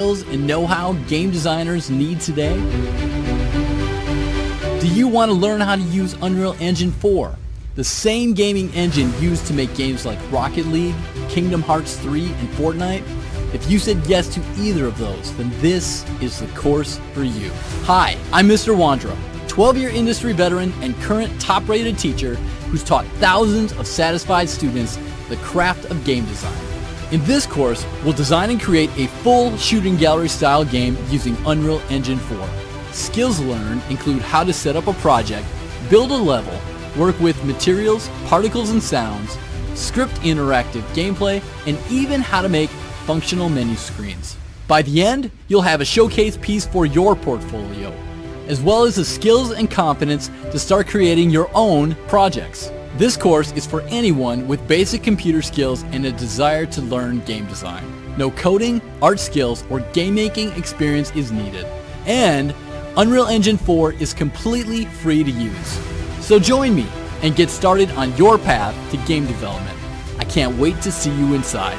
skills and know-how game designers need today? Do you want to learn how to use Unreal Engine 4, the same gaming engine used to make games like Rocket League, Kingdom Hearts 3, and Fortnite? If you said yes to either of those, then this is the course for you. Hi, I'm Mr. Wandro, 12-year industry veteran and current top-rated teacher who's taught thousands of satisfied students the craft of game design. In this course, we'll design and create a full shooting gallery style game using Unreal Engine 4. Skills learned include how to set up a project, build a level, work with materials, particles and sounds, script interactive gameplay, and even how to make functional menu screens. By the end, you'll have a showcase piece for your portfolio, as well as the skills and confidence to start creating your own projects. This course is for anyone with basic computer skills and a desire to learn game design. No coding, art skills, or game making experience is needed. And Unreal Engine 4 is completely free to use. So join me and get started on your path to game development. I can't wait to see you inside.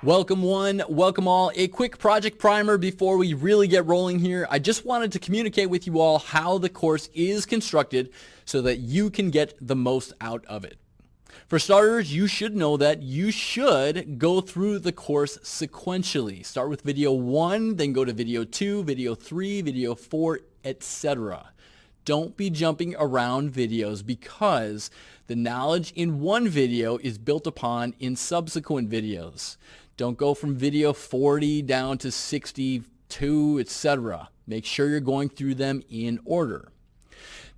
Welcome one, welcome all. A quick project primer before we really get rolling here. I just wanted to communicate with you all how the course is constructed so that you can get the most out of it. For starters, you should know that you should go through the course sequentially. Start with video 1, then go to video 2, video 3, video 4, etc. Don't be jumping around videos because the knowledge in one video is built upon in subsequent videos. Don't go from video 40 down to 62, etc. Make sure you're going through them in order.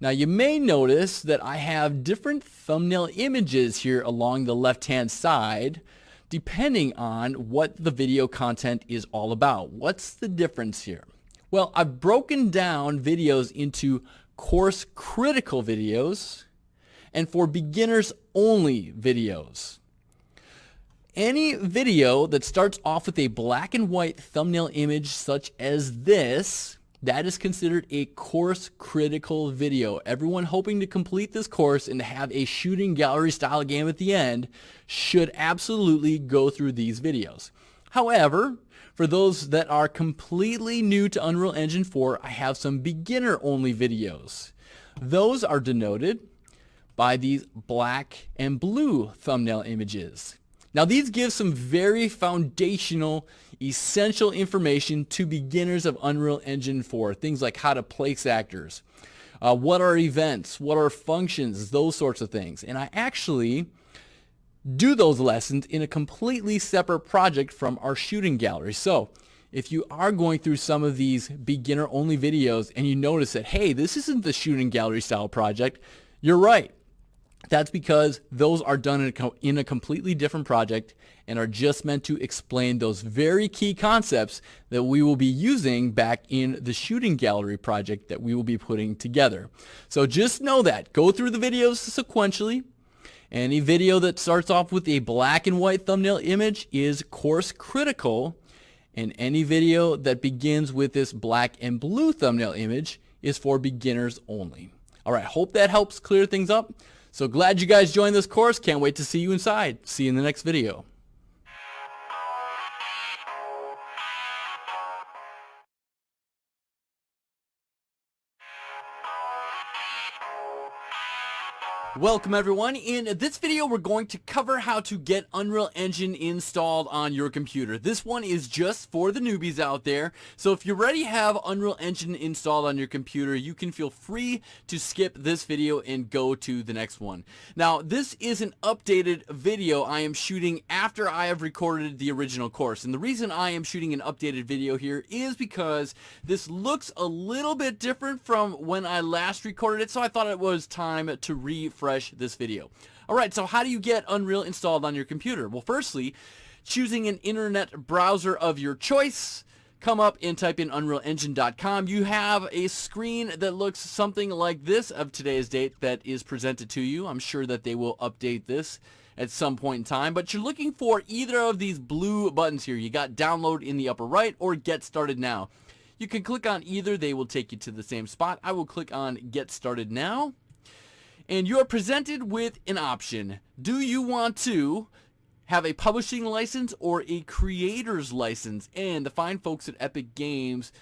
Now you may notice that I have different thumbnail images here along the left-hand side depending on what the video content is all about. What's the difference here? Well, I've broken down videos into course critical videos and for beginners only videos. Any video that starts off with a black and white thumbnail image such as this, that is considered a course critical video. Everyone hoping to complete this course and to have a shooting gallery style game at the end should absolutely go through these videos. However, for those that are completely new to Unreal Engine 4, I have some beginner only videos. Those are denoted by these black and blue thumbnail images. Now these give some very foundational, essential information to beginners of Unreal Engine 4. Things like how to place actors, what are events, what are functions, those sorts of things. And I actually do those lessons in a completely separate project from our shooting gallery. So if you are going through some of these beginner only videos and you notice that, hey, this isn't the shooting gallery style project, you're right. That's because those are done in a completely different project and are just meant to explain those very key concepts that we will be using back in the shooting gallery project that we will be putting together. So just know that. Go through the videos sequentially. Any video that starts off with a black and white thumbnail image is course critical, and any video that begins with this black and blue thumbnail image is for beginners only. All right, hope that helps clear things up. So glad you guys joined this course. Can't wait to see you inside. See you in the next video. Welcome everyone. In this video we're going to cover how to get Unreal Engine installed on your computer. This one is just for the newbies out there. So if you already have Unreal Engine installed on your computer, you can feel free to skip this video and go to the next one. Now this is an updated video I am shooting after I have recorded the original course. And the reason I am shooting an updated video here is because this looks a little bit different from when I last recorded it. So I thought it was time to refresh this video. Alright, so how do you get Unreal installed on your computer? Well, firstly, choosing an internet browser of your choice, come up and type in unrealengine.com. You have a screen that looks something like this of today's date that is presented to you. I'm sure that they will update this at some point in time, but you're looking for either of these blue buttons here. You got download in the upper right or get started now. You can click on either. They will take you to the same spot. I will click on Get Started Now. And you are presented with an option. Do you want to have a publishing license or a creator's license? And the fine folks at Epic Games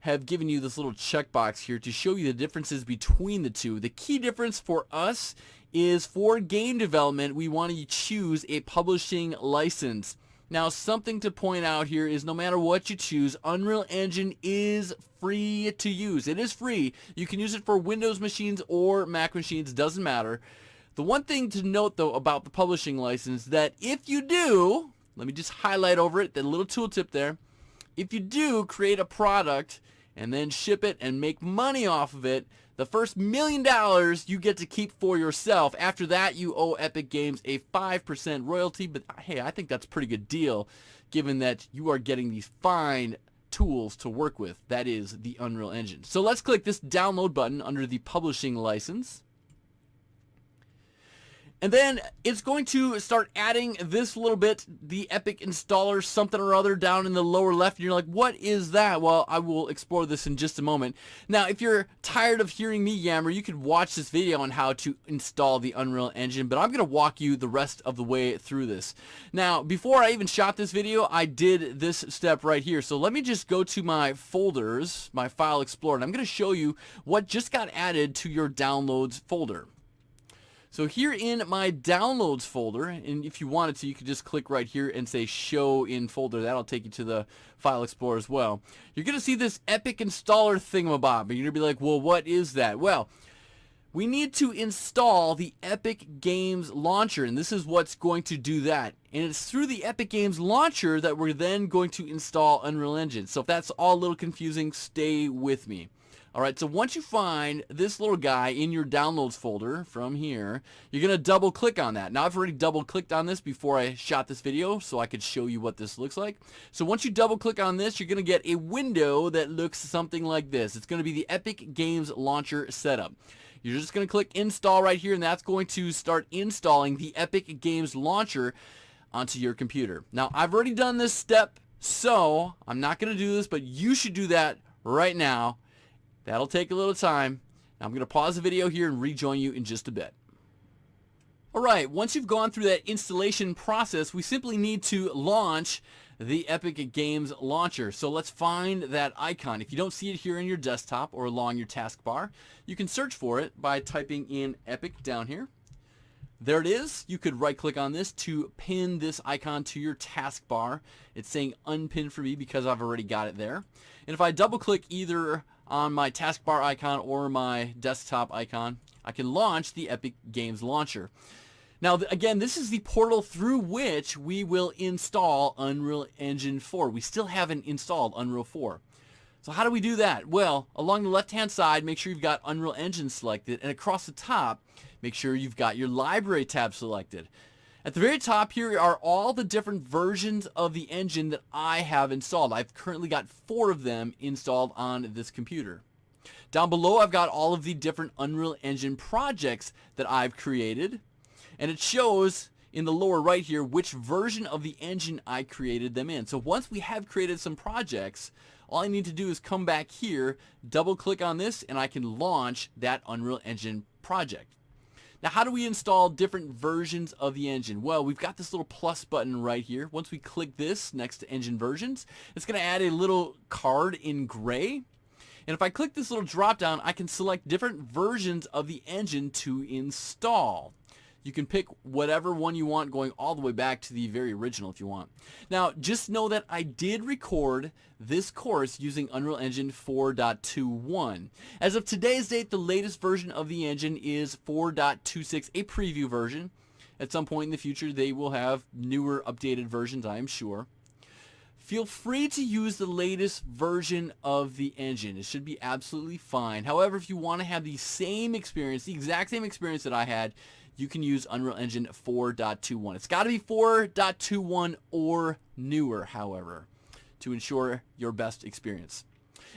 have given you this little checkbox here to show you the differences between the two. The key difference for us is for game development, we want to choose a publishing license. Now, something to point out here is no matter what you choose, Unreal Engine is free to use. It is free. You can use it for Windows machines or Mac machines, doesn't matter. The one thing to note, though, about the publishing license, that if you do, let me just highlight over it, that little tooltip there. If you do create a product and then ship it and make money off of it, the first $1 million you get to keep for yourself. After that, you owe Epic Games a 5% royalty. But hey, I think that's a pretty good deal, given that you are getting these fine tools to work with. That is the Unreal Engine. So let's click this download button under the publishing license. And then it's going to start adding this little bit, the Epic installer something or other down in the lower left. And you're like, what is that? Well, I will explore this in just a moment. Now, if you're tired of hearing me yammer, you could watch this video on how to install the Unreal Engine. But I'm going to walk you the rest of the way through this. Now, before I even shot this video, I did this step right here. So let me just go to my folders, my file explorer, and I'm going to show you what just got added to your downloads folder. So here in my downloads folder, and if you wanted to, you could just click right here and say show in folder. That'll take you to the file explorer as well. You're going to see this Epic installer thingamabob. And you're going to be like, well, what is that? Well, we need to install the Epic Games Launcher, and this is what's going to do that. And it's through the Epic Games Launcher that we're then going to install Unreal Engine. So if that's all a little confusing, stay with me. Alright, so once you find this little guy in your downloads folder from here, you're going to double click on that. Now I've already double clicked on this before I shot this video so I could show you what this looks like. So once you double click on this, you're going to get a window that looks something like this. It's going to be the Epic Games Launcher setup. You're just going to click install right here, and that's going to start installing the Epic Games Launcher onto your computer. Now I've already done this step, so I'm not going to do this, but you should do that right now. That'll take a little time. Now I'm going to pause the video here and rejoin you in just a bit. Alright, once you've gone through that installation process, we simply need to launch the Epic Games Launcher. So let's find that icon. If you don't see it here in your desktop or along your taskbar, you can search for it by typing in Epic down here. There it is. You could right click on this to pin this icon to your taskbar. It's saying unpin for me because I've already got it there. And if I double click either on my taskbar icon or my desktop icon, I can launch the Epic Games Launcher. Now again, this is the portal through which we will install Unreal Engine 4. We still haven't installed Unreal 4. So how do we do that? Well, along the left hand side, make sure you've got Unreal Engine selected, and across the top, make sure you've got your library tab selected. At the very top here are all the different versions of the engine that I have installed. I've currently got 4 of them installed on this computer. Down below, I've got all of the different Unreal Engine projects that I've created, and it shows in the lower right here which version of the engine I created them in. So once we have created some projects, all I need to do is come back here, double click on this, and I can launch that Unreal Engine project. Now, how do we install different versions of the engine? Well, we've got this little plus button right here. Once we click this next to engine versions, it's going to add a little card in gray. And if I click this little drop down, I can select different versions of the engine to install. You can pick whatever one you want, going all the way back to the very original if you want. Now, just know that I did record this course using Unreal Engine 4.21. As of today's date, the latest version of the engine is 4.26, a preview version. At some point in the future, they will have newer, updated versions, I am sure. Feel free to use the latest version of the engine. It should be absolutely fine. However, if you want to have the same experience, the exact same experience that I had, you can use Unreal Engine 4.21. It's got to be 4.21 or newer, however, to ensure your best experience.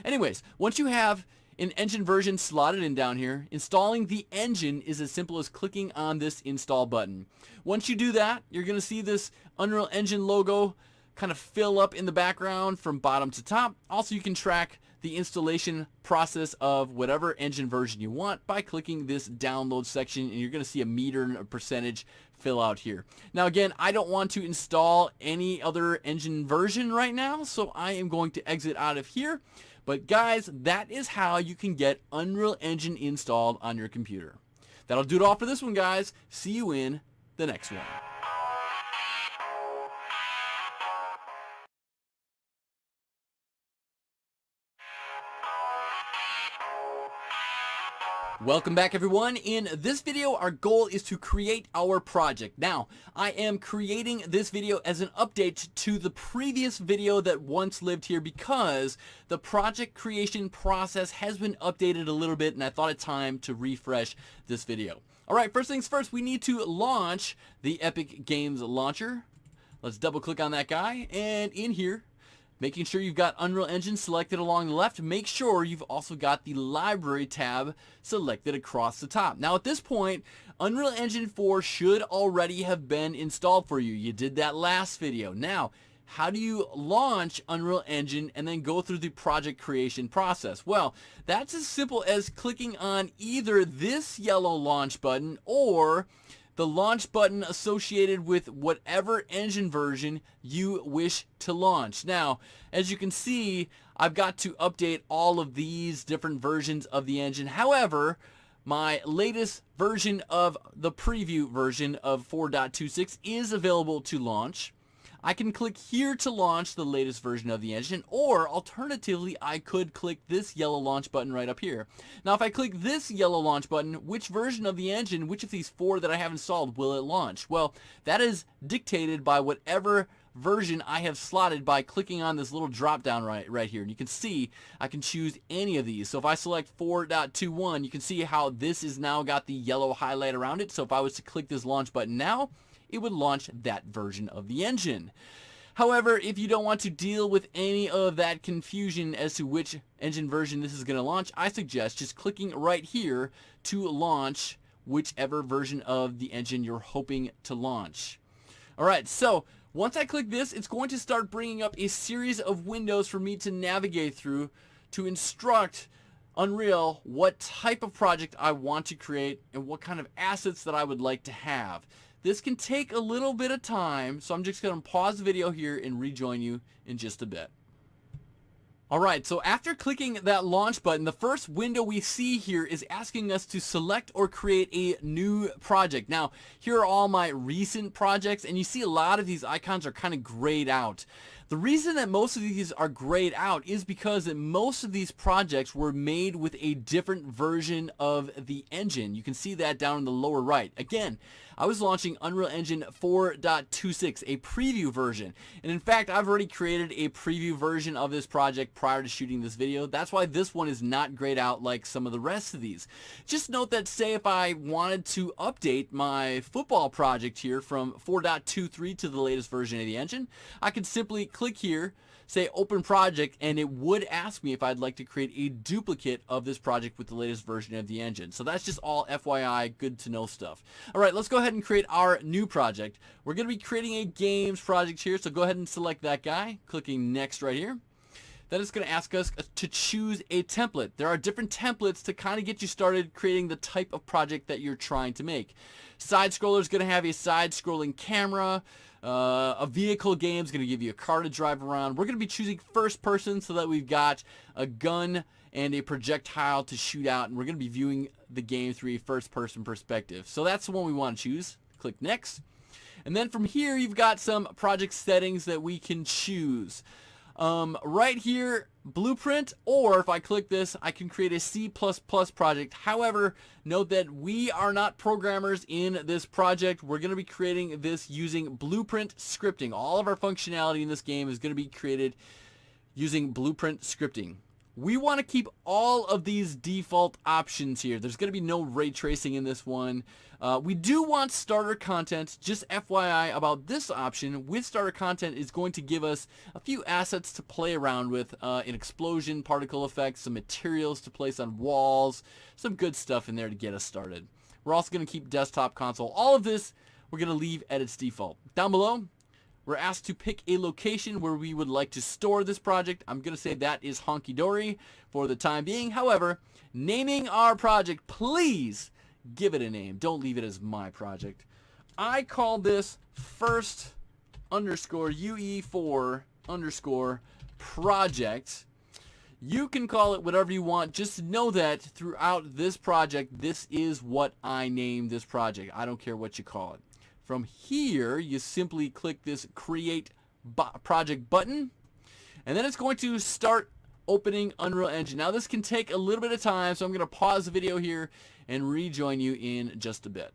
Anyways, once you have an engine version slotted in down here, installing the engine is as simple as clicking on this install button. Once you do that, you're going to see this Unreal Engine logo kind of fill up in the background from bottom to top. Also, you can track the installation process of whatever engine version you want by clicking this download section, and you're going to see a meter and a percentage fill out here. Now again, I don't want to install any other engine version right now, so I am going to exit out of here. But guys, that is how you can get Unreal Engine installed on your computer. That'll do it all for this one, guys. See you in the next one. Welcome back, everyone. In this video, our goal is to create our project. Now, I am creating this video as an update to the previous video that once lived here because the project creation process has been updated a little bit, and I thought it time to refresh this video. All right, first things first, we need to launch the Epic Games launcher. Let's double click on that guy, and in here, making sure you've got Unreal Engine selected along the left. Make sure you've also got the Library tab selected across the top. Now at this point, Unreal Engine 4 should already have been installed for you. You did that last video. Now, how do you launch Unreal Engine and then go through the project creation process? Well, that's as simple as clicking on either this yellow launch button or the launch button associated with whatever engine version you wish to launch. Now, as you can see, I've got to update all of these different versions of the engine. However, my latest version of the preview version of 4.26 is available to launch. I can click here to launch the latest version of the engine, or alternatively, I could click this yellow launch button right up here. Now, if I click this yellow launch button, which version of the engine, which of these four that I have installed, will it launch? Well, that is dictated by whatever version I have slotted by clicking on this little drop down right here. And you can see I can choose any of these. So if I select 4.21, you can see how this is now got the yellow highlight around it. So if I was to click this launch button now, it would launch that version of the engine. However, if you don't want to deal with any of that confusion as to which engine version this is going to launch, I suggest just clicking right here to launch whichever version of the engine you're hoping to launch. Alright, so once I click this, it's going to start bringing up a series of windows for me to navigate through to instruct Unreal what type of project I want to create and what kind of assets that I would like to have. This can take a little bit of time, so I'm just going to pause the video here and rejoin you in just a bit. Alright, so after clicking that launch button, the first window we see here is asking us to select or create a new project. Now, here are all my recent projects, and you see a lot of these icons are kind of grayed out. The reason that most of these are grayed out is because that most of these projects were made with a different version of the engine. You can see that down in the lower right. Again, I was launching Unreal Engine 4.26, a preview version. And in fact, I've already created a preview version of this project prior to shooting this video. That's why this one is not grayed out like some of the rest of these. Just note that, say if I wanted to update my football project here from 4.23 to the latest version of the engine, I could simply click here, say open project, and it would ask me if I'd like to create a duplicate of this project with the latest version of the engine. So that's just all FYI, good to know stuff. Alright, let's go ahead and create our new project. We're going to be creating a games project here, so go ahead and select that guy, clicking next right here. Then it's going to ask us to choose a template. There are different templates to kind of get you started creating the type of project that you're trying to make. Side scroller is going to have a side scrolling camera. A vehicle game is going to give you a car to drive around. We're going to be choosing first person so that we've got a gun and a projectile to shoot out, and we're going to be viewing the game through a first person perspective. So that's the one we want to choose. Click next. And then from here you've got some project settings that we can choose. Right here, blueprint, or if I click this, I can create a C++ project. However, note that we are not programmers in this project. We're going to be creating this using blueprint scripting. All of our functionality in this game is going to be created using blueprint scripting. We want to keep all of these default options here. There's going to be no ray tracing in this one. We do want starter content. Just FYI about this option, with starter content is going to give us a few assets to play around with. An explosion, particle effects, some materials to place on walls, some good stuff in there to get us started. We're also going to keep desktop console. All of this we're going to leave at its default. Down below, We're asked to pick a location where we would like to store this project. I'm going to say that is honky-dory for the time being. However, naming our project, please give it a name. Don't leave it as my project. I call this first underscore UE4 underscore project. You can call it whatever you want. Just know that throughout this project, this is what I named this project. I don't care what you call it. From here, you simply click this Create Project button, and then it's going to start opening Unreal Engine. Now, this can take a little bit of time, so I'm going to pause the video here and rejoin you in just a bit.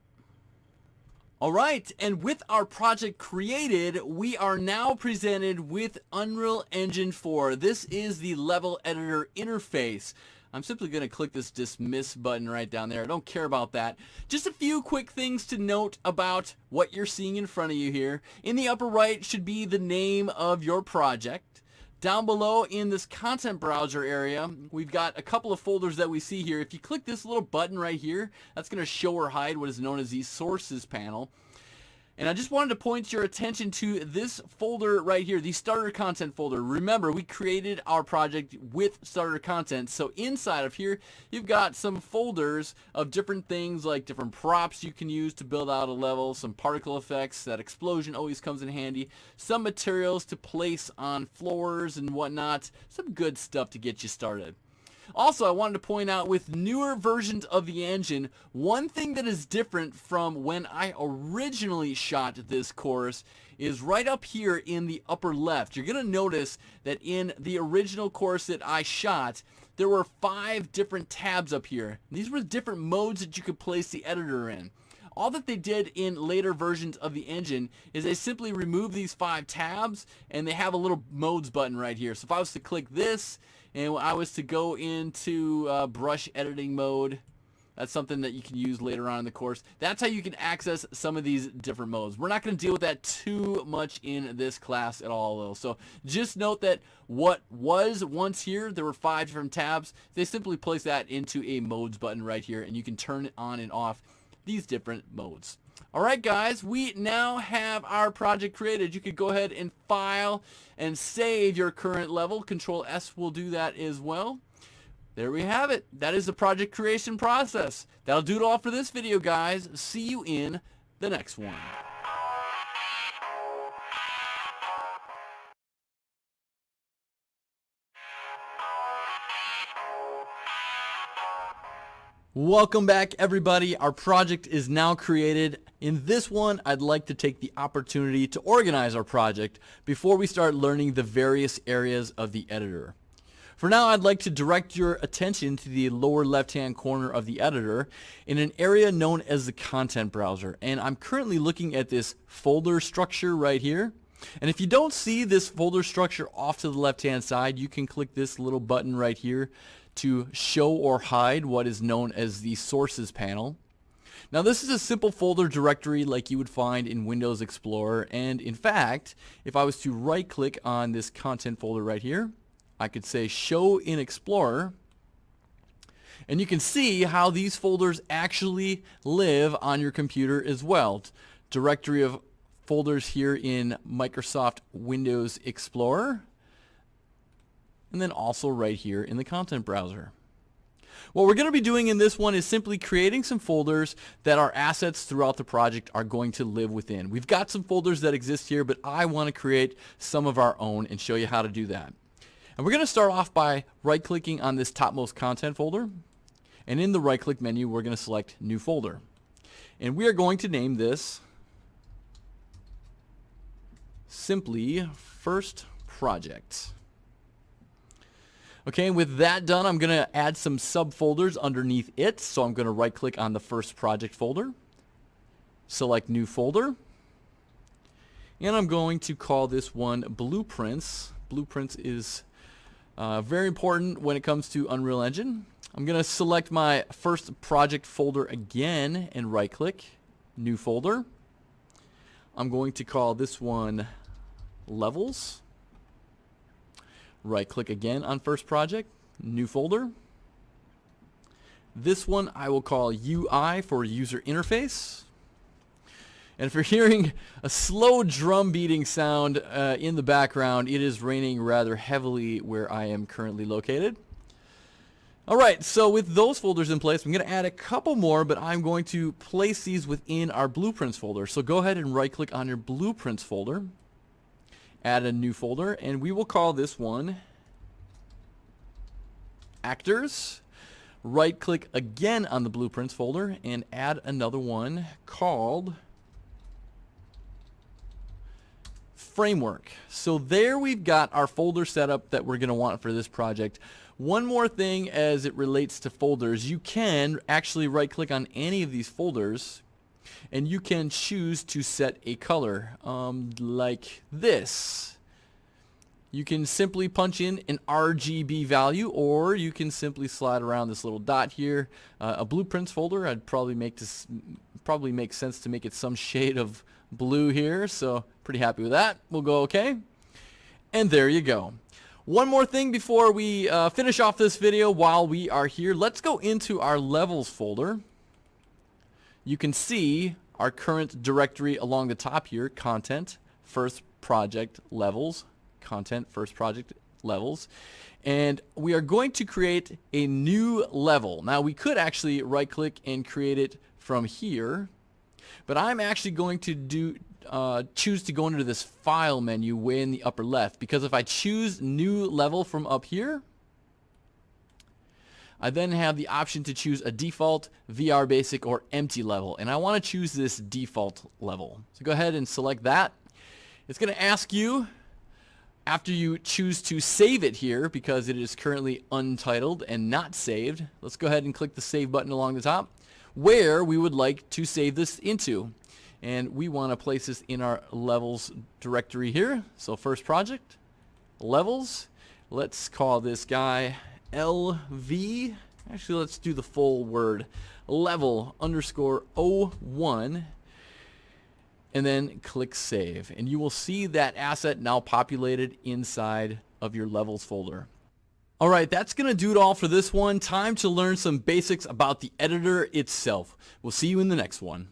Alright, and with our project created, we are now presented with Unreal Engine 4. This is the level editor interface. I'm simply going to click this dismiss button right down there. I don't care about that. Just a few quick things to note about what you're seeing in front of you here. In the upper right should be the name of your project. Down below in this content browser area, we've got a couple of folders that we see here. If you click this little button right here, that's going to show or hide what is known as the sources panel. And I just wanted to point your attention to this folder right here, the starter content folder. Remember, we created our project with starter content. So inside of here, you've got some folders of different things like different props you can use to build out a level, some particle effects, that explosion always comes in handy, some materials to place on floors and whatnot, some good stuff to get you started. Also, I wanted to point out with newer versions of the engine, one thing that is different from when I originally shot this course is right up here in the upper left. You're going to notice that in the original course that I shot, there were 5 different tabs up here. These were different modes that you could place the editor in. All that they did in later versions of the engine is they simply remove these 5 tabs and they have a little modes button right here. So if I was to click this and I was to go into brush editing mode, that's something that you can use later on in the course. That's how you can access some of these different modes. We're not going to deal with that too much in this class at all, though. So just note that what was once here, there were 5 different tabs. They simply place that into a modes button right here, and you can turn it on and off these different modes. Alright guys, we now have our project created. You could go ahead and file and save your current level. Control S will do that as well. There we have it. That is the project creation process. That'll do it all for this video, guys. See you in the next one. Welcome back, everybody. Our project is now created. In this one, I'd like to take the opportunity to organize our project before we start learning the various areas of the editor. For now, I'd like to direct your attention to the lower left-hand corner of the editor in an area known as the content browser. And I'm currently looking at this folder structure right here. And if you don't see this folder structure off to the left-hand side, you can click this little button right here to show or hide what is known as the sources panel. Now, this is a simple folder directory like you would find in Windows Explorer. And in fact, if I was to right-click on this content folder right here, I could say Show in Explorer, and you can see how these folders actually live on your computer as well. Directory of folders here in Microsoft Windows Explorer, and then also right here in the content browser. What we're going to be doing in this one is simply creating some folders that our assets throughout the project are going to live within. We've got some folders that exist here, but I want to create some of our own and show you how to do that. And we're going to start off by right-clicking on this topmost content folder. And in the right-click menu, we're going to select New Folder. And we are going to name this simply First Project. Okay, and with that done, I'm going to add some subfolders underneath it. So I'm going to right-click on the First Project folder, select New Folder, and I'm going to call this one Blueprints. Blueprints is very important when it comes to Unreal Engine. I'm going to select my First Project folder again and right-click, New Folder. I'm going to call this one Levels. Right-click again on First Project, New Folder. This one I will call UI for User Interface. And if you're hearing a slow drum beating sound in the background, it is raining rather heavily where I am currently located. Alright, so with those folders in place, I'm going to add a couple more, but I'm going to place these within our blueprints folder. So go ahead and right click on your blueprints folder, add a new folder, and we will call this one Actors. Right click again on the blueprints folder and add another one called Framework. So there we've got our folder setup that we're going to want for this project. One more thing as it relates to folders, you can actually right click on any of these folders and you can choose to set a color like this. You can simply punch in an RGB value, or you can simply slide around this little dot here. A blueprints folder, I'd probably make sense to make it some shade of blue here, so pretty happy with that. We'll go okay, and there you go. One more thing before we finish off this video while we are here. Let's go into our levels folder. You can see our current directory along the top here: content, first project, levels, content, first project, levels. And we are going to create a new level. Now we could actually right click and create it from here, but I'm actually going to choose to go into this file menu way in the upper left, because if I choose new level from up here, I then have the option to choose a default, VR basic, or empty level, and I want to choose this default level. So go ahead and select that. It's going to ask you, after you choose to save it here, because it is currently untitled and not saved, let's go ahead and click the save button along the top, where we would like to save this into. And we want to place this in our levels directory here. So first project, levels. Let's call this guy LV. Actually, let's do the full word. Level underscore 01. And then click save. And you will see that asset now populated inside of your levels folder. Alright, that's going to do it all for this one. Time to learn some basics about the editor itself. We'll see you in the next one.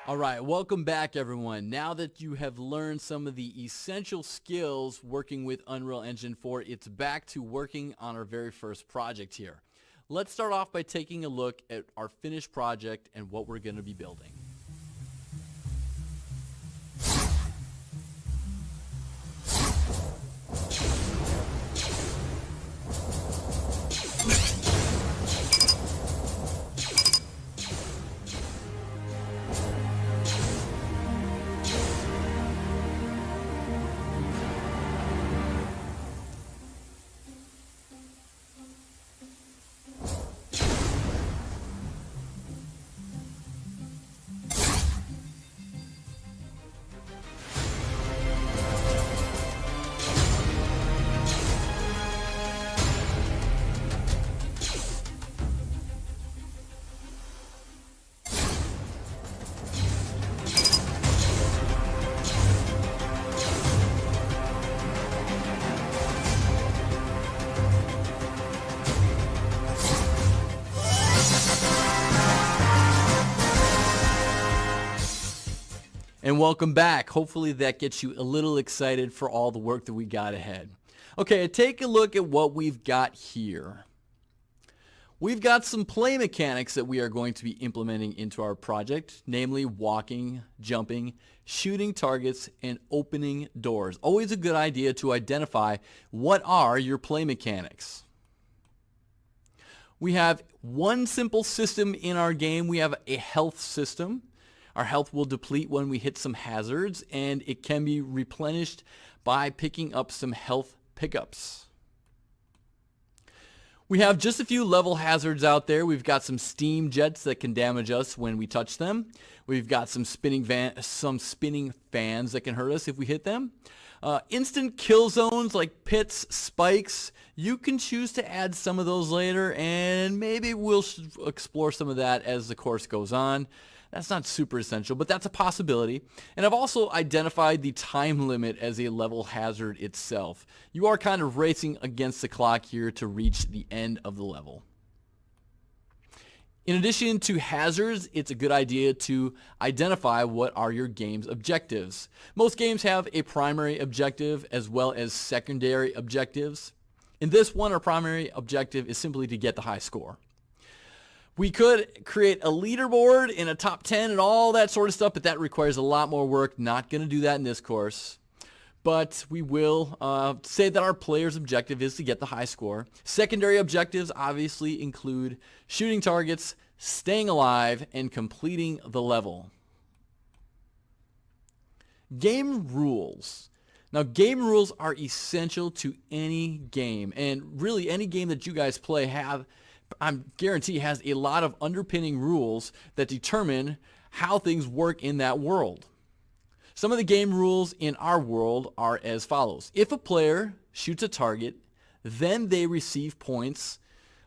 Alright, welcome back everyone. Now that you have learned some of the essential skills working with Unreal Engine 4, it's back to working on our very first project here. Let's start off by taking a look at our finished project and what we're going to be building. And welcome back. Hopefully that gets you a little excited for all the work that we got ahead. Okay, take a look at what we've got here. We've got some play mechanics that we are going to be implementing into our project, namely walking, jumping, shooting targets, and opening doors. Always a good idea to identify what are your play mechanics. We have one simple system in our game. We have a health system. Our health will deplete when we hit some hazards, and it can be replenished by picking up some health pickups. We have just a few level hazards out there. We've got some steam jets that can damage us when we touch them. We've got some spinning fans that can hurt us if we hit them. Instant kill zones like pits, spikes. You can choose to add some of those later, and maybe we'll explore some of that as the course goes on. That's not super essential, but that's a possibility. And I've also identified the time limit as a level hazard itself. You are kind of racing against the clock here to reach the end of the level. In addition to hazards, it's a good idea to identify what are your game's objectives. Most games have a primary objective as well as secondary objectives. In this one, our primary objective is simply to get the high score. We could create a leaderboard and a top 10 and all that sort of stuff, but that requires a lot more work. Not going to do that in this course. But we will say that our player's objective is to get the high score. Secondary objectives obviously include shooting targets, staying alive, and completing the level. Game rules. Now, game rules are essential to any game, and really any game that you guys play I guarantee has a lot of underpinning rules that determine how things work in that world. Some of the game rules in our world are as follows. If a player shoots a target, then they receive points,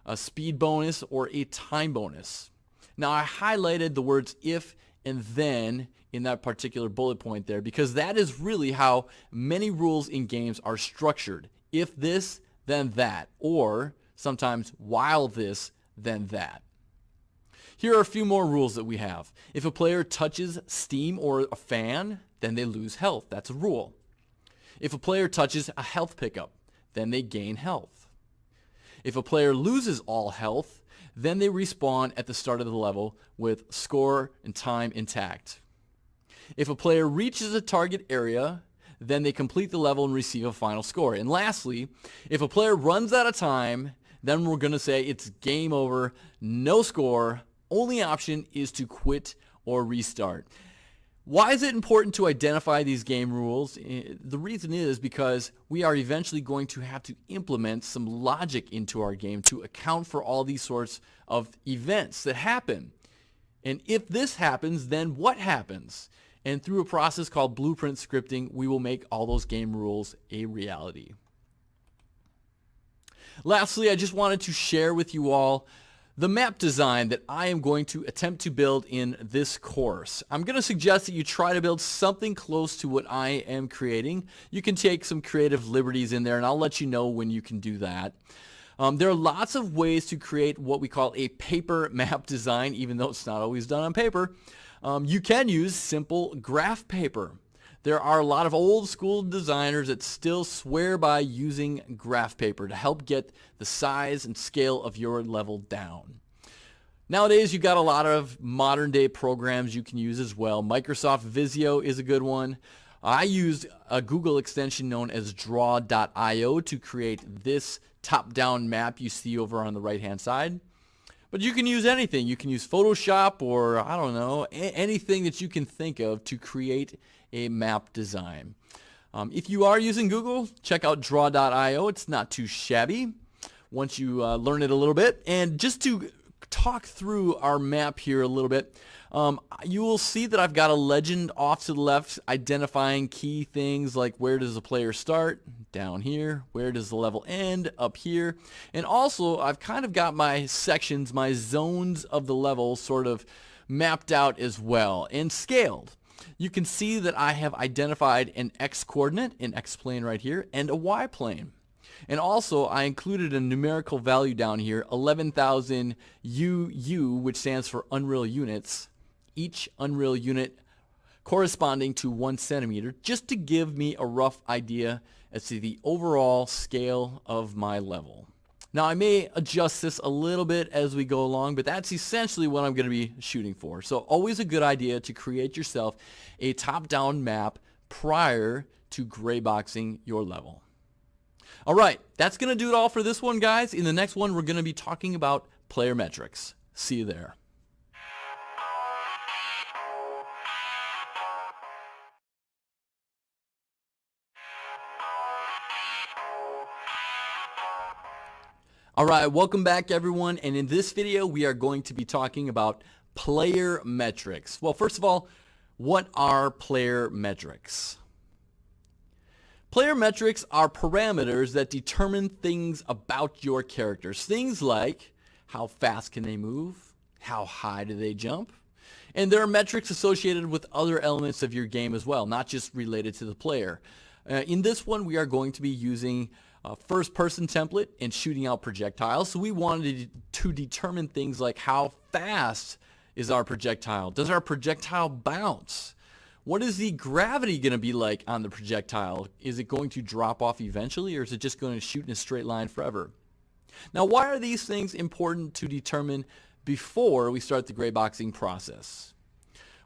a speed bonus, or a time bonus. Now, I highlighted the words if and then in that particular bullet point there because that is really how many rules in games are structured. If this, then that, or sometimes while this, then that. Here are a few more rules that we have. If a player touches steam or a fan, then they lose health. That's a rule. If a player touches a health pickup, then they gain health. If a player loses all health, then they respawn at the start of the level with score and time intact. If a player reaches a target area, then they complete the level and receive a final score. And lastly, if a player runs out of time, then we're going to say it's game over, no score. Only option is to quit or restart. Why is it important to identify these game rules? The reason is because we are eventually going to have to implement some logic into our game to account for all these sorts of events that happen. And if this happens, then what happens? And through a process called blueprint scripting, we will make all those game rules a reality. Lastly, I just wanted to share with you all the map design that I am going to attempt to build in this course. I'm going to suggest that you try to build something close to what I am creating. You can take some creative liberties in there, and I'll let you know when you can do that. There are lots of ways to create what we call a paper map design, even though it's not always done on paper. You can use simple graph paper. There are a lot of old school designers that still swear by using graph paper to help get the size and scale of your level down. Nowadays, you've got a lot of modern day programs you can use as well. Microsoft Visio is a good one. I used a Google extension known as draw.io to create this top-down map you see over on the right-hand side. But you can use anything. You can use Photoshop or, I don't know, anything that you can think of to create a map design. If you are using Google, check out draw.io. It's not too shabby once you learn it a little bit. And just to talk through our map here a little bit, you will see that I've got a legend off to the left identifying key things like where does the player start, down here, where does the level end, up here. And also I've kind of got my sections, my zones of the level sort of mapped out as well and scaled. You can see that I have identified an X coordinate, an X plane right here, and a Y plane. And also I included a numerical value down here, 11,000 UU, which stands for Unreal Units, each Unreal Unit corresponding to 1 centimeter, just to give me a rough idea as to the overall scale of my level. Now I may adjust this a little bit as we go along, but that's essentially what I'm going to be shooting for. So always a good idea to create yourself a top-down map prior to gray boxing your level. All right, that's going to do it all for this one, guys. In the next one, we're going to be talking about player metrics. See you there. Alright, welcome back everyone, and in this video we are going to be talking about player metrics. Well, first of all, what are player metrics? Player metrics are parameters that determine things about your characters. Things like how fast can they move, how high do they jump, And there are metrics associated with other elements of your game as well, not just related to the player. In this one, we are going to be using a first-person template and shooting out projectiles. So we wanted to determine things like how fast is our projectile? Does our projectile bounce? What is the gravity going to be like on the projectile? Is it going to drop off eventually, or is it just going to shoot in a straight line forever? Now, why are these things important to determine before we start the gray boxing process?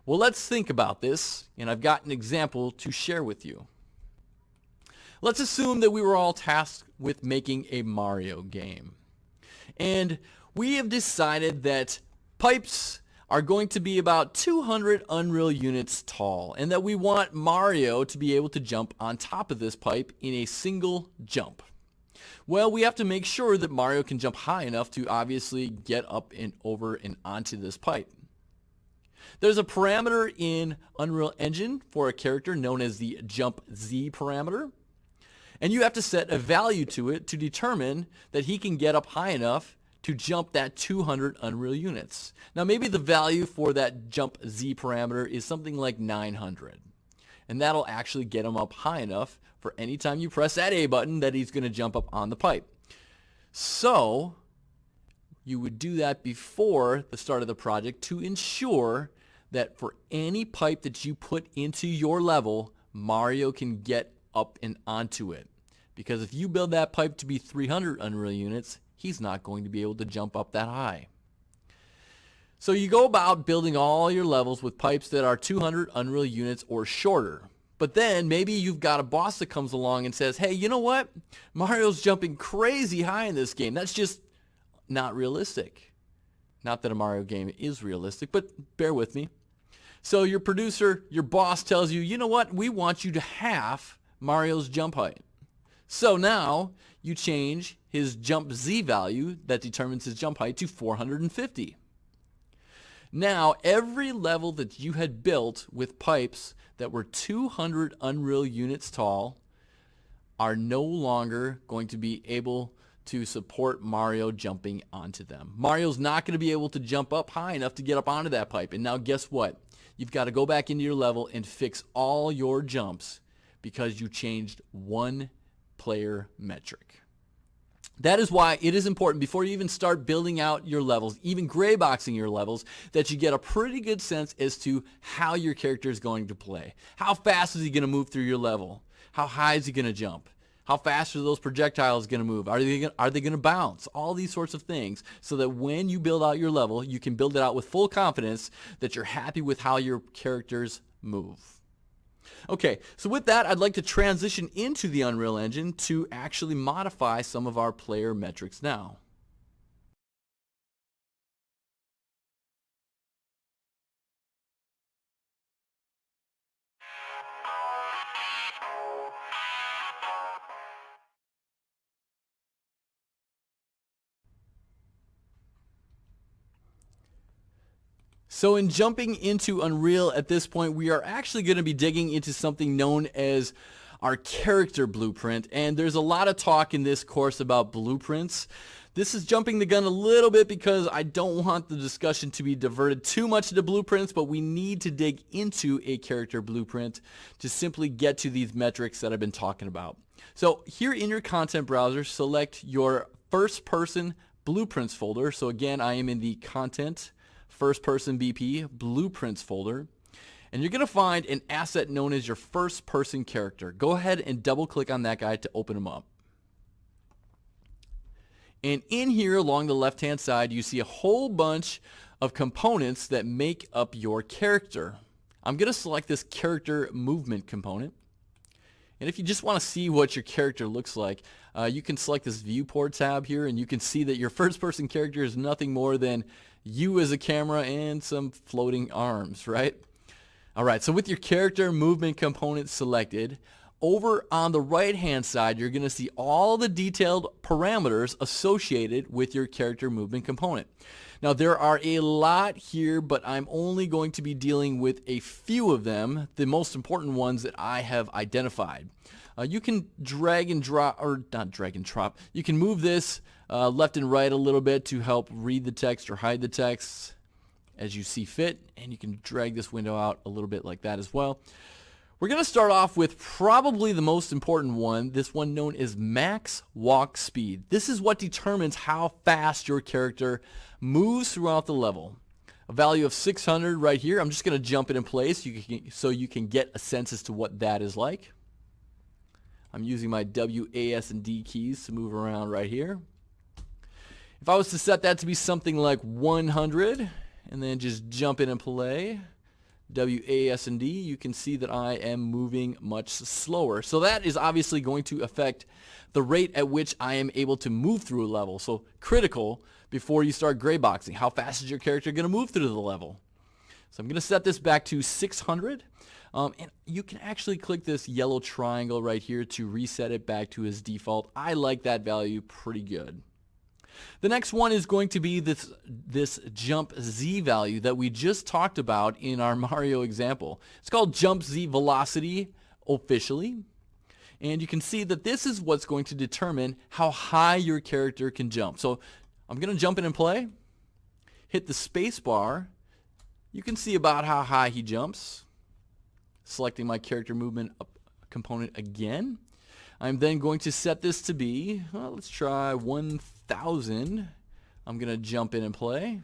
Well, let's think about this, and I've got an example to share with you. Let's assume that we were all tasked with making a Mario game. And we have decided that pipes are going to be about 200 Unreal units tall, and that we want Mario to be able to jump on top of this pipe in a single jump. Well, we have to make sure that Mario can jump high enough to obviously get up and over and onto this pipe. There's a parameter in Unreal Engine for a character known as the jump Z parameter. And you have to set a value to it to determine that he can get up high enough to jump that 200 Unreal units. Now maybe the value for that jump Z parameter is something like 900. And that'll actually get him up high enough for any time you press that A button that he's going to jump up on the pipe. So you would do that before the start of the project to ensure that for any pipe that you put into your level, Mario can get up and onto it. Because if you build that pipe to be 300 Unreal units, he's not going to be able to jump up that high. So you go about building all your levels with pipes that are 200 Unreal units or shorter. But then maybe you've got a boss that comes along and says, hey, you know what? Mario's jumping crazy high in this game. That's just not realistic. Not that a Mario game is realistic, but bear with me. So your producer, your boss tells you, you know what? We want you to half Mario's jump height. So now you change his jump Z value that determines his jump height to 450. Now every level that you had built with pipes that were 200 Unreal units tall are no longer going to be able to support Mario jumping onto them. Mario's not going to be able to jump up high enough to get up onto that pipe. And now guess what? You've got to go back into your level and fix all your jumps because you changed one player metric. That is why it is important before you even start building out your levels, even gray boxing your levels, that you get a pretty good sense as to how your character is going to play. How fast is he going to move through your level? How high is he going to jump? How fast are those projectiles going to move? Are they going to bounce? All these sorts of things so that when you build out your level, you can build it out with full confidence that you're happy with how your characters move. Okay, so with that, I'd like to transition into the Unreal Engine to actually modify some of our player metrics now. So in jumping into Unreal at this point, we are actually going to be digging into something known as our character blueprint. And there's a lot of talk in this course about blueprints. This is jumping the gun a little bit because I don't want the discussion to be diverted too much into blueprints, but we need to dig into a character blueprint to simply get to these metrics that I've been talking about. So here in your content browser, select your first person blueprints folder. So again, I am in the content first person BP blueprints folder, and you're going to find an asset known as your first person character. Go ahead and double click on that guy to open him up. And in here along the left hand side you see a whole bunch of components that make up your character. I'm going to select this character movement component. And if you just want to see what your character looks like, you can select this viewport tab here, and you can see that your first person character is nothing more than you as a camera and some floating arms, right? Alright, so with your character movement component selected, over on the right hand side you're going to see all the detailed parameters associated with your character movement component. Now there are a lot here, but I'm only going to be dealing with a few of them, the most important ones that I have identified. You can drag and drop, or not drag and drop, you can move this left and right a little bit to help read the text or hide the text. as you see fit, and you can drag this window out a little bit like that as well. We're going to start off with probably the most important one, this one known as max walk speed. This is what determines how fast your character moves throughout the level. A value of 600 right here. I'm just going to jump it in place so you can get a sense as to what that is like. I'm using my W, A, S, and D keys to move around right here. If I was to set that to be something like 100 and then just jump in and play, W, A, S, and D, you can see that I am moving much slower. So that is obviously going to affect the rate at which I am able to move through a level. So critical before you start gray boxing. How fast is your character going to move through the level? So I'm going to set this back to 600. And you can actually click this yellow triangle right here to reset it back to its default. I like that value pretty good. The next one is going to be this jump Z value that we just talked about in our Mario example. It's called jump Z velocity officially. And you can see that this is what's going to determine how high your character can jump. So I'm going to jump in and play, hit the space bar. You can see about how high he jumps. Selecting my character movement component again. I'm then going to set this to be, well, let's try 1000. I'm going to jump in and play.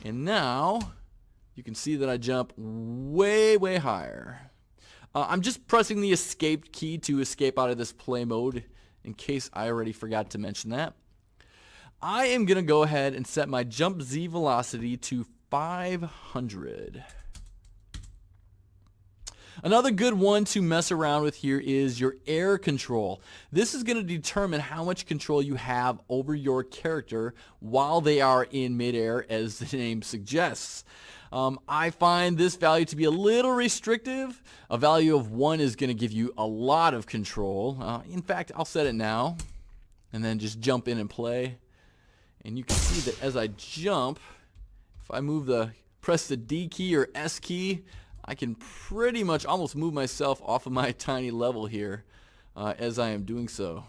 And now you can see that I jump way, way higher. I'm just pressing the escape key to escape out of this play mode in case I already forgot to mention that. I am going to go ahead and set my jump Z velocity to 500. Another good one to mess around with here is your air control. This is going to determine how much control you have over your character while they are in midair, as the name suggests. I find this value to be a little restrictive. A value of 1 is going to give you a lot of control. In fact, I'll set it now and then just jump in and play. And you can see that as I jump, if I press the D key or S key, I can pretty much almost move myself off of my tiny level here as I am doing so.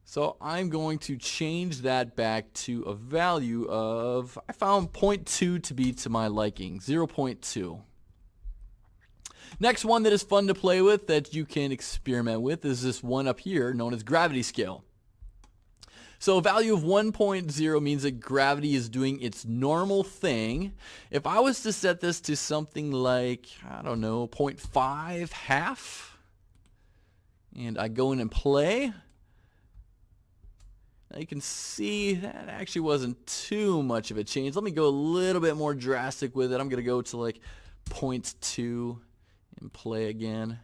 So I'm going to change that back to a value of, I found 0.2 to be to my liking, 0.2. Next one that is fun to play with that you can experiment with is this one up here known as gravity scale. So a value of 1.0 means that gravity is doing its normal thing. If I was to set this to something like, I don't know, 0.5, half, and I go in and play, now you can see that actually wasn't too much of a change. Let me go a little bit more drastic with it. I'm going to go to like 0.2 and play again.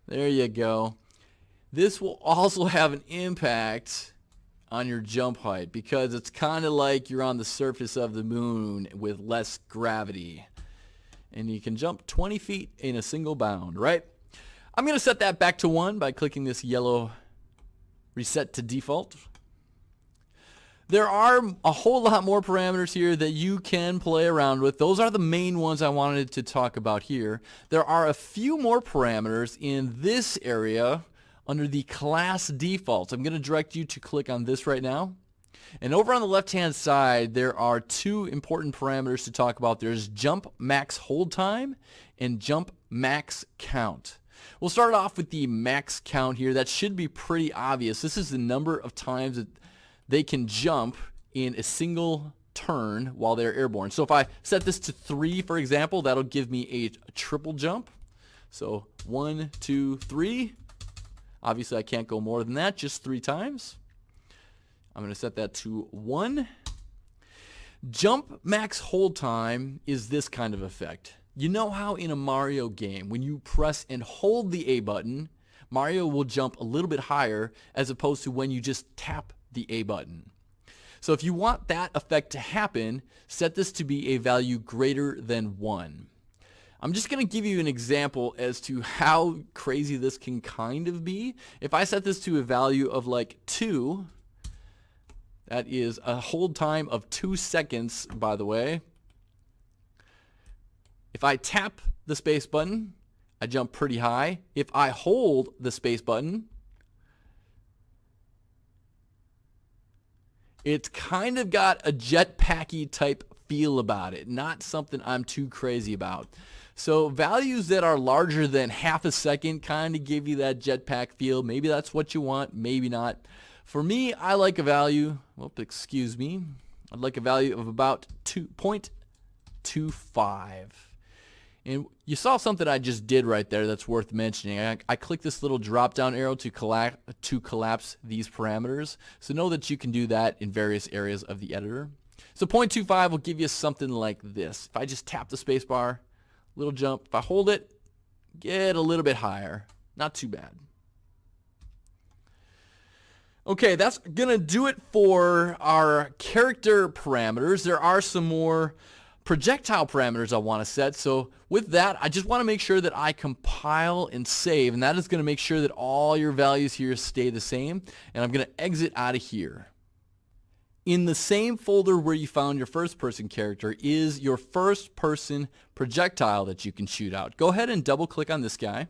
There you go. This will also have an impact on your jump height because it's kind of like you're on the surface of the moon with less gravity. And you can jump 20 feet in a single bound, right? I'm going to set that back to 1 by clicking this yellow reset to default. There are a whole lot more parameters here that you can play around with. Those are the main ones I wanted to talk about here. There are a few more parameters in this area under the class defaults. I'm going to direct you to click on this right now. And over on the left hand side there are 2 important parameters to talk about. There's jump max hold time and jump max count. We'll start off with the max count here. That should be pretty obvious. This is the number of times that they can jump in a single turn while they're airborne. So if I set this to 3, for example, that'll give me a triple jump. So 1, 2, 3. Obviously I can't go more than that, just 3 times. I'm going to set that to 1. Jump max hold time is this kind of effect. You know how in a Mario game, when you press and hold the A button, Mario will jump a little bit higher as opposed to when you just tap the A button. So if you want that effect to happen, set this to be a value greater than 1. I'm just going to give you an example as to how crazy this can kind of be. If I set this to a value of like 2, that is a hold time of 2 seconds, by the way. If I tap the space button, I jump pretty high. If I hold the space button, It's kind of got a jetpacky type feel about it, not something I'm too crazy about. So values that are larger than half a second kind of give you that jetpack feel. Maybe that's what you want, maybe not. For me, I like a value, I'd like a value of about 2.25. And you saw something I just did right there that's worth mentioning. I clicked this little drop down arrow to collapse these parameters. So know that you can do that in various areas of the editor. So 0.25 will give you something like this. If I just tap the space bar, little jump. If I hold it, get a little bit higher. Not too bad. Okay, that's going to do it for our character parameters. There are some more projectile parameters I want to set. So with that, I just want to make sure that I compile and save, and that is going to make sure that all your values here stay the same. And I'm going to exit out of here. In the same folder where you found your first person character is your first person projectile that you can shoot out. Go ahead and double click on this guy.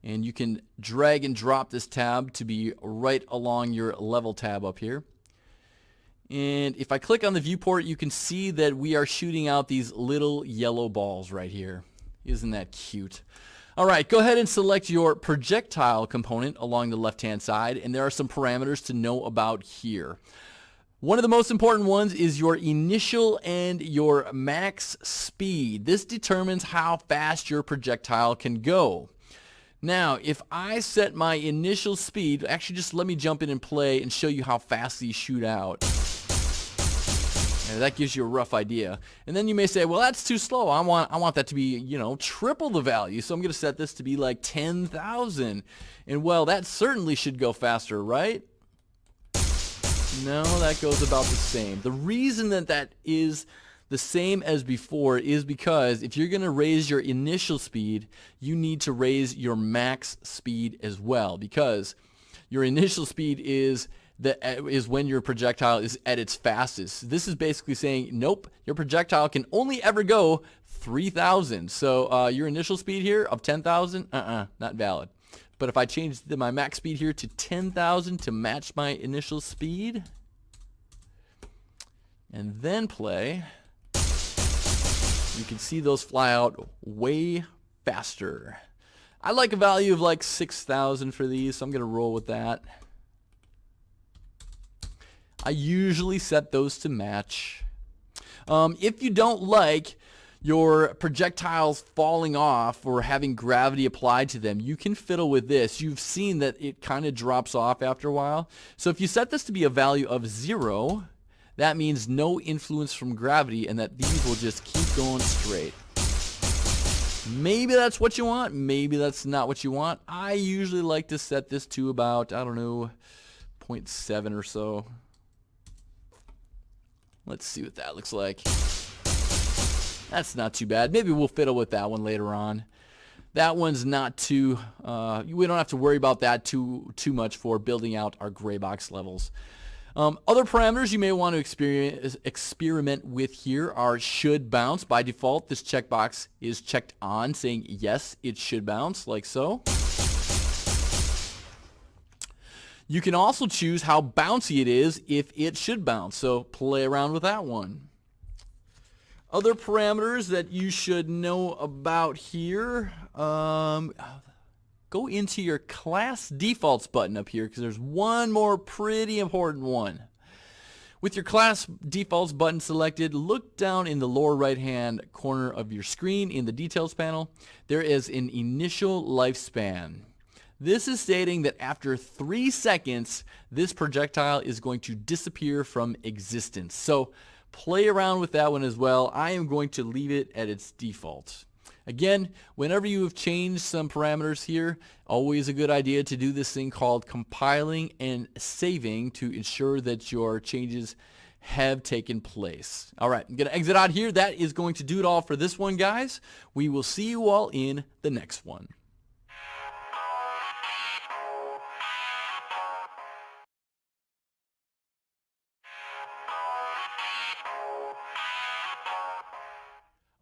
And you can drag and drop this tab to be right along your level tab up here. And if I click on the viewport, you can see that we are shooting out these little yellow balls right here. Isn't that cute? All right, go ahead and select your projectile component along the left-hand side, and there are some parameters to know about here. One of the most important ones is your initial and your max speed. This determines how fast your projectile can go. Now, if I set my initial speed, actually just let me jump in and play and show you how fast these shoot out. And that gives you a rough idea. And then you may say, well, that's too slow. I want that to be, triple the value. So I'm going to set this to be like 10,000. And well, that certainly should go faster, right? No, that goes about the same. The reason that is the same as before is because if you're going to raise your initial speed, you need to raise your max speed as well, because your initial speed is when your projectile is at its fastest. This is basically saying, nope, your projectile can only ever go 3,000. So your initial speed here of 10,000, not valid. But if I change my max speed here to 10,000 to match my initial speed, and then play, you can see those fly out way faster. I like a value of like 6,000 for these, so I'm going to roll with that. I usually set those to match. If you don't like your projectiles falling off or having gravity applied to them, you can fiddle with this. You've seen that it kind of drops off after a while. So if you set this to be a value of 0, that means no influence from gravity and that these will just keep going straight. Maybe that's what you want. Maybe that's not what you want. I usually like to set this to about, 0.7 or so. Let's see what that looks like. That's not too bad. Maybe we'll fiddle with that one later on. That one's not too, we don't have to worry about that too much for building out our gray box levels. Other parameters you may want to experiment with here are should bounce. By default, this checkbox is checked on, saying yes, it should bounce, like so. You can also choose how bouncy it is if it should bounce, so play around with that one. Other parameters that you should know about here, go into your class defaults button up here, because there's one more pretty important one. With your class defaults button selected, look down in the lower right hand corner of your screen in the details panel. There is an initial lifespan. This is stating that after 3 seconds, this projectile is going to disappear from existence. So play around with that one as well. I am going to leave it at its default. Again, whenever you have changed some parameters here, always a good idea to do this thing called compiling and saving to ensure that your changes have taken place. All right, I'm going to exit out here. That is going to do it all for this one, guys. We will see you all in the next one.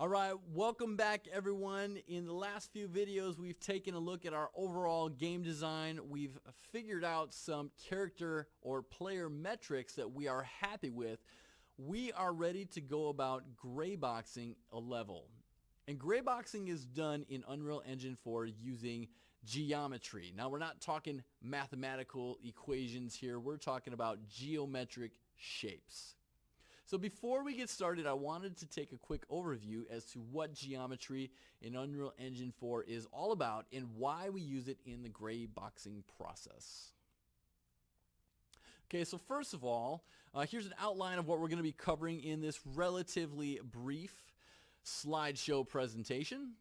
Alright, welcome back everyone. In the last few videos we've taken a look at our overall game design. We've figured out some character or player metrics that we are happy with. We are ready to go about gray boxing a level. And gray boxing is done in Unreal Engine 4 using geometry. Now we're not talking mathematical equations here, we're talking about geometric shapes. So before we get started, I wanted to take a quick overview as to what geometry in Unreal Engine 4 is all about and why we use it in the gray boxing process. Okay, so first of all, here's an outline of what we're going to be covering in this relatively brief slideshow presentation.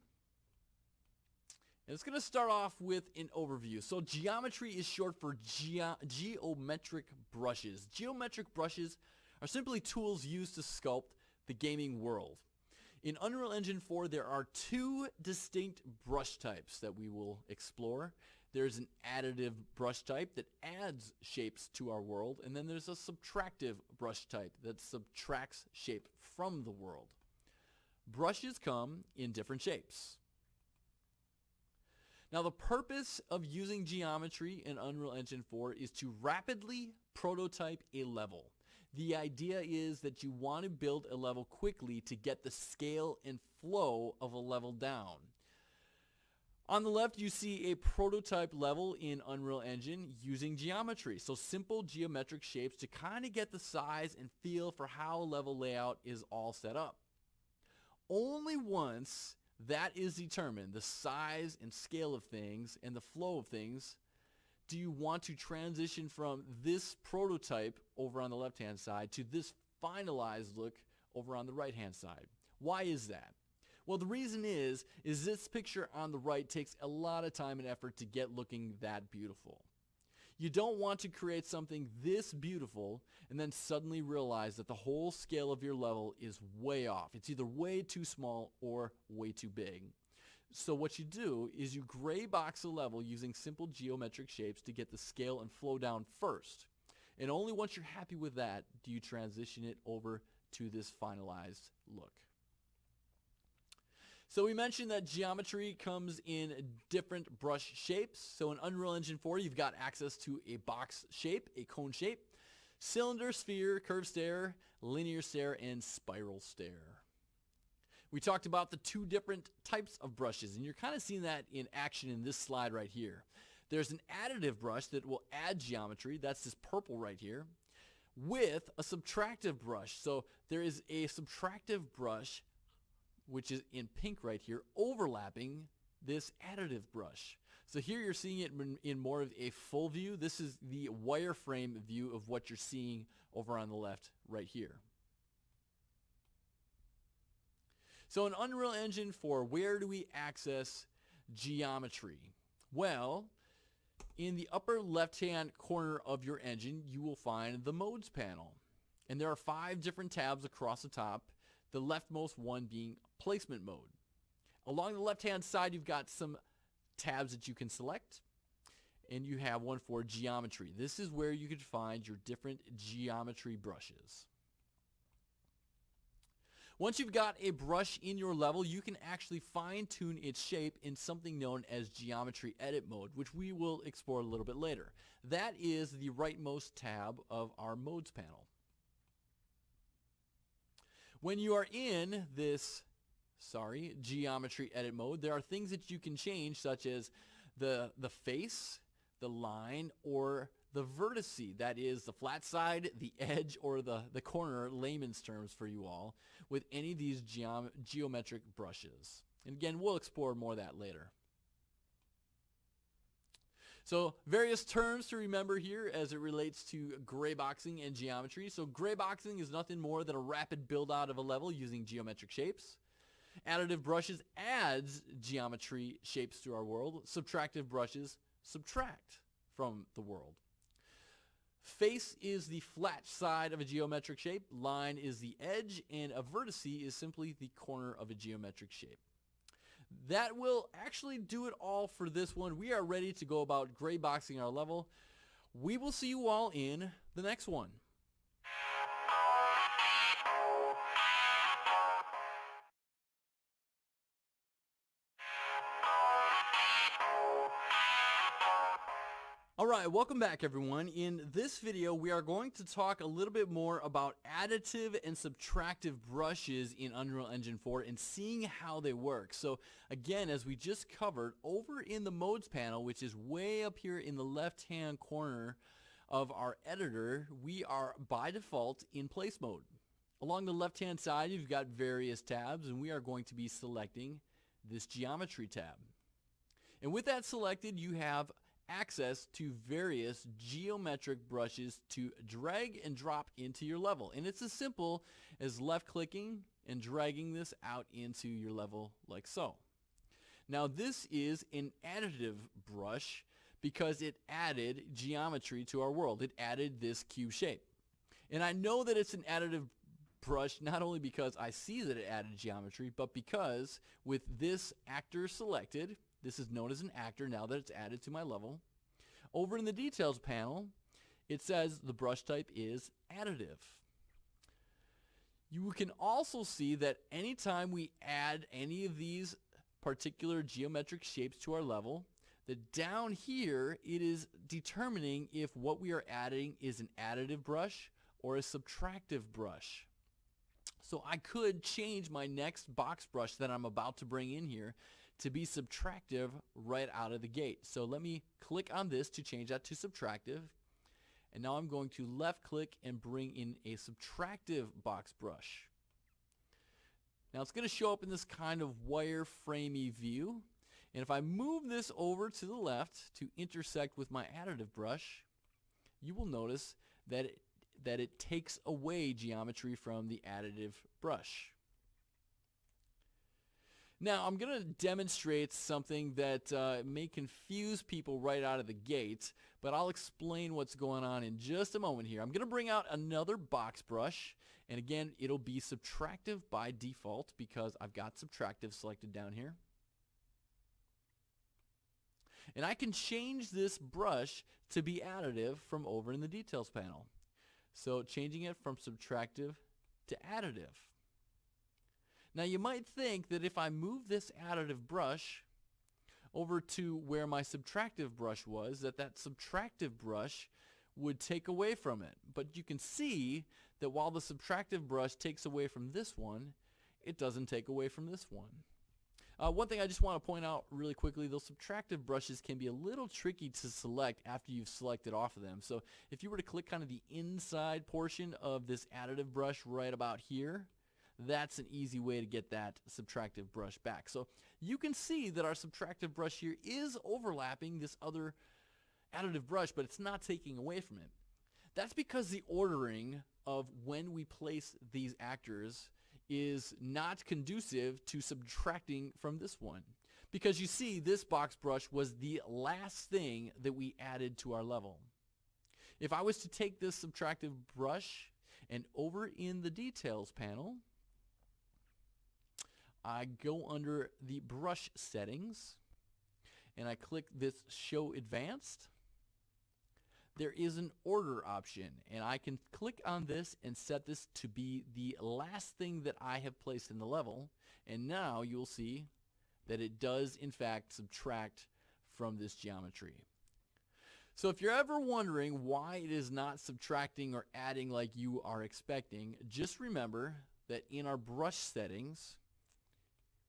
And it's going to start off with an overview. So geometry is short for geometric brushes. Geometric brushes are simply tools used to sculpt the gaming world. In Unreal Engine 4, there are two distinct brush types that we will explore. There's an additive brush type that adds shapes to our world, and then there's a subtractive brush type that subtracts shape from the world. Brushes come in different shapes. Now, the purpose of using geometry in Unreal Engine 4 is to rapidly prototype a level. The idea is that you want to build a level quickly to get the scale and flow of a level down. On the left, you see a prototype level in Unreal Engine using geometry. So simple geometric shapes to kind of get the size and feel for how a level layout is all set up. Only once that is determined, the size and scale of things and the flow of things, do you want to transition from this prototype over on the left-hand side to this finalized look over on the right-hand side. Why is that? Well, the reason is this picture on the right takes a lot of time and effort to get looking that beautiful. You don't want to create something this beautiful and then suddenly realize that the whole scale of your level is way off. It's either way too small or way too big. So what you do is you gray box a level using simple geometric shapes to get the scale and flow down first. And only once you're happy with that do you transition it over to this finalized look. So we mentioned that geometry comes in different brush shapes. So in Unreal Engine 4, you've got access to a box shape, a cone shape, cylinder, sphere, curved stair, linear stair, and spiral stair. We talked about the two different types of brushes, and you're kind of seeing that in action in this slide right here. There's an additive brush that will add geometry, that's this purple right here, with a subtractive brush. So there is a subtractive brush, which is in pink right here, overlapping this additive brush. So here you're seeing it in more of a full view. This is the wireframe view of what you're seeing over on the left right here. So in Unreal Engine 4, where do we access geometry? Well, in the upper left-hand corner of your engine, you will find the modes panel. And there are 5 different tabs across the top, the leftmost one being placement mode. Along the left-hand side, you've got some tabs that you can select, and you have one for geometry. This is where you can find your different geometry brushes. Once you've got a brush in your level, you can actually fine-tune its shape in something known as geometry edit mode, which we will explore a little bit later. That is the rightmost tab of our modes panel. When you are in this, geometry edit mode, there are things that you can change, such as the face, the line, or the vertice, that is the flat side, the edge, or the corner, layman's terms for you all, with any of these geometric brushes. And again, we'll explore more of that later. So various terms to remember here as it relates to gray boxing and geometry. So gray boxing is nothing more than a rapid build out of a level using geometric shapes. Additive brushes adds geometry shapes to our world. Subtractive brushes subtract from the world. Face is the flat side of a geometric shape, line is the edge, and a vertice is simply the corner of a geometric shape. That will actually do it all for this one. We are ready to go about gray boxing our level. We will see you all in the next one. Alright, welcome back everyone. In this video we are going to talk a little bit more about additive and subtractive brushes in Unreal Engine 4 and seeing how they work. So again, as we just covered, over in the modes panel, which is way up here in the left hand corner of our editor, we are by default in place mode. Along the left hand side you've got various tabs, and we are going to be selecting this geometry tab. And with that selected, you have access to various geometric brushes to drag and drop into your level. And it's as simple as left clicking and dragging this out into your level like so. Now this is an additive brush because it added geometry to our world. It added this cube shape. And I know that it's an additive brush not only because I see that it added geometry, but because with this actor selected, this is known as an actor now that it's added to my level. Over in the details panel, it says the brush type is additive. You can also see that anytime we add any of these particular geometric shapes to our level, that down here it is determining if what we are adding is an additive brush or a subtractive brush. So I could change my next box brush that I'm about to bring in here to be subtractive right out of the gate. So let me click on this to change that to subtractive. And now I'm going to left click and bring in a subtractive box brush. Now it's going to show up in this kind of wireframey view. And if I move this over to the left to intersect with my additive brush, you will notice that it takes away geometry from the additive brush. Now I'm going to demonstrate something that may confuse people right out of the gate, but I'll explain what's going on in just a moment here. I'm going to bring out another box brush, and again it'll be subtractive by default because I've got subtractive selected down here. And I can change this brush to be additive from over in the details panel. So changing it from subtractive to additive. Now you might think that if I move this additive brush over to where my subtractive brush was, that subtractive brush would take away from it. But you can see that while the subtractive brush takes away from this one, it doesn't take away from this one. One thing I just want to point out really quickly, those subtractive brushes can be a little tricky to select after you've selected off of them. So if you were to click kind of the inside portion of this additive brush right about here, that's an easy way to get that subtractive brush back. So you can see that our subtractive brush here is overlapping this other additive brush, but it's not taking away from it. That's because the ordering of when we place these actors is not conducive to subtracting from this one. Because you see, this box brush was the last thing that we added to our level. If I was to take this subtractive brush and over in the details panel, I go under the brush settings and I click this show advanced. There is an order option, and I can click on this and set this to be the last thing that I have placed in the level, and now you'll see that it does in fact subtract from this geometry. So if you're ever wondering why it is not subtracting or adding like you are expecting, just remember that in our brush settings,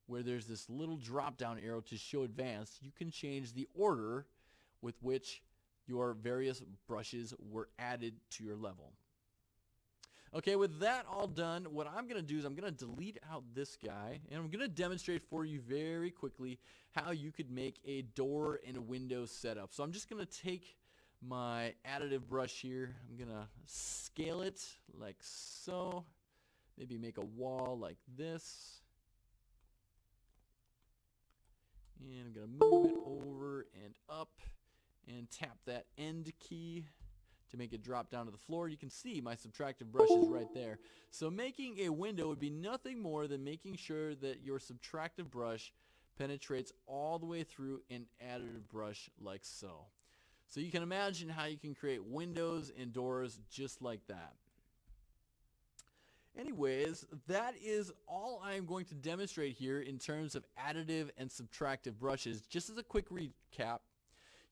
where there's this little drop down arrow to show advanced, you can change the order with which your various brushes were added to your level. Okay, with that all done, what I'm going to do is I'm going to delete out this guy, and I'm going to demonstrate for you very quickly how you could make a door and a window setup. So I'm just going to take my additive brush here. I'm going to scale it like so. Maybe make a wall like this. And I'm going to move it over and up and tap that end key to make it drop down to the floor. You can see my subtractive brush is right there. So making a window would be nothing more than making sure that your subtractive brush penetrates all the way through an additive brush like so. So you can imagine how you can create windows and doors just like that. Anyways, that is all I'm going to demonstrate here in terms of additive and subtractive brushes. Just as a quick recap,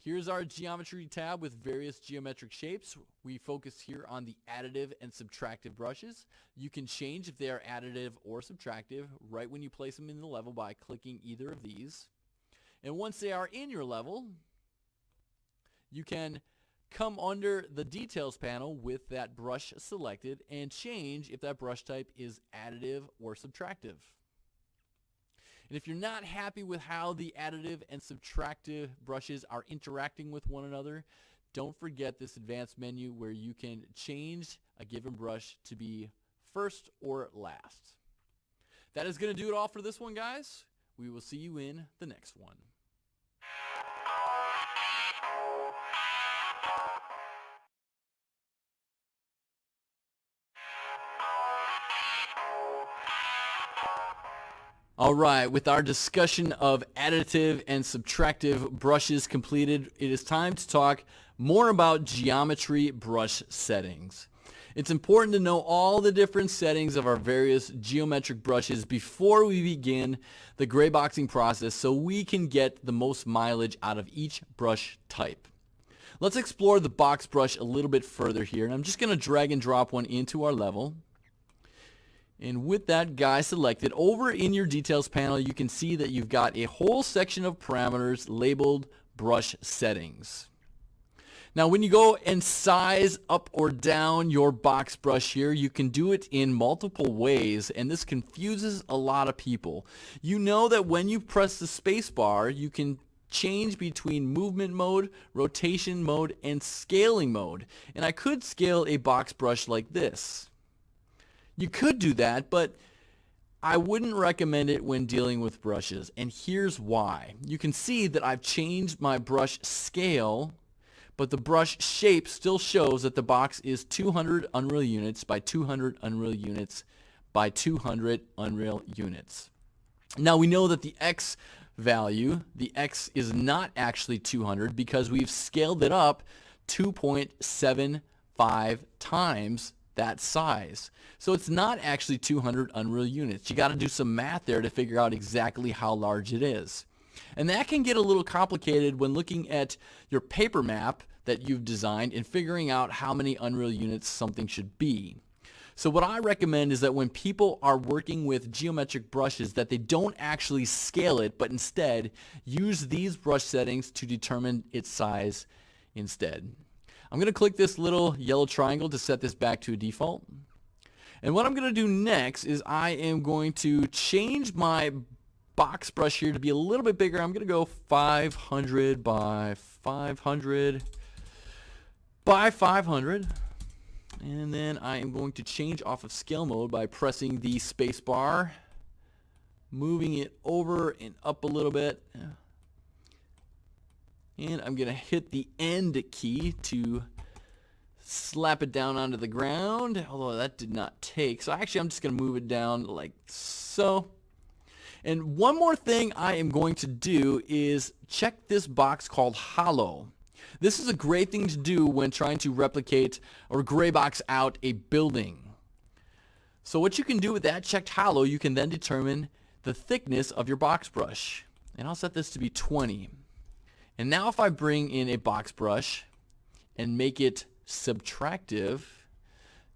Here's our geometry tab with various geometric shapes. We focus here on the additive and subtractive brushes. You can change if they are additive or subtractive right when you place them in the level by clicking either of these. And once they are in your level, you can come under the details panel with that brush selected and change if that brush type is additive or subtractive. And if you're not happy with how the additive and subtractive brushes are interacting with one another, don't forget this advanced menu where you can change a given brush to be first or last. That is going to do it all for this one, guys. We will see you in the next one. Alright, with our discussion of additive and subtractive brushes completed, it is time to talk more about geometry brush settings. It's important to know all the different settings of our various geometric brushes before we begin the gray boxing process so we can get the most mileage out of each brush type. Let's explore the box brush a little bit further here, and I'm just going to drag and drop one into our level. And with that guy selected, over in your details panel, you can see that you've got a whole section of parameters labeled brush settings. Now, when you go and size up or down your box brush here, you can do it in multiple ways, and this confuses a lot of people. You know that when you press the space bar, you can change between movement mode, rotation mode, and scaling mode. And I could scale a box brush like this. You could do that, but I wouldn't recommend it when dealing with brushes, and here's why. You can see that I've changed my brush scale, but the brush shape still shows that the box is 200 Unreal units by 200 Unreal units by 200 Unreal units. Now we know that the X value, the X is not actually 200 because we've scaled it up 2.75 times that size. So it's not actually 200 Unreal units. You got to do some math there to figure out exactly how large it is. And that can get a little complicated when looking at your paper map that you've designed and figuring out how many Unreal units something should be. So what I recommend is that when people are working with geometric brushes that they don't actually scale it, but instead use these brush settings to determine its size instead. I'm going to click this little yellow triangle to set this back to a default. And what I'm going to do next is I am going to change my box brush here to be a little bit bigger. I'm going to go 500 by 500 by 500. And then I am going to change off of scale mode by pressing the space bar, moving it over and up a little bit. And I'm going to hit the end key to slap it down onto the ground, although that did not take. So actually I'm just going to move it down like so. And one more thing I am going to do is check this box called hollow. This is a great thing to do when trying to replicate or gray box out a building. So what you can do with that checked hollow, you can then determine the thickness of your box brush. And I'll set this to be 20. And now if I bring in a box brush and make it subtractive,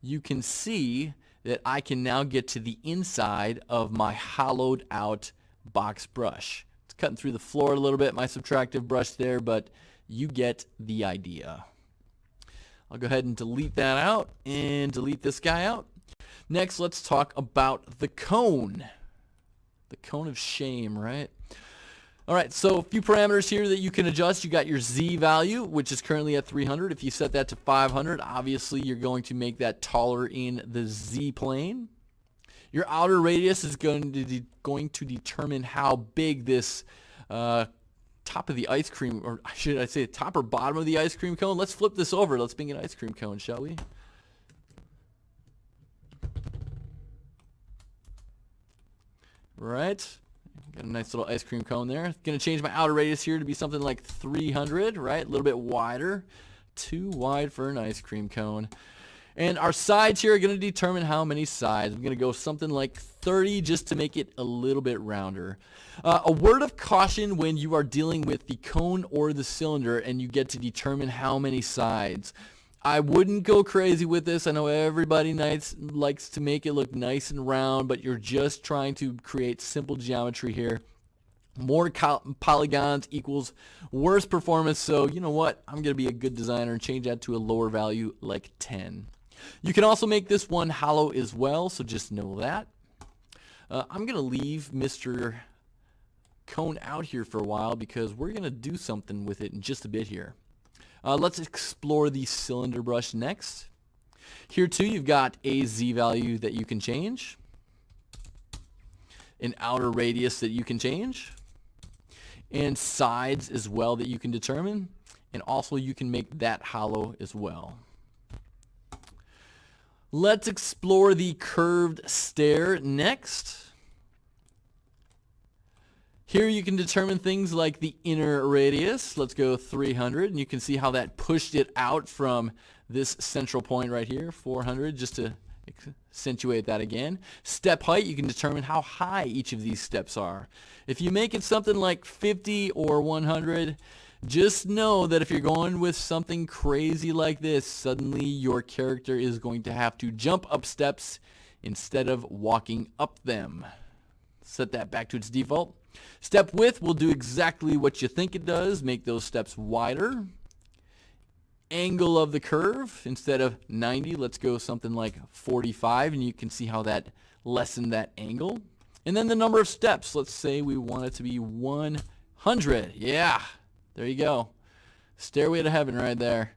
you can see that I can now get to the inside of my hollowed out box brush. It's cutting through the floor a little bit, my subtractive brush there, but you get the idea. I'll go ahead and delete that out and delete this guy out. Next, let's talk about the cone. The cone of shame, right? All right, so a few parameters here that you can adjust. You got your Z value, which is currently at 300. If you set that to 500, obviously you're going to make that taller in the Z plane. Your outer radius is going to determine how big this top of the ice cream, or should I say top or bottom of the ice cream cone. Let's flip this over. Let's make an ice cream cone, shall we? Right. Got a nice little ice cream cone there. Going to change my outer radius here to be something like 300, right? A little bit wider. Too wide for an ice cream cone. And our sides here are going to determine how many sides. I'm going to go something like 30 just to make it a little bit rounder. A word of caution when you are dealing with the cone or the cylinder and you get to determine how many sides. I wouldn't go crazy with this. I know everybody likes to make it look nice and round, but you're just trying to create simple geometry here. More polygons equals worse performance, so you know what? I'm going to be a good designer and change that to a lower value like 10. You can also make this one hollow as well, so just know that. I'm going to leave Mr. Cone out here for a while because we're going to do something with it in just a bit here. Let's explore the cylinder brush next. Here too you've got a Z value that you can change, an outer radius that you can change, and sides as well that you can determine, and also you can make that hollow as well. Let's explore the curved stair next. Here you can determine things like the inner radius. Let's go 300, and you can see how that pushed it out from this central point right here, 400, just to accentuate that again. Step height, you can determine how high each of these steps are. If you make it something like 50 or 100, just know that if you're going with something crazy like this, suddenly your character is going to have to jump up steps instead of walking up them. Set that back to its default. Step width will do exactly what you think it does, make those steps wider. Angle of the curve, instead of 90, let's go something like 45, and you can see how that lessened that angle. And then the number of steps, let's say we want it to be 100. Yeah, there you go. Stairway to heaven right there.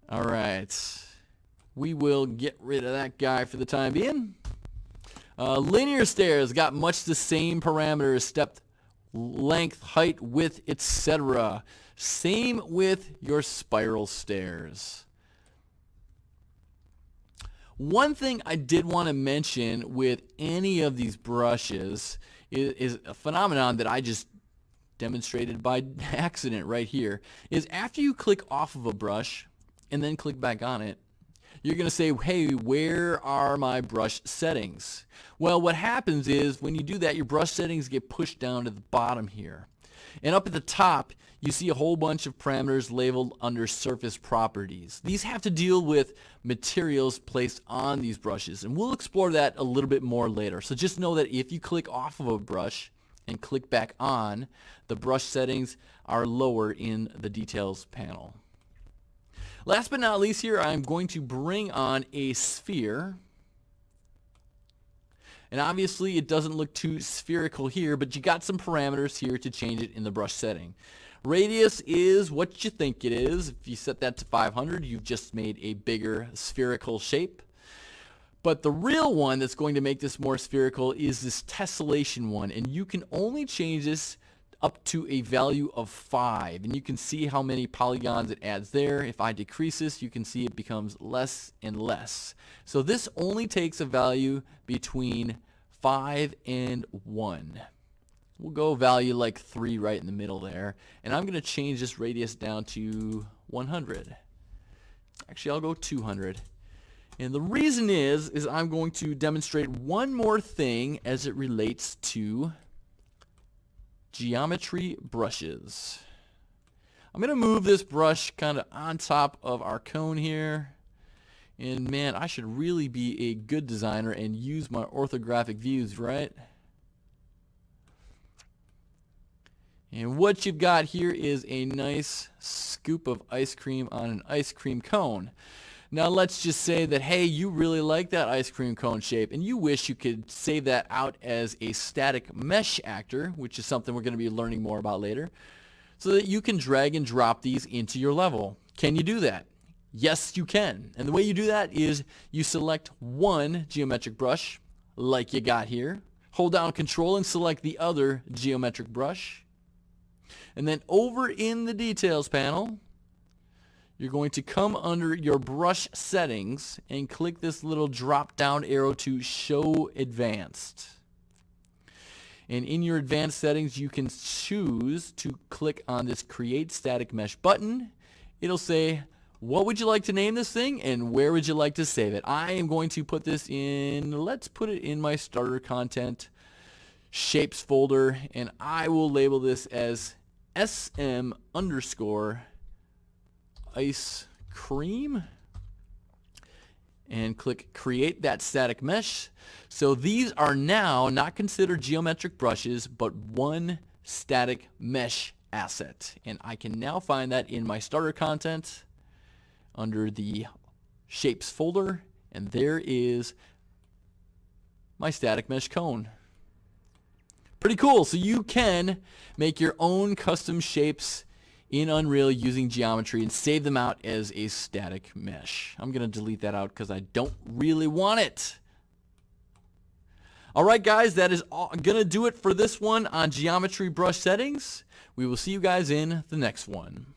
All right, we will get rid of that guy for the time being. Linear stairs got much the same parameters, step length, height, width, etc. Same with your spiral stairs. One thing I did want to mention with any of these brushes is a phenomenon that I just demonstrated by accident right here, is after you click off of a brush and then click back on it, you're going to say, hey, where are my brush settings? Well, what happens is when you do that, your brush settings get pushed down to the bottom here. And up at the top, you see a whole bunch of parameters labeled under surface properties. These have to deal with materials placed on these brushes, and we'll explore that a little bit more later. So just know that if you click off of a brush and click back on, the brush settings are lower in the details panel. Last but not least here, I'm going to bring on a sphere. And obviously it doesn't look too spherical here, but you got some parameters here to change it in the brush setting. Radius is what you think it is. If you set that to 500, you've just made a bigger spherical shape. But the real one that's going to make this more spherical is this tessellation one, and you can only change this up to a value of 5, and you can see how many polygons it adds there. If I decrease this, you can see it becomes less and less. So this only takes a value between 5 and 1. We'll go value like 3 right in the middle there, and I'm going to change this radius down to 100. Actually, I'll go 200. And the reason is I'm going to demonstrate one more thing as it relates to geometry brushes. I'm going to move this brush kind of on top of our cone here. And man, I should really be a good designer and use my orthographic views, right? And what you've got here is a nice scoop of ice cream on an ice cream cone. Now let's just say that, hey, you really like that ice cream cone shape and you wish you could save that out as a static mesh actor, which is something we're going to be learning more about later, so that you can drag and drop these into your level. Can you do that? Yes, you can. And the way you do that is you select one geometric brush, like you got here, hold down Control and select the other geometric brush, and then over in the details panel, you're going to come under your brush settings and click this little drop down arrow to show advanced. And in your advanced settings, you can choose to click on this create static mesh button, it'll say, what would you like to name this thing and where would you like to save it? I am going to put this in, let's put it in my starter content shapes folder, and I will label this as SM underscore ice cream and click create that static mesh. So these are now not considered geometric brushes, but one static mesh asset. And I can now find that in my starter content under the shapes folder, and there is my static mesh cone. Pretty cool. So you can make your own custom shapes in Unreal using geometry and save them out as a static mesh. I'm going to delete that out because I don't really want it. Alright guys, that is going to do it for this one on geometry brush settings. We will see you guys in the next one.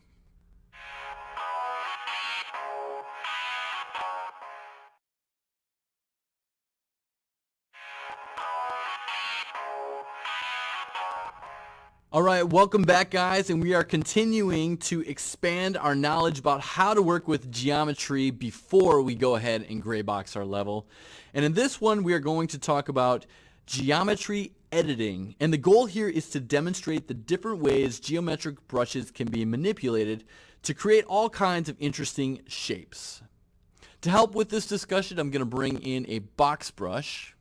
Alright, welcome back guys, and we are continuing to expand our knowledge about how to work with geometry before we go ahead and gray box our level. And in this one we are going to talk about geometry editing, and the goal here is to demonstrate the different ways geometric brushes can be manipulated to create all kinds of interesting shapes. To help with this discussion, I'm going to bring in a box brush.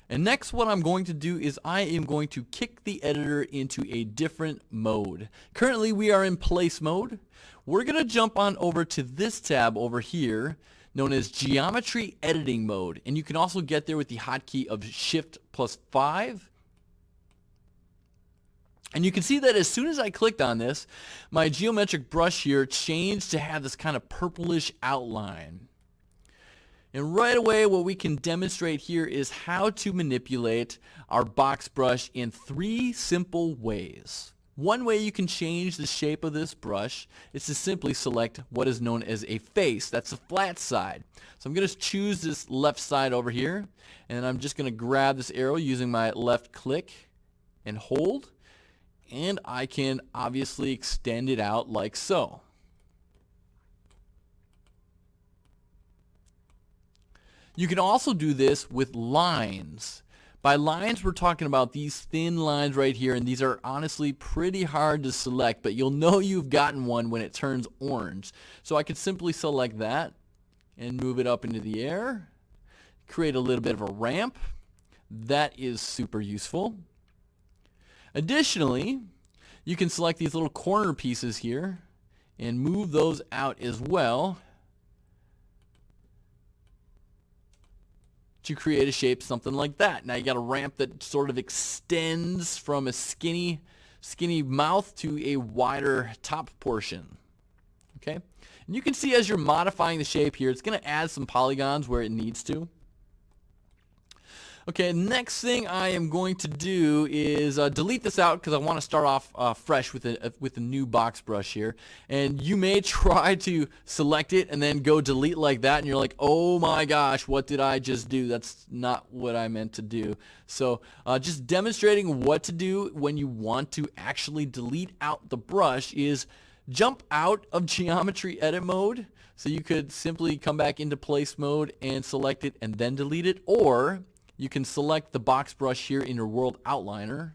And next what I'm going to do is I am going to kick the editor into a different mode. Currently we are in place mode. We're going to jump on over to this tab over here known as geometry editing mode. And you can also get there with the hotkey of Shift+5. And you can see that as soon as I clicked on this, my geometric brush here changed to have this kind of purplish outline. And right away what we can demonstrate here is how to manipulate our box brush in 3 simple ways. One way you can change the shape of this brush is to simply select what is known as a face. That's the flat side. So I'm going to choose this left side over here, and I'm just going to grab this arrow using my left click and hold, and I can obviously extend it out like so. You can also do this with lines. By lines, we're talking about these thin lines right here, and these are honestly pretty hard to select, but you'll know you've gotten one when it turns orange. So I could simply select that and move it up into the air, create a little bit of a ramp. That is super useful. Additionally, you can select these little corner pieces here and move those out as well to create a shape something like that. Now you got a ramp that sort of extends from a skinny mouth to a wider top portion. Okay, and you can see as you're modifying the shape here, it's going to add some polygons where it needs to. Okay, next thing I am going to do is delete this out because I want to start off fresh with a new box brush here. And you may try to select it and then go delete like that, and you're like, oh my gosh, what did I just do? That's not what I meant to do. So just demonstrating what to do when you want to actually delete out the brush is jump out of geometry edit mode. So you could simply come back into place mode and select it and then delete it, or you can select the box brush here in your world outliner.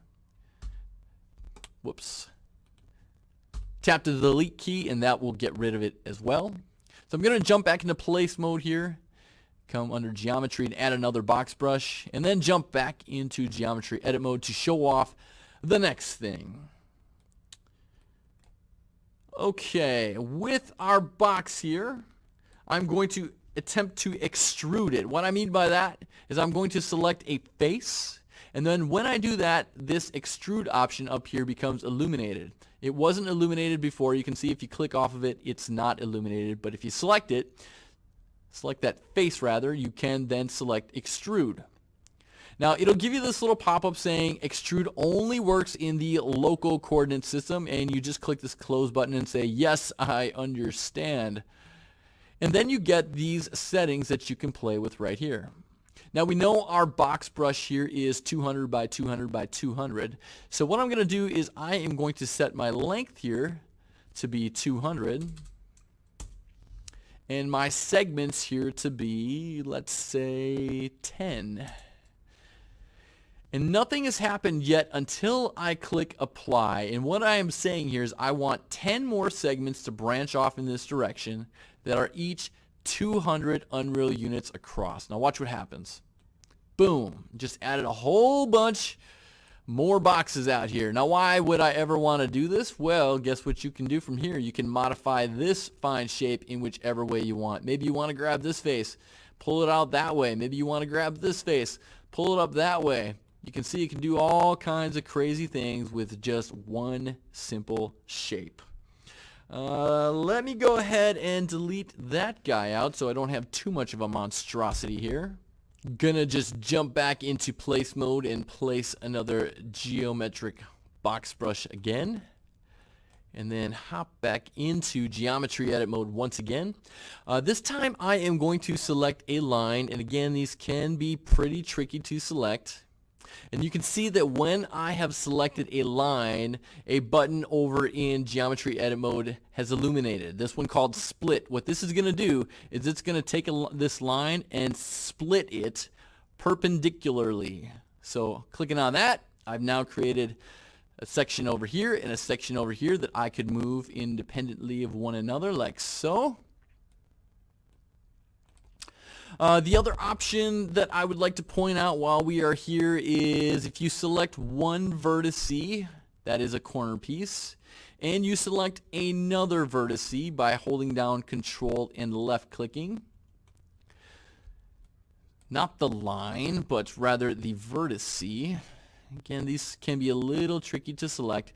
Whoops. Tap the delete key and that will get rid of it as well. So I'm going to jump back into place mode here. Come under geometry and add another box brush, and then jump back into geometry edit mode to show off the next thing. Okay, with our box here, I'm going to attempt to extrude it. What I mean by that is I'm going to select a face, and then when I do that, this extrude option up here becomes illuminated. It wasn't illuminated before. You can see if you click off of it, it's not illuminated, but if you select it, select that face rather, you can then select extrude. Now it'll give you this little pop-up saying extrude only works in the local coordinate system, and you just click this close button and say yes, I understand. And then you get these settings that you can play with right here. Now we know our box brush here is 200 by 200 by 200. So what I'm going to do is I am going to set my length here to be 200. And my segments here to be, let's say, 10. And nothing has happened yet until I click apply. And what I am saying here is I want 10 more segments to branch off in this direction that are each 200 Unreal units across. Now watch what happens. Boom. Just added a whole bunch more boxes out here. Now why would I ever want to do this? Well, guess what you can do from here? You can modify this fine shape in whichever way you want. Maybe you want to grab this face, pull it out that way. Maybe you want to grab this face, pull it up that way. You can see you can do all kinds of crazy things with just one simple shape. Let me go ahead and delete that guy out so I don't have too much of a monstrosity here. Gonna just jump back into place mode and place another geometric box brush again. And then hop back into geometry edit mode once again. This time I am going to select a line, and again these can be pretty tricky to select. And you can see that when I have selected a line, a button over in geometry edit mode has illuminated. This one called split. What this is going to do is it's going to take this line and split it perpendicularly. So clicking on that, I've now created a section over here and a section over here that I could move independently of one another like so. The other option that I would like to point out while we are here is if you select one vertice, that is a corner piece, and you select another vertice by holding down Control and left clicking, not the line, but rather the vertice. Again, these can be a little tricky to select.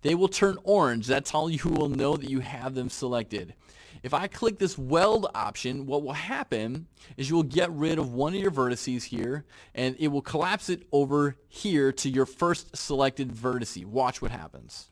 They will turn orange. That's how you will know that you have them selected. If I click this weld option, what will happen is you will get rid of one of your vertices here, and it will collapse it over here to your first selected vertice. Watch what happens.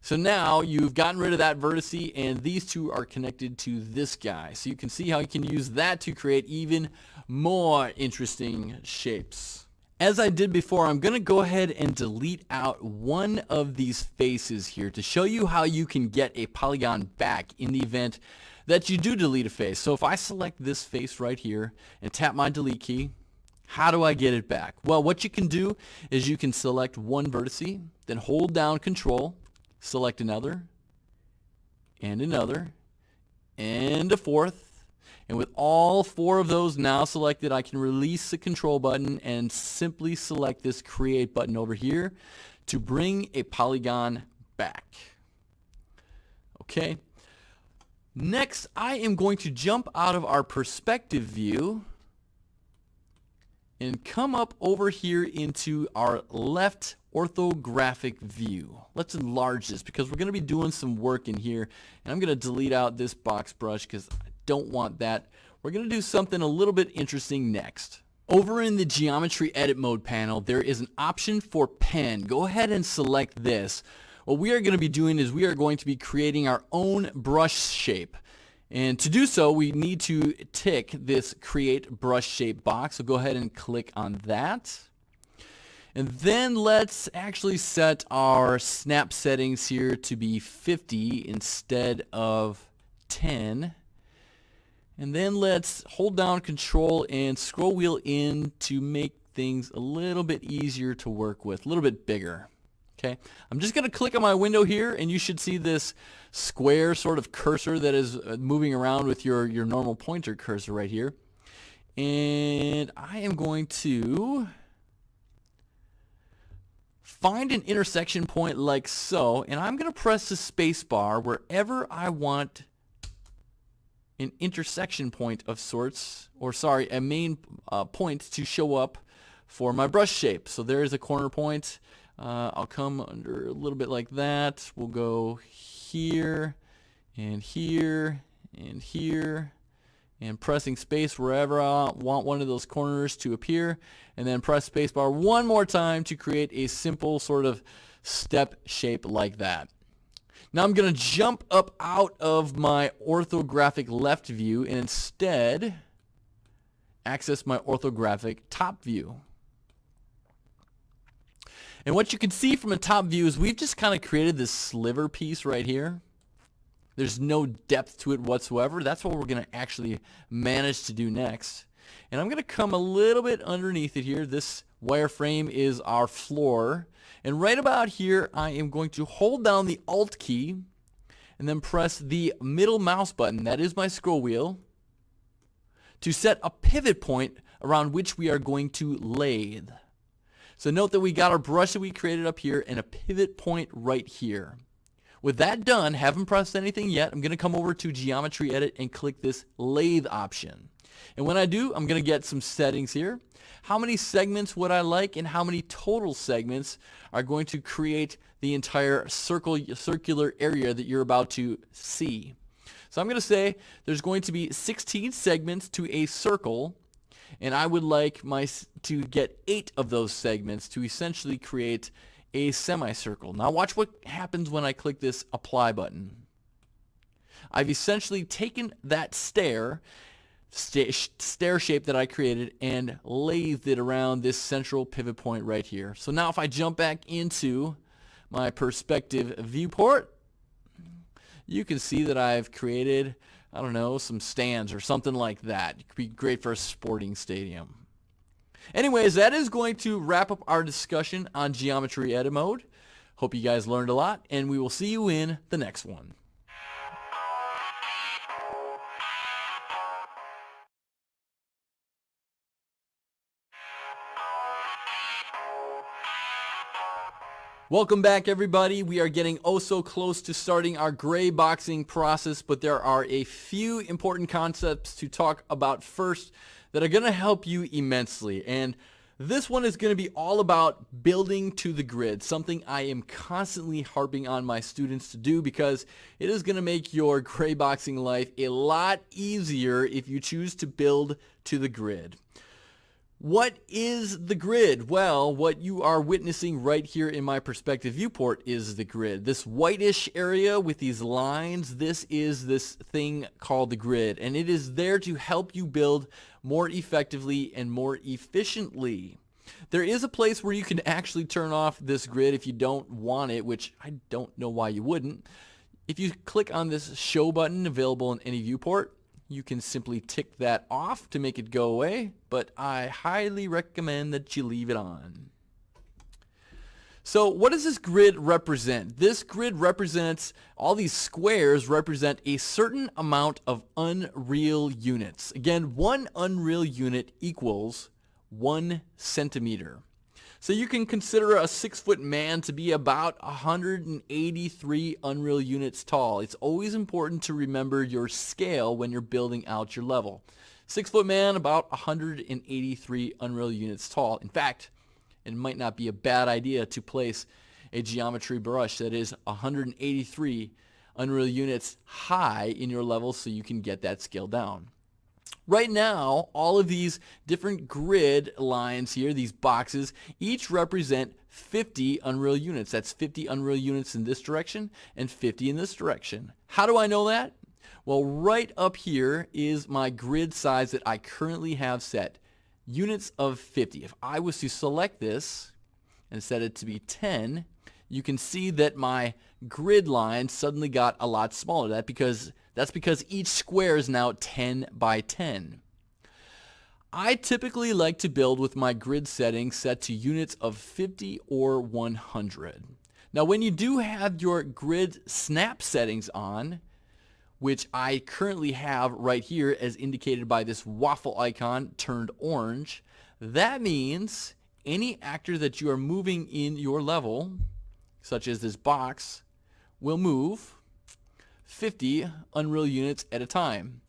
So now you've gotten rid of that vertice, and these two are connected to this guy. So you can see how you can use that to create even more interesting shapes. As I did before, I'm going to go ahead and delete out one of these faces here to show you how you can get a polygon back in the event that you do delete a face. So if I select this face right here and tap my delete key, how do I get it back? Well, what you can do is you can select one vertice, then hold down Control, select another, and a fourth. And with all four of those now selected, I can release the Control button and simply select this Create button over here to bring a polygon back. Okay. Next, I am going to jump out of our perspective view and come up over here into our left orthographic view. Let's enlarge this because we're going to be doing some work in here, and I'm going to delete out this box brush because I don't want that. We're going to do something a little bit interesting next. Over in the geometry edit mode panel, there is an option for pen. Go ahead and select this. What we are going to be doing is we are going to be creating our own brush shape. And to do so, we need to tick this create brush shape box. So go ahead and click on that. And then let's actually set our snap settings here to be 50 instead of 10. And then let's hold down Control and scroll wheel in to make things a little bit easier to work with, a little bit bigger. Okay, I'm just going to click on my window here, and you should see this square sort of cursor that is moving around with your normal pointer cursor right here. And I am going to find an intersection point like so, and I'm going to press the space bar wherever I want an intersection point of sorts, or sorry, a main point to show up for my brush shape. So there's a corner point. I'll come under a little bit like that. We'll go here and here and here, and pressing space wherever I want one of those corners to appear, and then press spacebar one more time to create a simple sort of step shape like that. Now I'm going to jump up out of my orthographic left view and instead access my orthographic top view. And what you can see from a top view is we've just kind of created this sliver piece right here. There's no depth to it whatsoever. That's what we're going to actually manage to do next. And I'm going to come a little bit underneath it here. This wireframe is our floor. And right about here, I am going to hold down the Alt key and then press the middle mouse button, that is my scroll wheel, to set a pivot point around which we are going to lathe. So note that we got our brush that we created up here and a pivot point right here. With that done, haven't pressed anything yet, I'm going to come over to Geometry Edit and click this lathe option. And when I do, I'm going to get some settings here. How many segments would I like and how many total segments are going to create the entire circular area that you're about to see. So I'm going to say there's going to be 16 segments to a circle, and I would like to get 8 of those segments to essentially create a semicircle. Now watch what happens when I click this apply button. I've essentially taken that stair shape that I created and lathed it around this central pivot point right here. So now if I jump back into my perspective viewport, you can see that I've created, I don't know, some stands or something like that. It could be great for a sporting stadium. Anyways, that is going to wrap up our discussion on Geometry Edit mode. Hope you guys learned a lot, and we will see you in the next one. Welcome back, everybody. We are getting oh so close to starting our gray boxing process, but there are a few important concepts to talk about first that are going to help you immensely. And this one is going to be all about building to the grid, something I am constantly harping on my students to do because it is going to make your gray boxing life a lot easier if you choose to build to the grid. What is the grid? Well, what you are witnessing right here in my perspective viewport is the grid. This whitish area with these lines, this is this thing called the grid, and it is there to help you build more effectively and more efficiently. There is a place where you can actually turn off this grid if you don't want it, which I don't know why you wouldn't. If you click on this show button available in any viewport, you can simply tick that off to make it go away, but I highly recommend that you leave it on. So what does this grid represent? This grid represents, all these squares represent a certain amount of unreal units. Again, one unreal unit equals 1 centimeter. So you can consider a 6-foot man to be about 183 unreal units tall. It's always important to remember your scale when you're building out your level. 6-foot man, about 183 unreal units tall. In fact, it might not be a bad idea to place a geometry brush that is 183 unreal units high in your level so you can get that scale down. Right now, all of these different grid lines here, these boxes, each represent 50 unreal units. That's 50 unreal units in this direction and 50 in this direction. How do I know that? Well, right up here is my grid size that I currently have set. Units of 50. If I was to select this and set it to be 10, you can see that my grid line suddenly got a lot smaller. That's because each square is now 10 by 10. I typically like to build with my grid settings set to units of 50 or 100. Now when you do have your grid snap settings on, which I currently have right here as indicated by this waffle icon turned orange, that means any actor that you are moving in your level, such as this box, will move 50 unreal units at a time.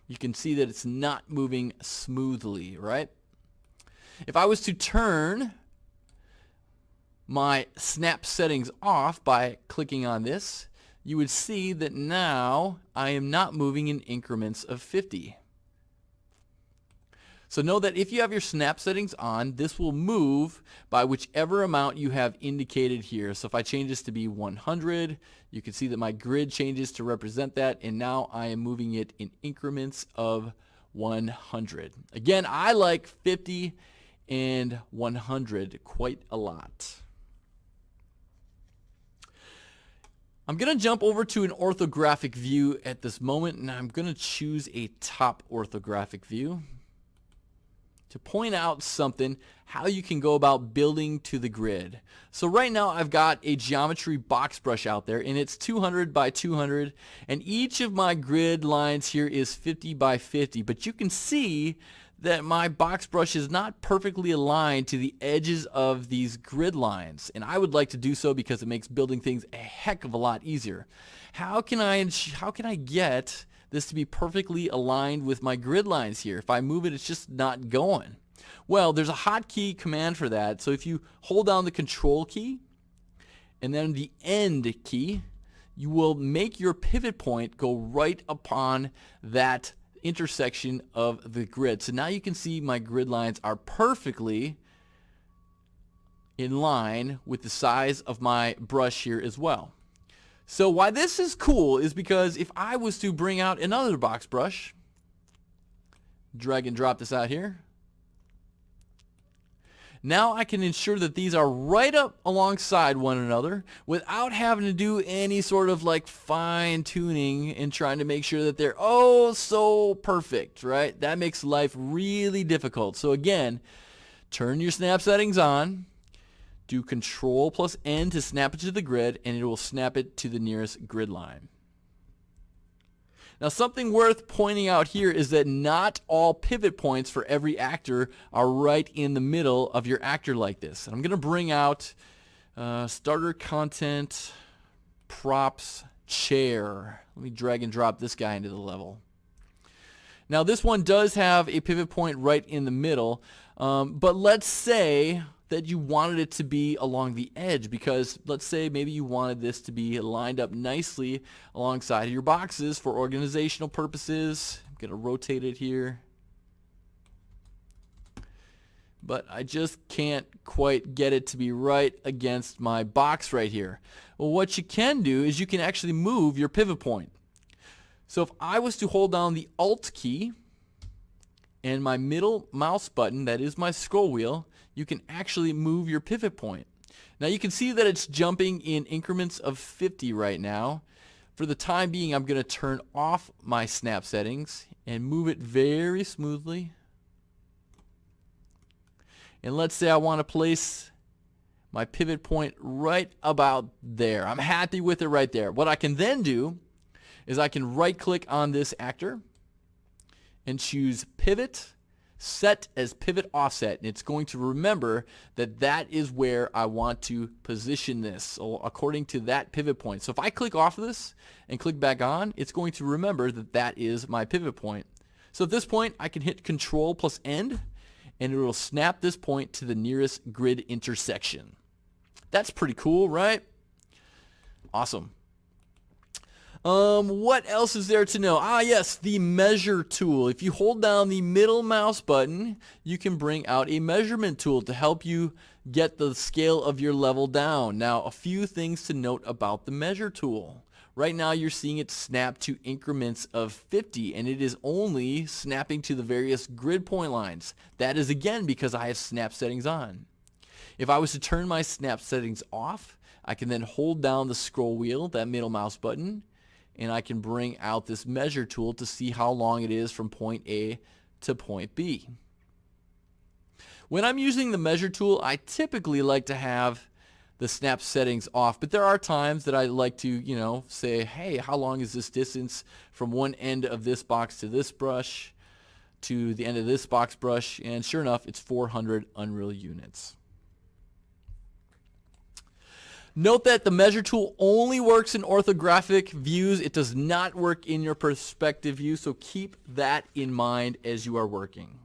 You can see that it's not moving smoothly, right? If I was to turn my snap settings off by clicking on this, you would see that now I am not moving in increments of 50. So know that if you have your snap settings on, this will move by whichever amount you have indicated here. So if I change this to be 100, you can see that my grid changes to represent that, and now I am moving it in increments of 100. Again, I like 50 and 100, quite a lot. I'm going to jump over to an orthographic view at this moment, and I'm going to choose a top orthographic view to point out something, how you can go about building to the grid. So right now I've got a geometry box brush out there, and it's 200 by 200, and each of my grid lines here is 50 by 50, but you can see that my box brush is not perfectly aligned to the edges of these grid lines, and I would like to do so because it makes building things a heck of a lot easier. How can I get this to be perfectly aligned with my grid lines here? If I move it, it's just not going. Well, there's a hotkey command for that. So if you hold down the control key and then the end key, you will make your pivot point go right upon that intersection of the grid. So now you can see my grid lines are perfectly in line with the size of my brush here as well. So why this is cool is because if I was to bring out another box brush, drag and drop this out here, now I can ensure that these are right up alongside one another without having to do any sort of like fine tuning and trying to make sure that they're oh so perfect, right? That makes life really difficult. So again, turn your snap settings on, do Control plus N to snap it to the grid, and it will snap it to the nearest grid line. Now something worth pointing out here is that not all pivot points for every actor are right in the middle of your actor like this. And I'm going to bring out starter content, props, chair. Let me drag and drop this guy into the level. Now this one does have a pivot point right in the middle, but let's say that you wanted it to be along the edge, because let's say maybe you wanted this to be lined up nicely alongside of your boxes for organizational purposes. I'm going to rotate it here, but I just can't quite get it to be right against my box right here. Well, what you can do is you can actually move your pivot point. So if I was to hold down the Alt key and my middle mouse button, that is my scroll wheel, you can actually move your pivot point. Now you can see that it's jumping in increments of 50 right now. For the time being, I'm going to turn off my snap settings and move it very smoothly. And let's say I want to place my pivot point right about there. I'm happy with it right there. What I can then do is I can right click on this actor and choose Pivot, Set as Pivot Offset, and it's going to remember that that is where I want to position this, so according to that pivot point. So if I click off of this and click back on, it's going to remember that that is my pivot point. So at this point, I can hit Control plus End, and it will snap this point to the nearest grid intersection. That's pretty cool, right? Awesome. What else is there to know? Yes, the measure tool. If you hold down the middle mouse button, you can bring out a measurement tool to help you get the scale of your level down. Now, a few things to note about the measure tool. Right now, you're seeing it snap to increments of 50, and it is only snapping to the various grid point lines. That is, again, because I have snap settings on. If I was to turn my snap settings off, I can then hold down the scroll wheel, that middle mouse button, and I can bring out this measure tool to see how long it is from point A to point B. When I'm using the measure tool, I typically like to have the snap settings off, but there are times that I like to, say, hey, how long is this distance from one end of this box to this brush to the end of this box brush? And sure enough, it's 400 Unreal units. Note that the measure tool only works in orthographic views. It does not work in your perspective view, so keep that in mind as you are working.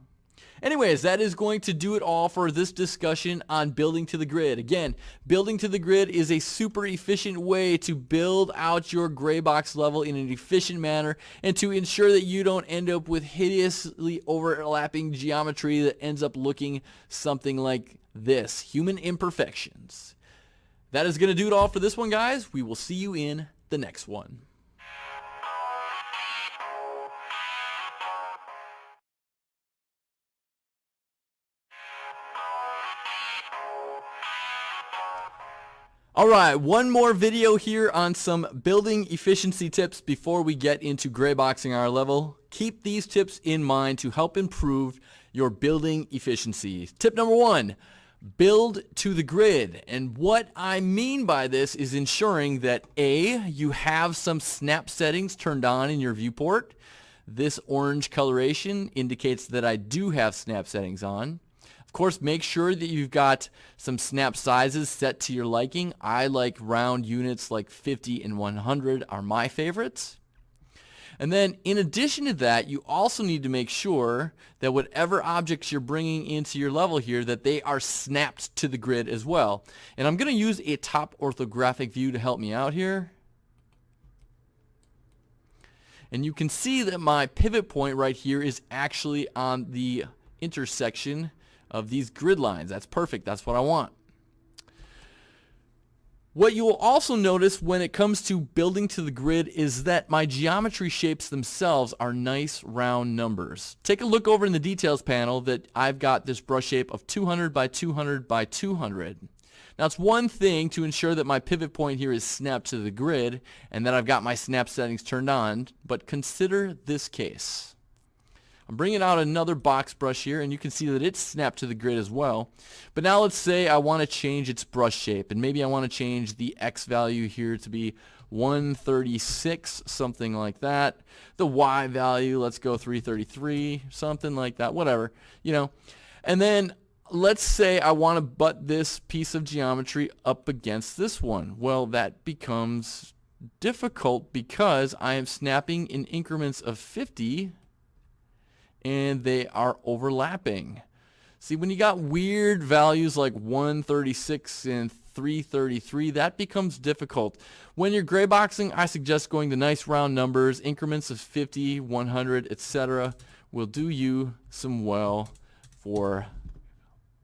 Anyways, that is going to do it all for this discussion on building to the grid. Again, building to the grid is a super efficient way to build out your gray box level in an efficient manner and to ensure that you don't end up with hideously overlapping geometry that ends up looking something like this, human imperfections. That is going to do it all for this one, guys. We will see you in the next one. All right, one more video here on some building efficiency tips before we get into gray boxing our level. Keep these tips in mind to help improve your building efficiency. Tip number 1, build to the grid. And what I mean by this is ensuring that A, you have some snap settings turned on in your viewport. This orange coloration indicates that I do have snap settings on. Of course, make sure that you've got some snap sizes set to your liking. I like round units like 50 and 100 are my favorites. And then in addition to that, you also need to make sure that whatever objects you're bringing into your level here, that they are snapped to the grid as well. And I'm going to use a top orthographic view to help me out here. And you can see that my pivot point right here is actually on the intersection of these grid lines. That's perfect. That's what I want. What you will also notice when it comes to building to the grid is that my geometry shapes themselves are nice round numbers. Take a look over in the details panel that I've got this brush shape of 200 by 200 by 200. Now it's one thing to ensure that my pivot point here is snapped to the grid and that I've got my snap settings turned on, but consider this case. I'm bringing out another box brush here, and you can see that it's snapped to the grid as well. But now let's say I want to change its brush shape, and maybe I want to change the X value here to be 136, something like that. The Y value, let's go 333, something like that, whatever, you know. And then let's say I want to butt this piece of geometry up against this one. Well, that becomes difficult because I am snapping in increments of 50 and they are overlapping. See, when you got weird values like 136 and 333, that becomes difficult. When you're gray boxing, I suggest going to nice round numbers, increments of 50, 100, etc. will do you some well for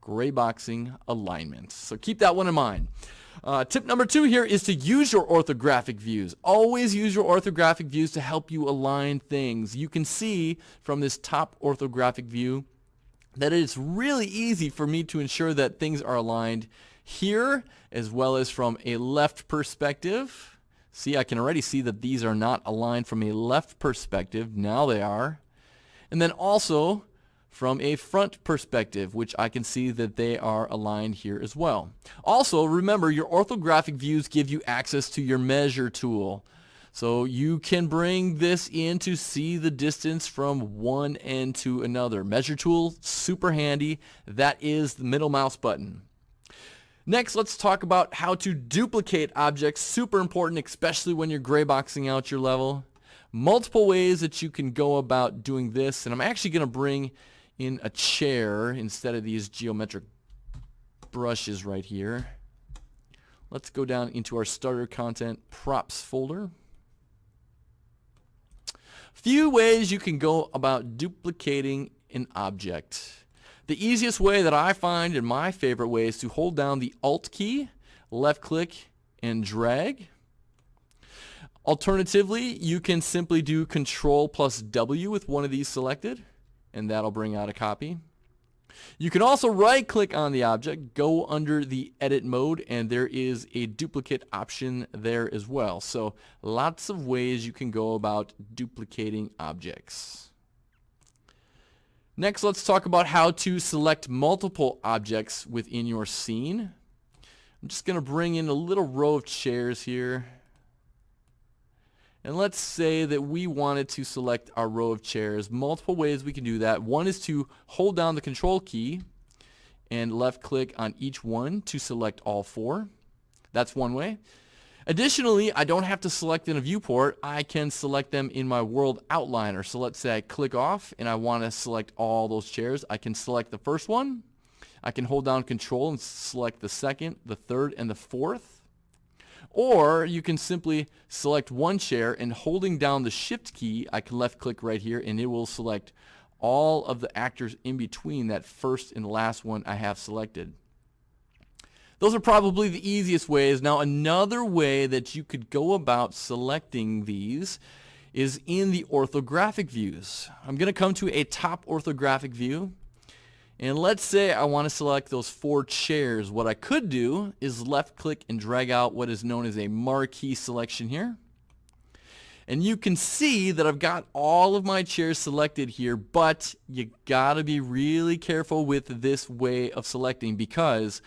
gray boxing alignment. So keep that one in mind. Tip number 2 here is to use your orthographic views. Always use your orthographic views to help you align things. You can see from this top orthographic view that it's really easy for me to ensure that things are aligned here as well as from a left perspective. See, I can already see that these are not aligned from a left perspective. Now they are. And then also from a front perspective, which I can see that they are aligned here as well. Also, remember, your orthographic views give you access to your measure tool. So you can bring this in to see the distance from one end to another. Measure tool, super handy. That is the middle mouse button. Next, let's talk about how to duplicate objects. Super important, especially when you're gray boxing out your level. Multiple ways that you can go about doing this, and I'm actually going to bring in a chair instead of these geometric brushes right here. Let's go down into our starter content props folder. Few ways you can go about duplicating an object. The easiest way that I find, and my favorite way, is to hold down the Alt key, left click, and drag. Alternatively, you can simply do Control plus W with one of these selected, and that'll bring out a copy. You can also right click on the object, go under the edit mode, and there is a duplicate option there as well. So lots of ways you can go about duplicating objects. Next, let's talk about how to select multiple objects within your scene. I'm just going to bring in a little row of chairs here. And let's say that we wanted to select our row of chairs. Multiple ways we can do that. One is to hold down the Control key and left click on each one to select all 4. That's one way. Additionally, I don't have to select in a viewport. I can select them in my world outliner. So let's say I click off and I want to select all those chairs. I can select the first one. I can hold down Control and select the second, the third, and the fourth. Or you can simply select one chair, and holding down the Shift key, I can left click right here and it will select all of the actors in between that first and last one I have selected. Those are probably the easiest ways. Now another way that you could go about selecting these is in the orthographic views. I'm going to come to a top orthographic view, And let's say I want to select those 4 chairs. What I could do is left click and drag out what is known as a marquee selection here. And you can see that I've got all of my chairs selected here, but you gotta be really careful with this way of selecting because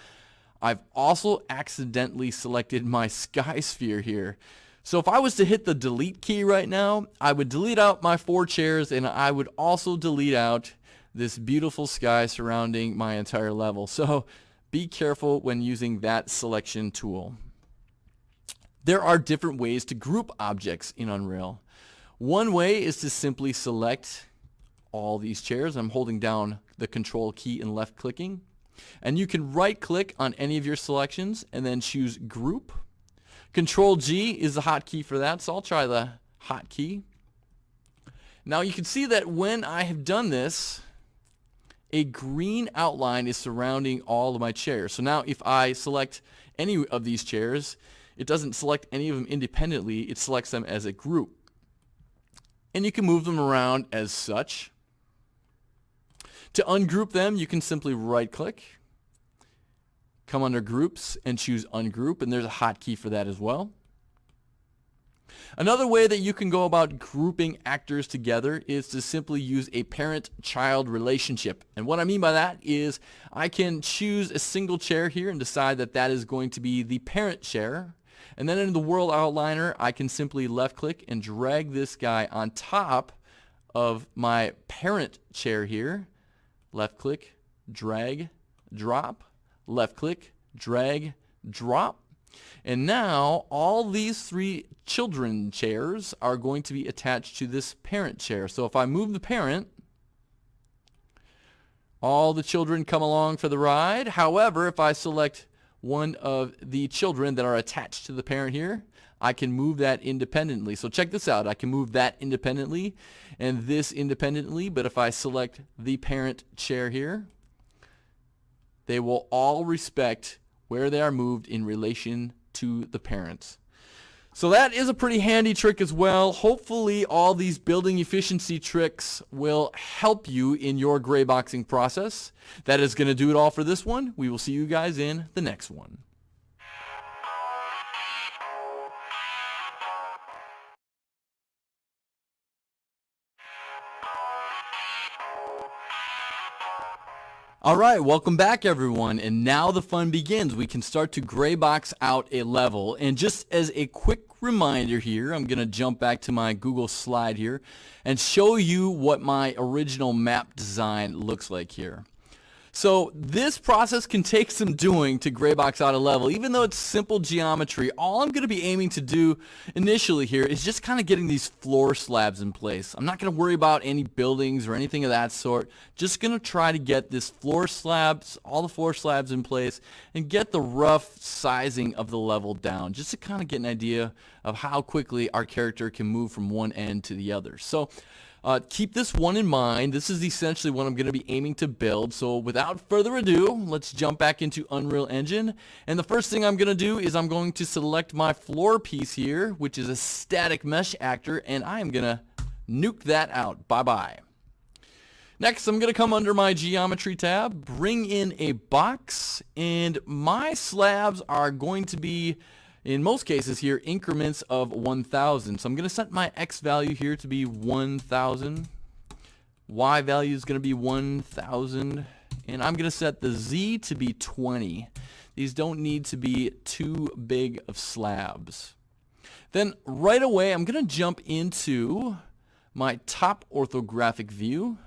I've also accidentally selected my sky sphere here. So if I was to hit the delete key right now, I would delete out my 4 chairs and I would also delete out this beautiful sky surrounding my entire level. So be careful when using that selection tool. There are different ways to group objects in Unreal. One way is to simply select all these chairs. I'm holding down the control key and left clicking. And you can right click on any of your selections and then choose group. Control G is the hotkey for that, so I'll try the hotkey. Now you can see that when I have done this, a green outline is surrounding all of my chairs. So now if I select any of these chairs, it doesn't select any of them independently, it selects them as a group. And you can move them around as such. To ungroup them, you can simply right click, come under groups and choose ungroup, and there's a hotkey for that as well. Another way that you can go about grouping actors together is to simply use a parent-child relationship. And what I mean by that is I can choose a single chair here and decide that that is going to be the parent chair. And then in the world outliner, I can simply left click and drag this guy on top of my parent chair here. Left click, drag, drop, left click, drag, drop. And now all these 3 children chairs are going to be attached to this parent chair. So if I move the parent, all the children come along for the ride. However, if I select one of the children that are attached to the parent here, I can move that independently. So check this out. I can move that independently and this independently, but if I select the parent chair here, they will all respect where they are moved in relation to the parents. So that is a pretty handy trick as well. Hopefully all these building efficiency tricks will help you in your gray boxing process. That is going to do it all for this one. We will see you guys in the next one. Alright, welcome back everyone, and now the fun begins. We can start to gray box out a level, and just as a quick reminder here, I'm going to jump back to my Google slide here and show you what my original map design looks like here. So this process can take some doing to gray box out a level. Even though it's simple geometry, all I'm going to be aiming to do initially here is just kind of getting these floor slabs in place. I'm not going to worry about any buildings or anything of that sort. Just going to try to get this floor slabs, all the floor slabs in place, and get the rough sizing of the level down, just to kind of get an idea of how quickly our character can move from one end to the other. So keep this one in mind. This is essentially what I'm going to be aiming to build. So without further ado, let's jump back into Unreal Engine. And the first thing I'm going to do is I'm going to select my floor piece here, which is a static mesh actor, and I am going to nuke that out. Bye-bye. Next, I'm going to come under my geometry tab, bring in a box, and my slabs are going to be, in most cases here, increments of 1,000. So I'm going to set my X value here to be 1,000. Y value is going to be 1,000. And I'm going to set the Z to be 20. These don't need to be too big of slabs. Then right away, I'm going to jump into my top orthographic view.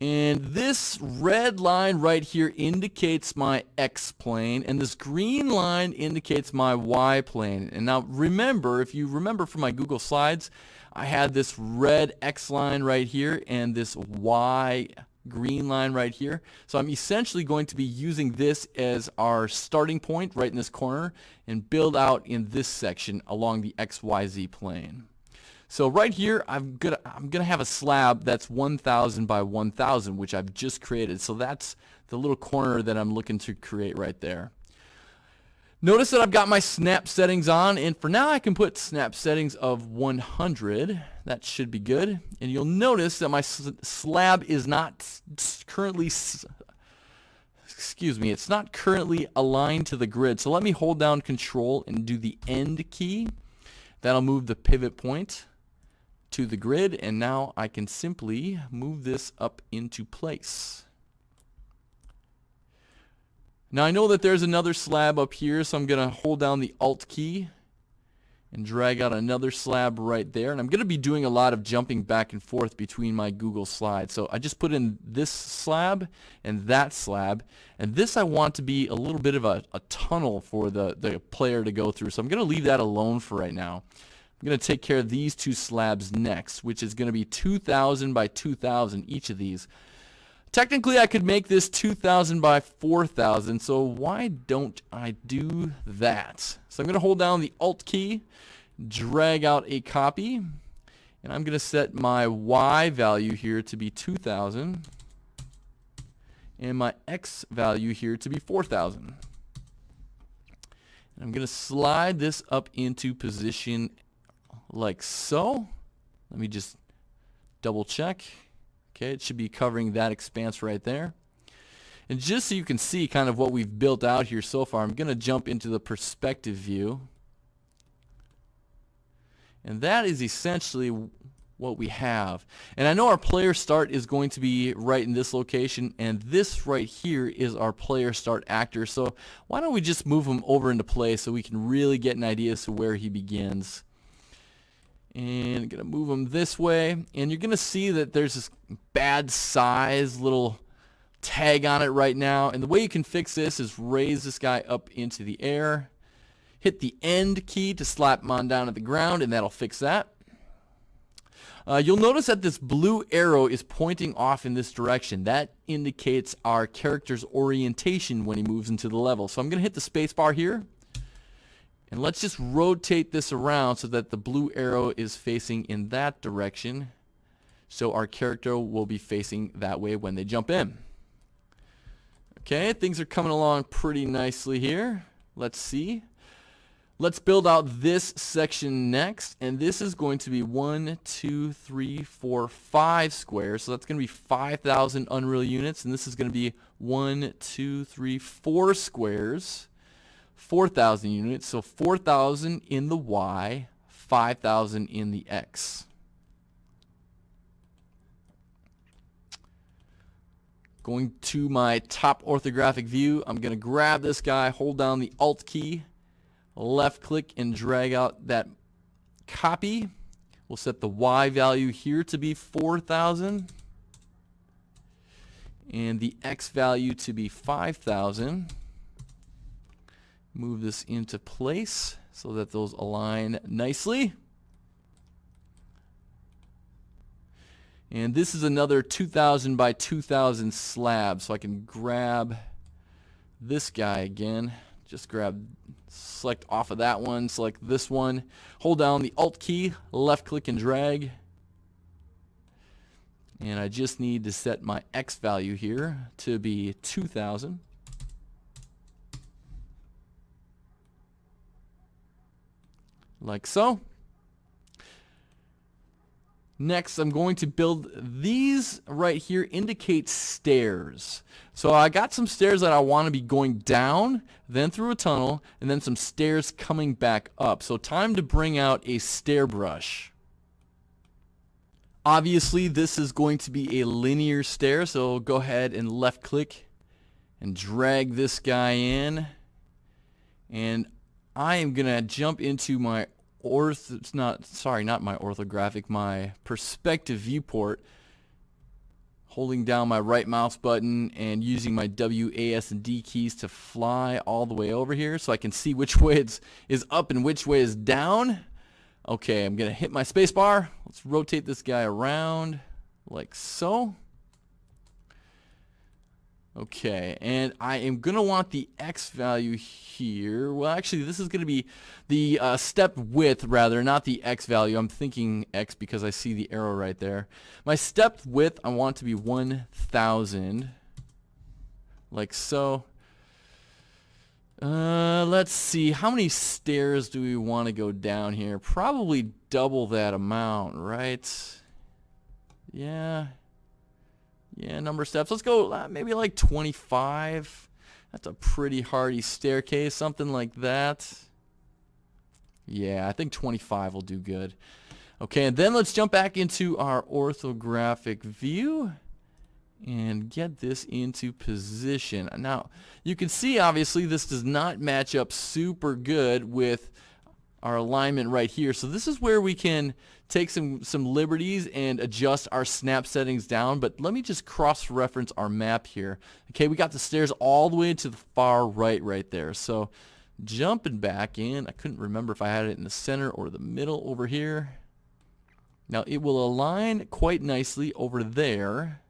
And this red line right here indicates my X plane, and this green line indicates my Y plane. And now remember, if you remember from my Google Slides, I had this red X line right here and this Y green line right here. So I'm essentially going to be using this as our starting point right in this corner and build out in this section along the XYZ plane. So right here, I'm gonna have a slab that's 1,000 by 1,000, which I've just created. So that's the little corner that I'm looking to create right there. Notice that I've got my snap settings on, and for now I can put snap settings of 100. That should be good. And you'll notice that my slab is not currently, it's not currently aligned to the grid. So let me hold down Control and do the End key. That'll move the pivot point to the grid, and now I can simply move this up into place. Now I know that there's another slab up here, so I'm going to hold down the Alt key and drag out another slab right there. And I'm going to be doing a lot of jumping back and forth between my Google slides. So I just put in this slab and that slab. And this I want to be a little bit of a tunnel for the player to go through. So I'm going to leave that alone for right now. I'm going to take care of these two slabs next, which is going to be 2,000 by 2,000 each of these. Technically, I could make this 2,000 by 4,000, so why don't I do that? So I'm going to hold down the Alt key, drag out a copy, and I'm going to set my Y value here to be 2,000, and my X value here to be 4,000. I'm going to slide this up into position like so. Let me just double check. Okay, it should be covering that expanse right there. And just so you can see kind of what we've built out here so far, I'm going to jump into the perspective view. And that is essentially what we have. And I know our player start is going to be right in this location, and this right here is our player start actor. So why don't we just move him over into place so we can really get an idea as to where he begins. And I'm going to move them this way, and you're going to see that there's this bad size little tag on it right now. And the way you can fix this is raise this guy up into the air, hit the End key to slap him on down at the ground, and that'll fix that. You'll notice that this blue arrow is pointing off in this direction. That indicates our character's orientation when he moves into the level. So I'm going to hit the space bar here. And let's just rotate this around so that the blue arrow is facing in that direction. So our character will be facing that way when they jump in. Okay, things are coming along pretty nicely here. Let's see. Let's build out this section next. And this is going to be 1, 2, 3, 4, 5 squares. So that's going to be 5,000 Unreal units. And this is going to be 1, 2, 3, 4 squares. 4,000 units, so 4,000 in the Y, 5,000 in the X. Going to my top orthographic view, I'm going to grab this guy, hold down the Alt key, left click, and drag out that copy. We'll set the Y value here to be 4,000 and the X value to be 5,000. Move this into place so that those align nicely. And this is another 2,000 by 2,000 slab. So I can grab this guy again. Just select off of that one, select this one. Hold down the Alt key, left click and drag. And I just need to set my X value here to be 2,000. Like so. Next, I'm going to build these right here, indicate stairs. So I got some stairs that I want to be going down, then through a tunnel, and then some stairs coming back up. So time to bring out a stair brush. Obviously, this is going to be a linear stair, so go ahead and left click and drag this guy in. And I am going to jump into my my perspective viewport, holding down my right mouse button and using my W, A, S, and D keys to fly all the way over here so I can see which way is up and which way is down. Okay, I'm going to hit my space bar. Let's rotate this guy around like so. Okay, and I am going to want the X value here. Well, actually, this is going to be the step width, rather, not the X value. I'm thinking X because I see the arrow right there. My step width, I want to be 1,000, like so. Let's see. How many stairs do we want to go down here? Probably double that amount, right? Yeah. Yeah, number of steps. Let's go maybe like 25. That's a pretty hardy staircase, something like that. Yeah, I think 25 will do good. Okay, and then let's jump back into our orthographic view and get this into position. Now, you can see obviously this does not match up super good with our alignment right here. So this is where we can take some liberties and adjust our snap settings down. But let me just cross-reference our map here. Okay, we got the stairs all the way to the far right there. So jumping back in, I couldn't remember if I had it in the center or the middle over here. Now it will align quite nicely over there.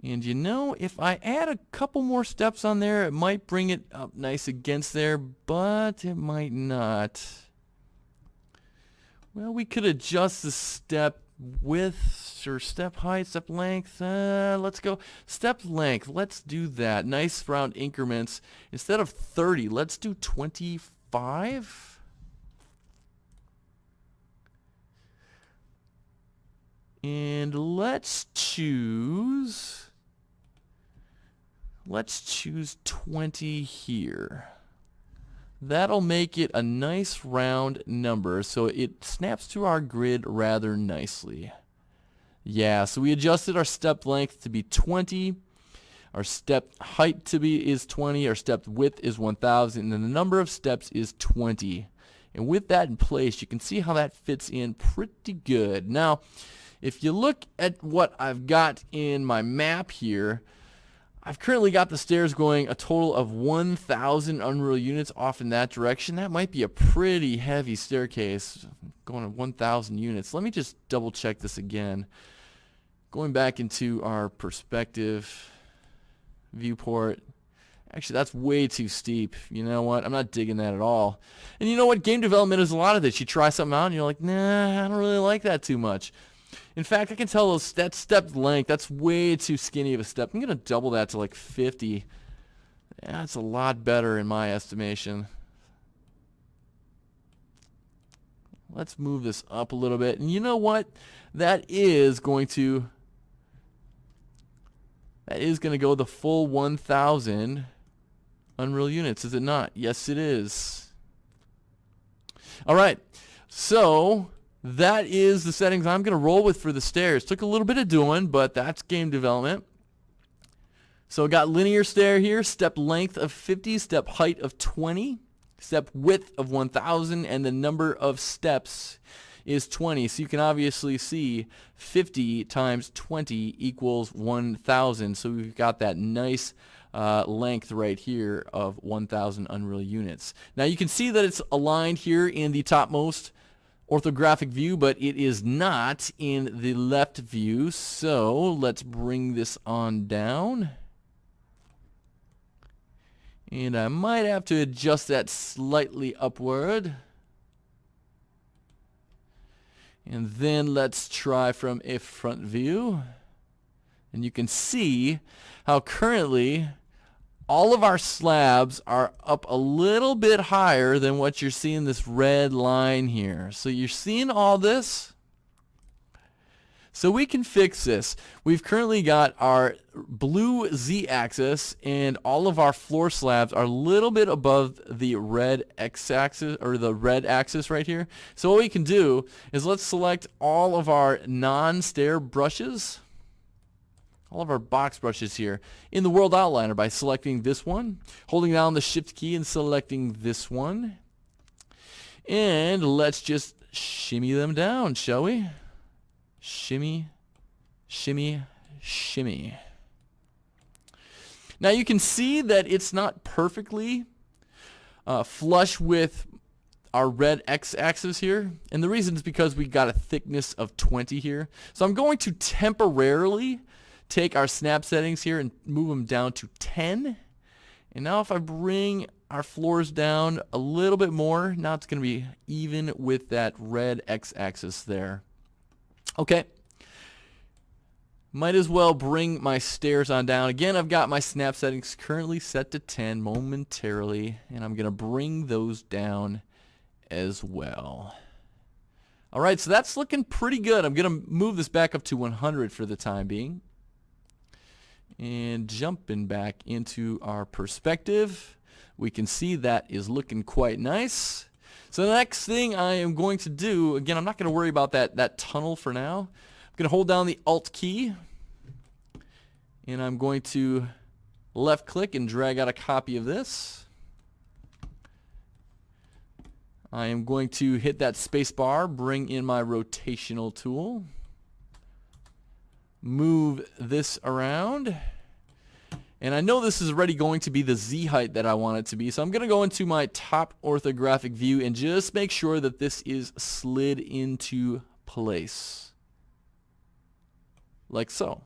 And you know, if I add a couple more steps on there, it might bring it up nice against there, but it might not. Well, we could adjust the step width or step height, step length. Let's go step length. Let's do that. Nice round increments. Instead of 30, let's do 25. And let's choose 20 here. That'll make it a nice round number so it snaps to our grid rather nicely. Yeah, so we adjusted our step length to be 20. Our step height is 20. Our step width is 1,000. And the number of steps is 20. And with that in place, you can see how that fits in pretty good. Now, if you look at what I've got in my map here, I've currently got the stairs going a total of 1,000 Unreal units off in that direction. That might be a pretty heavy staircase, going to 1,000 units. Let me just double check this again. Going back into our perspective viewport. Actually, that's way too steep. You know what? I'm not digging that at all. And you know what? Game development is a lot of this. You try something out and you're like, nah, I don't really like that too much. In fact, I can tell that step length, that's way too skinny of a step. I'm going to double that to like 50. That's a lot better in my estimation. Let's move this up a little bit. And you know what? That is going to go the full 1,000 Unreal units, is it not? Yes, it is. All right. So that is the settings I'm going to roll with for the stairs. Took a little bit of doing, but that's game development. So I got linear stair here, step length of 50, step height of 20, step width of 1,000, and the number of steps is 20. So you can obviously see 50 times 20 equals 1,000. So we've got that nice length right here of 1,000 Unreal units. Now you can see that it's aligned here in the topmost orthographic view, but it is not in the left view. So let's bring this on down. And I might have to adjust that slightly upward. And then let's try from a front view. And you can see how currently all of our slabs are up a little bit higher than what you're seeing this red line here. So you're seeing all this. So we can fix this. We've currently got our blue Z-axis and all of our floor slabs are a little bit above the red X-axis or the red axis right here. So what we can do is let's select all of our non-stair brushes, all of our box brushes here in the World Outliner by selecting this one, holding down the Shift key and selecting this one. And let's just shimmy them down, shall we? Shimmy, shimmy, shimmy. Now you can see that it's not perfectly flush with our red X-axis here. And the reason is because we got a thickness of 20 here. So I'm going to temporarily take our snap settings here and move them down to 10. And now if I bring our floors down a little bit more, now it's going to be even with that red X-axis there. Okay. Might as well bring my stairs on down. Again, I've got my snap settings currently set to 10 momentarily, and I'm going to bring those down as well. All right, so that's looking pretty good. I'm going to move this back up to 100 for the time being. And jumping back into our perspective, we can see that is looking quite nice. So the next thing I am going to do, again, I'm not going to worry about that tunnel for now. I'm going to hold down the Alt key, and I'm going to left click and drag out a copy of this. I am going to hit that space bar, bring in my rotational tool, move this around, and I know this is already going to be the Z height that I want it to be, so I'm going to go into my top orthographic view and just make sure that this is slid into place. Like so.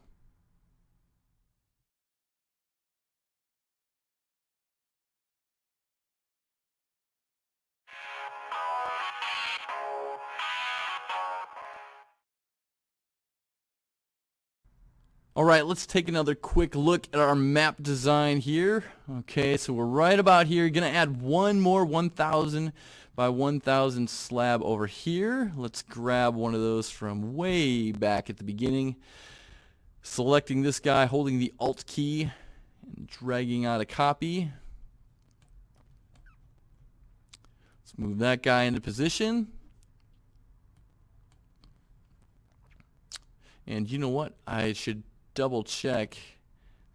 All right, let's take another quick look at our map design here. Okay, so we're right about here. Gonna add one more 1000 by 1000 slab over here. Let's grab one of those from way back at the beginning. Selecting this guy, holding the Alt key, and dragging out a copy. Let's move that guy into position. And you know what? I should double check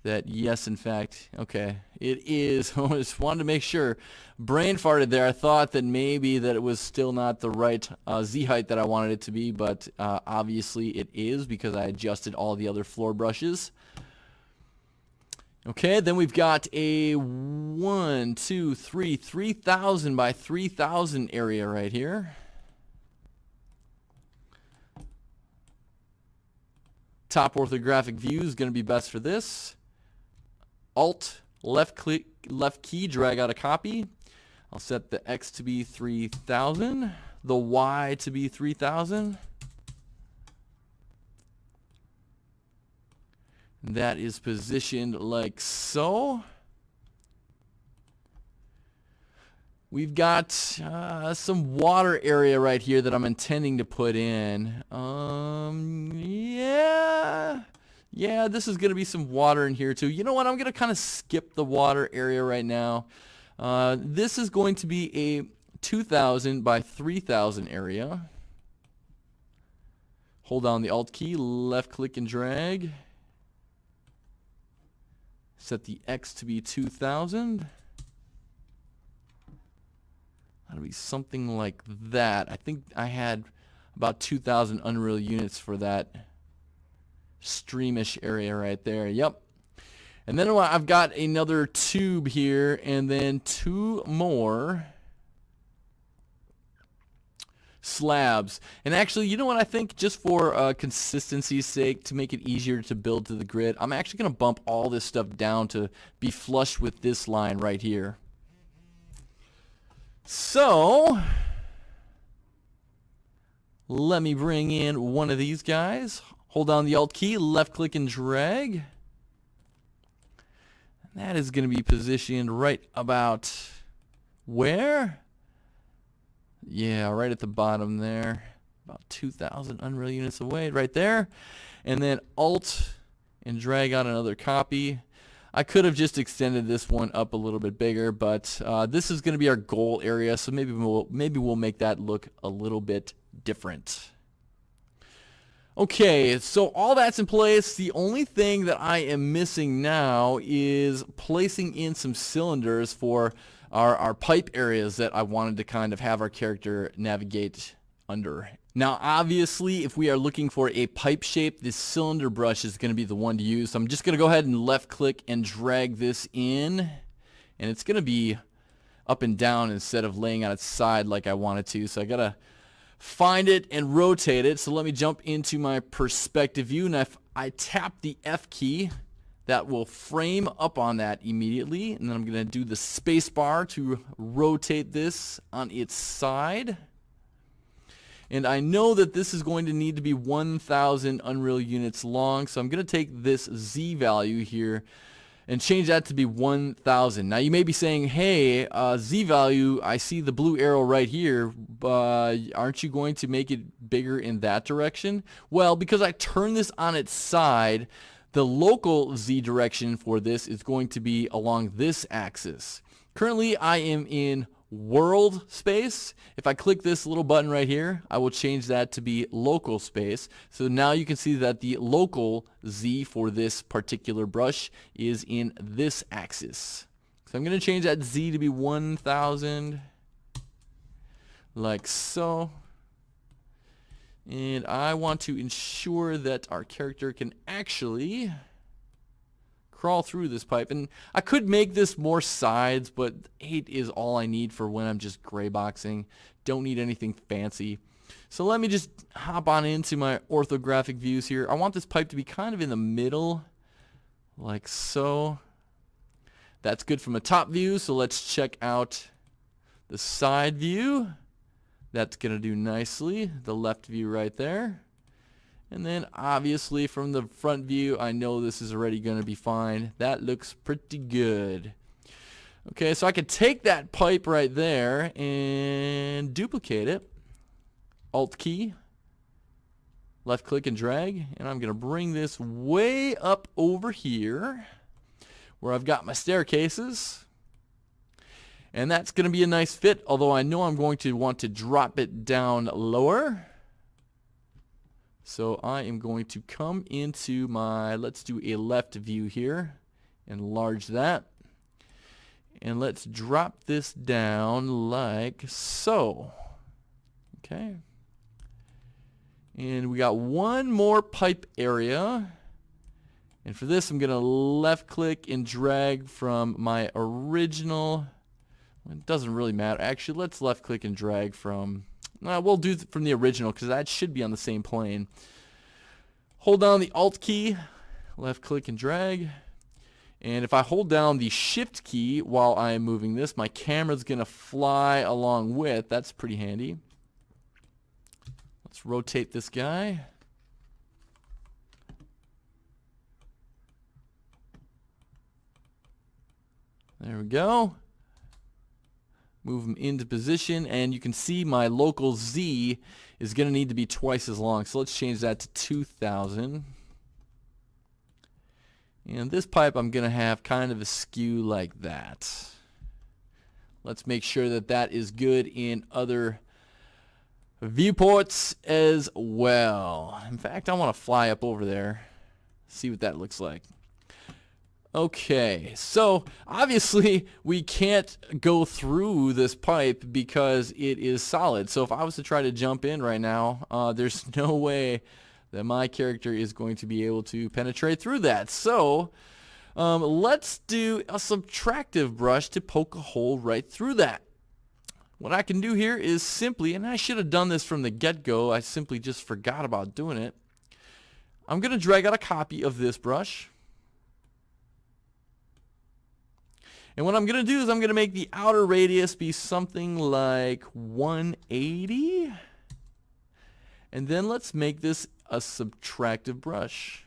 that, yes, in fact, okay, it is. I just wanted to make sure. Brain farted there. I thought that maybe that it was still not the right Z height that I wanted it to be, but obviously it is because I adjusted all the other floor brushes. Okay, then we've got a 3000 by 3000 area right here. Top orthographic view is going to be best for this. Alt, left key, drag out a copy. I'll set the X to be 3000, the Y to be 3000. That is positioned like so. We've got some water area right here that I'm intending to put in. Yeah, this is going to be some water in here too. You know what? I'm going to kind of skip the water area right now. This is going to be a 2000 by 3000 area. Hold down the Alt key, left click and drag. Set the X to be 2000. That'll be something like that. I think I had about 2,000 Unreal units for that streamish area right there. Yep. And then I've got another tube here, and then two more slabs. And actually, you know what, I think just for consistency's sake, to make it easier to build to the grid, I'm actually going to bump all this stuff down to be flush with this line right here. So let me bring in one of these guys. Hold down the Alt key, left click and drag. That is going to be positioned right about where? Yeah, right at the bottom there. About 2,000 Unreal units away right there. And then Alt and drag out another copy. I could have just extended this one up a little bit bigger, but this is going to be our goal area, so maybe we'll make that look a little bit different. Okay, so all that's in place. The only thing that I am missing now is placing in some cylinders for our pipe areas that I wanted to kind of have our character navigate under. Now, obviously, if we are looking for a pipe shape, this cylinder brush is going to be the one to use. So I'm just going to go ahead and left click and drag this in, and it's going to be up and down instead of laying on its side like I want it to. So I got to find it and rotate it. So let me jump into my perspective view, and if I tap the F key, that will frame up on that immediately, and then I'm going to do the space bar to rotate this on its side. And I know that this is going to need to be 1,000 Unreal units long, so I'm going to take this Z value here and change that to be 1,000. Now you may be saying, hey, Z value, I see the blue arrow right here, but aren't you going to make it bigger in that direction? Well, because I turn this on its side, the local Z direction for this is going to be along this axis. Currently, I am in world space. If I click this little button right here, I will change that to be local space. So now you can see that the local Z for this particular brush is in this axis. So I'm going to change that Z to be 1,000, like so. And I want to ensure that our character can actually crawl through this pipe. And I could make this more sides, but 8 is all I need for when I'm just gray boxing. Don't need anything fancy. So let me just hop on into my orthographic views here. I want this pipe to be kind of in the middle, like so. That's good from a top view, so let's check out the side view. That's going to do nicely. The left view right there. And then obviously from the front view, I know this is already going to be fine. That looks pretty good. Okay, so I could take that pipe right there and duplicate it. Alt key, left click and drag, and I'm going to bring this way up over here where I've got my staircases. And that's going to be a nice fit, although I know I'm going to want to drop it down lower. So I am going to come into my, let's do a left view here, enlarge that. And let's drop this down like so. Okay. And we got one more pipe area. And for this, I'm going to left click and drag from my original. It doesn't really matter. Actually, let's left click and drag from, we'll do from the original because that should be on the same plane. Hold down the Alt key, left click and drag. And if I hold down the Shift key while I'm moving this, my camera's going to fly along with. That's pretty handy. Let's rotate this guy. There we go. Move them into position, and you can see my local Z is going to need to be twice as long. So let's change that to 2,000. And this pipe I'm going to have kind of a skew like that. Let's make sure that that is good in other viewports as well. In fact, I want to fly up over there, see what that looks like. Okay, so obviously we can't go through this pipe because it is solid. So if I was to try to jump in right now, there's no way that my character is going to be able to penetrate through that. So let's do a subtractive brush to poke a hole right through that. What I can do here is simply, and I should have done this from the get-go, I simply just forgot about doing it. I'm going to drag out a copy of this brush. And what I'm going to do is I'm going to make the outer radius be something like 180. And then let's make this a subtractive brush.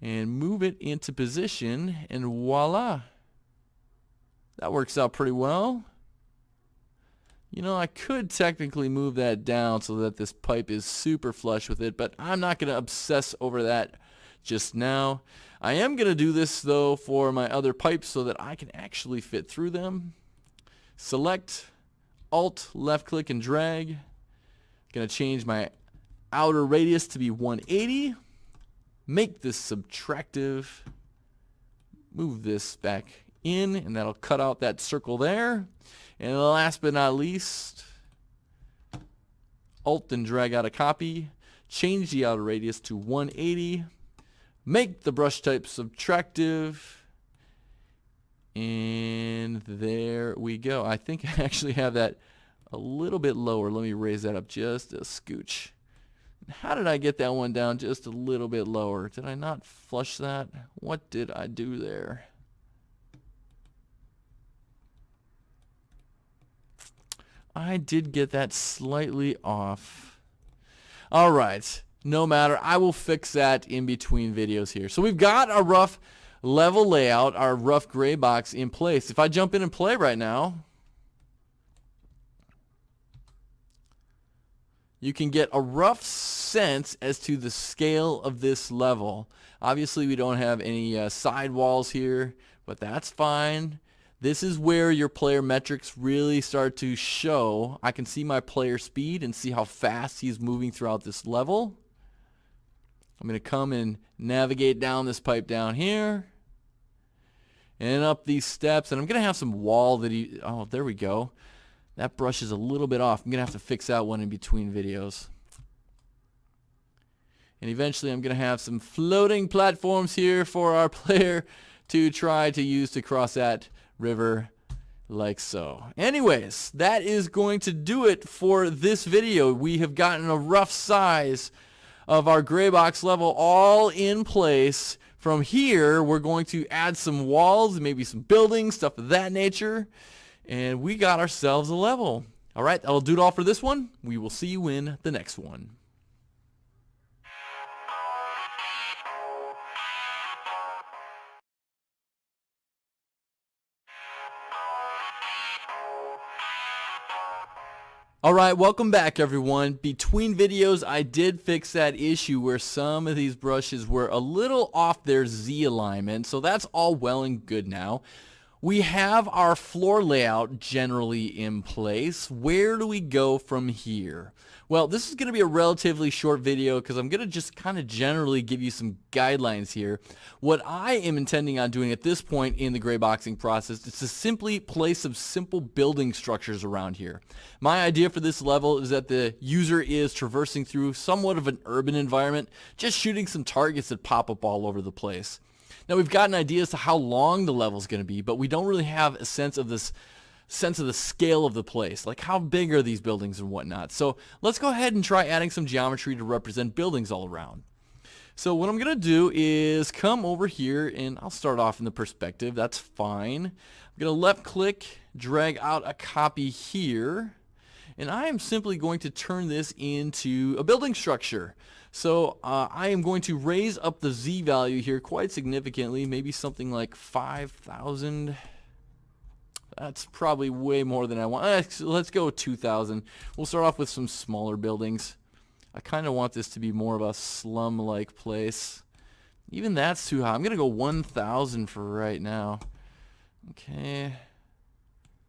And move it into position, and voila. That works out pretty well. You know, I could technically move that down so that this pipe is super flush with it, but I'm not going to obsess over that just now. I am going to do this though for my other pipes so that I can actually fit through them. Select, Alt, left click and drag. Going to change my outer radius to be 180. Make this subtractive. Move this back in, and that'll cut out that circle there. And last but not least, Alt and drag out a copy. Change the outer radius to 180. Make the brush type subtractive, and there we go. I think I actually have that a little bit lower. Let me raise that up just a scooch. How did I get that one down just a little bit lower? Did I not flush that? What did I do there? I did get that slightly off. All right, no matter. I will fix that in between videos here. So we've got our rough level layout, our rough gray box in place. If I jump in and play right now, you can get a rough sense as to the scale of this level. Obviously, we don't have any side walls here, but that's fine. This is where your player metrics really start to show. I can see my player speed and see how fast he's moving throughout this level. I'm going to come and navigate down this pipe down here and up these steps, and I'm going to have some wall that oh, there we go. That brush is a little bit off. I'm going to have to fix that one in between videos. And eventually I'm going to have some floating platforms here for our player to try to use to cross that river like so. Anyways, that is going to do it for this video. We have gotten a rough size of our gray box level all in place. From here, we're going to add some walls, maybe some buildings, stuff of that nature. And we got ourselves a level. All right, that'll do it all for this one. We will see you in the next one. Alright, welcome back everyone. Between videos I did fix that issue where some of these brushes were a little off their Z alignment, so that's all well and good now. We have our floor layout generally in place. Where do we go from here? Well, this is going to be a relatively short video because I'm going to just kind of generally give you some guidelines here. What I am intending on doing at this point in the gray boxing process is to simply place some simple building structures around here. My idea for this level is that the user is traversing through somewhat of an urban environment, just shooting some targets that pop up all over the place. Now we've got an idea as to how long the level is going to be, but we don't really have a sense of the scale of the place, like how big are these buildings and whatnot. So let's go ahead and try adding some geometry to represent buildings all around. So what I'm going to do is come over here, and I'll start off in the perspective. That's fine. I'm going to left click, drag out a copy here, and I am simply going to turn this into a building structure. So I am going to raise up the Z value here quite significantly, maybe something like 5,000. That's probably way more than I want. Let's go with 2,000. We'll start off with some smaller buildings. I kind of want this to be more of a slum-like place. Even that's too high. I'm going to go 1,000 for right now. Okay.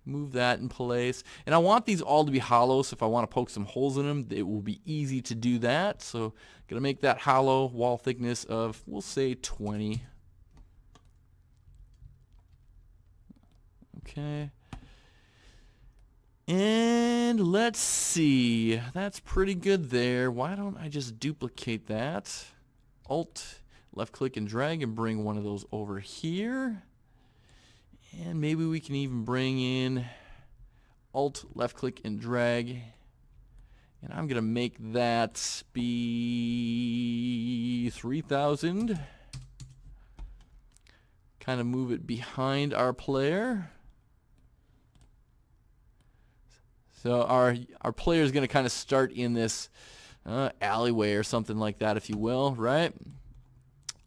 Move that in place. And I want these all to be hollow, so if I want to poke some holes in them, it will be easy to do that. So I'm going to make that hollow wall thickness of, we'll say 20. Okay. And let's see. That's pretty good there. Why don't I just duplicate that? Alt, left click and drag and bring one of those over here. And maybe we can even bring in Alt, left click and drag. And I'm going to make that be 3,000. Kind of move it behind our player. So our player is going to kind of start in this alleyway or something like that, if you will, right?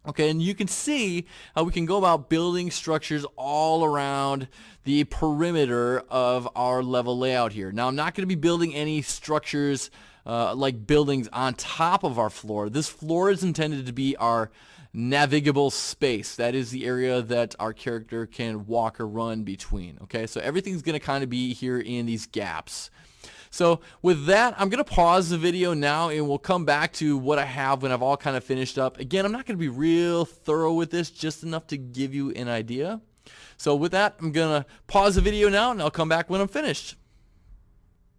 Okay, and you can see how we can go about building structures all around the perimeter of our level layout here. Now, I'm not going to be building any structures like buildings on top of our floor. This floor is intended to be our navigable space. That is the area that our character can walk or run between. Okay, so everything's going to kind of be here in these gaps. So with that, I'm going to pause the video now and we'll come back to what I have when I've all kind of finished up. Again, I'm not going to be real thorough with this, just enough to give you an idea. So with that, I'm going to pause the video now and I'll come back when I'm finished.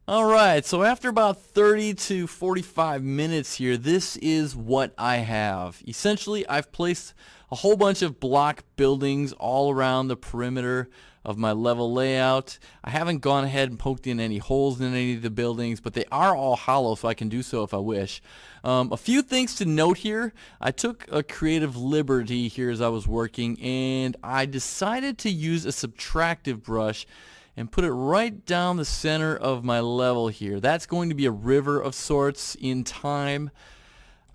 Alright, so after about 30 to 45 minutes here, this is what I have. Essentially, I've placed a whole bunch of block buildings all around the perimeter of my level layout. I haven't gone ahead and poked in any holes in any of the buildings, but they are all hollow, so I can do so if I wish. A few things to note here. I took a creative liberty here as I was working, and I decided to use a subtractive brush and put it right down the center of my level here. That's going to be a river of sorts in time.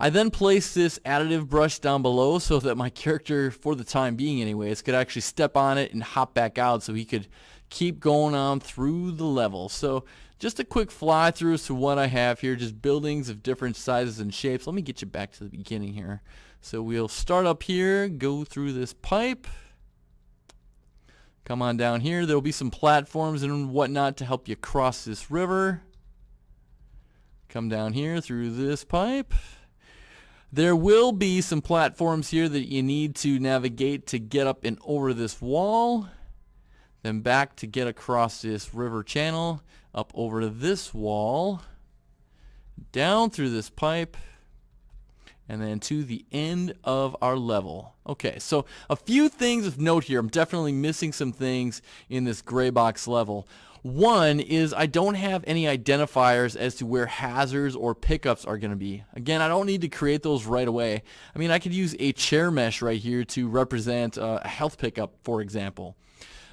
I then place this additive brush down below so that my character, for the time being anyways, could actually step on it and hop back out so he could keep going on through the level. So just a quick fly through as to what I have here, just buildings of different sizes and shapes. Let me get you back to the beginning here. So we'll start up here, go through this pipe. Come on down here. There will be some platforms and whatnot to help you cross this river. Come down here through this pipe. There will be some platforms here that you need to navigate to get up and over this wall. Then back to get across this river channel, up over this wall, down through this pipe, and then to the end of our level. Okay, so a few things of note here. I'm definitely missing some things in this gray box level. One is I don't have any identifiers as to where hazards or pickups are going to be. Again, I don't need to create those right away. I mean, I could use a chair mesh right here to represent a health pickup, for example.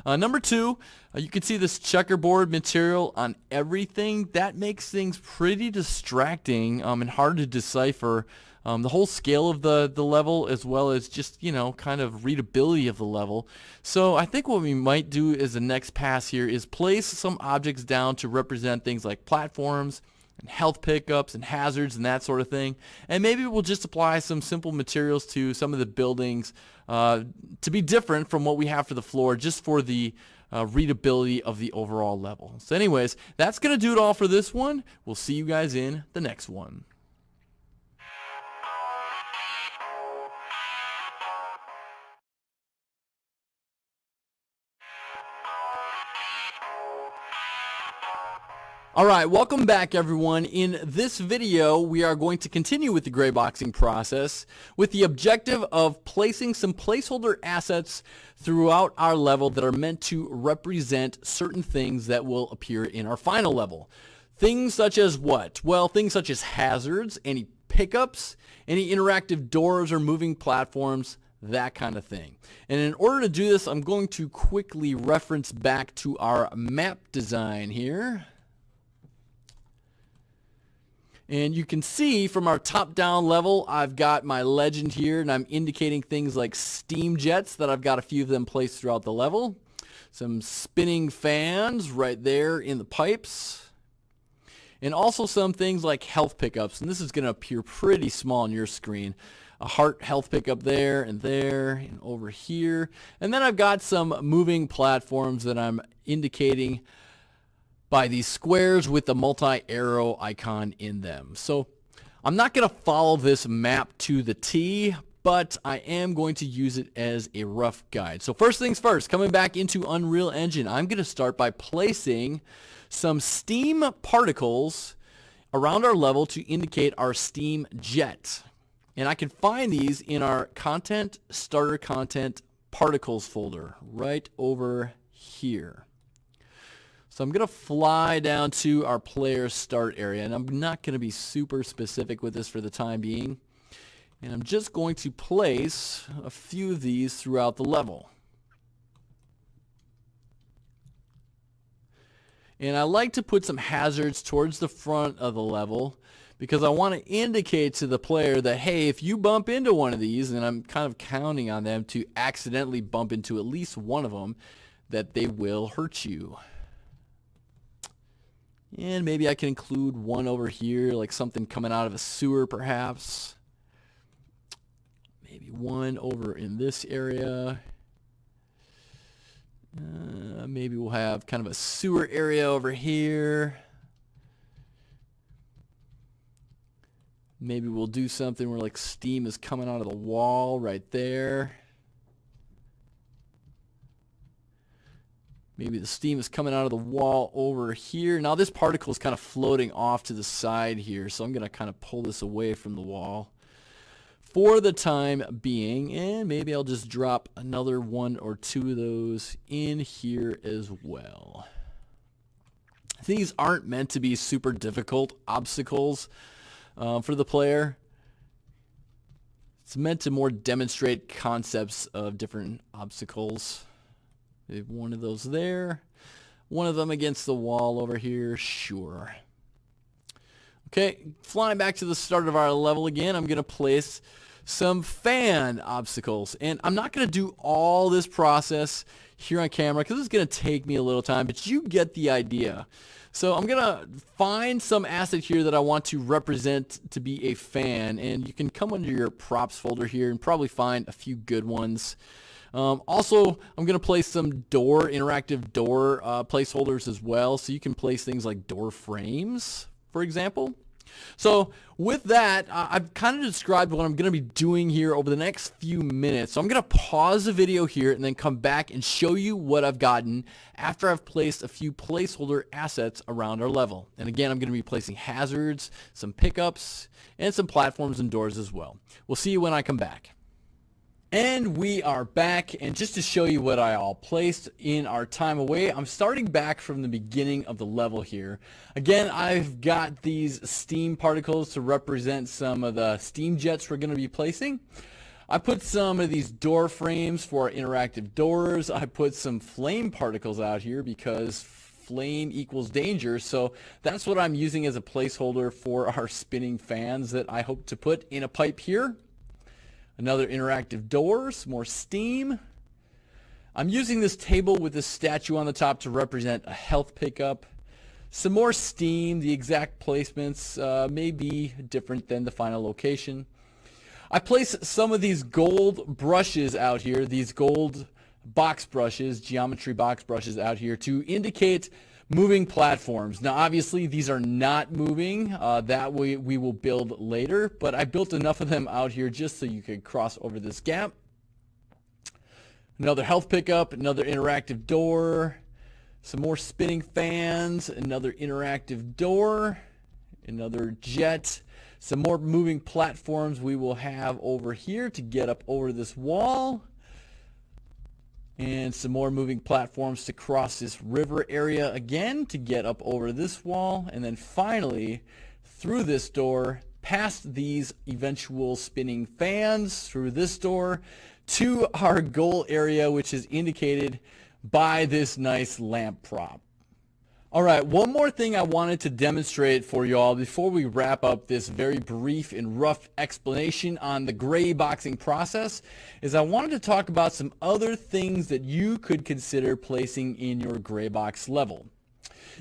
Number two, you can see this checkerboard material on everything. That makes things pretty distracting and hard to decipher. The whole scale of the level, as well as just, you know, kind of readability of the level. So I think what we might do as the next pass here is place some objects down to represent things like platforms and health pickups and hazards and that sort of thing. And maybe we'll just apply some simple materials to some of the buildings to be different from what we have for the floor, just for the readability of the overall level. So anyways, that's going to do it all for this one. We'll see you guys in the next one. Alright, welcome back everyone. In this video, we are going to continue with the gray boxing process with the objective of placing some placeholder assets throughout our level that are meant to represent certain things that will appear in our final level. Things such as what? Well, things such as hazards, any pickups, any interactive doors or moving platforms, that kind of thing. And in order to do this, I'm going to quickly reference back to our map design here. And you can see from our top-down level, I've got my legend here, and I'm indicating things like steam jets that I've got a few of them placed throughout the level. Some spinning fans right there in the pipes. And also some things like health pickups, and this is going to appear pretty small on your screen. A heart health pickup there and over here. And then I've got some moving platforms that I'm indicating by these squares with the multi-arrow icon in them. So I'm not going to follow this map to the T, but I am going to use it as a rough guide. So first things first, coming back into Unreal Engine, I'm going to start by placing some steam particles around our level to indicate our steam jet. And I can find these in our content, starter content, particles folder right over here. So I'm going to fly down to our player start area, and I'm not going to be super specific with this for the time being. And I'm just going to place a few of these throughout the level. And I like to put some hazards towards the front of the level because I want to indicate to the player that, hey, if you bump into one of these, and I'm kind of counting on them to accidentally bump into at least one of them, that they will hurt you. And maybe I can include one over here, like something coming out of a sewer perhaps. Maybe one over in this area. Maybe we'll have kind of a sewer area over here. Maybe we'll do something where like steam is coming out of the wall right there. Maybe the steam is coming out of the wall over here. Now this particle is kind of floating off to the side here, so I'm going to kind of pull this away from the wall for the time being, and maybe I'll just drop another one or two of those in here as well. These aren't meant to be super difficult obstacles for the player. It's meant to more demonstrate concepts of different obstacles. We have one of those there, One of them against the wall over here, sure. Okay, flying back to the start of our level again, I'm going to place some fan obstacles. And I'm not going to do all this process here on camera because it's going to take me a little time, but you get the idea. So I'm going to find some asset here that I want to represent to be a fan, and you can come under your props folder here and probably find a few good ones. Also, I'm going to place some interactive door placeholders as well, so you can place things like door frames, for example. So with that, I've kind of described what I'm going to be doing here over the next few minutes. So I'm going to pause the video here and then come back and show you what I've gotten after I've placed a few placeholder assets around our level. And again, I'm going to be placing hazards, some pickups, and some platforms and doors as well. We'll see you when I come back. And we are back, and just to show you what I all placed in our time away, I'm starting back from the beginning of the level here. Again, I've got these steam particles to represent some of the steam jets we're going to be placing. I put some of these door frames for interactive doors. I put some flame particles out here because flame equals danger, so that's what I'm using as a placeholder for our spinning fans that I hope to put in a pipe here. Another interactive door, some more steam. I'm using this table with this statue on the top to represent a health pickup. Some more steam. The exact placements may be different than the final location. I place some of these gold brushes out here, these gold box brushes, geometry box brushes out here to indicate moving platforms. Now obviously these are not moving, that we will build later, but I built enough of them out here just so you could cross over this gap. Another health pickup, another interactive door, some more spinning fans, another interactive door, another jet, some more moving platforms we will have over here to get up over this wall. And some more moving platforms to cross this river area again to get up over this wall. And then finally, through this door, past these eventual spinning fans, through this door, to our goal area, which is indicated by this nice lamp prop. All right, one more thing I wanted to demonstrate for you all before we wrap up this very brief and rough explanation on the gray boxing process is I wanted to talk about some other things that you could consider placing in your gray box level.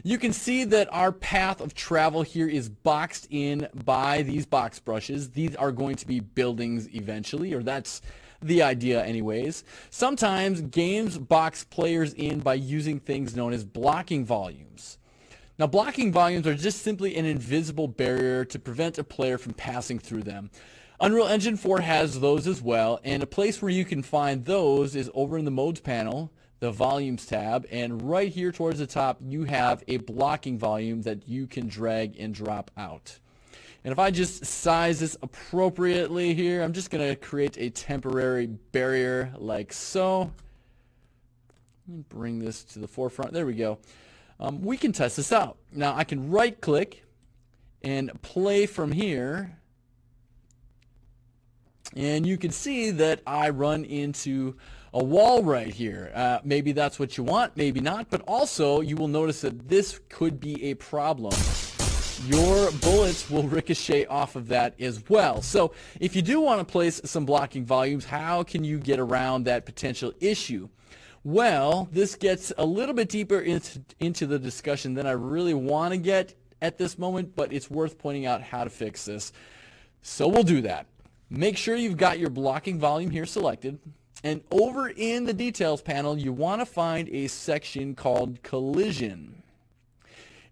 You can see that our path of travel here is boxed in by these box brushes. These are going to be buildings eventually, or that's the idea anyways. Sometimes games box players in by using things known as blocking volumes. Now blocking volumes are just simply an invisible barrier to prevent a player from passing through them. Unreal Engine 4 has those as well, and a place where you can find those is over in the modes panel, the volumes tab, and right here towards the top you have a blocking volume that you can drag and drop out. And if I just size this appropriately here, I'm just going to create a temporary barrier like so. Let me bring this to the forefront. There we go. We can test this out. Now I can right click and play from here. And you can see that I run into a wall right here. Maybe that's what you want, maybe not. But also you will notice that this could be a problem. Your bullets will ricochet off of that as well. So if you do want to place some blocking volumes, how can you get around that potential issue? Well, this gets a little bit deeper into the discussion than I really want to get at this moment, but it's worth pointing out how to fix this. So we'll do that. Make sure you've got your blocking volume here selected. And over in the details panel, you want to find a section called collision.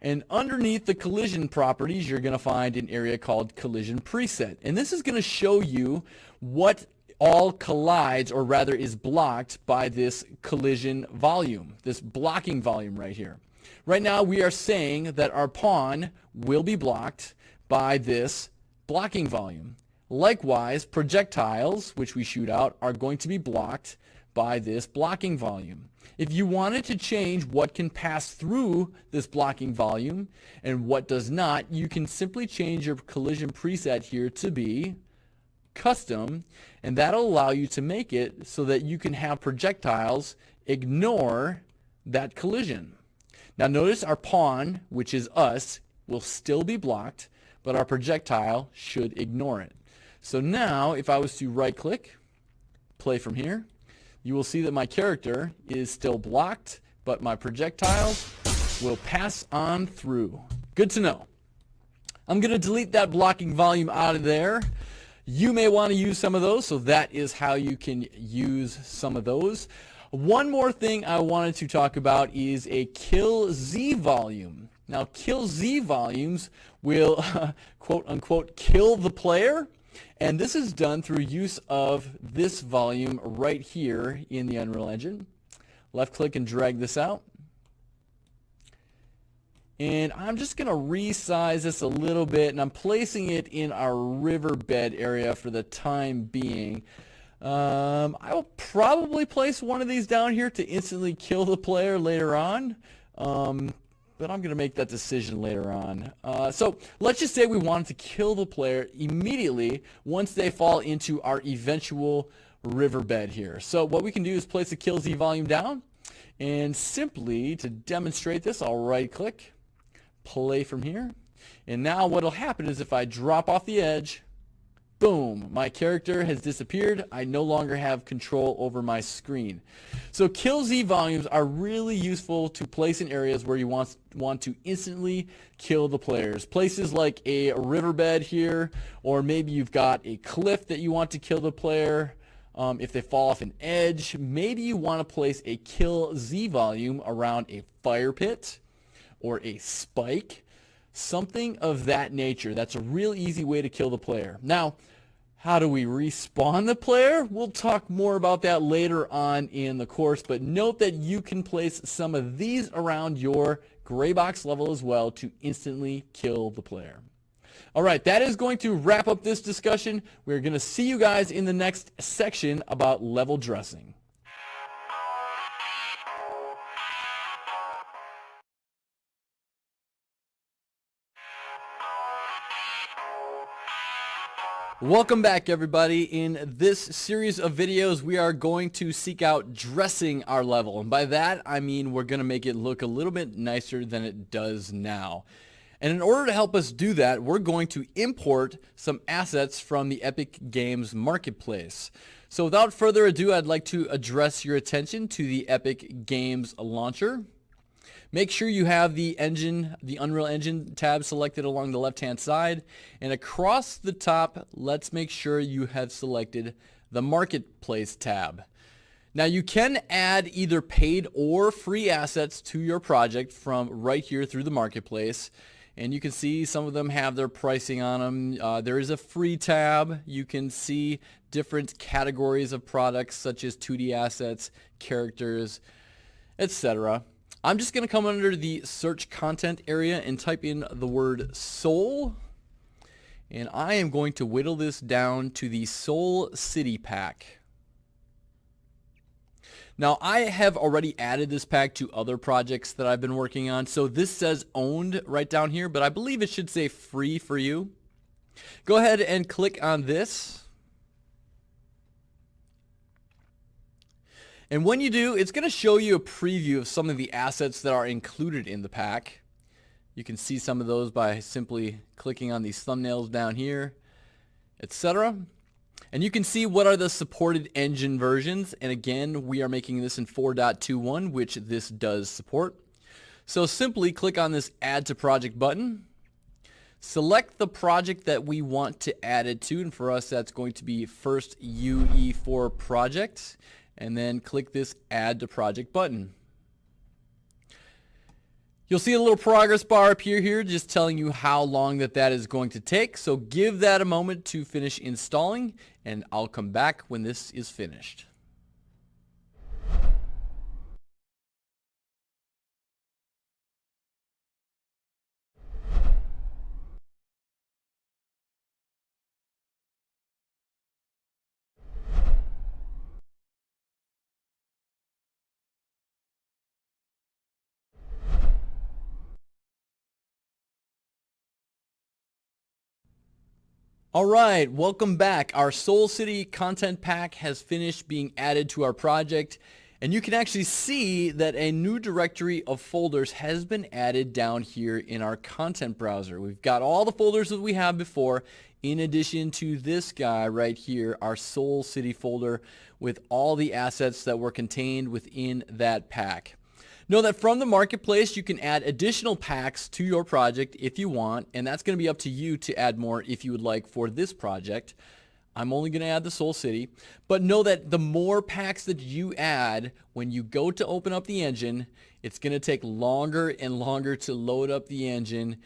And underneath the collision properties, you're going to find an area called collision preset. And this is going to show you what all collides, or rather is blocked by this collision volume, this blocking volume right here. Right now we are saying that our pawn will be blocked by this blocking volume. Likewise, projectiles, which we shoot out, are going to be blocked by this blocking volume. If you wanted to change what can pass through this blocking volume and what does not, you can simply change your collision preset here to be custom, and that'll allow you to make it so that you can have projectiles ignore that collision. Now notice our pawn, which is us, will still be blocked, but our projectile should ignore it. So now if I was to right click, play from here, you will see that my character is still blocked, but my projectiles will pass on through. Good to know. I'm going to delete that blocking volume out of there. You may want to use some of those, so that is how you can use some of those. One more thing I wanted to talk about is a kill Z volume. Now, kill Z volumes will quote unquote kill the player, and this is done through use of this volume right here in the Unreal Engine. Left click and drag this out. And I'm just going to resize this a little bit, and I'm placing it in our riverbed area for the time being. I will probably place one of these down here to instantly kill the player later on, but I'm going to make that decision later on. So let's just say we wanted to kill the player immediately once they fall into our eventual riverbed here. So what we can do is place the kill Z volume down, and simply to demonstrate this, I'll right click, play from here, and now what will happen is if I drop off the edge, boom, my character has disappeared. I no longer have control over my screen. So kill Z volumes are really useful to place in areas where you want to instantly kill the players. Places like a riverbed here, or maybe you've got a cliff that you want to kill the player. If they fall off an edge, maybe you want to place a kill Z volume around a fire pit or a spike, something of that nature. That's a real easy way to kill the player. Now, how do we respawn the player? We'll talk more about that later on in the course, but note that you can place some of these around your gray box level as well to instantly kill the player. All right, that is going to wrap up this discussion. We're going to see you guys in the next section about level dressing. Welcome back, everybody. In this series of videos, we are going to seek out dressing our level. And by that, I mean we're going to make it look a little bit nicer than it does now. And in order to help us do that, we're going to import some assets from the Epic Games Marketplace. So without further ado, I'd like to address your attention to the Epic Games launcher. Make sure you have the Unreal Engine tab selected along the left-hand side, and across the top, let's make sure you have selected the Marketplace tab. Now you can add either paid or free assets to your project from right here through the Marketplace, and you can see some of them have their pricing on them. There is a free tab. You can see different categories of products such as 2D assets, characters, etc. I'm just going to come under the search content area and type in the word Soul, and I am going to whittle this down to the Soul City pack. Now I have already added this pack to other projects that I've been working on, so this says owned right down here, but I believe it should say free for you. Go ahead and click on this. And when you do, it's going to show you a preview of some of the assets that are included in the pack. You can see some of those by simply clicking on these thumbnails down here, etc. And you can see what are the supported engine versions. And again, we are making this in 4.21, which this does support. So simply click on this Add to Project button. Select the project that we want to add it to. And for us, that's going to be First UE4 Project. And then click this Add to Project button. You'll see a little progress bar appear here just telling you how long that is going to take. So give that a moment to finish installing, and I'll come back when this is finished. Alright, welcome back. Our Soul City content pack has finished being added to our project, And you can actually see that a new directory of folders has been added down here in our content browser. We've got all the folders that we have before, in addition to this guy right here, our Soul City folder with all the assets that were contained within that pack. Know that from the marketplace, you can add additional packs to your project if you want, and that's going to be up to you to add more if you would like for this project. I'm only going to add the Soul City, but know that the more packs that you add, when you go to open up the engine, it's going to take longer and longer to load up the engine,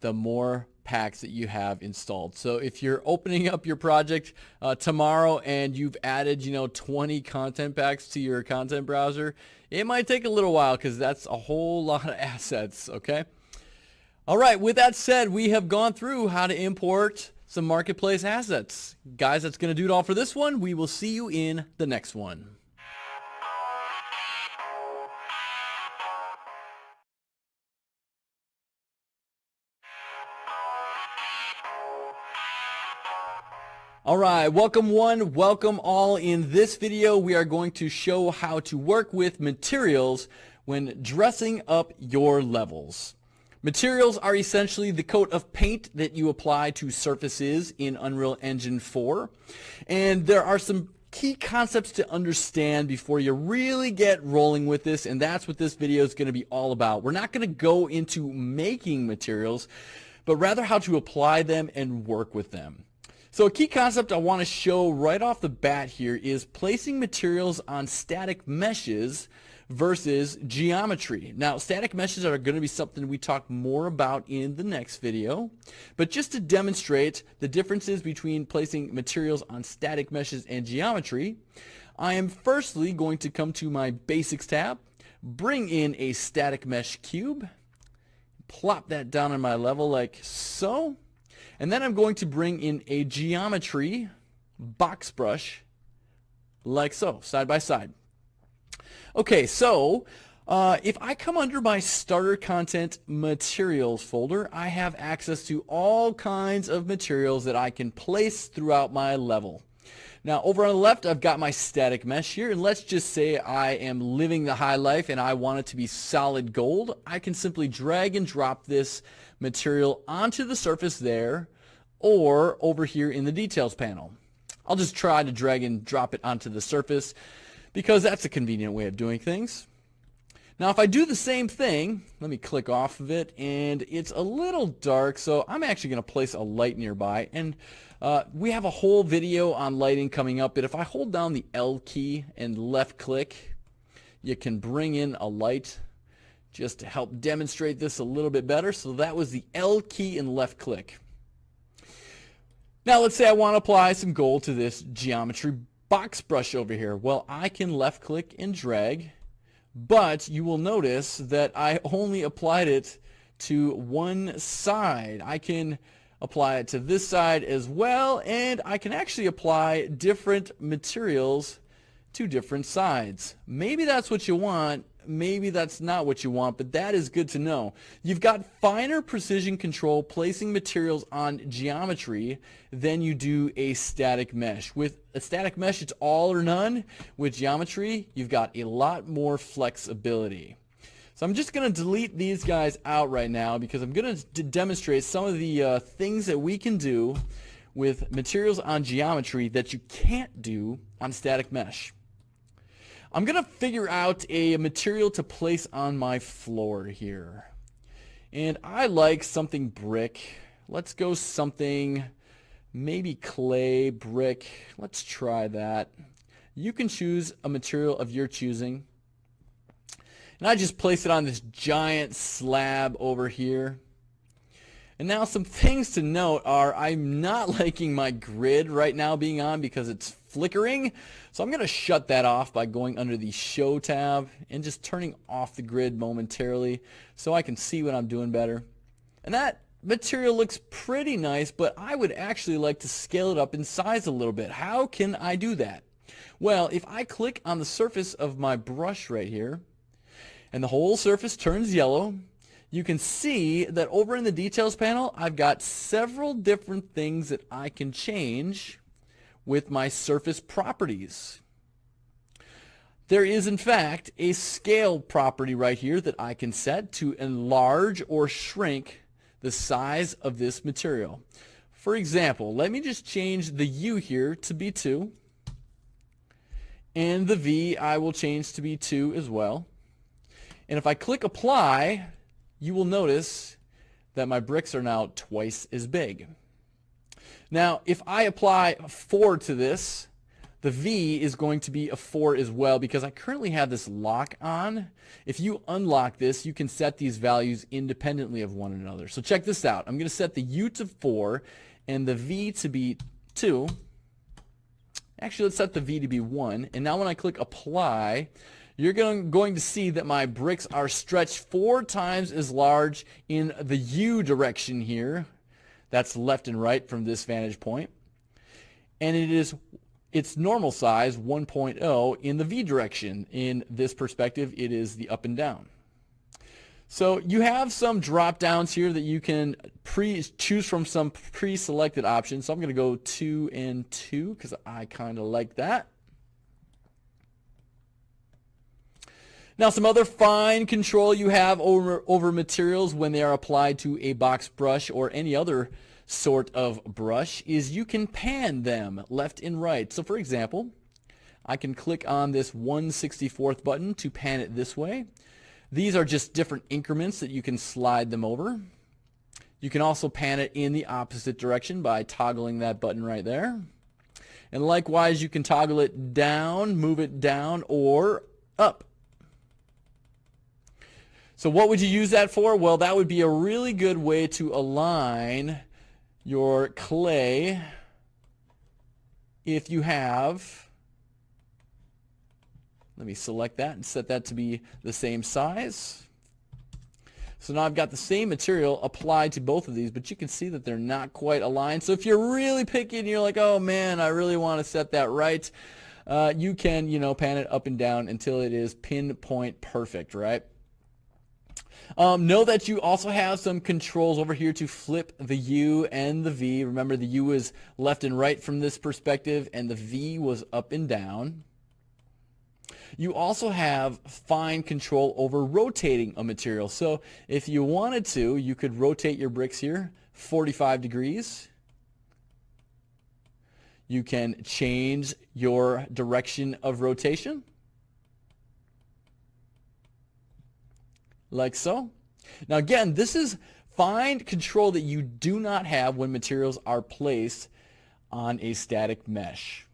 the more packs that you have installed. So if you're opening up your project tomorrow and you've added 20 content packs to your content browser, it might take a little while because that's a whole lot of assets, okay? All right, with that said, we have gone through how to import some marketplace assets. Guys, that's going to do it all for this one. We will see you in the next one. All right, welcome one, welcome all. In this video, we are going to show how to work with materials when dressing up your levels. Materials are essentially the coat of paint that you apply to surfaces in Unreal Engine 4. And there are some key concepts to understand before you really get rolling with this, and that's what this video is going to be all about. We're not going to go into making materials, but rather how to apply them and work with them. So a key concept I want to show right off the bat here is placing materials on static meshes versus geometry. Now, static meshes are going to be something we talk more about in the next video, but just to demonstrate the differences between placing materials on static meshes and geometry, I am firstly going to come to my Basics tab, bring in a static mesh cube, plop that down on my level like so, and then I'm going to bring in a geometry box brush like so, side by side. Okay, so if I come under my starter content materials folder, I have access to all kinds of materials that I can place throughout my level. Now over on the left, I've got my static mesh here, and let's just say I am living the high life and I want it to be solid gold. I can simply drag and drop this material onto the surface there or over here in the details panel. I'll just try to drag and drop it onto the surface because that's a convenient way of doing things. Now if I do the same thing, let me click off of it, and it's a little dark, so I'm actually going to place a light nearby, and we have a whole video on lighting coming up, but if I hold down the L key and left click, you can bring in a light just to help demonstrate this a little bit better. So that was the L key and left click. Now let's say I want to apply some gold to this geometry box brush over here. Well, I can left click and drag, but you will notice that I only applied it to one side. I can apply it to this side as well, and I can actually apply different materials to different sides. Maybe that's what you want, maybe that's not what you want, but that is good to know. You've got finer precision control placing materials on geometry than you do a static mesh. With a static mesh, it's all or none. With geometry, you've got a lot more flexibility. So I'm just going to delete these guys out right now because I'm going to demonstrate some of the things that we can do with materials on geometry that you can't do on static mesh. I'm going to figure out a material to place on my floor here. And I like something brick. Let's go something maybe clay, brick. Let's try that. You can choose a material of your choosing. And I just place it on this giant slab over here. And now some things to note are I'm not liking my grid right now being on because it's flickering. So I'm going to shut that off by going under the Show tab and just turning off the grid momentarily so I can see what I'm doing better. And that material looks pretty nice, but I would actually like to scale it up in size a little bit. How can I do that? Well, if I click on the surface of my brush right here and the whole surface turns yellow, you can see that over in the details panel, I've got several different things that I can change with my surface properties. there is in fact a scale property right here that I can set to enlarge or shrink the size of this material. For example, let me just change the U here to be 2, and the V I will change to be 2 as well. And if I click apply, you will notice that my bricks are now twice as big. Now, if I apply 4 to this, the V is going to be a 4 as well because I currently have this lock on. If you unlock this, you can set these values independently of one another. So check this out. I'm going to set the U to 4 and the V to be 2. Actually, let's set the V to be 1. And now when I click apply, you're going to see that my bricks are stretched 4 times as large in the U direction here. That's left and right from this vantage point. And it is its normal size 1.0 in the V direction. In this perspective, it is the up and down. So you have some drop downs here that you can choose from some pre-selected options. So I'm going to go 2 and 2 because I kind of like that. Now, some other fine control you have over materials when they are applied to a box brush or any other sort of brush is you can pan them left and right. So for example, I can click on this 1/64th button to pan it this way. These are just different increments that you can slide them over. You can also pan it in the opposite direction by toggling that button right there. And likewise, you can toggle it down, move it down, or up. So what would you use that for? Well, that would be a really good way to align your clay if you have, let me select that and set that to be the same size. So now I've got the same material applied to both of these, but you can see that they're not quite aligned. So if you're really picky and you're like, oh man, I really want to set that right, you can, pan it up and down until it is pinpoint perfect, right? Know that you also have some controls over here to flip the U and the V. Remember, the U is left and right from this perspective, and the V was up and down. You also have fine control over rotating a material. So if you wanted to, you could rotate your bricks here 45 degrees. You can change your direction of rotation, like so. Now again, this is fine control that you do not have when materials are placed on a static mesh.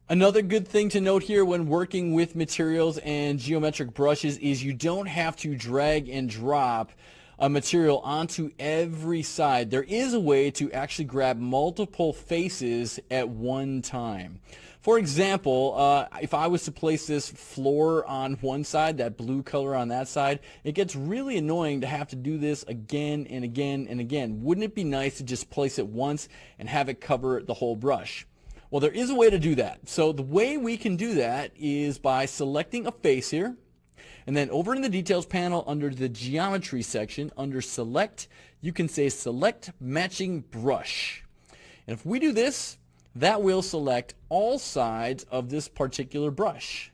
Another good thing to note here when working with materials and geometric brushes is you don't have to drag and drop a material onto every side. There is a way to actually grab multiple faces at one time. For example, if I was to place this floor on one side, that blue color on that side, it gets really annoying to have to do this again and again and again. Wouldn't it be nice to just place it once and have it cover the whole brush? Well, there is a way to do that. So the way we can do that is by selecting a face here, and then over in the details panel under the geometry section, under select, you can say select matching brush. And if we do this, that will select all sides of this particular brush.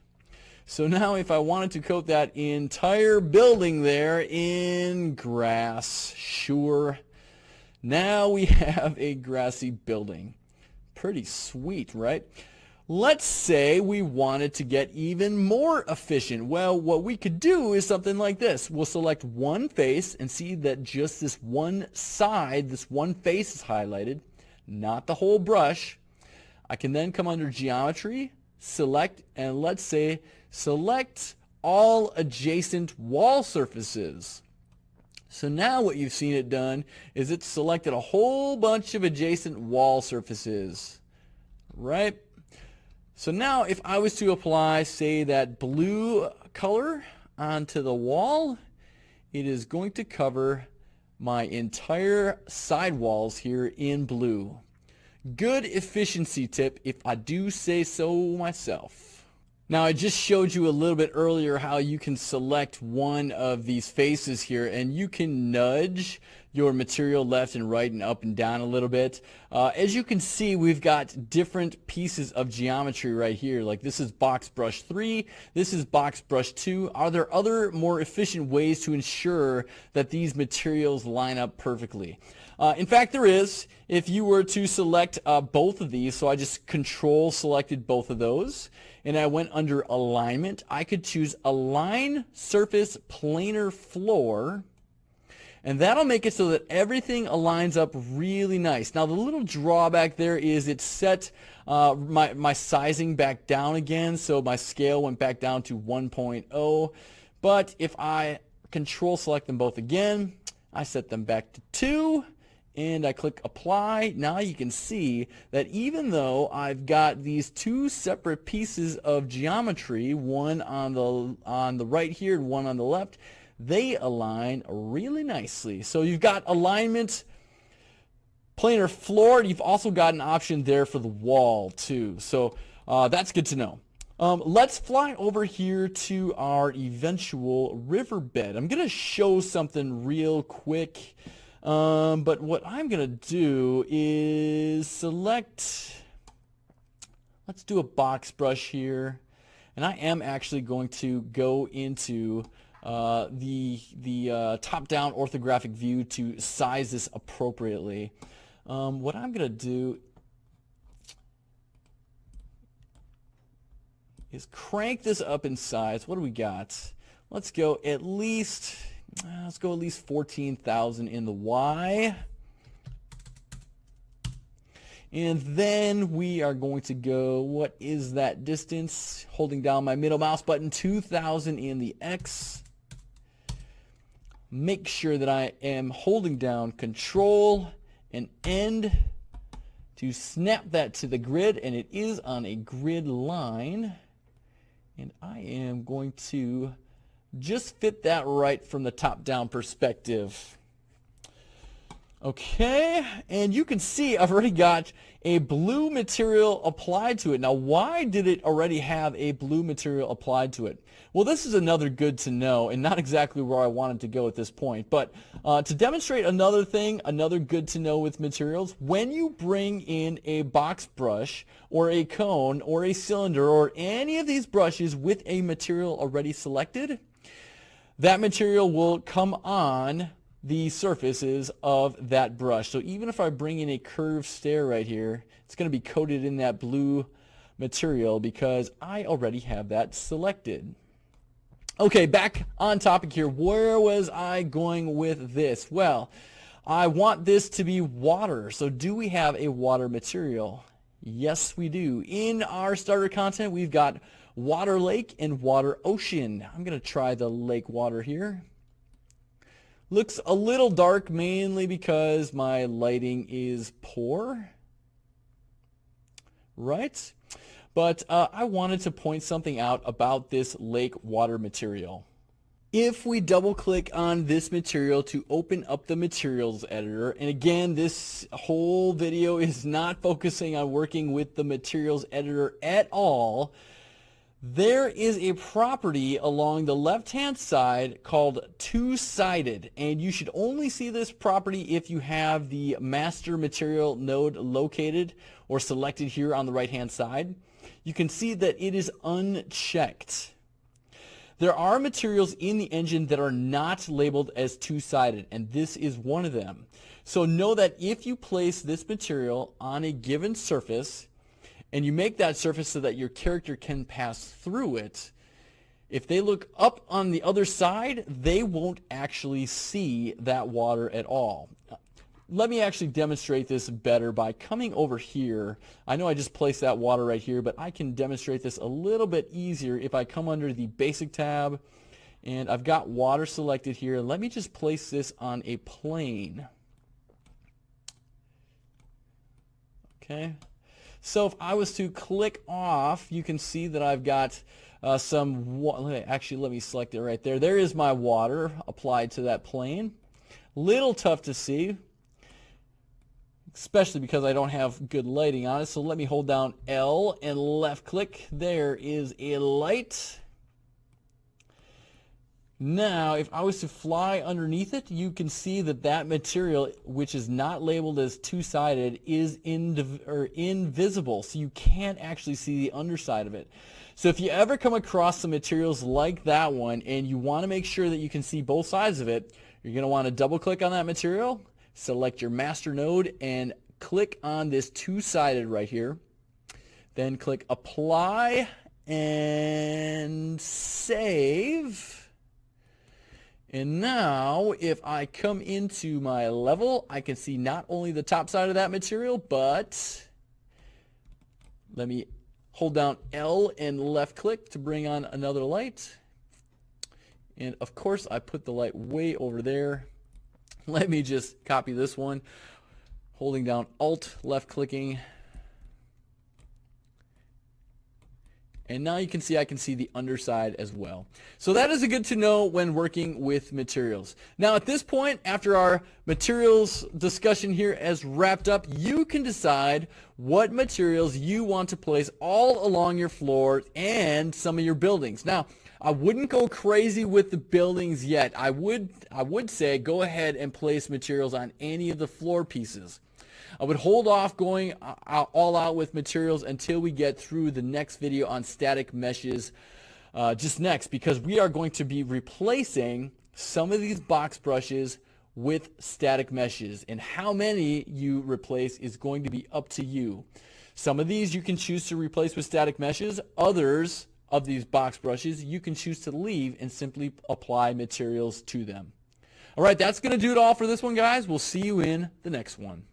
So now if I wanted to coat that entire building there in grass, sure. Now we have a grassy building. Pretty sweet, right? Let's say we wanted to get even more efficient. Well, what we could do is something like this. We'll select one face and see that just this one side, this one face is highlighted, not the whole brush. I can then come under geometry, select, and let's say select all adjacent wall surfaces. So now what you've seen it done is it's selected a whole bunch of adjacent wall surfaces, right? So now if I was to apply, say, that blue color onto the wall, it is going to cover my entire side walls here in blue. Good efficiency tip, if I do say so myself. Now, I just showed you a little bit earlier how you can select one of these faces here, and you can nudge your material left and right and up and down a little bit. As you can see, we've got different pieces of geometry right here. Like this is box brush 3, this is box brush 2. Are there other more efficient ways to ensure that these materials line up perfectly? In fact, there is. If you were to select both of these, so I just control selected both of those, and I went under alignment, I could choose align surface planar floor, and that'll make it so that everything aligns up really nice. Now the little drawback there is it set my sizing back down again, so my scale went back down to 1.0. But if I control select them both again, I set them back to 2, and I click apply. Now you can see that even though I've got these two separate pieces of geometry, one on the right here and one on the left, they align really nicely. So you've got alignment, planar floor, and you've also got an option there for the wall too. So that's good to know. Let's fly over here to our eventual riverbed. I'm going to show something real quick, but what I'm going to do is select, let's do a box brush here, and I am actually going to go into the top-down orthographic view to size this appropriately. What I'm going to do is crank this up in size. What do we got? Let's go at least 14,000 in the Y. And then we are going to go, what is that distance? Holding down my middle mouse button, 2,000 in the X. Make sure that I am holding down Control and End to snap that to the grid, and it is on a grid line. And I am going to just fit that right from the top-down perspective. Okay, and you can see I've already got a blue material applied to it. Now, why did it already have a blue material applied to it? Well, this is another good to know, and not exactly where I wanted to go at this point. But to demonstrate another thing, another good to know with materials, when you bring in a box brush or a cone or a cylinder or any of these brushes with a material already selected, that material will come on the surfaces of that brush. So even if I bring in a curved stair right here, it's going to be coated in that blue material because I already have that selected. Okay, back on topic here. Where was I going with this? Well, I want this to be water. So do we have a water material? Yes, we do. In our starter content, we've got water lake and water ocean. I'm going to try the lake water here. Looks a little dark, mainly because my lighting is poor, right? But I wanted to point something out about this lake water material. If we double click on this material to open up the materials editor, and again, this whole video is not focusing on working with the materials editor at all, there is a property along the left-hand side called two-sided, and you should only see this property if you have the master material node located or selected here on the right-hand side. You can see that it is unchecked. There are materials in the engine that are not labeled as two-sided, and this is one of them. So know that if you place this material on a given surface, and you make that surface so that your character can pass through it, if they look up on the other side, they won't actually see that water at all. Let me actually demonstrate this better by coming over here. I know I just placed that water right here, but I can demonstrate this a little bit easier if I come under the Basic tab, and I've got water selected here. Let me just place this on a plane. Okay. So if I was to click off, you can see that I've got some water. Actually, let me select it right there. There is my water applied to that plane. Little tough to see, especially because I don't have good lighting on it. So let me hold down L and left click. There is a light. Now, if I was to fly underneath it, you can see that that material, which is not labeled as two-sided, is invisible. So you can't actually see the underside of it. So if you ever come across some materials like that one and you want to make sure that you can see both sides of it, you're going to want to double-click on that material, select your master node, and click on this two-sided right here. Then click Apply and Save. And now, if I come into my level, I can see not only the top side of that material, but let me hold down L and left click to bring on another light. And of course, I put the light way over there. Let me just copy this one, holding down Alt, left clicking. And now you can see I can see the underside as well. So that is a good to know when working with materials. Now at this point, after our materials discussion here has wrapped up, you can decide what materials you want to place all along your floor and some of your buildings. Now, I wouldn't go crazy with the buildings yet. I would say go ahead and place materials on any of the floor pieces. I would hold off going all out with materials until we get through the next video on static meshes just next, because we are going to be replacing some of these box brushes with static meshes, and how many you replace is going to be up to you. Some of these you can choose to replace with static meshes. Others of these box brushes you can choose to leave and simply apply materials to them. All right, that's going to do it all for this one, guys. We'll see you in the next one.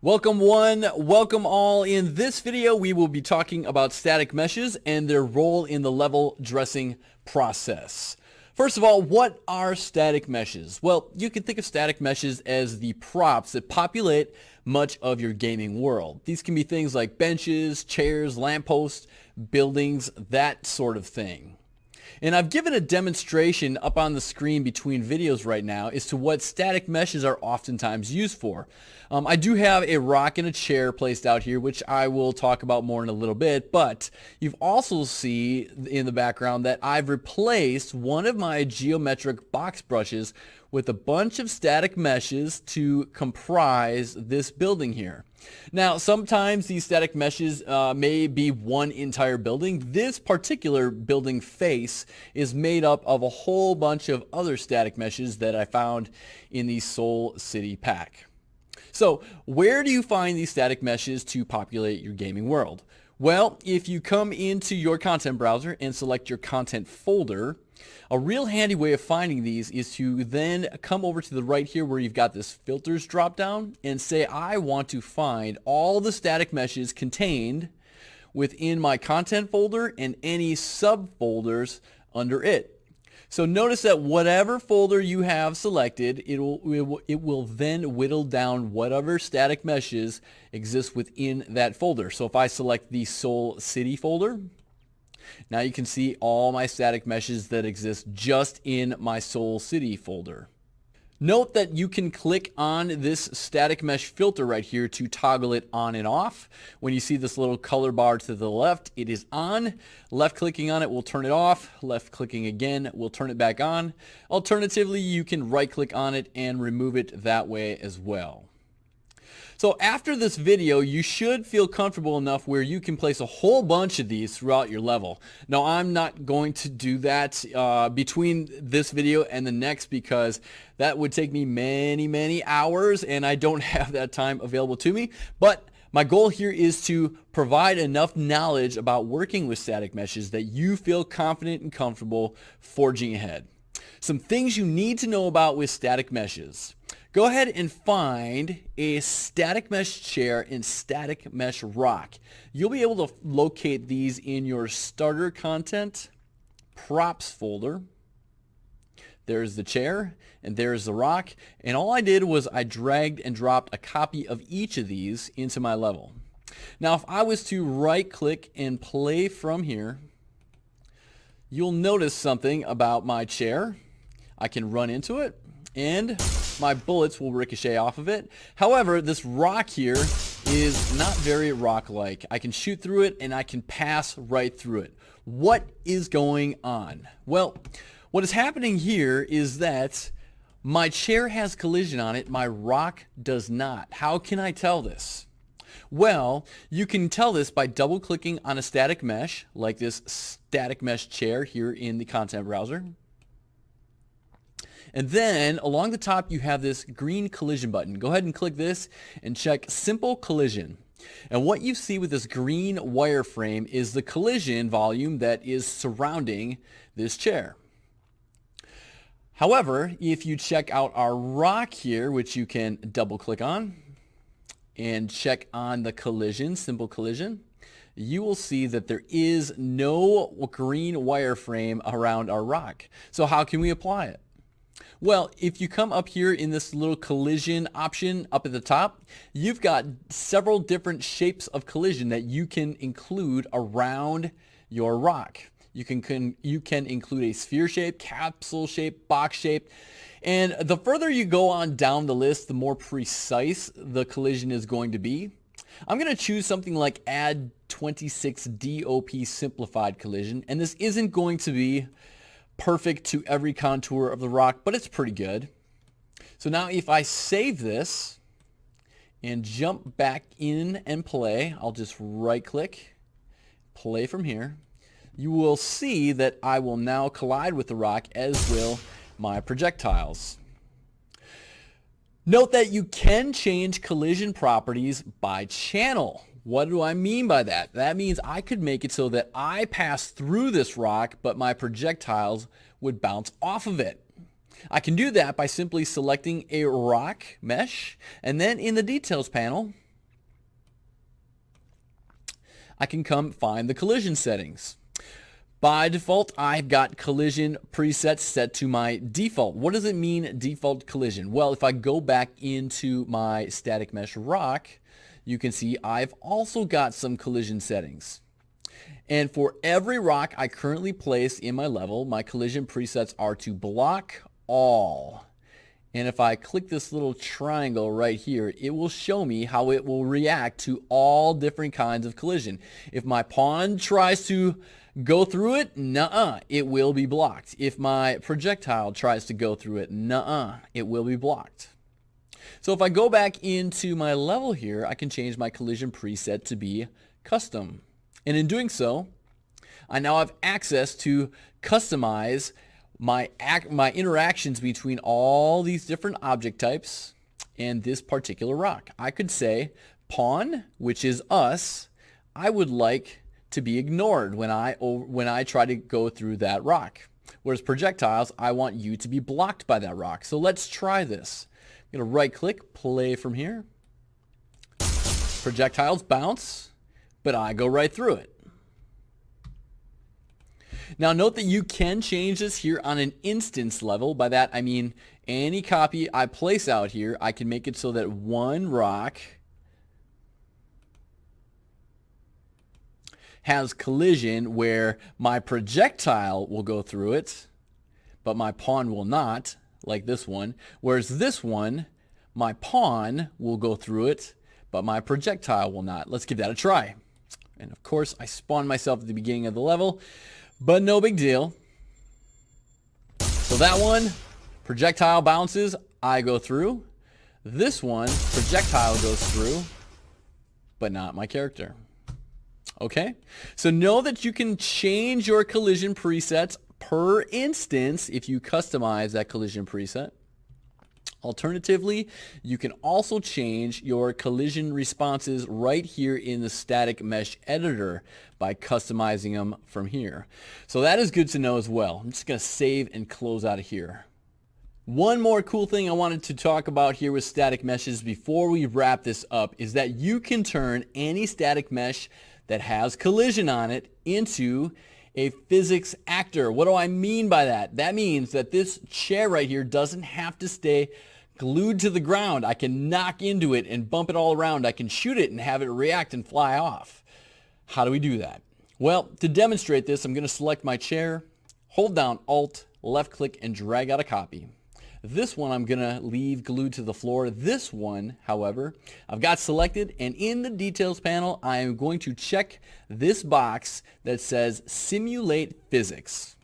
Welcome one, welcome all. In this video, we will be talking about static meshes and their role in the level dressing process. First of all, what are static meshes? Well, you can think of static meshes as the props that populate much of your gaming world. These can be things like benches, chairs, lampposts, buildings, that sort of thing. And I've given a demonstration up on the screen between videos right now as to what static meshes are oftentimes used for. I do have a rock and a chair placed out here, which I will talk about more in a little bit, but you've also see in the background that I've replaced one of my geometric box brushes with a bunch of static meshes to comprise this building here. Now, sometimes these static meshes may be one entire building. This particular building face is made up of a whole bunch of other static meshes that I found in the Soul City pack. So, where do you find these static meshes to populate your gaming world? Well, if you come into your content browser and select your content folder, a real handy way of finding these is to then come over to the right here where you've got this filters drop down and say I want to find all the static meshes contained within my content folder and any subfolders under it. So notice that whatever folder you have selected, it will then whittle down whatever static meshes exist within that folder. So if I select the Soul City folder, now you can see all my static meshes that exist just in my Soul City folder. Note that you can click on this static mesh filter right here to toggle it on and off. When you see this little color bar to the left, it is on. Left clicking on it will turn it off. Left clicking again will turn it back on. Alternatively, you can right click on it and remove it that way as well. So after this video, you should feel comfortable enough where you can place a whole bunch of these throughout your level. Now, I'm not going to do that between this video and the next because that would take me many hours and I don't have that time available to me. But my goal here is to provide enough knowledge about working with static meshes that you feel confident and comfortable forging ahead. Some things you need to know about with static meshes. Go ahead and find a static mesh chair and static mesh rock. You'll be able to locate these in your starter content props folder. There's the chair and there's the rock. And all I did was I dragged and dropped a copy of each of these into my level. Now, if I was to right click and play from here, you'll notice something about my chair. I can run into it and my bullets will ricochet off of it. However, this rock here is not very rock-like. I can shoot through it and I can pass right through it. What is going on? Well, what is happening here is that my chair has collision on it, my rock does not. How can I tell this? Well, you can tell this by double clicking on a static mesh, like this static mesh chair here in the content browser. And then along the top you have this green collision button. Go ahead and click this and check simple collision. And what you see with this green wireframe is the collision volume that is surrounding this chair. However, if you check out our rock here, which you can double click on and check on the collision, simple collision, you will see that there is no green wireframe around our rock. So how can we apply it? Well, if you come up here in this little collision option up at the top, you've got several different shapes of collision that you can include around your rock. You can include a sphere shape, capsule shape, box shape, and the further you go on down the list, the more precise the collision is going to be. I'm going to choose something like add 26 DOP simplified collision, and this isn't going to be perfect to every contour of the rock, but it's pretty good. So now if I save this and jump back in and play, I'll just right click, play from here. You will see that I will now collide with the rock, as will my projectiles. Note that you can change collision properties by channel. What do I mean by that? That means I could make it so that I pass through this rock, but my projectiles would bounce off of it. I can do that by simply selecting a rock mesh, and then in the details panel, I can come find the collision settings. By default, I've got collision presets set to my default. What does it mean, default collision? Well, if I go back into my static mesh rock, you can see I've also got some collision settings. And for every rock I currently place in my level, my collision presets are to block all. And if I click this little triangle right here, it will show me how it will react to all different kinds of collision. If my pawn tries to go through it, nuh-uh, it will be blocked. If my projectile tries to go through it, nuh-uh, it will be blocked. So if I go back into my level here, I can change my collision preset to be custom. And in doing so, I now have access to customize my interactions between all these different object types and this particular rock. I could say pawn, which is us, I would like to be ignored when I try to go through that rock. Whereas projectiles, I want you to be blocked by that rock. So let's try this. I'm going to right click, play from here. Projectiles bounce, but I go right through it. Now note that you can change this here on an instance level. By that I mean any copy I place out here, I can make it so that one rock has collision where my projectile will go through it, but my pawn will not, like this one. Whereas this one, my pawn will go through it, but my projectile will not. Let's give that a try. And of course, I spawned myself at the beginning of the level, but no big deal. So that one, projectile bounces, I go through. This one, projectile goes through, but not my character. Okay, so know that you can change your collision presets per instance if you customize that collision preset. Alternatively, you can also change your collision responses right here in the static mesh editor by customizing them from here. So that is good to know as well. I'm just going to save and close out of here. One more cool thing I wanted to talk about here with static meshes before we wrap this up is that you can turn any static mesh that has collision on it into a physics actor. What do I mean by that? That means that this chair right here doesn't have to stay glued to the ground. I can knock into it and bump it all around. I can shoot it and have it react and fly off. How do we do that? Well, to demonstrate this, I'm going to select my chair, hold down Alt, left click, and drag out a copy. This one I'm going to leave glued to the floor. This one, however, I've got selected, and in the details panel, I am going to check this box that says Simulate Physics.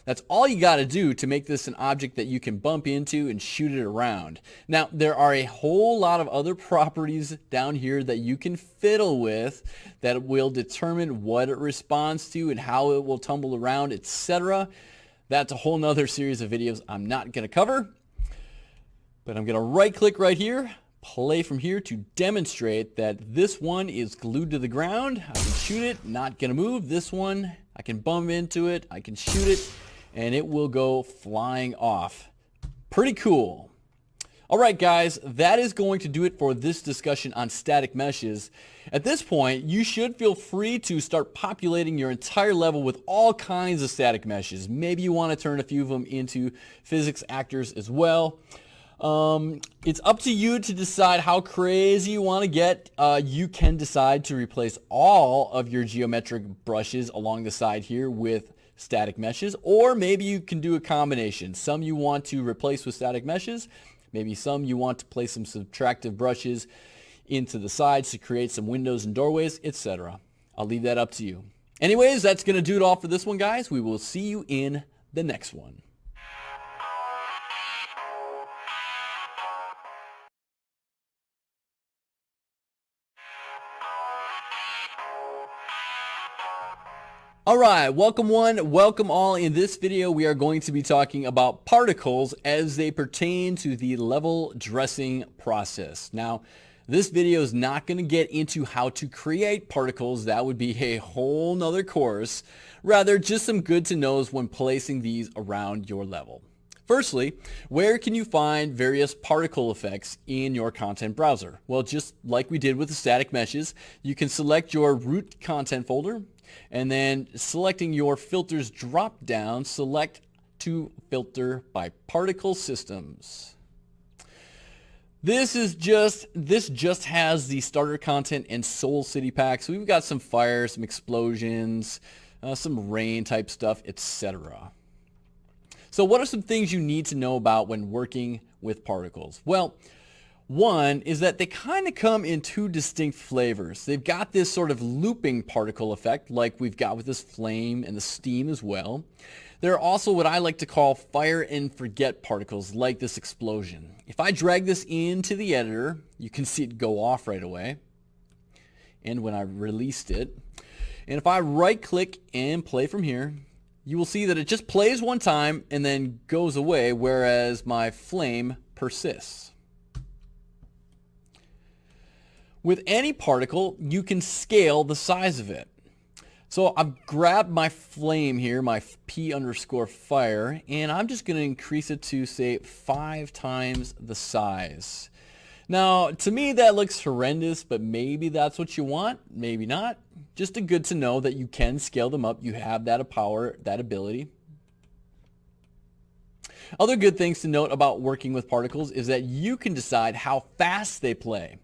That's all you got to do to make this an object that you can bump into and shoot it around. Now, there are a whole lot of other properties down here that you can fiddle with that will determine what it responds to and how it will tumble around, etc. That's a whole nother series of videos I'm not going to cover. But I'm going to right click right here, play from here to demonstrate that this one is glued to the ground. I can shoot it, not going to move. This one, I can bump into it, I can shoot it, and it will go flying off. Pretty cool. All right, guys, that is going to do it for this discussion on static meshes. At this point, you should feel free to start populating your entire level with all kinds of static meshes. Maybe you want to turn a few of them into physics actors as well. It's up to you to decide how crazy you want to get. You can decide to replace all of your geometric brushes along the side here with static meshes, or maybe you can do a combination. Some you want to replace with static meshes, maybe some you want to place some subtractive brushes into the sides to create some windows and doorways, etc. I'll leave that up to you. Anyways, that's going to do it all for this one, guys. We will see you in the next one. Alright, welcome one, welcome all. In this video we are going to be talking about particles as they pertain to the level dressing process. Now, this video is not going to get into how to create particles. That would be a whole nother course. Rather, just some good to knows when placing these around your level. Firstly, where can you find various particle effects in your content browser? Well, just like we did with the static meshes, you can select your root content folder, and then selecting your filters drop down, select to filter by particle systems. This just has the starter content and Soul City pack. So we've got some fire, some explosions, some rain type stuff, etc. So what are some things you need to know about when working with particles? Well, one is that they kind of come in two distinct flavors. They've got this sort of looping particle effect like we've got with this flame and the steam as well. There are also what I like to call fire and forget particles like this explosion. If I drag this into the editor, you can see it go off right away. And when I released it, and if I right click and play from here, you will see that it just plays one time and then goes away, whereas my flame persists. With any particle, you can scale the size of it. So I've grabbed my flame here, my P_fire, and I'm just going to increase it to, say, 5 times the size. Now, to me, that looks horrendous, but maybe that's what you want, maybe not. Just a good to know that you can scale them up. You have that power, that ability. Other good things to note about working with particles is that you can decide how fast they play.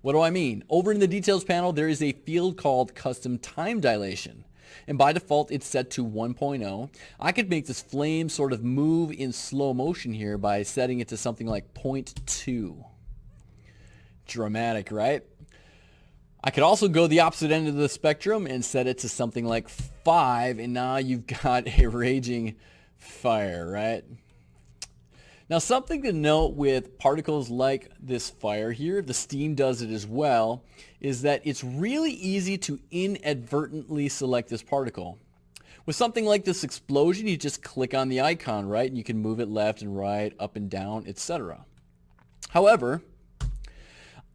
What do I mean? Over in the details panel, there is a field called custom time dilation. And by default, it's set to 1.0. I could make this flame sort of move in slow motion here by setting it to something like 0.2. Dramatic, right? I could also go the opposite end of the spectrum and set it to something like 5, and now you've got a raging fire, right? Now, something to note with particles like this fire here, the steam does it as well, is that it's really easy to inadvertently select this particle. With something like this explosion, you just click on the icon, right? And you can move it left and right, up and down, etc. However,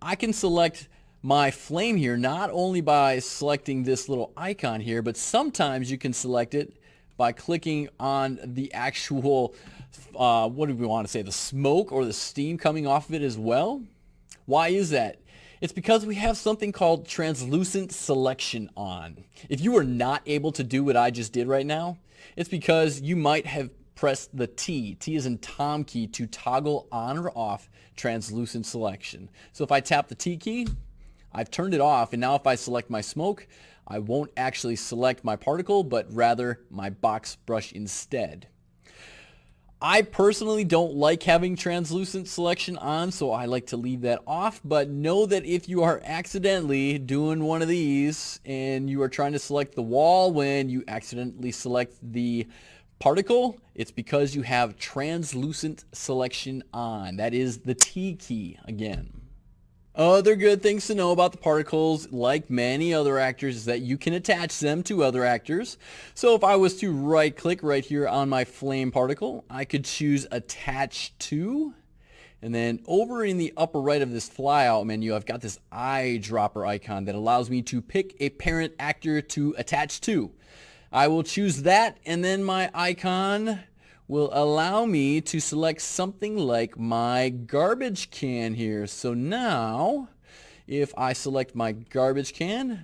I can select my flame here not only by selecting this little icon here, but sometimes you can select it by clicking on the actual what do we want to say, the smoke or the steam coming off of it as well. Why is that? It's because we have something called translucent selection on. If you were not able to do what I just did right now, it's because you might have pressed the T as in Tom key, to toggle on or off translucent selection. So if I tap the T key, I've turned it off, and now if I select my smoke, I won't actually select my particle, but rather my box brush instead. I personally don't like having translucent selection on, so I like to leave that off, but know that if you are accidentally doing one of these and you are trying to select the wall when you accidentally select the particle, it's because you have translucent selection on. That is the T key again. Other good things to know about the particles, like many other actors, is that you can attach them to other actors. So if I was to right click right here on my flame particle, I could choose attach to, and then over in the upper right of this flyout menu, I've got this eyedropper icon that allows me to pick a parent actor to attach to. I will choose that, and then my icon will allow me to select something like my garbage can here. So now, if I select my garbage can,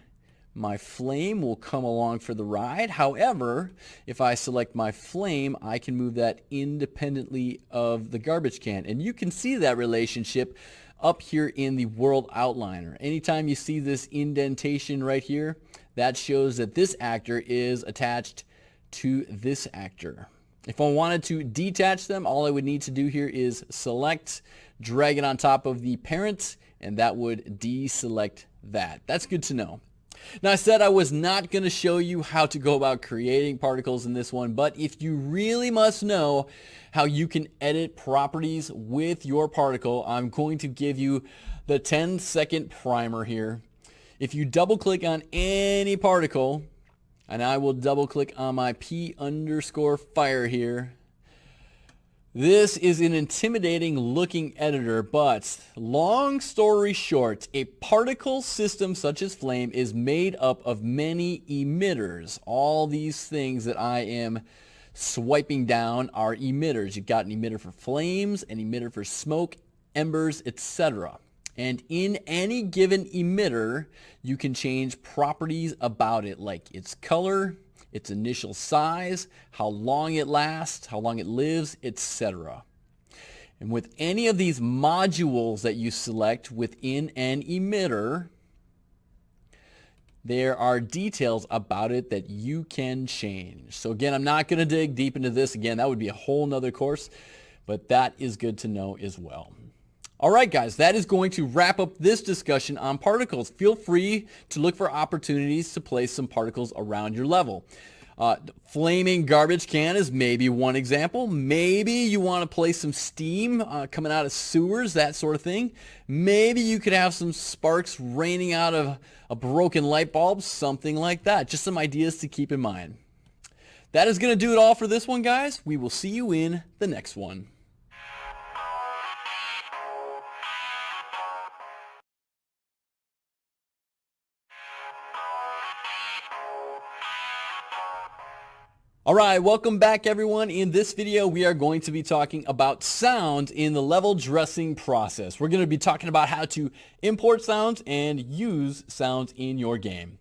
my flame will come along for the ride. However, if I select my flame, I can move that independently of the garbage can. And you can see that relationship up here in the world outliner. Anytime you see this indentation right here, that shows that this actor is attached to this actor. If I wanted to detach them, all I would need to do here is select, drag it on top of the parent, and that would deselect that. That's good to know. Now, I said I was not going to show you how to go about creating particles in this one, but if you really must know how you can edit properties with your particle, I'm going to give you the 10-second primer here. If you double click on any particle, and I will double click on my P_fire here. This is an intimidating looking editor, but long story short, a particle system such as flame is made up of many emitters. All these things that I am swiping down are emitters. You've got an emitter for flames, an emitter for smoke, embers, etc. And in any given emitter, you can change properties about it, like its color, its initial size, how long it lasts, how long it lives, etc. And with any of these modules that you select within an emitter, there are details about it that you can change. So again, I'm not going to dig deep into this. Again, that would be a whole nother course, but that is good to know as well. All right, guys, that is going to wrap up this discussion on particles. Feel free to look for opportunities to place some particles around your level. Flaming garbage can is maybe one example. Maybe you want to place some steam coming out of sewers, that sort of thing. Maybe you could have some sparks raining out of a broken light bulb, something like that. Just some ideas to keep in mind. That is going to do it all for this one, guys. We will see you in the next one. Alright, welcome back everyone. In this video we are going to be talking about sound in the level dressing process. We're going to be talking about how to import sounds and use sounds in your game.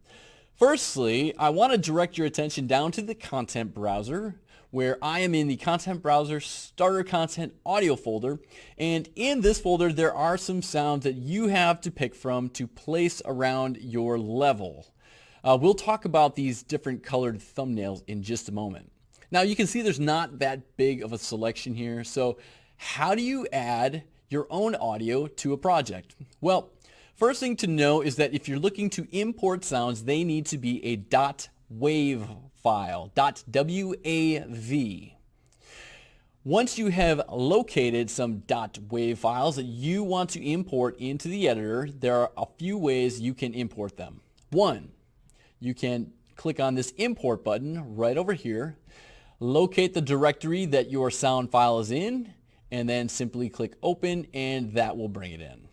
Firstly, I want to direct your attention down to the content browser, where I am in the content browser starter content audio folder, and in this folder there are some sounds that you have to pick from to place around your level. We'll talk about these different colored thumbnails in just a moment. Now you can see there's not that big of a selection here. So how do you add your own audio to a project? Well, first thing to know is that if you're looking to import sounds, they need to be a .wav file, .wav. Once you have located some .wav files that you want to import into the editor, there are a few ways you can import them. One, you can click on this import button right over here, locate the directory that your sound file is in, and then simply click open and that will bring it in.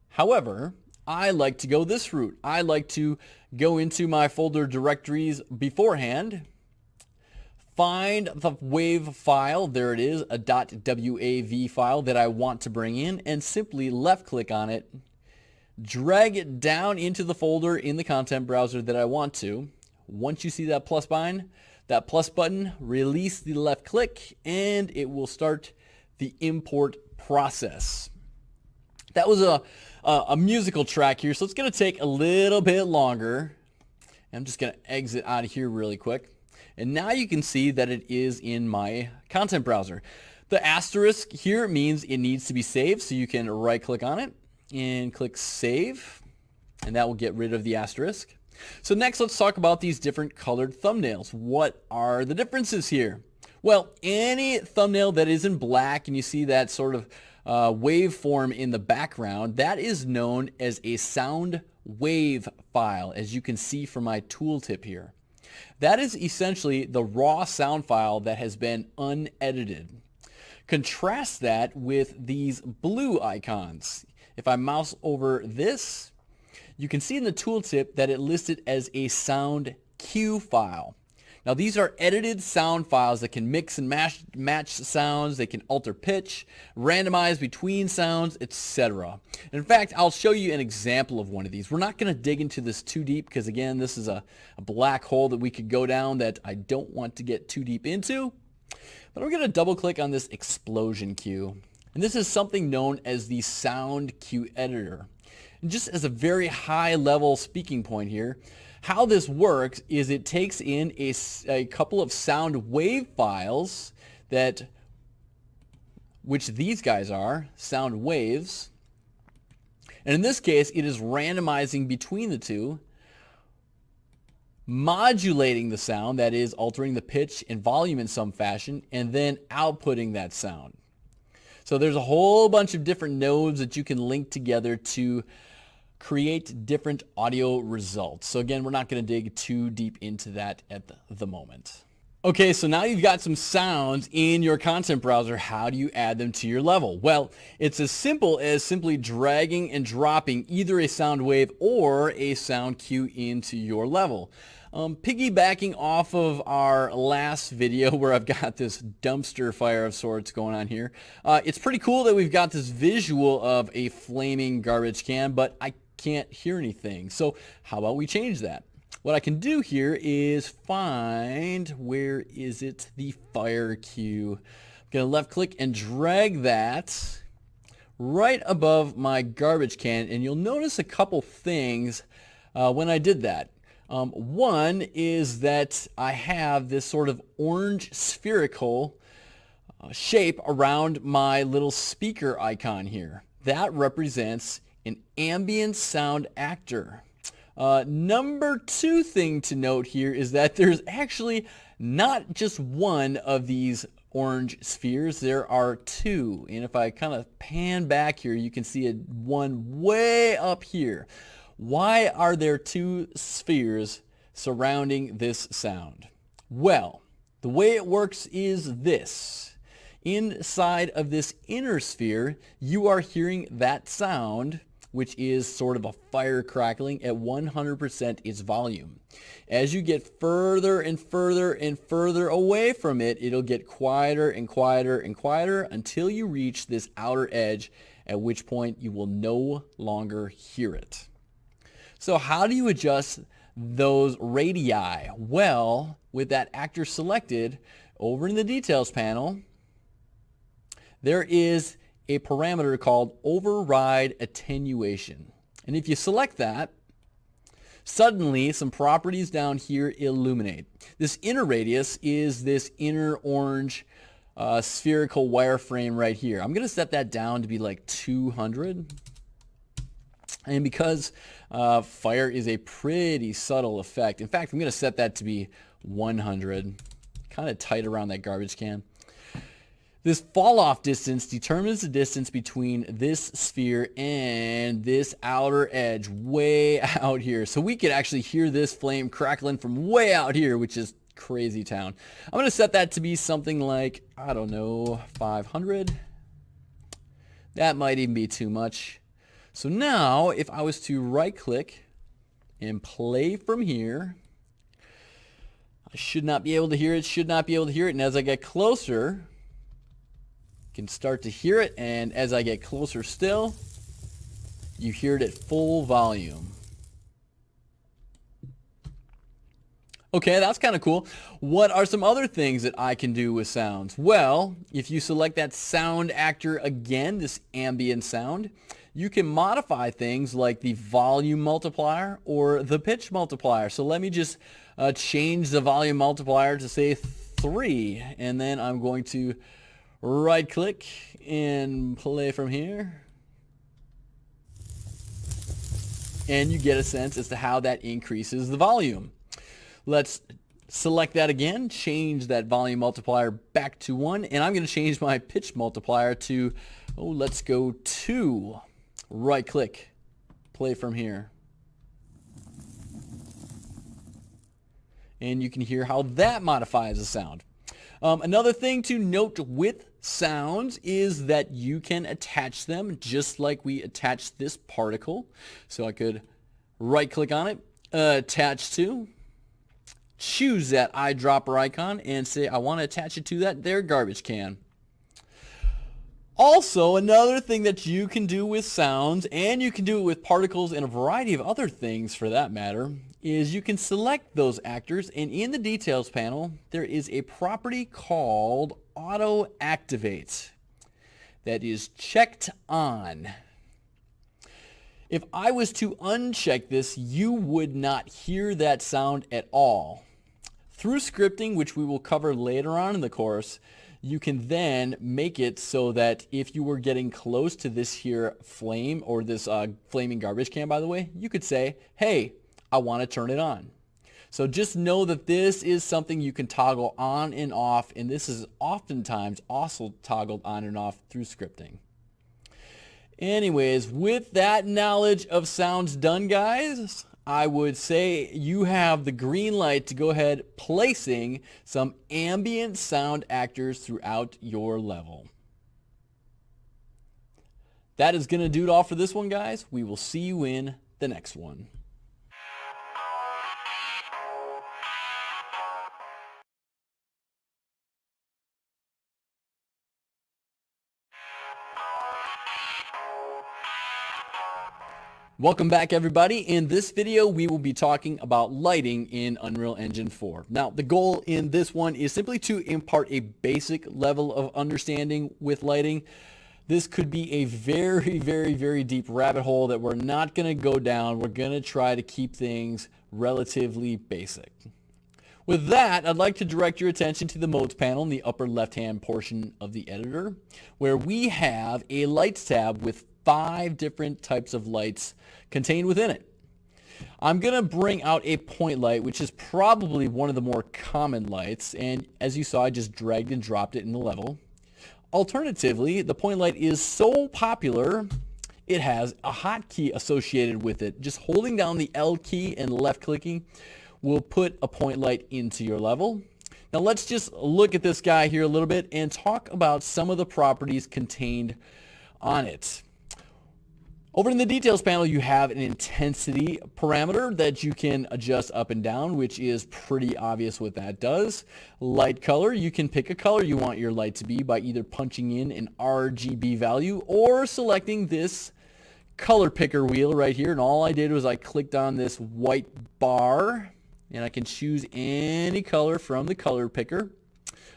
However, I like to go this route. I like to go into my folder directories beforehand, find the WAV file, there it is, a .wav file that I want to bring in, and simply left click on it, drag it down into the folder in the content browser that I want to. Once you see that plus button, release the left click and it will start the import process. That was a musical track here, so it's going to take a little bit longer. I'm just going to exit out of here really quick. And now you can see that it is in my content browser. The asterisk here means it needs to be saved, so you can right click on it and click save, and that will get rid of the asterisk. So next, let's talk about these different colored thumbnails. What are the differences here? Well, any thumbnail that is in black and you see that sort of waveform in the background, that is known as a sound wave file, as you can see from my tooltip here. That is essentially the raw sound file that has been unedited. Contrast that with these blue icons. If I mouse over this, you can see in the tooltip that it listed as a sound cue file. Now these are edited sound files that can mix and match sounds, they can alter pitch, randomize between sounds, etc. In fact, I'll show you an example of one of these. We're not going to dig into this too deep because again, this is a black hole that we could go down that I don't want to get too deep into. But I'm going to double click on this explosion cue. And this is something known as the sound cue editor. And just as a very high level speaking point here, how this works is it takes in a couple of sound wave files which these guys are, sound waves. And in this case, it is randomizing between the two, modulating the sound, that is altering the pitch and volume in some fashion, and then outputting that sound. So there's a whole bunch of different nodes that you can link together to create different audio results. So again, we're not going to dig too deep into that at the moment. Okay, so now you've got some sounds in your content browser. How do you add them to your level? Well, it's as simple as simply dragging and dropping either a sound wave or a sound cue into your level. Piggybacking off of our last video where I've got this dumpster fire of sorts going on here, it's pretty cool that we've got this visual of a flaming garbage can, but I can't hear anything. So how about we change that? What I can do here is find, where is it, the fire cue. I'm going to left click and drag that right above my garbage can, and you'll notice a couple things when I did that. One is that I have this sort of orange spherical shape around my little speaker icon here. That represents an ambient sound actor. Number two thing to note here is that there's actually not just one of these orange spheres, there are two. And if I kind of pan back here, you can see one way up here. Why are there two spheres surrounding this sound? Well, the way it works is this. Inside of this inner sphere, you are hearing that sound, which is sort of a fire crackling at 100% its volume. As you get further and further and further away from it, it'll get quieter and quieter and quieter until you reach this outer edge, at which point you will no longer hear it. So how do you adjust those radii? Well, with that actor selected, over in the details panel, there is a parameter called override attenuation. And if you select that, suddenly some properties down here illuminate. This inner radius is this inner orange spherical wireframe right here. I'm going to set that down to be like 200. And because fire is a pretty subtle effect, in fact, I'm going to set that to be 100, kind of tight around that garbage can. This fall off distance determines the distance between this sphere and this outer edge way out here. So we could actually hear this flame crackling from way out here, which is crazy town. I'm going to set that to be something like, I don't know, 500. That might even be too much. So now if I was to right click and play from here, I should not be able to hear it, and as I get closer, can start to hear it, and as I get closer still, you hear it at full volume. Okay, that's kind of cool. What are some other things that I can do with sounds? Well, if you select that sound actor again, this ambient sound, you can modify things like the volume multiplier or the pitch multiplier. So let me just change the volume multiplier to say 3, and then I'm going to right click and play from here. And you get a sense as to how that increases the volume. Let's select that again, change that volume multiplier back to 1, and I'm going to change my pitch multiplier to, let's go 2. Right click, play from here. And you can hear how that modifies the sound. Another thing to note with sounds is that you can attach them just like we attached this particle. So I could right click on it, attach to, choose that eyedropper icon and say I want to attach it to that there garbage can. Also, another thing that you can do with sounds, and you can do it with particles and a variety of other things for that matter, is you can select those actors, and in the details panel there is a property called auto activate that is checked on. If I was to uncheck this, you would not hear that sound at all. Through scripting, which we will cover later on in the course, you can then make it so that if you were getting close to this here flame, or this flaming garbage can, by the way, you could say, hey, I want to turn it on. So just know that this is something you can toggle on and off, and this is oftentimes also toggled on and off through scripting. Anyways, with that knowledge of sounds done, guys, I would say you have the green light to go ahead placing some ambient sound actors throughout your level. That is going to do it all for this one, guys. We will see you in the next one. Welcome back, everybody. In this video, we will be talking about lighting in Unreal Engine 4. Now, the goal in this one is simply to impart a basic level of understanding with lighting. This could be a very, very, very deep rabbit hole that we're not going to go down. We're going to try to keep things relatively basic. With that, I'd like to direct your attention to the modes panel in the upper left-hand portion of the editor, where we have a lights tab with 5 different types of lights contained within it. I'm going to bring out a point light, which is probably one of the more common lights, and as you saw, I just dragged and dropped it in the level. Alternatively, the point light is so popular, it has a hotkey associated with it. Just holding down the L key and left clicking will put a point light into your level. Now let's just look at this guy here a little bit and talk about some of the properties contained on it. Over in the details panel, you have an intensity parameter that you can adjust up and down, which is pretty obvious what that does. Light color, you can pick a color you want your light to be by either punching in an RGB value or selecting this color picker wheel right here. And all I did was I clicked on this white bar, and I can choose any color from the color picker.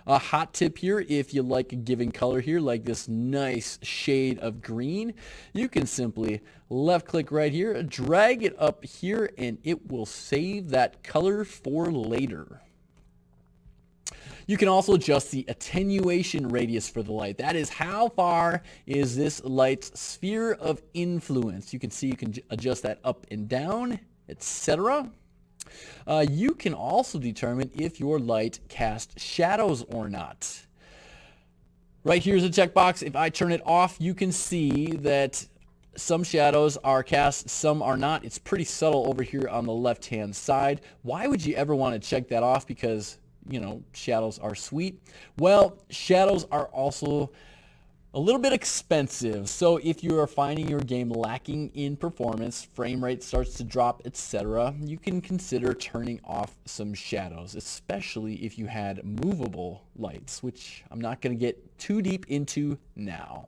A hot tip here, if you like a given color here, like this nice shade of green, you can simply left click right here, drag it up here, and it will save that color for later. You can also adjust the attenuation radius for the light. That is how far is this light's sphere of influence. You can see you can adjust that up and down, etc. You can also determine if your light casts shadows or not. Right here's a checkbox. If I turn it off, you can see that some shadows are cast, some are not. It's pretty subtle over here on the left-hand side. Why would you ever want to check that off? Because, you know, shadows are sweet. Well, shadows are also a little bit expensive, so if you are finding your game lacking in performance, frame rate starts to drop, etc., you can consider turning off some shadows, especially if you had movable lights, which I'm not going to get too deep into now.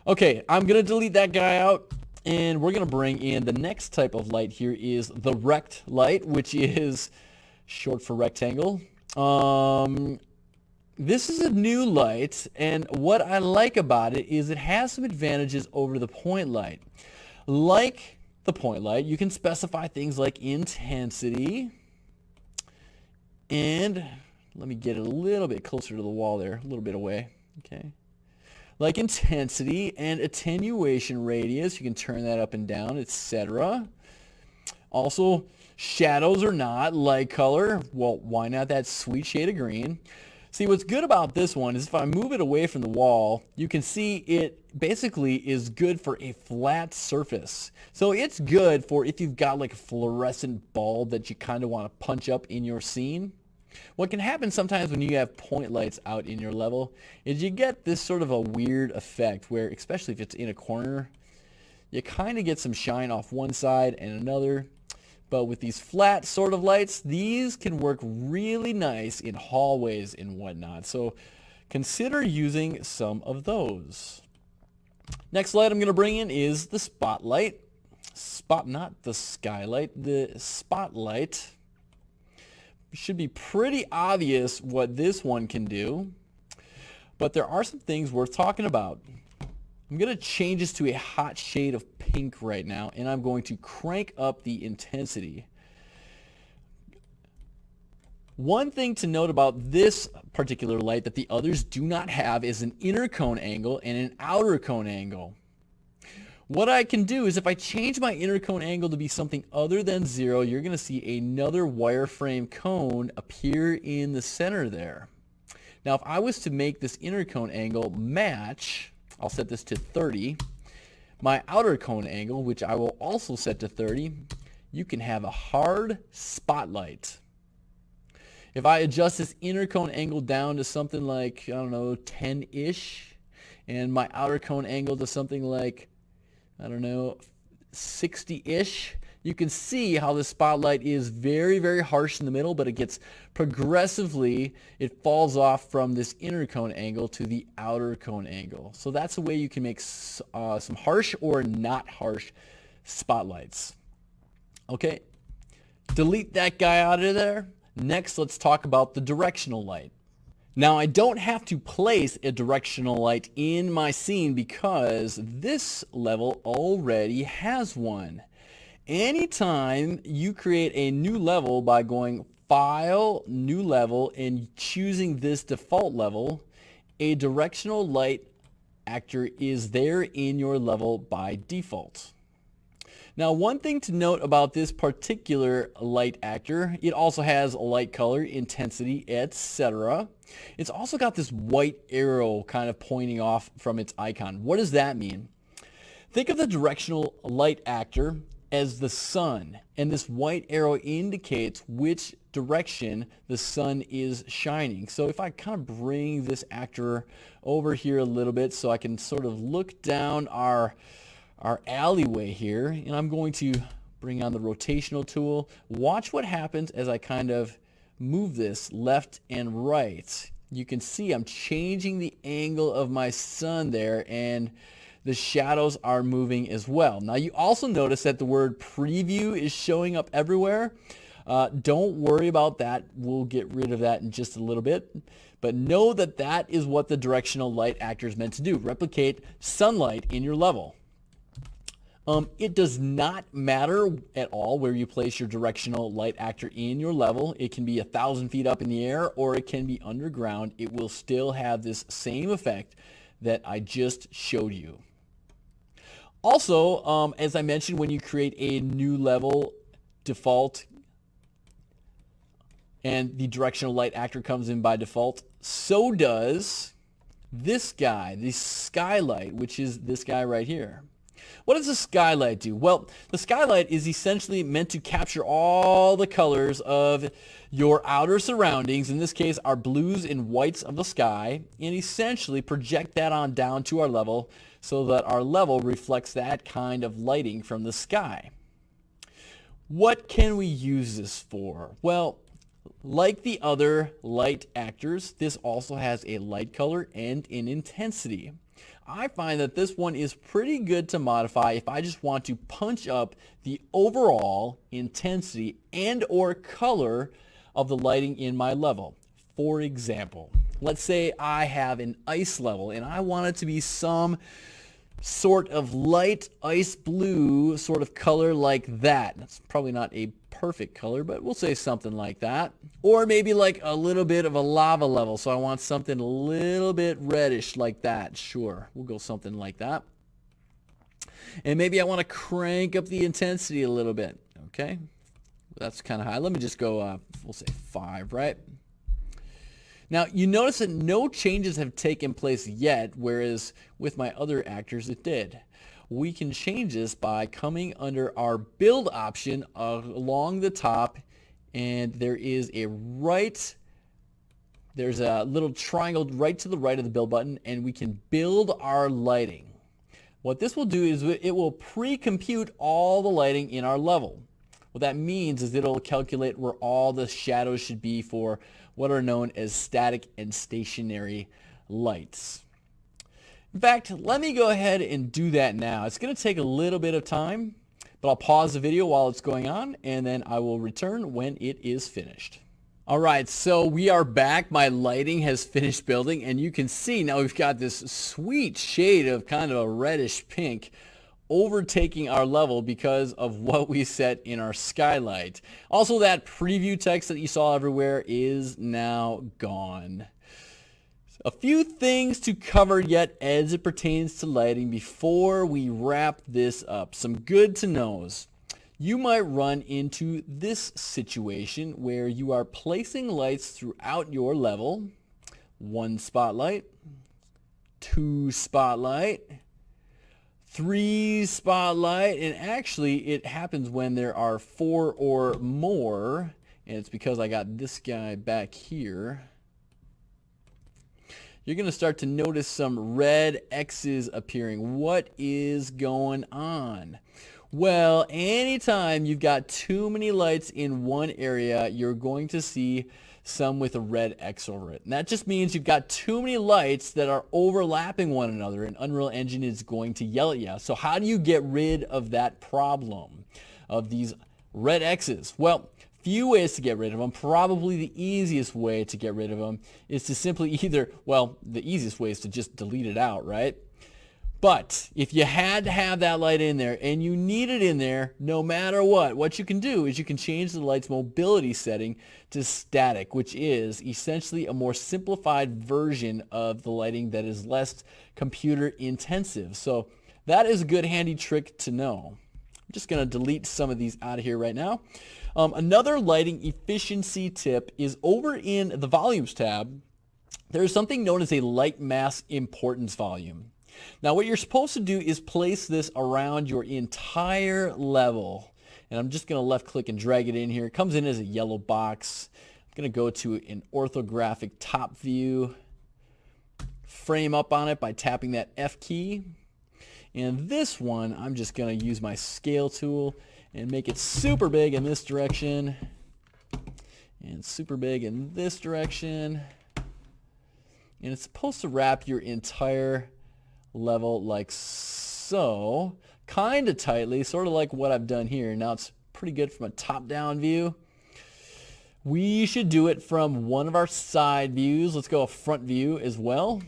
Okay, I'm going to delete that guy out, and we're going to bring in the next type of light here is the rect light, which is short for rectangle. This is a new light, and what I like about it is it has some advantages over the point light. Like the point light, you can specify things like intensity, and let me get it a little bit closer to the wall there, a little bit away. Okay. Like intensity and attenuation radius, you can turn that up and down, etc. Also, shadows or not, light color, well, why not that sweet shade of green? See, what's good about this one is if I move it away from the wall, you can see it basically is good for a flat surface. So it's good for if you've got like a fluorescent bulb that you kind of want to punch up in your scene. What can happen sometimes when you have point lights out in your level is you get this sort of a weird effect where, especially if it's in a corner, you kind of get some shine off one side and another. But with these flat sort of lights, these can work really nice in hallways and whatnot. So consider using some of those. Next light I'm going to bring in is the spotlight. Not the skylight, the spotlight. It should be pretty obvious what this one can do. But there are some things worth talking about. I'm going to change this to a hot shade of pink right now, and I'm going to crank up the intensity. One thing to note about this particular light that the others do not have is an inner cone angle and an outer cone angle. What I can do is if I change my inner cone angle to be something other than 0, you're going to see another wireframe cone appear in the center there. Now, if I was to make this inner cone angle match, I'll set this to 30. My outer cone angle, which I will also set to 30, you can have a hard spotlight. If I adjust this inner cone angle down to something like, I don't know, 10-ish, and my outer cone angle to something like, I don't know, 60-ish, you can see how the spotlight is very, very harsh in the middle, but it gets progressively, it falls off from this inner cone angle to the outer cone angle. So that's a way you can make some harsh or not harsh spotlights. Okay, delete that guy out of there. Next, let's talk about the directional light. Now, I don't have to place a directional light in my scene because this level already has one. Anytime you create a new level by going File, New Level, and choosing this default level, a directional light actor is there in your level by default. Now, one thing to note about this particular light actor, it also has a light color, intensity, etc. It's also got this white arrow kind of pointing off from its icon. What does that mean? Think of the directional light actor as the sun, and this white arrow indicates which direction the sun is shining. So if I kind of bring this actor over here a little bit so I can sort of look down our alleyway here, and I'm going to bring on the rotational tool. Watch what happens as I kind of move this left and right. You can see I'm changing the angle of my sun there, and the shadows are moving as well. Now you also notice that the word preview is showing up everywhere. Don't worry about that. We'll get rid of that in just a little bit. But know that that is what the directional light actor is meant to do. Replicate sunlight in your level. It does not matter at all where you place your directional light actor in your level. It can be 1,000 feet up in the air or it can be underground. It will still have this same effect that I just showed you. Also, as I mentioned, when you create a new level default and the directional light actor comes in by default, so does this guy, the skylight, which is this guy right here. What does the skylight do? Well, the skylight is essentially meant to capture all the colors of your outer surroundings, in this case our blues and whites of the sky, and essentially project that on down to our level so that our level reflects that kind of lighting from the sky. What can we use this for? Well, like the other light actors, this also has a light color and an intensity. I find that this one is pretty good to modify if I just want to punch up the overall intensity and or color of the lighting in my level. For example, let's say I have an ice level and I want it to be some sort of light ice blue sort of color like that. That's probably not a perfect color, but we'll say something like that. Or maybe like a little bit of a lava level. So I want something a little bit reddish like that. Sure, we'll go something like that. And maybe I want to crank up the intensity a little bit. Okay, that's kind of high. Let me just go, we'll say 5, right? Now, you notice that no changes have taken place yet, whereas with my other actors it did. We can change this by coming under our build option along the top, and there's a little triangle right to the right of the build button, and we can build our lighting. What this will do is it will pre-compute all the lighting in our level. What that means is it'll calculate where all the shadows should be for what are known as static and stationary lights. In fact, let me go ahead and do that now. It's going to take a little bit of time, but I'll pause the video while it's going on, and then I will return when it is finished. All right, so we are back. My lighting has finished building, and you can see now we've got this sweet shade of kind of a reddish pink overtaking our level because of what we set in our skylight. Also, that preview text that you saw everywhere is now gone. A few things to cover yet as it pertains to lighting before we wrap this up. Some good to knows. You might run into this situation where you are placing lights throughout your level. 1 spotlight, 2 spotlight, 3 spotlight, and actually it happens when there are 4 or more, and it's because I got this guy back here. You're going to start to notice some red X's appearing. What is going on? Well, anytime you've got too many lights in one area, you're going to see some with a red X over it. And that just means you've got too many lights that are overlapping one another, and Unreal Engine is going to yell at you. So how do you get rid of that problem of these red X's? Well, few ways to get rid of them. Probably the easiest way to get rid of them is to simply the easiest way is to just delete it out, right? But if you had to have that light in there and you need it in there no matter what you can do is you can change the light's mobility setting to static, which is essentially a more simplified version of the lighting that is less computer intensive. So that is a good handy trick to know. I'm just going to delete some of these out of here right now. Another lighting efficiency tip is over in the volumes tab. There's something known as a light mass importance volume. Now what you're supposed to do is place this around your entire level. And I'm just going to left click and drag it in here. It comes in as a yellow box. I'm going to go to an orthographic top view. Frame up on it by tapping that F key. And this one, I'm just going to use my scale tool and make it super big in this direction. And super big in this direction. And it's supposed to wrap your entire level like so, kind of tightly, sort of like what I've done here. Now it's pretty good from a top-down view. We should do it from one of our side views. Let's go a front view as well.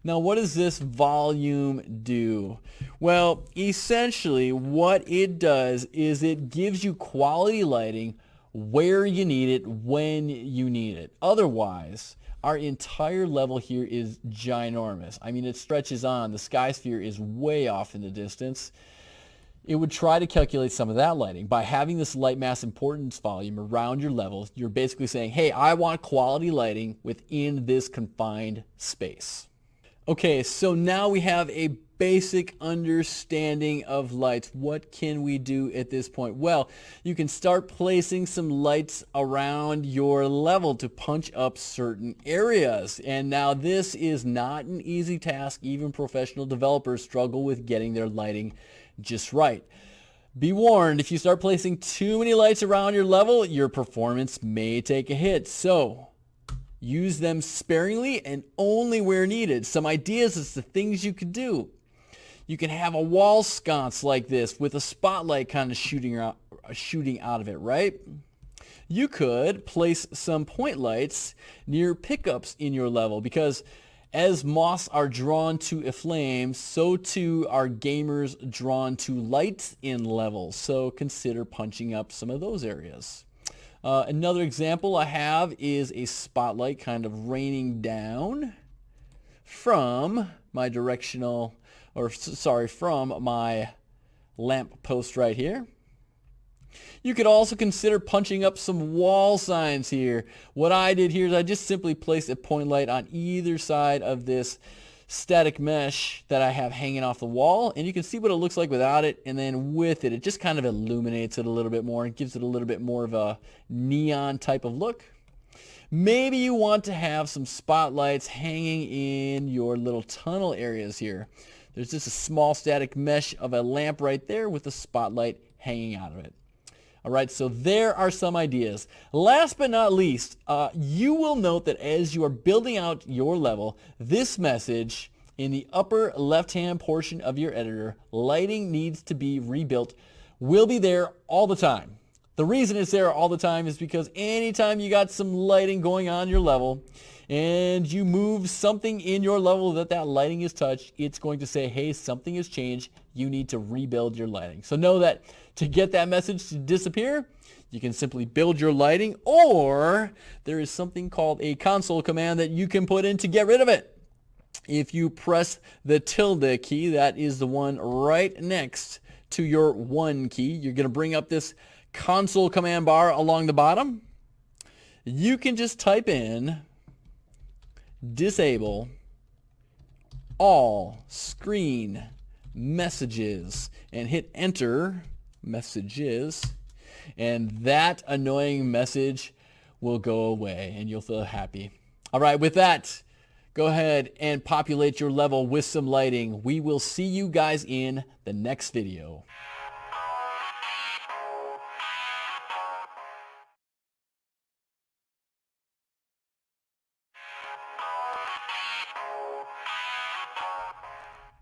Now what does this volume do? Well, essentially what it does is it gives you quality lighting where you need it, when you need it. Otherwise, our entire level here is ginormous. I mean, it stretches on. The sky sphere is way off in the distance. It would try to calculate some of that lighting. By having this light mass importance volume around your level, you're basically saying, hey, I want quality lighting within this confined space. Okay, so now we have a basic understanding of lights. What can we do at this point? Well, you can start placing some lights around your level to punch up certain areas. And now this is not an easy task. Even professional developers struggle with getting their lighting just right. Be warned, if you start placing too many lights around your level, your performance may take a hit. So use them sparingly and only where needed. Some ideas as to things you could do. You can have a wall sconce like this with a spotlight kind of shooting out of it, right? You could place some point lights near pickups in your level because As moths are drawn to a flame, so too are gamers drawn to light in levels. So consider punching up some of those areas. Another example I have is a spotlight kind of raining down from my from my lamp post right here. You could also consider punching up some wall signs here. What I did here is I just simply placed a point light on either side of this static mesh that I have hanging off the wall, and you can see what it looks like without it, and then with it, it just kind of illuminates it a little bit more and gives it a little bit more of a neon type of look. Maybe you want to have some spotlights hanging in your little tunnel areas here. There's just a small static mesh of a lamp right there with a spotlight hanging out of it. All right, so there are some ideas. Last but not least, you will note that as you are building out your level, this message in the upper left-hand portion of your editor, lighting needs to be rebuilt, will be there all the time. The reason it's there all the time is because anytime you got some lighting going on your level and you move something in your level that lighting is touched, it's going to say, hey, something has changed. You need to rebuild your lighting. So know that to get that message to disappear, you can simply build your lighting, or there is something called a console command that you can put in to get rid of it. If you press the tilde key, that is the one right next to your 1 key, you're going to bring up this console command bar along the bottom. You can just type in disable all screen messages and hit enter messages, and that annoying message will go away and you'll feel happy. All right, with that, go ahead and populate your level with some lighting. We will see you guys in the next video.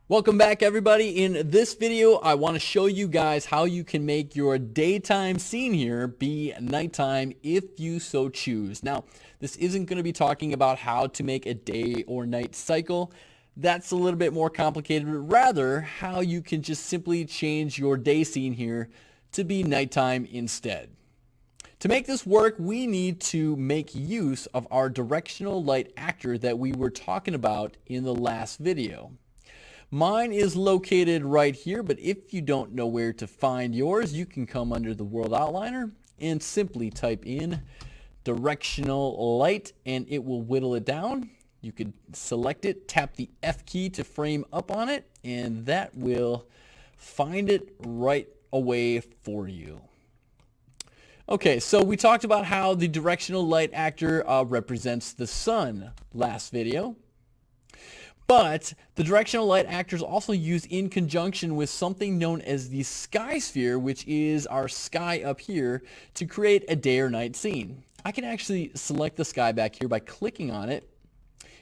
Welcome back, everybody. In this video, I want to show you guys how you can make your daytime scene here be nighttime if you so choose. Now, this isn't going to be talking about how to make a day or night cycle. That's a little bit more complicated, but rather how you can just simply change your day scene here to be nighttime instead. To make this work, we need to make use of our directional light actor that we were talking about in the last video. Mine is located right here, but if you don't know where to find yours, you can come under the World Outliner and simply type in directional light and it will whittle it down. You could select it, tap the F key to frame up on it, and that will find it right away for you. Okay, so we talked about how the directional light actor represents the sun last video. But the directional light actor is also used in conjunction with something known as the sky sphere, which is our sky up here, to create a day or night scene. I can actually select the sky back here by clicking on it.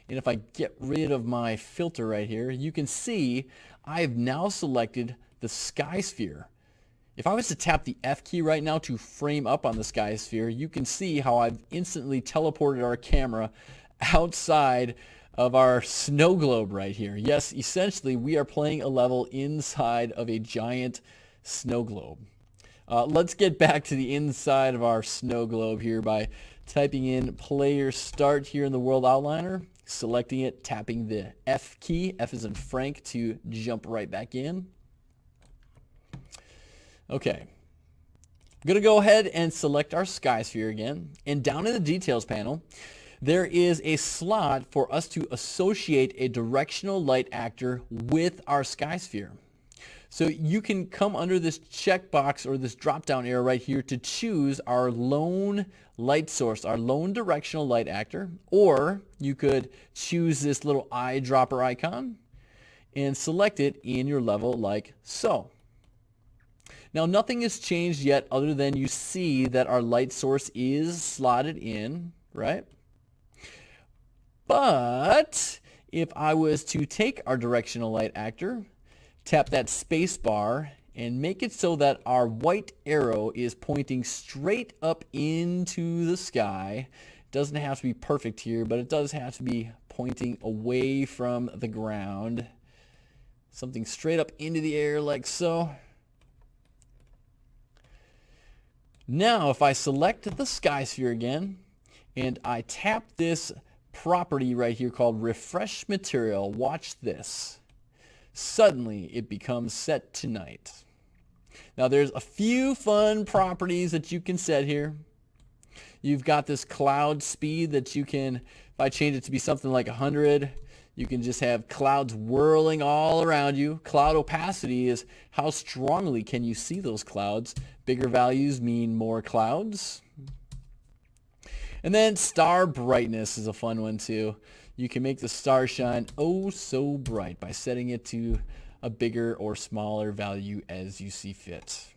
And if I get rid of my filter right here, you can see I've now selected the sky sphere. If I was to tap the F key right now to frame up on the sky sphere, you can see how I've instantly teleported our camera outside of our snow globe right here. Yes, essentially we are playing a level inside of a giant snow globe. Let's get back to the inside of our snow globe here by typing in player start here in the World Outliner, selecting it, tapping the F key, F as in Frank, to jump right back in. Okay. I'm going to go ahead and select our sky sphere again, and down in the details panel, there is a slot for us to associate a directional light actor with our sky sphere. So you can come under this checkbox or this drop-down arrow right here to choose our lone light source, our lone directional light actor, or you could choose this little eyedropper icon and select it in your level like so. Now nothing has changed yet other than you see that our light source is slotted in, right? But if I was to take our directional light actor, tap that space bar, and make it so that our white arrow is pointing straight up into the sky. It doesn't have to be perfect here, but it does have to be pointing away from the ground. Something straight up into the air like so. Now if I select the sky sphere again and I tap this property right here called refresh material, watch this. Suddenly it becomes set to night. Now there's a few fun properties that you can set here. You've got this cloud speed that you can, if I change it to be something like 100, you can just have clouds whirling all around you. Cloud opacity is how strongly can you see those clouds. Bigger values mean more clouds. And then star brightness is a fun one too. You can make the star shine oh so bright by setting it to a bigger or smaller value as you see fit.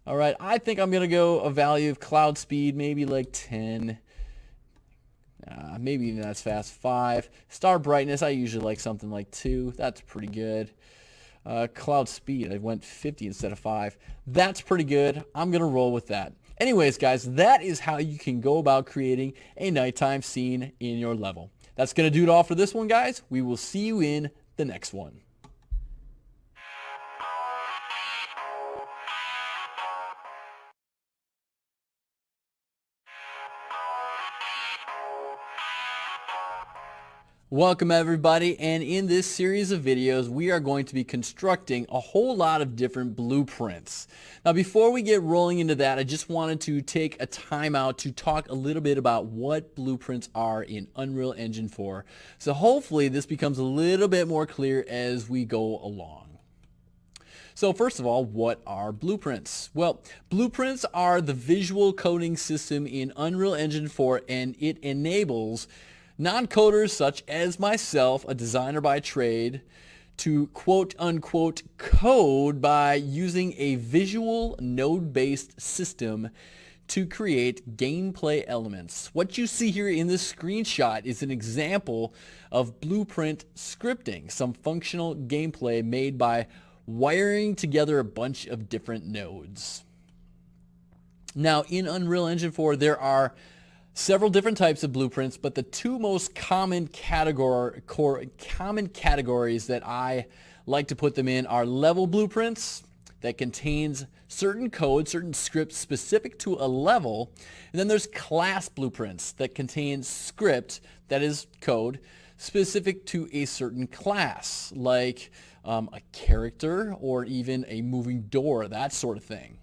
All right, I think I'm going to go a value of cloud speed, maybe like 10. Maybe even that's fast, 5. Star brightness, I usually like something like 2. That's pretty good. Cloud speed, I went 50 instead of 5. That's pretty good. I'm going to roll with that. Anyways, guys, that is how you can go about creating a nighttime scene in your level. That's going to do it all for this one, guys. We will see you in the next one. Welcome everybody, and in this series of videos we are going to be constructing a whole lot of different blueprints. Now before we get rolling into that, I just wanted to take a time out to talk a little bit about what blueprints are in Unreal Engine 4. So hopefully this becomes a little bit more clear as we go along. So first of all, what are blueprints? Well, blueprints are the visual coding system in Unreal Engine 4, and it enables non-coders such as myself, a designer by trade, to quote-unquote code by using a visual node-based system to create gameplay elements. What you see here in this screenshot is an example of blueprint scripting, some functional gameplay made by wiring together a bunch of different nodes. Now, in Unreal Engine 4, there are several different types of blueprints, but the two most common categories that I like to put them in are level blueprints that contains certain code, certain scripts specific to a level, and then there's class blueprints that contain script, that is code, specific to a certain class, like a character or even a moving door, that sort of thing.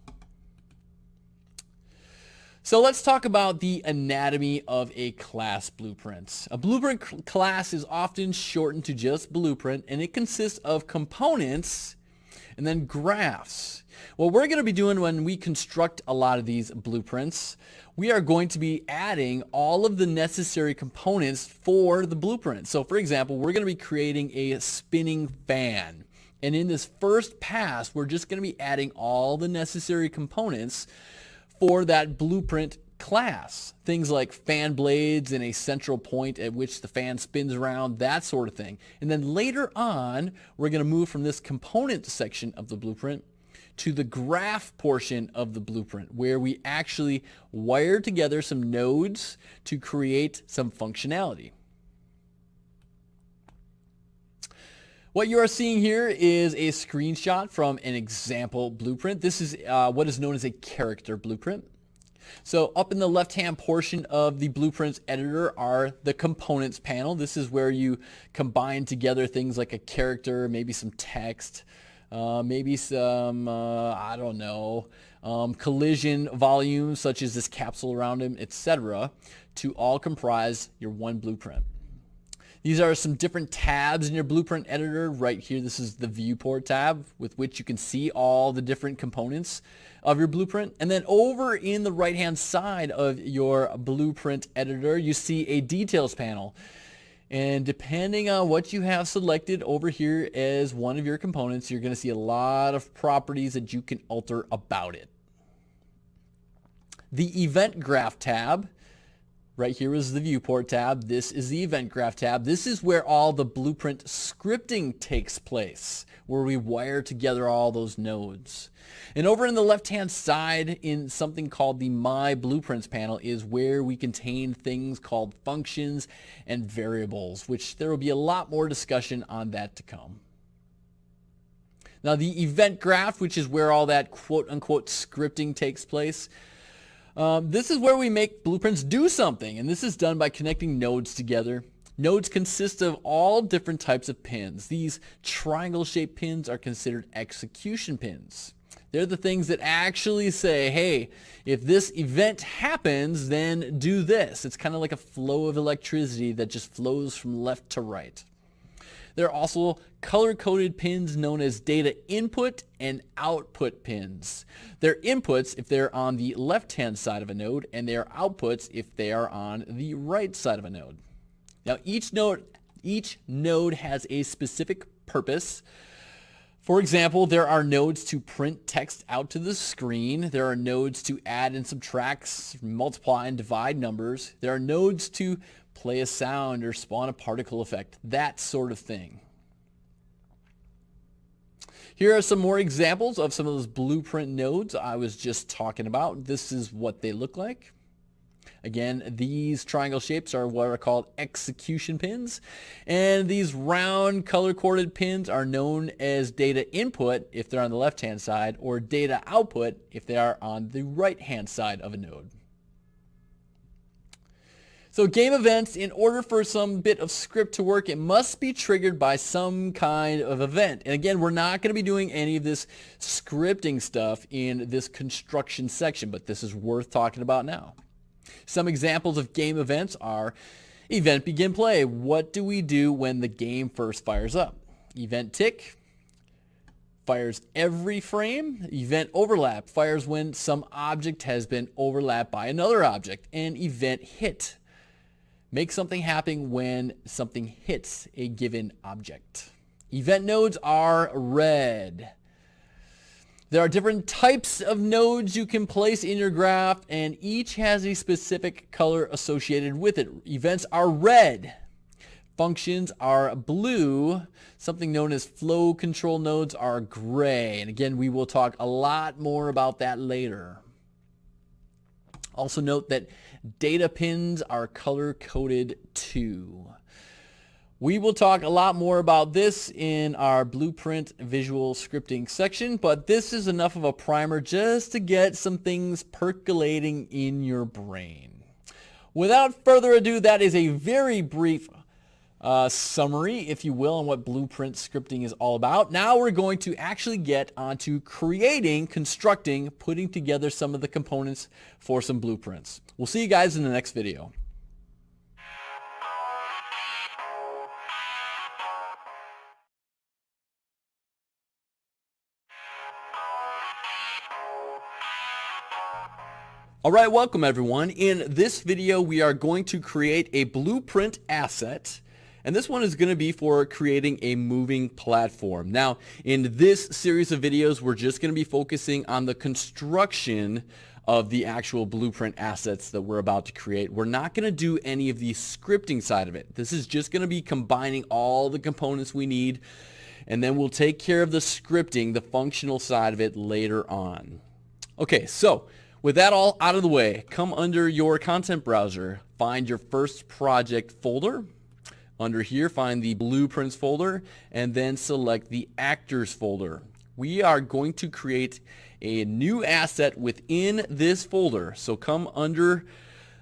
So let's talk about the anatomy of a class blueprint. A blueprint class is often shortened to just blueprint, and it consists of components and then graphs. What we're going to be doing when we construct a lot of these blueprints, we are going to be adding all of the necessary components for the blueprint. So for example, we're going to be creating a spinning fan. And in this first pass, we're just going to be adding all the necessary components for that blueprint class. Things like fan blades and a central point at which the fan spins around, that sort of thing. And then later on, we're going to move from this component section of the blueprint to the graph portion of the blueprint, where we actually wire together some nodes to create some functionality. What you are seeing here is a screenshot from an example blueprint. This is what is known as a character blueprint. So up in the left-hand portion of the blueprints editor are the components panel. This is where you combine together things like a character, maybe some text, maybe some, I don't know, collision volumes such as this capsule around him, etc., to all comprise your one blueprint. These are some different tabs in your blueprint editor. Right here, this is the viewport tab with which you can see all the different components of your blueprint. And then over in the right-hand side of your blueprint editor, you see a details panel. And depending on what you have selected over here as one of your components, you're going to see a lot of properties that you can alter about it. The event graph tab Right here is the viewport tab. This is the event graph tab. This is where all the blueprint scripting takes place, where we wire together all those nodes. And over in the left-hand side in something called the My Blueprints panel is where we contain things called functions and variables, which there will be a lot more discussion on that to come. Now the event graph, which is where all that quote-unquote scripting takes place, this is where we make blueprints do something, and this is done by connecting nodes together. Nodes consist of all different types of pins. These triangle-shaped pins are considered execution pins. They're the things that actually say, hey, if this event happens, then do this. It's kind of like a flow of electricity that just flows from left to right. There are also color-coded pins known as data input and output pins. They're inputs if they're on the left-hand side of a node, and they are outputs if they are on the right side of a node. Now each node has a specific purpose. For example, there are nodes to print text out to the screen. There are nodes to add and subtract, multiply and divide numbers. There are nodes to play a sound or spawn a particle effect, that sort of thing. Here are some more examples of some of those blueprint nodes I was just talking about. This is what they look like. Again, these triangle shapes are what are called execution pins, and these round color-coded pins are known as data input if they're on the left-hand side, or data output if they are on the right-hand side of a node. So game events, in order for some bit of script to work, it must be triggered by some kind of event. And again, we're not going to be doing any of this scripting stuff in this construction section, but this is worth talking about now. Some examples of game events are event begin play. What do we do when the game first fires up? Event tick fires every frame. Event overlap fires when some object has been overlapped by another object. And event hit makes something happen when something hits a given object. Event nodes are red. There are different types of nodes you can place in your graph, and each has a specific color associated with it. Events are red. Functions are blue. Something known as flow control nodes are gray. And again, we will talk a lot more about that later. Also note that data pins are color-coded too. We will talk a lot more about this in our blueprint visual scripting section, but this is enough of a primer just to get some things percolating in your brain. Without further ado, that is a very brief summary, if you will, on what blueprint scripting is all about. Now we're going to actually get onto creating, constructing, putting together some of the components for some blueprints. We'll see you guys in the next video. Alright, welcome everyone. In this video we are going to create a blueprint asset, and this one is going to be for creating a moving platform. Now in this series of videos we're just going to be focusing on the construction of the actual blueprint assets that we're about to create. We're not going to do any of the scripting side of it. This is just going to be combining all the components we need, and then we'll take care of the scripting, the functional side of it later on. Okay, so with that all out of the way, come under your content browser, find your first project folder. Under here, find the blueprints folder, and then select the actors folder. We are going to create a new asset within this folder. So come under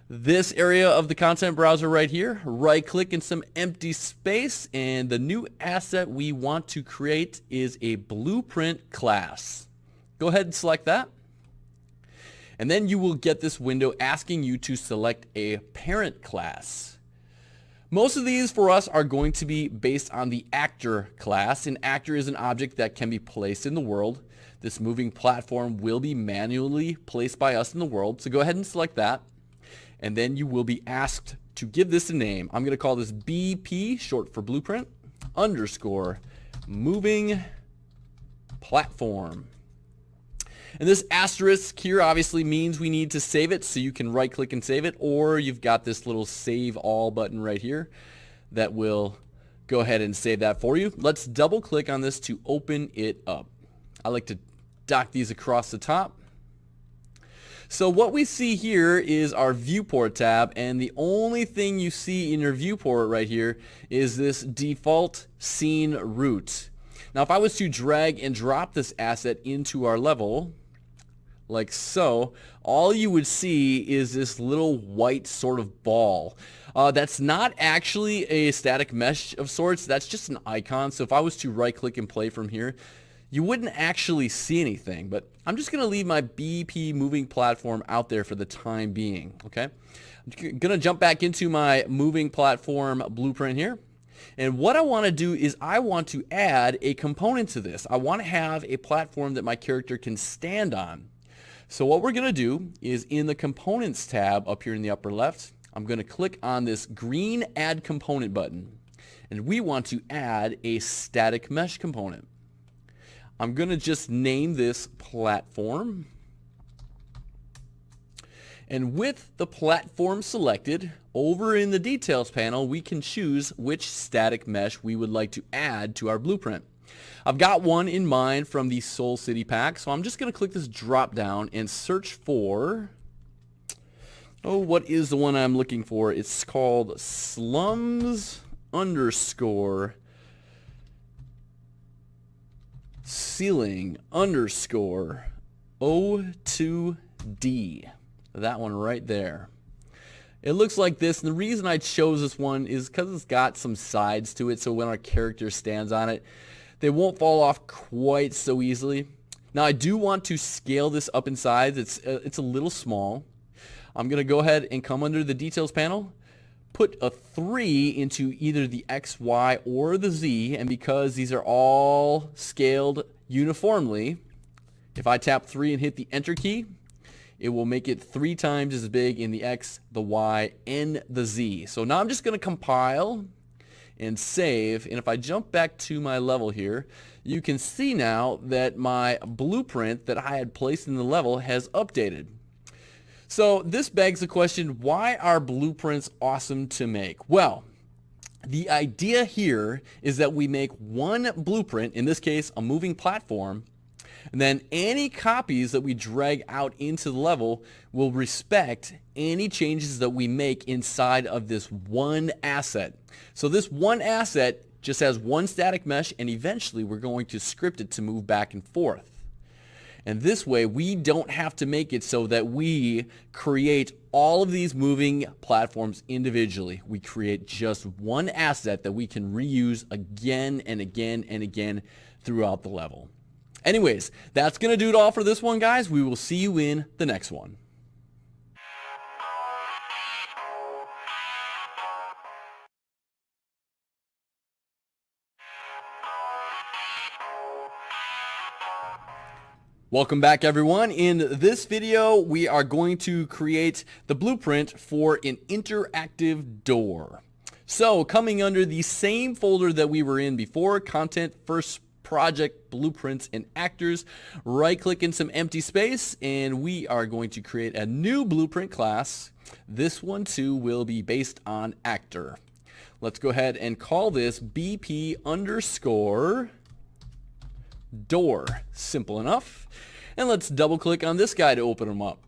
this area of the content browser right here, right click in some empty space, and the new asset we want to create is a blueprint class. Go ahead and select that. And then you will get this window asking you to select a parent class. Most of these for us are going to be based on the actor class. An actor is an object that can be placed in the world. This moving platform will be manually placed by us in the world. So go ahead and select that. And then you will be asked to give this a name. I'm going to call this BP, short for blueprint, _ moving platform. And this asterisk here obviously means we need to save it, so you can right click and save it, or you've got this little save all button right here that will go ahead and save that for you. Let's double click on this to open it up. I like to dock these across the top. So what we see here is our viewport tab, and the only thing you see in your viewport right here is this default scene root. Now if I was to drag and drop this asset into our level, like so, all you would see is this little white sort of ball. That's not actually a static mesh of sorts, that's just an icon. So if I was to right click and play from here, you wouldn't actually see anything, but I'm just gonna leave my BP moving platform out there for the time being, okay? I'm gonna jump back into my moving platform blueprint here. And what I want to do is I want to add a component to this. I want to have a platform that my character can stand on. So what we're going to do is in the Components tab up here in the upper left, I'm going to click on this green Add Component button. And we want to add a static mesh component. I'm going to just name this Platform. And with the platform selected, over in the Details panel, we can choose which static mesh we would like to add to our blueprint. I've got one in mind from the Soul City pack, so I'm just going to click this drop down and search for, what is the one I'm looking for? It's called Slums _ Ceiling _ O2D. That one right there. It looks like this, and the reason I chose this one is because it's got some sides to it, so when our character stands on it, they won't fall off quite so easily. Now I do want to scale this up in size. It's a little small. I'm going to go ahead and come under the Details panel, put a 3 into either the X, Y, or the Z, and because these are all scaled uniformly, if I tap 3 and hit the Enter key, it will make it 3 times as big in the X, the Y, and the Z. So now I'm just going to compile and save, and if I jump back to my level here, you can see now that my blueprint that I had placed in the level has updated. So this begs the question, why are blueprints awesome to make? Well, the idea here is that we make one blueprint, in this case a moving platform, and then any copies that we drag out into the level will respect any changes that we make inside of this one asset. So this one asset just has one static mesh, and eventually we're going to script it to move back and forth. And this way we don't have to make it so that we create all of these moving platforms individually. We create just one asset that we can reuse again and again and again throughout the level. Anyways, that's going to do it all for this one, guys. We will see you in the next one. Welcome back, everyone. In this video, we are going to create the blueprint for an interactive door. So coming under the same folder that we were in before, Content, First Project, Blueprints, and Actors, right click in some empty space, and we are going to create a new blueprint class. This one too will be based on Actor. Let's go ahead and call this BP _ door. Simple enough. And let's double click on this guy to open them up.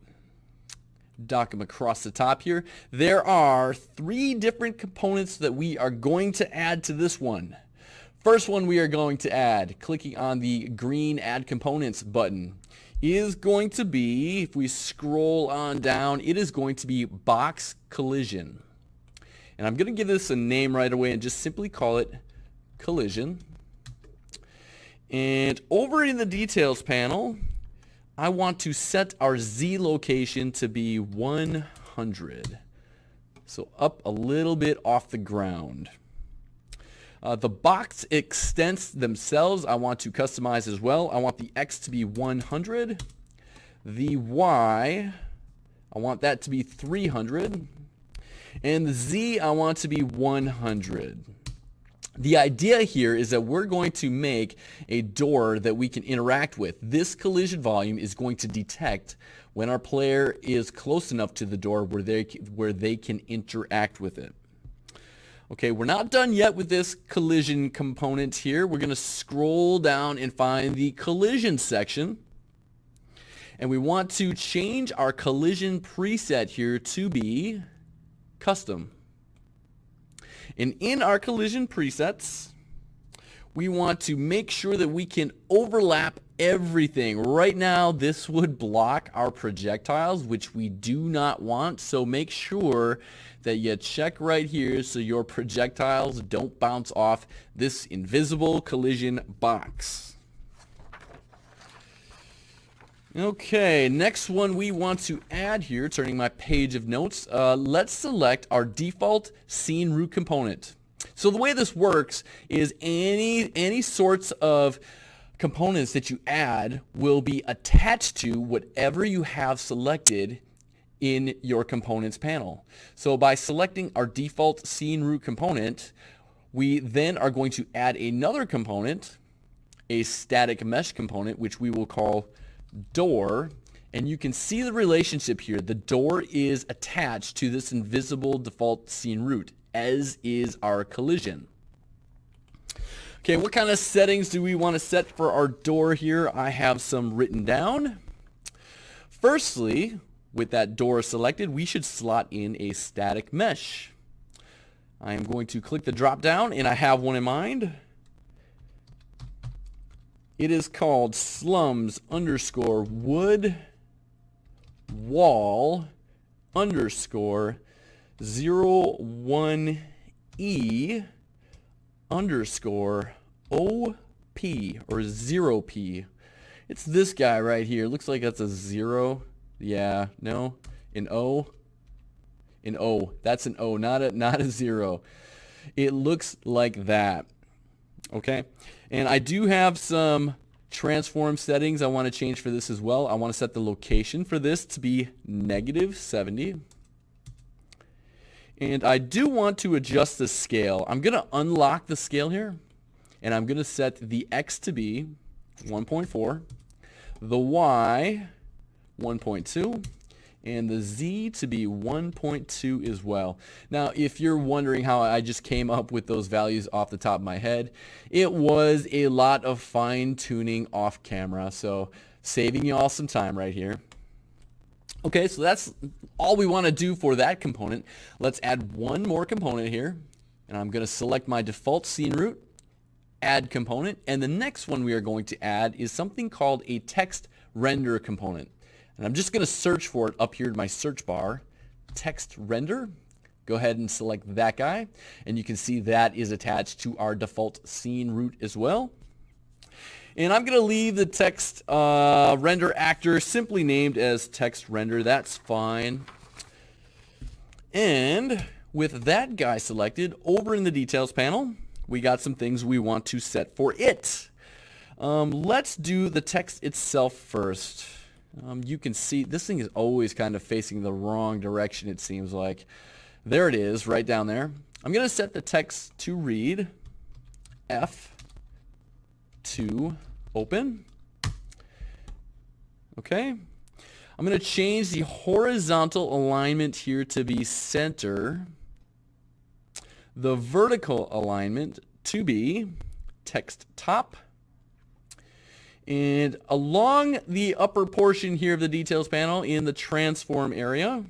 Dock them across the top here. There are 3 different components that we are going to add to this one. First one we are going to add, clicking on the green Add Components button, is going to be, if we scroll on down, it is going to be Box Collision. And I'm going to give this a name right away and just simply call it Collision. And over in the Details panel, I want to set our Z location to be 100. So up a little bit off the ground. The box extents themselves I want to customize as well. I want the X to be 100. The Y, I want that to be 300. And the Z, I want to be 100. The idea here is that we're going to make a door that we can interact with. This collision volume is going to detect when our player is close enough to the door where they can interact with it. Okay, we're not done yet with this collision component here. We're going to scroll down and find the collision section. And we want to change our collision preset here to be custom. And in our collision presets, we want to make sure that we can overlap everything. Right now, this would block our projectiles, which we do not want. So make sure that you check right here so your projectiles don't bounce off this invisible collision box. Okay, next one we want to add here, turning my page of notes, let's select our default scene root component. So the way this works is any sorts of components that you add will be attached to whatever you have selected in your components panel. So by selecting our default scene root component, we then are going to add another component, a static mesh component, which we will call door, and you can see the relationship here. The door is attached to this invisible default scene root, as is our collision. Okay, what kind of settings do we want to set for our door here? I have some written down. Firstly, with that door selected, we should slot in a static mesh. I am going to click the drop down, and I have one in mind. It is called slums underscore wood wall underscore 01E underscore OP or 0P. It's this guy right here. Looks like that's a 0. Yeah, no, an O. An O. That's an O, not a 0. It looks like that. Okay, and I do have some transform settings I want to change for this as well. I want to set the location for this to be -70. And I do want to adjust the scale. I'm going to unlock the scale here, and I'm going to set the X to be 1.4, the Y 1.2, and the Z to be 1.2 as well. Now, if you're wondering how I just came up with those values off the top of my head, it was a lot of fine-tuning off camera, so saving you all some time right here. Okay, so that's all we want to do for that component. Let's add one more component here, and I'm going to select my default scene root, add component, and the next one we are going to add is something called a text render component. And I'm just going to search for it up here in my search bar, text render. Go ahead and select that guy, and you can see that is attached to our default scene root as well. And I'm going to leave the text render actor simply named as text render. That's fine. And with that guy selected, over in the details panel, we got some things we want to set for it. Let's do the text itself first. You can see this thing is always kind of facing the wrong direction, it seems like. There it is, right down there. I'm going to set the text to read, F to open. Okay. I'm going to change the horizontal alignment here to be center. The vertical alignment to be text top. And along the upper portion here of the details panel in the transform area,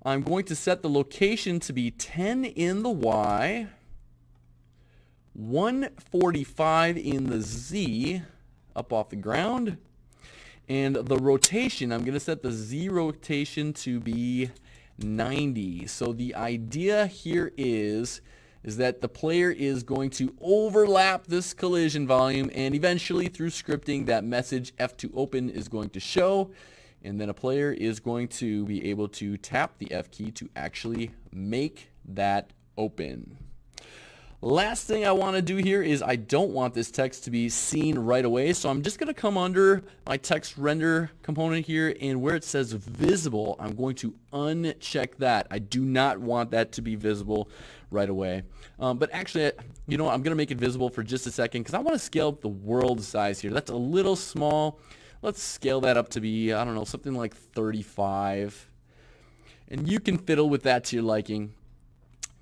I'm going to set the location to be 10 in the Y, 145 in the Z, up off the ground. And the rotation, I'm going to set the Z rotation to be 90. So the idea here is that the player is going to overlap this collision volume, and eventually through scripting that message F to open is going to show, and then a player is going to be able to tap the F key to actually make that open. Last thing I want to do here is I don't want this text to be seen right away, so I'm just going to come under my text render component here, and where it says visible, I'm going to uncheck that. I do not want that to be visible right away. But actually, you know what, I'm going to make it visible for just a second because I want to scale up the world size here. That's a little small. Let's scale that up to be, I don't know, something like 35. And you can fiddle with that to your liking.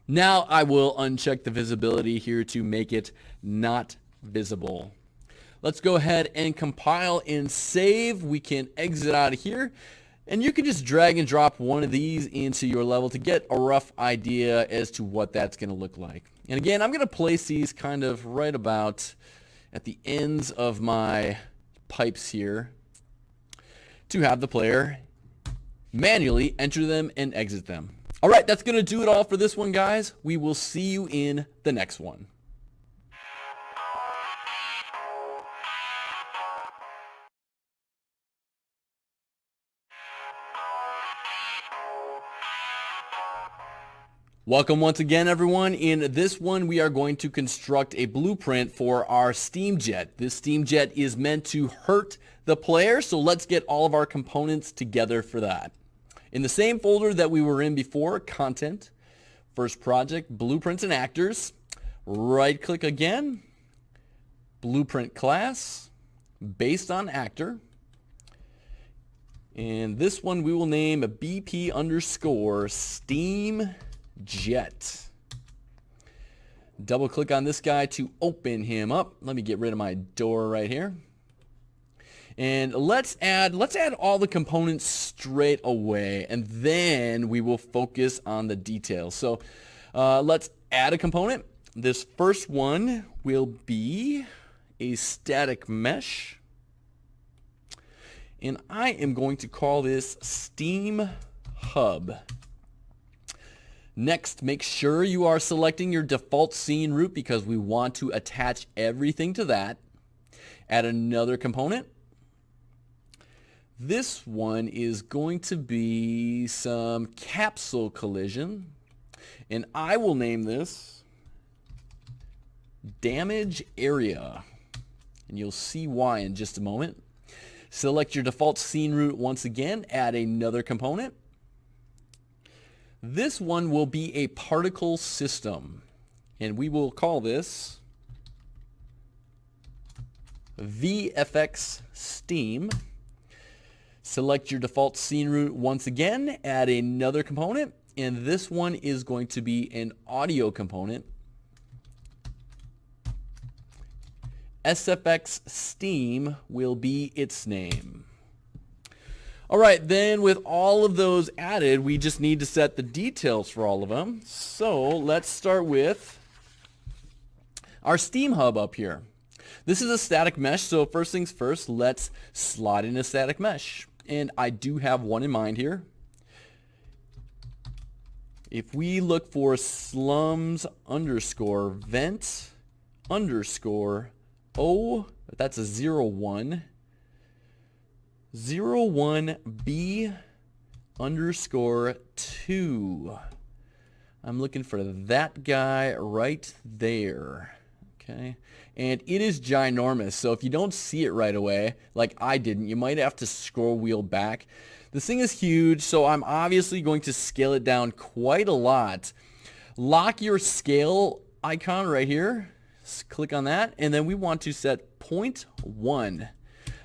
Now I will uncheck the visibility here to make it not visible. Let's go ahead and compile and save. We can exit out of here. And you can just drag and drop one of these into your level to get a rough idea as to what that's going to look like. And again, I'm going to place these kind of right about at the ends of my pipes here to have the player manually enter them and exit them. All right, that's going to do it all for this one, guys. We will see you in the next one. Welcome once again, everyone. In this one, we are going to construct a blueprint for our steam jet. This steam jet is meant to hurt the player, so let's get all of our components together for that. In the same folder that we were in before, Content, First Project, Blueprints and Actors, right-click again, Blueprint Class, Based on Actor, and this one we will name a BP underscore Steam Jet. Double click on this guy to open him up. Let me get rid of my door right here. And let's add all the components straight away, and then we will focus on the details. So let's add a component. This first one will be a static mesh. And I am going to call this Steam Hub. Next, make sure you are selecting your default scene route because we want to attach everything to that. Add another component. This one is going to be some capsule collision, and I will name this Damage Area, and you'll see why in just a moment. Select your default scene route once again, add another component. This one will be a particle system, and we will call this VFX Steam. Select your default scene route once again, add another component, and this one is going to be an audio component. SFX Steam will be its name. All right, then with all of those added, we just need to set the details for all of them. So let's start with our Steam Hub up here. This is a static mesh, so first things first, let's slot in a static mesh. And I do have one in mind here. If we look for slums underscore vent underscore O, that's a 01. 01B underscore 2. I'm looking for that guy right there. Okay. And it is ginormous. So if you don't see it right away, like I didn't, you might have to scroll wheel back. This thing is huge, so I'm obviously going to scale it down quite a lot. Lock your scale icon right here. Just click on that, and then we want to set 0.1.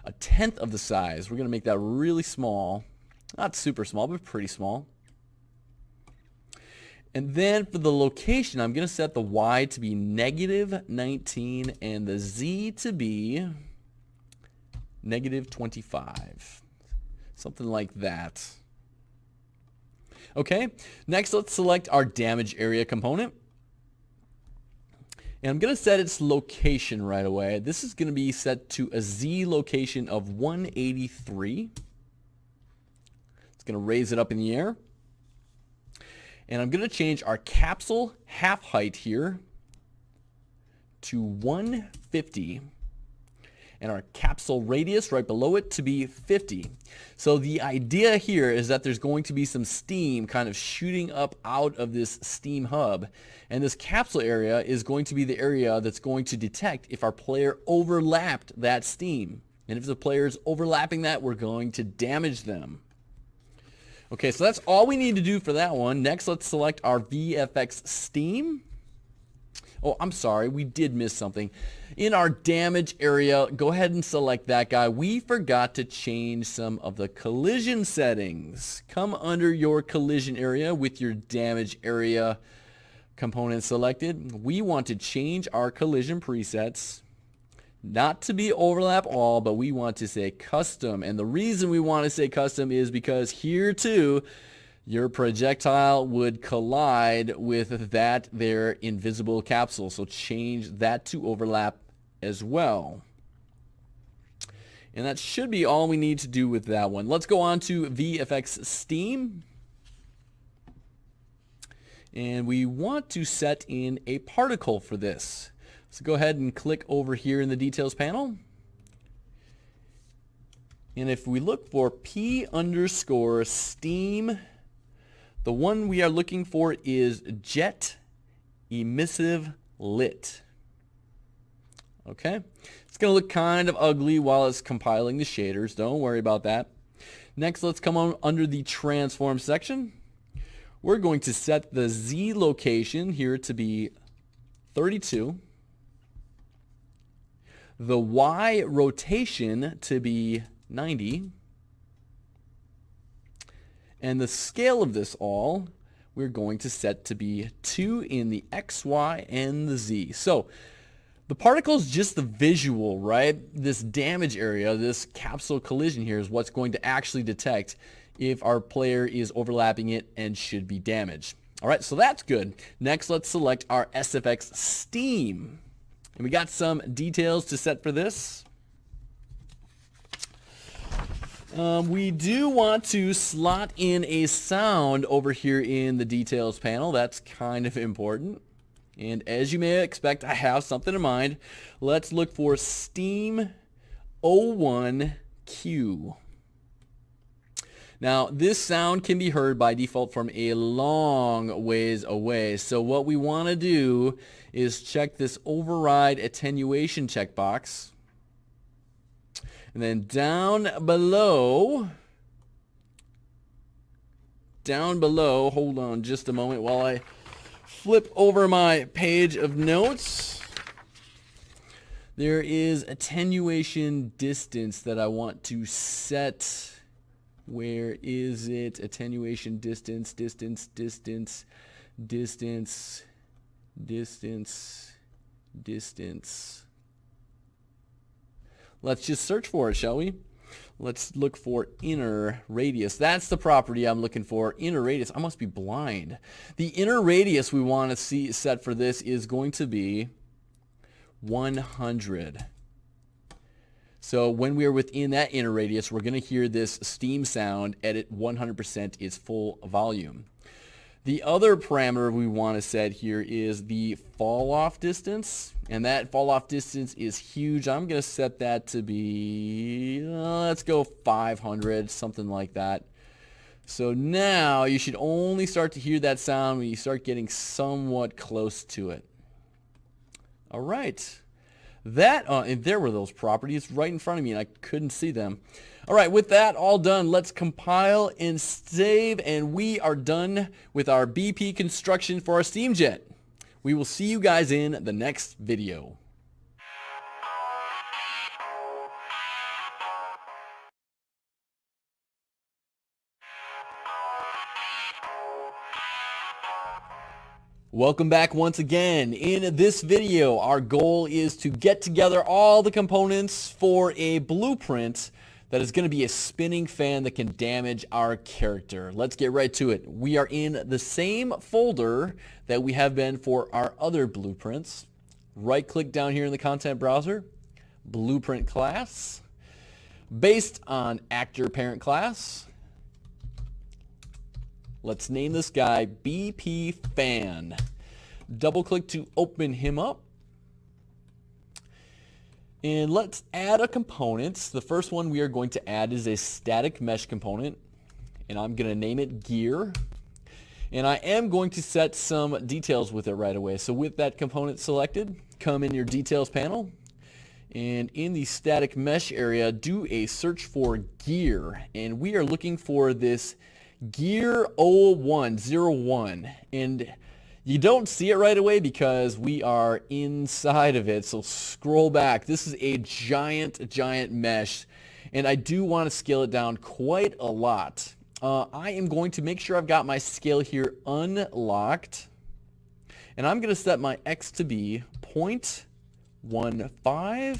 A tenth of the size. We're going to make that really small. Not super small, but pretty small. And then for the location, I'm going to set the Y to be -19 and the Z to be -25. Something like that. Okay, next let's select our damage area component. And I'm going to set its location right away. This is going to be set to a Z location of 183. It's going to raise it up in the air. And I'm going to change our capsule half height here to 150. And our capsule radius right below it to be 50. So the idea here is that there's going to be some steam kind of shooting up out of this steam hub. And this capsule area is going to be the area that's going to detect if our player overlapped that steam. And if the player is overlapping that, we're going to damage them. Okay, so that's all we need to do for that one. Next, let's select our VFX Steam. Oh, I'm sorry, we did miss something. In our damage area, go ahead and select that guy. We forgot to change some of the collision settings. Come under your collision area with your damage area component selected. We want to change our collision presets. Not to be overlap all, but we want to say custom. And the reason we want to say custom is because here too, your projectile would collide with that there invisible capsule. So change that to overlap as well. And that should be all we need to do with that one. Let's go on to VFX Steam. And we want to set in a particle for this. So go ahead and click over here in the details panel. And if we look for P_Steam, the one we are looking for is Jet Emissive Lit. Okay, it's going to look kind of ugly while it's compiling the shaders. Don't worry about that. Next, let's come on under the transform section. We're going to set the Z location here to be 32. The Y rotation to be 90. And the scale of this all, we're going to set to be 2 in the X, Y, and the Z. So the particle is just the visual, right? This damage area, this capsule collision here is what's going to actually detect if our player is overlapping it and should be damaged. All right, so that's good. Next, let's select our SFX Steam. And we got some details to set for this. We do want to slot in a sound over here in the details panel. That's kind of important. And as you may expect, I have something in mind. Let's look for Steam 01Q. Now, this sound can be heard by default from a long ways away. So what we want to do is check this override attenuation checkbox. And then down below, hold on just a moment while I flip over my page of notes. There is attenuation distance that I want to set. Where is it? Attenuation distance, distance. Let's just search for it, shall we? Let's look for inner radius. That's the property I'm looking for, inner radius. I must be blind. The inner radius we want to see set for this is going to be 100. So when we are within that inner radius, we're going to hear this steam sound at 100% its full volume. The other parameter we want to set here is the fall off distance, and that fall off distance is huge. I'm going to set that to be, let's go 500, something like that. So now you should only start to hear that sound when you start getting somewhat close to it. All right. That, and there were those properties right in front of me and I couldn't see them. All right, with that all done, let's compile and save, and we are done with our BP construction for our SteamJet. We will see you guys in the next video. Welcome back once again. In this video, our goal is to get together all the components for a blueprint that is going to be a spinning fan that can damage our character. Let's get right to it. We are in the same folder that we have been for our other blueprints. Right-click down here in the content browser, Blueprint Class, based on Actor Parent Class. Let's name this guy BP Fan. Double click to open him up. And let's add a component. The first one we are going to add is a static mesh component. And I'm going to name it Gear. And I am going to set some details with it right away. So with that component selected, come in your details panel. And in the static mesh area, do a search for Gear. And we are looking for this Gear 0101, and you don't see it right away because we are inside of it, so scroll back. This is a giant mesh, and I do want to scale it down quite a lot. I am going to make sure I've got my scale here unlocked, and I'm going to set my X to be 0.15,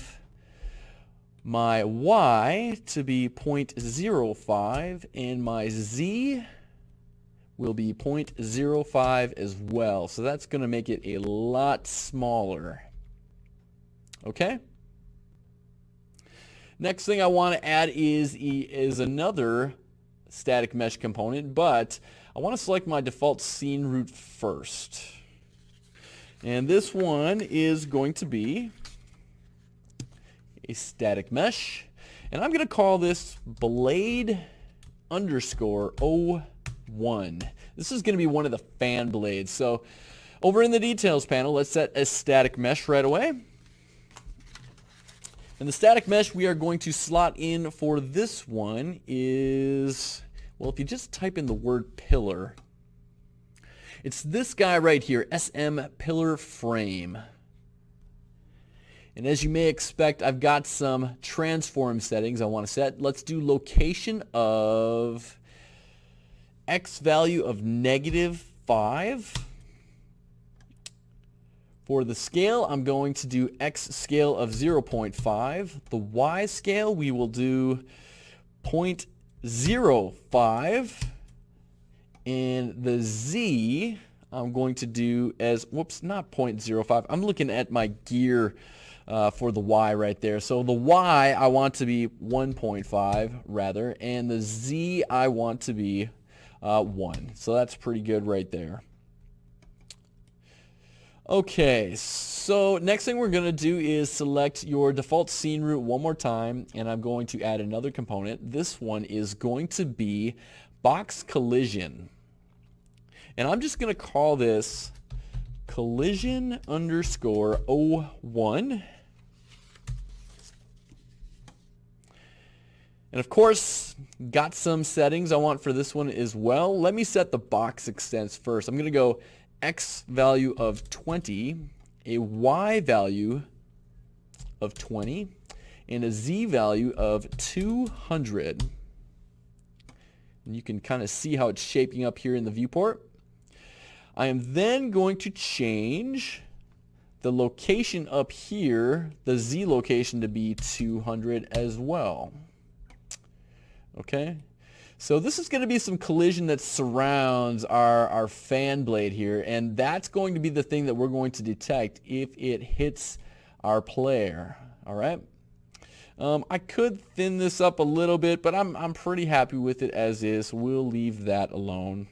my Y to be 0.05, and my Z will be 0.05 as well. So that's going to make it a lot smaller. Okay? Next thing I want to add is another static mesh component, but I want to select my default scene root first. And this one is going to be a static mesh, and I'm going to call this blade underscore 01. This is going to be one of the fan blades. So over in the details panel, let's set a static mesh right away. And the static mesh we are going to slot in for this one is, well, if you just type in the word pillar, it's this guy right here, SM pillar frame. And as you may expect, I've got some transform settings I want to set. Let's do location of X value of -5. For the scale, I'm going to do X scale of 0.5. The Y scale, we will do 0.05. And the Z, I'm going to do as, whoops, not 0.05. I'm looking at my gear for the Y right there. So the Y I want to be 1.5 rather, and the Z I want to be 1. So that's pretty good right there. Okay, so next thing we're going to do is select your default scene root one more time, and I'm going to add another component. This one is going to be box collision. And I'm just going to call this collision underscore 01. And of course, got some settings I want for this one as well. Let me set the box extents first. I'm going to go X value of 20, a Y value of 20, and a Z value of 200. And you can kind of see how it's shaping up here in the viewport. I am then going to change the location up here, the Z location, to be 200 as well. Okay, so this is going to be some collision that surrounds our fan blade here, and that's going to be the thing that we're going to detect if it hits our player. All right. I could thin this up a little bit, but I'm pretty happy with it as is. So we'll leave that alone.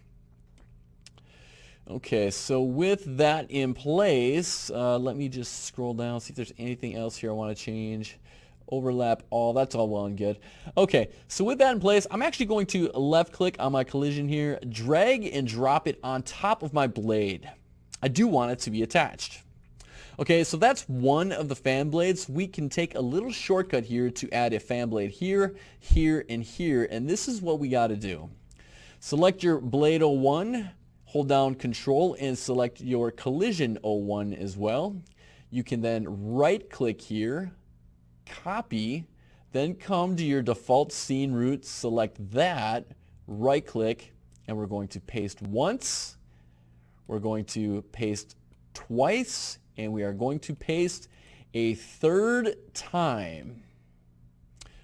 Okay, so with that in place, let me just scroll down, see if there's anything else here I want to change. Overlap all, that's all well and good. Okay, so with that in place, I'm actually going to left click on my collision here, drag and drop it on top of my blade. I do want it to be attached. Okay, so that's one of the fan blades. We can take a little shortcut here to add a fan blade here, here, and here, and this is what we got to do. Select your blade 01, hold down Control, and select your collision 01 as well. You can then right click here, copy, then come to your default scene root, select that, right click, and we're going to paste once, we're going to paste twice, and we are going to paste a third time.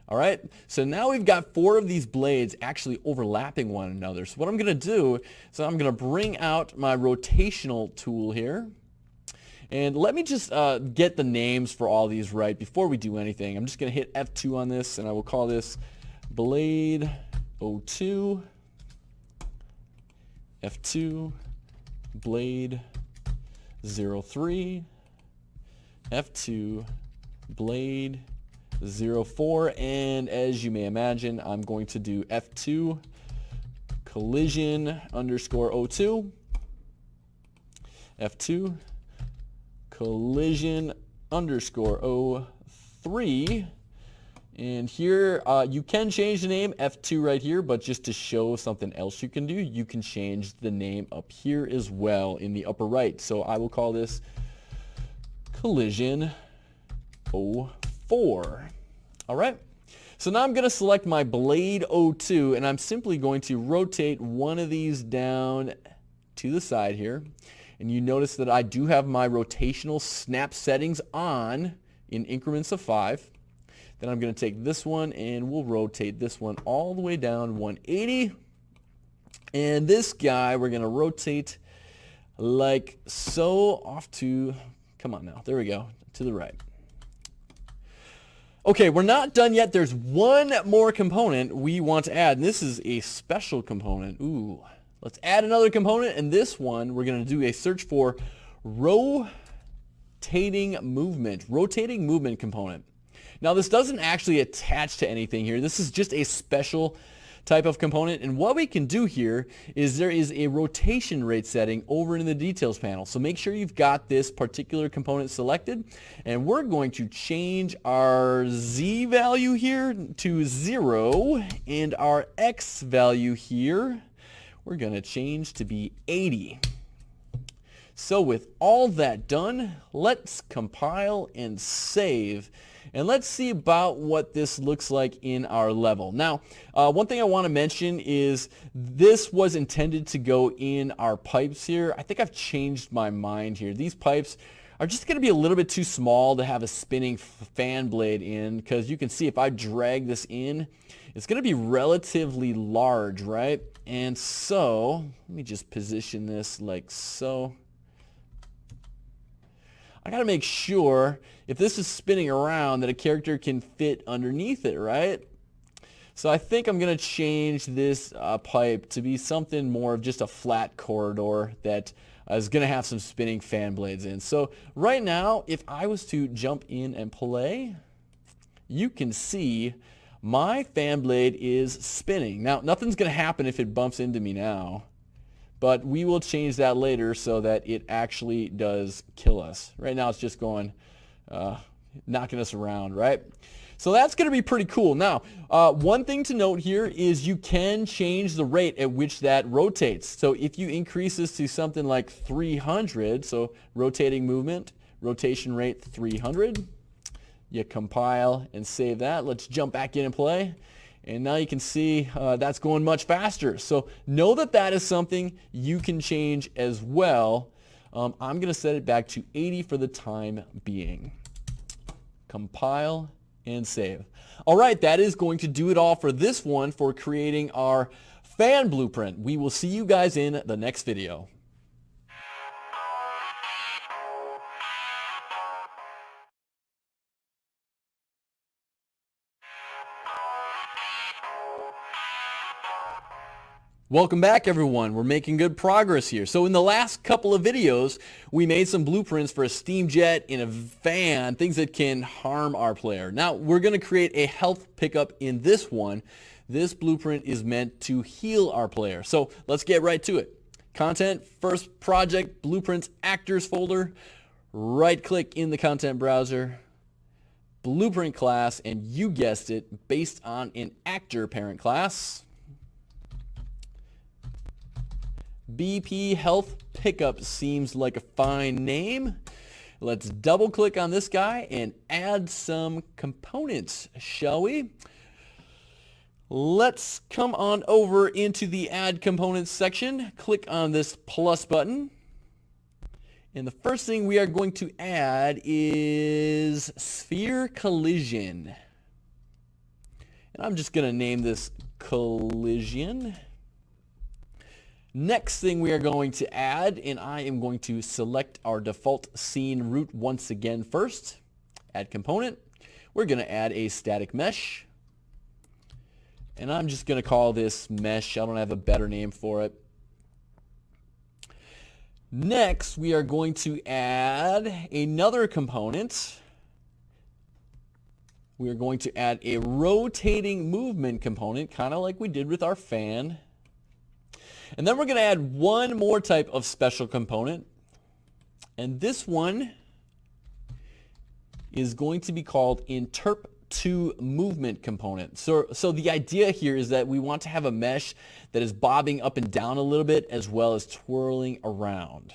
All right, so now we've got 4 of these blades actually overlapping one another. So what I'm going to do is I'm going to bring out my rotational tool here. And let me just get the names for all these right before we do anything. I'm just going to hit F2 on this, and I will call this Blade 02, F2, Blade 03, F2, Blade 04, and as you may imagine, I'm going to do F2, collision underscore 02, F2, collision underscore 03, And here you can change the name, F2 right here, but just to show something else you can do, you can change the name up here as well in the upper right. So I will call this Collision 04. All right. So now I'm going to select my Blade 02, and I'm simply going to rotate one of these down to the side here. And you notice that I do have my rotational snap settings on in increments of 5. Then I'm going to take this one and we'll rotate this one all the way down 180. And this guy we're going to rotate like so off to, come on now, there we go, to the right. Okay, we're not done yet. There's one more component we want to add, and this is a special component. Ooh, let's add another component, and this one we're going to do a search for rotating movement component. Now this doesn't actually attach to anything here. This is just a special type of component, and what we can do here is there is a rotation rate setting over in the details panel. So make sure you've got this particular component selected, and we're going to change our Z value here to 0, and our X value here we're going to change to be 80. So with all that done, let's compile and save. And let's see about what this looks like in our level. Now, one thing I want to mention is this was intended to go in our pipes here. I think I've changed my mind here. These pipes are just going to be a little bit too small to have a spinning fan blade in, because you can see if I drag this in, it's going to be relatively large, right? And so, let me just position this like so. I got to make sure if this is spinning around that a character can fit underneath it, right? So I think I'm going to change this pipe to be something more of just a flat corridor that is going to have some spinning fan blades in. So right now, if I was to jump in and play, you can see my fan blade is spinning. Now, nothing's going to happen if it bumps into me now, but we will change that later so that it actually does kill us. Right now it's just going, knocking us around, right? So that's going to be pretty cool. Now, one thing to note here is you can change the rate at which that rotates. So if you increase this to something like 300, so rotating movement, rotation rate 300, you compile and save that. Let's jump back in and play. And now you can see that's going much faster. So know that that is something you can change as well. I'm going to set it back to 80 for the time being. Compile and save. All right, that is going to do it all for this one for creating our fan blueprint. We will see you guys in the next video. Welcome back, everyone. We're making good progress here. So in the last couple of videos, we made some blueprints for a steam jet in a fan, things that can harm our player. Now, we're going to create a health pickup in this one. This blueprint is meant to heal our player. So let's get right to it. Content, first project, blueprints, actors folder. Right-click in the content browser. Blueprint class, and you guessed it, based on an actor parent class. BP Health Pickup seems like a fine name. Let's double click on this guy and add some components, shall we? Let's come on over into the Add Components section. Click on this plus button. And the first thing we are going to add is Sphere Collision. And I'm just going to name this Collision. Next thing we are going to add, and I am going to select our default scene route once again first. Add component. We're going to add a static mesh. And I'm just going to call this mesh. I don't have a better name for it. Next, we are going to add another component. We are going to add a rotating movement component, kind of like we did with our fan. And then we're going to add one more type of special component. And this one is going to be called Interp to movement component. So the idea here is that we want to have a mesh that is bobbing up and down a little bit as well as twirling around.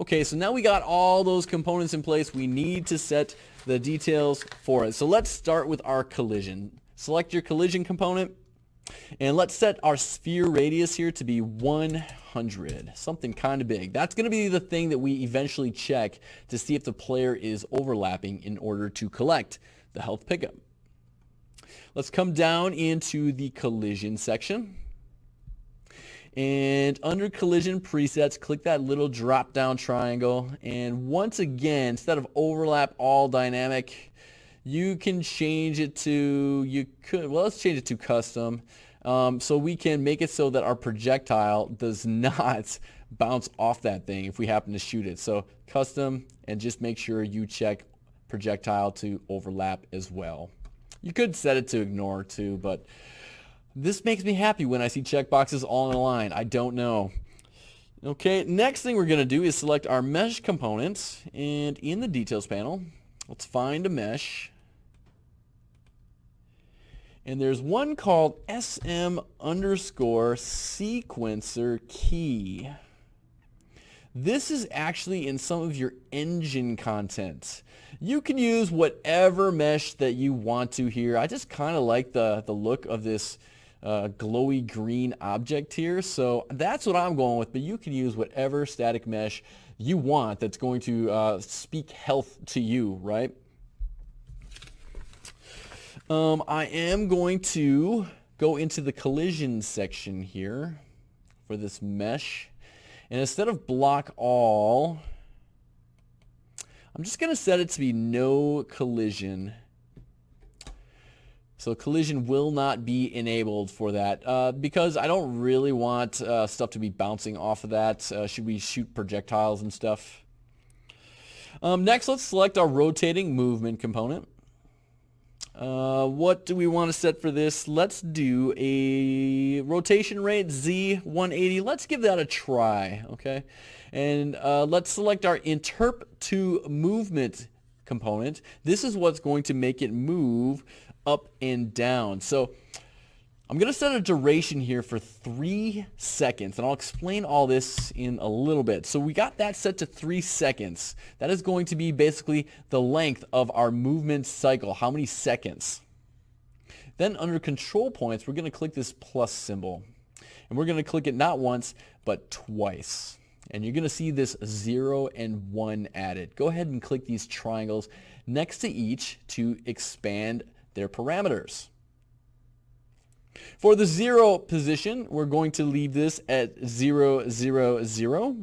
Okay, so now we got all those components in place. We need to set the details for it. So let's start with our collision. Select your collision component, and let's set our sphere radius here to be 100, something kind of big. That's going to be the thing that we eventually check to see if the player is overlapping in order to collect the health pickup. Let's come down into the collision section. And under collision presets, click that little drop down triangle, and once again, instead of overlap all dynamic, you can change it to, let's change it to custom, so we can make it so that our projectile does not bounce off that thing if we happen to shoot it. So custom, and just make sure you check projectile to overlap as well. You could set it to ignore too, but this makes me happy when I see checkboxes all in a line. I don't know. Okay, next thing we're going to do is select our mesh components, and in the details panel, let's find a mesh. And there's one called SM_sequencer key. This is actually in some of your engine content. You can use whatever mesh that you want to here. I just kind of like the look of this glowy green object here, so that's what I'm going with, but you can use whatever static mesh you want that's going to speak health to you, right? I am going to go into the collision section here for this mesh, and instead of block all, I'm just going to set it to be no collision. So collision will not be enabled for that because I don't really want stuff to be bouncing off of that. Should we shoot projectiles and stuff? Next, let's select our rotating movement component. What do we want to set for this? Let's do a rotation rate Z180. Let's give that a try, okay? And let's select our interp to movement component. This is what's going to make it move up and down. So I'm going to set a duration here for 3 seconds, and I'll explain all this in a little bit. So we got that set to 3 seconds. That is going to be basically the length of our movement cycle, how many seconds. Then under control points, we're going to click this plus symbol, and we're going to click it not once, but twice. And you're going to see this 0 and 1 added. Go ahead and click these triangles next to each to expand their parameters. For the 0 position, we're going to leave this at 0, 0, 0.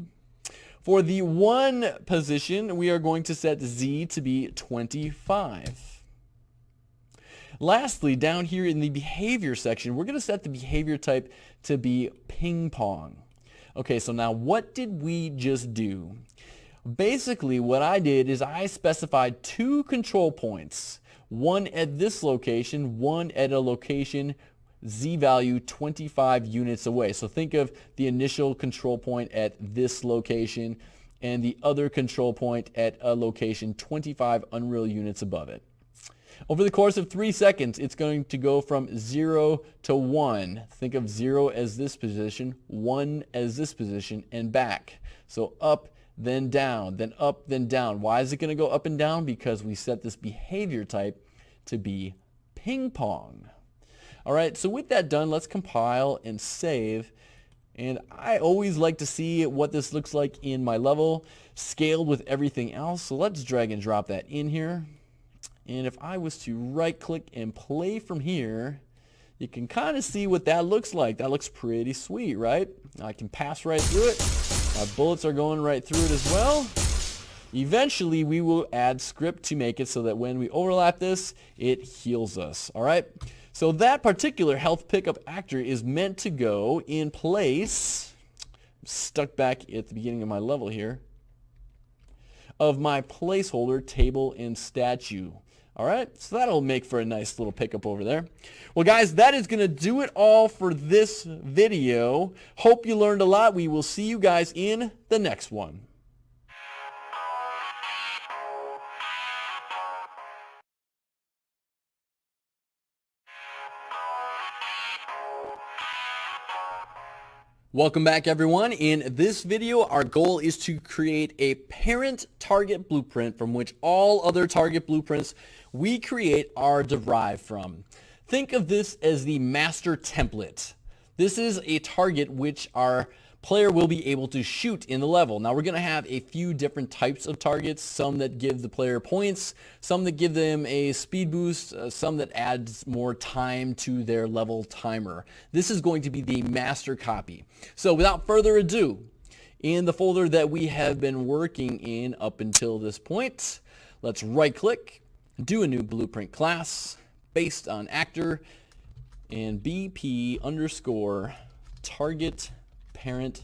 For the 1 position, we are going to set Z to be 25. Lastly, down here in the behavior section, we're going to set the behavior type to be ping pong. Okay, so now what did we just do? Basically, what I did is I specified 2 control points. One at this location, one at a location Z value 25 units away. So think of the initial control point at this location and the other control point at a location 25 unreal units above it. Over the course of 3 seconds, it's going to go from 0 to 1. Think of 0 as this position, 1 as this position, and back. So up, then down, then up, then down. Why is it going to go up and down? Because we set this behavior type to be ping pong. All right, so with that done, let's compile and save. And I always like to see what this looks like in my level, scaled with everything else. So let's drag and drop that in here. And if I was to right click and play from here, you can kind of see what that looks like. That looks pretty sweet, right? I can pass right through it. My bullets are going right through it as well. Eventually, we will add script to make it so that when we overlap this, it heals us, all right? So that particular health pickup actor is meant to go in place, stuck back at the beginning of my level here, of my placeholder table and statue. All right, so that'll make for a nice little pickup over there. Well, guys, that is going to do it all for this video. Hope you learned a lot. We will see you guys in the next one. Welcome back, everyone. In this video, our goal is to create a parent target blueprint from which all other target blueprints we create are derived from. Think of this as the master template. This is a target which our player will be able to shoot in the level. Now, we're going to have a few different types of targets, some that give the player points, some that give them a speed boost, some that adds more time to their level timer. This is going to be the master copy. So without further ado, in the folder that we have been working in up until this point, let's right click, do a new blueprint class based on actor, and BP underscore target parent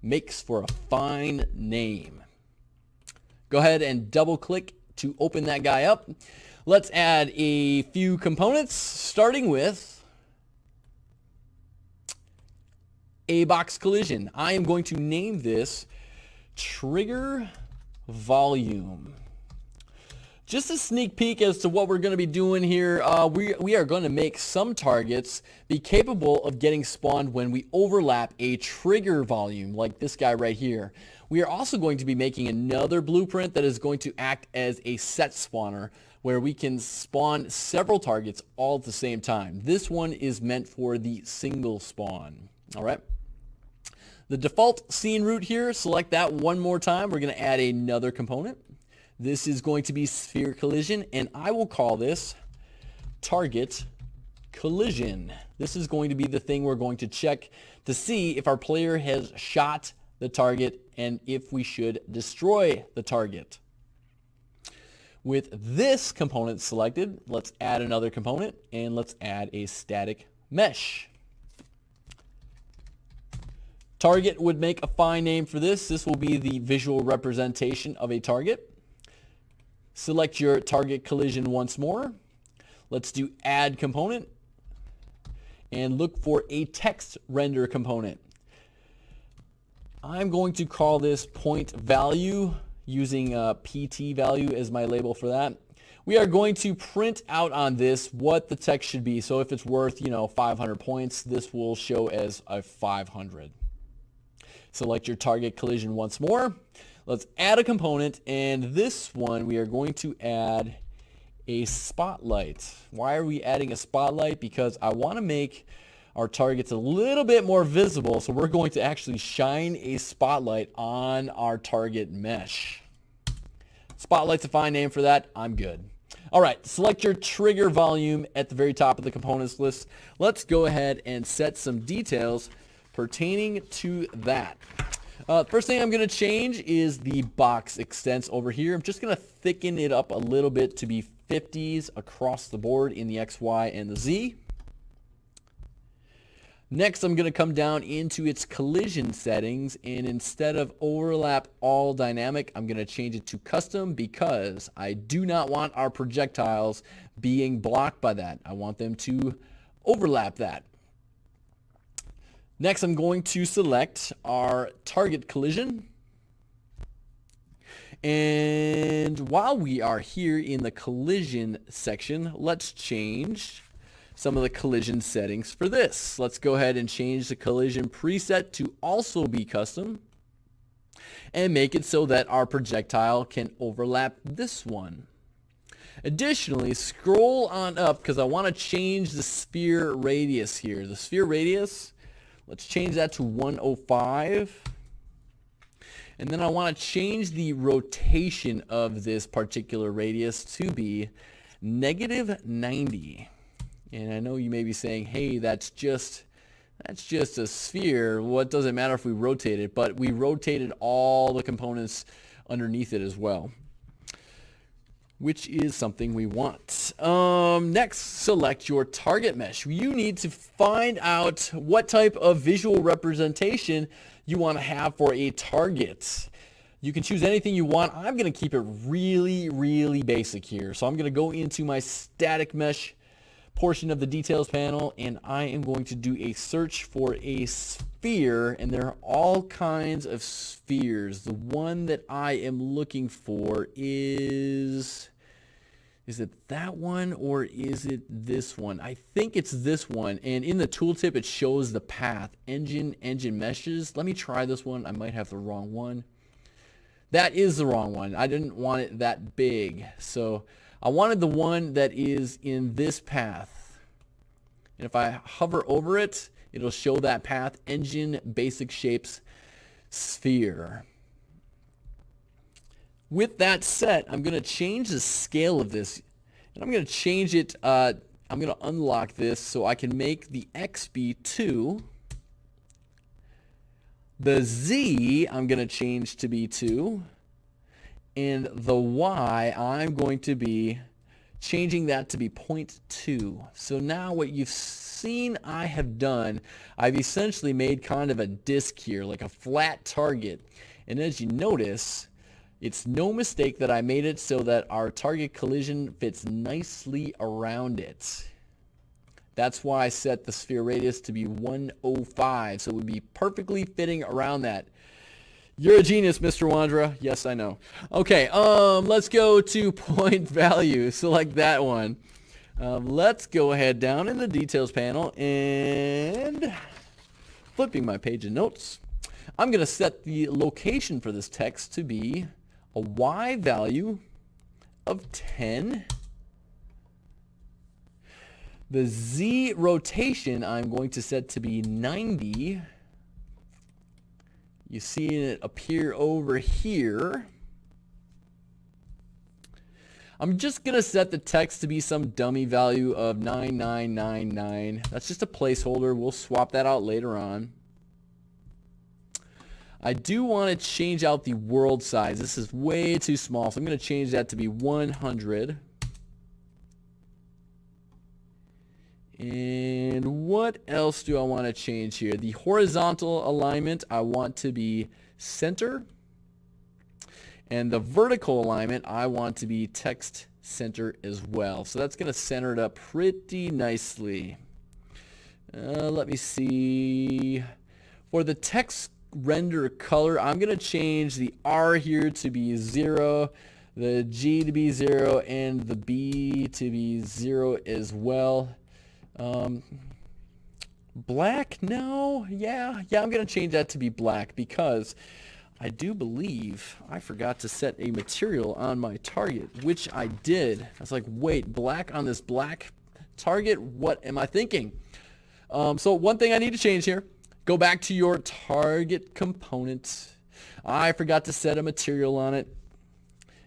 makes for a fine name. Go ahead and double click to open that guy up. Let's add a few components, starting with a box collision. I am going to name this trigger volume. Just a sneak peek as to what we're going to be doing here. We are going to make some targets be capable of getting spawned when we overlap a trigger volume, like this guy right here. We are also going to be making another blueprint that is going to act as a set spawner, where we can spawn several targets all at the same time. This one is meant for the single spawn. All right. The default scene route here, select that one more time. We're going to add another component. This is going to be sphere collision, and I will call this target collision. This is going to be the thing we're going to check to see if our player has shot the target and if we should destroy the target. With this component selected, let's add another component, and let's add a static mesh. Target would make a fine name for this. This will be the visual representation of a target. Select your target collision once more. Let's do add component and look for a text render component. I'm going to call this point value using PT value as my label for that. We are going to print out on this what the text should be. So if it's worth, 500 points, this will show as a 500. Select your target collision once more. Let's add a component, and this one we are going to add a spotlight. Why are we adding a spotlight? Because I want to make our targets a little bit more visible, so we're going to actually shine a spotlight on our target mesh. Spotlight's a fine name for that. I'm good. All right, select your trigger volume at the very top of the components list. Let's go ahead and set some details pertaining to that. First thing I'm going to change is the box extents over here. I'm just going to thicken it up a little bit to be 50s across the board in the X, Y, and the Z. Next, I'm going to come down into its collision settings, and instead of overlap all dynamic, I'm going to change it to custom because I do not want our projectiles being blocked by that. I want them to overlap that. Next, I'm going to select our target collision. And while we are here in the collision section, let's change some of the collision settings for this. Let's go ahead and change the collision preset to also be custom and make it so that our projectile can overlap this one. Additionally, scroll on up because I want to change the sphere radius here. The sphere radius, let's change that to 105. And then I want to change the rotation of this particular radius to be -90. And I know you may be saying, hey, that's just a sphere. What does it matter if we rotate it? But we rotated all the components underneath it as well, which is something we want. Next, select your target mesh. You need to find out what type of visual representation you want to have for a target. You can choose anything you want. I'm going to keep it really, really basic here. So I'm going to go into my static mesh portion of the details panel, and I am going to do a search for a sphere, and there are all kinds of spheres. The one that I am looking for is Is it that one or is it this one? I think it's this one. And in the tooltip, it shows the path. Engine meshes. Let me try this one. I might have the wrong one. That is the wrong one. I didn't want it that big. So I wanted the one that is in this path. And if I hover over it, it'll show that path. Engine basic shapes sphere. With that set, I'm going to change the scale of this, and I'm going to change it, I'm going to unlock this so I can make the X be 2. The Z I'm going to change to be 2, and the Y I'm going to be changing that to be 0.2. So now what you've seen I have done, I've essentially made kind of a disc here, like a flat target, and as you notice, it's no mistake that I made it so that our target collision fits nicely around it. That's why I set the sphere radius to be 105, so it would be perfectly fitting around that. You're a genius, Mr. Wandra. Yes, I know. Okay, let's go to point value. Select that one. Let's go ahead down in the details panel and flipping my page of notes. I'm going to set the location for this text to be a Y value of 10. The Z rotation I'm going to set to be 90. You see it appear over here. I'm just going to set the text to be some dummy value of 9999. That's just a placeholder. We'll swap that out later on. I do want to change out the world size. This is way too small, so I'm going to change that to be 100. And what else do I want to change here? The horizontal alignment I want to be center. And the vertical alignment I want to be text center as well. So that's going to center it up pretty nicely. Let me see. For the text render color, I'm going to change the R here to be 0, the G to be 0, and the B to be 0 as well. Black? No. Yeah, I'm going to change that to be black because I do believe I forgot to set a material on my target, which I did. I was like, wait, black on this black target? What am I thinking? So one thing I need to change here. Go back to your target component. I forgot to set a material on it.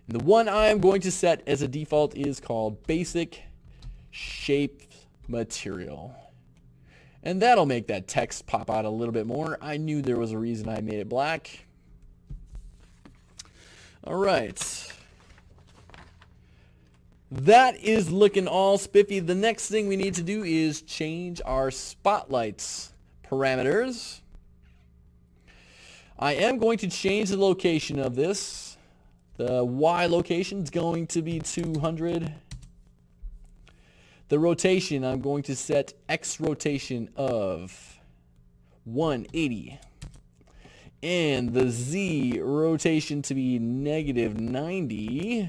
And the one I am going to set as a default is called Basic Shape Material. And that'll make that text pop out a little bit more. I knew there was a reason I made it black. All right. That is looking all spiffy. The next thing we need to do is change our spotlights parameters. I am going to change the location of this. The Y location is going to be 200. The rotation, I'm going to set X rotation of 180. And the Z rotation to be -90.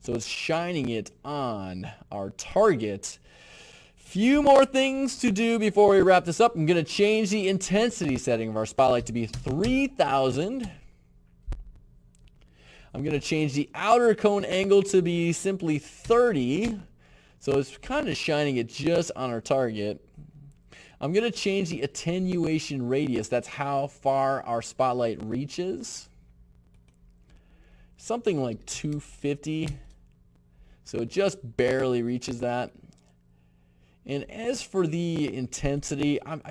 So it's shining it on our target. Few more things to do before we wrap this up. I'm going to change the intensity setting of our spotlight to be 3000. I'm going to change the outer cone angle to be simply 30. So it's kind of shining it just on our target. I'm going to change the attenuation radius. That's how far our spotlight reaches. Something like 250. So it just barely reaches that. And as for the intensity, I'm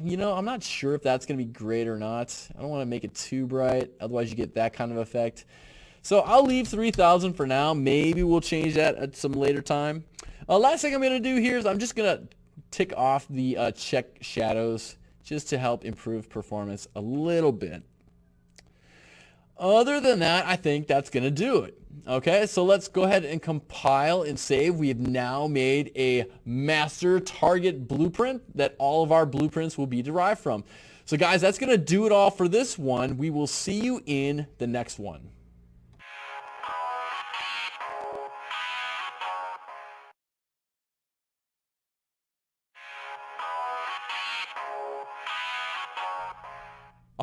not sure if that's going to be great or not. I don't want to make it too bright, otherwise you get that kind of effect. So I'll leave 3000 for now. Maybe we'll change that at some later time. Last thing I'm going to do here is I'm just going to tick off the check shadows just to help improve performance a little bit. Other than that, I think that's going to do it. Okay, so let's go ahead and compile and save. We have now made a master target blueprint that all of our blueprints will be derived from. So guys, that's going to do it all for this one. We will see you in the next one.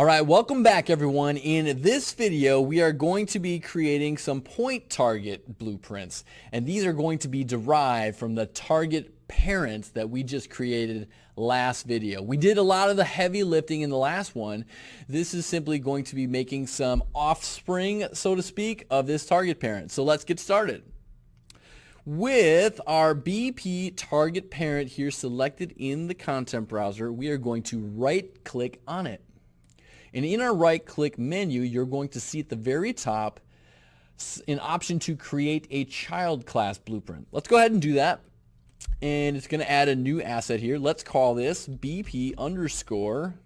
All right, welcome back everyone. In this video, we are going to be creating some point target blueprints, and these are going to be derived from the target parents that we just created last video. We did a lot of the heavy lifting in the last one. This is simply going to be making some offspring, so to speak, of this target parent. So let's get started. With our BP target parent here selected in the content browser, we are going to right click on it. And in our right click menu, you're going to see at the very top an option to create a child class blueprint. Let's go ahead and do that. And it's going to add a new asset here. Let's call this BP underscore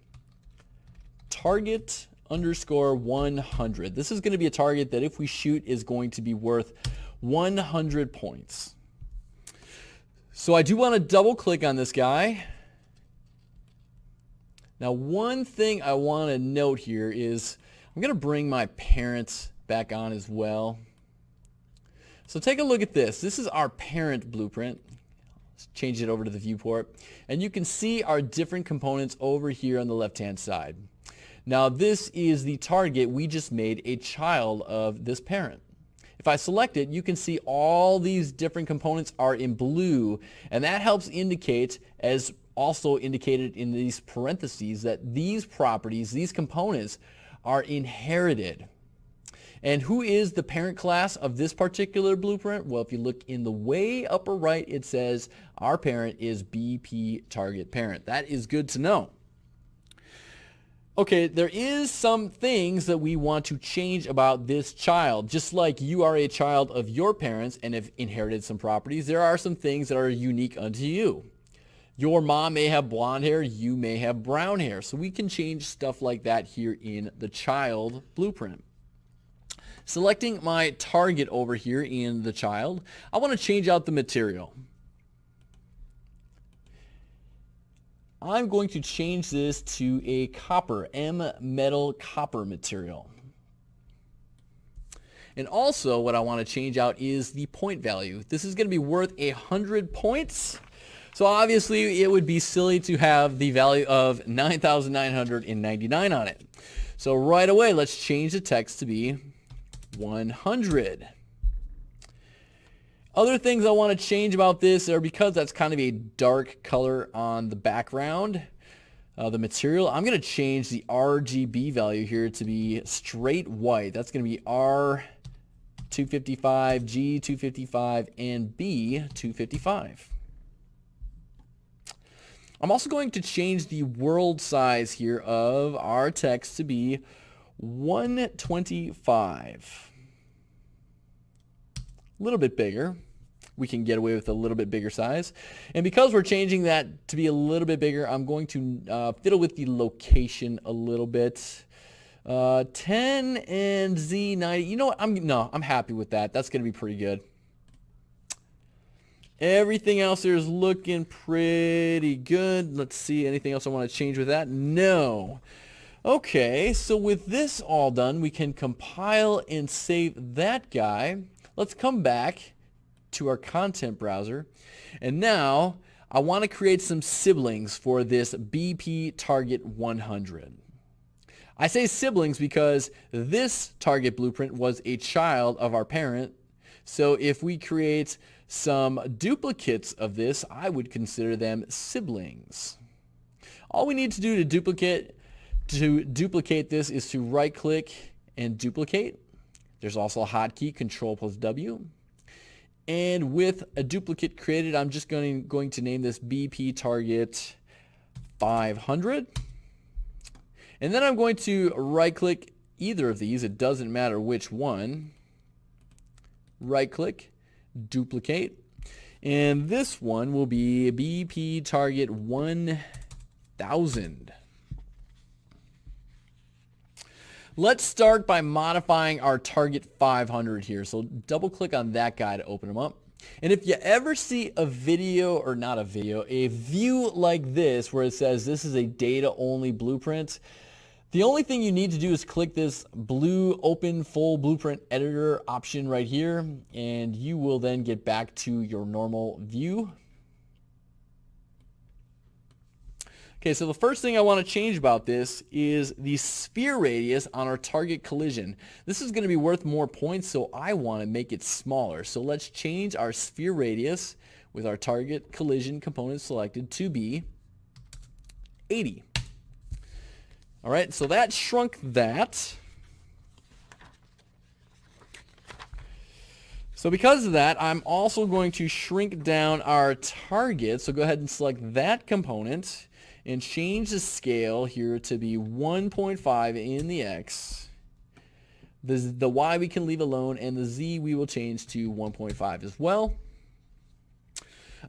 target underscore 100. This is going to be a target that if we shoot is going to be worth 100 points. So I do want to double click on this guy. Now, one thing I want to note here is I'm going to bring my parents back on as well. So take a look at this. This is our parent blueprint. Let's change it over to the viewport. And you can see our different components over here on the left-hand side. Now, this is the target. We just made a child of this parent. If I select it, you can see all these different components are in blue, and that helps indicate, as also indicated in these parentheses, that these properties, these components, are inherited. And who is the parent class of this particular blueprint? Well, if you look in the way upper right, it says our parent is BP target parent. That is good to know. Okay, there is some things that we want to change about this child. Just like you are a child of your parents and have inherited some properties, there are some things that are unique unto you. Your mom may have blonde hair, you may have brown hair. So we can change stuff like that here in the child blueprint. Selecting my target over here in the child, I want to change out the material. I'm going to change this to a copper, M metal copper material. And also what I want to change out is the point value. This is going to be worth 100 points. So obviously it would be silly to have the value of 9,999 on it. So right away, let's change the text to be 100. Other things I want to change about this are, because that's kind of a dark color on the background, the material, I'm going to change the RGB value here to be straight white. That's going to be R255, G255, and B255. I'm also going to change the world size here of our text to be 125. A little bit bigger. We can get away with a little bit bigger size. And because we're changing that to be a little bit bigger, I'm going to fiddle with the location a little bit. 10 and Z90. You know what? I'm happy with that. That's going to be pretty good. Everything else here is looking pretty good. Let's see, anything else I want to change with that? No. Okay, so with this all done, we can compile and save that guy. Let's come back to our content browser. And now I want to create some siblings for this BP target 100. I say siblings because this target blueprint was a child of our parent. So if we create some duplicates of this, I would consider them siblings. All we need to do to duplicate this is to right click and duplicate. There's also a hotkey, Control plus W. And with a duplicate created, I'm just going to name this BP target 500. And then I'm going to right click either of these. It doesn't matter which one. Right click, duplicate, and this one will be BP target 1000. Let's start by modifying our target 500 here. So double click on that guy to open them up. And if you ever see a video, or not a video, a view like this where it says this is a data only blueprint, the only thing you need to do is click this blue Open Full Blueprint Editor option right here, and you will then get back to your normal view. Okay, so the first thing I want to change about this is the sphere radius on our target collision. This is going to be worth more points, so I want to make it smaller. So let's change our sphere radius with our target collision component selected to be 80. All right, so that shrunk that. So because of that, I'm also going to shrink down our target. So go ahead and select that component and change the scale here to be 1.5 in the X. The Y we can leave alone, and the Z we will change to 1.5 as well.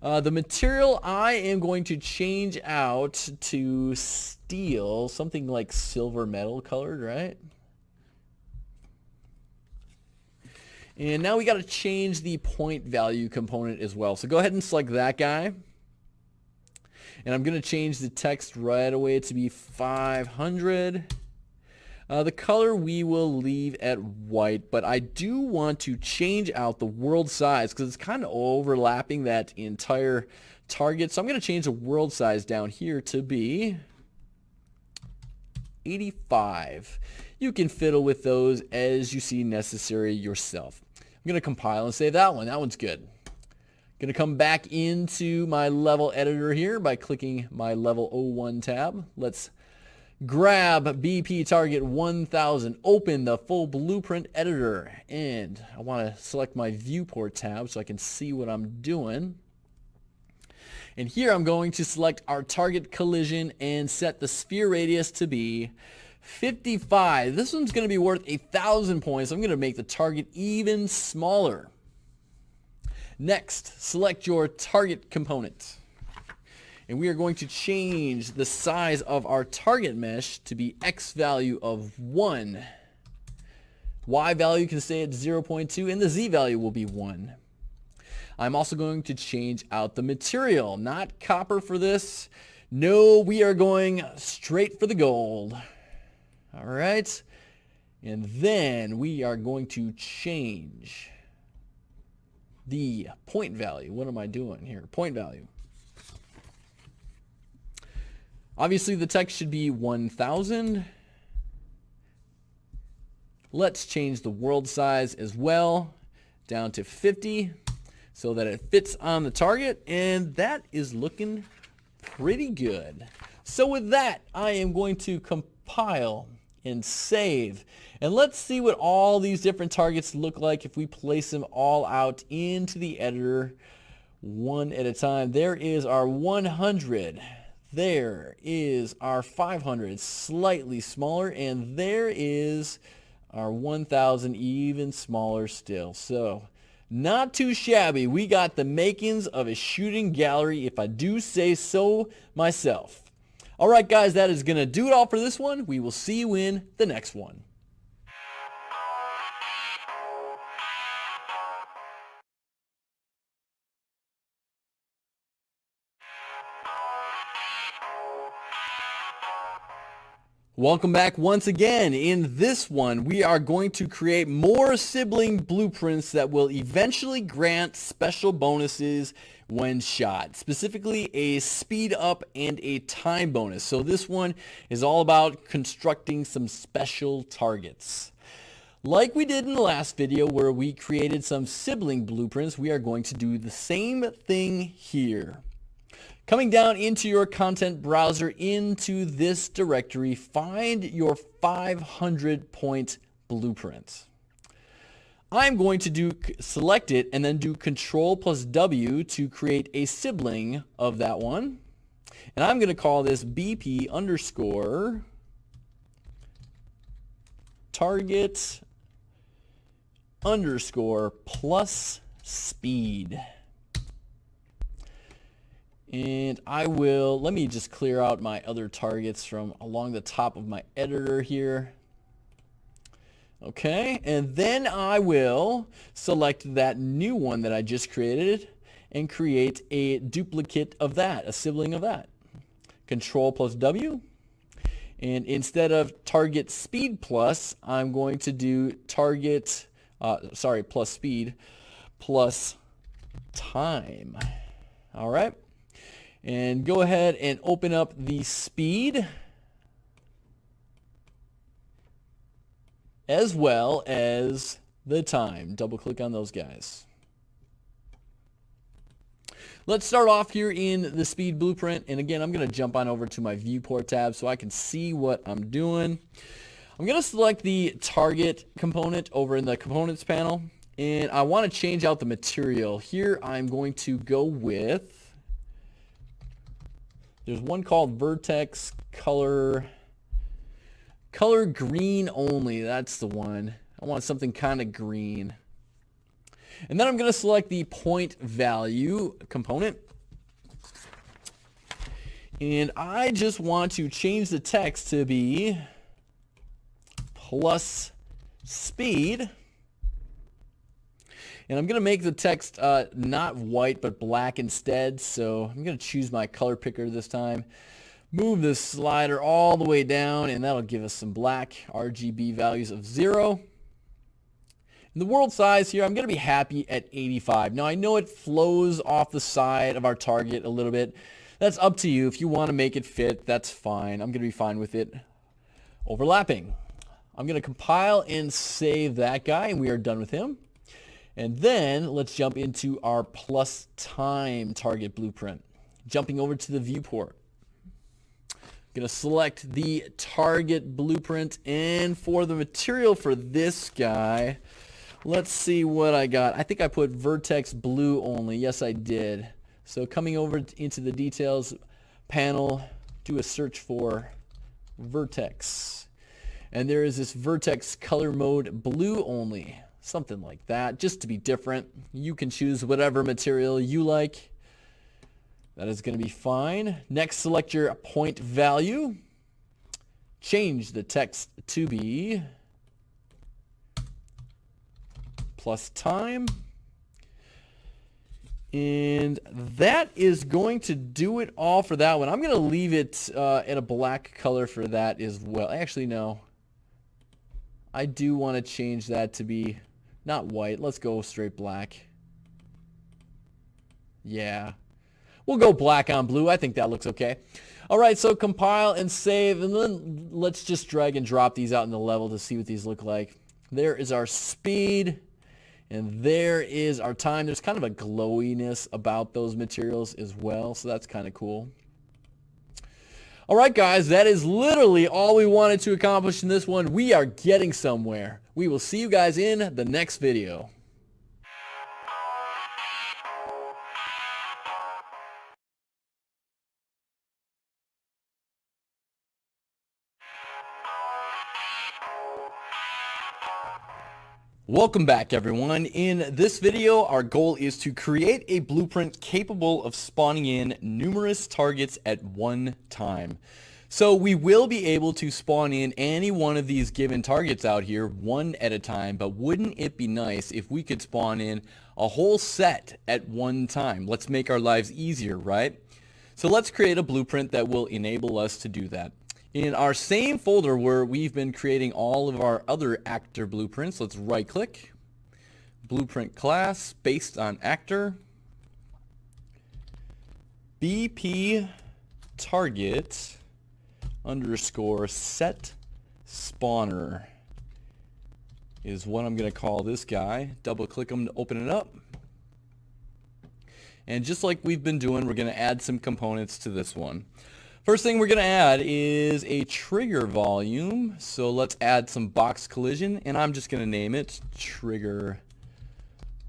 The material I am going to change out to steel, something like silver metal colored, right? And now we got to change the point value component as well. So go ahead and select that guy. And I'm going to change the text right away to be 500. The color we will leave at white, but I do want to change out the world size because it's kind of overlapping that entire target. So I'm going to change the world size down here to be 85. You can fiddle with those as you see necessary yourself. I'm going to compile and save that one. That one's good. Going to come back into my level editor here by clicking my level 01 tab. Let's grab BP target 1000, open the full blueprint editor, and I want to select my viewport tab so I can see what I'm doing. And here I'm going to select our target collision and set the sphere radius to be 55. This one's going to be worth 1,000 points. I'm going to make the target even smaller. Next, select your target component. And we are going to change the size of our target mesh to be X value of 1. Y value can stay at 0.2, and the Z value will be 1. I'm also going to change out the material, not copper for this. No, we are going straight for the gold. All right. And then we are going to change the point value. What am I doing here? Point value. Obviously, the text should be 1000. Let's change the world size as well down to 50 so that it fits on the target, and that is looking pretty good. So with that, I am going to compile and save. And let's see what all these different targets look like if we place them all out into the editor one at a time. There is our 100. There is our 500, slightly smaller, and there is our 1000, even smaller still. So not too shabby. We got the makings of a shooting gallery, if I do say so myself. All right, guys, that is going to do it all for this one. We will see you in the next one. Welcome back once again. In this one, we are going to create more sibling blueprints that will eventually grant special bonuses when shot, specifically a speed up and a time bonus. So this one is all about constructing some special targets. Like we did in the last video where we created some sibling blueprints, we are going to do the same thing here. Coming down into your content browser into this directory, find your 500 point blueprint. I'm going to select it and then do Control+W to create a sibling of that one. And I'm going to call this BP underscore target underscore plus speed. And let me just clear out my other targets from along the top of my editor here. Okay, and then I will select that new one that I just created and create a duplicate of that, a sibling of that. Control+W. And instead of target speed plus, I'm going to do target, plus speed plus time. All right. And go ahead and open up the speed as well as the time. Double click on those guys. Let's start off here in the speed blueprint. And again, I'm going to jump on over to my viewport tab so I can see what I'm doing. I'm going to select the target component over in the components panel. And I want to change out the material. Here I'm going to go with, there's one called Vertex Color Green Only. That's the one. I want something kind of green. And then I'm going to select the point value component. And I just want to change the text to be plus speed. And I'm going to make the text not white but black instead. So I'm going to choose my color picker this time. Move this slider all the way down, and that'll give us some black RGB values of 0. And the world size here, I'm going to be happy at 85. Now I know it flows off the side of our target a little bit. That's up to you. If you want to make it fit, that's fine. I'm going to be fine with it overlapping. I'm going to compile and save that guy, and we are done with him. And then let's jump into our plus time target blueprint. Jumping over to the viewport. I'm going to select the target blueprint, and for the material for this guy, let's see what I got. I think I put Vertex Blue Only. Yes, I did. So coming over into the details panel, do a search for Vertex. And there is this Vertex Color Mode Blue Only. Something like that, just to be different. You can choose whatever material you like. That is going to be fine. Next, select your point value. Change the text to be plus time. And that is going to do it all for that one. I'm going to leave it in a black color for that as well. Actually, no. I do want to change that to be not white. Let's go straight black. Yeah. We'll go black on blue. I think that looks okay. All right, so compile and save, and then let's just drag and drop these out in the level to see what these look like. There is our speed, and there is our time. There's kind of a glowiness about those materials as well, so that's kind of cool. All right, guys, that is literally all we wanted to accomplish in this one. We are getting somewhere. We will see you guys in the next video. Welcome back, everyone. In this video, our goal is to create a blueprint capable of spawning in numerous targets at one time. So we will be able to spawn in any one of these given targets out here one at a time, but wouldn't it be nice if we could spawn in a whole set at one time? Let's make our lives easier, right? So let's create a blueprint that will enable us to do that. In our same folder where we've been creating all of our other actor blueprints, let's right click, blueprint class based on actor, BP target underscore set spawner is what I'm going to call this guy. Double click him to open it up. And just like we've been doing, we're going to add some components to this one. First thing we're going to add is a trigger volume. So let's add some box collision, and I'm just going to name it trigger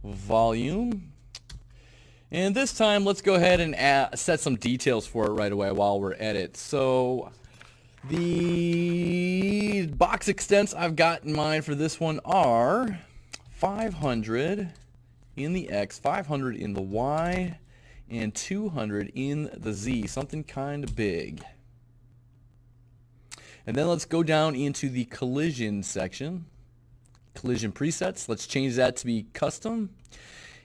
volume. And this time, let's go ahead and set some details for it right away while we're at it. So the box extents I've got in mind for this one are 500 in the X, 500 in the Y, and 200 in the Z, something kind of big. And then let's go down into the collision section, collision presets. Let's change that to be custom.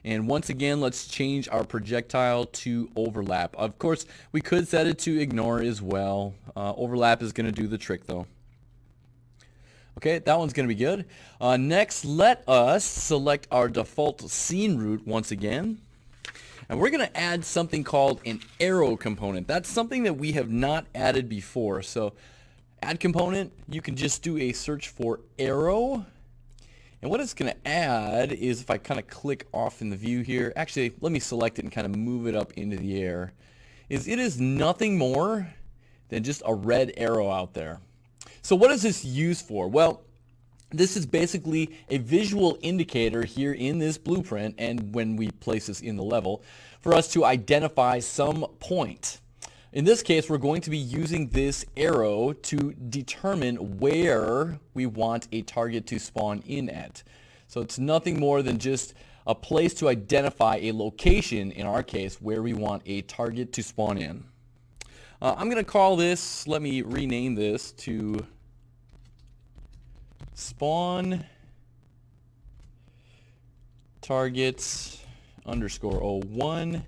And once again, let's change our projectile to overlap. Of course, we could set it to ignore as well. Overlap is going to do the trick though. Okay, that one's going to be good. Next, let us select our default scene route once again. And we're going to add something called an arrow component. That's something that we have not added before. So add component, you can just do a search for arrow. And what it's going to add is, if I kind of click off in the view here, actually let me select it and kind of move it up into the air, is it is nothing more than just a red arrow out there. So what is this used for? Well, this is basically a visual indicator here in this blueprint, and when we place this in the level, for us to identify some point. In this case, we're going to be using this arrow to determine where we want a target to spawn in at. So it's nothing more than just a place to identify a location, in our case, where we want a target to spawn in. I'm going to call this, let me rename this to spawn targets underscore 01.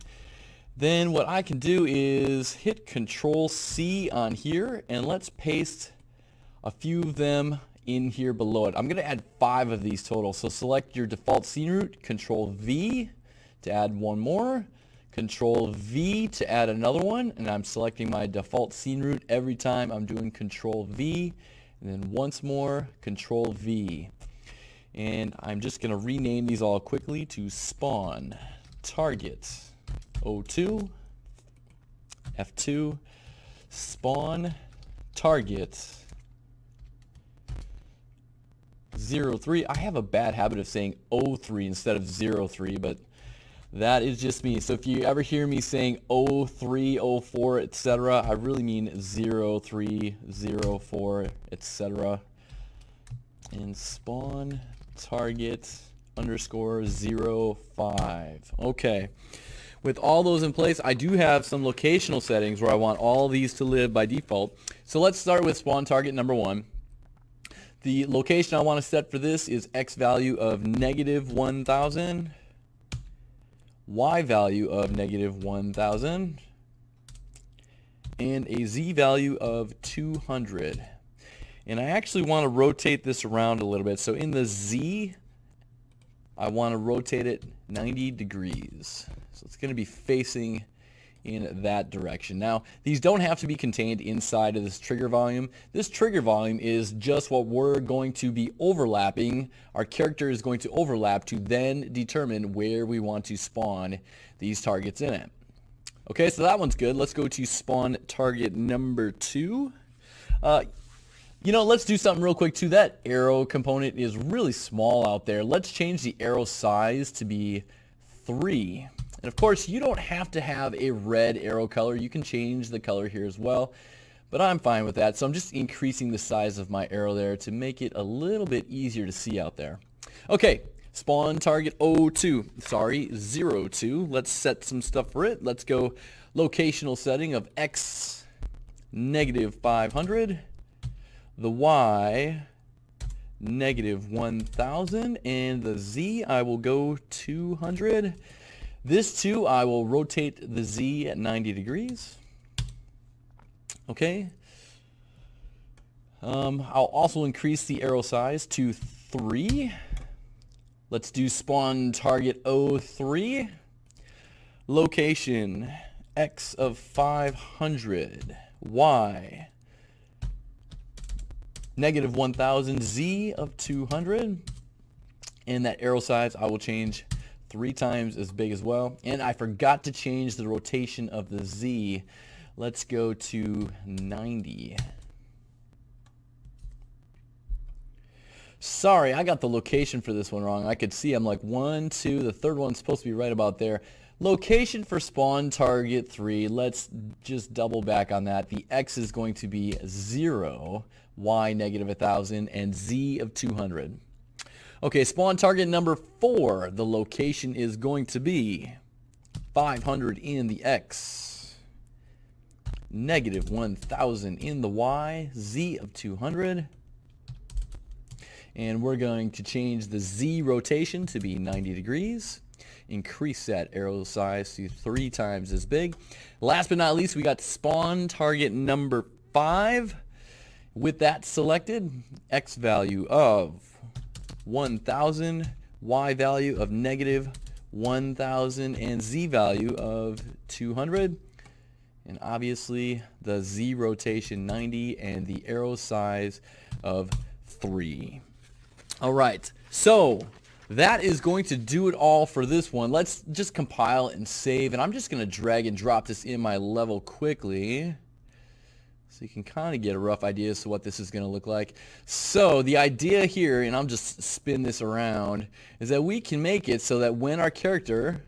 Then what I can do is hit Control C on here, and let's paste a few of them in here below it. I'm going to add 5 of these total. So select your default scene root, Control V to add one more, Control V to add another one, and I'm selecting my default scene root every time I'm doing Control V, and then once more Control V. And I'm just going to rename these all quickly to spawn target 02, F2, spawn target 03. I have a bad habit of saying 03 instead of 03, but that is just me. So if you ever hear me saying 03, 04, etc., I really mean 03, 04, etc. And spawn target underscore 05. Okay. With all those in place, I do have some locational settings where I want all these to live by default. So let's start with spawn target number 1. The location I want to set for this is X value of -1000, Y value of -1000, and a Z value of 200. And I actually want to rotate this around a little bit. So in the Z, I want to rotate it 90 degrees. So it's going to be facing in that direction. Now, these don't have to be contained inside of this trigger volume. This trigger volume is just what we're going to be overlapping. Our character is going to overlap to then determine where we want to spawn these targets in it. Okay, so that one's good. Let's go to spawn target number 2. Let's do something real quick too. That arrow component is really small out there. Let's change the arrow size to be 3. And of course, you don't have to have a red arrow color. You can change the color here as well, but I'm fine with that. So I'm just increasing the size of my arrow there to make it a little bit easier to see out there. Okay, spawn target 02. Let's set some stuff for it. Let's go locational setting of X -500, the Y -1000, and the Z I will go 200. This too, I will rotate the Z at 90 degrees. Okay. I'll also increase the arrow size to 3. Let's do spawn target 03. Location X of 500. Y -1000. Z of 200. And that arrow size I will change 3 times as big as well. And I forgot to change the rotation of the Z. Let's go to 90. Sorry, I got the location for this one wrong. I could see I'm like 1, 2, the third one's supposed to be right about there. Location for spawn target 3, let's just double back on that. The X is going to be 0, Y -1000, and Z of 200. Okay, spawn target number 4, the location is going to be 500 in the X, -1000 in the Y, Z of 200. And we're going to change the Z rotation to be 90 degrees. Increase that arrow size to 3 times as big. Last but not least, we got spawn target number 5. With that selected, X value of 1000, Y value of 1000, and Z value of 200. And obviously the Z rotation 90 and the arrow size of 3. All right, so that is going to do it all for this one. Let's just compile and save, and I'm just going to drag and drop this in my level quickly so you can kind of get a rough idea as to what this is going to look like. So the idea here, and I'll just spin this around, is that we can make it so that when our character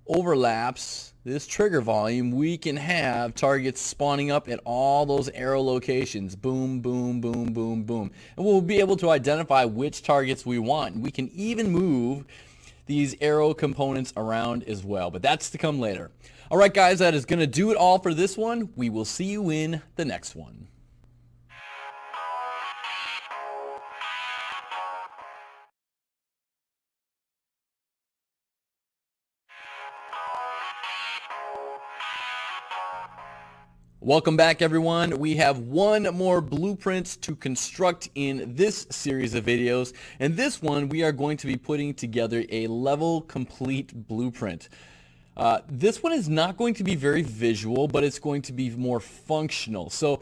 overlaps this trigger volume, we can have targets spawning up at all those arrow locations. Boom, boom, boom, boom, boom. And we'll be able to identify which targets we want. We can even move these arrow components around as well, but that's to come later. All right, guys, that is going to do it all for this one. We will see you in the next one. Welcome back, everyone. We have one more blueprint to construct in this series of videos, and this one we are going to be putting together a level complete blueprint. This one is not going to be very visual, but it's going to be more functional. So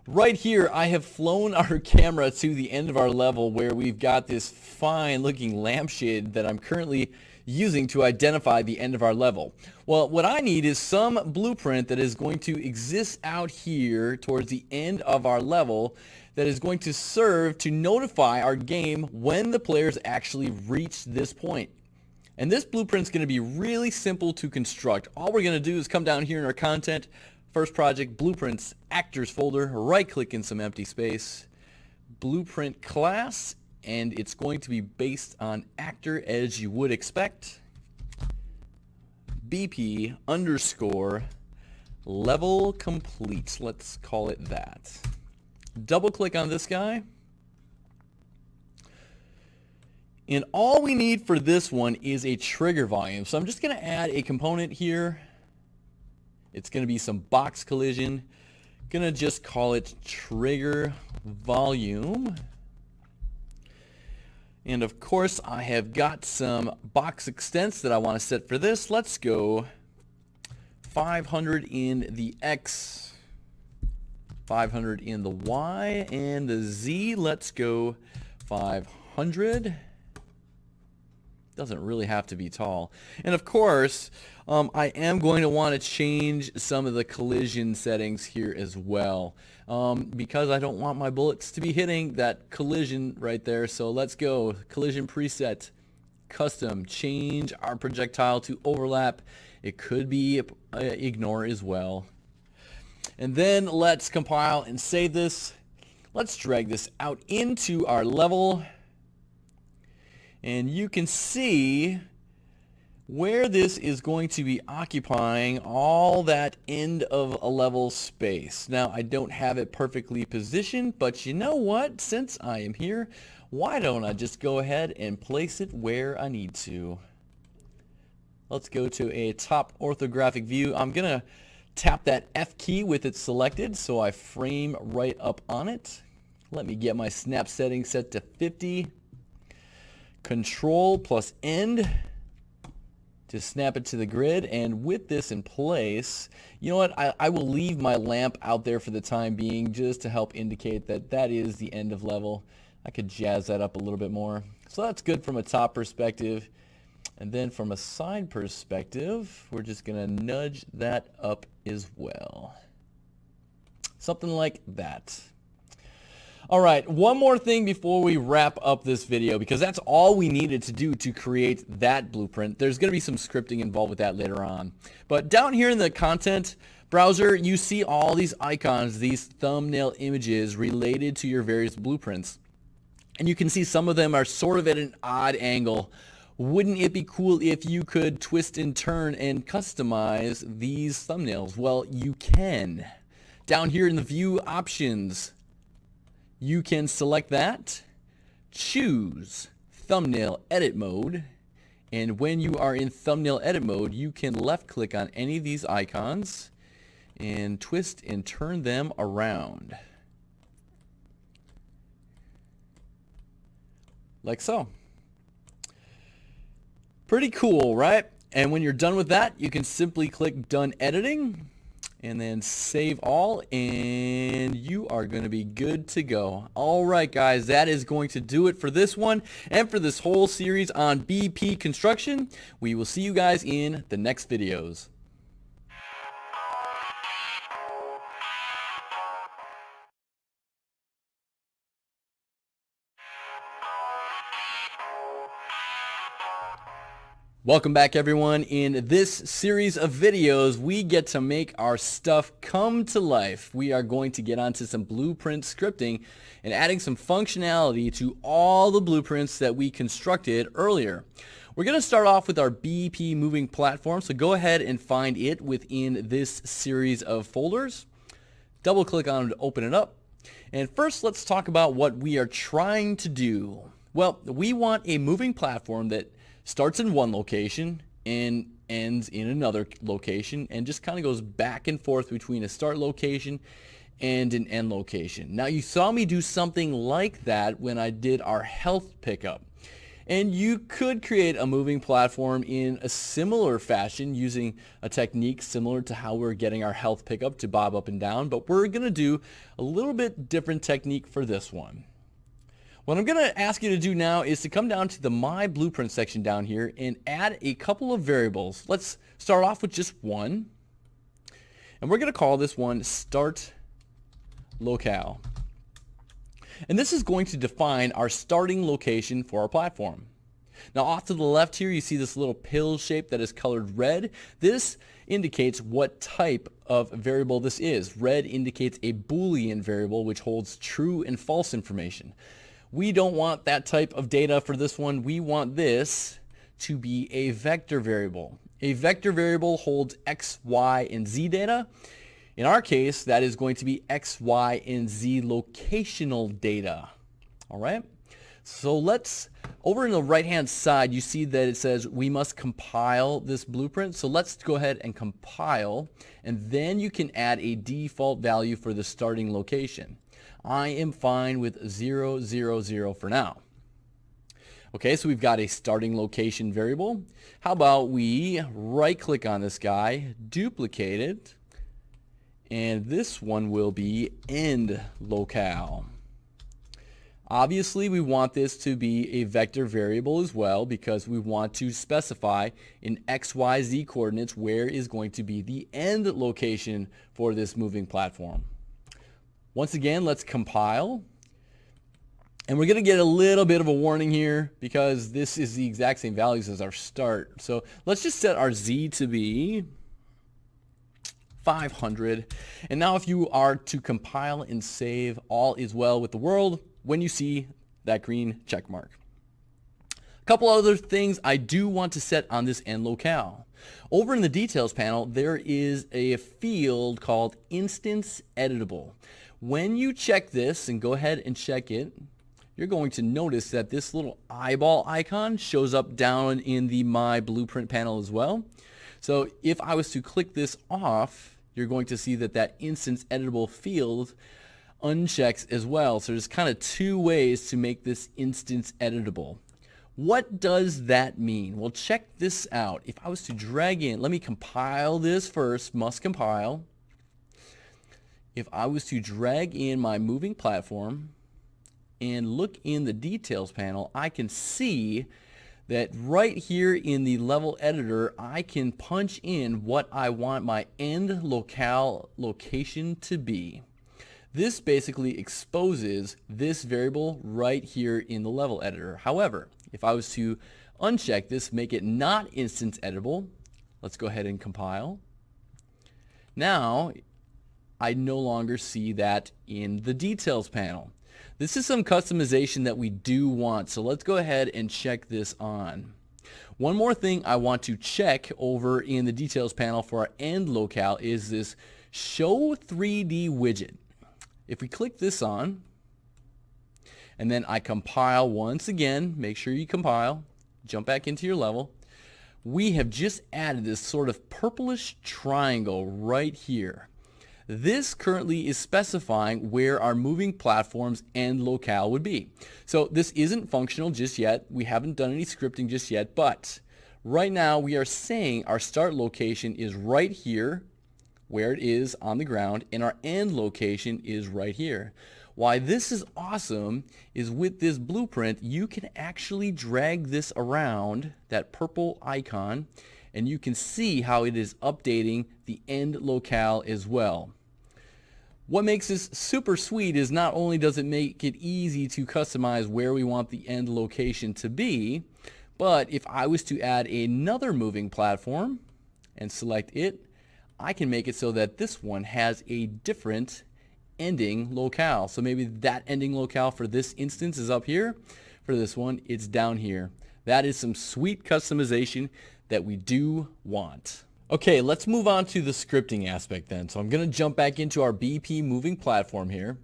right here I have flown our camera to the end of our level where we've got this fine looking lampshade that I'm currently using to identify the end of our level. Well, what I need is some blueprint that is going to exist out here towards the end of our level that is going to serve to notify our game when the players actually reach this point. And this blueprint is going to be really simple to construct. All we're going to do is come down here in our content, first project, blueprints, actors folder, right click in some empty space, blueprint class, and it's going to be based on actor as you would expect. BP underscore level complete. Let's call it that. Double click on this guy. And all we need for this one is a trigger volume. So I'm just going to add a component here. It's going to be some box collision. Going to just call it trigger volume. And of course, I have got some box extents that I want to set for this. Let's go 500 in the X, 500 in the Y, and the Z, let's go 500. Doesn't really have to be tall. And of course, I am going to want to change some of the collision settings here as well, because I don't want my bullets to be hitting that collision right there. So let's go collision preset, custom, change our projectile to overlap. It could be ignore as well. And then let's compile and save this. Let's drag this out into our level. And you can see where this is going to be occupying all that end of a level space. Now, I don't have it perfectly positioned, but you know what? Since I am here, why don't I just go ahead and place it where I need to? Let's go to a top orthographic view. I'm going to tap that F key with it selected so I frame right up on it. Let me get my snap setting set to 50. Control plus end to snap it to the grid, and with this in place, you know what, I will leave my lamp out there for the time being just to help indicate that that is the end of level. I could jazz that up a little bit more. So that's good from a top perspective, and then from a side perspective, we're just going to nudge that up as well. Something like that. All right, one more thing before we wrap up this video, because that's all we needed to do to create that blueprint. There's going to be some scripting involved with that later on. But down here in the content browser, you see all these icons, these thumbnail images related to your various blueprints. And you can see some of them are sort of at an odd angle. Wouldn't it be cool if you could twist and turn and customize these thumbnails? Well, you can. Down here in the view options, you can select that, choose thumbnail edit mode, and when you are in thumbnail edit mode, you can left click on any of these icons and twist and turn them around. Like so. Pretty cool, right? And when you're done with that, you can simply click Done Editing and then save all, and you are going to be good to go. All right, guys, that is going to do it for this one and for this whole series on BP construction. We will see you guys in the next videos. Welcome back, everyone. In this series of videos, we get to make our stuff come to life. We are going to get onto some blueprint scripting and adding some functionality to all the blueprints that we constructed earlier. We're going to start off with our BP moving platform, so go ahead and find it within this series of folders. Double click on it to open it up. And first, let's talk about what we are trying to do. Well, we want a moving platform that starts in one location and ends in another location and just kind of goes back and forth between a start location and an end location. Now, you saw me do something like that when I did our health pickup. And you could create a moving platform in a similar fashion using a technique similar to how we're getting our health pickup to bob up and down, but we're going to do a little bit different technique for this one. What I'm going to ask you to do now is to come down to the My Blueprint section down here and add a couple of variables. Let's start off with just one. And we're going to call this one Start Locale. And this is going to define our starting location for our platform. Now, off to the left here, you see this little pill shape that is colored red. This indicates what type of variable this is. Red indicates a Boolean variable, which holds true and false information. We don't want that type of data for this one. We want this to be a vector variable. A vector variable holds X, Y, and Z data. In our case, that is going to be X, Y, and Z locational data. All right. So let's, over in the right-hand side, you see that it says we must compile this blueprint. So let's go ahead and compile, and then you can add a default value for the starting location. I am fine with 0, 0, 0 for now. Okay, so we've got a starting location variable. How about we right-click on this guy, duplicate it, and this one will be end locale. Obviously, we want this to be a vector variable as well because we want to specify in X, Y, Z coordinates where is going to be the end location for this moving platform. Once again, let's compile. And we're going to get a little bit of a warning here because this is the exact same values as our start. So let's just set our Z to be 500. And now if you are to compile and save, all is well with the world when you see that green check mark. A couple other things I do want to set on this end locale. Over in the details panel, there is a field called Instance Editable. When you check this, and go ahead and check it, you're going to notice that this little eyeball icon shows up down in the My Blueprint panel as well. So if I was to click this off, you're going to see that that Instance Editable field unchecks as well. So there's kind of two ways to make this instance editable. What does that mean? Well, check this out. If I was to drag in, let me compile this first, must compile. If I was to drag in my moving platform and look in the details panel, I can see that right here in the level editor, I can punch in what I want my end locale location to be. This basically exposes this variable right here in the level editor. However, if I was to uncheck this, make it not instance editable, let's go ahead and compile. Now, I no longer see that in the details panel. This is some customization that we do want, so let's go ahead and check this on. One more thing I want to check over in the details panel for our end locale is this Show 3D widget. If we click this on, and then I compile once again, make sure you compile, jump back into your level, we have just added this sort of purplish triangle right here. This currently is specifying where our moving platform's end locale would be. So this isn't functional just yet. We haven't done any scripting just yet, but Right now we are saying our start location is right here where it is on the ground, and our end location is right here. Why this is awesome is with this blueprint you can actually drag this around, that purple icon, and you can see how it is updating the end locale as well. What makes this super sweet is not only does it make it easy to customize where we want the end location to be, but if I was to add another moving platform and select it, I can make it so that this one has a different ending locale. So maybe that ending locale for this instance is up here. For this one, it's down here. That is some sweet customization that we do want. Okay, let's move on to the scripting aspect then. So I'm going to jump back into our BP moving platform here.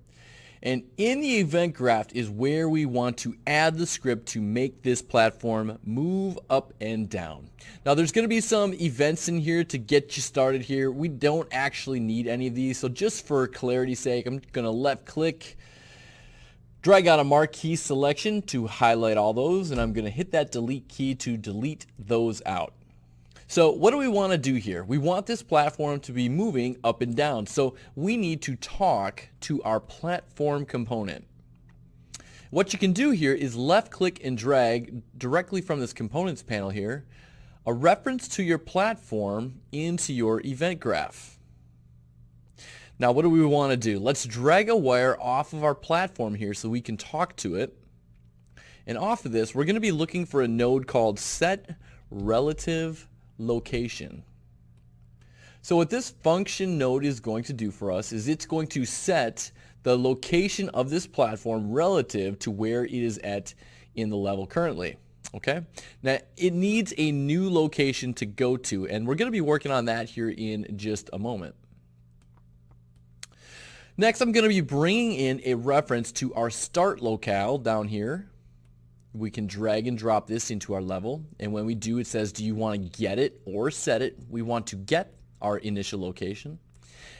And in the event graph is where we want to add the script to make this platform move up and down. Now there's going to be some events in here to get you started here. We don't actually need any of these. So just for clarity's sake, I'm going to left click, drag out a marquee selection to highlight all those, and I'm going to hit that delete key to delete those out. So what do we want to do here? We want this platform to be moving up and down. So we need to talk to our platform component. What you can do here is left click and drag directly from this components panel here a reference to your platform into your event graph. Now what do we want to do? Let's drag a wire off of our platform here so we can talk to it. And off of this we're going to be looking for a node called set relative location. So what this function node is going to do for us is it's going to set the location of this platform relative to where it is at in the level currently. Okay, now it needs a new location to go to, and we're going to be working on that here in just a moment. Next, I'm going to be bringing in a reference to our start locale down here. We can drag and drop this into our level, and when we do, it says, do you want to get it or set it? We want to get our initial location,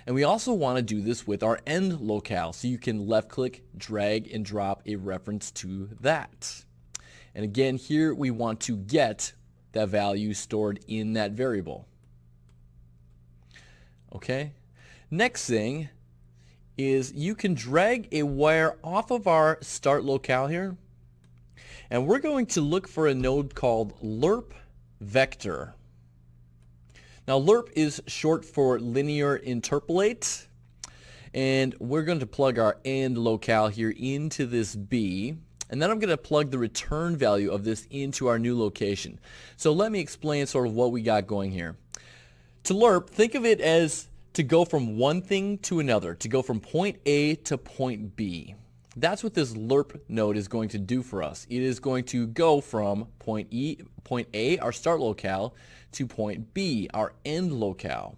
and we also want to do this with our end locale, so you can left click, drag and drop a reference to that. And again, here we want to get that value stored in that variable. Okay, next thing is you can drag a wire off of our start locale here, and we're going to look for a node called lerp vector. Now lerp is short for linear interpolate, and we're going to plug our end locale here into this B, and then I'm going to plug the return value of this into our new location. So let me explain sort of what we got going here. To lerp, think of it as to go from one thing to another, to go from point A to point B. That's what this lerp node is going to do for us. It is going to go from point A, our start locale, to point B, our end locale.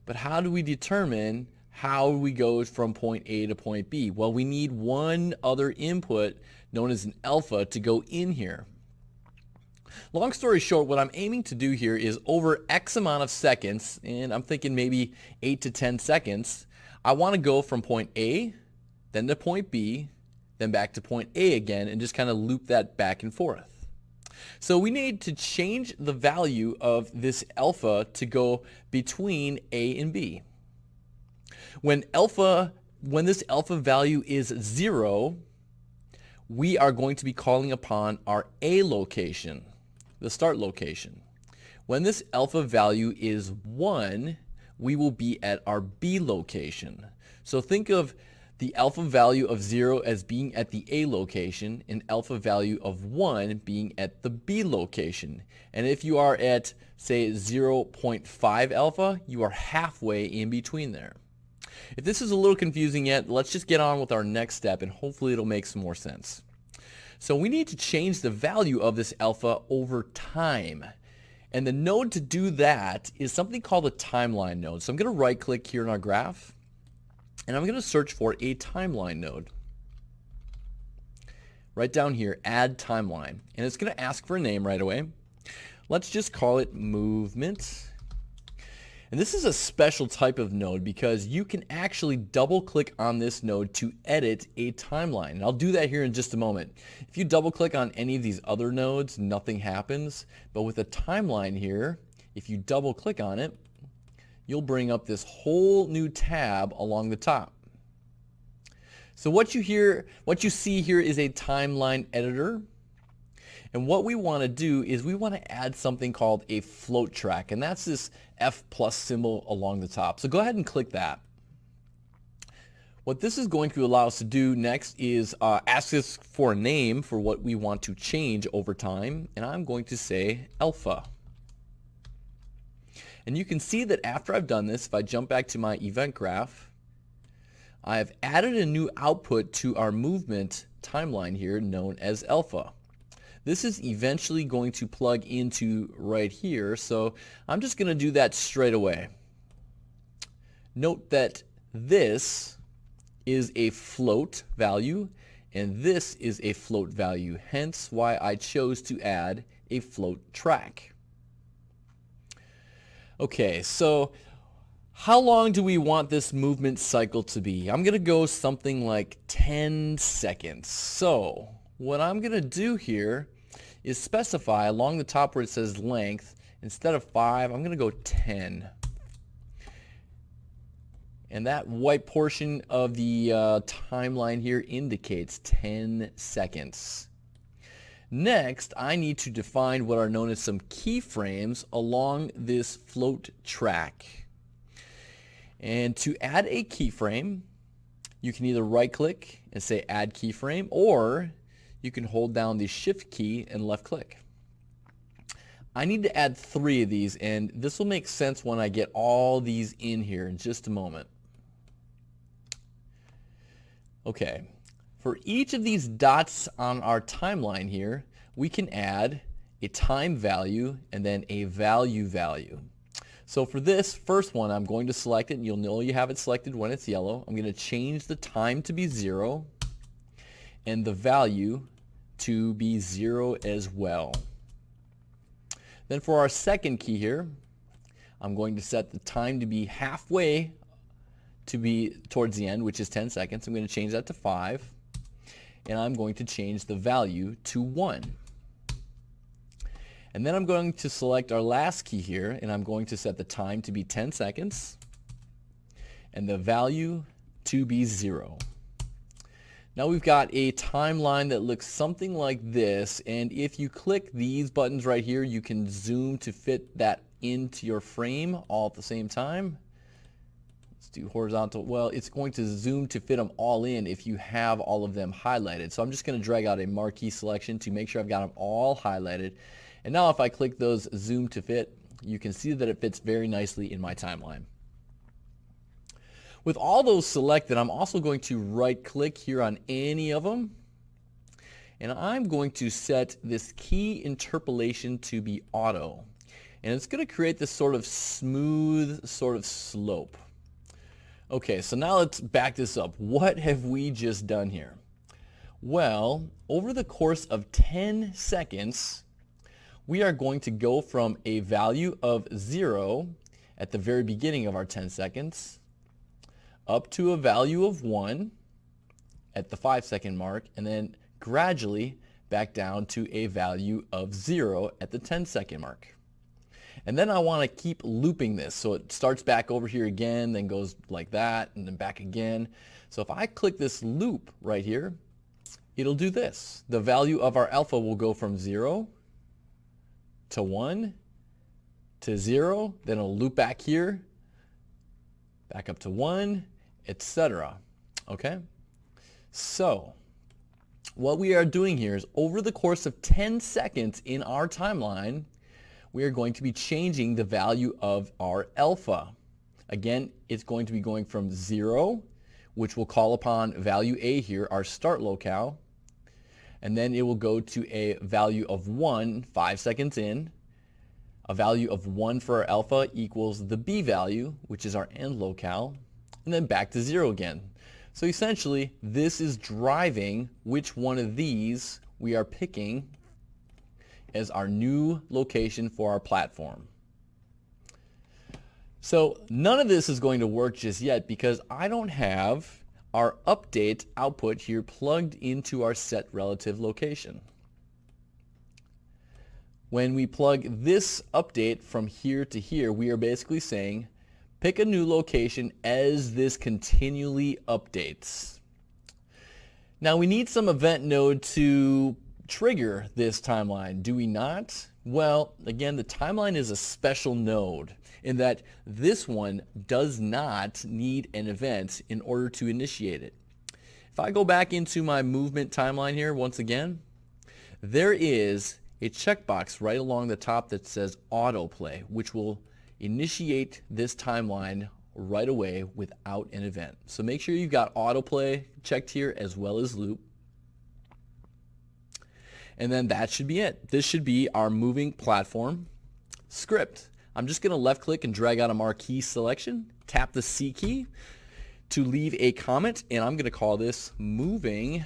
But how do we determine how we go from point A to point B? Well, we need one other input known as an alpha to go in here. Long story short, what I'm aiming to do here is over X amount of seconds, and I'm thinking maybe 8 to 10 seconds, I want to go from point A, then to point B, then back to point A again, and just kind of loop that back and forth. So we need to change the value of this alpha to go between A and B. When this alpha value is 0, we are going to be calling upon our A location, the start location. When this alpha value is 1, we will be at our B location. So think of the alpha value of 0 as being at the A location and alpha value of 1 being at the B location. And if you are at, say, 0.5 alpha, you are halfway in between there. If this is a little confusing yet, let's just get on with our next step and hopefully it'll make some more sense. So we need to change the value of this alpha over time. And the node to do that is something called a timeline node. So I'm going to right click here in our graph, and I'm going to search for a timeline node. Right down here, add timeline. And it's going to ask for a name right away. Let's just call it movement. And this is a special type of node because you can actually double click on this node to edit a timeline. And I'll do that here in just a moment. If you double click on any of these other nodes, nothing happens. But with a timeline here, if you double click on it, you'll bring up this whole new tab along the top. So what you see here is a timeline editor. And what we want to do is we want to add something called a float track, and that's this F+ symbol along the top. So go ahead and click that. What this is going to allow us to do next is ask us for a name for what we want to change over time, and I'm going to say alpha. And you can see that after I've done this, if I jump back to my event graph, I've added a new output to our movement timeline here known as alpha. This is eventually going to plug into right here, so I'm just going to do that straight away. Note that this is a float value and this is a float value, hence why I chose to add a float track. Okay, so how long do we want this movement cycle to be? I'm going to go something like 10 seconds. So what I'm going to do here is specify along the top where it says length, instead of 5, I'm going to go 10. And that white portion of the timeline here indicates 10 seconds. Next, I need to define what are known as some keyframes along this float track. And to add a keyframe, you can either right click and say add keyframe, or you can hold down the shift key and left click. I need to add 3 of these, and this will make sense when I get all these in here in just a moment. Okay, for each of these dots on our timeline here, we can add a time value and then a value. So for this first one, I'm going to select it, and you'll know you have it selected when it's yellow. I'm going to change the time to be 0 and the value to be 0 as well. Then for our second key here, I'm going to set the time to be halfway to be towards the end, which is 10 seconds. I'm going to change that to 5, and I'm going to change the value to 1. And then I'm going to select our last key here, and I'm going to set the time to be 10 seconds and the value to be 0. Now we've got a timeline that looks something like this, and if you click these buttons right here, you can zoom to fit that into your frame all at the same time. Let's do horizontal. Well, it's going to zoom to fit them all in if you have all of them highlighted. So I'm just going to drag out a marquee selection to make sure I've got them all highlighted. And now if I click those zoom to fit, you can see that it fits very nicely in my timeline. With all those selected, I'm also going to right click here on any of them, and I'm going to set this key interpolation to be auto, and it's going to create this sort of smooth sort of slope. Okay, so now let's back this up. What have we just done here? Well, over the course of 10 seconds, we are going to go from a value of 0 at the very beginning of our 10 seconds up to a value of 1 at the 5-second mark, and then gradually back down to a value of 0 at the 10-second mark. And then I want to keep looping this, so it starts back over here again, then goes like that, and then back again. So if I click this loop right here, it'll do this. The value of our alpha will go from 0 to 1 to 0, then it'll loop back here, back up to 1, etc. Okay? So what we are doing here is over the course of 10 seconds in our timeline, we are going to be changing the value of our alpha. Again, it's going to be going from 0, which will call upon value A here, our start locale, and then it will go to a value of 1 5 seconds in. A value of 1 for our alpha equals the B value, which is our end locale, and then back to 0 again. So essentially, this is driving which one of these we are picking as our new location for our platform. So none of this is going to work just yet because I don't have our update output here plugged into our set relative location. When we plug this update from here to here, we are basically saying pick a new location as this continually updates. Now we need some event node to trigger this timeline, do we not? Well, again, the timeline is a special node in that this one does not need an event in order to initiate it. If I go back into my movement timeline here once again, there is a checkbox right along the top that says autoplay, which will initiate this timeline right away without an event. So make sure you've got autoplay checked here as well as loop. And then that should be it. This should be our moving platform script. I'm just going to left click and drag out a marquee selection, tap the C key to leave a comment, and I'm going to call this moving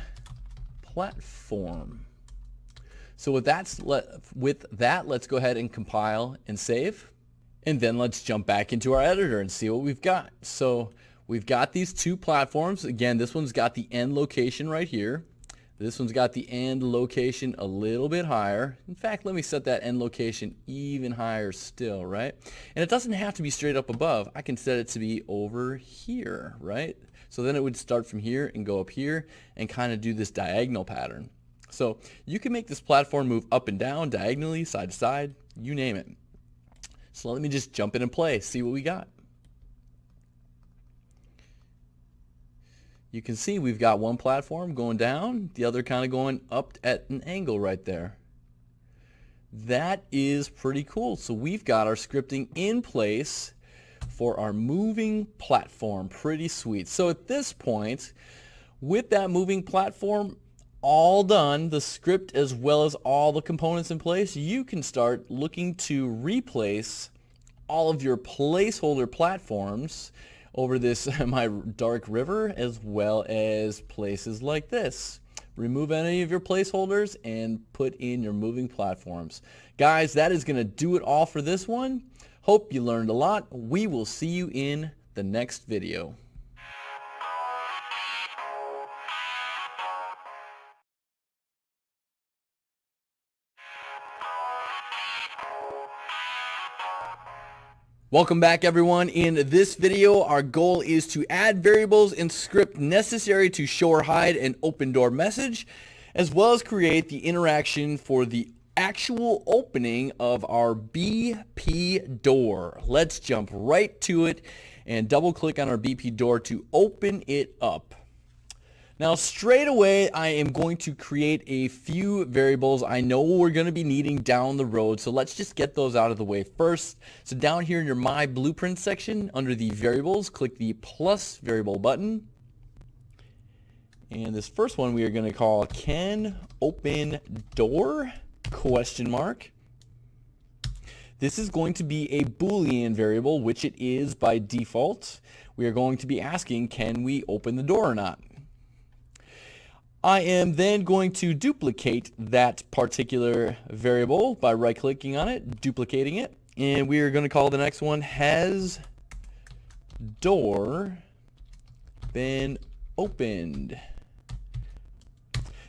platform. So with that, let's go ahead and compile and save. And then let's jump back into our editor and see what we've got. So we've got these two platforms. Again, this one's got the end location right here. This one's got the end location a little bit higher. In fact, let me set that end location even higher still, right? And it doesn't have to be straight up above. I can set it to be over here, right? So then it would start from here and go up here and kind of do this diagonal pattern. So you can make this platform move up and down, diagonally, side to side, you name it. So let me just jump in and play, see what we got. You can see we've got one platform going down, the other kind of going up at an angle right there. That is pretty cool. So we've got our scripting in place for our moving platform. Pretty sweet. So at this point, with that moving platform all done, the script as well as all the components in place, you can start looking to replace all of your placeholder platforms over this my dark river as well as places like this. Remove any of your placeholders and put in your moving platforms. Guys, that is going to do it all for this one. Hope you learned a lot. We will see you in the next video. Welcome back, everyone. In this video, our goal is to add variables and script necessary to show or hide an open door message, as well as create the interaction for the actual opening of our BP door. Let's jump right to it and double click on our BP door to open it up. Now straight away I am going to create a few variables I know we're going to be needing down the road, so let's just get those out of the way first. So down here in your My Blueprint section under the variables, click the plus variable button. And this first one we are going to call can open door ? This is going to be a Boolean variable, which it is by default. We are going to be asking, can we open the door or not? I am then going to duplicate that particular variable by right-clicking on it, duplicating it, and we are going to call the next one has door been opened.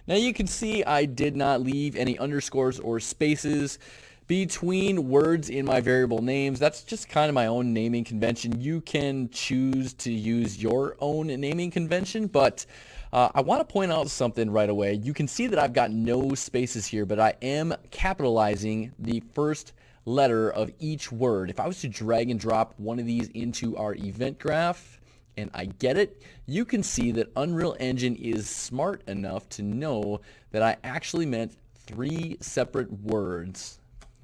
Now you can see I did not leave any underscores or spaces between words in my variable names. That's just kind of my own naming convention. You can choose to use your own naming convention, but I want to point out something right away. You can see that I've got no spaces here, but I am capitalizing the first letter of each word. If I was to drag and drop one of these into our event graph and I get it, you can see that Unreal Engine is smart enough to know that I actually meant 3 separate words.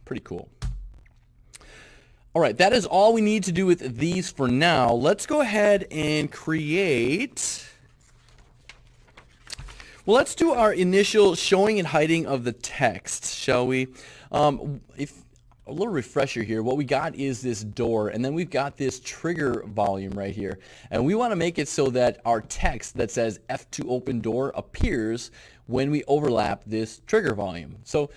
Pretty cool. All right, that is all we need to do with these for now. Let's go ahead and create... Well, let's do our initial showing and hiding of the text, shall we? If a little refresher here, what we got is this door, and then we've got this trigger volume right here. And we want to make it so that our text that says F2 open door appears when we overlap this trigger volume. So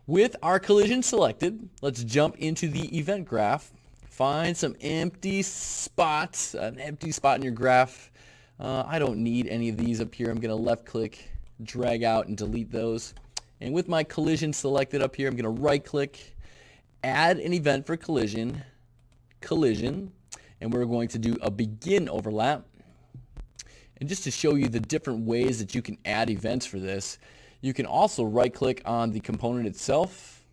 with our collision selected, let's jump into the event graph find some empty spots, an empty spot in your graph. I don't need any of these up here. I'm going to left click, drag out, and delete those. And with my collision selected up here, I'm going to right click, add an event for collision, and we're going to do a begin overlap. And just to show you the different ways that you can add events for this, you can also right click on the component itself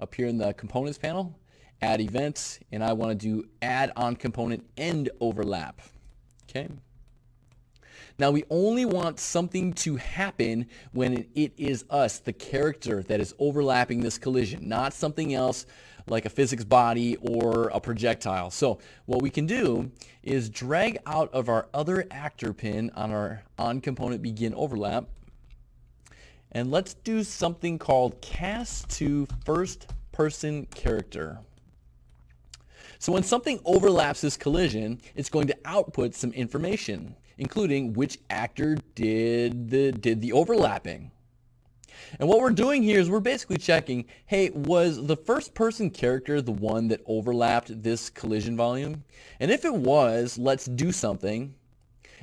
up here in the components panel, add events, and I want to do add on component end overlap. Okay. Now we only want something to happen when it is us, the character, that is overlapping this collision, not something else like a physics body or a projectile. So what we can do is drag out of our other actor pin on our on component begin overlap, and let's do something called cast to first person character. So when something overlaps this collision, it's going to output some information, including which actor did the overlapping. And what we're doing here is we're basically checking, hey, was the first person character the one that overlapped this collision volume? And if it was, let's do something.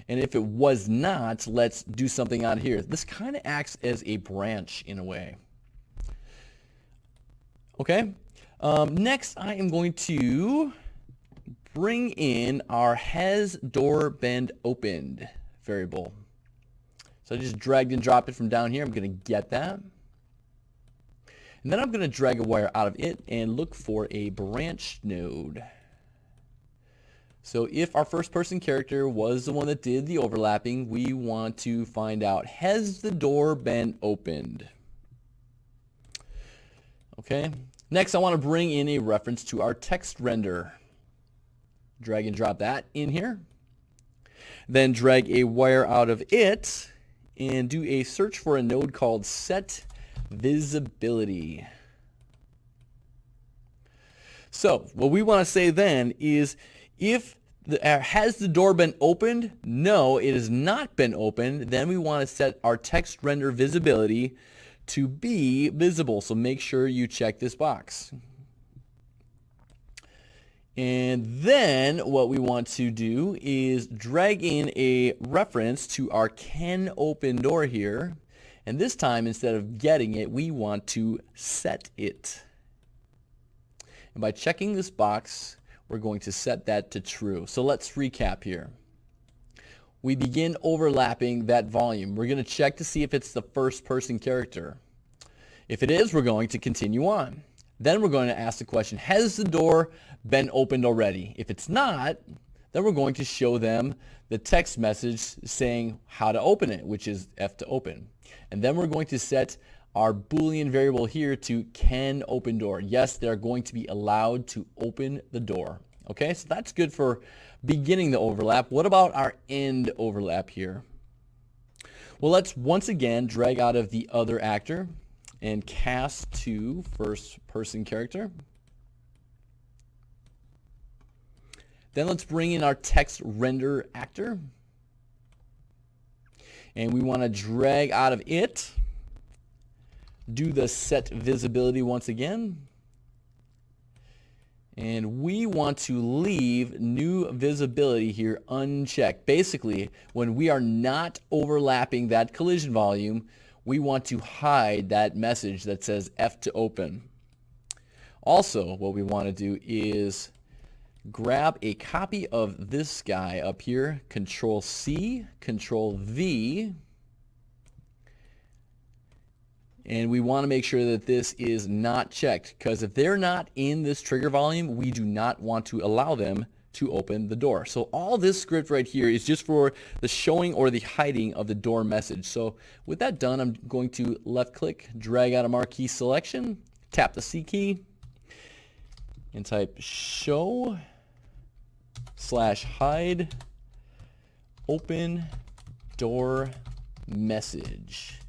And if it was not, let's do something out here. This kind of acts as a branch in a way. Okay. Next, I am going to bring in our has door been opened variable. So I just dragged and dropped it from down here. I'm going to get that. And then I'm going to drag a wire out of it and look for a branch node. So if our first person character was the one that did the overlapping, we want to find out, has the door been opened? Okay. Next, I want to bring in a reference to our text render. Drag and drop that in here. Then drag a wire out of it and do a search for a node called set visibility. So what we want to say then is, if has the door been opened? No, it has not been opened. Then we want to set our text render visibility to be visible. So make sure you check this box. And then what we want to do is drag in a reference to our can open door here. And this time, instead of getting it, we want to set it. And by checking this box, we're going to set that to true. So let's recap here. We begin overlapping that volume. We're going to check to see if it's the first person character. If it is, we're going to continue on. Then we're going to ask the question, has the door been opened already? If it's not, then we're going to show them the text message saying how to open it, which is F to open. And then we're going to set our Boolean variable here to can open door. Yes, they're going to be allowed to open the door. Okay, so that's good for beginning the overlap. What about our end overlap here? Well, let's once again drag out of the other actor and cast to first person character. Then let's bring in our text render actor. And we want to drag out of it, do the set visibility once again. And we want to leave new visibility here unchecked. Basically, when we are not overlapping that collision volume, we want to hide that message that says F to open. Also, what we want to do is grab a copy of this guy up here, Control C, Control V, and we want to make sure that this is not checked, because if they're not in this trigger volume, we do not want to allow them to open the door. So all this script right here is just for the showing or the hiding of the door message. So with that done, I'm going to left click, drag out a marquee selection, tap the C key, and type show / hide open door message,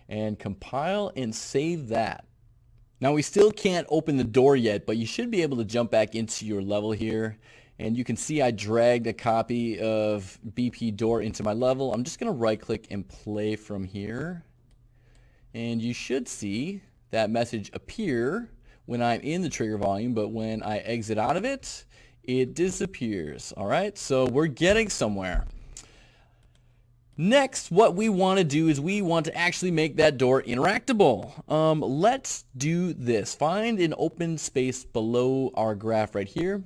and compile and save that. Now we still can't open the door yet, but you should be able to jump back into your level here, and you can see I dragged a copy of BP door into my level. I'm just going to right click and play from here, and you should see that message appear when I'm in the trigger volume, but when I exit out of it, it disappears. All right, so we're getting somewhere. Next, what we want to do is we want to actually make that door interactable. Let's do this. Find an open space below our graph right here.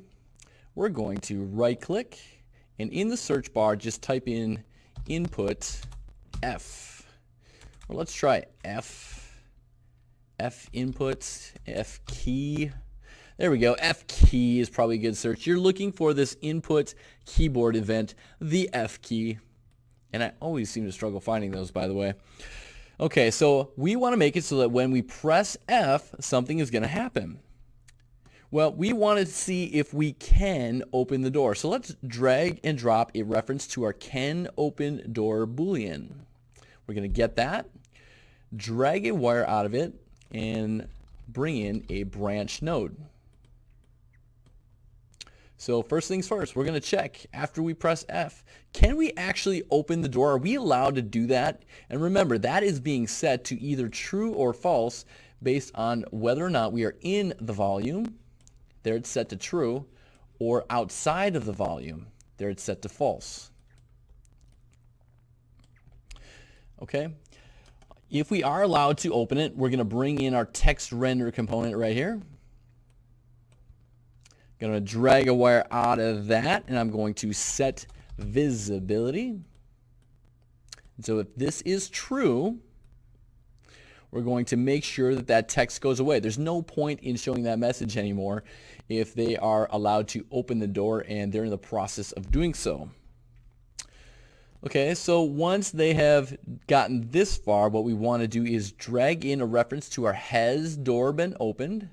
We're going to right click, and in the search bar just type in input F. Or let's try F input, F key. There we go. F key is probably a good search. You're looking for this input keyboard event, the F key. And I always seem to struggle finding those, by the way. Okay, so we want to make it so that when we press F, something is going to happen. Well, we want to see if we can open the door. So let's drag and drop a reference to our can open door boolean. We're going to get that, drag a wire out of it, and bring in a branch node. So first things first, we're going to check after we press F, can we actually open the door? Are we allowed to do that? And remember, that is being set to either true or false based on whether or not we are in the volume. There it's set to true, or outside of the volume. There it's set to false. Okay. If we are allowed to open it, we're going to bring in our text render component right here. Going to drag a wire out of that, and I'm going to set visibility. So if this is true, we're going to make sure that that text goes away. There's no point in showing that message anymore if they are allowed to open the door and they're in the process of doing so. Okay, so once they have gotten this far, what we want to do is drag in a reference to our has door been opened.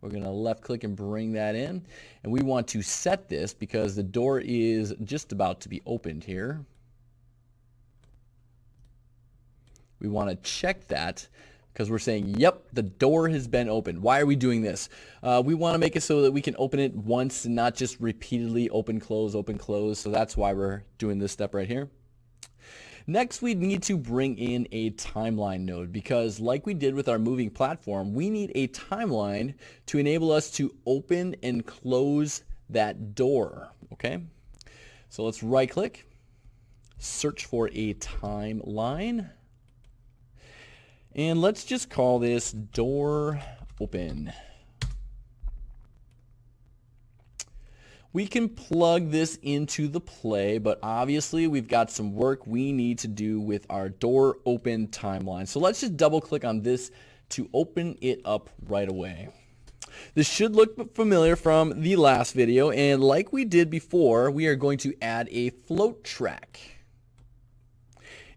We're going to left click and bring that in, and we want to set this because the door is just about to be opened here. We want to check that because we're saying, yep, the door has been opened. Why are we doing this? We want to make it so that we can open it once and not just repeatedly open, close, so that's why we're doing this step right here. Next, we need to bring in a timeline node because like we did with our moving platform, we need a timeline to enable us to open and close that door. Okay, so let's right click, search for a timeline, and let's just call this door open. We can plug this into the play, but obviously we've got some work we need to do with our door open timeline. So let's just double click on this to open it up right away. This should look familiar from the last video, and like we did before, we are going to add a float track.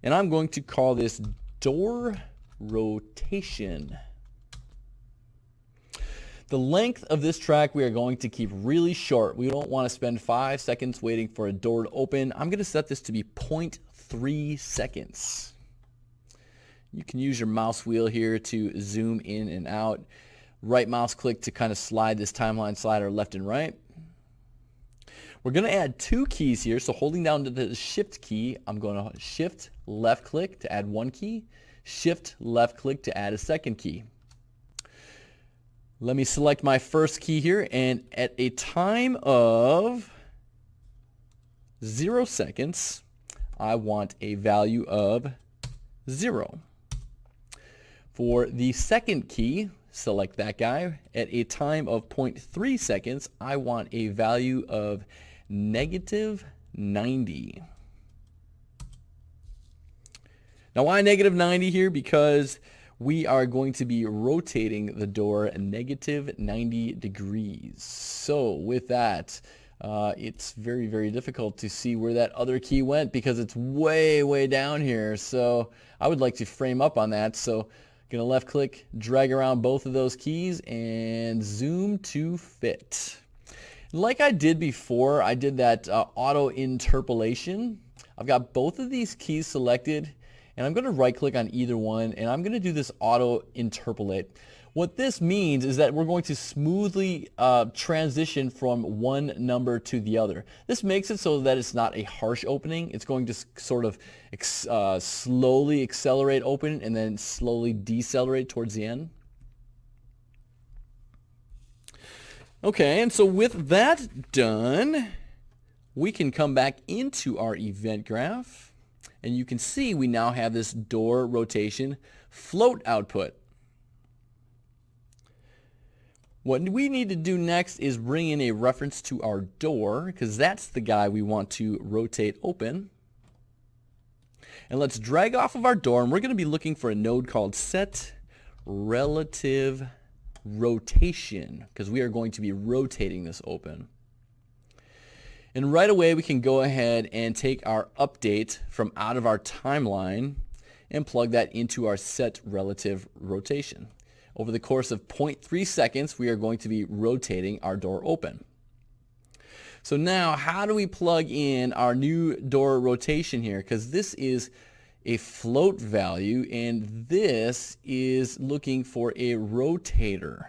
And I'm going to call this door rotation. The length of this track we are going to keep really short. We don't want to spend 5 seconds waiting for a door to open. I'm going to set this to be 0.3 seconds. You can use your mouse wheel here to zoom in and out. Right mouse click to kind of slide this timeline slider left and right. We're going to add 2 keys here. So holding down the shift key, I'm going to shift left click to add 1 key, shift left click to add a second key. Let me select my first key here, and at a time of 0 seconds, I want a value of 0. For the second key, select that guy. At a time of 0.3 seconds, I want a value of -90. Now why -90 here? Because we are going to be rotating the door -90 degrees. So with that, it's very, very difficult to see where that other key went because it's way, way down here. So I would like to frame up on that. So I'm going to left click, drag around both of those keys and zoom to fit. Like I did before, I did that auto interpolation. I've got both of these keys selected, and I'm going to right click on either one, and I'm going to do this auto interpolate. What this means is that we're going to smoothly transition from one number to the other. This makes it so that it's not a harsh opening. It's going to sort of slowly accelerate open and then slowly decelerate towards the end. Okay, and so with that done, we can come back into our event graph, and you can see we now have this door rotation float output. What we need to do next is bring in a reference to our door, because that's the guy we want to rotate open. And let's drag off of our door, and we're going to be looking for a node called set relative rotation, because we are going to be rotating this open. And right away we can go ahead and take our update from out of our timeline and plug that into our set relative rotation. Over the course of 0.3 seconds, we are going to be rotating our door open. So now, how do we plug in our new door rotation here? Because this is a float value, and this is looking for a rotator.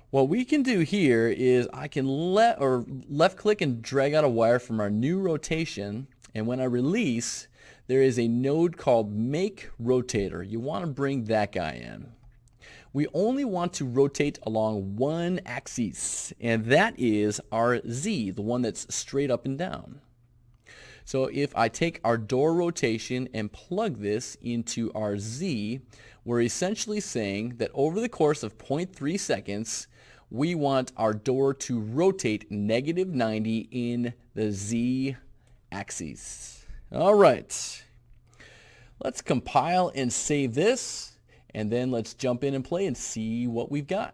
What we can do here is I can left click and drag out a wire from our new rotation, and when I release, there is a node called make rotator. You want to bring that guy in. We only want to rotate along one axis, and that is our Z, the one that's straight up and down. So if I take our door rotation and plug this into our Z, we're essentially saying that over the course of 0.3 seconds, we want our door to rotate -90 in the Z axis. All right, let's compile and save this. And then let's jump in and play and see what we've got.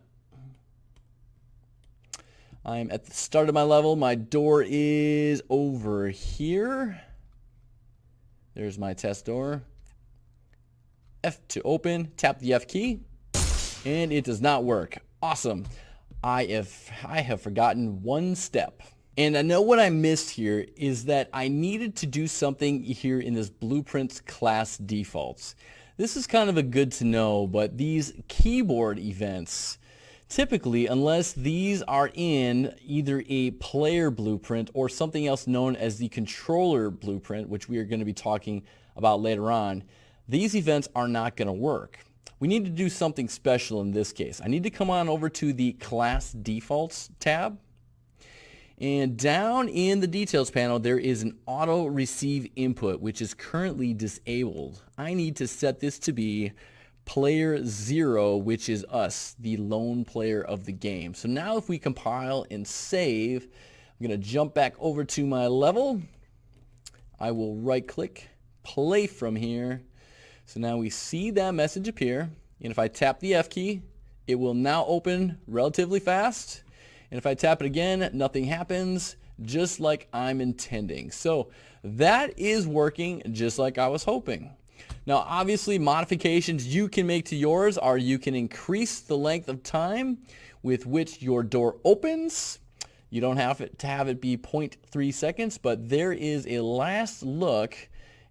I'm at the start of my level. My door is over here. There's my test door. F to open, tap the F key, and it does not work. Awesome. I have forgotten one step. And I know what I missed here is that I needed to do something here in this blueprints class defaults. This is kind of a good to know, but these keyboard events, typically, unless these are in either a player blueprint or something else known as the controller blueprint, which we are going to be talking about later on, these events are not going to work. We need to do something special in this case. I need to come on over to the class defaults tab. And down in the details panel, there is an auto receive input, which is currently disabled. I need to set this to be player 0, which is us, the lone player of the game. So now if we compile and save, I'm going to jump back over to my level. I will right click, play from here. So now we see that message appear. And if I tap the F key, it will now open relatively fast. And if I tap it again, nothing happens, just like I'm intending. So that is working just like I was hoping. Now, obviously, modifications you can make to yours are you can increase the length of time with which your door opens. You don't have to have it be 0.3 seconds, but there is a last look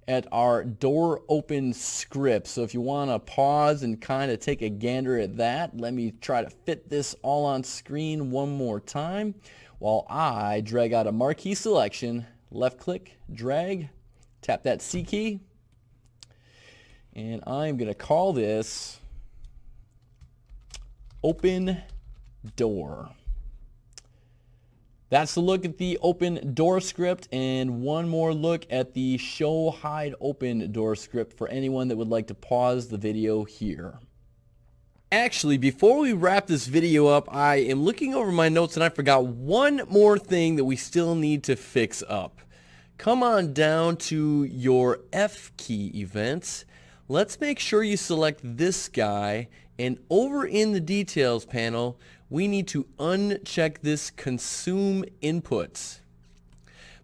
at our door open script. So if you want to pause and kind of take a gander at that, let me try to fit this all on screen one more time while I drag out a marquee selection, left click, drag, tap that C key, and I'm going to call this open door. That's the look at the open door script, and one more look at the show hide open door script for anyone that would like to pause the video here. Actually, before we wrap this video up, I am looking over my notes and I forgot one more thing that we still need to fix up. Come on down to your F key events. Let's make sure you select this guy, and over in the details panel, we need to uncheck this consume inputs.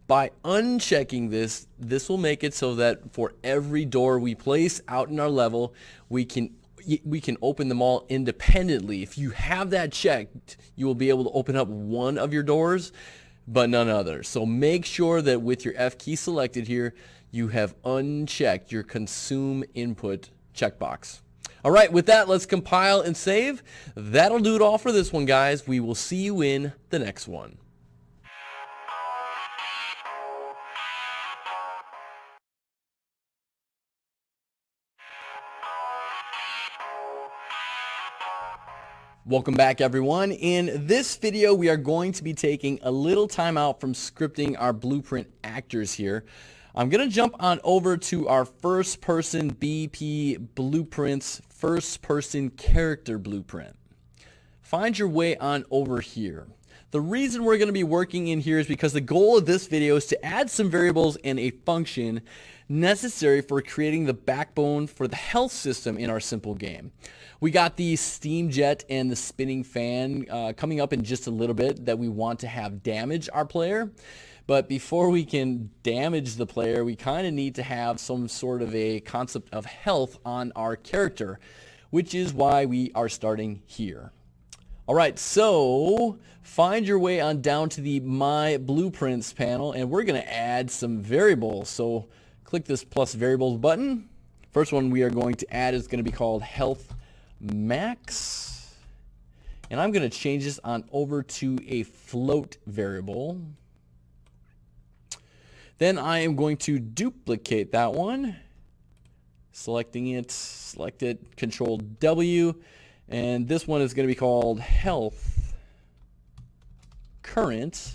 By unchecking this, this will make it so that for every door we place out in our level, we can open them all independently. If you have that checked, you will be able to open up one of your doors, but none others. So make sure that with your F key selected here, you have unchecked your consume input checkbox. All right, with that, let's compile and save. That'll do it all for this one, guys. We will see you in the next one. Welcome back, everyone. In this video, we are going to be taking a little time out from scripting our blueprint actors here. I'm going to jump on over to our first-person BP blueprints, first-person character blueprint. Find your way on over here. The reason we're going to be working in here is because the goal of this video is to add some variables and a function necessary for creating the backbone for the health system in our simple game. We got the steam jet and the spinning fan coming up in just a little bit that we want to have damage our player. But before we can damage the player, we kind of need to have some sort of a concept of health on our character, which is why we are starting here. All right, so find your way on down to the My Blueprints panel, and we're going to add some variables. So click this plus variables button. First one we are going to add is going to be called health max. And I'm going to change this on over to a float variable. Then I am going to duplicate that one. Selecting it, select it, Control W. And this one is going to be called health current.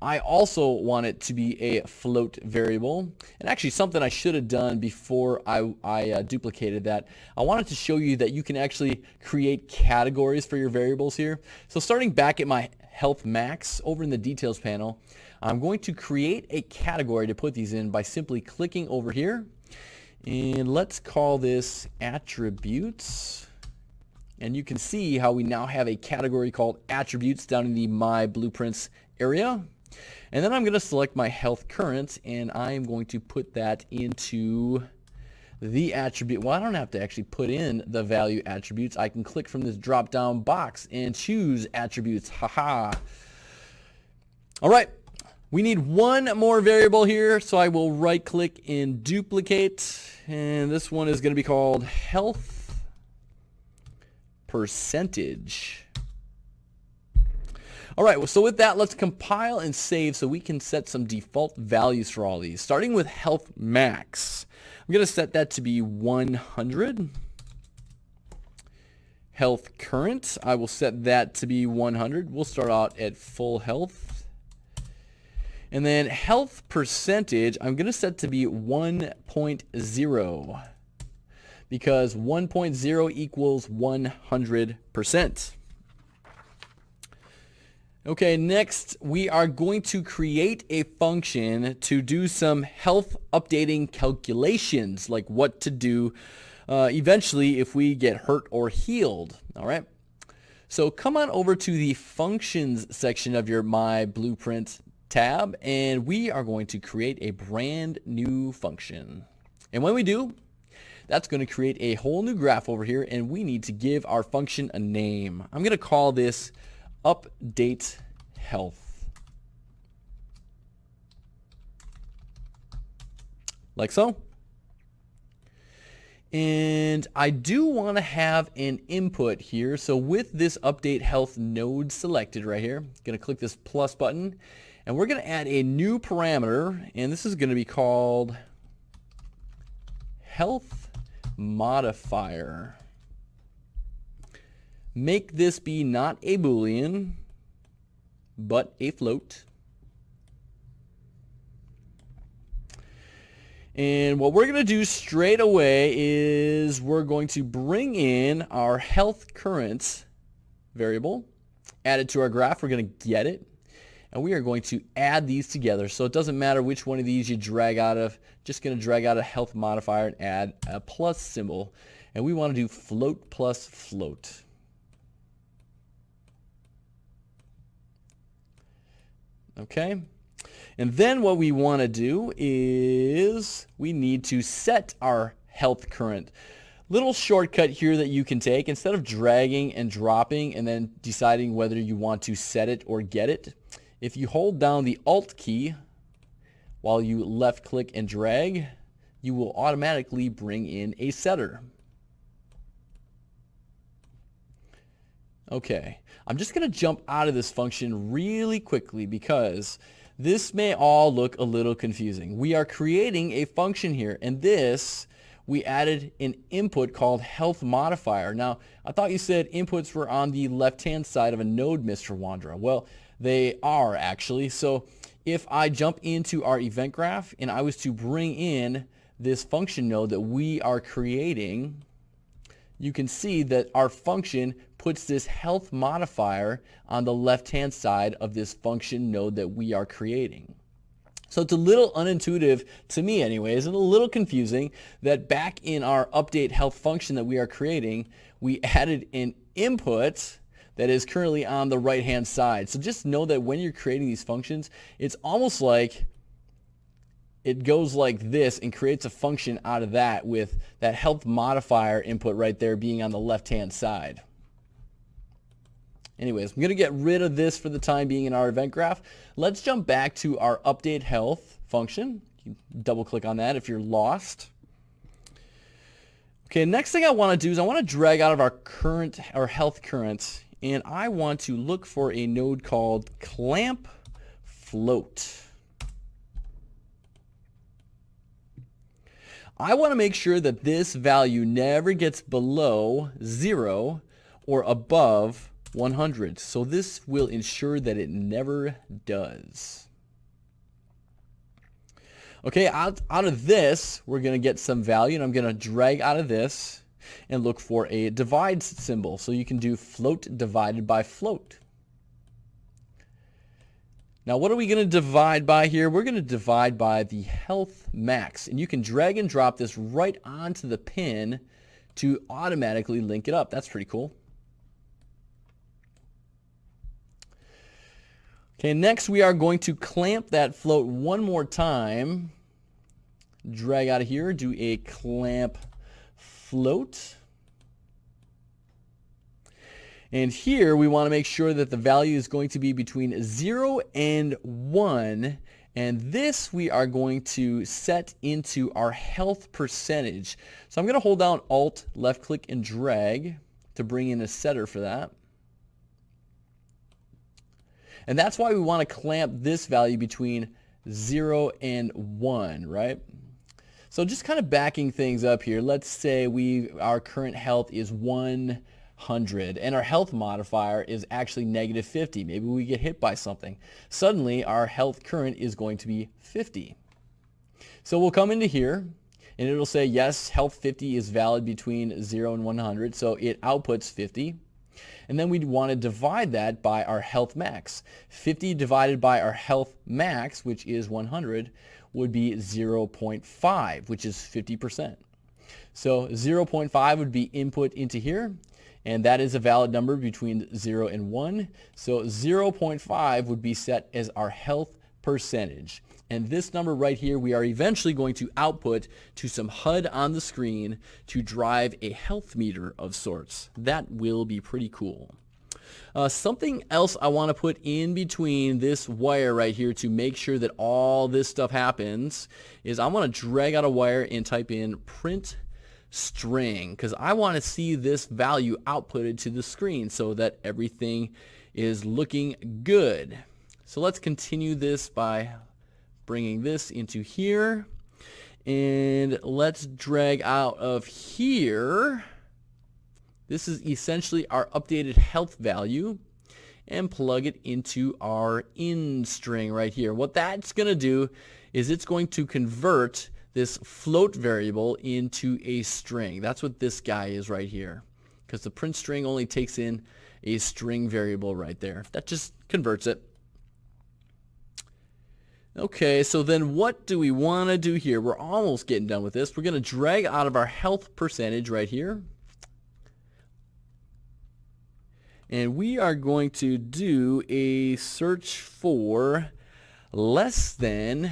I also want it to be a float variable. And actually something I should have done before I duplicated that, I wanted to show you that you can actually create categories for your variables here. So starting back at my health max over in the details panel, I'm going to create a category to put these in by simply clicking over here. And let's call this attributes. And you can see how we now have a category called attributes down in the My Blueprints area. And then I'm going to select my health current, and I am going to put that into the attribute. Well, I don't have to actually put in the value attributes. I can click from this drop down box and choose attributes. Haha. All right. We need one more variable here, so I will right click and duplicate. And this one is going to be called health percentage. All right, well, so with that, let's compile and save so we can set some default values for all these. Starting with health max, I'm going to set that to be 100. Health current, I will set that to be 100. We'll start out at full health. And then health percentage, I'm going to set to be 1.0 because 1.0 equals 100%. Okay, next we are going to create a function to do some health updating calculations, like what to do eventually if we get hurt or healed. All right, so come on over to the functions section of your My Blueprint tab, and we are going to create a brand new function. And when we do, that's going to create a whole new graph over here, and we need to give our function a name. I'm going to call this update health. Like so. And I do want to have an input here. So with this update health node selected right here, I'm going to click this plus button, and we're going to add a new parameter, and this is going to be called health modifier. Make this be not a Boolean, but a float. And what we're going to do straight away is we're going to bring in our health current variable, add it to our graph. We're going to get it, and we are going to add these together. So it doesn't matter which one of these you drag out of. Just going to drag out a health modifier and add a plus symbol. And we want to do float plus float. Okay, and then what we want to do is we need to set our health current. Little shortcut here that you can take. Instead of dragging and dropping and then deciding whether you want to set it or get it, if you hold down the Alt key while you left click and drag, you will automatically bring in a setter. Okay, I'm just going to jump out of this function really quickly because this may all look a little confusing. We are creating a function here, and this we added an input called health modifier. Now, I thought you said inputs were on the left-hand side of a node, Mr. Wanderer. Well, they are actually. So if I jump into our event graph and I was to bring in this function node that we are creating, you can see that our function puts this health modifier on the left-hand side of this function node that we are creating. So it's a little unintuitive to me anyways, and a little confusing that back in our update health function that we are creating, we added an input that is currently on the right-hand side. So just know that when you're creating these functions, it's almost like it goes like this and creates a function out of that with that health modifier input right there being on the left-hand side. Anyways, I'm going to get rid of this for the time being in our event graph. Let's jump back to our update health function. You can double click on that if you're lost. Okay, next thing I want to do is I want to drag out of our health current, and I want to look for a node called clamp float. I want to make sure that this value never gets below 0 or above 100. So this will ensure that it never does. Okay, out of this, we're going to get some value, and I'm going to drag out of this and look for a divide symbol. So you can do float divided by float. Now what are we going to divide by here? We're going to divide by the health max, and you can drag and drop this right onto the pin to automatically link it up. That's pretty cool. Okay, next we are going to clamp that float one more time. Drag out of here, do a clamp float. And here we want to make sure that the value is going to be between 0 and 1. And this we are going to set into our health percentage. So I'm going to hold down Alt, left click, and drag to bring in a setter for that. And that's why we want to clamp this value between 0 and 1, right? So just kind of backing things up here, let's say our current health is 100 and our health modifier is actually -50. Maybe we get hit by something. Suddenly our health current is going to be 50. So we'll come into here and it'll say yes, health 50 is valid between 0 and 100, so it outputs 50. And then we'd want to divide that by our health max. 50 divided by our health max, which is 100, would be 0.5, which is 50%. So 0.5 would be input into here, and that is a valid number between 0 and 1. So 0.5 would be set as our health percentage. And this number right here, we are eventually going to output to some HUD on the screen to drive a health meter of sorts. That will be pretty cool. Something else I want to put in between this wire right here to make sure that all this stuff happens is I want to drag out a wire and type in print string, because I want to see this value outputted to the screen so that everything is looking good. So let's continue this by bringing this into here, and let's drag out of here. This is essentially our updated health value, and plug it into our in string right here. What that's going to do is it's going to convert this float variable into a string. That's what this guy is right here, because the print string only takes in a string variable right there. That just converts it. Okay, so then what do we want to do here? We're almost getting done with this. We're going to drag out of our health percentage right here. And we are going to do a search for less than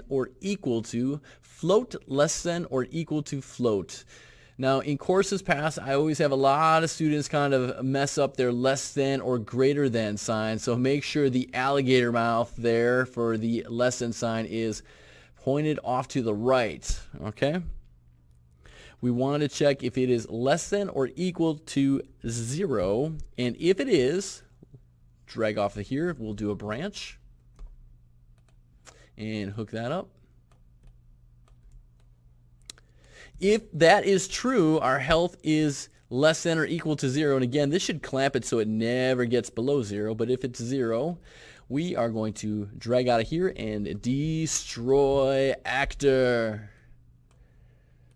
or equal to float, less than or equal to float. Now, in courses past, I always have a lot of students kind of mess up their less than or greater than sign. So make sure the alligator mouth there for the less than sign is pointed off to the right, okay? We want to check if it is less than or equal to 0. And if it is, drag off of here. We'll do a branch and hook that up. If that is true, our health is less than or equal to 0. And again, this should clamp it so it never gets below 0. But if it's 0, we are going to drag out of here and destroy actor.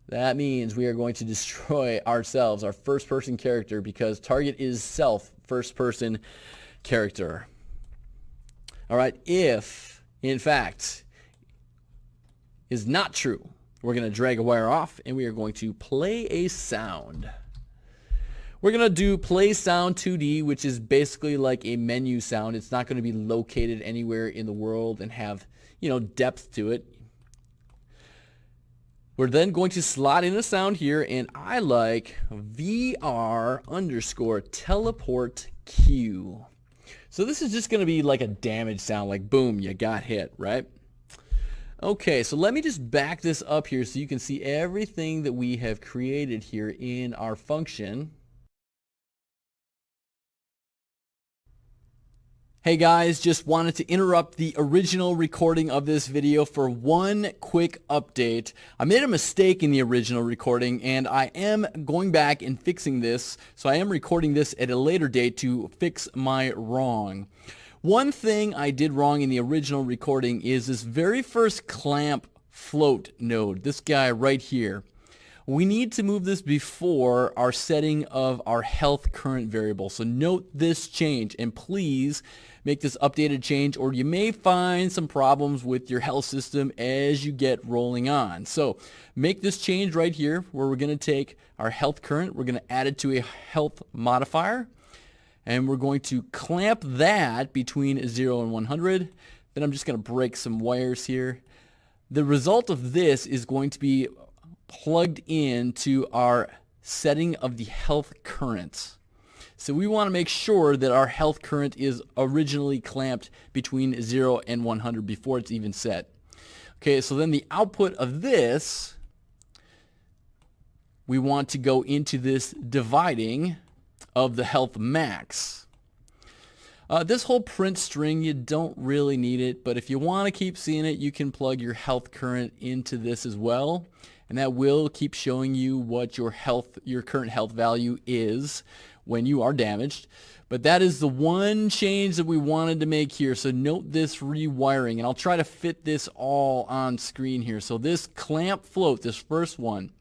That means we are going to destroy ourselves, our first-person character, because target is self, first-person character. All right, if, in fact, is not true, we're going to drag a wire off, and we are going to play a sound. We're going to do play sound 2D, which is basically like a menu sound. It's not going to be located anywhere in the world and have, depth to it. We're then going to slot in a sound here, and I like VR underscore teleport Q. So this is just going to be like a damage sound, like boom, you got hit, right? Okay, so let me just back this up here so you can see everything that we have created here in our function. Hey guys, just wanted to interrupt the original recording of this video for one quick update. I made a mistake in the original recording and I am going back and fixing this, so I am recording this at a later date to fix my wrong. One thing I did wrong in the original recording is this very first clamp float node, this guy right here. We need to move this before our setting of our health current variable. So note this change and please make this updated change or you may find some problems with your health system as you get rolling on. So make this change right here where we're going to take our health current, we're going to add it to a health modifier, and we're going to clamp that between 0 and 100. Then I'm just going to break some wires here. The result of this is going to be plugged into our setting of the health current. So we want to make sure that our health current is originally clamped between 0 and 100 before it's even set. Okay, so then the output of this, we want to go into this dividing of the health max. This whole print string, you don't really need it, but if you want to keep seeing it, you can plug your health current into this as well. And that will keep showing you what your current health value is when you are damaged. But that is the one change that we wanted to make here. So note this rewiring, and I'll try to fit this all on screen here. So this clamp float, this first one,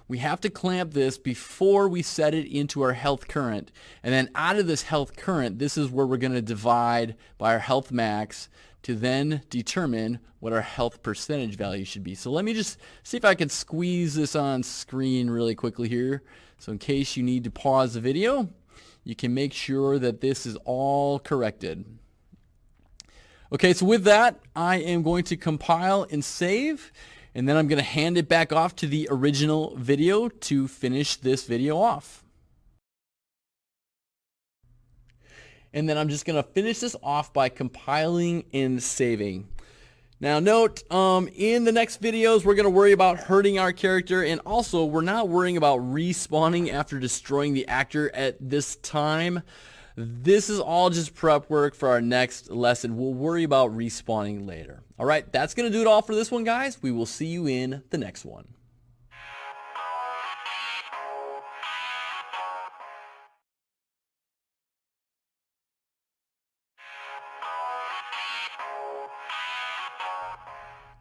we have to clamp this before we set it into our health current. And then out of this health current, this is where we're going to divide by our health max to then determine what our health percentage value should be. So let me just see if I can squeeze this on screen really quickly here. So in case you need to pause the video, you can make sure that this is all corrected. Okay, so with that, I am going to compile and save, and then I'm going to hand it back off to the original video to finish this video off. And then I'm just going to finish this off by compiling and saving. Now note, in the next videos, we're going to worry about hurting our character, and also we're not worrying about respawning after destroying the actor at this time. This is all just prep work for our next lesson. We'll worry about respawning later. All right, that's going to do it all for this one, guys. We will see you in the next one.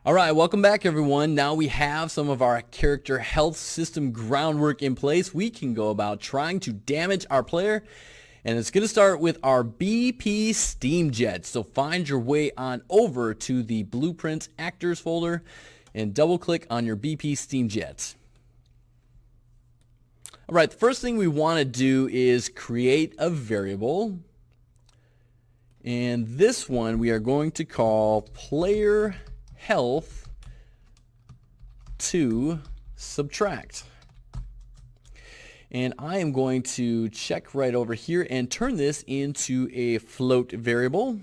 Alright, welcome back everyone. Now we have some of our character health system groundwork in place. We can go about trying to damage our player, and it's going to start with our BP Steam Jet. So find your way on over to the Blueprints Actors folder and double click on your BP Steam Jet. Alright, the first thing we want to do is create a variable, and this one we are going to call player health to subtract. And I am going to check right over here and turn this into a float variable.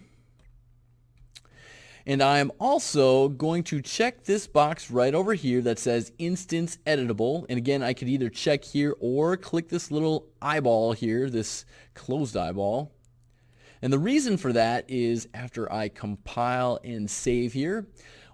And I'm also going to check this box right over here that says instance editable. And again, I could either check here or click this little eyeball here, this closed eyeball. And the reason for that is after I compile and save here,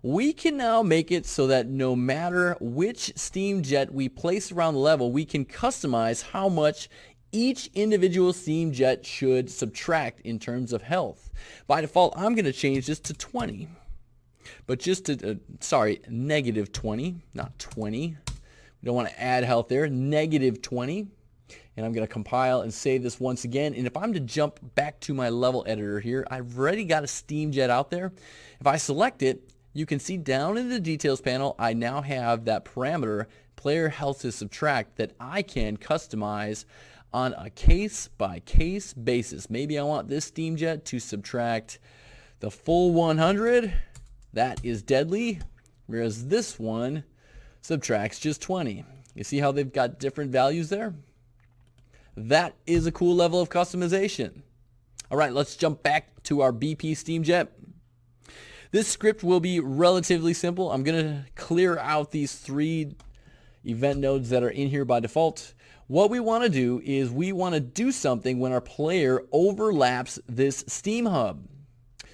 we can now make it so that no matter which steam jet we place around the level, we can customize how much each individual steam jet should subtract in terms of health. By default, I'm going to change this to 20. But just to, negative 20, not 20. We don't want to add health there, negative 20. And I'm going to compile and save this once again. And if I'm to jump back to my level editor here, I've already got a steam jet out there. If I select it, you can see down in the details panel, I now have that parameter, player health to subtract, that I can customize on a case-by-case basis. Maybe I want this steam jet to subtract the full 100. That is deadly. Whereas this one subtracts just 20. You see how they've got different values there? That is a cool level of customization. All right, let's jump back to our BP steam jet. This script will be relatively simple. I'm going to clear out these 3 event nodes that are in here by default. What we want to do is we want to do something when our player overlaps this steam hub.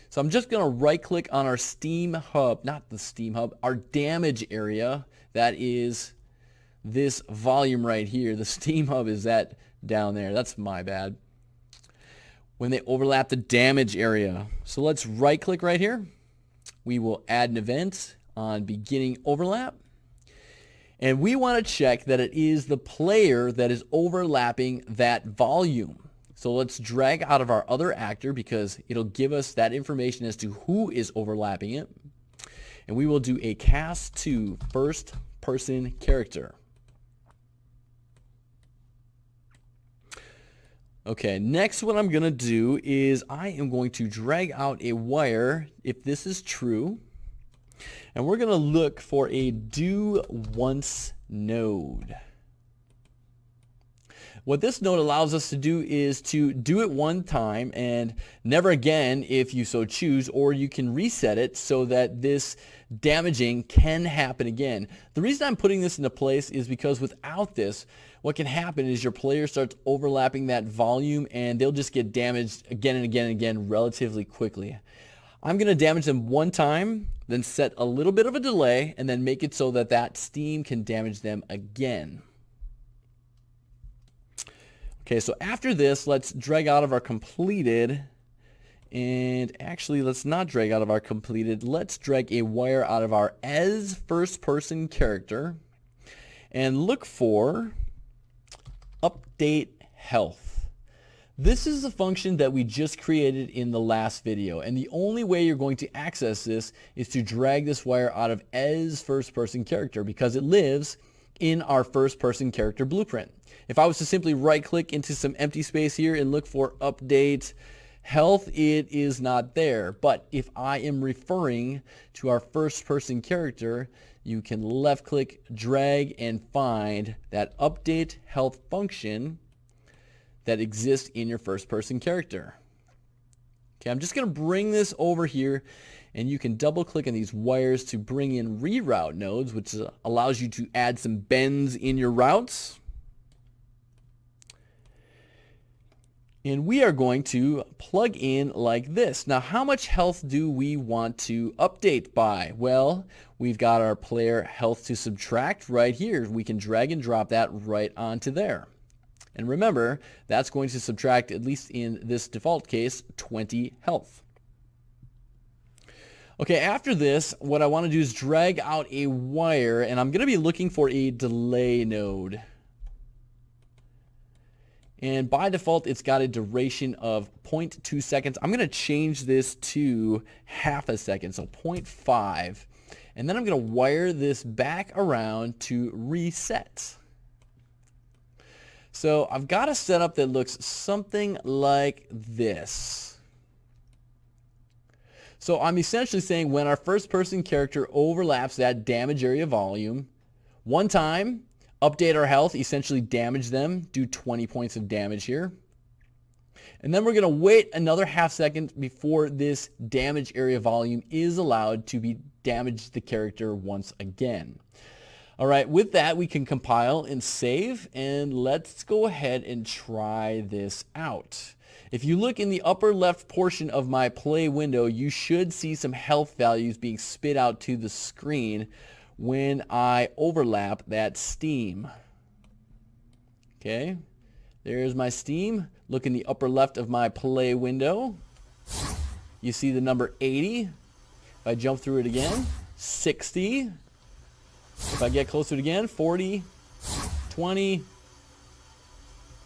So I'm just going to right click on our steam hub, not the steam hub, our damage area. That is this volume right here. The steam hub is that down there. That's my bad. When they overlap the damage area. So let's right click right here. We will add an event on beginning overlap. And we want to check that it is the player that is overlapping that volume. So let's drag out of our other actor because it'll give us that information as to who is overlapping it. And we will do a cast to first person character. Okay, next what I'm going to do is I am going to drag out a wire if this is true. And we're going to look for a do once node. What this node allows us to do is to do it one time and never again if you so choose, or you can reset it so that this damaging can happen again. The reason I'm putting this into place is because without this, what can happen is your player starts overlapping that volume and they'll just get damaged again and again and again relatively quickly. I'm going to damage them one time, then set a little bit of a delay, and then make it so that that steam can damage them again. Okay, so after this, let's drag out of our completed, and actually let's not drag out of our completed. Let's drag a wire out of our as first person character and look for update health. This is a function that we just created in the last video, and the only way you're going to access this is to drag this wire out of as first person character because it lives in our first person character blueprint. If I was to simply right click into some empty space here and look for update health, it is not there. But if I am referring to our first person character, you can left click, drag, and find that update health function that exists in your first person character. Okay, I'm just going to bring this over here, and you can double click on these wires to bring in reroute nodes, which allows you to add some bends in your routes. And we are going to plug in like this. Now, how much health do we want to update by? Well, we've got our player health to subtract right here. We can drag and drop that right onto there. And remember, that's going to subtract, at least in this default case, 20 health. Okay, after this, what I want to do is drag out a wire, and I'm going to be looking for a delay node. And by default, it's got a duration of 0.2 seconds. I'm going to change this to half a second, so 0.5. And then I'm going to wire this back around to reset. So I've got a setup that looks something like this. So I'm essentially saying when our first person character overlaps that damage area volume, one time, update our health, essentially damage them, do 20 points of damage here. And then we're going to wait another half second before this damage area volume is allowed to be damage the character once again. All right, with that, we can compile and save, and let's go ahead and try this out. If you look in the upper left portion of my play window, you should see some health values being spit out to the screen when I overlap that Steam. Okay, there's my Steam. Look in the upper left of my play window. You see the number 80. If I jump through it again, 60. If I get closer to it again, 40, 20,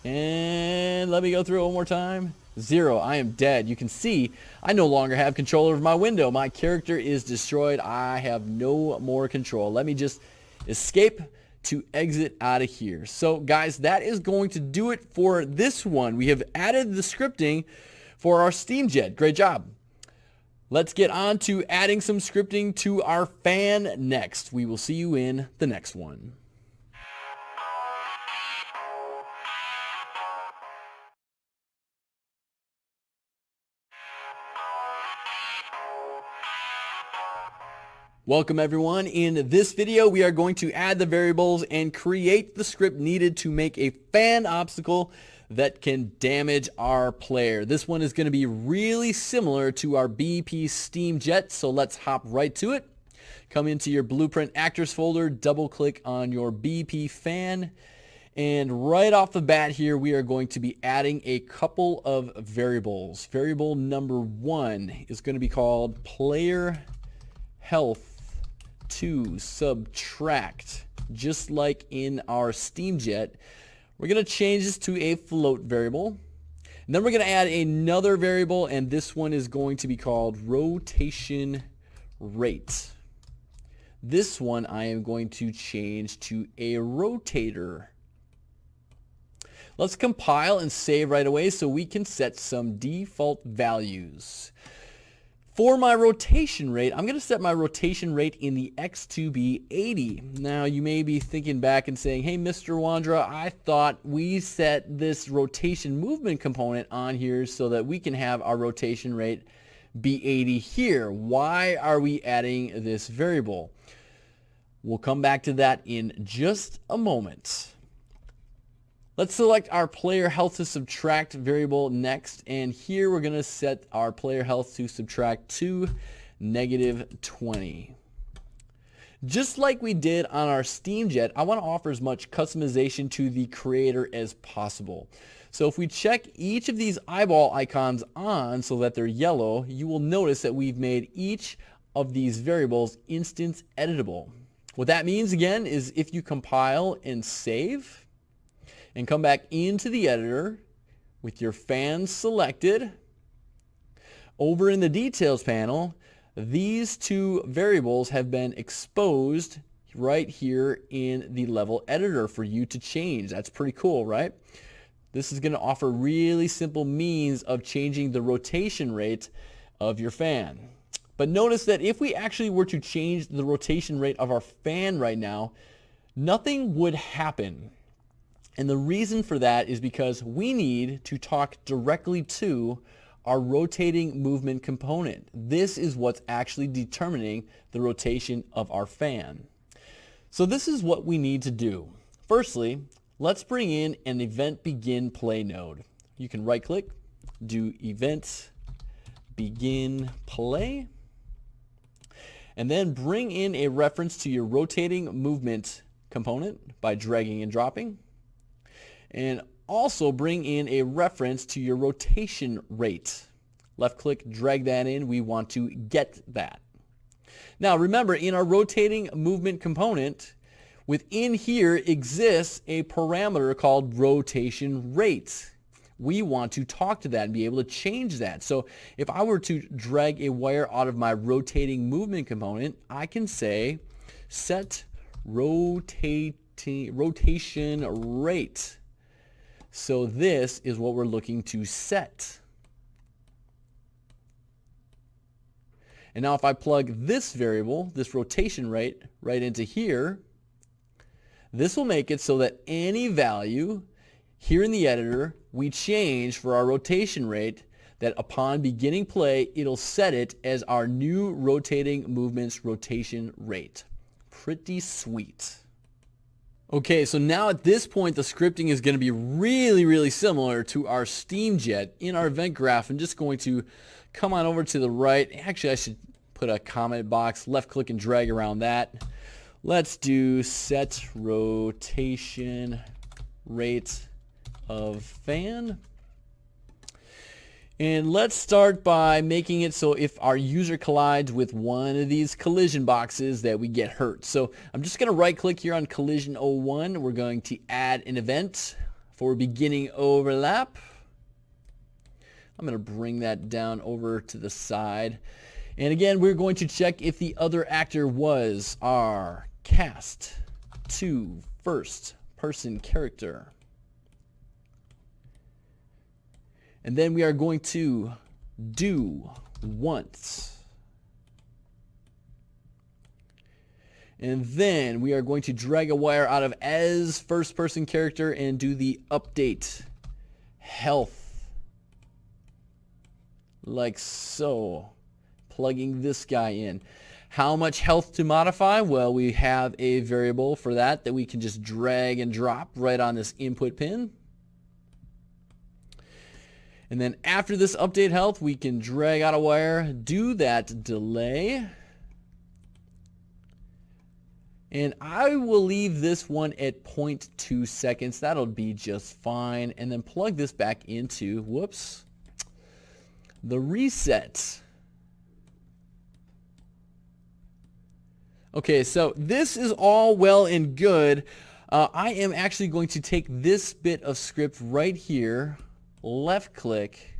and let me go through it one more time. 0. I am dead. You can see I no longer have control over my window. My character is destroyed. I have no more control. Let me just escape to exit out of here. So guys, that is going to do it for this one. We have added the scripting for our SteamJet. Great job. Let's get on to adding some scripting to our fan next. We will see you in the next one. Welcome everyone. In this video, we are going to add the variables and create the script needed to make a fan obstacle that can damage our player. This one is going to be really similar to our BP SteamJet, so let's hop right to it. Come into your Blueprint Actors folder, double click on your BP fan, and right off the bat here, we are going to be adding a couple of variables. Variable number 1 is going to be called player health to subtract. Just like in our SteamJet, we're going to change this to a float variable. And then we're going to add another variable, and this one is going to be called rotation rate. This one I am going to change to a rotator. Let's compile and save right away so we can set some default values. For my rotation rate, I'm going to set my rotation rate in the X to be 80. Now, you may be thinking back and saying, hey, Mr. Wandra, I thought we set this rotation movement component on here so that we can have our rotation rate be 80 here. Why are we adding this variable? We'll come back to that in just a moment. Let's select our player health to subtract variable next, and here we're going to set our player health to subtract to -20. Just like we did on our SteamJet, I want to offer as much customization to the creator as possible. So if we check each of these eyeball icons on so that they're yellow, you will notice that we've made each of these variables instance editable. What that means again is if you compile and save, and come back into the editor with your fan selected. Over in the details panel, these two variables have been exposed right here in the level editor for you to change. That's pretty cool, right? This is going to offer really simple means of changing the rotation rate of your fan. But notice that if we actually were to change the rotation rate of our fan right now, nothing would happen. And the reason for that is because we need to talk directly to our rotating movement component. This is what's actually determining the rotation of our fan. So this is what we need to do. Firstly, let's bring in an event begin play node. You can right click, do event begin play, and then bring in a reference to your rotating movement component by dragging and dropping. And also bring in a reference to your rotation rate. Left click, drag that in. We want to get that. Now remember, in our rotating movement component, within here exists a parameter called rotation rate. We want to talk to that and be able to change that. So if I were to drag a wire out of my rotating movement component, I can say set rotation rate. So this is what we're looking to set. And now if I plug this variable, this rotation rate, right into here, this will make it so that any value here in the editor we change for our rotation rate, that upon beginning play, it'll set it as our new rotating movements rotation rate. Pretty sweet. Okay, so now at this point, the scripting is going to be really similar to our Steam Jet. In our event graph, I'm just going to come on over to the right. Actually, I should put a comment box, left click and drag around that. Let's do set rotation rate of fan. And let's start by making it so if our user collides with one of these collision boxes that we get hurt. So I'm just going to right click here on collision 01. We're going to add an event for beginning overlap. I'm going to bring that down over to the side. And again, we're going to check if the other actor was our cast to first person character. And then we are going to do once. And then we are going to drag a wire out of as first person character and do the update health. Like so. Plugging this guy in. How much health to modify? Well, we have a variable for that we can just drag and drop right on this input pin. And then after this update health, we can drag out a wire, do that delay. And I will leave this one at 0.2 seconds. That'll be just fine. And then plug this back into, whoops, the reset. Okay, so this is all well and good. I am actually going to take this bit of script right here, left click,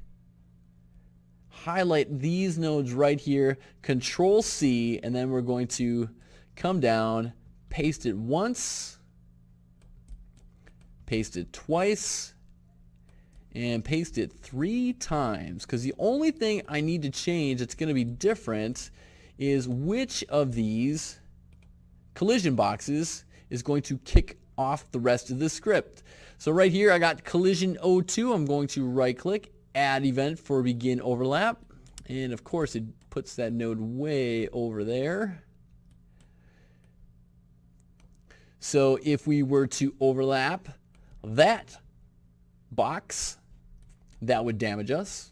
highlight these nodes right here, Control C, and then we're going to come down, paste it once, paste it twice, and paste it 3 times. Because the only thing I need to change that's going to be different is which of these collision boxes is going to kick off the rest of the script. So right here I got collision 02. I'm going to right click, add event for begin overlap, and of course it puts that node way over there. So if we were to overlap that box, that would damage us.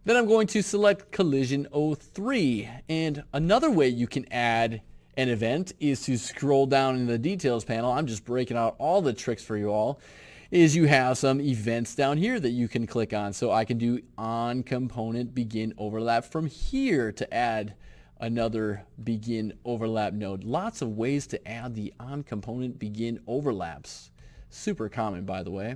Then I'm going to select collision 03, and another way you can add an event is to scroll down in the details panel. I'm just breaking out all the tricks for you all. Is you have some events down here that you can click on. So I can do on component begin overlap from here to add another begin overlap node. Lots of ways to add the on component begin overlaps. Super common, by the way.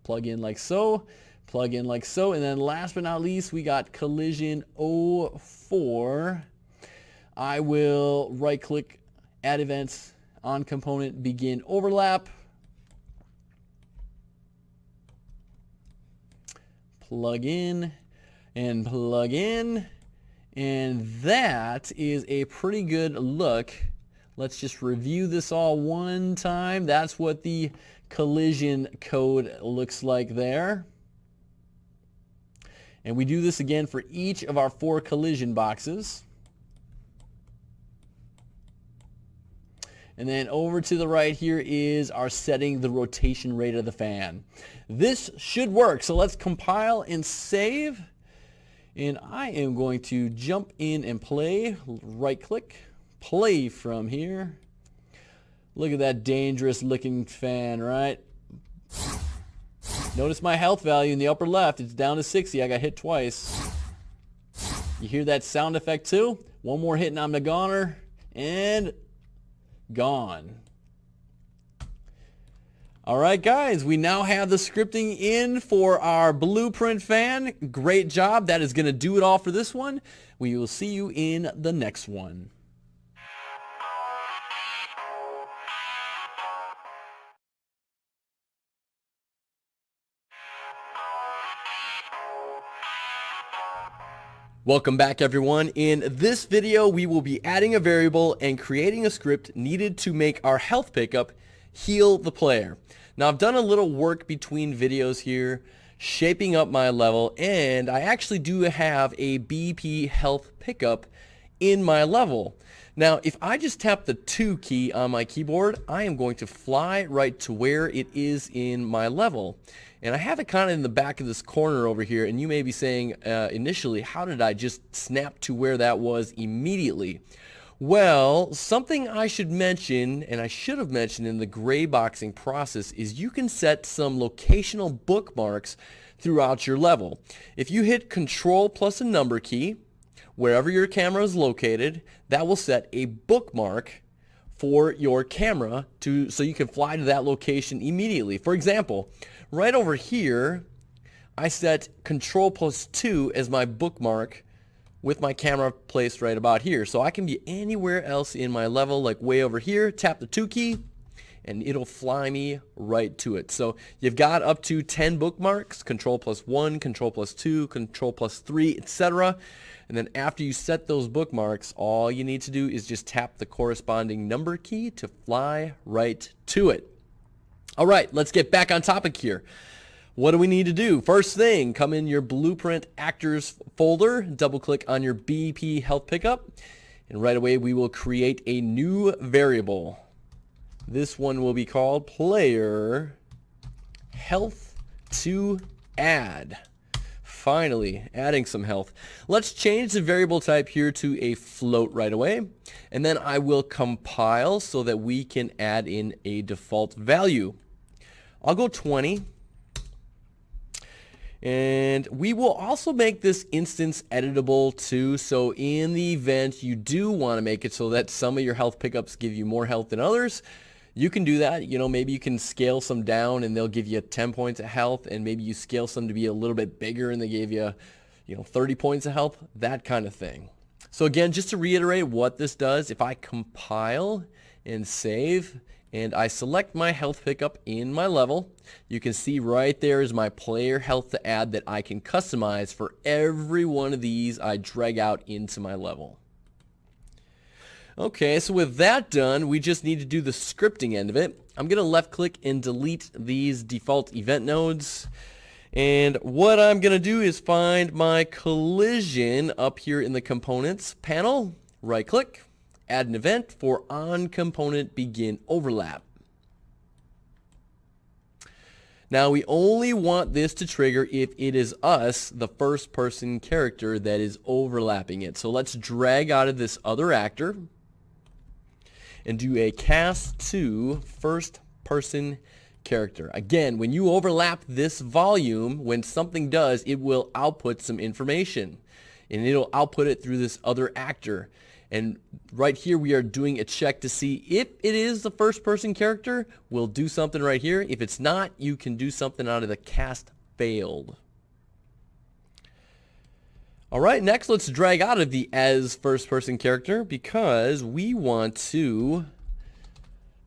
Plug in like so, plug in like so, and then last but not least we got collision 04. I will right click, add events, on component, begin overlap. Plug in and plug in. And that is a pretty good look. Let's just review this all one time. That's what the collision code looks like there. And we do this again for each of our 4 collision boxes. And then over to the right here is our setting the rotation rate of the fan. This should work. So let's compile and save. And I am going to jump in and play. Right click, play from here. Look at that dangerous looking fan, right? Notice my health value in the upper left. It's down to 60. I got hit twice. You hear that sound effect too? One more hit and I'm the goner. And gone. Alright guys, we now have the scripting in for our blueprint fan. Great job. That is going to do it all for this one. We will see you in the next one. Welcome back everyone. In this video we will be adding a variable and creating a script needed to make our health pickup heal the player. Now I've done a little work between videos here shaping up my level, and I actually do have a BP health pickup in my level. Now, if I just tap the 2 key on my keyboard, I am going to fly right to where it is in my level. And I have it kind of in the back of this corner over here, and you may be saying initially, how did I just snap to where that was immediately? Well, something I should mention, and I should have mentioned in the gray boxing process, is you can set some locational bookmarks throughout your level. If you hit Control plus a number key, wherever your camera is located, that will set a bookmark for your camera so you can fly to that location immediately. For example, right over here, I set Control plus 2 as my bookmark with my camera placed right about here. So I can be anywhere else in my level, like way over here, tap the 2 key, and it'll fly me right to it. So you've got up to 10 bookmarks, Control plus 1, Control plus 2, Control plus 3, etc. And then after you set those bookmarks, all you need to do is just tap the corresponding number key to fly right to it. All right, let's get back on topic here. What do we need to do? First thing, come in your Blueprint Actors folder, double click on your BP Health Pickup, and right away we will create a new variable. This one will be called Player Health to Add. Finally, adding some health. Let's change the variable type here to a float right away, and then I will compile so that we can add in a default value. I'll go 20. And we will also make this instance editable too, so in the event you do want to make it so that some of your health pickups give you more health than others, you can do that. You know, maybe you can scale some down and they'll give you 10 points of health, and maybe you scale some to be a little bit bigger and they gave you, 30 points of health, that kind of thing. So again, just to reiterate what this does, if I compile and save, and I select my health pickup in my level, you can see right there is my player health to add that I can customize for every one of these I drag out into my level. Okay, so with that done, we just need to do the scripting end of it. I'm going to left click and delete these default event nodes. And what I'm going to do is find my collision up here in the components panel, right click, add an event for on-component begin overlap. Now we only want this to trigger if it is us, the first person character, that is overlapping it. So let's drag out of this other actor and do a cast to first person character. Again, when you overlap this volume, when something does, it will output some information, and it'll output it through this other actor. And right here we are doing a check to see if it is the first person character. We'll do something right here. If it's not, you can do something out of the cast failed. All right, next let's drag out of the as first person character, because we want to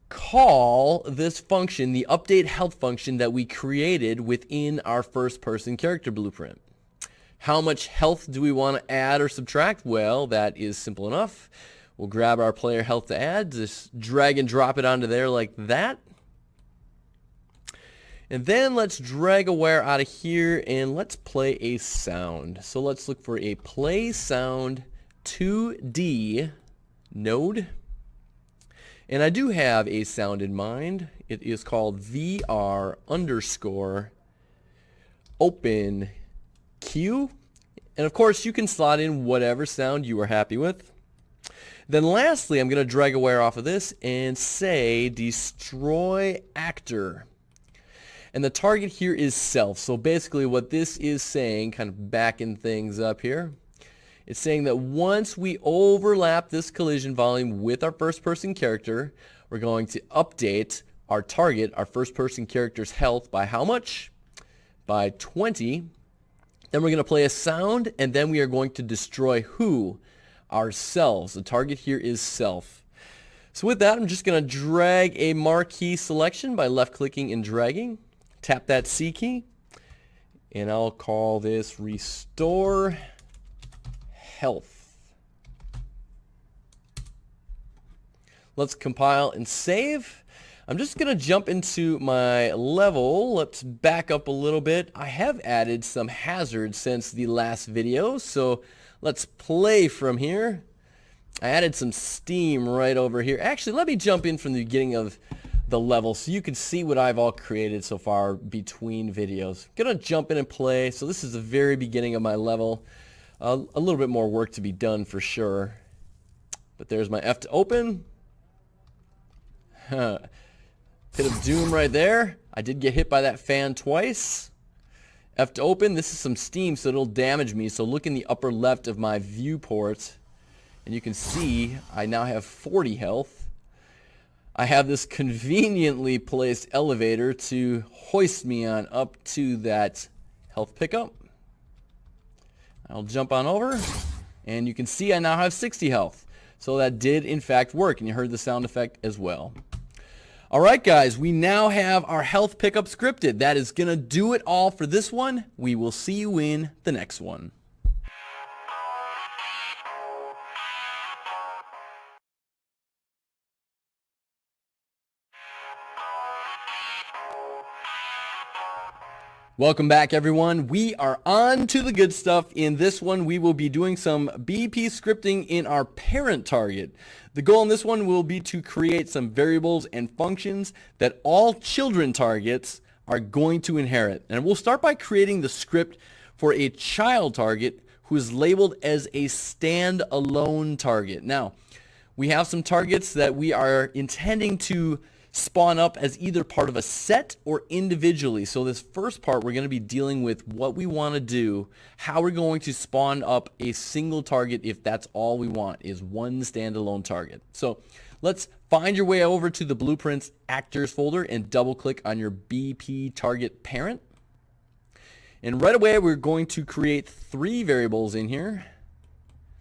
call this function, the update health function that we created within our first person character blueprint. How much health do we want to add or subtract? Well, that is simple enough. We'll grab our player health to add, just drag and drop it onto there like that. And then let's drag a wire out of here and let's play a sound. So let's look for a play sound 2D node. And I do have a sound in mind. It is called VR underscore open Q, and of course you can slot in whatever sound you are happy with. Then lastly, I'm going to drag a wire off of this and say destroy actor, and the target here is self. So basically what this is saying, kind of backing things up here, it's saying that once we overlap this collision volume with our first person character, we're going to update our target, our first person character's health, by how much? By 20. Then we're going to play a sound, and then we are going to destroy who? Ourselves. The target here is self. So with that, I'm just going to drag a marquee selection by left-clicking and dragging. Tap that C key, and I'll call this Restore Health. Let's compile and save. I'm just going to jump into my level. Let's back up a little bit. I have added some hazards since the last video, so let's play from here. I added some steam right over here. Actually, let me jump in from the beginning of the level so you can see what I've all created so far between videos. Gonna jump in and play. So this is the very beginning of my level. A little bit more work to be done for sure. But there's my F to open. Pit of doom right there. I did get hit by that fan twice. F to open. This is some steam, so it'll damage me. So look in the upper left of my viewport, and you can see I now have 40 health. I have this conveniently placed elevator to hoist me on up to that health pickup. I'll jump on over, and you can see I now have 60 health. So that did in fact work, and you heard the sound effect as well. Alright guys, we now have our health pickup scripted. That is going to do it all for this one. We will see you in the next one. Welcome back everyone. We are on to the good stuff. In this one we will be doing some BP scripting in our parent target. The goal in this one will be to create some variables and functions that all children targets are going to inherit. And we'll start by creating the script for a child target who is labeled as a standalone target. Now, we have some targets that we are intending to spawn up as either part of a set or individually. So this first part we're going to be dealing with what we want to do, how we're going to spawn up a single target if that's all we want is one standalone target. So let's find your way over to the Blueprints Actors folder and double click on your BP target parent. And right away we're going to create 3 variables in here.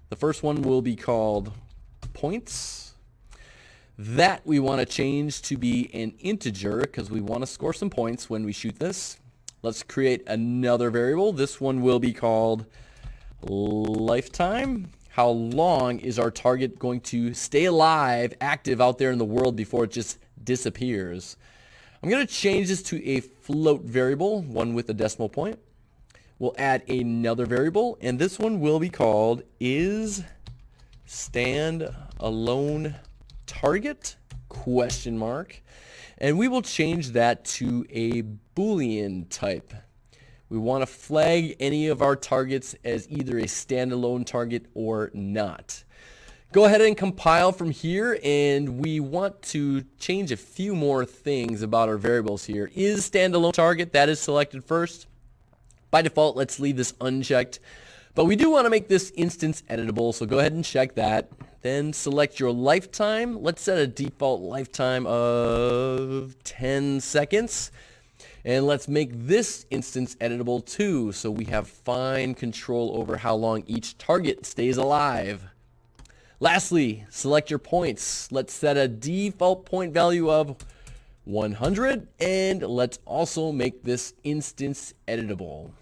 The first one will be called points. That we want to change to be an integer because we want to score some points when we shoot this. Let's create another variable. This one will be called lifetime. How long is our target going to stay alive, active out there in the world before it just disappears? I'm going to change this to a float variable, one with a decimal point. We'll add another variable, and this one will be called is standalone target question mark, and we will change that to a Boolean type. We want to flag any of our targets as either a standalone target or not. Go ahead and compile from here, and we want to change a few more things about our variables here. Is standalone target, that is selected first. By default, let's leave this unchecked, but we do want to make this instance editable, so go ahead and check that. Then select your lifetime. Let's set a default lifetime of 10 seconds. And let's make this instance editable too, so we have fine control over how long each target stays alive. Lastly, select your points. Let's set a default point value of 100, and let's also make this instance editable.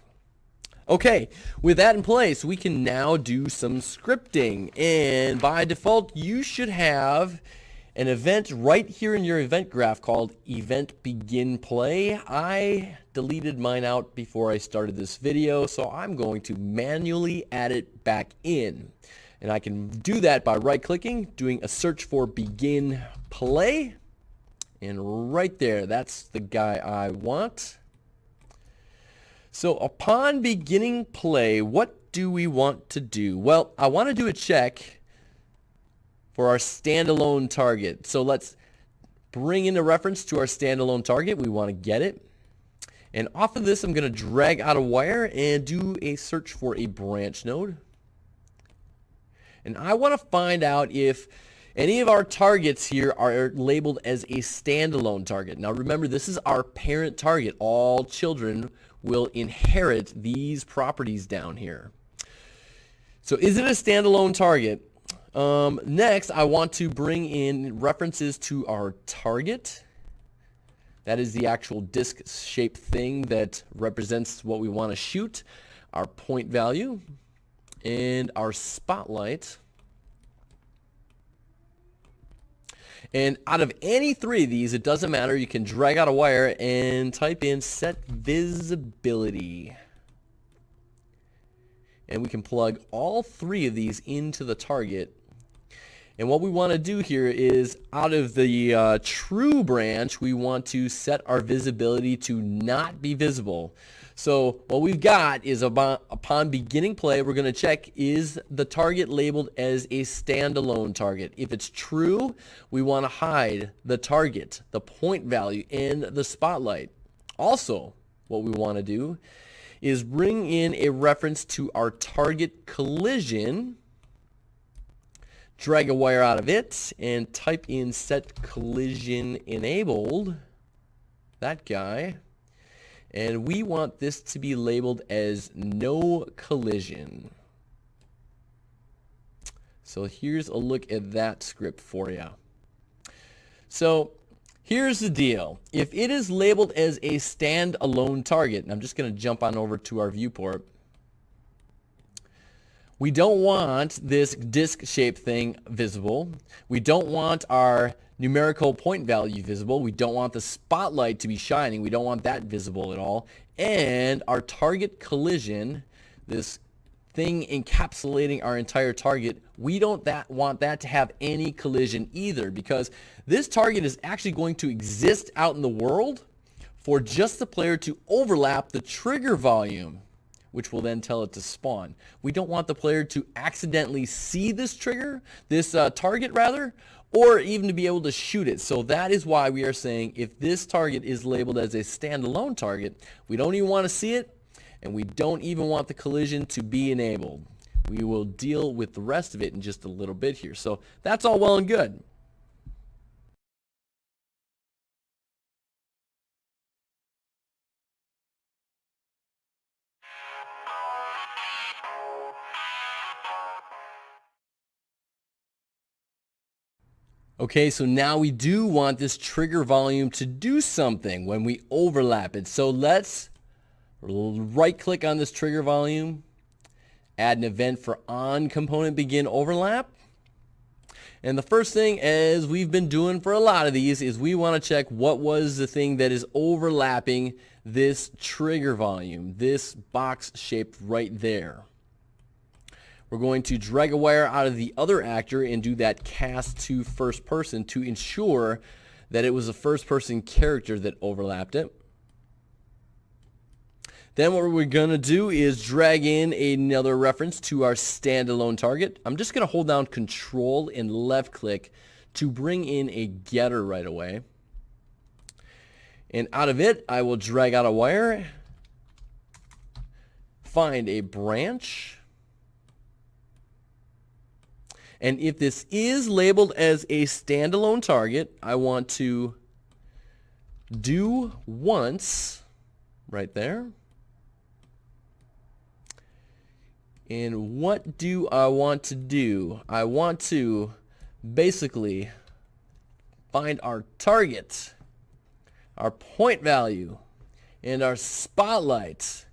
Okay, with that in place, we can now do some scripting, and by default you should have an event right here in your event graph called event begin play. I deleted mine out before I started this video, so I'm going to manually add it back in, and I can do that by right clicking, doing a search for begin play, and right there, that's the guy I want. So upon beginning play, what do we want to do? Well, I want to do a check for our standalone target. So let's bring in a reference to our standalone target. We want to get it. And off of this, I'm going to drag out a wire and do a search for a branch node. And I want to find out if any of our targets here are labeled as a standalone target. Now remember, this is our parent target. All children will inherit these properties down here. So is it a standalone target? Next, I want to bring in references to our target. That is the actual disc-shaped thing that represents what we want to shoot, our point value, and our spotlight. And out of any 3 of these, it doesn't matter. You can drag out a wire and type in set visibility. And we can plug all 3 of these into the target. And what we want to do here is out of the true branch, we want to set our visibility to not be visible. So what we've got is upon beginning play, we're going to check, is the target labeled as a standalone target? If it's true, we want to hide the target, the point value, and the spotlight. Also, what we want to do is bring in a reference to our target collision, drag a wire out of it, and type in set collision enabled, that guy. And we want this to be labeled as no collision. So here's a look at that script for you. So here's the deal. If it is labeled as a standalone target, and I'm just going to jump on over to our viewport, we don't want this disc-shaped thing visible. We don't want our numerical point value visible. We don't want the spotlight to be shining. We don't want that visible at all. And our target collision, this thing encapsulating our entire target, we don't want that to have any collision either, because this target is actually going to exist out in the world for just the player to overlap the trigger volume, which will then tell it to spawn. We don't want the player to accidentally see this trigger, this target rather, or even to be able to shoot it. So that is why we are saying if this target is labeled as a standalone target, we don't even want to see it, and we don't even want the collision to be enabled. We will deal with the rest of it in just a little bit here. So that's all well and good. Okay, so now we do want this trigger volume to do something when we overlap it. So let's right click on this trigger volume, add an event for on component begin overlap. And the first thing, as we've been doing for a lot of these, is we want to check what was the thing that is overlapping this trigger volume, this box shaped right there. We're going to drag a wire out of the other actor and do that cast to first person to ensure that it was a first person character that overlapped it. Then what we're going to do is drag in another reference to our standalone target. I'm just going to hold down Control and left click to bring in a getter right away. And out of it, I will drag out a wire, find a branch. And if this is labeled as a standalone target, I want to do once right there. And what do I want to do? I want to basically find our target, our point value, and our spotlight.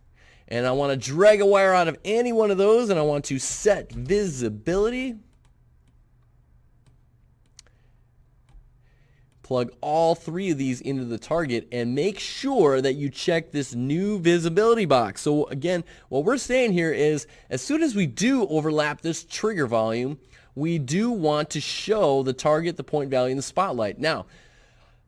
And I want to drag a wire out of any one of those, and I want to set visibility. Plug all three of these into the target and make sure that you check this new visibility box. So again, what we're saying here is as soon as we do overlap this trigger volume, we do want to show the target, the point value, and the spotlight. Now,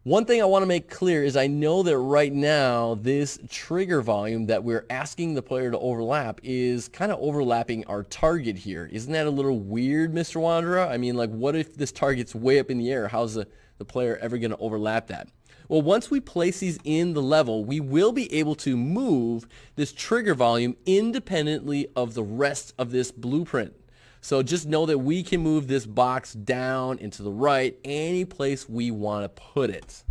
one thing I want to make clear is I know that right now this trigger volume that we're asking the player to overlap is kind of overlapping our target here. Isn't that a little weird, Mr. Wanderer? I mean, like, what if this target's way up in the air? How's the player ever going to overlap that? Well, once we place these in the level, we will be able to move this trigger volume independently of the rest of this blueprint. So just know that we can move this box down and to the right, any place we want to put it.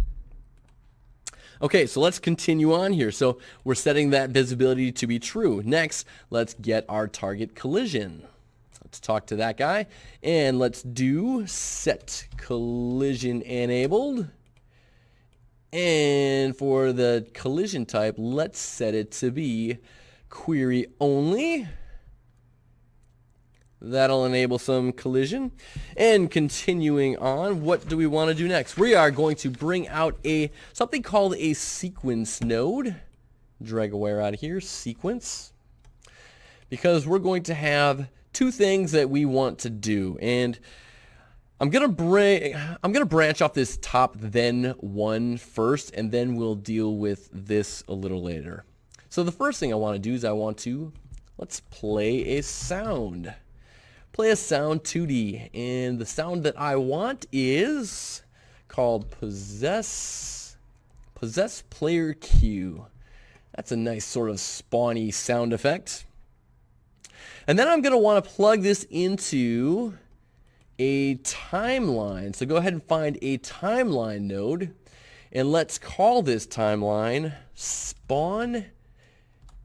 Okay, so let's continue on here. So we're setting that visibility to be true. Next, let's get our target collision. Let's talk to that guy, and let's do set collision enabled. And for the collision type, let's set it to be query only. That'll enable some collision. And continuing on, what do we want to do next? We are going to bring out something called a sequence node. Drag a wire out of here, sequence. Because we're going to have two things that we want to do. And I'm gonna branch off this top then one first, and then we'll deal with this a little later. So the first thing I want to do is let's play a sound. Play a sound 2D, and the sound that I want is called Possess Player Q. That's a nice sort of spawny sound effect. And then I'm going to want to plug this into a timeline. So go ahead and find a timeline node, and let's call this timeline spawn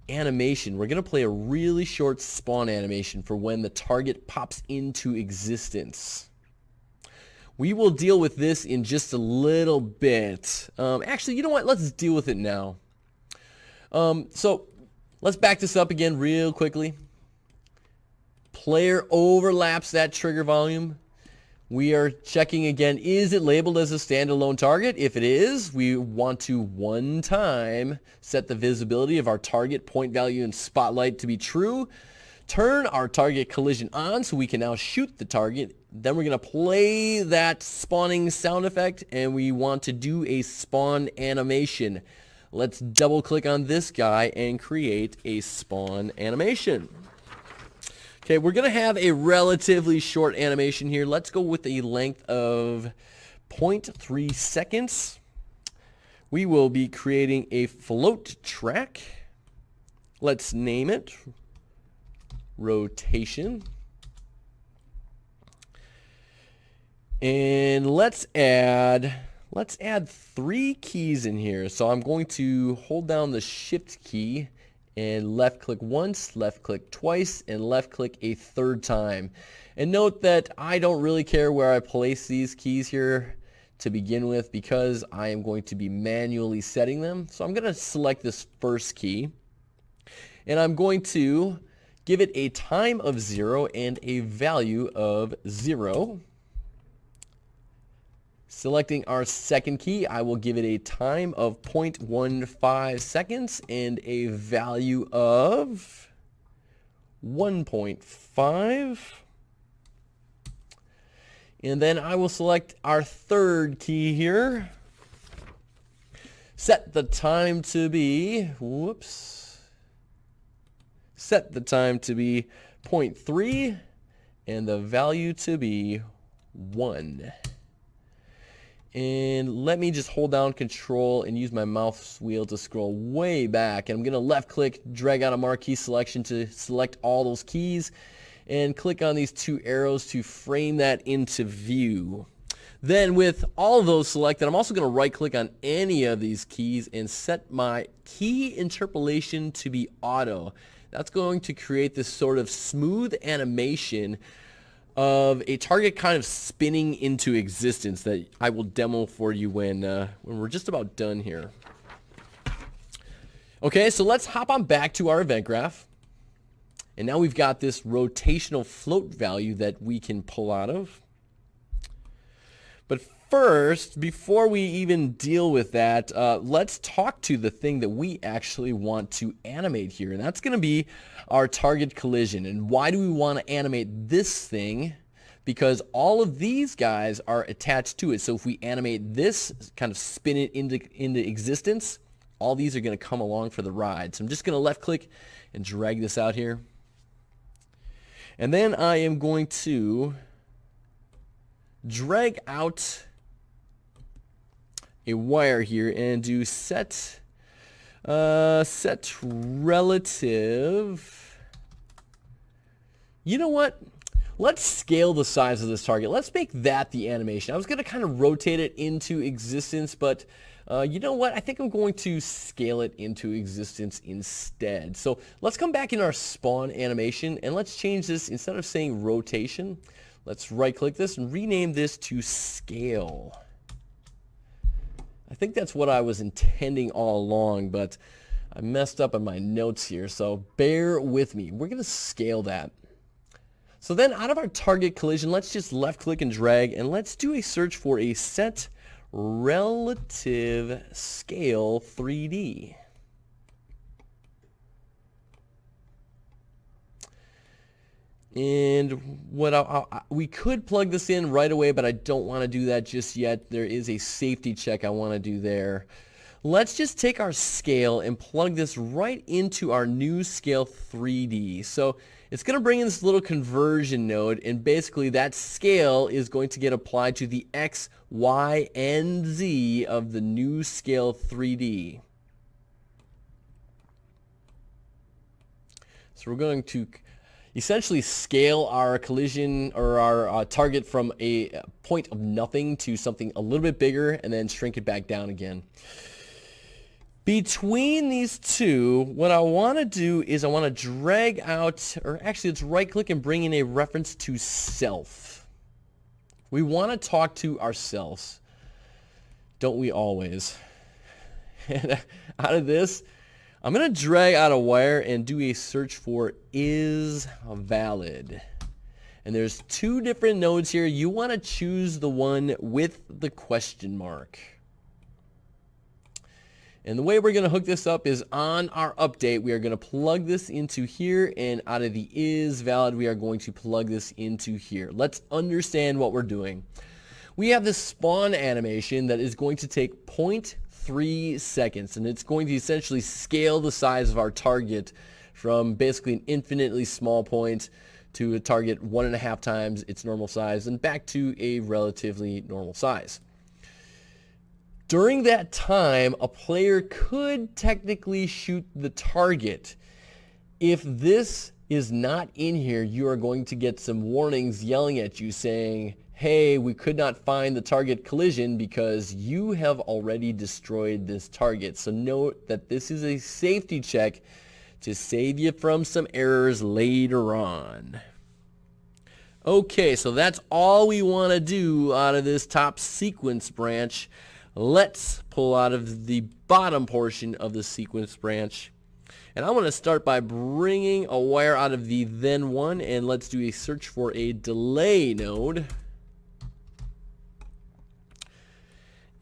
animation. We're going to play a really short spawn animation for when the target pops into existence. We will deal with this in just a little bit. Actually, you know what? Let's deal with it now. So let's back this up again real quickly. Player overlaps that trigger volume. We are checking again, is it labeled as a standalone target? If it is, we want to one time set the visibility of our target point value and spotlight to be true. Turn our target collision on so we can now shoot the target. Then we're going to play that spawning sound effect, and we want to do a spawn animation. Let's double click on this guy and create a spawn animation. Okay, we're going to have a relatively short animation here. Let's go with a length of 0.3 seconds. We will be creating a float track. Let's name it Rotation. And let's add 3 keys in here. So I'm going to hold down the Shift key and left click once, left click twice, and left click a third time. And note that I don't really care where I place these keys here to begin with, because I am going to be manually setting them. So I'm going to select this first key, and I'm going to give it a time of 0 and a value of 0. Selecting our second key, I will give it a time of 0.15 seconds and a value of 1.5. And then I will select our third key here. Set the time to be, set the time to be 0.3 and the value to be 1. And let me just hold down Control and use my mouse wheel to scroll way back. And I'm going to left click, drag out a marquee selection to select all those keys, and click on these 2 arrows to frame that into view. Then with all of those selected, I'm also going to right click on any of these keys and set my key interpolation to be auto. That's going to create this sort of smooth animation of a target kind of spinning into existence that I will demo for you when we're just about done here. Okay, so let's hop on back to our event graph. And now we've got this rotational float value that we can pull out of. But first, before we even deal with that, let's talk to the thing that we actually want to animate here. And that's going to be our target collision. And why do we want to animate this thing? Because all of these guys are attached to it. So if we animate this, kind of spin it into existence, all these are going to come along for the ride. So I'm just going to left click and drag this out here. And then I am going to drag out a wire here and do set relative. You know what? Let's scale the size of this target. Let's make that the animation. I was going to kind of rotate it into existence, but you know what? I think I'm going to scale it into existence instead. So let's come back in our spawn animation, and let's change this. Instead of saying rotation, let's right click this and rename this to scale. I think that's what I was intending all along, but I messed up on my notes here, so bear with me. We're going to scale that. So then out of our target collision, let's just left click and drag, and let's do a search for a set relative scale 3D. And we could plug this in right away, but I don't want to do that just yet. There is a safety check I want to do there. Let's just take our scale and plug this right into our new scale 3D. So it's going to bring in this little conversion node, and basically that scale is going to get applied to the X, Y, and Z of the new scale 3D. So we're going to essentially scale our collision or our target from a point of nothing to something a little bit bigger and then shrink it back down again. Between these two, what I want to do is I want to drag out, or actually let's right click and bring in a reference to self. We want to talk to ourselves. Don't we always? And out of this, I'm going to drag out a wire and do a search for is valid. And there's two different nodes here. You want to choose the one with the question mark. And the way we're going to hook this up is on our update. We are going to plug this into here, and out of the is valid, we are going to plug this into here. Let's understand what we're doing. We have this spawn animation that is going to take 0.3 seconds, and it's going to essentially scale the size of our target from basically an infinitely small point to a target 1.5 times its normal size and back to a relatively normal size. During that time, a player could technically shoot the target. If this is not in here, you are going to get some warnings yelling at you saying, hey, we could not find the target collision because you have already destroyed this target. So note that this is a safety check to save you from some errors later on. Okay, so that's all we want to do out of this top sequence branch. Let's pull out of the bottom portion of the sequence branch. And I want to start by bringing a wire out of the then one, and let's do a search for a delay node.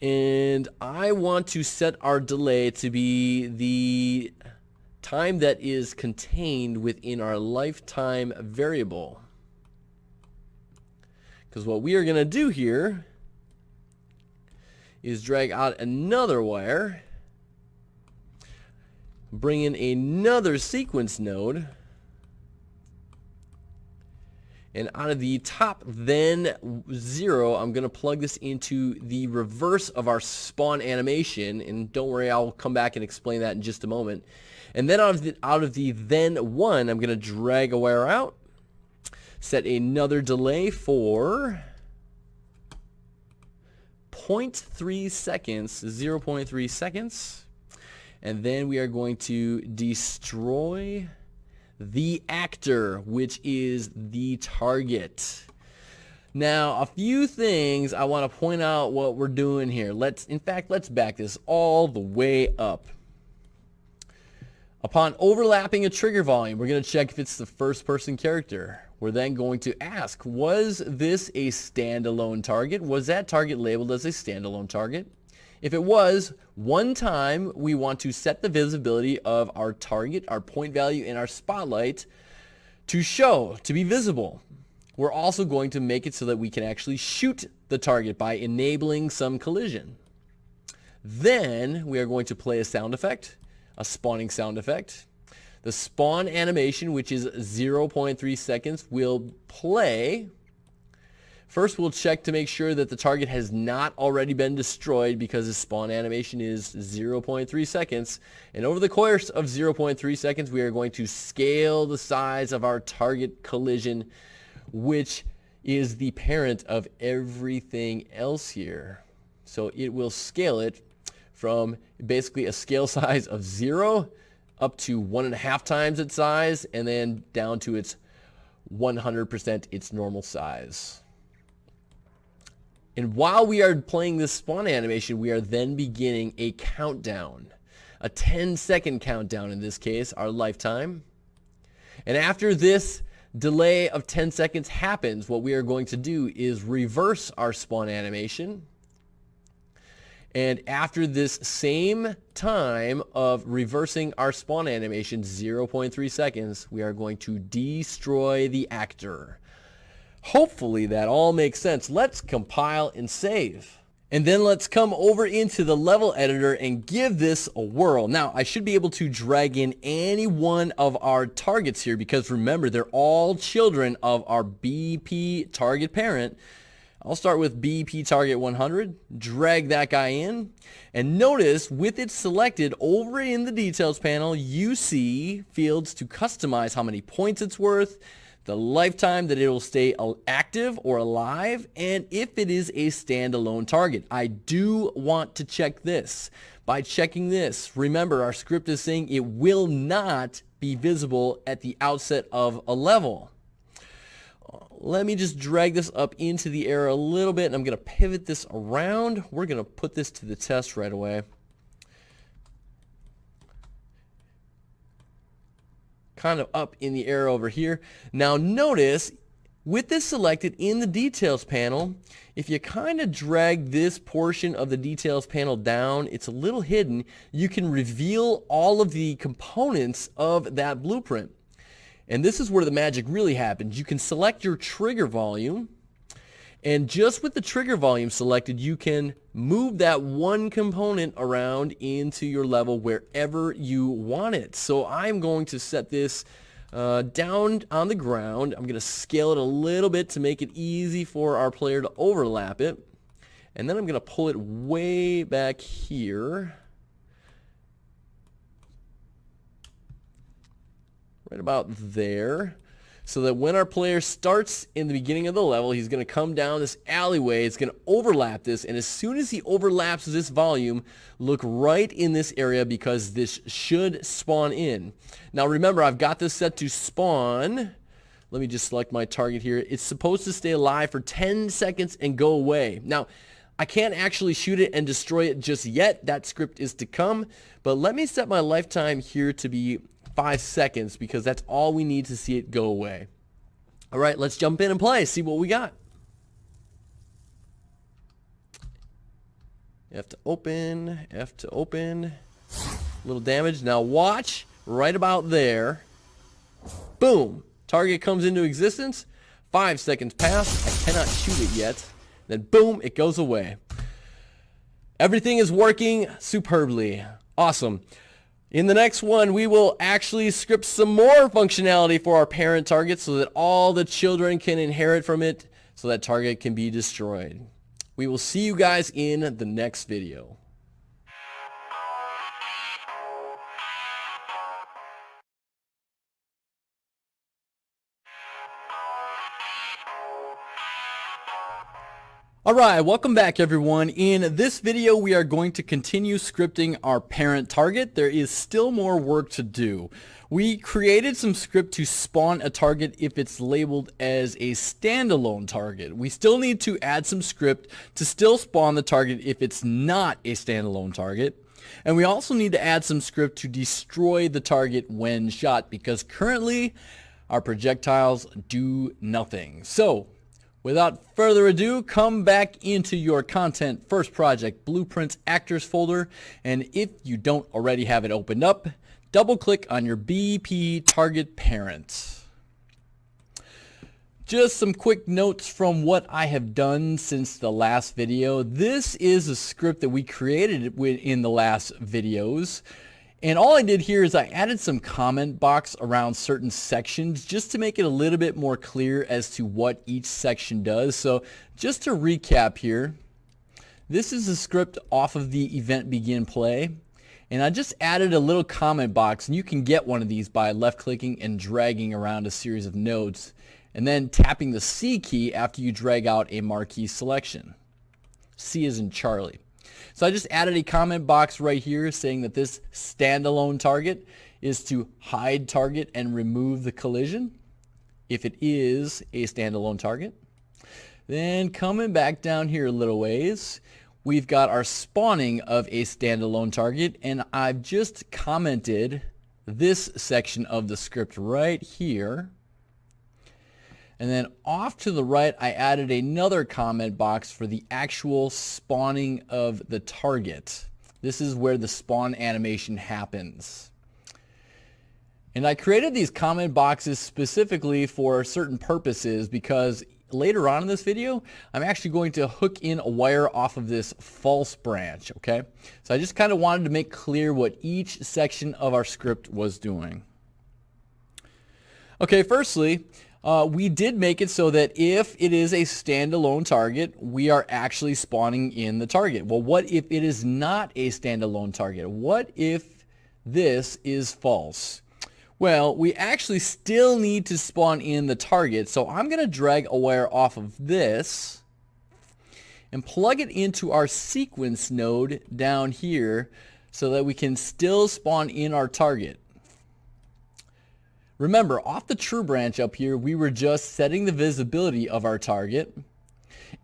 And I want to set our delay to be the time that is contained within our lifetime variable. Because what we are going to do here is drag out another wire, bring in another sequence node, and out of the top then 0, I'm going to plug this into the reverse of our spawn animation, and don't worry, I'll come back and explain that in just a moment. And then out of the then 1, I'm going to drag a wire out, set another delay for 0.3 seconds, 0.3 seconds, and then we are going to destroy the actor, which is the target. Now, a few things I want to point out what we're doing here. Let's back this all the way up. Upon overlapping a trigger volume, we're going to check if it's the first person character. We're then going to ask, was this a standalone target? Was that target labeled as a standalone target? If it was, one time we want to set the visibility of our target, our point value, and our spotlight to be visible. We're also going to make it so that we can actually shoot the target by enabling some collision. Then we are going to play a sound effect, a spawning sound effect. The spawn animation, which is 0.3 seconds, will play. First, we'll check to make sure that the target has not already been destroyed because the spawn animation is 0.3 seconds. And over the course of 0.3 seconds, we are going to scale the size of our target collision, which is the parent of everything else here. So it will scale it from basically a scale size of 0 up to 1.5 times its size, and then down to its 100% its normal size. And while we are playing this spawn animation, we are then beginning a countdown, a 10-second countdown in this case, our lifetime. And after this delay of 10 seconds happens, what we are going to do is reverse our spawn animation. And after this same time of reversing our spawn animation, 0.3 seconds, we are going to destroy the actor. Hopefully that all makes sense. Let's compile and save. And then let's come over into the level editor and give this a whirl. Now, I should be able to drag in any one of our targets here because remember, they're all children of our BP target parent. I'll start with BP target 100, drag that guy in, and notice with it selected over in the details panel, you see fields to customize how many points it's worth, the lifetime that it will stay active or alive, and if it is a standalone target. I do want to check this. By checking this, remember our script is saying it will not be visible at the outset of a level. Let me just drag this up into the air a little bit, and I'm going to pivot this around. We're going to put this to the test right away. Kind of up in the air over here. Now notice, with this selected in the details panel, if you kind of drag this portion of the details panel down, it's a little hidden, you can reveal all of the components of that blueprint. And this is where the magic really happens. You can select your trigger volume, and just with the trigger volume selected, you can move that one component around into your level wherever you want it. So I'm going to set this down on the ground. I'm going to scale it a little bit to make it easy for our player to overlap it. And then I'm going to pull it way back here. Right about there, so that when our player starts in the beginning of the level, he's going to come down this alleyway, it's going to overlap this, and as soon as he overlaps this volume, look right in this area because this should spawn in. Now remember, I've got this set to spawn. Let me just select my target here. It's supposed to stay alive for 10 seconds and go away. Now, I can't actually shoot it and destroy it just yet. That script is to come, but let me set my lifetime here to be 5 seconds because that's all we need to see it go away. All right, let's jump in and play, see what we got. F to open, F to open. Little damage. Now watch right about there. Boom. Target comes into existence. 5 seconds pass. I cannot shoot it yet. Then boom, it goes away. Everything is working superbly. Awesome. In the next one, we will actually script some more functionality for our parent target so that all the children can inherit from it so that target can be destroyed. We will see you guys in the next video. Alright, welcome back everyone. In this video we are going to continue scripting our parent target. There is still more work to do. We created some script to spawn a target if it's labeled as a standalone target. We still need to add some script to still spawn the target if it's not a standalone target. And we also need to add some script to destroy the target when shot because currently our projectiles do nothing. So without further ado, come back into your Content First Project Blueprints Actors folder, and if you don't already have it opened up, double click on your BP target parent. Just some quick notes from what I have done since the last video. This is a script that we created in the last videos. And all I did here is I added some comment box around certain sections just to make it a little bit more clear as to what each section does. So just to recap here, this is a script off of the event begin play. And I just added a little comment box, and you can get one of these by left clicking and dragging around a series of nodes and then tapping the C key after you drag out a marquee selection. C as in Charlie. So I just added a comment box right here saying that this standalone target is to hide target and remove the collision if it is a standalone target. Then coming back down here a little ways, we've got our spawning of a standalone target, and I've just commented this section of the script right here. And then off to the right, I added another comment box for the actual spawning of the target. This is where the spawn animation happens. And I created these comment boxes specifically for certain purposes because later on in this video, I'm actually going to hook in a wire off of this false branch, okay? So I just kind of wanted to make clear what each section of our script was doing. Okay, firstly, we did make it so that if it is a standalone target, we are actually spawning in the target. Well, what if it is not a standalone target? What if this is false? Well, we actually still need to spawn in the target, so I'm going to drag a wire off of this and plug it into our sequence node down here so that we can still spawn in our target. Remember, off the true branch up here, we were just setting the visibility of our target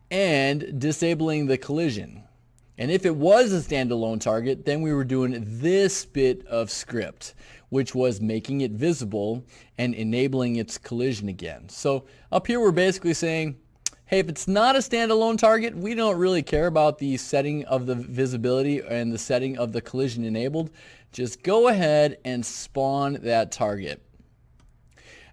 and disabling the collision. And if it was a standalone target, then we were doing this bit of script, which was making it visible and enabling its collision again. So up here we're basically saying, hey, if it's not a standalone target, we don't really care about the setting of the visibility and the setting of the collision enabled. Just go ahead and spawn that target.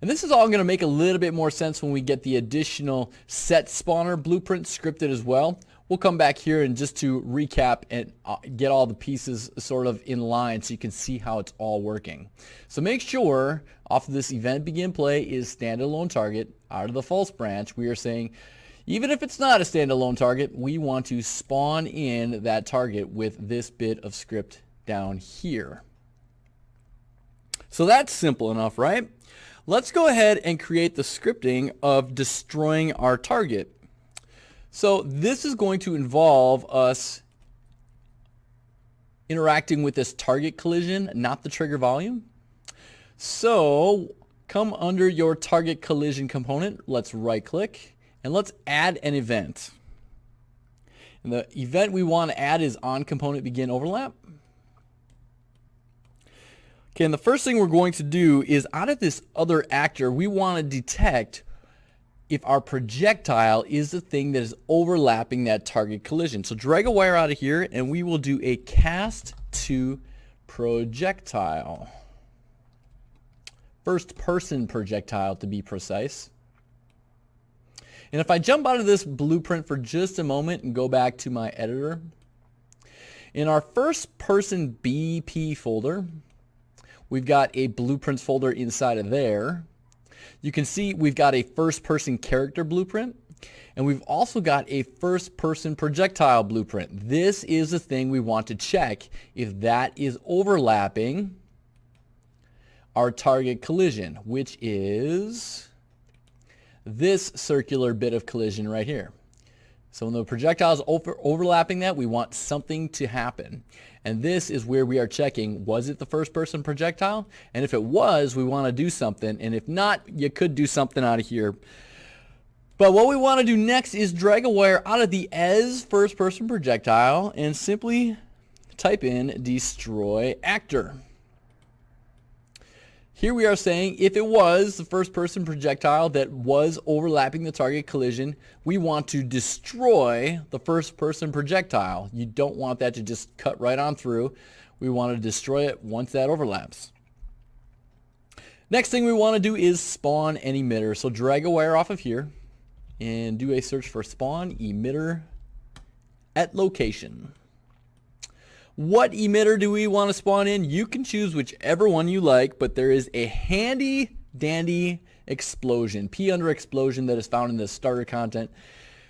And this is all going to make a little bit more sense when we get the additional set spawner blueprint scripted as well. We'll come back here and just to recap and get all the pieces sort of in line so you can see how it's all working. So make sure off of this event begin play is standalone target. Out of the false branch, we are saying even if it's not a standalone target, we want to spawn in that target with this bit of script down here. So that's simple enough, right? Let's go ahead and create the scripting of destroying our target. So this is going to involve us interacting with this target collision, not the trigger volume. So come under your target collision component, let's right click and let's add an event. And the event we want to add is on component begin overlap. Okay, and the first thing we're going to do is out of this other actor, we want to detect if our projectile is the thing that is overlapping that target collision. So drag a wire out of here and we will do a cast to projectile. First person projectile to be precise. And if I jump out of this blueprint for just a moment and go back to my editor, in our first person BP folder, we've got a blueprints folder inside of there. You can see we've got a first-person character blueprint, and we've also got a first-person projectile blueprint. This is the thing we want to check if that is overlapping our target collision, which is this circular bit of collision right here. So when the projectile is overlapping that, we want something to happen. And this is where we are checking, was it the first person projectile? And if it was, we want to do something. And if not, you could do something out of here. But what we want to do next is drag a wire out of the as first person projectile and simply type in destroy actor. Here we are saying if it was the first person projectile that was overlapping the target collision, we want to destroy the first person projectile. You don't want that to just cut right on through. We want to destroy it once that overlaps. Next thing we want to do is spawn an emitter. So drag a wire off of here and do a search for spawn emitter at location. What emitter do we want to spawn in? You can choose whichever one you like, but there is a handy dandy explosion, P under explosion, that is found in the starter content.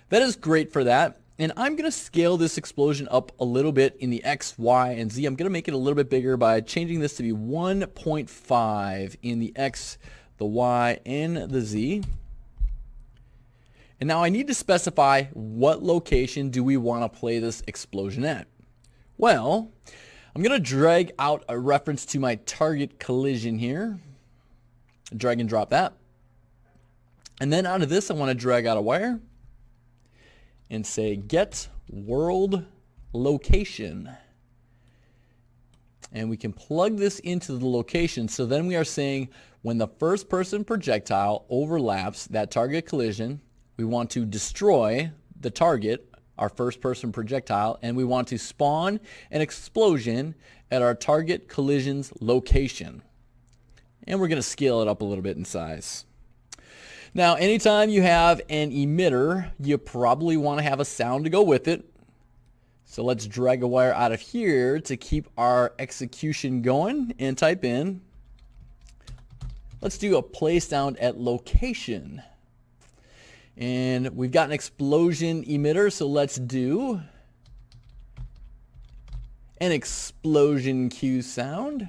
That is great for that. And I'm going to scale this explosion up a little bit in the X, Y, and Z. I'm going to make it a little bit bigger by changing this to be 1.5 in the X, the Y, and the Z. And now I need to specify what location do we want to play this explosion at. Well, I'm going to drag out a reference to my target collision here. Drag and drop that. And then out of this, I want to drag out a wire and say get world location. And we can plug this into the location. So then we are saying when the first person projectile overlaps that target collision, we want to destroy the target, our first person projectile, and we want to spawn an explosion at our target collision's location. And we're going to scale it up a little bit in size. Now, anytime you have an emitter, you probably want to have a sound to go with it. So let's drag a wire out of here to keep our execution going and type in. Let's do a play sound at location. And we've got an explosion emitter, so let's do an explosion cue sound.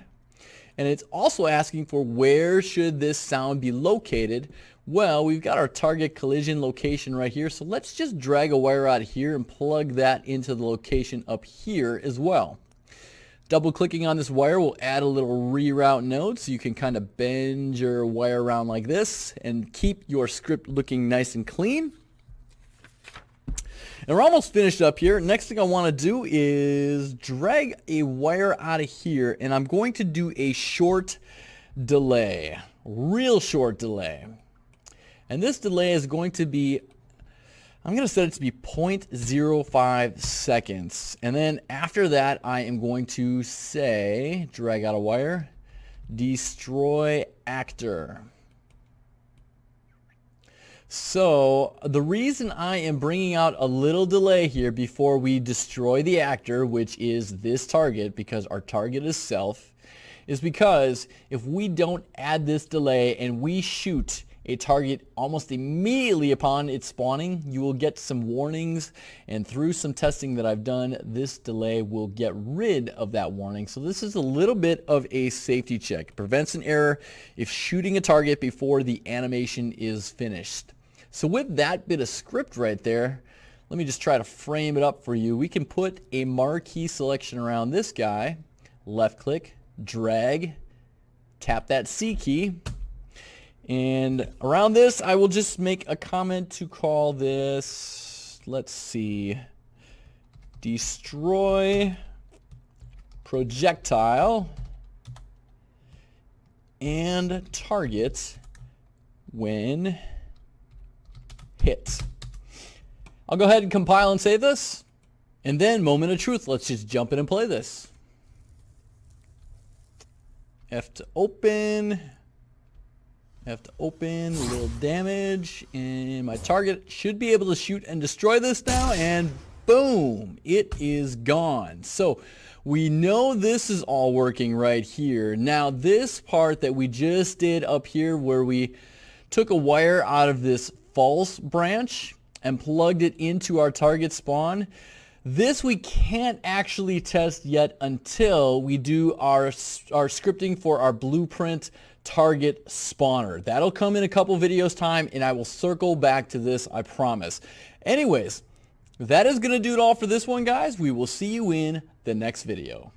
And it's also asking for where should this sound be located. Well, we've got our target collision location right here, so let's just drag a wire out of here and plug that into the location up here as well. Double clicking on this wire will add a little reroute node, so you can kind of bend your wire around like this and keep your script looking nice and clean. And we're almost finished up here. Next thing I want to do is drag a wire out of here, and I'm going to do a short delay, real short delay. And this delay is going to be, I'm going to set it to be 0.05 seconds. And then after that, I am going to say, drag out a wire, destroy actor. So the reason I am bringing out a little delay here before we destroy the actor, which is this target, because our target is self, is because if we don't add this delay and we shoot a target almost immediately upon its spawning, you will get some warnings, and through some testing that I've done, this delay will get rid of that warning. So this is a little bit of a safety check. It prevents an error if shooting a target before the animation is finished. So with that bit of script right there, let me just try to frame it up for you. We can put a marquee selection around this guy, left click, drag, tap that C key, and around this, I will just make a comment to call this, let's see, destroy projectile and target when hit. I'll go ahead and compile and save this. And then, moment of truth, let's just jump in and play this. F to open. Have to open, a little damage, and my target should be able to shoot and destroy this now, and boom, it is gone. So we know this is all working right here. Now this part that we just did up here where we took a wire out of this false branch and plugged it into our target spawn, this we can't actually test yet until we do our scripting for our blueprint target spawner. That'll come in a couple videos time, and I will circle back to this, I promise. Anyways, that is going to do it all for this one, guys. We will see you in the next video.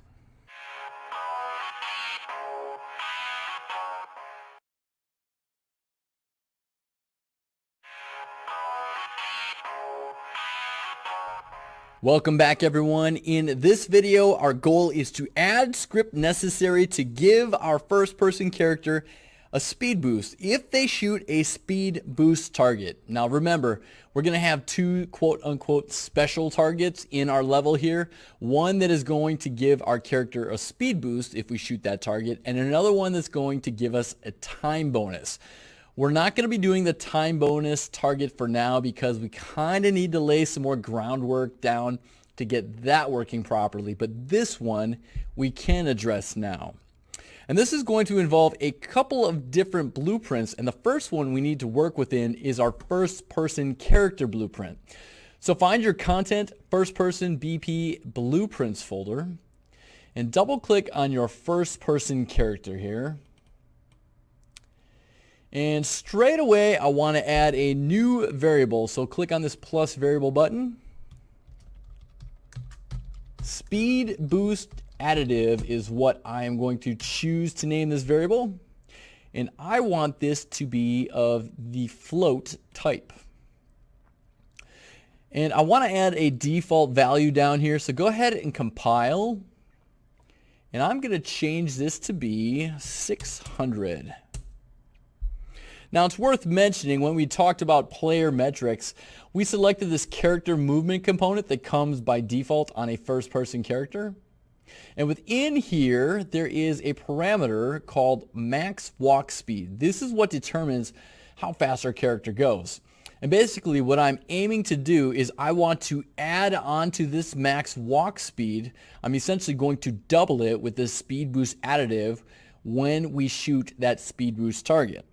Welcome back, everyone. In this video, our goal is to add script necessary to give our first person character a speed boost if they shoot a speed boost target. Now remember, we're going to have two quote unquote special targets in our level here. One that is going to give our character a speed boost if we shoot that target, and another one that's going to give us a time bonus. We're not going to be doing the time bonus target for now because we kind of need to lay some more groundwork down to get that working properly. But this one we can address now. And this is going to involve a couple of different blueprints. And the first one we need to work within is our first person character blueprint. So find your content first person BP blueprints folder and double click on your first person character here. And straight away, I want to add a new variable. So click on this plus variable button. Speed boost additive is what I am going to choose to name this variable. And I want this to be of the float type. And I want to add a default value down here. So go ahead and compile. And I'm going to change this to be 600. Now it's worth mentioning when we talked about player metrics, we selected this character movement component that comes by default on a first-person character. And within here, there is a parameter called max walk speed. This is what determines how fast our character goes. And basically what I'm aiming to do is I want to add on to this max walk speed. I'm essentially going to double it with this speed boost additive when we shoot that speed boost target.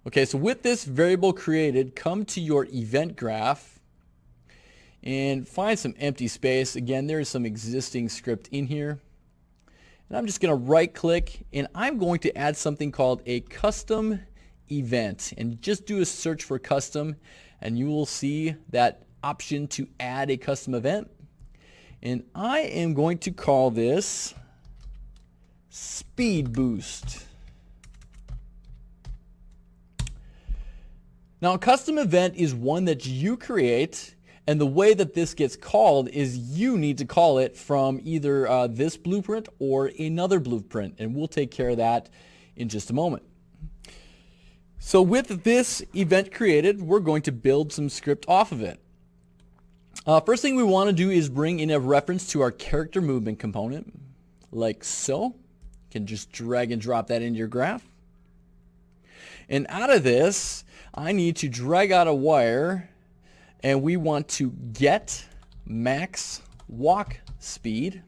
Okay, so with this variable created, come to your event graph and find some empty space. Again, there is some existing script in here. And I'm just going to right click and I'm going to add something called a custom event, and just do a search for custom and you will see that option to add a custom event. And I am going to call this speed boost. Now a custom event is one that you create, and the way that this gets called is you need to call it from either this blueprint or another blueprint, and we'll take care of that in just a moment. So with this event created, we're going to build some script off of it. First thing we want to do is bring in a reference to our character movement component, like so. You can just drag and drop that into your graph. And out of this, I need to drag out a wire, and we want to get max walk speed.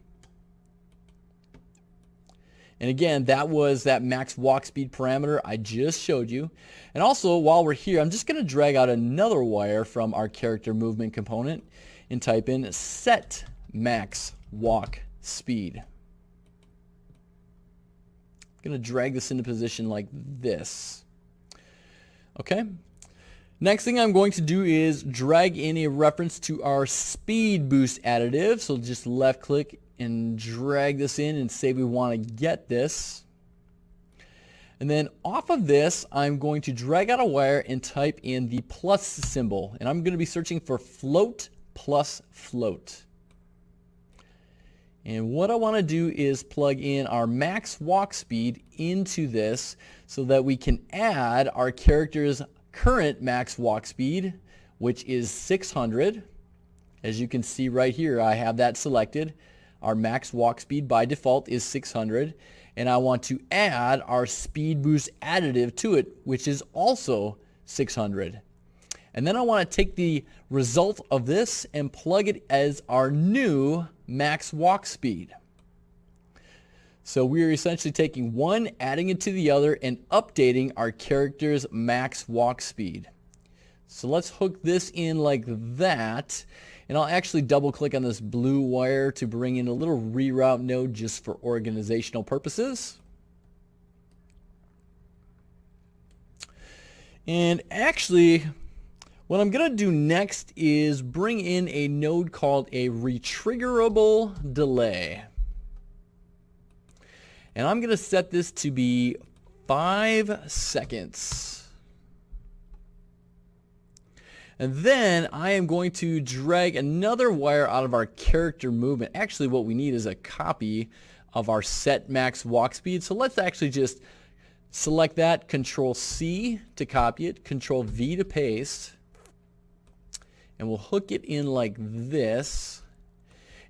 And again, that was that max walk speed parameter I just showed you. And also, while we're here, I'm just going to drag out another wire from our character movement component and type in set max walk speed. I'm going to drag this into position like this. Okay. Next thing I'm going to do is drag in a reference to our speed boost additive. So just left click and drag this in and say we want to get this. And then off of this, I'm going to drag out a wire and type in the plus symbol. And I'm going to be searching for float plus float. And what I want to do is plug in our max walk speed into this so that we can add our character's current max walk speed, which is 600. As you can see right here, I have that selected. Our max walk speed by default is 600, and I want to add our speed boost additive to it, which is also 600. And then I want to take the result of this and plug it as our new max walk speed. So we are essentially taking one, adding it to the other, and updating our character's max walk speed. So let's hook this in like that. And I'll actually double click on this blue wire to bring in a little reroute node just for organizational purposes. And actually, what I'm going to do next is bring in a node called a retriggerable delay. And I'm going to set this to be 5 seconds. And then I am going to drag another wire out of our character movement. Actually, what we need is a copy of our set max walk speed. So let's actually just select that, Control C to copy it, Control V to paste. And we'll hook it in like this.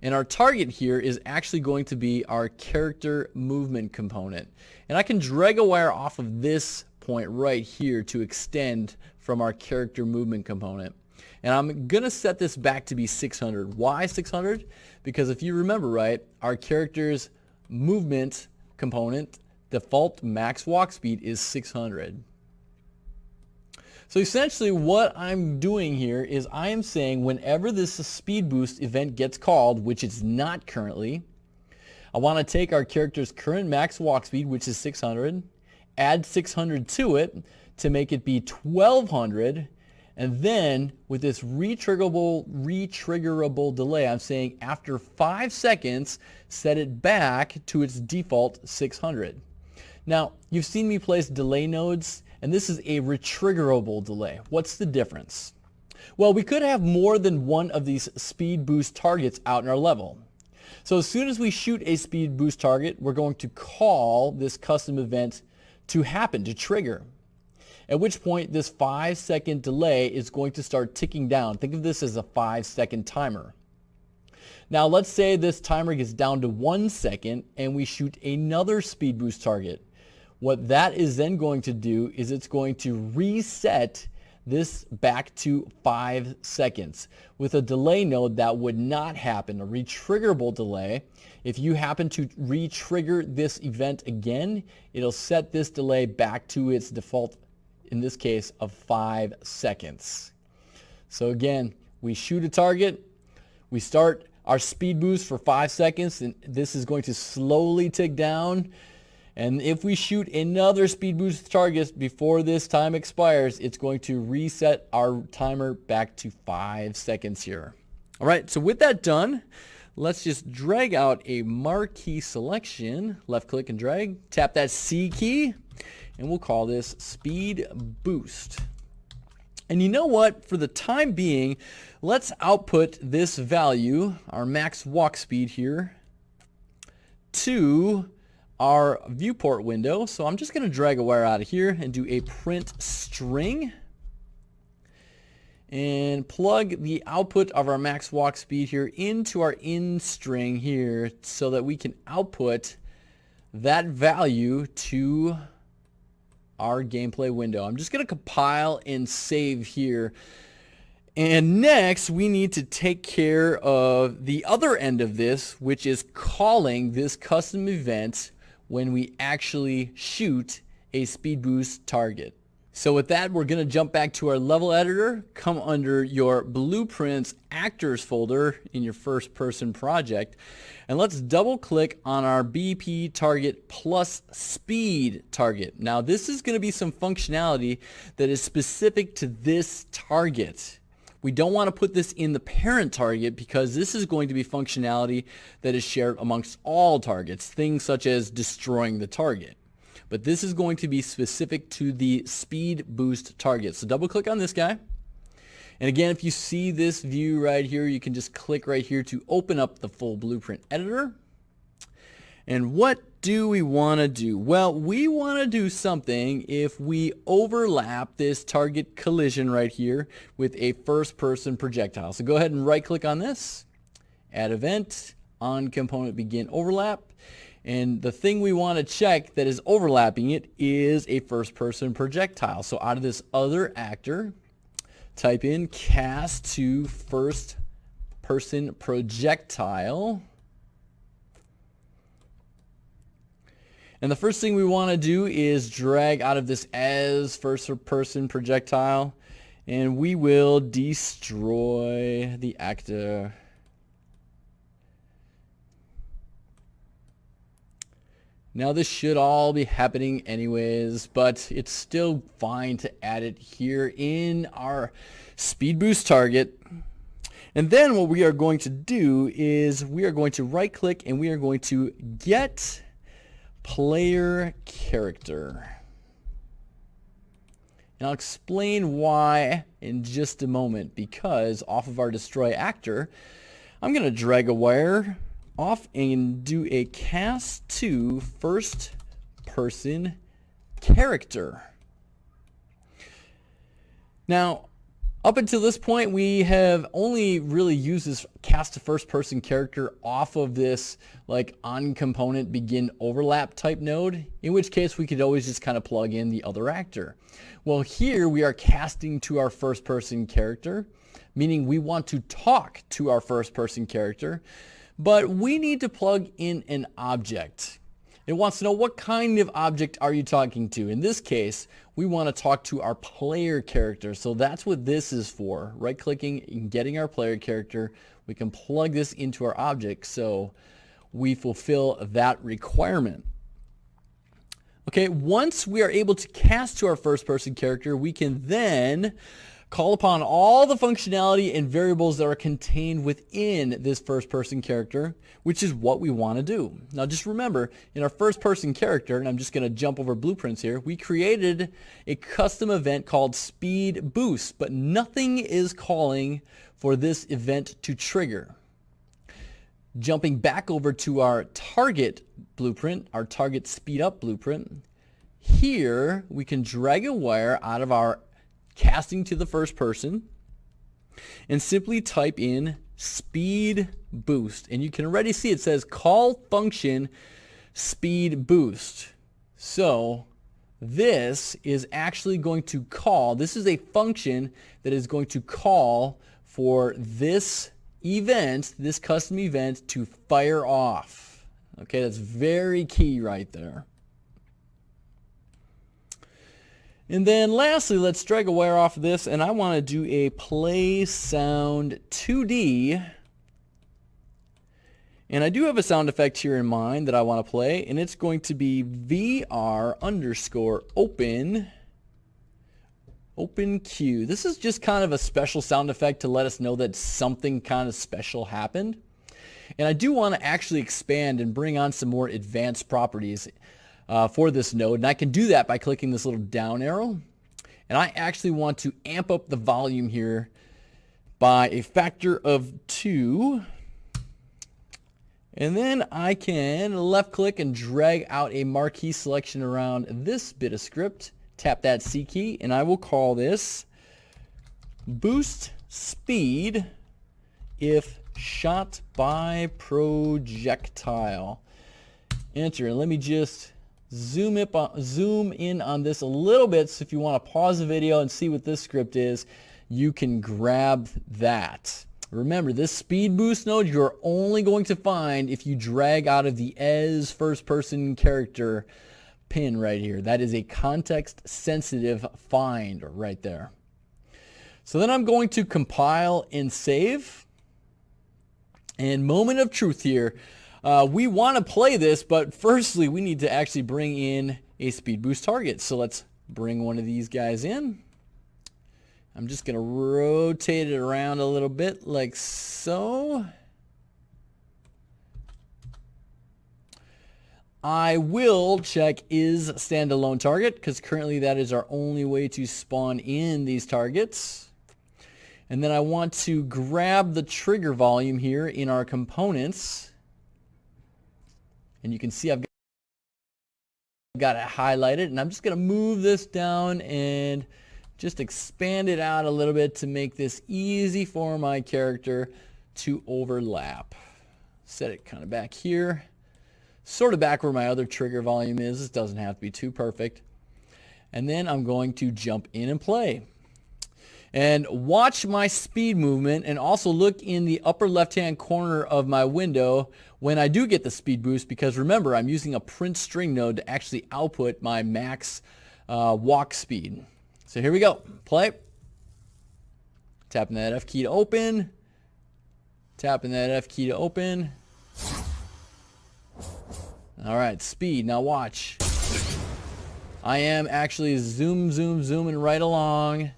And our target here is actually going to be our character movement component. And I can drag a wire off of this point right here to extend from our character movement component. And I'm going to set this back to be 600. Why 600? Because if you remember right, our character's movement component default max walk speed is 600. So essentially what I'm doing here is I am saying whenever this speed boost event gets called, which it's not currently, I want to take our character's current max walk speed, which is 600, add 600 to it to make it be 1200, and then with this retriggerable delay, I'm saying after 5 seconds, set it back to its default 600. Now, you've seen me place delay nodes, and this is a retriggerable delay. What's the difference? Well, we could have more than one of these speed boost targets out in our level. So as soon as we shoot a speed boost target, we're going to call this custom event to happen, to trigger. at which point this 5-second delay is going to start ticking down. Think of this as a 5-second timer. Now let's say this timer gets down to 1 second and we shoot another speed boost target. What that is then going to do is it's going to reset this back to 5 seconds. With a delay node, that would not happen. A retriggerable delay, if you happen to re-trigger this event again, it'll set this delay back to its default, in this case, of 5 seconds. So again, we shoot a target, we start our speed boost for 5 seconds, and this is going to slowly tick down. And if we shoot another speed boost target before this time expires, it's going to reset our timer back to 5 seconds here. All right, so with that done, let's just drag out a marquee selection, left click and drag, tap that C key, and we'll call this speed boost. And you know what, for the time being, let's output this value, our max walk speed here, to our viewport window. So I'm just going to drag a wire out of here and do a print string and plug the output of our max walk speed here into our in string here so that we can output that value to our gameplay window. I'm just going to compile and save here. And next, we need to take care of the other end of this, which is calling this custom event when we actually shoot a speed boost target. So with that, we're going to jump back to our level editor, come under your Blueprints Actors folder in your first person project, and let's double click on our BP target plus speed target. Now this is going to be some functionality that is specific to this target. We don't want to put this in the parent target because this is going to be functionality that is shared amongst all targets, things such as destroying the target. But this is going to be specific to the speed boost target. So double click on this guy. And again, if you see this view right here, you can just click right here to open up the full blueprint editor. And what do we want to do? Well, we want to do something if we overlap this target collision right here with a first-person projectile. So go ahead and right-click on this, add event, on component begin overlap. And the thing we want to check that is overlapping it is a first-person projectile. So out of this other actor, type in cast to first-person projectile. And the first thing we want to do is drag out of this as first-person projectile, and we will destroy the actor. Now this should all be happening anyways, but it's still fine to add it here in our speed boost target. And then what we are going to do is we are going to right click and we are going to get player character. And I'll explain why in just a moment, because off of our destroy actor, I'm going to drag a wire off and do a cast to first person character. Now, up until this point, we have only really used this cast to first person character off of this like on component begin overlap type node, in which case we could always just kind of plug in the other actor. Well, here we are casting to our first person character, meaning we want to talk to our first person character, but we need to plug in an object. It wants to know what kind of object are you talking to. In this case, we want to talk to our player character. So that's what this is for. Right clicking and getting our player character. We can plug this into our object so we fulfill that requirement. Okay, once we are able to cast to our first person character, we can then call upon all the functionality and variables that are contained within this first person character, which is what we want to do. Now just remember, in our first person character, and I'm just going to jump over blueprints here, we created a custom event called speed boost, but nothing is calling for this event to trigger. Jumping back over to our target blueprint, our target speed up blueprint, here we can drag a wire out of our casting to the first person and simply type in speed boost. And you can already see it says call function speed boost. So this is actually going to call, this is a function that is going to call for this event, this custom event, to fire off. Okay, that's very key right there. And then lastly, let's drag a wire off of this, and I want to do a play sound 2D. And I do have a sound effect here in mind that I want to play, and it's going to be VR_open Q. This is just kind of a special sound effect to let us know that something kind of special happened. And I do want to actually expand and bring on some more advanced properties for this node, and I can do that by clicking this little down arrow. And I actually want to amp up the volume here by a factor of 2. And then I can left click and drag out a marquee selection around this bit of script. Tap that C key, and I will call this boost speed if shot by projectile. Enter, and let me just zoom in on this a little bit, so if you want to pause the video and see what this script is, you can grab that. Remember, this speed boost node you're only going to find if you drag out of the as first person character pin right here. That is a context sensitive find right there. So then I'm going to compile and save. And moment of truth here. We want to play this, but firstly we need to actually bring in a speed boost target. So let's bring one of these guys in. I'm just going to rotate it around a little bit like so. I will check is standalone target, because currently that is our only way to spawn in these targets. And then I want to grab the trigger volume here in our components. And you can see I've got it highlighted, and I'm just going to move this down and just expand it out a little bit to make this easy for my character to overlap. Set it kind of back here, sort of back where my other trigger volume is. This doesn't have to be too perfect. And then I'm going to jump in and play. And watch my speed movement, and also look in the upper left hand corner of my window when I do get the speed boost, because remember, I'm using a print string node to actually output my max walk speed. So here we go. Play. Tapping that F key to open. Tapping that F key to open. All right, speed. Now watch. I am actually zooming right along.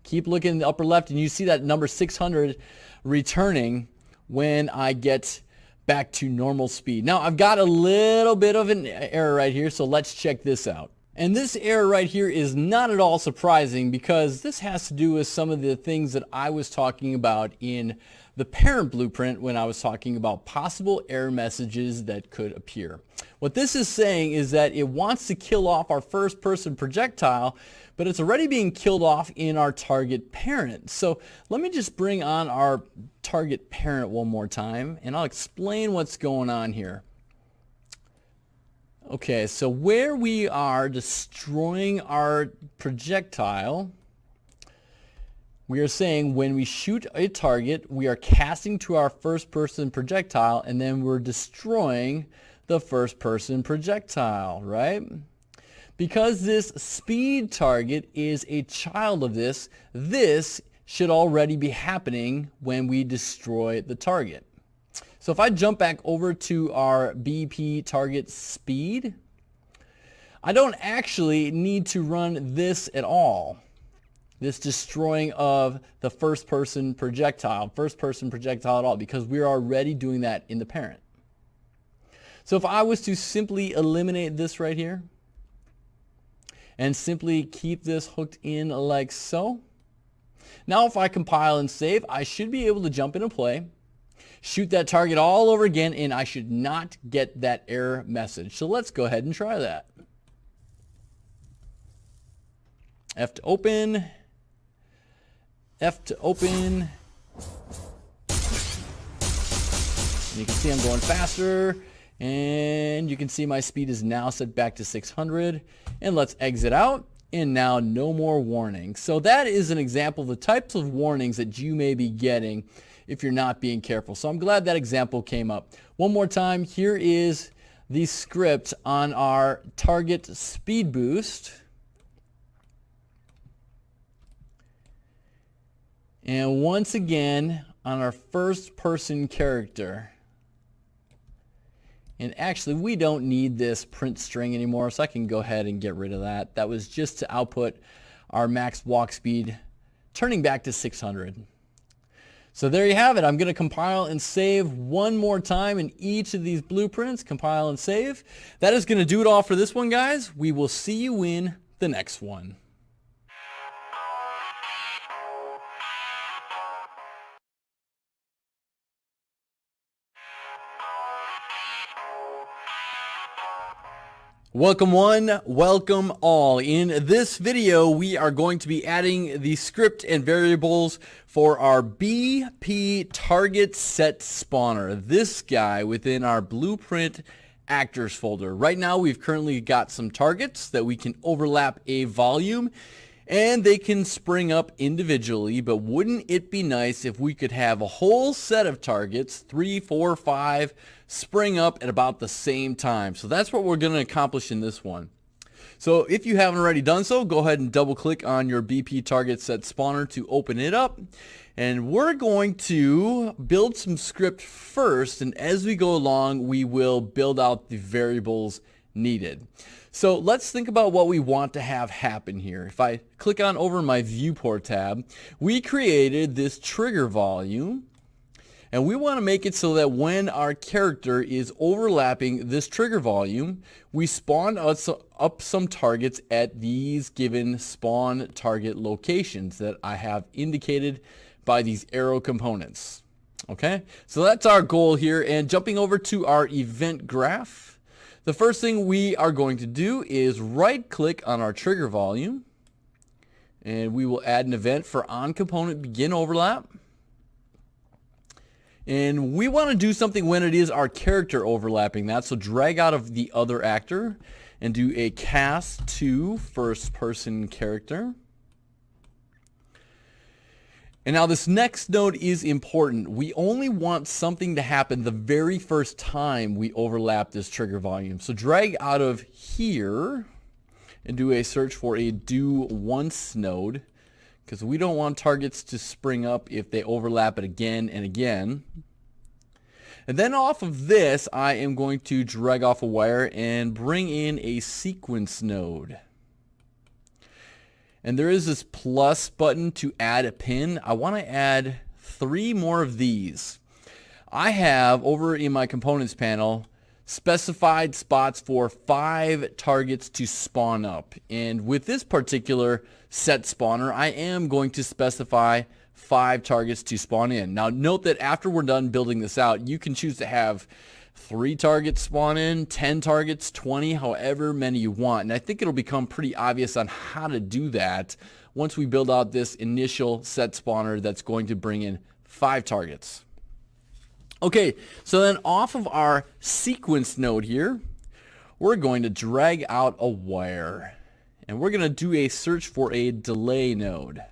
Keep looking in the upper left, and you see that number 600 returning when I get back to normal speed. Now I've got a little bit of an error right here, so let's check this out. And this error right here is not at all surprising, because this has to do with some of the things that I was talking about in the parent blueprint when I was talking about possible error messages that could appear. What this is saying is that it wants to kill off our first person projectile, but it's already being killed off in our target parent. So let me just bring on our target parent one more time, and I'll explain what's going on here. Okay, so where we are destroying our projectile, we are saying when we shoot a target, we are casting to our first person projectile, and then we're destroying the first person projectile, right? Because this speed target is a child of this, this should already be happening when we destroy the target. So if I jump back over to our BP target speed, I don't actually need to run this at all. This destroying of the first person projectile at all, because we're already doing that in the parent. So if I was to simply eliminate this right here and simply keep this hooked in like so, now if I compile and save, I should be able to jump in and play, shoot that target all over again, and I should not get that error message. So let's go ahead and try that. F to open, F to open. And you can see I'm going faster, and you can see my speed is now set back to 600. And let's exit out, and now no more warnings. So that is an example of the types of warnings that you may be getting if you're not being careful. So I'm glad that example came up. One more time, here is the script on our target speed boost. And once again, on our first person character. And actually, we don't need this print string anymore, so I can go ahead and get rid of that. That was just to output our max walk speed, turning back to 600. So there you have it. I'm going to compile and save one more time in each of these blueprints. Compile and save. That is going to do it all for this one, guys. We will see you in the next one. Welcome one, welcome all. In this video, we are going to be adding the script and variables for our BP target set spawner. This guy within our blueprint actors folder. Right now, we've currently got some targets that we can overlap a volume, and they can spring up individually, but wouldn't it be nice if we could have a whole set of targets, 3, 4, 5, spring up at about the same time? So that's what we're going to accomplish in this one. So if you haven't already done so, go ahead and double click on your BP target set spawner to open it up. And we're going to build some script first, and as we go along, we will build out the variables needed. So let's think about what we want to have happen here. If I click on over my viewport tab, we created this trigger volume, and we want to make it so that when our character is overlapping this trigger volume, we spawn up some targets at these given spawn target locations that I have indicated by these arrow components. Okay, so that's our goal here. And jumping over to our event graph, the first thing we are going to do is right click on our trigger volume, and we will add an event for on component begin overlap. And we want to do something when it is our character overlapping that. So drag out of the other actor and do a cast to first person character. And now this next node is important. We only want something to happen the very first time we overlap this trigger volume. So drag out of here and do a search for a do once node, because we don't want targets to spring up if they overlap it again and again. And then off of this, I am going to drag off a wire and bring in a sequence node. And there is this plus button to add a pin. I want to add 3 more of these. I have over in my components panel specified spots for 5 targets to spawn up. And with this particular set spawner, I am going to specify 5 targets to spawn in. Now note that after we're done building this out, you can choose to have 3 targets spawn in, 10 targets, 20, however many you want. And I think it'll become pretty obvious on how to do that once we build out this initial set spawner that's going to bring in 5 targets. Okay, so then off of our sequence node here, we're going to drag out a wire. And we're going to do a search for a delay node.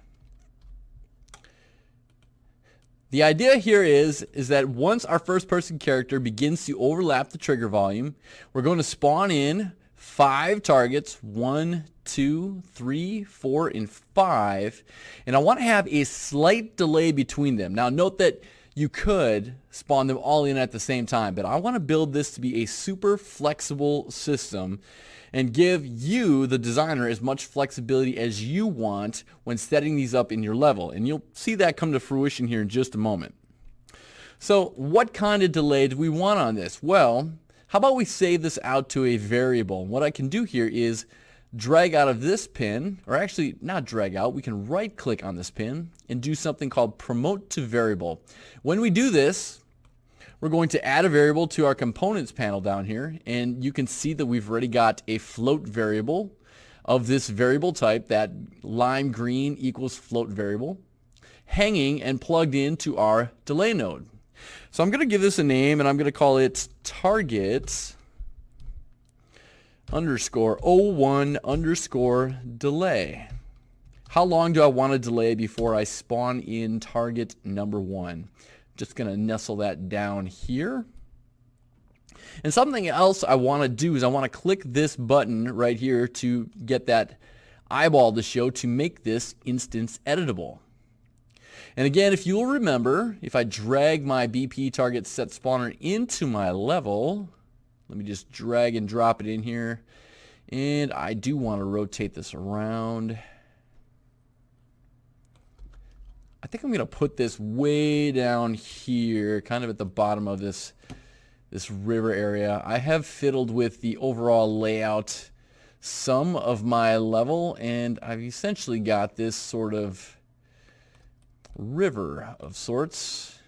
The idea here is that once our first person character begins to overlap the trigger volume, we're going to spawn in 5 targets, 1, 2, 3, 4, and 5. And I want to have a slight delay between them. Now note that you could spawn them all in at the same time, but I want to build this to be a super flexible system and give you, the designer, as much flexibility as you want when setting these up in your level. And you'll see that come to fruition here in just a moment. So what kind of delay do we want on this? Well, how about we save this out to a variable? And what I can do here is drag out of this pin, or actually not drag out, we can right click on this pin and do something called promote to variable. When we do this, we're going to add a variable to our components panel down here, and you can see that we've already got a float variable of this variable type, that lime green equals float variable, hanging and plugged into our delay node. So I'm going to give this a name, and I'm going to call it target underscore 01 underscore delay. How long do I want to delay before I spawn in target number 1? Just going to nestle that down here. And something else I want to do is I want to click this button right here to get that eyeball to show to make this instance editable. And again, if you'll remember, if I drag my BP target set spawner into my level, let me just drag and drop it in here. And I do want to rotate this around. I think I'm going to put this way down here, kind of at the bottom of this river area. I have fiddled with the overall layout some of my level, and I've essentially got this sort of river of sorts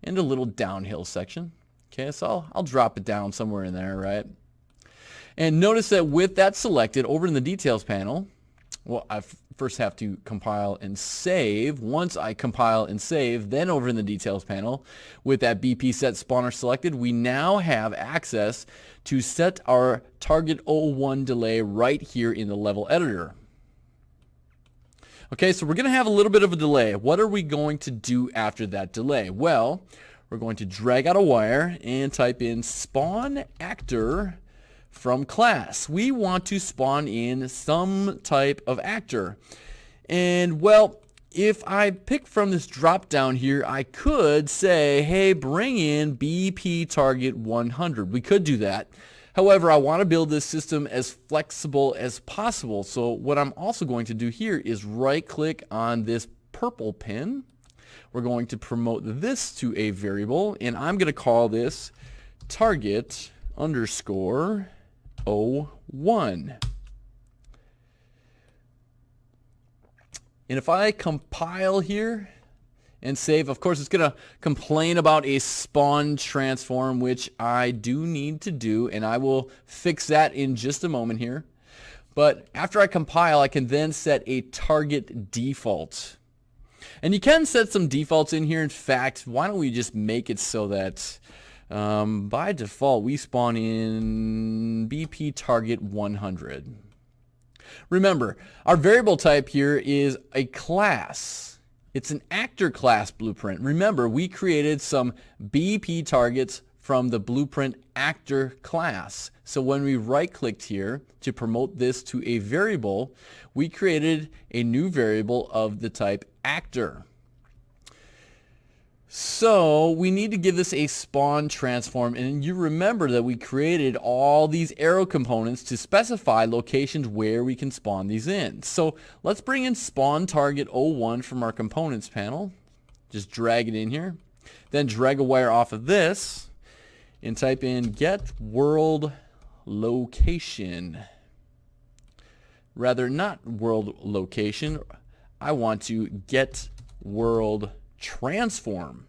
and a little downhill section. Okay, so I'll drop it down somewhere in there, right? And notice that with that selected, over in the details panel, well, I first have to compile and save. Once I compile and save, then over in the details panel, with that BP set spawner selected, we now have access to set our target 01 delay right here in the level editor. Okay, so we're going to have a little bit of a delay. What are we going to do after that delay? Well, we're going to drag out a wire and type in spawn actor from class. We want to spawn in some type of actor. And well, if I pick from this drop down here, I could say, hey, bring in BP target 100. We could do that. However, I want to build this system as flexible as possible. So what I'm also going to do here is right click on this purple pin. We're going to promote this to a variable, and I'm going to call this target underscore 01. And if I compile here and save, of course it's going to complain about a spawn transform, which I do need to do, and I will fix that in just a moment here. But after I compile, I can then set a target default. And you can set some defaults in here. In fact, why don't we just make it so that by default we spawn in BP target 100. Remember, our variable type here is a class. It's an actor class blueprint. Remember, we created some BP targets from the blueprint actor class. So when we right-clicked here to promote this to a variable, we created a new variable of the type actor. So we need to give this a spawn transform, and you remember that we created all these arrow components to specify locations where we can spawn these in. So let's bring in spawn target 01 from our components panel. Just drag it in here. Then drag a wire off of this and type in get world location. Rather, not world location. I want to get world transform.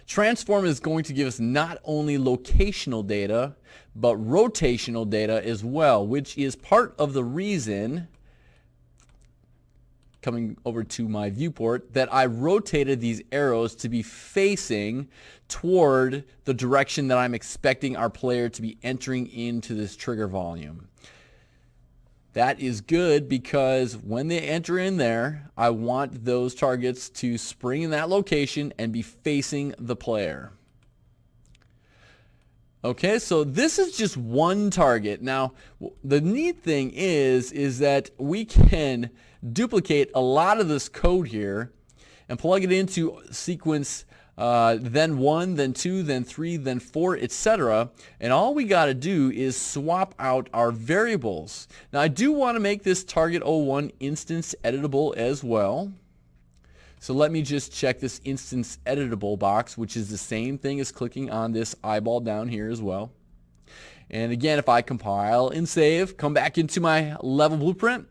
Transform is going to give us not only locational data, but rotational data as well, which is part of the reason, coming over to my viewport, that I rotated these arrows to be facing toward the direction that I'm expecting our player to be entering into this trigger volume. That is good because when they enter in there, I want those targets to spring in that location and be facing the player. Okay, so this is just one target. Now, the neat thing is that we can duplicate a lot of this code here and plug it into sequence then 1, then 2, then 3, then 4, etc. And all we got to do is swap out our variables. Now I do want to make this target 01 instance editable as well. So let me just check this instance editable box, which is the same thing as clicking on this eyeball down here as well. And again, if I compile and save, come back into my level blueprint.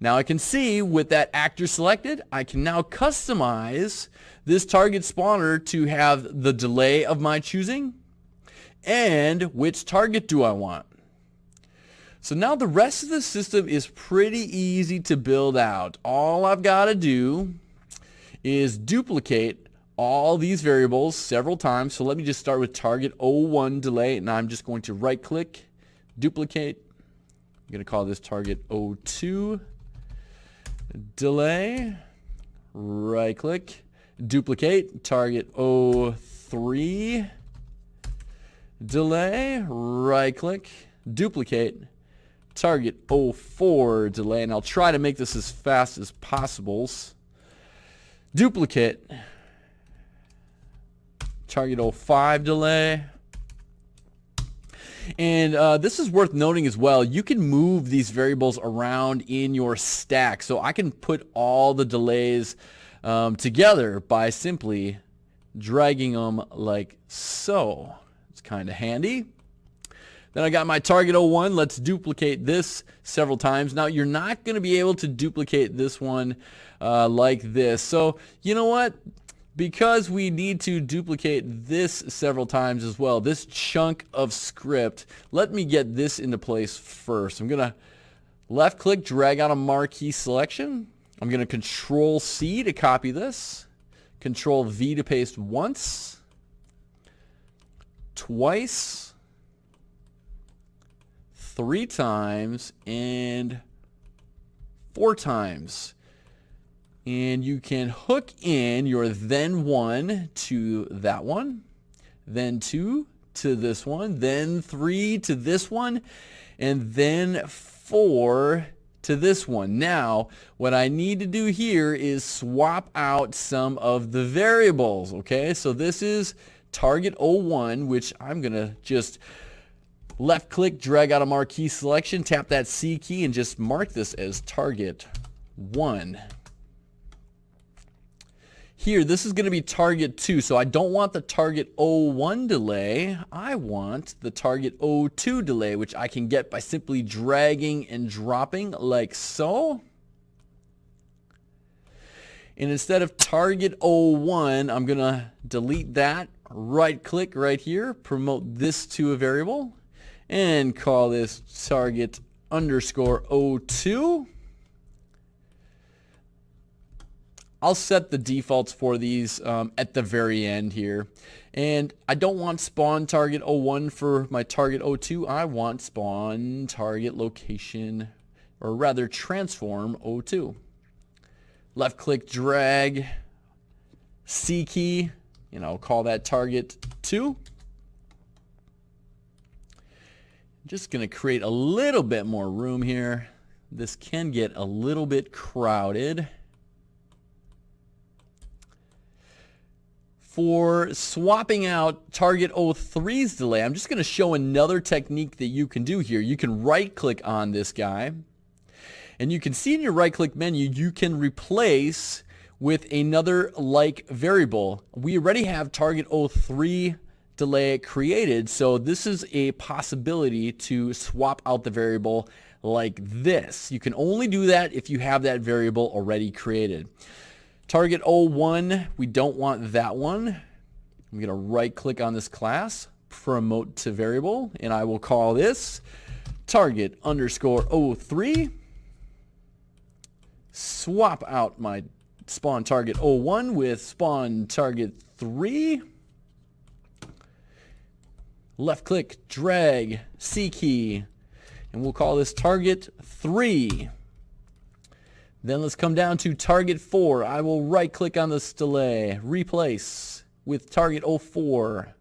Now I can see with that actor selected, I can now customize this target spawner to have the delay of my choosing and which target do I want. So now the rest of the system is pretty easy to build out. All I've got to do is duplicate all these variables several times. So let me just start with target 01 delay, and I'm just going to right click, duplicate. I'm going to call this target 02 delay, right click, duplicate, target 03 delay, right click, duplicate, target 04 delay, and I'll try to make this as fast as possible. Duplicate, target 05 delay. And this is worth noting as well. You can move these variables around in your stack. So I can put all the delays together by simply dragging them like so. It's kind of handy. Then I got my target 01. Let's duplicate this several times. Now you're not going to be able to duplicate this one like this. So you know what? Because we need to duplicate this several times as well, this chunk of script, let me get this into place first. I'm going to left click, drag out a marquee selection. I'm going to Control C to copy this. Control V to paste once, twice, 3 times, and 4 times. And you can hook in your then 1 to that one, then 2 to this one, then 3 to this one, and then 4 to this one. Now, what I need to do here is swap out some of the variables, okay? So this is target 01, which I'm going to just left click, drag out a marquee selection, tap that C key, and just mark this as target 1. Here, this is going to be target 2, so I don't want the target 01 delay. I want the target 02 delay, which I can get by simply dragging and dropping like so. And instead of target 01, I'm going to delete that, right click right here, promote this to a variable, and call this target underscore 02. I'll set the defaults for these at the very end here. And I don't want spawn target 01 for my target 02. I want spawn target location, or rather transform 02. Left click, drag, C key, and I'll call that target 2. Just going to create a little bit more room here. This can get a little bit crowded. For swapping out target 03's delay, I'm just going to show another technique that you can do here. You can right click on this guy, and you can see in your right click menu you can replace with another like variable. We already have target 03 delay created, so this is a possibility to swap out the variable like this. You can only do that if you have that variable already created. Target 01, we don't want that one. I'm going to right click on this class, promote to variable, and I will call this target underscore 03. Swap out my spawn target 01 with spawn target 3. Left click, drag, C key, and we'll call this target 3. Then let's come down to target 4. I will right click on this delay, replace with target 04.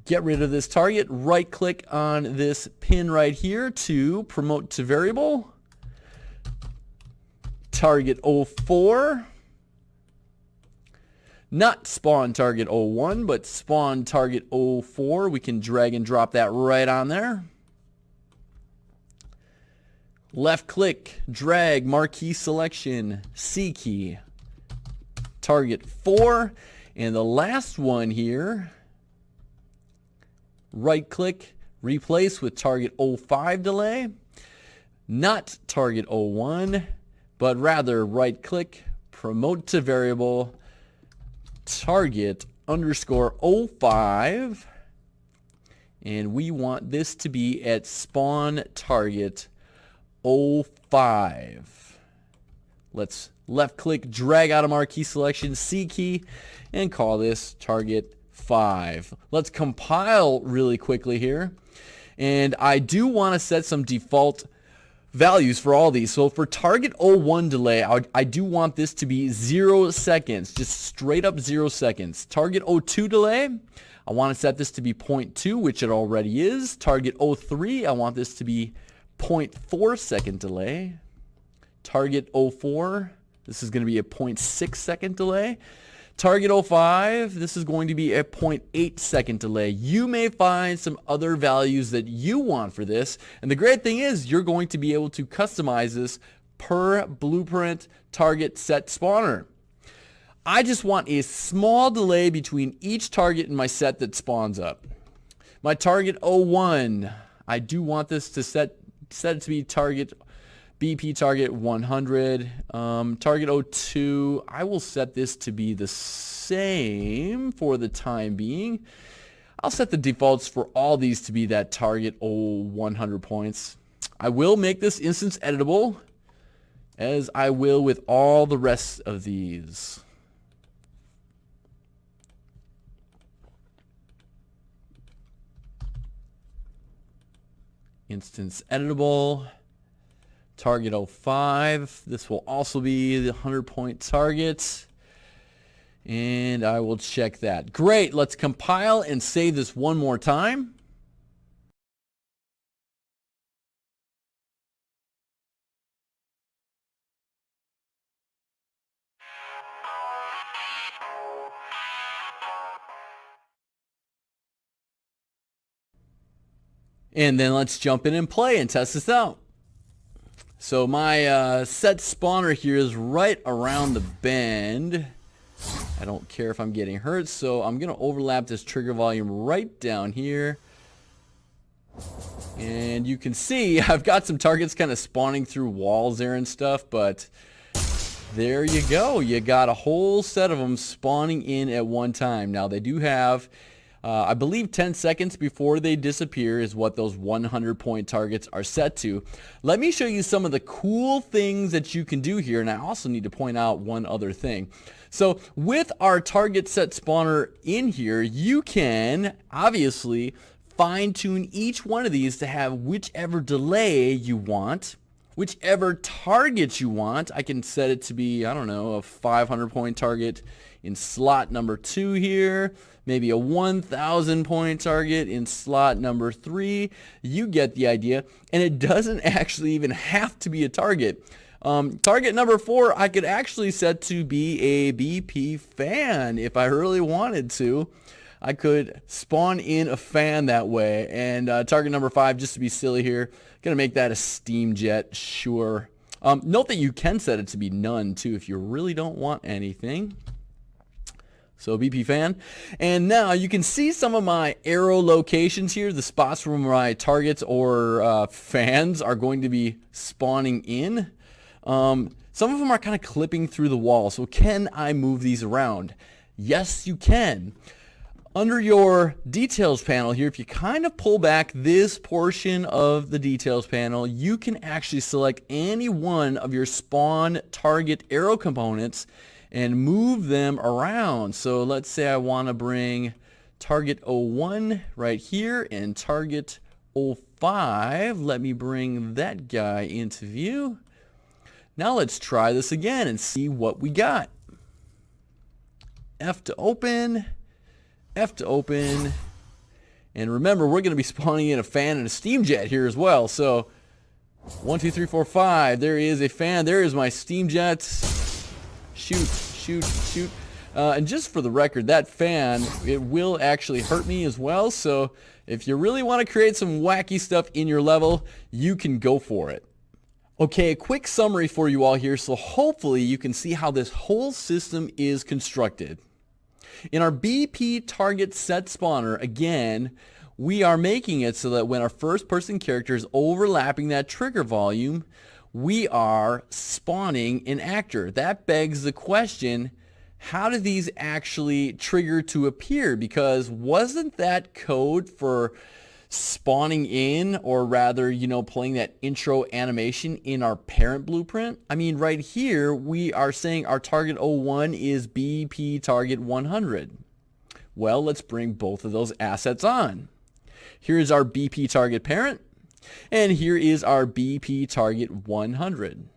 Get rid of this target, right click on this pin right here to promote to variable. Target 04. Not spawn target 01, but spawn target 04. We can drag and drop that right on there. Left click, drag, marquee selection, C key, target 4, and the last one here, right click, replace with target 05 delay, not target 01, but rather right click, promote to variable, target underscore 05, And we want this to be at spawn target 05. Let's left click, drag out of marquee selection, C key, and call this target 5. Let's compile really quickly here. And I do want to set some default values for all these. So for target 01 delay, I do want this to be 0 seconds, just straight up 0 seconds. Target 02 delay, I want to set this to be 0.2, which it already is. Target 03, I want this to be 0.4 second delay. Target 04, this is going to be a 0.6 second delay. Target 05, this is going to be a 0.8 second delay. You may find some other values that you want for this. And the great thing is you're going to be able to customize this per blueprint target set spawner. I just want a small delay between each target in my set that spawns up. My target 01, I do want this to set it to be target BP target 100. Target 02, I will set this to be the same for the time being. I'll set the defaults for all these to be that target 100 points. I will make this instance editable, as I will with all the rest of these. Instance editable. Target 05, this will also be the 100-point target, and I will check that. Great, let's compile and save this one more time. And then let's jump in and play and test this out. So my set spawner here is right around the bend. I don't care if I'm getting hurt, so I'm going to overlap this trigger volume right down here. And you can see I've got some targets kind of spawning through walls there and stuff, but there you go. You got a whole set of them spawning in at one time. Now they do have I believe 10 seconds before they disappear is what those 100-point targets are set to. Let me show you some of the cool things that you can do here, and I also need to point out one other thing. So with our target set spawner in here, you can obviously fine-tune each one of these to have whichever delay you want, whichever target you want. I can set it to be, I don't know, a 500-point target in slot number 2 here, maybe a 1,000-point target in slot number 3. You get the idea. And it doesn't actually even have to be a target. Target number 4, I could actually set to be a BP fan if I really wanted to. I could spawn in a fan that way. And target number 5, just to be silly here, gonna make that a steam jet, sure. Note that you can set it to be none too if you really don't want anything. So BP fan. And now you can see some of my arrow locations here, the spots where my targets or fans are going to be spawning in. Some of them are kind of clipping through the wall. So can I move these around? Yes, you can. Under your details panel here, if you kind of pull back this portion of the details panel, you can actually select any one of your spawn target arrow components and move them around. So let's say I want to bring target 01 right here and target 05. Let me bring that guy into view. Now let's try this again and see what we got. F to open, F to open, and remember we're going to be spawning in a fan and a steam jet here as well. So 1, 2, 3, 4, 5. There is a fan. There is my steam jet. Shoot, shoot, shoot. And just for the record, that fan, it will actually hurt me as well. So if you really want to create some wacky stuff in your level, you can go for it. Okay, a quick summary for you all here. So hopefully you can see how this whole system is constructed. In our BP target set spawner, again, we are making it so that when our first person character is overlapping that trigger volume, we are spawning an actor. That begs the question, how do these actually trigger to appear? Because wasn't that code for spawning in, or rather, playing that intro animation in our parent blueprint? I mean, right here, we are saying our target 01 is BP target 100. Well, let's bring both of those assets on. Here is our BP target parent, and here is our BP target 100.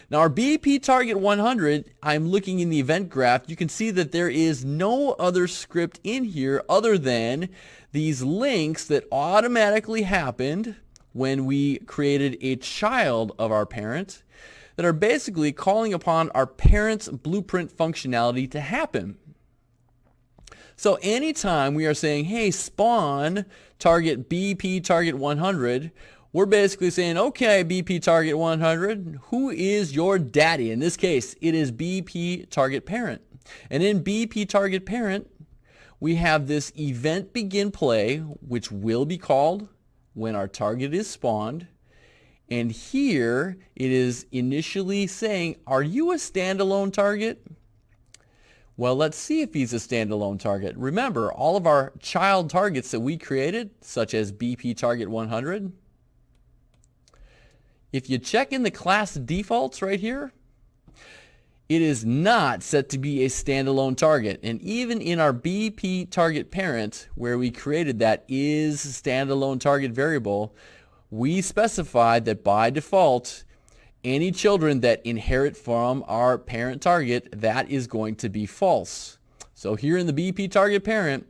Now our BP target 100, I'm looking in the event graph, you can see that there is no other script in here other than these links that automatically happened when we created a child of our parent that are basically calling upon our parent's blueprint functionality to happen. So anytime we are saying, hey, spawn target BP target 100, we're basically saying, okay, BP target 100, who is your daddy? In this case, it is BP target parent. And in BP target parent, we have this event begin play, which will be called when our target is spawned. And here it is initially saying, are you a standalone target? Well, let's see if he's a standalone target. Remember, all of our child targets that we created, such as BP target 100, if you check in the class defaults right here, it is not set to be a standalone target. And even in our BP target parent, where we created that is standalone target variable, we specified that by default, any children that inherit from our parent target, that is going to be false. So here in the BP target parent,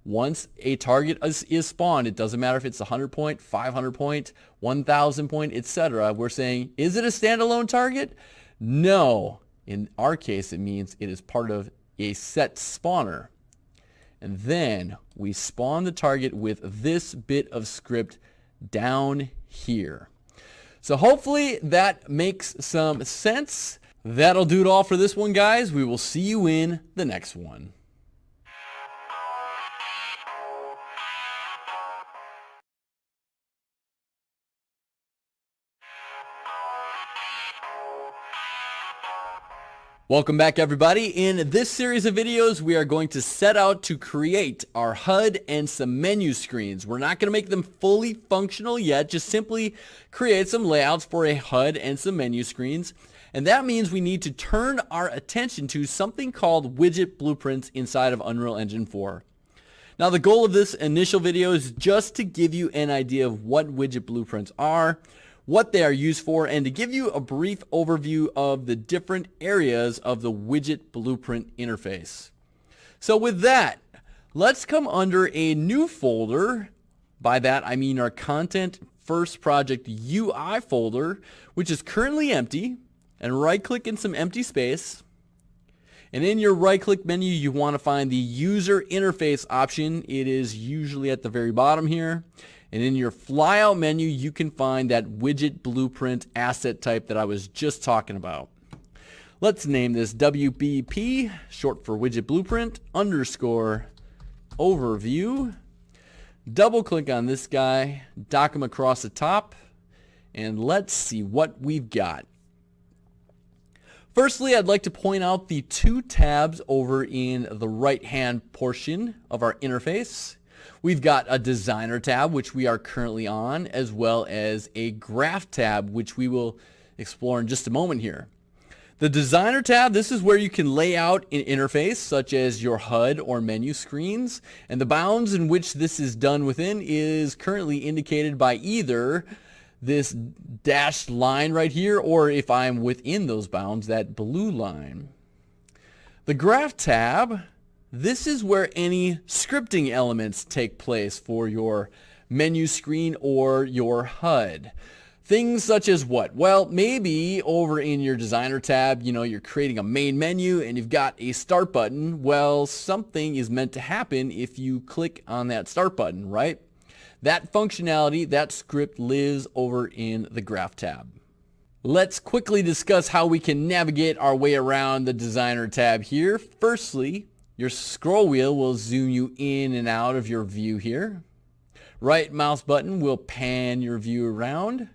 once a target is spawned, it doesn't matter if it's 100 point, 500 point, 1000 point, etc. We're saying, is it a standalone target? No. In our case, it means it is part of a set spawner. And then we spawn the target with this bit of script down here. So hopefully that makes some sense. That'll do it all for this one, guys. We will see you in the next one. Welcome back, everybody. In this series of videos, we are going to set out to create our HUD and some menu screens. We're not going to make them fully functional yet, just simply create some layouts for a HUD and some menu screens. And that means we need to turn our attention to something called widget blueprints inside of Unreal Engine 4. Now, the goal of this initial video is just to give you an idea of what widget blueprints are, what they are used for, and to give you a brief overview of the different areas of the widget blueprint interface. So with that, let's come under a new folder. By that, I mean our Content First Project UI folder, which is currently empty, and right-click in some empty space. And in your right-click menu, you want to find the User Interface option. It is usually at the very bottom here. And in your flyout menu, you can find that widget blueprint asset type that I was just talking about. Let's name this WBP, short for widget blueprint, underscore overview. Double click on this guy, dock him across the top, and let's see what we've got. Firstly, I'd like to point out the two tabs over in the right-hand portion of our interface. We've got a designer tab, which we are currently on, as well as a graph tab, which we will explore in just a moment here. The designer tab, this is where you can lay out an interface such as your HUD or menu screens, and the bounds in which this is done within is currently indicated by either this dashed line right here, or if I'm within those bounds, that blue line. The graph tab, this is where any scripting elements take place for your menu screen or your HUD. Things such as what? Well, maybe over in your designer tab, you're creating a main menu and you've got a start button. Well, something is meant to happen if you click on that start button, right? That functionality, that script lives over in the graph tab. Let's quickly discuss how we can navigate our way around the designer tab here. Firstly, your scroll wheel will zoom you in and out of your view here. Right mouse button will pan your view around.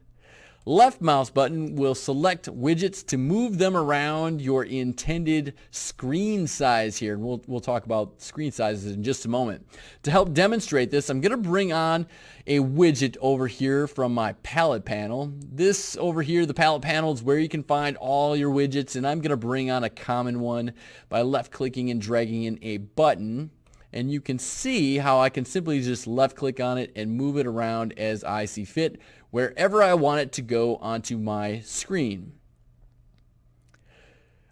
Left mouse button will select widgets to move them around your intended screen size here. We'll talk about screen sizes in just a moment. To help demonstrate this, I'm going to bring on a widget over here from my palette panel. This over here, the palette panel, is where you can find all your widgets, and I'm going to bring on a common one by left clicking and dragging in a button. And you can see how I can simply just left click on it and move it around as I see fit, wherever I want it to go onto my screen.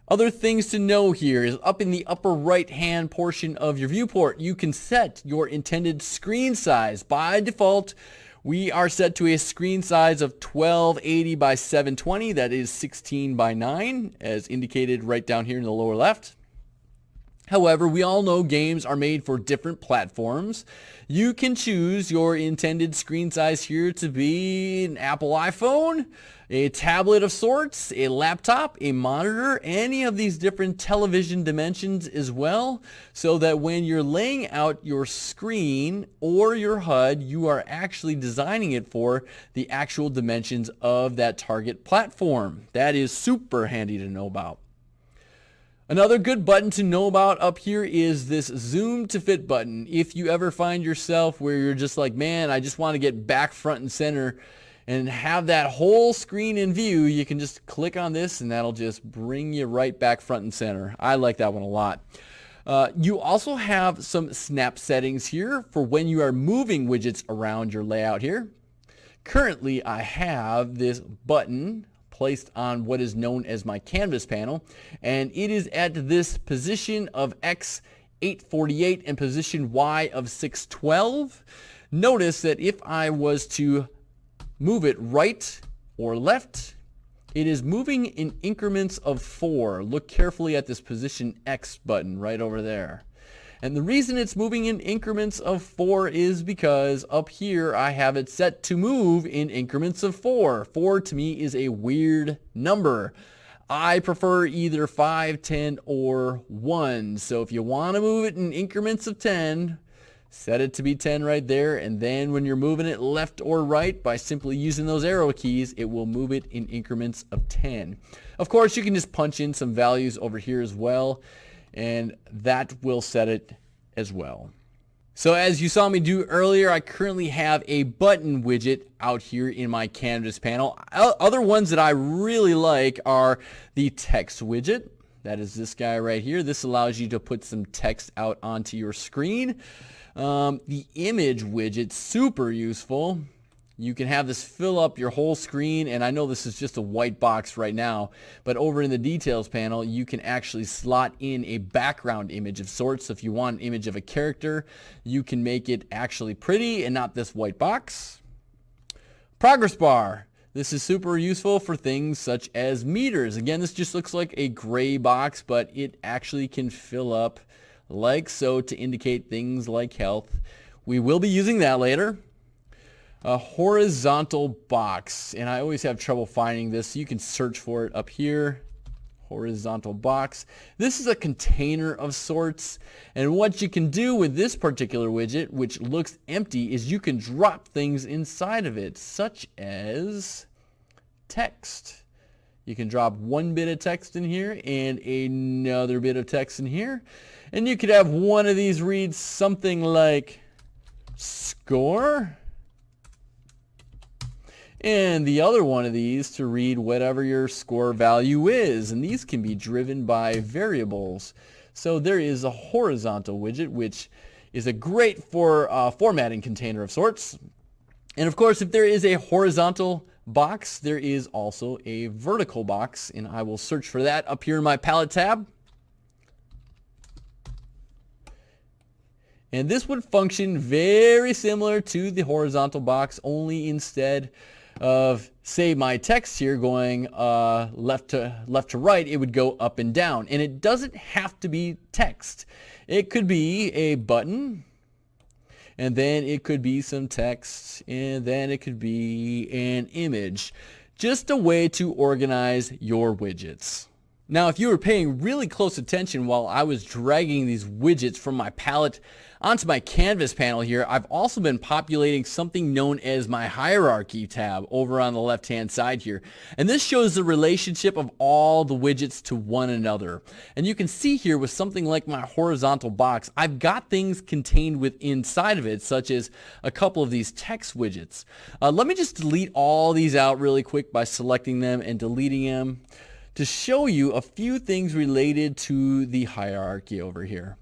Other things to know here is up in the upper right hand portion of your viewport, you can set your intended screen size. By default, we are set to a screen size of 1280 by 720. That is 16 by 9, as indicated right down here in the lower left. However, we all know games are made for different platforms. You can choose your intended screen size here to be an Apple iPhone, a tablet of sorts, a laptop, a monitor, any of these different television dimensions as well, so that when you're laying out your screen or your HUD, you are actually designing it for the actual dimensions of that target platform. That is super handy to know about. Another good button to know about up here is this zoom to fit button. If you ever find yourself where you're just like, man, I just want to get back front and center and have that whole screen in view, you can just click on this and that'll just bring you right back front and center. I like that one a lot. You also have some snap settings here for when you are moving widgets around your layout here. Currently, I have this button placed on what is known as my canvas panel, and it is at this position of X 848 and position Y of 612. Notice that if I was to move it right or left, it is moving in increments of 4. Look carefully at this position X button right over there. And the reason it's moving in increments of 4 is because up here I have it set to move in increments of 4. 4 to me is a weird number. I prefer either 5, 10, or 1. So if you want to move it in increments of 10, set it to be 10 right there. And then when you're moving it left or right, by simply using those arrow keys, it will move it in increments of 10. Of course, you can just punch in some values over here as well, and that will set it as well. So as you saw me do earlier, I currently have a button widget out here in my canvas panel. Other ones that I really like are the text widget. That is this guy right here. This allows you to put some text out onto your screen. The image widget, super useful. You can have this fill up your whole screen, and I know this is just a white box right now, but over in the details panel you can actually slot in a background image of sorts. So if you want an image of a character, you can make it actually pretty and not this white box. Progress bar. This is super useful for things such as meters. Again, this just looks like a gray box, but it actually can fill up like so to indicate things like health. We will be using that later. A horizontal box, and I always have trouble finding this. You can search for it up here. Horizontal box. This is a container of sorts, and what you can do with this particular widget, which looks empty, is you can drop things inside of it, such as text. You can drop one bit of text in here and another bit of text in here, and you could have one of these read something like score, and the other one of these to read whatever your score value is, and these can be driven by variables. So there is a horizontal widget, which is a great for formatting container of sorts. And of course, if there is a horizontal box, there is also a vertical box, and I will search for that up here in my palette tab. And this would function very similar to the horizontal box, only instead of, say, my text here going left to right, it would go up and down. And it doesn't have to be text. It could be a button, and then it could be some text, and then it could be an image. Just a way to organize your widgets. Now, if you were paying really close attention while I was dragging these widgets from my palette onto my canvas panel here, I've also been populating something known as my hierarchy tab over on the left-hand side here. And this shows the relationship of all the widgets to one another. And you can see here with something like my horizontal box, I've got things contained within inside of it, such as a couple of these text widgets. Let me just delete all these out really quick by selecting them and deleting them, to show you a few things related to the hierarchy over here.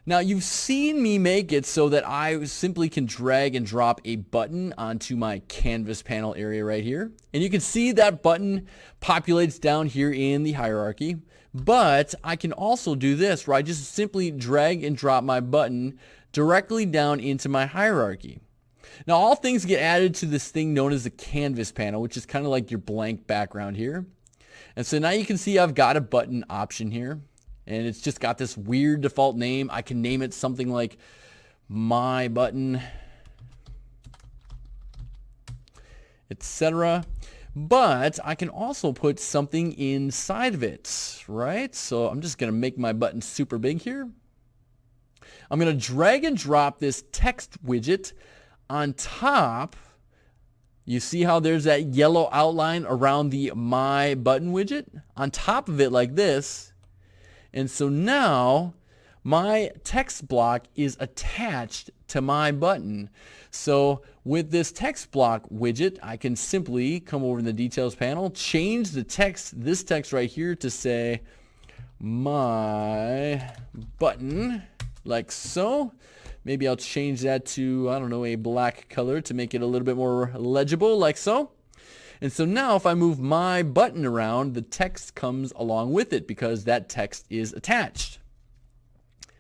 Now, you've seen me make it so that I simply can drag and drop a button onto my canvas panel area right here. And you can see that button populates down here in the hierarchy. But I can also do this, where I just simply drag and drop my button directly down into my hierarchy. Now, all things get added to this thing known as the canvas panel, which is kind of like your blank background here. And so now you can see I've got a button option here, and it's just got this weird default name. I can name it something like my button, etc. But I can also put something inside of it, right? So I'm just going to make my button super big here. I'm going to drag and drop this text widget on top. You see how there's that yellow outline around the My Button widget on top of it like this. And so now my text block is attached to my button. So with this text block widget, I can simply come over in the details panel, change the text, this text right here, to say My Button, like so. Maybe I'll change that to, I don't know, a black color to make it a little bit more legible, like so. And so now if I move my button around, the text comes along with it because that text is attached.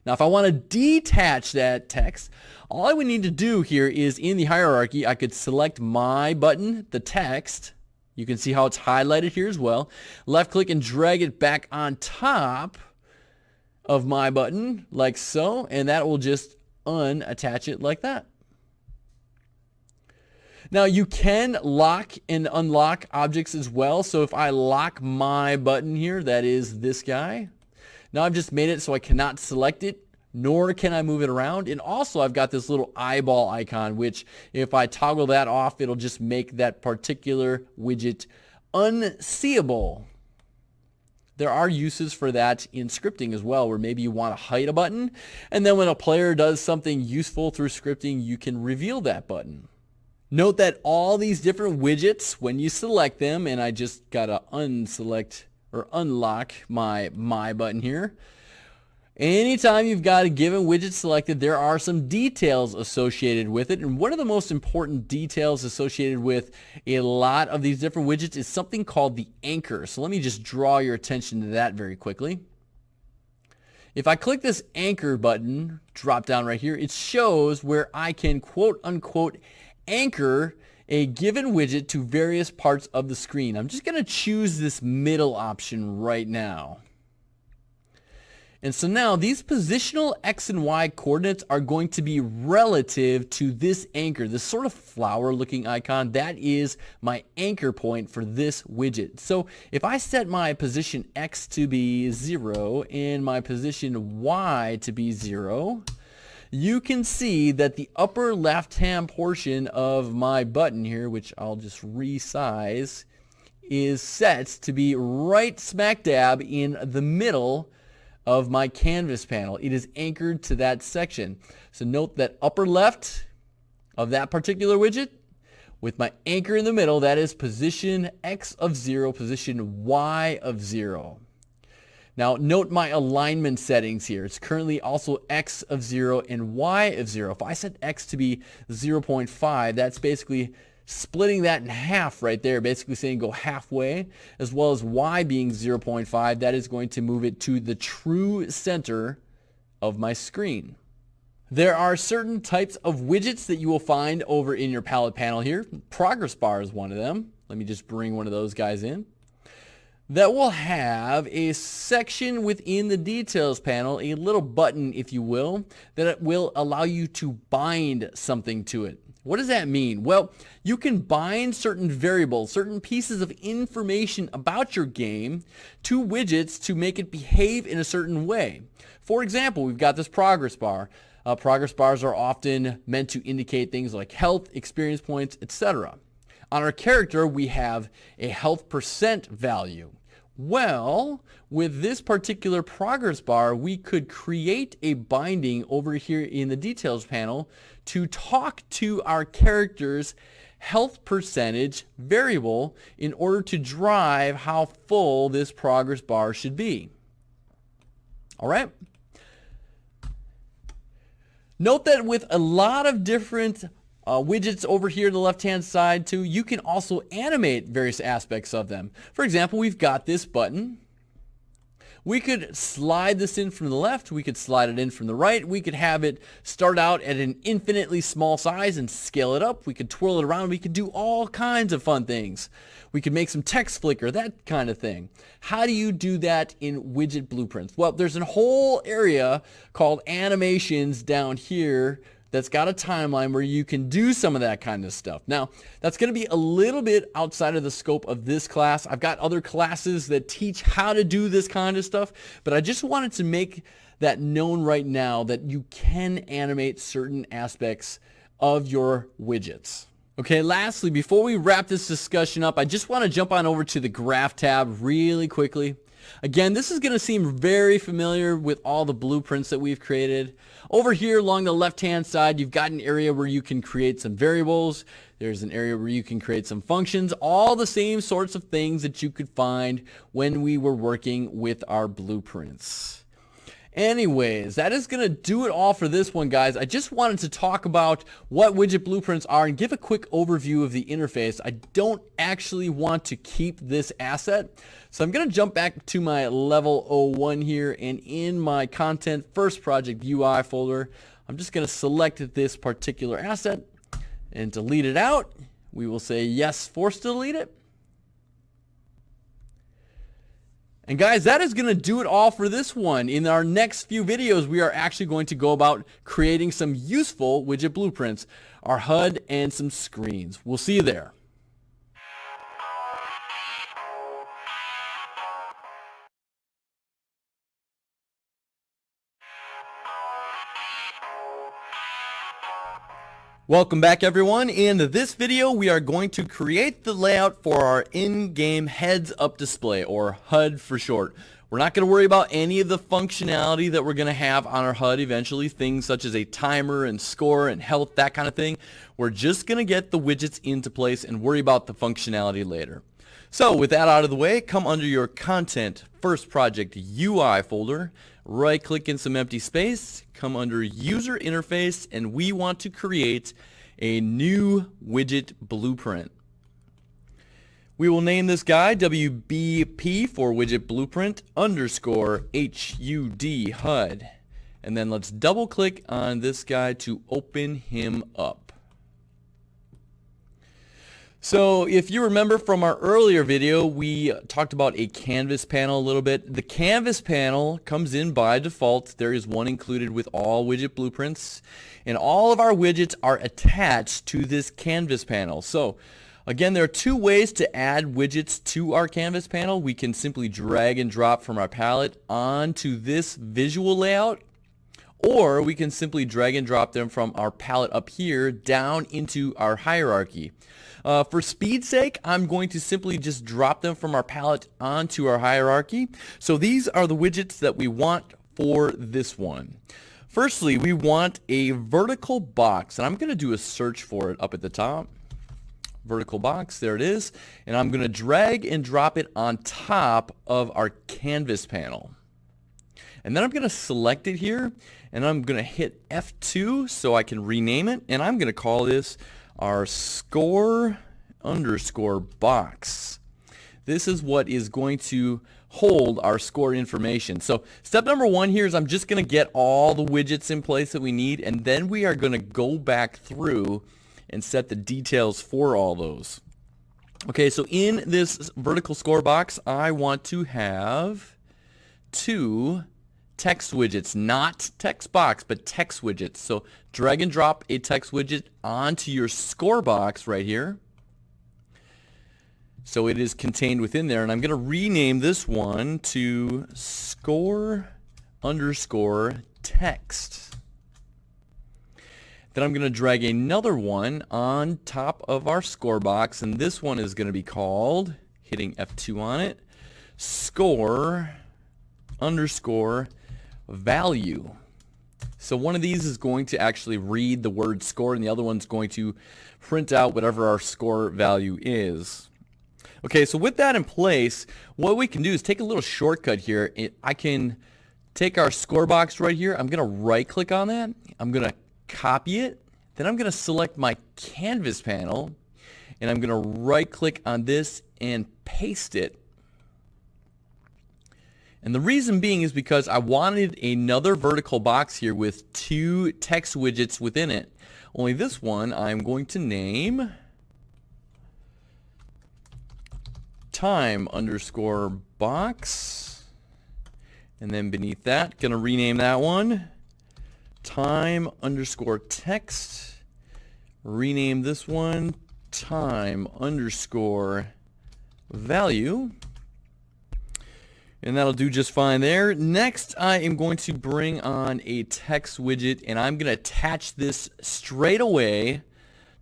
Now, if I want to detach that text, all I would need to do here is in the hierarchy, I could select my button, the text. You can see how it's highlighted here as well. Left click and drag it back on top of my button, like so, and that will just unattach it like that. Now you can lock and unlock objects as well. So if I lock my button here, that is this guy. Now I've just made it so I cannot select it, nor can I move it around. And also I've got this little eyeball icon, which if I toggle that off, it'll just make that particular widget unseeable. There are uses for that in scripting as well, where maybe you want to hide a button, and then when a player does something useful through scripting, you can reveal that button. Note that all these different widgets, when you select them, and I just got to unselect or unlock my button here, anytime you've got a given widget selected, there are some details associated with it. And one of the most important details associated with a lot of these different widgets is something called the anchor. So let me just draw your attention to that very quickly. If I click this anchor button, drop down right here, it shows where I can quote unquote anchor a given widget to various parts of the screen. I'm just going to choose this middle option right now. And so now these positional X and Y coordinates are going to be relative to this anchor, this sort of flower looking icon. That is my anchor point for this widget. So if I set my position X to be 0 and my position Y to be 0, you can see that the upper left-hand portion of my button here, which I'll just resize, is set to be right smack dab in the middle of my canvas panel. It is anchored to that section. So note that upper left of that particular widget with my anchor in the middle, that is position X of 0, position Y of 0. Now note my alignment settings here. It's currently also X of 0 and Y of 0. If I set X to be 0.5, that's basically splitting that in half right there, basically saying go halfway, as well as Y being 0.5, that is going to move it to the true center of my screen. There are certain types of widgets that you will find over in your palette panel here. Progress bar is one of them. Let me just bring one of those guys in. That will have a section within the details panel, a little button if you will, that it will allow you to bind something to it. What does that mean? Well, you can bind certain variables, certain pieces of information about your game to widgets to make it behave in a certain way. For example, we've got this progress bar. Progress bars are often meant to indicate things like health, experience points, etc. On our character, we have a health percent value. Well, with this particular progress bar, we could create a binding over here in the details panel to talk to our character's health percentage variable in order to drive how full this progress bar should be. All right. Note that with a lot of different widgets over here to the left-hand side too, you can also animate various aspects of them. For example, we've got this button. We could slide this in from the left. We could slide it in from the right. We could have it start out at an infinitely small size and scale it up. We could twirl it around. We could do all kinds of fun things. We could make some text flicker, that kind of thing. How do you do that in widget blueprints? Well, there's a whole area called animations down here that's got a timeline where you can do some of that kind of stuff. Now, that's going to be a little bit outside of the scope of this class. I've got other classes that teach how to do this kind of stuff, but I just wanted to make that known right now that you can animate certain aspects of your widgets. Okay, lastly, before we wrap this discussion up, I just want to jump on over to the Graph tab really quickly. Again, this is going to seem very familiar with all the blueprints that we've created. Over here along the left-hand side, you've got an area where you can create some variables. There's an area where you can create some functions, all the same sorts of things that you could find when we were working with our blueprints. Anyways, that is going to do it all for this one, guys. I just wanted to talk about what widget blueprints are and give a quick overview of the interface. I don't actually want to keep this asset, so I'm going to jump back to my level 01 here, and in my content first project UI folder, I'm just going to select this particular asset and delete it out. We will say yes, force to delete it. And guys, that is going to do it all for this one. In our next few videos, we are actually going to go about creating some useful widget blueprints, our HUD, and some screens. We'll see you there. Welcome back, everyone. In this video, we are going to create the layout for our in-game heads-up display, or HUD for short. We're not going to worry about any of the functionality that we're going to have on our HUD eventually, things such as a timer and score and health, that kind of thing. We're just going to get the widgets into place and worry about the functionality later. So with that out of the way, come under your Content First Project UI folder, right-click in some empty space, come under User Interface, and we want to create a new widget blueprint. We will name this guy WBP for widget blueprint underscore HUD HUD. And then let's double click on this guy to open him up. So if you remember from our earlier video, we talked about a canvas panel a little bit. The canvas panel comes in by default. There is one included with all widget blueprints, and all of our widgets are attached to this canvas panel. So again, there are two ways to add widgets to our canvas panel. We can simply drag and drop from our palette onto this visual layout, or we can simply drag and drop them from our palette up here down into our hierarchy. For speed's sake, I'm going to simply just drop them from our palette onto our hierarchy. So these are the widgets that we want for this one. Firstly, we want a vertical box, and I'm going to do a search for it up at the top. Vertical box, there it is, and I'm going to drag and drop it on top of our canvas panel. And then I'm going to select it here, and I'm going to hit F2 so I can rename it, and I'm going to call this our score underscore box. This is what is going to hold our score information. So step number one here is I'm just going to get all the widgets in place that we need, and then we are going to go back through and set the details for all those. Okay, so in this vertical score box, I want to have two text widgets, not text box, but text widgets. So drag and drop a text widget onto your score box right here. So it is contained within there, and I'm going to rename this one to score underscore text. Then I'm going to drag another one on top of our score box, and this one is going to be called, hitting F2 on it, score underscore value. So one of these is going to actually read the word score, and the other one's going to print out whatever our score value is. Okay, so with that in place, what we can do is take a little shortcut here. I can take our score box right here. I'm going to right click on that. I'm going to copy it. Then I'm going to select my canvas panel, and I'm going to right click on this and paste it. And the reason being is because I wanted another vertical box here with two text widgets within it. Only this one I'm going to name time underscore box, and then beneath that, gonna rename that one time underscore text, rename this one time underscore value, and that'll do just fine there. Next, I am going to bring on a text widget, and I'm gonna attach this straight away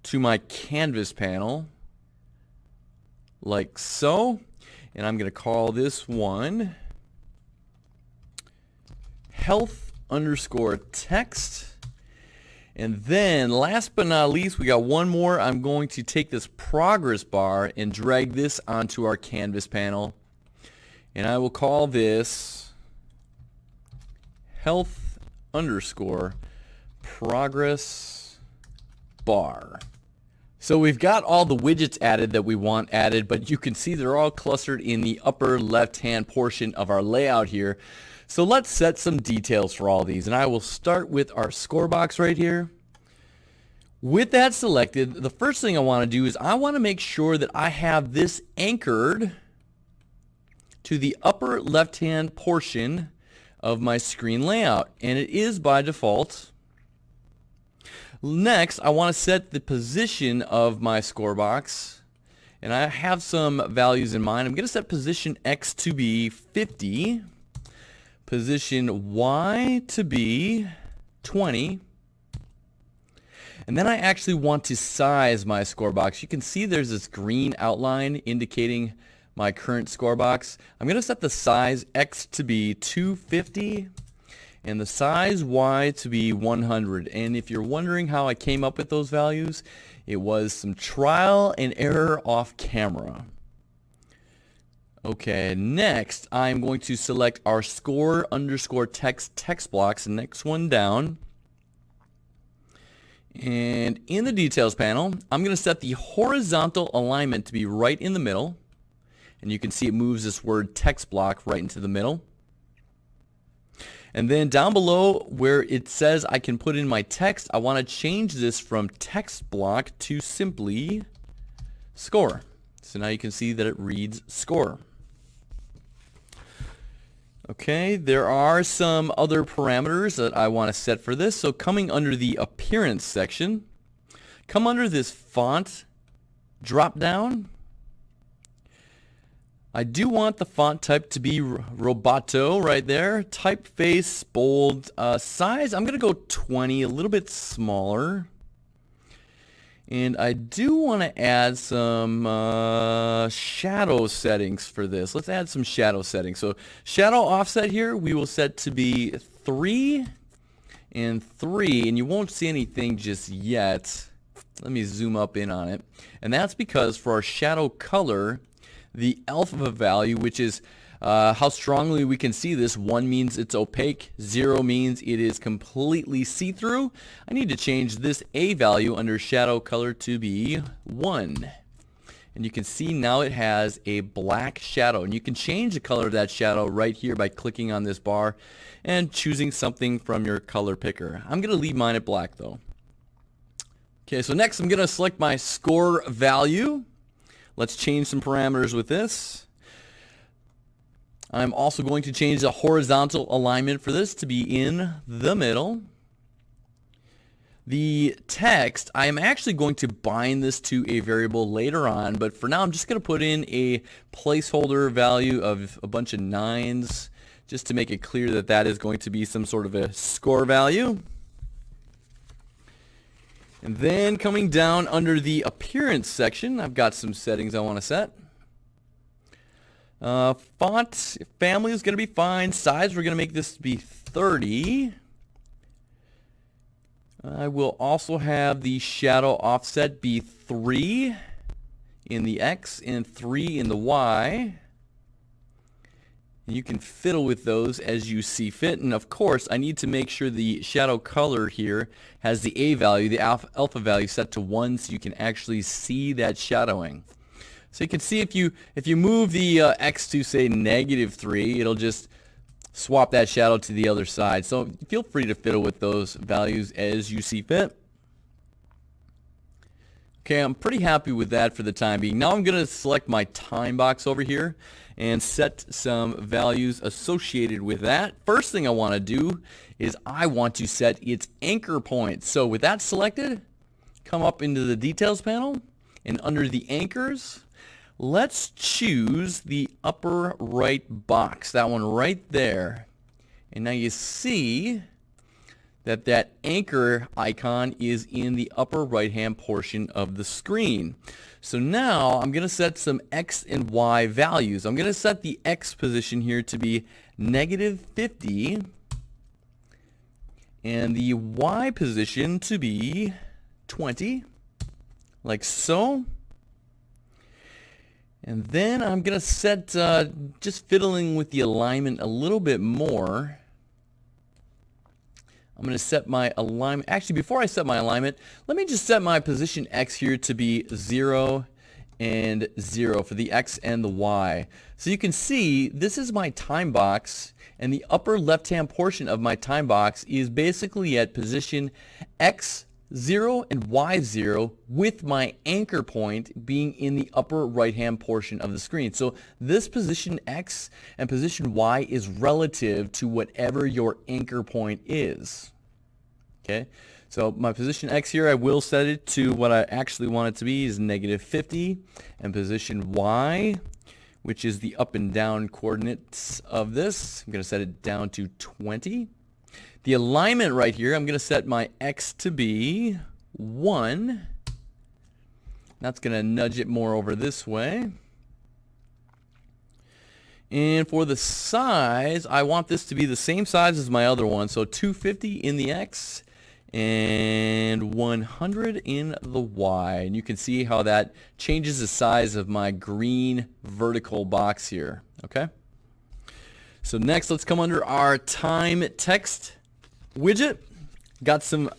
to my canvas panel like so, and I'm going to call this one health underscore text. And then last but not least, we got one more. I'm going to take this progress bar and drag this onto our canvas panel, and I will call this health underscore progress bar. So we've got all the widgets added that we want added, but you can see they're all clustered in the upper left-hand portion of our layout here. So let's set some details for all these, and I will start with our score box right here. With that selected, the first thing I want to do is I want to make sure that I have this anchored to the upper left-hand portion of my screen layout, and it is by default. Next, I want to set the position of my score box, and I have some values in mind. I'm going to set position X to be 50, position Y to be 20, and then I actually want to size my score box. You can see there's this green outline indicating my current score box. I'm going to set the size X to be 250 and the size Y to be 100. And if you're wondering how I came up with those values, it was some trial and error off camera. Okay, next I'm going to select our score underscore text blocks, the next one down. And in the details panel, I'm going to set the horizontal alignment to be right in the middle. And you can see it moves this word text block right into the middle. And then down below where it says I can put in my text, I want to change this from text block to simply score. So now you can see that it reads score. Okay, there are some other parameters that I want to set for this. So coming under the appearance section, come under this font drop down. I do want the font type to be Roboto right there. Typeface, bold, size, I'm going to go 20, a little bit smaller. And I do want to add some shadow settings for this. Let's add some shadow settings. So shadow offset here, we will set to be 3 and 3. And you won't see anything just yet. Let me zoom up in on it. And that's because for our shadow color, the alpha value, which is how strongly we can see this, 1 means it's opaque, 0 means it is completely see-through. I need to change this A value under shadow color to be 1. And you can see now it has a black shadow. And you can change the color of that shadow right here by clicking on this bar and choosing something from your color picker. I'm going to leave mine at black though. Okay, so next I'm going to select my score value. Let's change some parameters with this. I'm also going to change the horizontal alignment for this to be in the middle. The text, I am actually going to bind this to a variable later on, but for now I'm just going to put in a placeholder value of a bunch of 9s just to make it clear that that is going to be some sort of a score value. And then coming down under the appearance section, I've got some settings I want to set. Font family is going to be fine. Size, we're going to make this to be 30. I will also have the shadow offset be 3 in the X and 3 in the Y. You can fiddle with those as you see fit, and of course I need to make sure the shadow color here has the A value, the alpha value set to 1 so you can actually see that shadowing. So you can see if you move the X to say -3, it'll just swap that shadow to the other side. So feel free to fiddle with those values as you see fit. Okay, I'm pretty happy with that for the time being. Now I'm going to select my time box over here and set some values associated with that. First thing I want to do is I want to set its anchor point. So with that selected, come up into the details panel, and under the anchors, let's choose the upper right box, that one right there. And now you see that that anchor icon is in the upper right hand portion of the screen. So now I'm going to set some X and Y values. I'm going to set the X position here to be -50 and the Y position to be 20, like so. And then I'm going to set, just fiddling with the alignment a little bit more. I'm going to set my alignment. Actually, before I set my alignment, let me just set my position X here to be 0 and 0 for the X and the Y. So you can see this is my time box, and the upper left-hand portion of my time box is basically at position X 0 and Y 0 with my anchor point being in the upper right hand portion of the screen. So this position X and position Y is relative to whatever your anchor point is. Okay, so my position X here, I will set it to what I actually want it to be, is -50, and position Y, which is the up and down coordinates of this, I'm going to set it down to 20. The alignment right here, I'm going to set my X to be 1. That's going to nudge it more over this way. And for the size, I want this to be the same size as my other one. So 250 in the X and 100 in the Y. And you can see how that changes the size of my green vertical box here. Okay? So next, let's come under our time text widget. Got some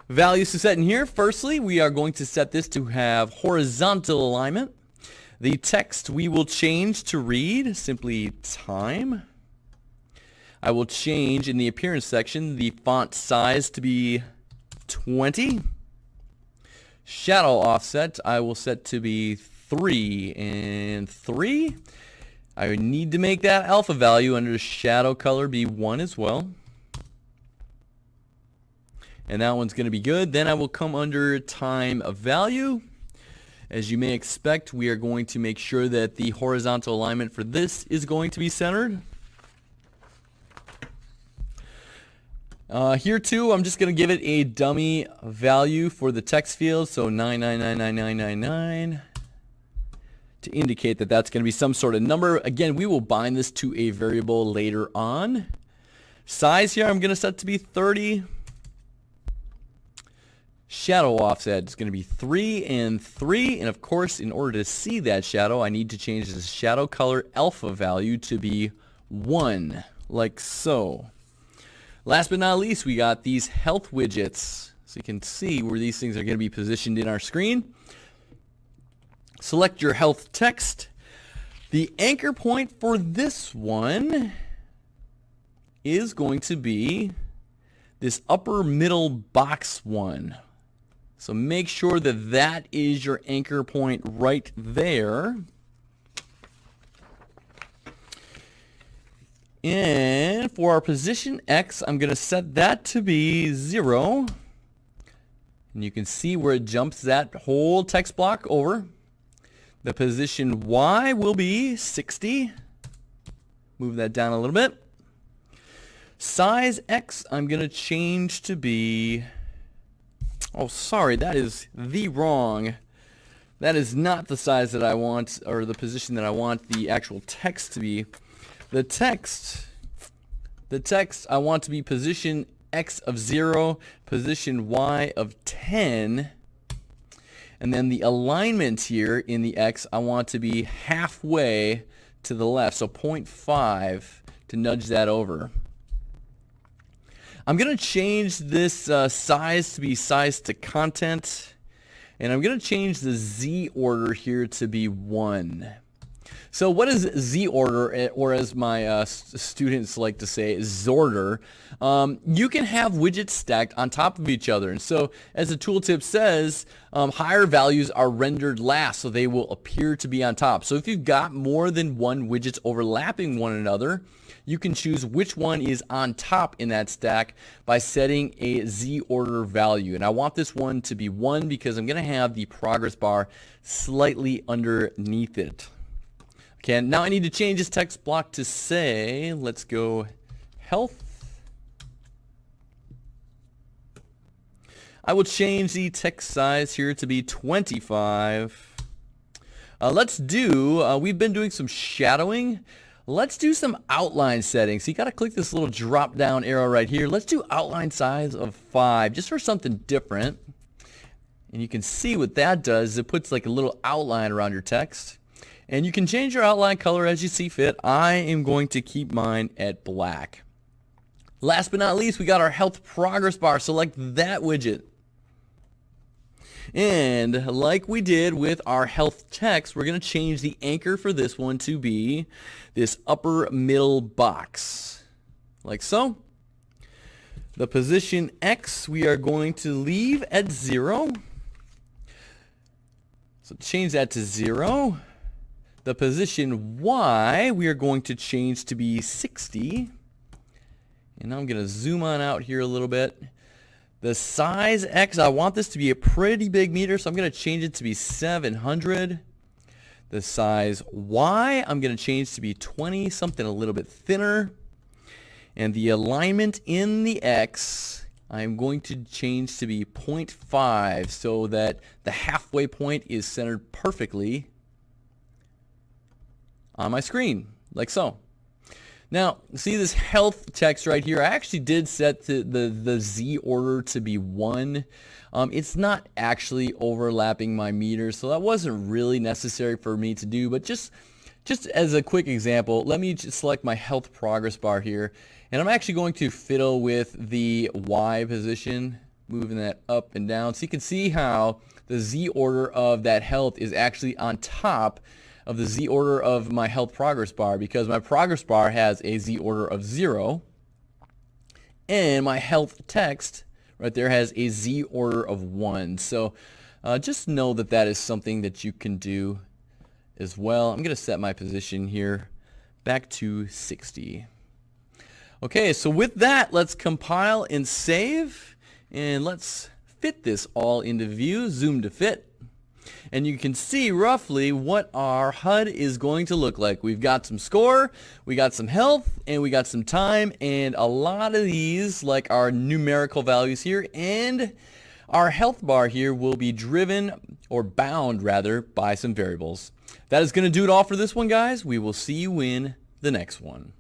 values to set in here. Firstly, we are going to set this to have horizontal alignment. The text we will change to read simply time. I will change in the appearance section the font size to be 20. Shadow offset I will set to be 3 and 3. I need to make that alpha value under shadow color be 1 as well. And that one's going to be good. Then I will come under time of value. As you may expect, we are going to make sure that the horizontal alignment for this is going to be centered. Here too, I'm just going to give it a dummy value for the text field, so 9999999, to indicate that that's going to be some sort of number. Again, we will bind this to a variable later on. Size here, I'm going to set to be 30. Shadow offset is going to be 3 and 3, and of course, in order to see that shadow, I need to change the shadow color alpha value to be 1, like so. Last but not least, we got these health widgets, so you can see where these things are going to be positioned in our screen. Select your health text. The anchor point for this one is going to be this upper middle box one. So make sure that that is your anchor point right there. And for our position X, I'm going to set that to be 0. And you can see where it jumps that whole text block over. The position Y will be 60. Move that down a little bit. Size X, I'm going to change to be... Oh, sorry, that is the wrong... That is not the size that I want, or the position that I want the actual text to be. The text I want to be position X of 0, position Y of 10, and then the alignment here in the X I want to be halfway to the left, so 0.5 to nudge that over. I'm going to change this size to be size to content. And I'm going to change the Z order here to be 1. So what is Z order, or as my students like to say, Zorder? You can have widgets stacked on top of each other. And so as the tooltip says, higher values are rendered last, so they will appear to be on top. So if you've got more than one widgets overlapping one another, you can choose which one is on top in that stack by setting a Z order value. And I want this one to be 1 because I'm going to have the progress bar slightly underneath it. Okay, now I need to change this text block to say, let's go health. I will change the text size here to be 25. We've been doing some shadowing. Let's do some outline settings. So you got to click this little drop down arrow right here. Let's do outline size of 5 just for something different. And you can see what that does. It puts like a little outline around your text. And you can change your outline color as you see fit. I am going to keep mine at black. Last but not least, we got our health progress bar. Select that widget. And like we did with our health text, we're going to change the anchor for this one to be this upper middle box, like so. The position X we are going to leave at 0. So change that to 0. The position Y we are going to change to be 60. And I'm going to zoom on out here a little bit. The size X, I want this to be a pretty big meter, so I'm going to change it to be 700. The size Y, I'm going to change to be 20, something a little bit thinner. And the alignment in the X, I'm going to change to be 0.5 so that the halfway point is centered perfectly on my screen, like so. Now, see this health text right here? I actually did set the Z order to be 1. It's not actually overlapping my meters, so that wasn't really necessary for me to do. But just as a quick example, let me just select my health progress bar here. And I'm actually going to fiddle with the Y position, moving that up and down. So you can see how the Z order of that health is actually on top of the Z order of my health progress bar, because my progress bar has a Z order of 0 and my health text right there has a Z order of 1. So just know that that is something that you can do as well. I'm going to set my position here back to 60. Okay, so with that, let's compile and save, and let's fit this all into view, zoom to fit. And you can see roughly what our HUD is going to look like. We've got some score, we got some health, and we got some time, and a lot of these, like our numerical values here, and our health bar here will be driven, or bound rather, by some variables. That is going to do it all for this one, guys. We will see you in the next one.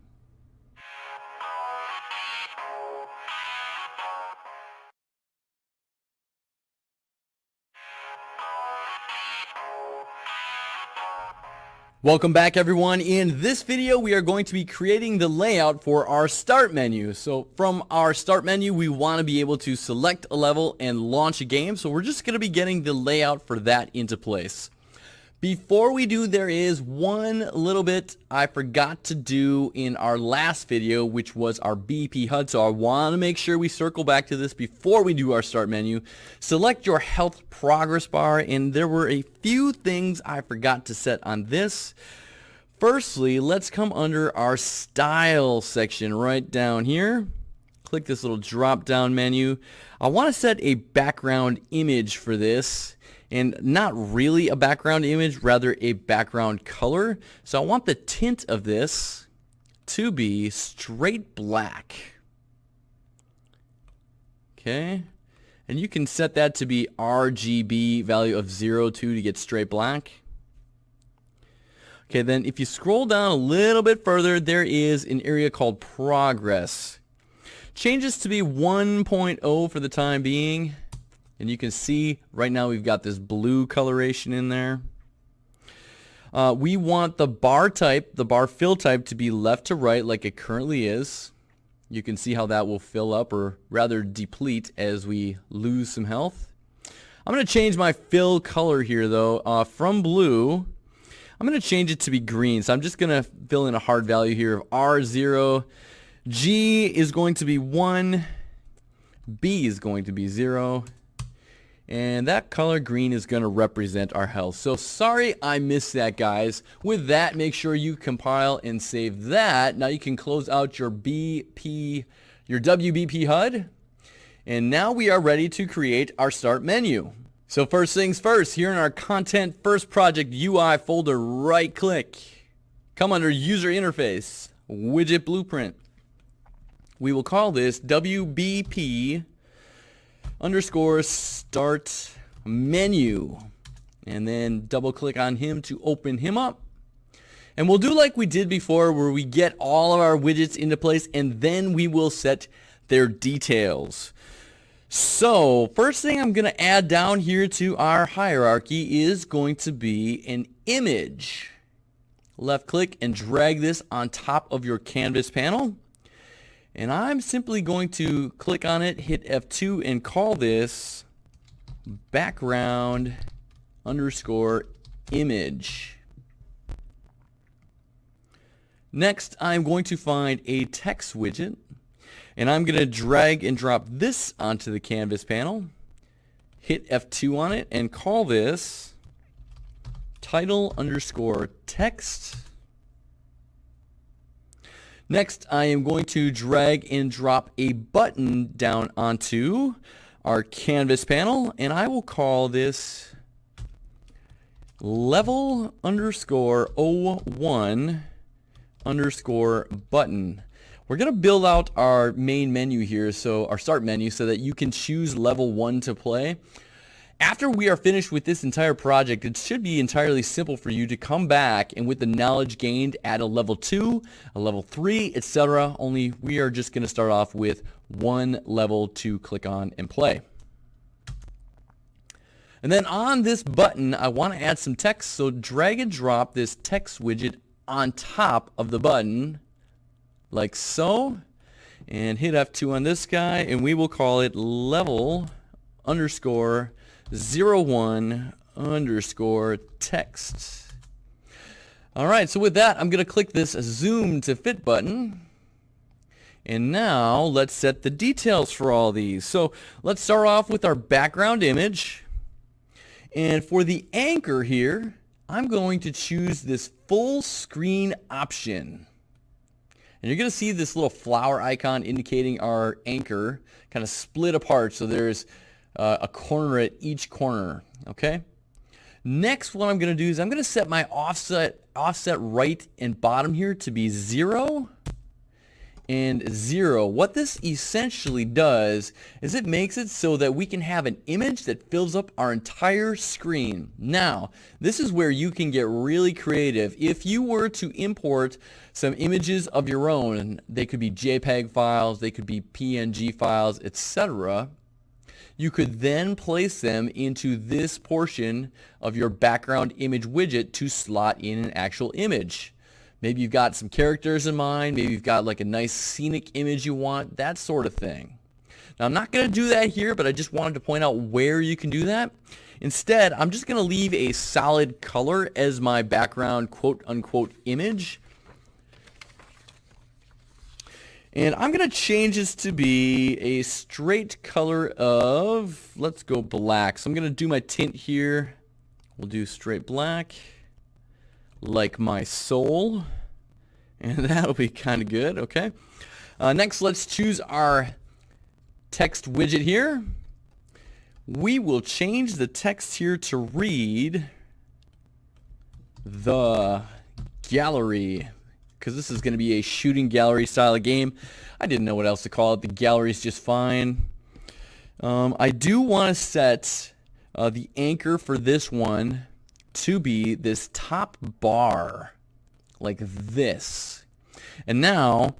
Welcome back, everyone. In this video we are going to be creating the layout for our start menu. So from our start menu we want to be able to select a level and launch a game. So we're just going to be getting the layout for that into place. Before we do, there is one little bit I forgot to do in our last video, which was our BP HUD. So I want to make sure we circle back to this before we do our start menu. Select your health progress bar, and there were a few things I forgot to set on this. firstly, let's come under our style section right down here. Click this little drop down menu. I want to set a background image for this, and not really a background image, rather a background color. So I want the tint of this to be straight black. Okay, and you can set that to be RGB value of 02 to get straight black. Okay, then if you scroll down a little bit further, there is an area called progress. Changes to be 1.0 for the time being, and you can see right now we've got this blue coloration in there. We want the bar type, the bar fill type, to be left to right like it currently is. You can see how that will fill up, or rather deplete, as we lose some health. I'm going to change my fill color here though. From blue, I'm going to change it to be green. So I'm just going to fill in a hard value here of R0. G is going to be 1. B is going to be 0. And that color green is going to represent our health. So sorry I missed that, guys. With that, make sure you compile and save that. Now you can close out your WBP HUD. And now we are ready to create our start menu. So first things first, here in our Content First Project UI folder, right click. Come under User Interface, Widget Blueprint. We will call this WBP _ start menu, and then double click on him to open him up. And we'll do like we did before, where we get all of our widgets into place and then we will set their details. So first thing I'm going to add down here to our hierarchy is going to be an image. Left click and drag this on top of your canvas panel. And I'm simply going to click on it, hit F2, and call this background _ image. Next, I'm going to find a text widget, and I'm going to drag and drop this onto the canvas panel, hit F2 on it, and call this title _ text. Next, I am going to drag and drop a button down onto our canvas panel, and I will call this level _01 _ button. We're going to build out our main menu here, so our start menu, so that you can choose level 1 to play. After we are finished with this entire project, it should be entirely simple for you to come back and with the knowledge gained add a level 2, a level 3, etc. Only we are just going to start off with one level to click on and play. And then on this button, I want to add some text, so drag and drop this text widget on top of the button, like so, and hit F2 on this guy, and we will call it level _ 01 _ text. Alright, so with that, I'm going to click this zoom to fit button. And now let's set the details for all these. So let's start off with our background image. And for the anchor here, I'm going to choose this full screen option. And you're going to see this little flower icon indicating our anchor kind of split apart. So there's a corner at each corner. Okay. Next, what I'm going to do is I'm going to set my offset right and bottom here to be 0 and 0. What this essentially does is it makes it so that we can have an image that fills up our entire screen. Now, this is where you can get really creative. If you were to import some images of your own, they could be JPEG files, they could be PNG files, etc. You could then place them into this portion of your background image widget to slot in an actual image. Maybe you've got some characters in mind, maybe you've got like a nice scenic image you want, that sort of thing. Now I'm not going to do that here, but I just wanted to point out where you can do that. Instead, I'm just going to leave a solid color as my background quote-unquote image. And I'm going to change this to be a straight color of, let's go black. So I'm going to do my tint here. We'll do straight black. like my soul. And that'll be kind of good, okay? Next, let's choose our text widget here. We will change the text here to read the gallery, because this is going to be a shooting gallery style of game. I didn't know what else to call it. The gallery is just fine. I do want to set the anchor for this one to be this top bar, like this. And now,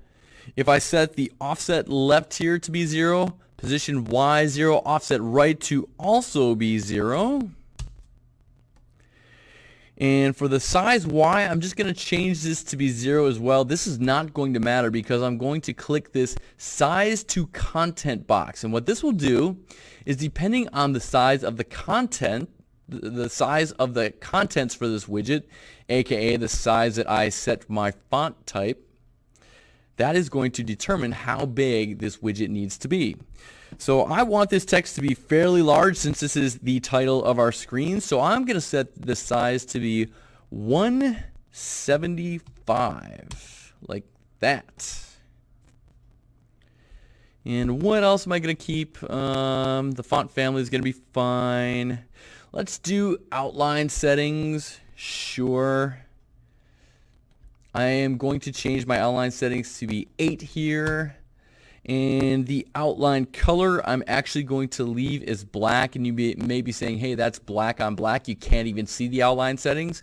if I set the offset left here to be 0, position Y 0, offset right to also be 0. And for the size Y, I'm just going to change this to be 0 as well. This is not going to matter because I'm going to click this size to content box. And what this will do is, depending on the size of the content, the size of the contents for this widget, aka the size that I set my font type, that is going to determine how big this widget needs to be. So I want this text to be fairly large since this is the title of our screen. So I'm going to set the size to be 175, like that. And what else am I going to keep? The font family is going to be fine. Let's do outline settings. Sure. I am going to change my outline settings to be 8 here. And the outline color I'm actually going to leave as black. And you may be saying, hey, that's black on black. You can't even see the outline settings.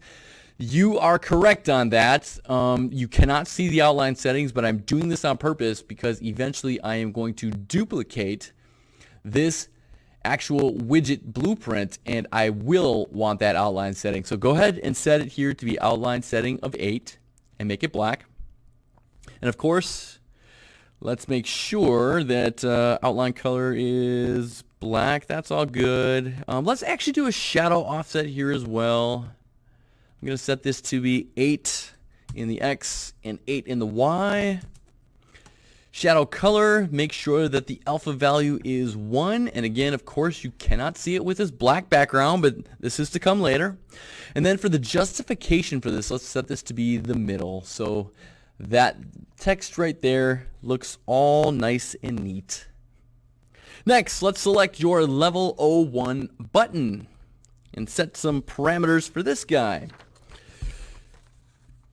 You are correct on that. You cannot see the outline settings, but I'm doing this on purpose because eventually I am going to duplicate this actual widget blueprint, and I will want that outline setting. So go ahead and set it here to be outline setting of 8 and make it black. And of course, let's make sure that outline color is black. That's all good. Let's actually do a shadow offset here as well. I'm going to set this to be 8 in the X and 8 in the Y. Shadow color, make sure that the alpha value is 1. And again, of course, you cannot see it with this black background, but this is to come later. And then for the justification for this, let's set this to be the middle. So that text right there looks all nice and neat. Next, let's select your level 01 button and set some parameters for this guy.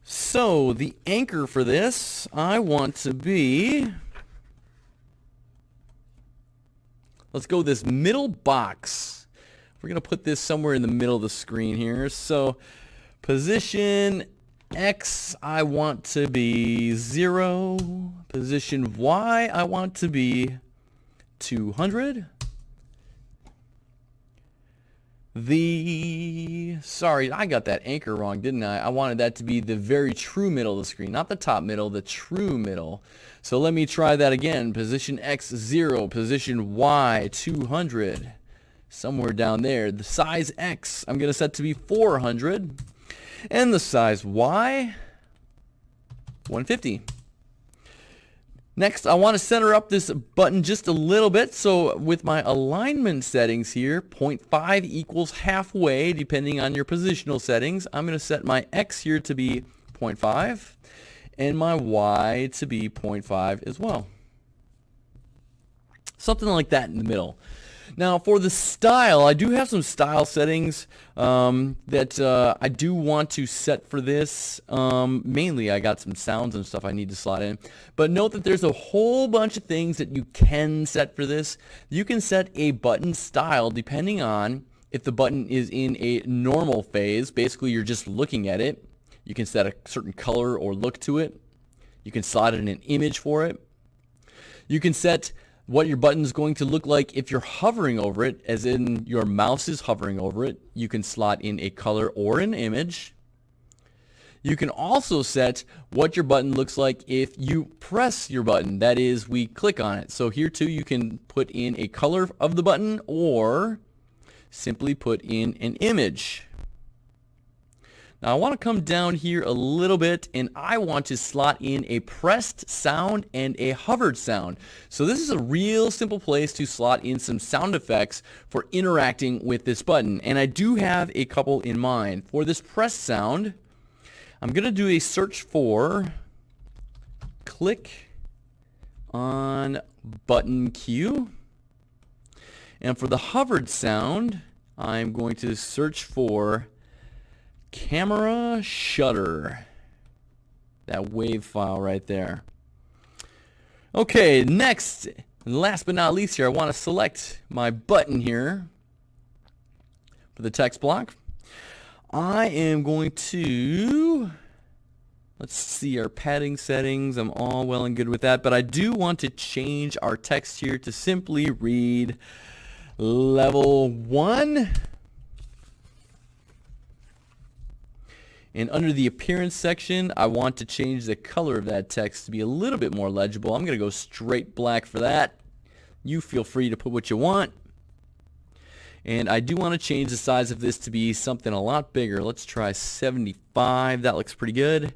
So the anchor for this, I want to be, let's go this middle box. We're going to put this somewhere in the middle of the screen here. So position X, I want to be 0. Position Y, I want to be 200. Sorry, I got that anchor wrong, didn't I? I wanted that to be the very true middle of the screen, not the top middle, the true middle. So let me try that again. Position X 0, position Y 200, somewhere down there. The size X I'm going to set to be 400, and the size Y 150. Next, I want to center up this button just a little bit. So with my alignment settings here, 0.5 equals halfway, depending on your positional settings. I'm going to set my X here to be 0.5 and my Y to be 0.5 as well. Something like that in the middle. Now for the style, I do have some style settings that I do want to set for this. Mainly I got some sounds and stuff I need to slot in. But note that there's a whole bunch of things that you can set for this. You can set a button style depending on if the button is in a normal phase. Basically you're just looking at it. You can set a certain color or look to it. You can slot in an image for it. You can set what your button is going to look like if you're hovering over it, as in your mouse is hovering over it. You can slot in a color or an image. You can also set what your button looks like if you press your button. That is, we click on it. So here too, you can put in a color of the button or simply put in an image. Now I want to come down here a little bit, and I want to slot in a pressed sound and a hovered sound. So this is a real simple place to slot in some sound effects for interacting with this button. And I do have a couple in mind. For this pressed sound, I'm going to do a search for click on button Q. And for the hovered sound, I'm going to search for camera shutter. That wave file right there. Okay, next, and last but not least here, I want to select my button here for the text block. I am going to, let's see, our padding settings. I'm all well and good with that, but I do want to change our text here to simply read level 1. And under the appearance section, I want to change the color of that text to be a little bit more legible. I'm going to go straight black for that. You feel free to put what you want. And I do want to change the size of this to be something a lot bigger. Let's try 75. That looks pretty good.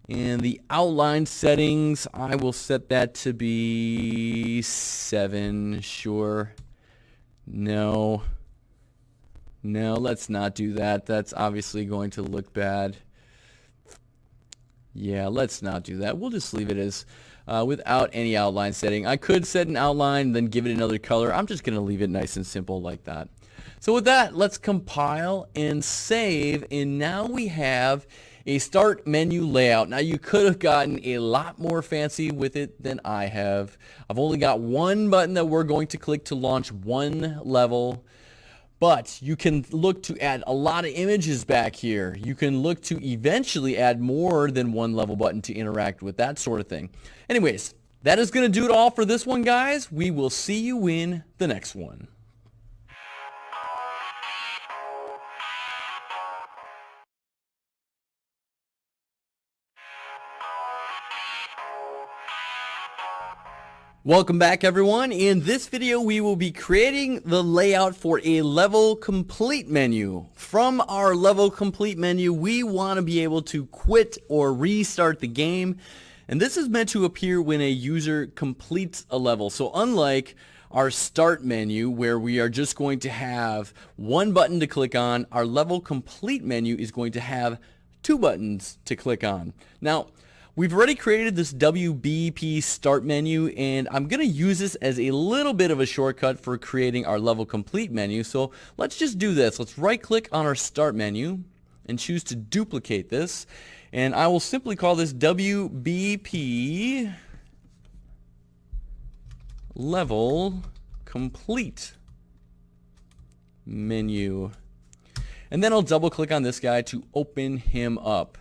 And the outline settings, I will set that to be 7. Sure. No, let's not do that. That's obviously going to look bad. Yeah, let's not do that. We'll just leave it as without any outline setting. I could set an outline, then give it another color. I'm just going to leave it nice and simple like that. So with that, let's compile and save. And now we have a start menu layout. Now you could have gotten a lot more fancy with it than I have. I've only got one button that we're going to click to launch one level. But you can look to add a lot of images back here. You can look to eventually add more than one level button to interact with, that sort of thing. Anyways, that is going to do it all for this one, guys. We will see you in the next one. Welcome back, everyone. In this video, we will be creating the layout for a level complete menu. From our level complete menu, we want to be able to quit or restart the game. And this is meant to appear when a user completes a level. So unlike our start menu, where we are just going to have one button to click on, our level complete menu is going to have two buttons to click on. Now, we've already created this WBP start menu, and I'm going to use this as a little bit of a shortcut for creating our level complete menu. So let's just do this. Let's right click on our start menu and choose to duplicate this. And I will simply call this WBP level complete menu. And then I'll double click on this guy to open him up.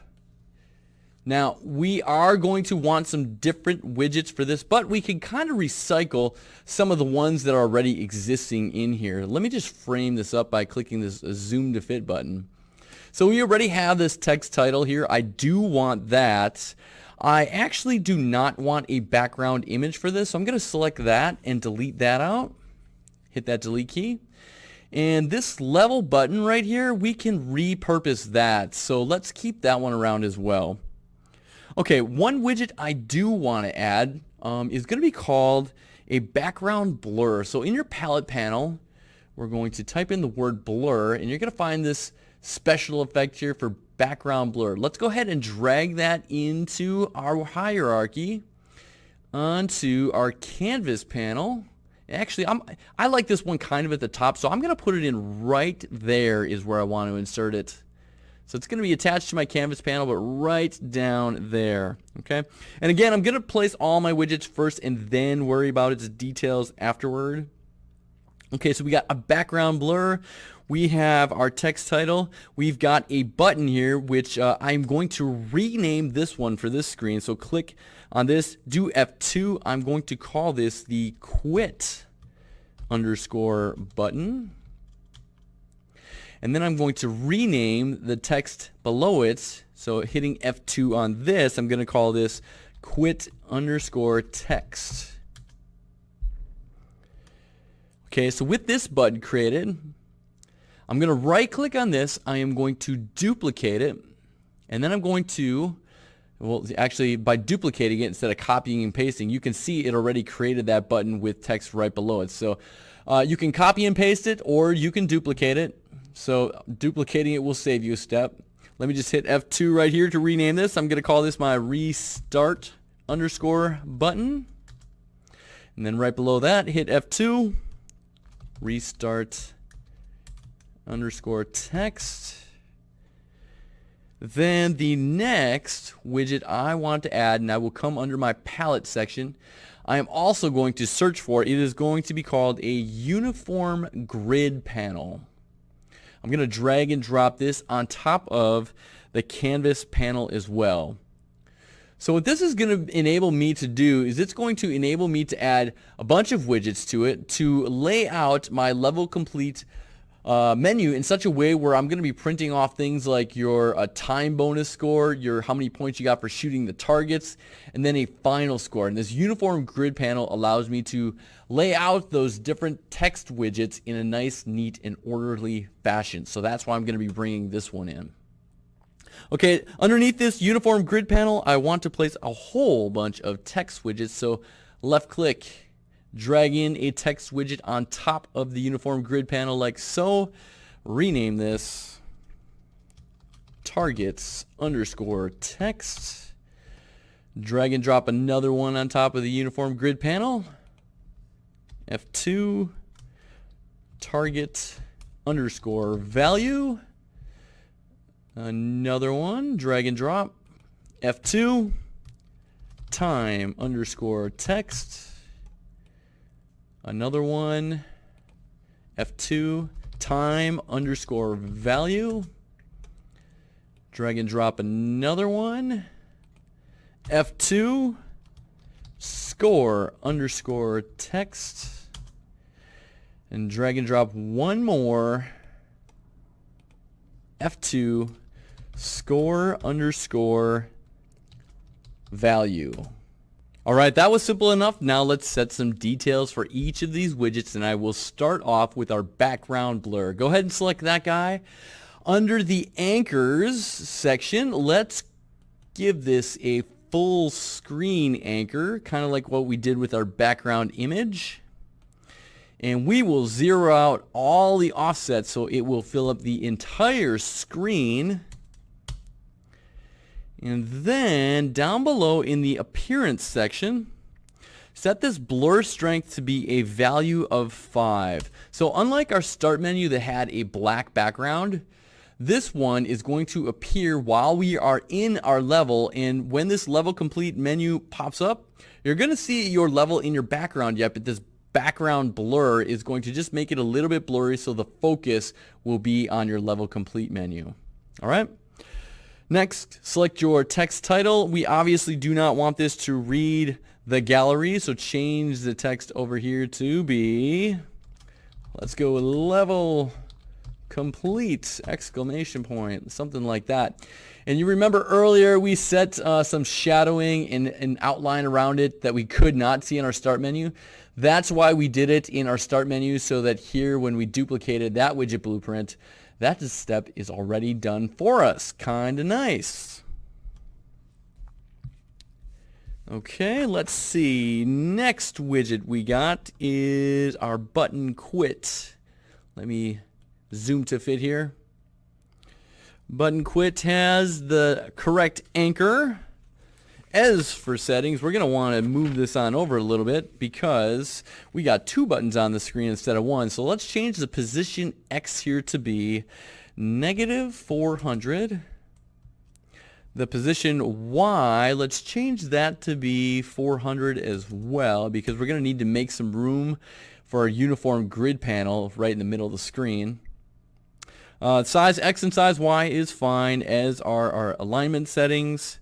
Now, we are going to want some different widgets for this, but we can kind of recycle some of the ones that are already existing in here. Let me just frame this up by clicking this zoom to fit button. So we already have this text title here. I do want that. I actually do not want a background image for this, so I'm going to select that and delete that out. Hit that delete key. And this level button right here, we can repurpose that. So let's keep that one around as well. Okay, one widget I do want to add is going to be called a background blur. So in your palette panel, we're going to type in the word blur, and you're going to find this special effect here for background blur. Let's go ahead and drag that into our hierarchy onto our canvas panel. Actually, I like this one kind of at the top, so I'm going to put it in right there is where I want to insert it. So it's going to be attached to my canvas panel, but right down there, okay? And again, I'm going to place all my widgets first and then worry about its details afterward. Okay, so we got a background blur. We have our text title. We've got a button here, which I'm going to rename this one for this screen. So click on this, do F2. I'm going to call this the quit underscore button. And then I'm going to rename the text below it. So hitting F2 on this, I'm going to call this quit underscore text. Okay, so with this button created, I'm going to right click on this. I am going to duplicate it. And then I'm going to, well, actually by duplicating it instead of copying and pasting, you can see it already created that button with text right below it. So you can copy and paste it, or you can duplicate it. So duplicating it will save you a step. Let me just hit F2 right here to rename this. I'm going to call this my restart underscore button. And then right below that, hit F2, restart underscore text. Then the next widget I want to add, and I will come under my palette section, I am also going to search for, it is going to be called a uniform grid panel. I'm going to drag and drop this on top of the canvas panel as well. So what this is going to enable me to do is it's going to enable me to add a bunch of widgets to it to lay out my level complete menu in such a way where I'm going to be printing off things like your time bonus score, your how many points you got for shooting the targets, and then a final score. And this uniform grid panel allows me to lay out those different text widgets in a nice, neat, and orderly fashion. So that's why I'm going to be bringing this one in. Okay, underneath this uniform grid panel, I want to place a whole bunch of text widgets. So left click, drag in a text widget on top of the uniform grid panel like so. Rename this targets underscore text. Drag and drop another one on top of the uniform grid panel. F2 target underscore value. Another one, drag and drop. F2 time underscore text. Another one, F2 time underscore value. Drag and drop another one, F2 score underscore text. And drag and drop one more, F2 score underscore value. All right, that was simple enough. Now let's set some details for each of these widgets, and I will start off with our background blur. Go ahead and select that guy. Under the anchors section, let's give this a full screen anchor, kind of like what we did with our background image. And we will zero out all the offsets so it will fill up the entire screen. And then down below in the appearance section, set this blur strength to be a value of 5. So unlike our start menu that had a black background, this one is going to appear while we are in our level, and when this level complete menu pops up, you're going to see your level in your background yet, but this background blur is going to just make it a little bit blurry so the focus will be on your level complete menu. All right. Next, select your text title. We obviously do not want this to read the gallery, so change the text over here to be, let's go with level complete exclamation point, something like that. And you remember earlier we set some shadowing and an outline around it that we could not see in our start menu. That's why we did it in our start menu, so that here when we duplicated that widget blueprint, that step is already done for us. Kind of nice. Okay, let's see. Next widget we got is our button quit. Let me zoom to fit here. Button quit has the correct anchor. As for settings, we're going to want to move this on over a little bit because we got 2 buttons on the screen instead of 1. So let's change the position X here to be -400. The position Y, let's change that to be 400 as well, because we're going to need to make some room for our uniform grid panel right in the middle of the screen. Size X and size Y is fine, as are our alignment settings.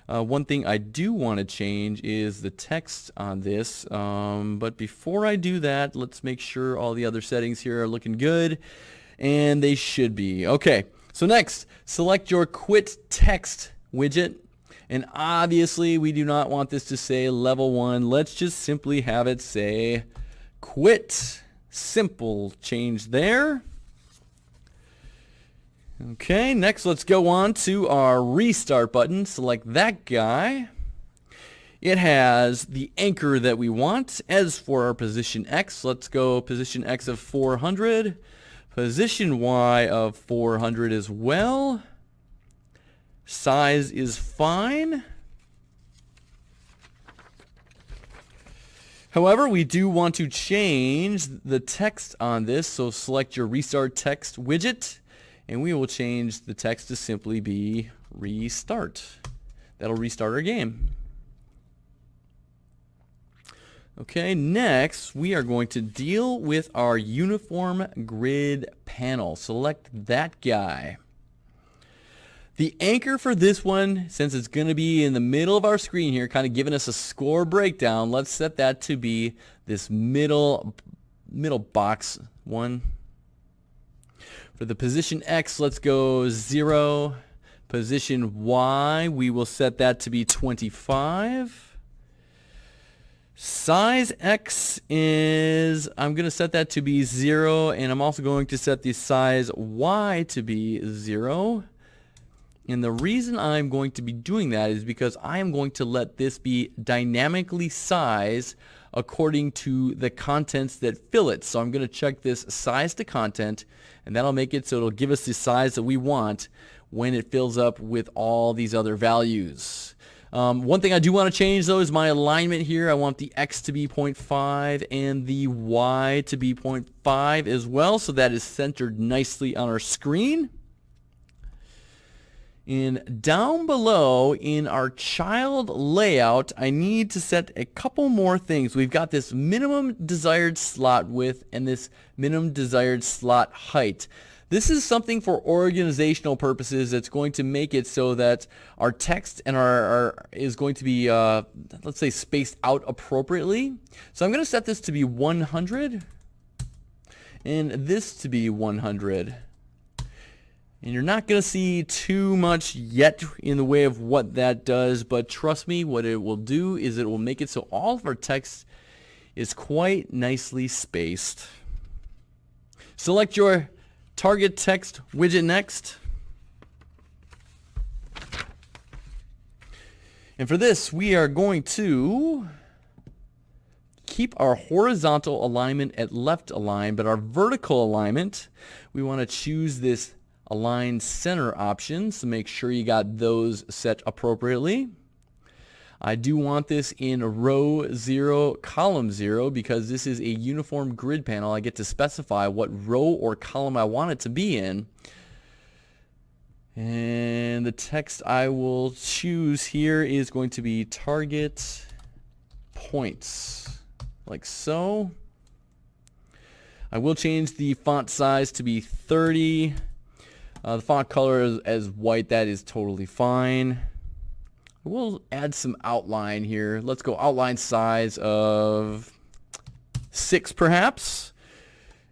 One thing I do want to change is the text on this, but before I do that, let's make sure all the other settings here are looking good, and they should be. Okay, so next, select your quit text widget, and obviously we do not want this to say level 1. Let's just simply have it say quit. Simple change there. Okay, next let's go on to our restart button. Select that guy. It has the anchor that we want. As for our position X, let's go position X of 400, position Y of 400 as well. Size is fine. However, we do want to change the text on this, so select your Restart Text widget, and we will change the text to simply be Restart. That'll restart our game. Okay, next we are going to deal with our uniform grid panel. Select that guy. The anchor for this one, since it's going to be in the middle of our screen here, kind of giving us a score breakdown, let's set that to be this middle box one. For the position X, let's go 0. Position Y, we will set that to be 25. Size X is, I'm going to set that to be 0, and I'm also going to set the size Y to be 0. And the reason I'm going to be doing that is because I am going to let this be dynamically sized according to the contents that fill it. So I'm going to check this size to content, and that'll make it so it'll give us the size that we want when it fills up with all these other values. One thing I do want to change though is my alignment here. I want the X to be 0.5 and the Y to be 0.5 as well, so that is centered nicely on our screen. And down below in our child layout, I need to set a couple more things. We've got this minimum desired slot width and this minimum desired slot height. This is something for organizational purposes that's going to make it so that our text and our is going to be, let's say, spaced out appropriately. So I'm going to set this to be 100 and this to be 100. And you're not going to see too much yet in the way of what that does, but trust me, what it will do is it will make it so all of our text is quite nicely spaced. Select your target text widget next. And for this, we are going to keep our horizontal alignment at left align, but our vertical alignment, we want to choose this align center options to make sure you got those set appropriately. I do want this in row 0, column 0, because this is a uniform grid panel. I get to specify what row or column I want it to be in. And the text I will choose here is going to be target points, like so. I will change the font size to be 30. The font color as white, that is totally fine. We'll add some outline here. Let's go outline size of 6 perhaps.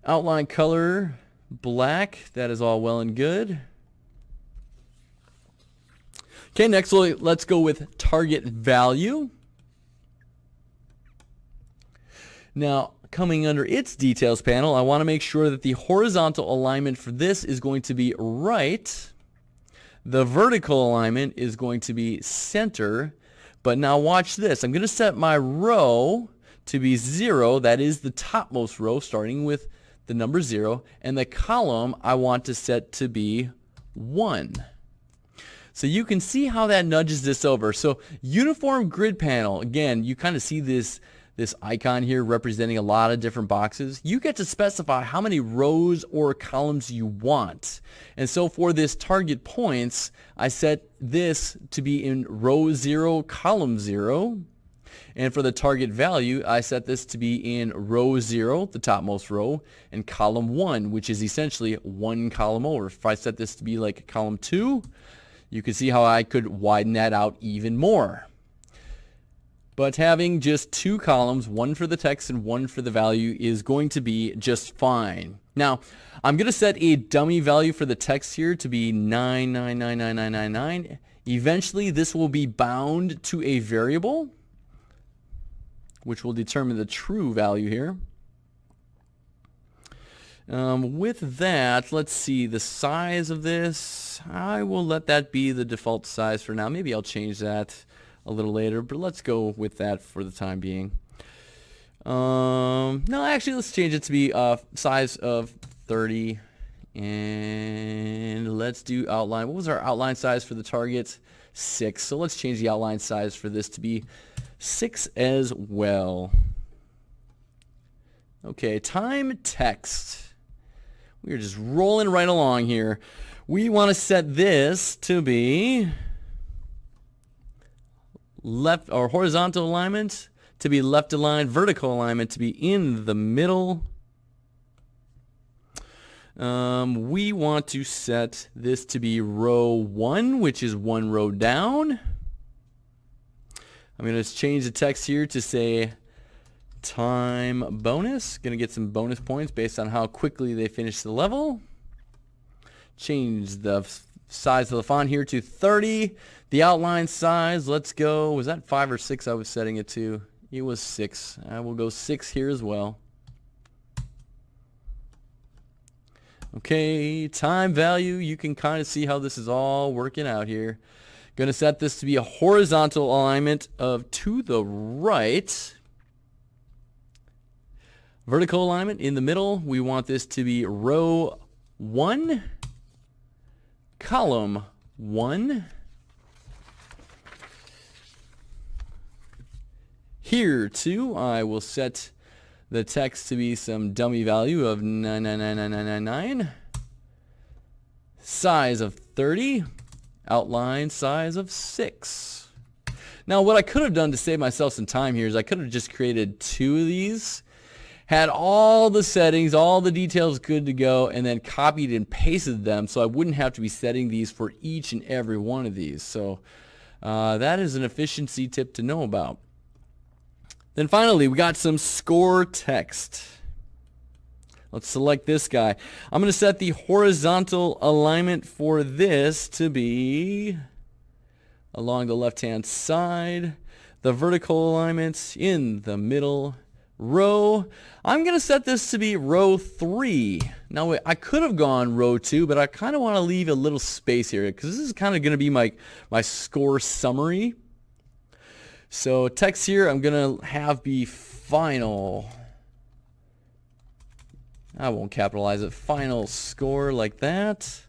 Outline color black, that is all well and good. Okay, next let's go with target value. Now, coming under its details panel, I want to make sure that the horizontal alignment for this is going to be right. The vertical alignment is going to be center. But now watch this. I'm going to set my row to be 0. That is the topmost row, starting with the number 0. And the column I want to set to be 1. So you can see how that nudges this over. So uniform grid panel, again, you kind of see this icon here representing a lot of different boxes. You get to specify how many rows or columns you want. And so for this target points, I set this to be in row 0, column 0. And for the target value, I set this to be in row 0, the topmost row, and column 1, which is essentially one column over. If I set this to be like column 2, you can see how I could widen that out even more. But having just 2 columns, one for the text and one for the value, is going to be just fine. Now, I'm going to set a dummy value for the text here to be 9999999. Eventually, this will be bound to a variable, which will determine the true value here. With that, let's see, the size of this, I will let that be the default size for now. Maybe I'll change that a little later, but let's go with that for the time being. No, actually, let's change it to be a size of 30 And let's do outline. What was our outline size for the target? 6. So let's change the outline size for this to be 6 as well. Okay, time text. We are just rolling right along here. We want to set this to be left, or horizontal alignment to be left aligned, vertical alignment to be in the middle. We want to set this to be row 1, which is 1 row down. I'm going to change the text here to say time bonus. Going to get some bonus points based on how quickly they finish the level. Change the size of the font here to 30. The outline size, let's go. Was that 5 or 6 I was setting it to? It was 6. I will go 6 here as well. Okay, time value, you can kind of see how this is all working out here. Going to set this to be a horizontal alignment of to the right. Vertical alignment in the middle, we want this to be row 1, column 1. Here too, I will set the text to be some dummy value of 9999999. Size of 30. Outline size of 6. Now what I could have done to save myself some time here is I could have just created 2 of these, had all the settings, all the details good to go, and then copied and pasted them so I wouldn't have to be setting these for each and every one of these. So that is an efficiency tip to know about. Then finally, we got some score text. Let's select this guy. I'm going to set the horizontal alignment for this to be along the left-hand side. The vertical alignment in the middle row. I'm going to set this to be row 3. Now, I could have gone row 2, but I kind of want to leave a little space here because this is kind of going to be my score summary. So text here, I'm going to have be final. I won't capitalize it. Final score like that.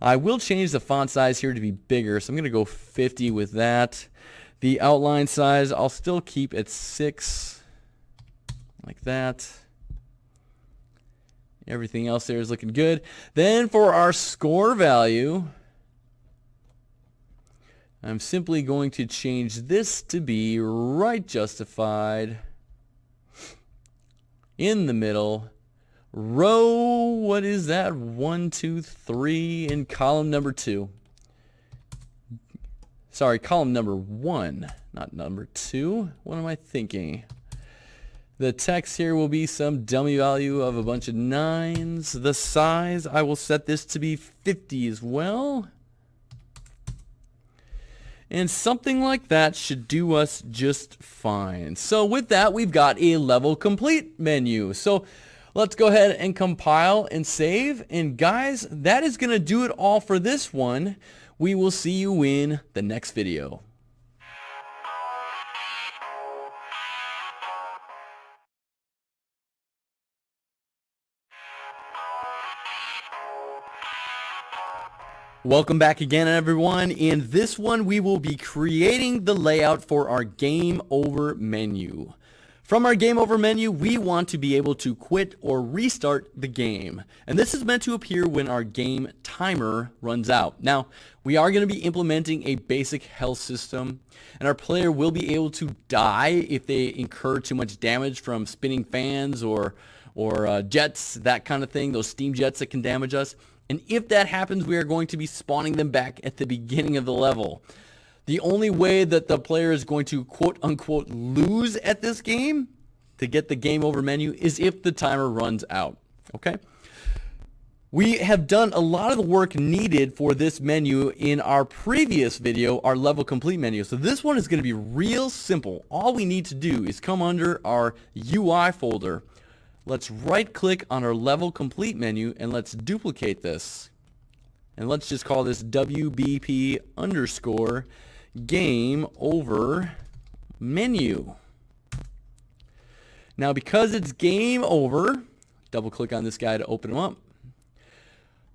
I will change the font size here to be bigger, so I'm going to go 50 with that. The outline size, I'll still keep at 6, like that. Everything else there is looking good. Then for our score value, I'm simply going to change this to be right justified in the middle. Row, what is that? 1, 2, 3 in column number 2. Sorry, column number 1, not number 2. What am I thinking? The text here will be some dummy value of a bunch of 9s. The size, I will set this to be 50 as well. And something like that should do us just fine. So with that, we've got a level complete menu. So let's go ahead and compile and save. And guys, that is going to do it all for this one. We will see you in the next video. Welcome back again, everyone. In this one, we will be creating the layout for our game over menu. From our game over menu, we want to be able to quit or restart the game. And this is meant to appear when our game timer runs out. Now, we are going to be implementing a basic health system, and our player will be able to die if they incur too much damage from spinning fans or jets, that kind of thing, those steam jets that can damage us. And if that happens, we are going to be spawning them back at the beginning of the level. The only way that the player is going to quote-unquote lose at this game to get the game over menu is if the timer runs out. Okay? We have done a lot of the work needed for this menu in our previous video, our level complete menu. So this one is going to be real simple. All we need to do is come under our UI folder. Let's right-click on our level complete menu and let's duplicate this. And let's just call this WBP underscore game over menu. Now because it's game over, Double click on this guy to open them up.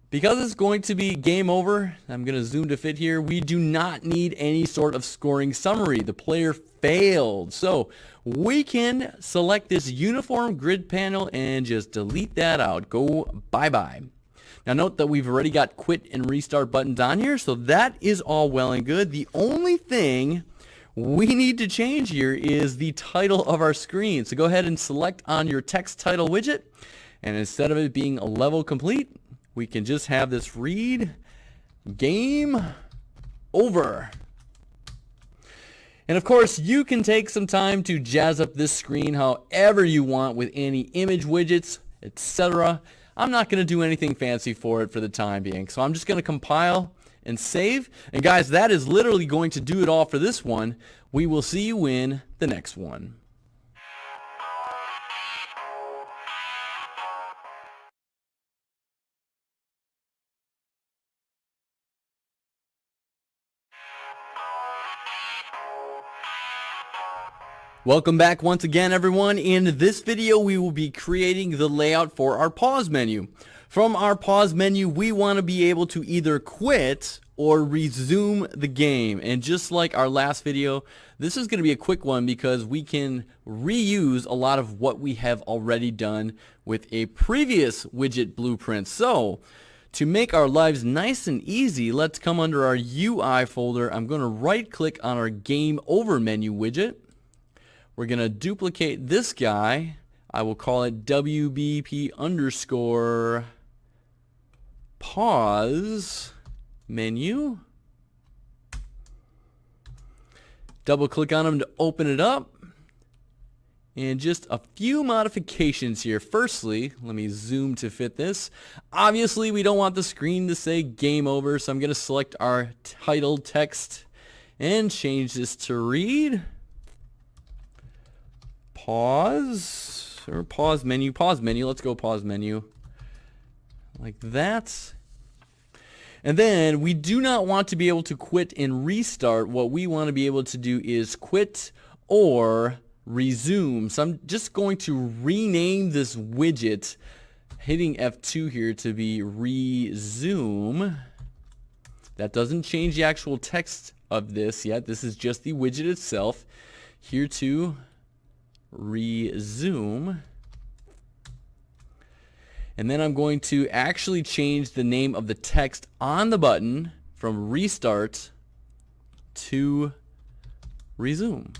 Because it's going to be game over, I'm going to zoom to fit here, we do not need any sort of scoring summary. The player failed. So we can select this uniform grid panel and just delete that out. Go bye-bye. Now note that we've already got quit and restart buttons on here, so that is all well and good. The only thing we need to change here is the title of our screen. So go ahead and select on your text title widget, and instead of it being a level complete, we can just have this read game over. And of course, you can take some time to jazz up this screen however you want with any image widgets, etc. I'm not going to do anything fancy for it for the time being. So I'm just going to compile and save. And guys, that is literally going to do it all for this one. We will see you in the next one. Welcome back once again, everyone. In this video, we will be creating the layout for our pause menu. From our pause menu, we want to be able to either quit or resume the game. And just like our last video, this is going to be a quick one because we can reuse a lot of what we have already done with a previous widget blueprint. So to make our lives nice and easy, let's come under our UI folder. I'm going to right click on our game over menu widget. We're going to duplicate this guy. I will call it WBP underscore pause menu. Double click on them to open it up. And just a few modifications here. Firstly, let me zoom to fit this. Obviously, we don't want the screen to say game over, so I'm going to select our title text and change this to read pause, or pause menu, let's go pause menu, like that. And then we do not want to be able to quit and restart. What we want to be able to do is quit or resume. So I'm just going to rename this widget, hitting F2 here, to be resume. That doesn't change the actual text of this yet. This is just the widget itself. Here to resume. And then I'm going to actually change the name of the text on the button from restart to resume.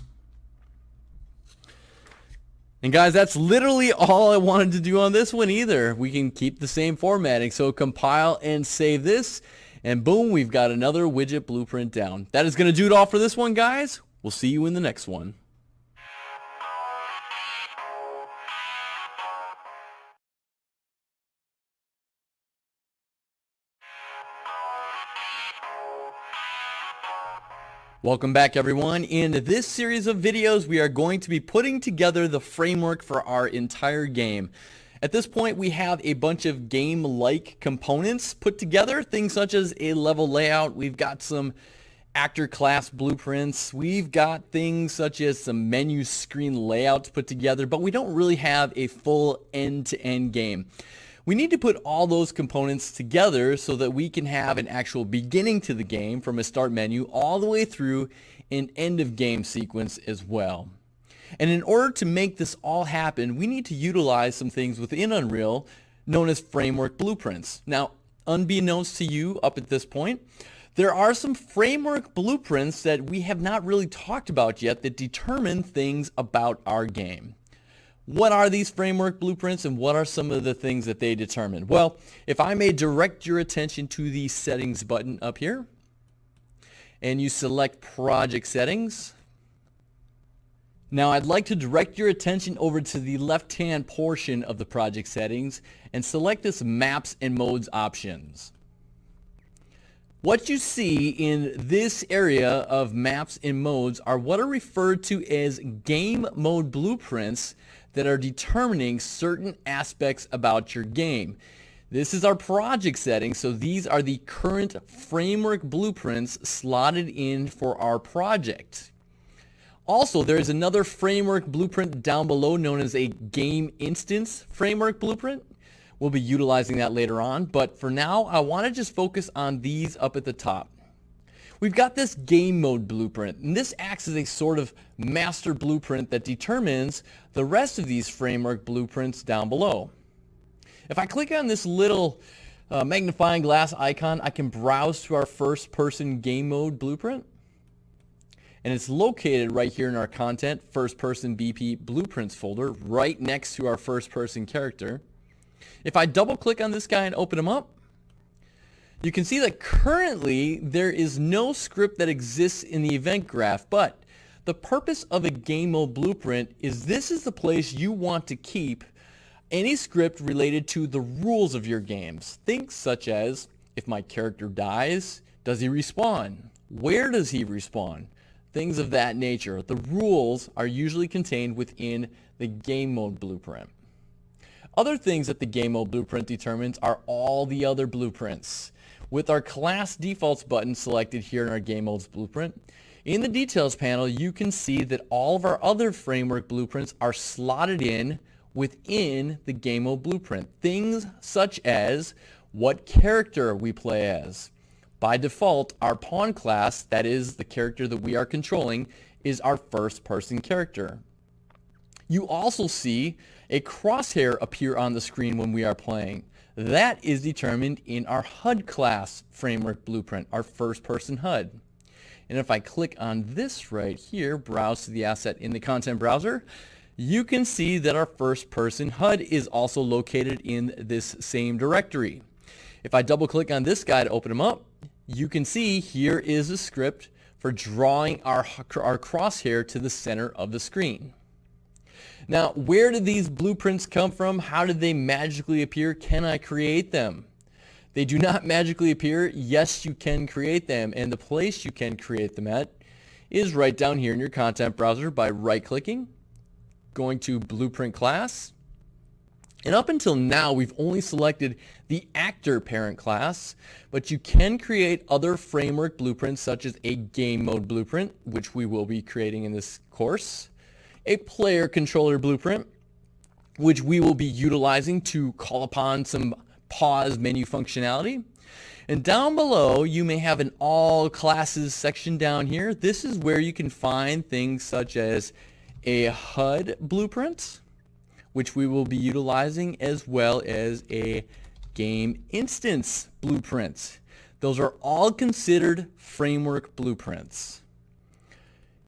And guys, that's literally all I wanted to do on this one either. We can keep the same formatting. So compile and save this, and boom, we've got another widget blueprint down. That is going to do it all for this one, guys. We'll see you in the next one. Welcome back, everyone. In this series of videos, we are going to be putting together the framework for our entire game. At this point, we have a bunch of game-like components put together, things such as a level layout. We've got some actor class blueprints. We've got things such as some menu screen layouts put together, but we don't really have a full end-to-end game. We need to put all those components together so that we can have an actual beginning to the game from a start menu all the way through an end of game sequence as well. And in order to make this all happen, we need to utilize some things within Unreal known as framework blueprints. Now, unbeknownst to you up at this point, there are some framework blueprints that we have not really talked about yet that determine things about our game. What are these framework blueprints and what are some of the things that they determine? Well, if I may direct your attention to the settings button up here, and you select project settings. Now I'd like to direct your attention over to the left-hand portion of the project settings and select this maps and modes options. What you see in this area of maps and modes are what are referred to as game mode blueprints that are determining certain aspects about your game. This is our project settings, so these are the current framework blueprints slotted in for our project. Also, there is another framework blueprint down below known as a game instance framework blueprint. We'll be utilizing that later on, but for now, I want to just focus on these up at the top. We've got this game mode blueprint, and this acts as a sort of master blueprint that determines the rest of these framework blueprints down below. If I click on this little magnifying glass icon, I can browse to our first person game mode blueprint. And it's located right here in our content, first person BP blueprints folder, right next to our first person character. If I double click on this guy and open him up, you can see that currently there is no script that exists in the event graph, but the purpose of a game mode blueprint is this is the place you want to keep any script related to the rules of your games. Things such as, if my character dies, does he respawn? Where does he respawn? Things of that nature. The rules are usually contained within the game mode blueprint. Other things that the game mode blueprint determines are all the other blueprints. With our class defaults button selected here in our game modes blueprint, in the details panel you can see that all of our other framework blueprints are slotted in within the game mode blueprint. Things such as what character we play as. By default, our pawn class, that is the character that we are controlling, is our first person character. You also see a crosshair appear on the screen when we are playing. That is determined in our HUD class framework blueprint, our first person HUD. And if I click on this right here, browse to the asset in the content browser, you can see that our first person HUD is also located in this same directory. If I double click on this guy to open him up, you can see here is a script for drawing our crosshair to the center of the screen. Now, where did these blueprints come from? How did they magically appear? Can I create them? They do not magically appear. Yes, you can create them, and the place you can create them at is right down here in your content browser by right-clicking, going to Blueprint Class, and up until now we've only selected the actor parent class, but you can create other framework blueprints such as a game mode blueprint, which we will be creating in this course, a player controller blueprint, which we will be utilizing to call upon some pause menu functionality. And down below you may have an all classes section down here. This is where you can find things such as a HUD blueprint, which we will be utilizing, as well as a game instance blueprint. Those are all considered framework blueprints.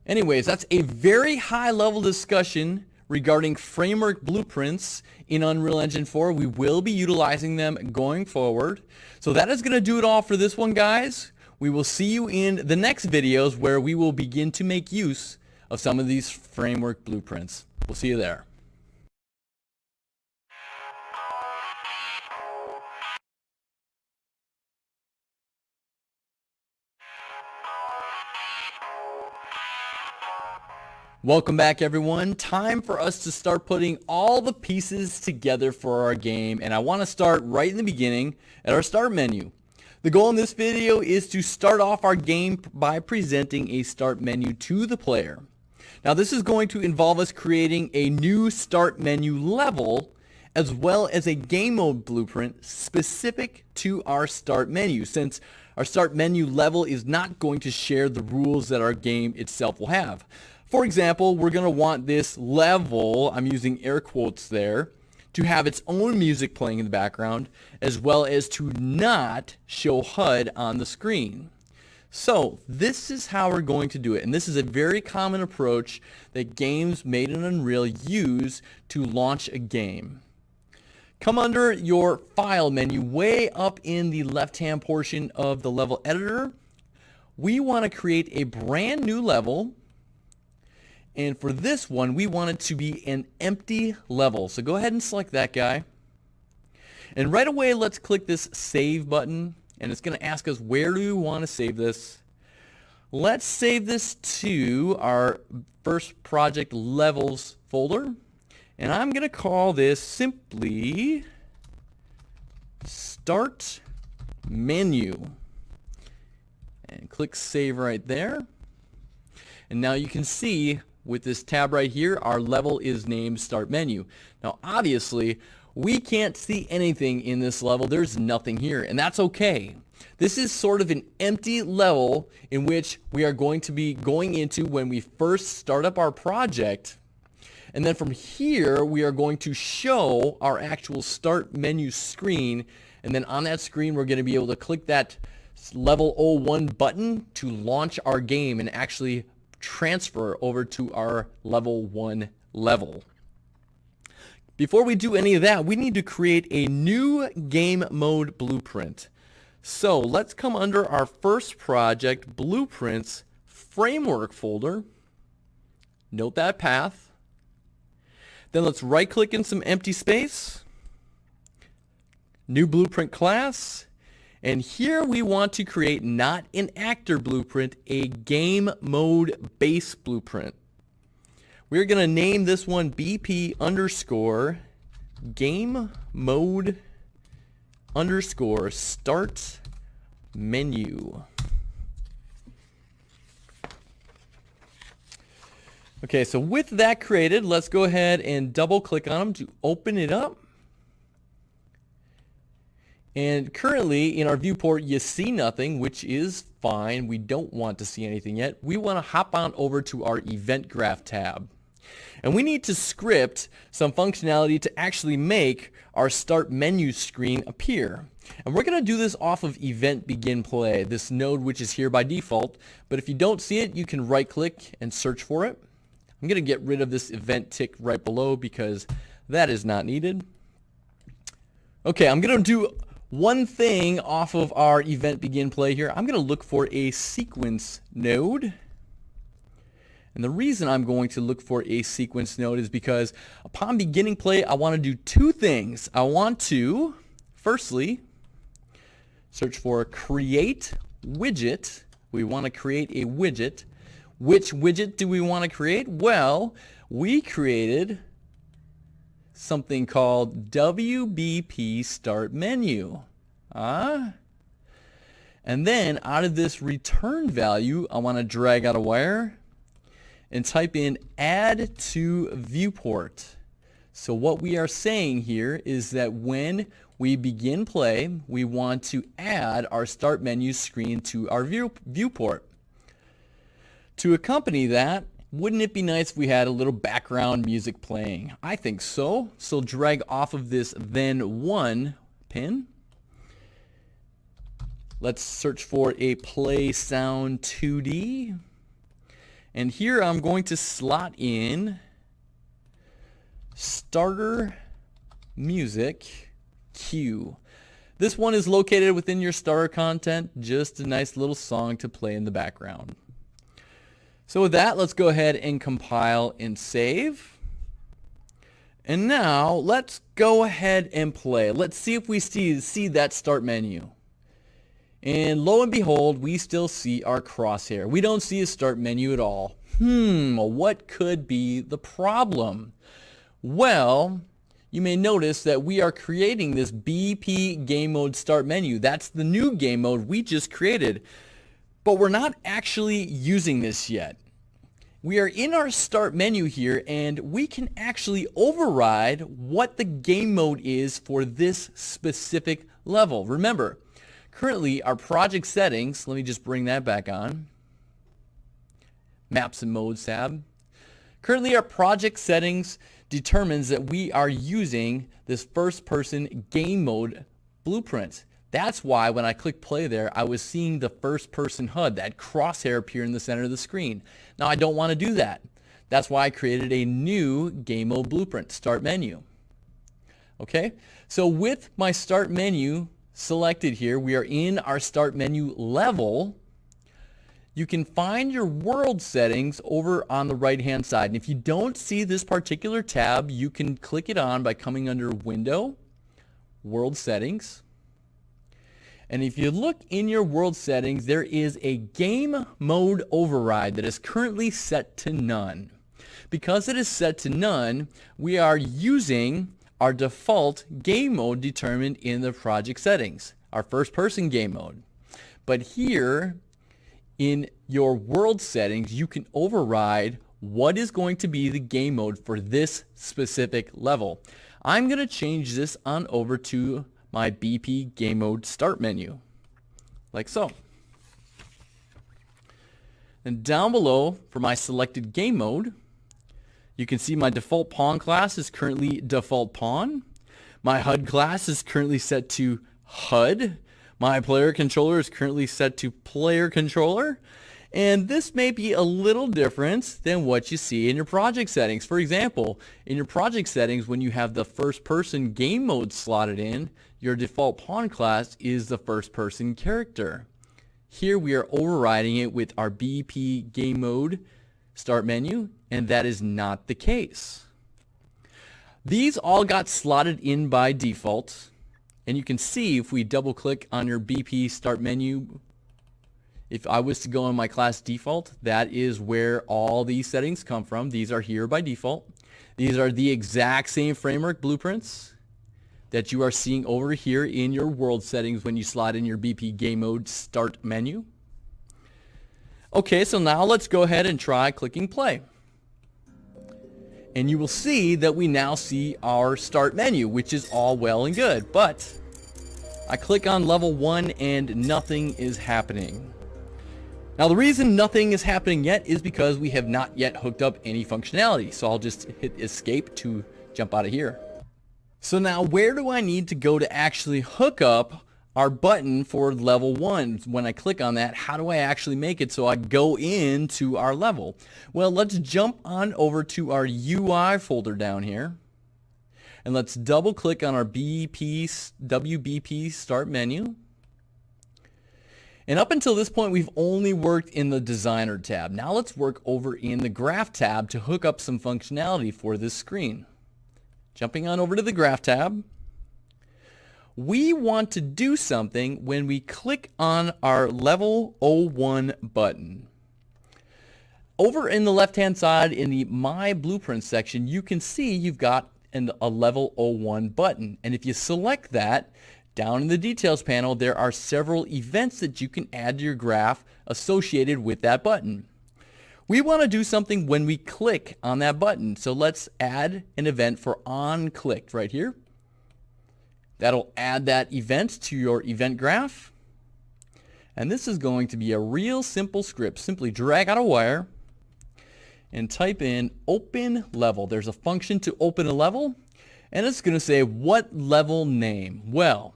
Anyways, that's a very high level discussion regarding framework blueprints in Unreal Engine 4. We will be utilizing them going forward. So that is going to do it all for this one, guys. We will see you in the next videos where we will begin to make use of some of these framework blueprints. We'll see you there. Welcome back, everyone. Time for us to start putting all the pieces together for our game, and I want to start right in the beginning at our start menu. The goal in this video is to start off our game by presenting a start menu to the player. Now this is going to involve us creating a new start menu level as well as a game mode blueprint specific to our start menu, since our start menu level is not going to share the rules that our game itself will have. For example, we're going to want this level, I'm using air quotes there, to have its own music playing in the background, as well as to not show HUD on the screen. So this is how we're going to do it, and this is a very common approach that games made in Unreal use to launch a game. Come under your File menu way up in the left-hand portion of the level editor. We want to create a brand new level. And for this one, we want it to be an empty level. So go ahead and select that guy. And right away, let's click this Save button. And it's going to ask us, where do we want to save this? Let's save this to our first project levels folder. And I'm going to call this simply Start Menu. And click Save right there. And now you can see with this tab right here, our level is named Start Menu. Now obviously, we can't see anything in this level. There's nothing here, and that's okay. This is sort of an empty level in which we are going to be going into when we first start up our project. And then from here, we are going to show our actual Start Menu screen. And then on that screen, we're going to be able to click that level 01 button to launch our game and actually transfer over to our level 1 level. Before we do any of that, we need to create a new game mode blueprint. So let's come under our first project, Blueprints Framework folder. Note that path. Then let's right click in some empty space. New blueprint class. And here we want to create not an actor blueprint, a game mode base blueprint. We're going to name this one BP underscore game mode underscore start menu. Okay, so with that created, let's go ahead and double click on them to open it up. And currently in our viewport, you see nothing, which is fine. We don't want to see anything yet. We want to hop on over to our Event Graph tab. And we need to script some functionality to actually make our Start Menu screen appear. And we're going to do this off of Event Begin Play, this node which is here by default. But if you don't see it, you can right click and search for it. I'm going to get rid of this event tick right below because that is not needed. Okay, I'm going to do one thing off of our Event Begin Play here. I'm going to look for a sequence node. And the reason I'm going to look for a sequence node is because upon beginning play, I want to do two things. I want to, firstly, search for create widget. We want to create a widget. Which widget do we want to create? Well, we created something called WBP Start Menu. And then out of this return value, I want to drag out a wire and type in add to viewport. So what we are saying here is that when we begin play, we want to add our Start Menu screen to our viewport. To accompany that, wouldn't it be nice if we had a little background music playing? I think so. So drag off of this then 1 pin. Let's search for a play sound 2D. And here I'm going to slot in starter music cue. This one is located within your starter content, just a nice little song to play in the background. So with that, let's go ahead and compile and save. And now let's go ahead and play. Let's see if we see that start menu. And lo and behold, we still see our crosshair. We don't see a start menu at all. What could be the problem? Well, you may notice that we are creating this BP game mode start menu. That's the new game mode we just created. But we're not actually using this yet. We are in our start menu here, and we can actually override what the game mode is for this specific level. Remember, currently our project settings, let me just bring that back on. Maps and Modes tab. Currently our project settings determines that we are using this first person game mode blueprint. That's why when I click play there, I was seeing the first person HUD, that crosshair appear in the center of the screen. Now I don't want to do that. That's why I created a new game mode blueprint, start menu. Okay, so with my start menu selected here, we are in our start menu level. You can find your world settings over on the right hand side. And if you don't see this particular tab, you can click it on by coming under Window, World Settings. And if you look in your world settings, there is a game mode override that is currently set to none. Because it is set to none, we are using our default game mode determined in the project settings, our first person game mode. But here in your world settings, you can override what is going to be the game mode for this specific level. I'm going to change this on over to my BP game mode start menu, like so. And down below for my selected game mode, you can see my default pawn class is currently default pawn. My HUD class is currently set to HUD. My player controller is currently set to player controller. And this may be a little different than what you see in your project settings. For example, in your project settings, when you have the first person game mode slotted in, your default pawn class is the first person character. Here we are overriding it with our BP game mode start menu, and that is not the case. These all got slotted in by default, and you can see if we double click on your BP start menu, if I was to go on my class default, that is where all these settings come from. These are here by default. These are the exact same framework blueprints that you are seeing over here in your world settings when you slot in your BP game mode start menu. Okay, so now let's go ahead and try clicking play. And you will see that we now see our start menu, which is all well and good, but I click on level 1 and nothing is happening. Now the reason nothing is happening yet is because we have not yet hooked up any functionality. So I'll just hit escape to jump out of here. So now where do I need to go to actually hook up our button for level 1? When I click on that, how do I actually make it so I go into our level? Well, let's jump on over to our UI folder down here. And let's double click on our WBP start menu. And up until this point, we've only worked in the Designer tab. Now let's work over in the Graph tab to hook up some functionality for this screen. Jumping on over to the Graph tab, we want to do something when we click on our Level 01 button. Over in the left-hand side in the My Blueprint section, you can see you've got a Level 01 button. And if you select that, down in the details panel, there are several events that you can add to your graph associated with that button. We want to do something when we click on that button. So let's add an event for on-clicked right here. That'll add that event to your event graph. And this is going to be a real simple script. Simply drag out a wire and type in open level. There's a function to open a level, and it's going to say what level name. Well,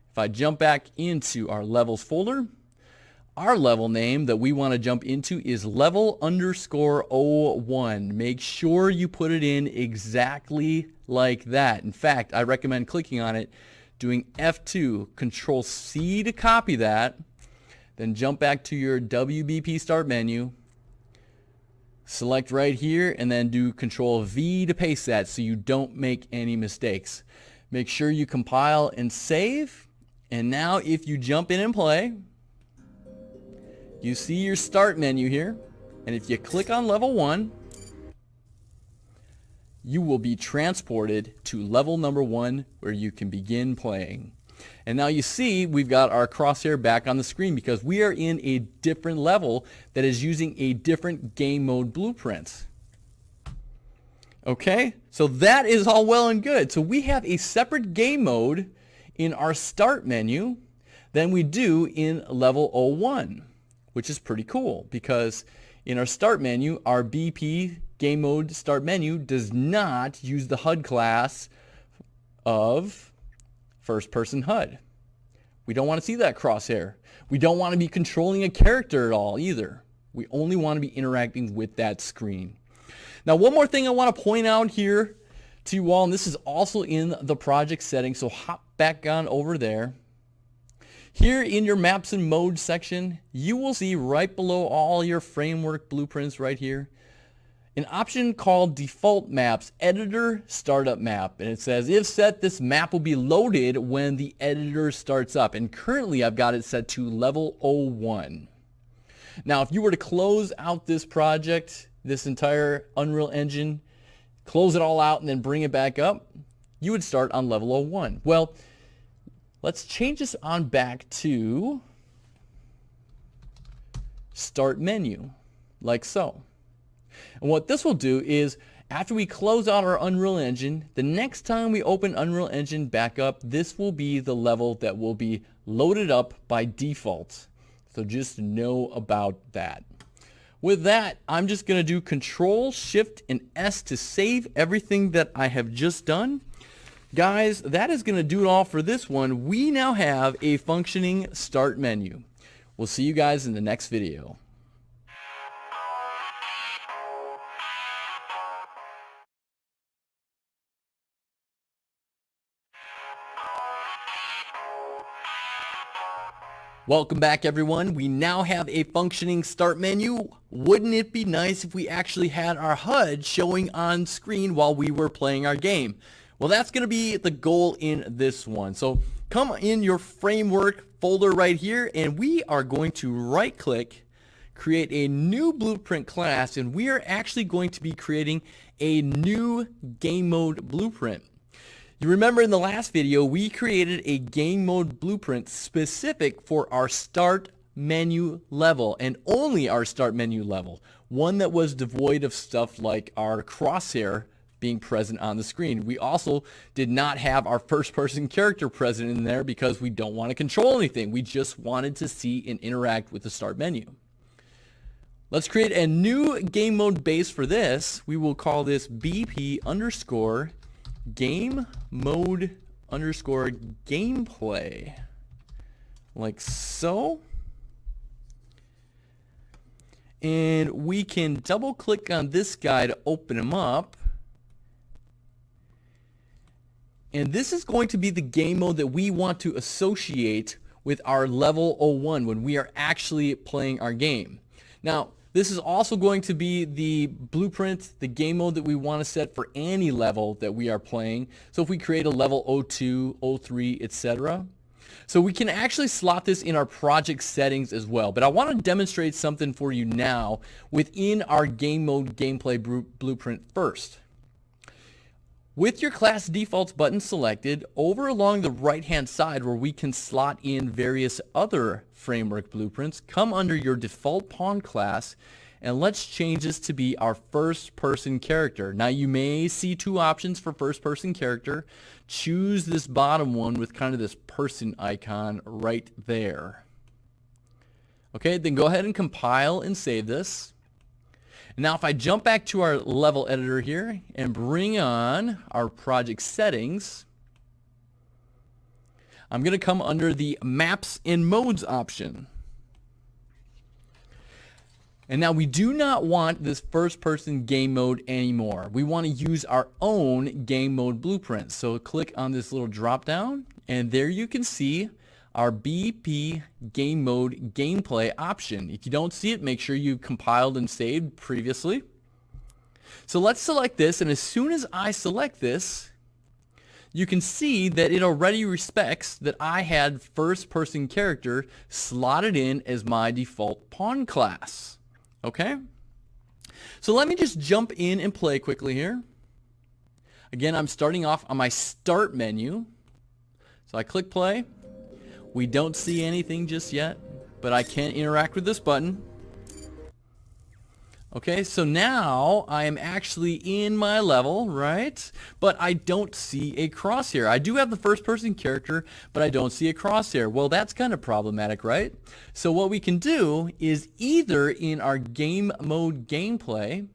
if I jump back into our levels folder, our level name that we want to jump into is level_01. Make sure you put it in exactly like that. In fact, I recommend clicking on it, doing F2, Control C to copy that, then jump back to your WBP start menu, select right here, and then do Control V to paste that so you don't make any mistakes. Make sure you compile and save. And now if you jump in and play, you see your start menu here. And if you click on level 1, you will be transported to level number 1 where you can begin playing. And now you see we've got our crosshair back on the screen because we are in a different level that is using a different game mode blueprint. Okay, so that is all well and good. So we have a separate game mode in our start menu than we do in level 01, which is pretty cool because in our start menu, our BP game mode start menu does not use the HUD class of first person HUD. We don't want to see that crosshair. We don't want to be controlling a character at all either. We only want to be interacting with that screen. Now, one more thing I want to point out here to you all, and this is also in the project settings, so hop back on over there. Here in your maps and modes section, you will see right below all your framework blueprints right here, an option called Default Maps Editor Startup Map. And it says, if set, this map will be loaded when the editor starts up. And currently I've got it set to level 01. Now, if you were to close out this project, this entire Unreal Engine, close it all out and then bring it back up, you would start on level 01. Well, let's change this on back to start menu, like so. And what this will do is, after we close out our Unreal Engine, the next time we open Unreal Engine back up, this will be the level that will be loaded up by default. So just know about that. With that, I'm just going to do Control, Shift, and S to save everything that I have just done. Guys, that is going to do it all for this one. We now have a functioning start menu. We'll see you guys in the next video. Welcome back, everyone. We now have a functioning start menu. Wouldn't it be nice if we actually had our HUD showing on screen while we were playing our game? Well, that's going to be the goal in this one. So come in your framework folder right here, and we are going to right click, create a new blueprint class, and we are actually going to be creating a new game mode blueprint. You remember in the last video, we created a game mode blueprint specific for our start menu level, and only our start menu level. One that was devoid of stuff like our crosshair being present on the screen. We also did not have our first person character present in there because we don't want to control anything. We just wanted to see and interact with the start menu. Let's create a new game mode base for this. We will call this BP underscore game mode underscore gameplay, like so. And we can double click on this guy to open him up. And this is going to be the game mode that we want to associate with our level 01 when we are actually playing our game. Now, this is also going to be the blueprint, the game mode that we want to set for any level that we are playing. So if we create a level 02, 03, etc. So we can actually slot this in our project settings as well. But I want to demonstrate something for you now within our game mode gameplay blueprint first. With your class defaults button selected, over along the right hand side where we can slot in various other framework blueprints, come under your default pawn class, and let's change this to be our first person character. Now you may see two options for first person character. Choose this bottom one with kind of this person icon right there. Okay, then go ahead and compile and save this. Now if I jump back to our level editor here and bring on our project settings, I'm going to come under the maps and modes option. And now we do not want this first person game mode anymore. We want to use our own game mode blueprint. So click on this little drop down, and there you can see our BP game mode gameplay option. If you don't see it, make sure you compiled and saved previously. So let's select this, and as soon as I select this, you can see that it already respects that I had first person character slotted in as my default pawn class. Okay? So let me just jump in and play quickly here. Again, I'm starting off on my start menu. So I click play. We don't see anything just yet, but I can interact with this button. Okay, so now I am actually in my level, right? But I don't see a crosshair. I do have the first person character, but I don't see a crosshair. Well, that's kind of problematic, right? So what we can do is either in our game mode gameplay,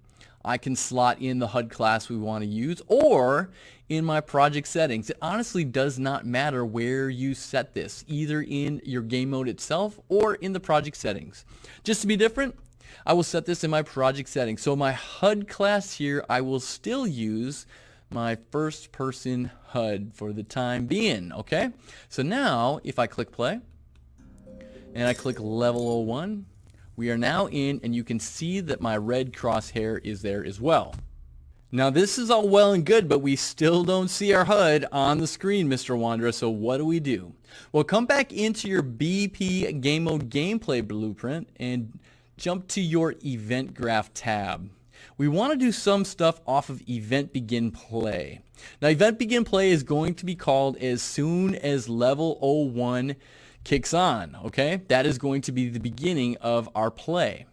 I can slot in the HUD class we want to use, or in my project settings. It honestly does not matter where you set this, either in your game mode itself or in the project settings. Just to be different, I will set this in my project settings. So my HUD class here, I will still use my first person HUD for the time being, okay? So now, if I click play, and I click level 01, we are now in, and you can see that my red crosshair is there as well. Now this is all well and good, but we still don't see our HUD on the screen, Mr. Wanderer, so what do? Well, come back into your BP Game Mode Gameplay Blueprint and jump to your Event Graph tab. We want to do some stuff off of Event Begin Play. Now Event Begin Play is going to be called as soon as level 01 kicks on, okay? That is going to be the beginning of our play.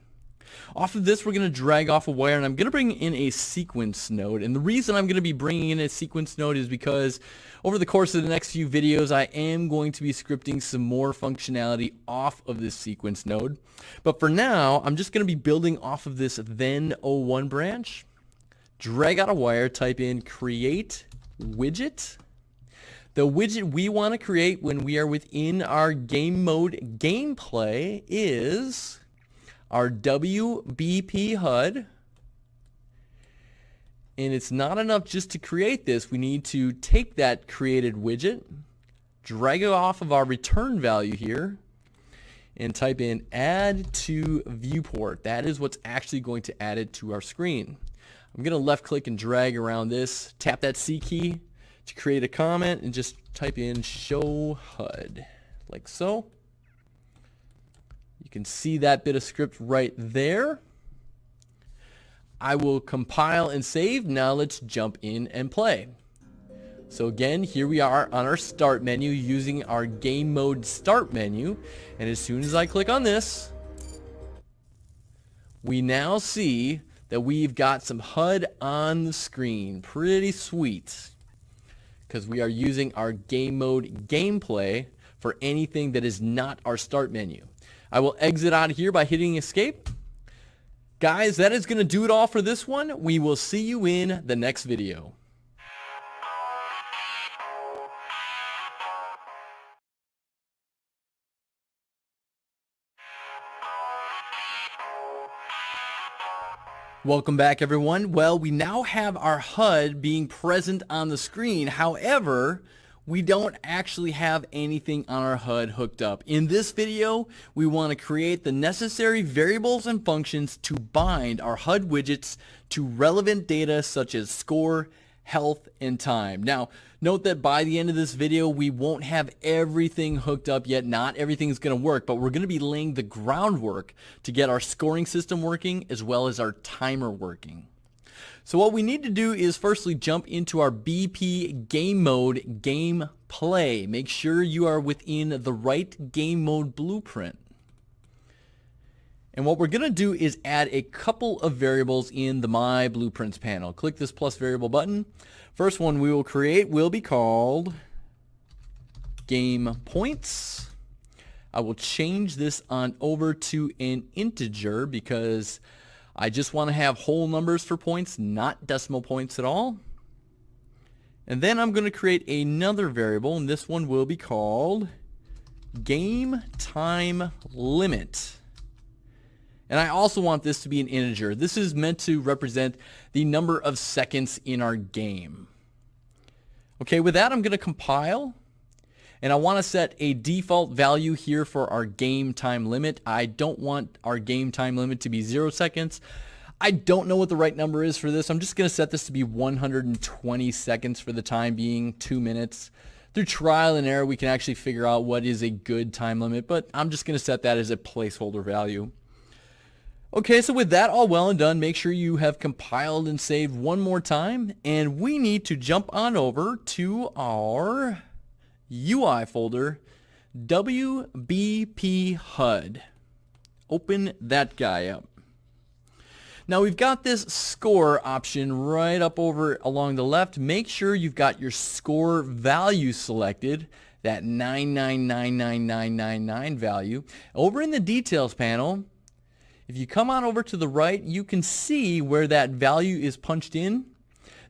Off of this, we're going to drag off a wire, and I'm going to bring in a sequence node. And the reason I'm going to be bringing in a sequence node is because over the course of the next few videos, I am going to be scripting some more functionality off of this sequence node. But for now, I'm just going to be building off of this then O1 branch. Drag out a wire, type in create widget. The widget we want to create when we are within our game mode gameplay is our WBP HUD. And it's not enough just to create this. We need to take that created widget, drag it off of our return value here, and type in add to viewport. That is what's actually going to add it to our screen. I'm going to left click and drag around this, tap that C key to create a comment, and just type in show HUD, like so. You can see that bit of script right there. I will compile and save. Now let's jump in and play. So again, here we are on our start menu using our game mode start menu. And as soon as I click on this, we now see that we've got some HUD on the screen. Pretty sweet, because we are using our game mode gameplay for anything that is not our start menu. I will exit out of here by hitting escape. Guys, that is going to do it all for this one. We will see you in the next video. Welcome back, everyone. Well, we now have our HUD being present on the screen. However, we don't actually have anything on our HUD hooked up. In this video, we want to create the necessary variables and functions to bind our HUD widgets to relevant data such as score, health, and time. Now, note that by the end of this video, we won't have everything hooked up yet. Not everything is going to work, but we're going to be laying the groundwork to get our scoring system working as well as our timer working. So what we need to do is firstly jump into our BP game mode gameplay. Make sure you are within the right game mode blueprint. And what we're going to do is add a couple of variables in the My Blueprints panel. Click this plus variable button. First one we will create will be called game points. I will change this on over to an integer because I just want to have whole numbers for points, not decimal points at all. And then I'm going to create another variable, and this one will be called game time limit. And I also want this to be an integer. This is meant to represent the number of seconds in our game. Okay, with that I'm going to compile. And I want to set a default value here for our game time limit. I don't want our game time limit to be 0 seconds. I don't know what the right number is for this. I'm just going to set this to be 120 seconds for the time being, 2 minutes. Through trial and error, we can actually figure out what is a good time limit, but I'm just going to set that as a placeholder value. Okay, so with that all well and done, make sure you have compiled and saved one more time, and we need to jump on over to our UI folder, WBP HUD. Open that guy up. Now we've got this score option right up over along the left. Make sure you've got your score value selected, that 9999999 value. Over in the details panel, if you come on over to the right, you can see where that value is punched in.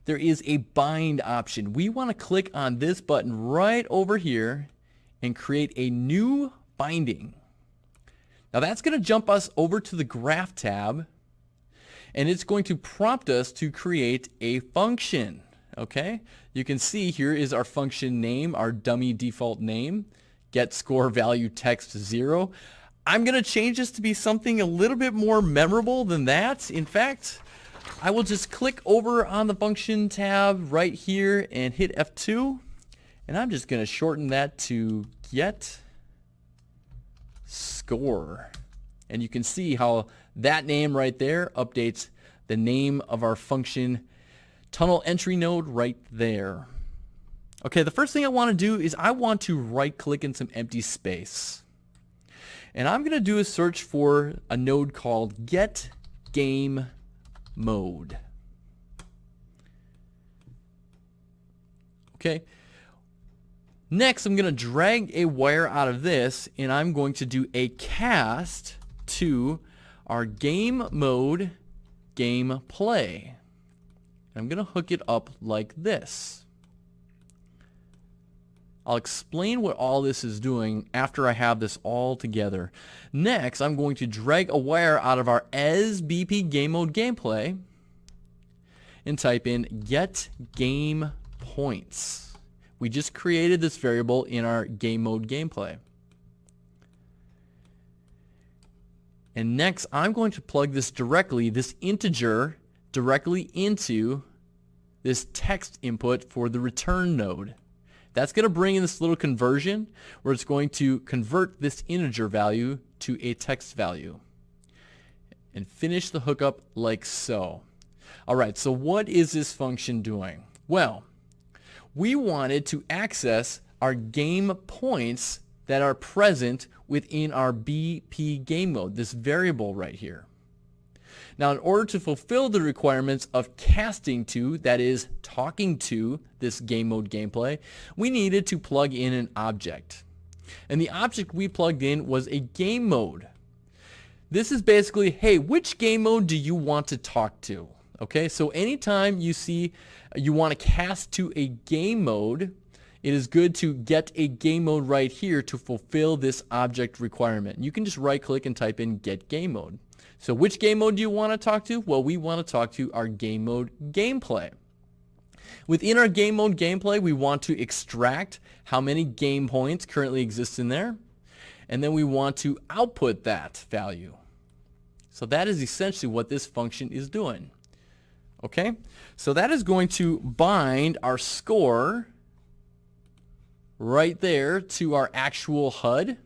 There is a bind option. We want to click on this button right over here and create a new binding. Now that's going to jump us over to the graph tab, and it's going to prompt us to create a function. Okay, you can see here is our function name, our dummy default name, get score value text 0. I'm going to change this to be something a little bit more memorable than that. In fact, I will just click over on the function tab right here and hit F2, and I'm just going to shorten that to get score. And you can see how that name right there updates the name of our function tunnel entry node right there. Okay, the first thing I want to do is I want to right click in some empty space. And I'm going to do a search for a node called Get Game Mode. Okay. Next, I'm going to drag a wire out of this, and I'm going to do a cast to our game mode gameplay. I'm going to hook it up like this. I'll explain what all this is doing after I have this all together. Next, I'm going to drag a wire out of our SBP game mode gameplay and type in get game points. We just created this variable in our game mode gameplay. And next, I'm going to plug this integer directly into this text input for the return node. That's going to bring in this little conversion where it's going to convert this integer value to a text value. And finish the hookup like so. Alright, so what is this function doing? Well, we wanted to access our game points that are present within our BP game mode, this variable right here. Now, in order to fulfill the requirements of casting to, that is, talking to this game mode gameplay, we needed to plug in an object. And the object we plugged in was a game mode. This is basically, hey, which game mode do you want to talk to? Okay, so anytime you see you want to cast to a game mode, it is good to get a game mode right here to fulfill this object requirement. You can just right click and type in get game mode. So which game mode do you want to talk to? Well, we want to talk to our game mode gameplay. Within our game mode gameplay, we want to extract how many game points currently exist in there, and then we want to output that value. So that is essentially what this function is doing. Okay, so that is going to bind our score right there to our actual HUD.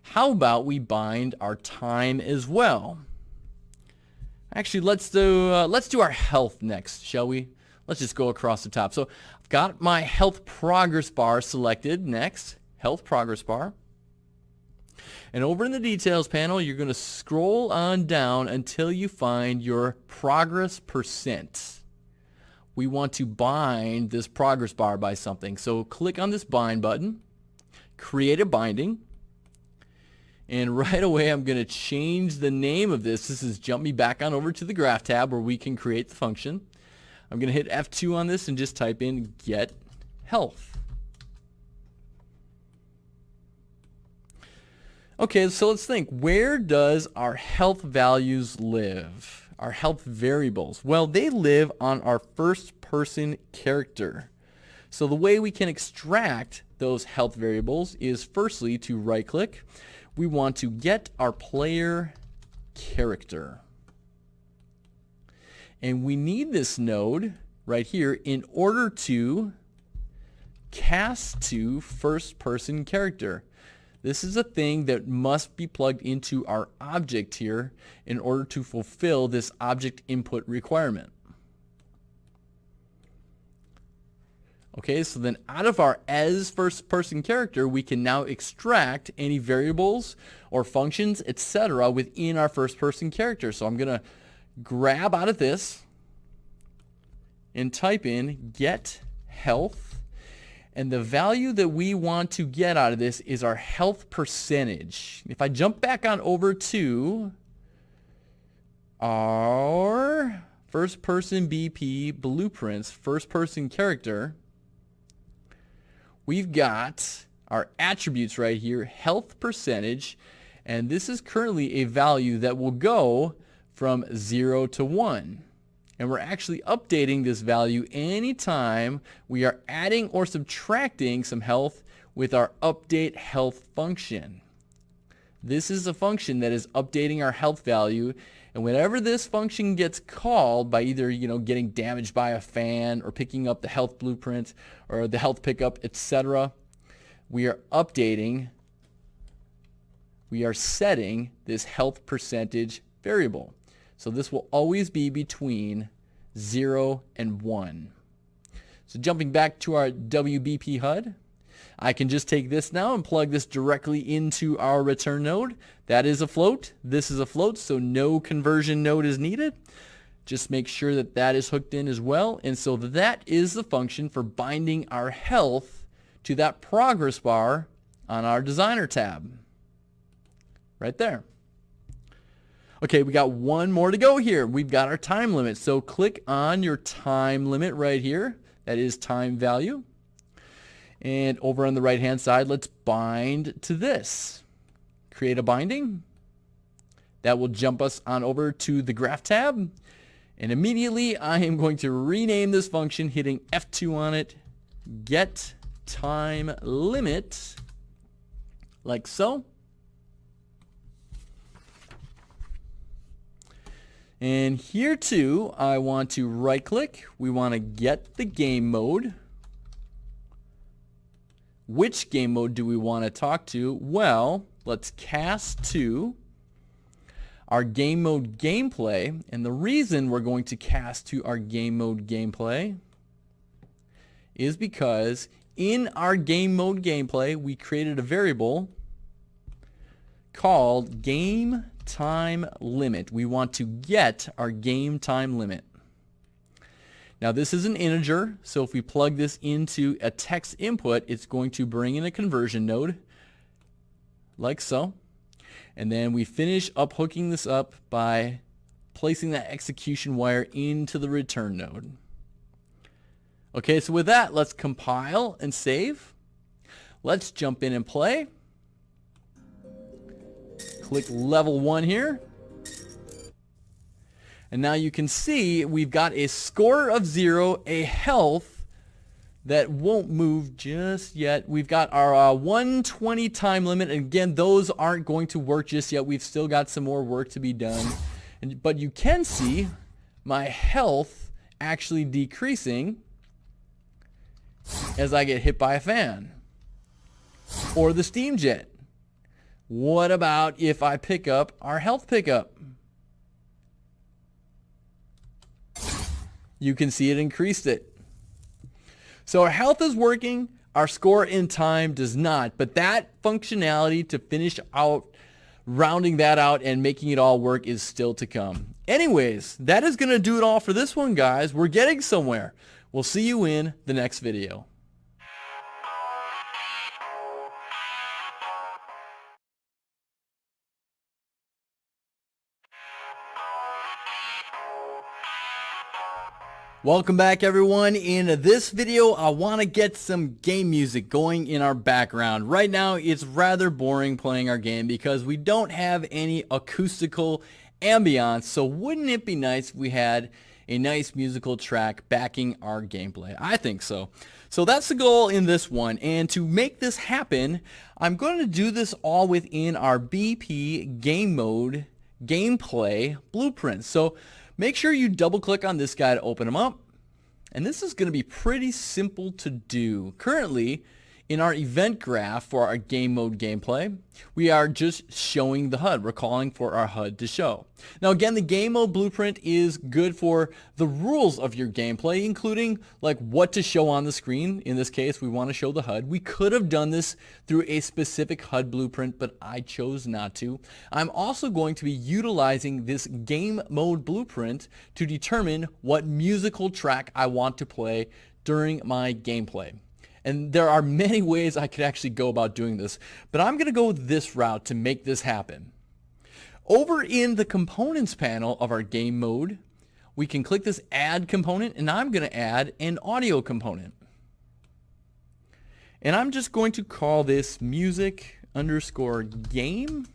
How about we bind our time as well? Actually, let's do our health next, shall we? Let's just go across the top. So I've got my health progress bar selected next, health progress bar. And over in the details panel, you're going to scroll on down until you find your progress percent. We want to bind this progress bar by something. So click on this bind button, create a binding, and right away I'm going to change the name of this. This is jump me back on over to the graph tab where we can create the function. I'm going to hit F2 on this and just type in get health. Okay, so let's think. Where does our health values live? Our health variables. Well, they live on our first person character. So the way we can extract those health variables is firstly to right click. We want to get our player character. And we need this node right here in order to cast to first person character. This is a thing that must be plugged into our object here in order to fulfill this object input requirement. Okay, so then out of our as first person character, we can now extract any variables or functions, etc. within our first person character. So I'm going to grab out of this and type in get health. And the value that we want to get out of this is our health percentage. If I jump back on over to our first person BP blueprints, first person character, we've got our attributes right here, health percentage, and this is currently a value that will go from 0 to 1. And we're actually updating this value anytime we are adding or subtracting some health with our update health function. This is a function that is updating our health value, and whenever this function gets called by either getting damaged by a fan or picking up the health blueprint or the health pickup, etc., we are updating, we are setting this health percentage variable. So this will always be between 0 and 1. So jumping back to our WBP HUD, I can just take this now and plug this directly into our return node. That is a float. This is a float, so no conversion node is needed. Just make sure that that is hooked in as well. And so that is the function for binding our health to that progress bar on our designer tab. Right there. Okay, we got one more to go here. We've got our time limit. So click on your time limit right here. That is time value. And over on the right hand side, let's bind to this. Create a binding. That will jump us on over to the graph tab. And immediately I am going to rename this function, hitting F2 on it. Get time limit, like so. And here too, I want to right click. We want to get the game mode. Which game mode do we want to talk to? Well, let's cast to our game mode gameplay. And the reason we're going to cast to our game mode gameplay is because in our game mode gameplay, we created a variable called game time limit. We want to get our game time limit. Now this is an integer, so if we plug this into a text input, it's going to bring in a conversion node, like so. And then we finish up hooking this up by placing that execution wire into the return node. Okay, so with that, let's compile and save. Let's jump in and play. Click level 1 here. And now you can see we've got a score of 0, a health that won't move just yet. We've got our 120 time limit. And again, those aren't going to work just yet. We've still got some more work to be done. But you can see my health actually decreasing as I get hit by a fan or the steam jet. What about if I pick up our health pickup? You can see it increased it. So our health is working, our score in time does not, but that functionality to finish out, rounding that out and making it all work is still to come. Anyways, that is going to do it all for this one, guys. We're getting somewhere. We'll see you in the next video. Welcome back, everyone. In this video, I want to get some game music going in our background. Right now, it's rather boring playing our game because we don't have any acoustical ambiance. So wouldn't it be nice if we had a nice musical track backing our gameplay? I think so. So that's the goal in this one. And to make this happen, I'm going to do this all within our BP game mode gameplay blueprint. So make sure you double click on this guy to open them up. And this is going to be pretty simple to do. Currently, in our event graph for our game mode gameplay, we are just showing the HUD. We're calling for our HUD to show. Now again, the game mode blueprint is good for the rules of your gameplay, including like what to show on the screen. In this case, we want to show the HUD. We could have done this through a specific HUD blueprint, but I chose not to. I'm also going to be utilizing this game mode blueprint to determine what musical track I want to play during my gameplay. And there are many ways I could actually go about doing this, but I'm going to go this route to make this happen. Over in the components panel of our game mode, we can click this add component, and I'm going to add an audio component. And I'm just going to call this music underscore game.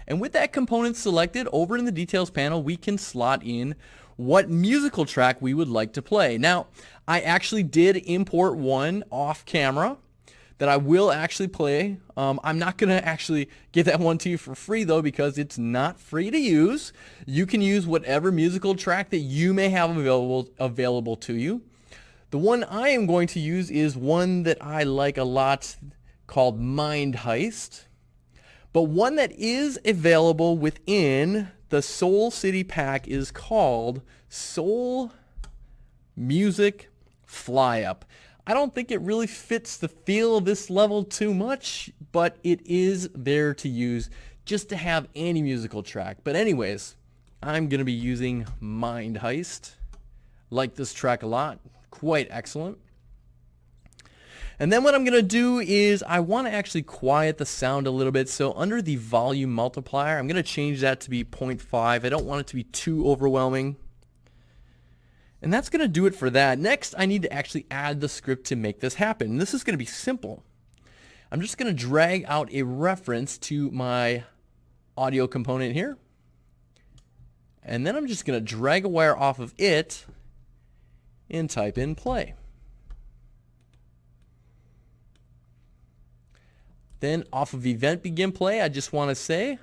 And with that component selected, over in the details panel, we can slot in what musical track we would like to play. Now, I actually did import one off camera that I will actually play. I'm not going to actually give that one to you for free though, because it's not free to use. You can use whatever musical track that you may have available to you. The one I am going to use is one that I like a lot called Mind Heist. But one that is available within the Soul City pack is called Soul Music fly up. I don't think it really fits the feel of this level too much, but it is there to use just to have any musical track. But anyways, I'm going to be using Mind Heist. Like this track a lot. Quite excellent. And then what I'm going to do is I want to actually quiet the sound a little bit. So under the volume multiplier, I'm going to change that to be 0.5. I don't want it to be too overwhelming. And that's going to do it for that. Next, I need to actually add the script to make this happen. And this is going to be simple. I'm just going to drag out a reference to my audio component here. And then I'm just going to drag a wire off of it and type in play. Then off of event begin play, I just want to say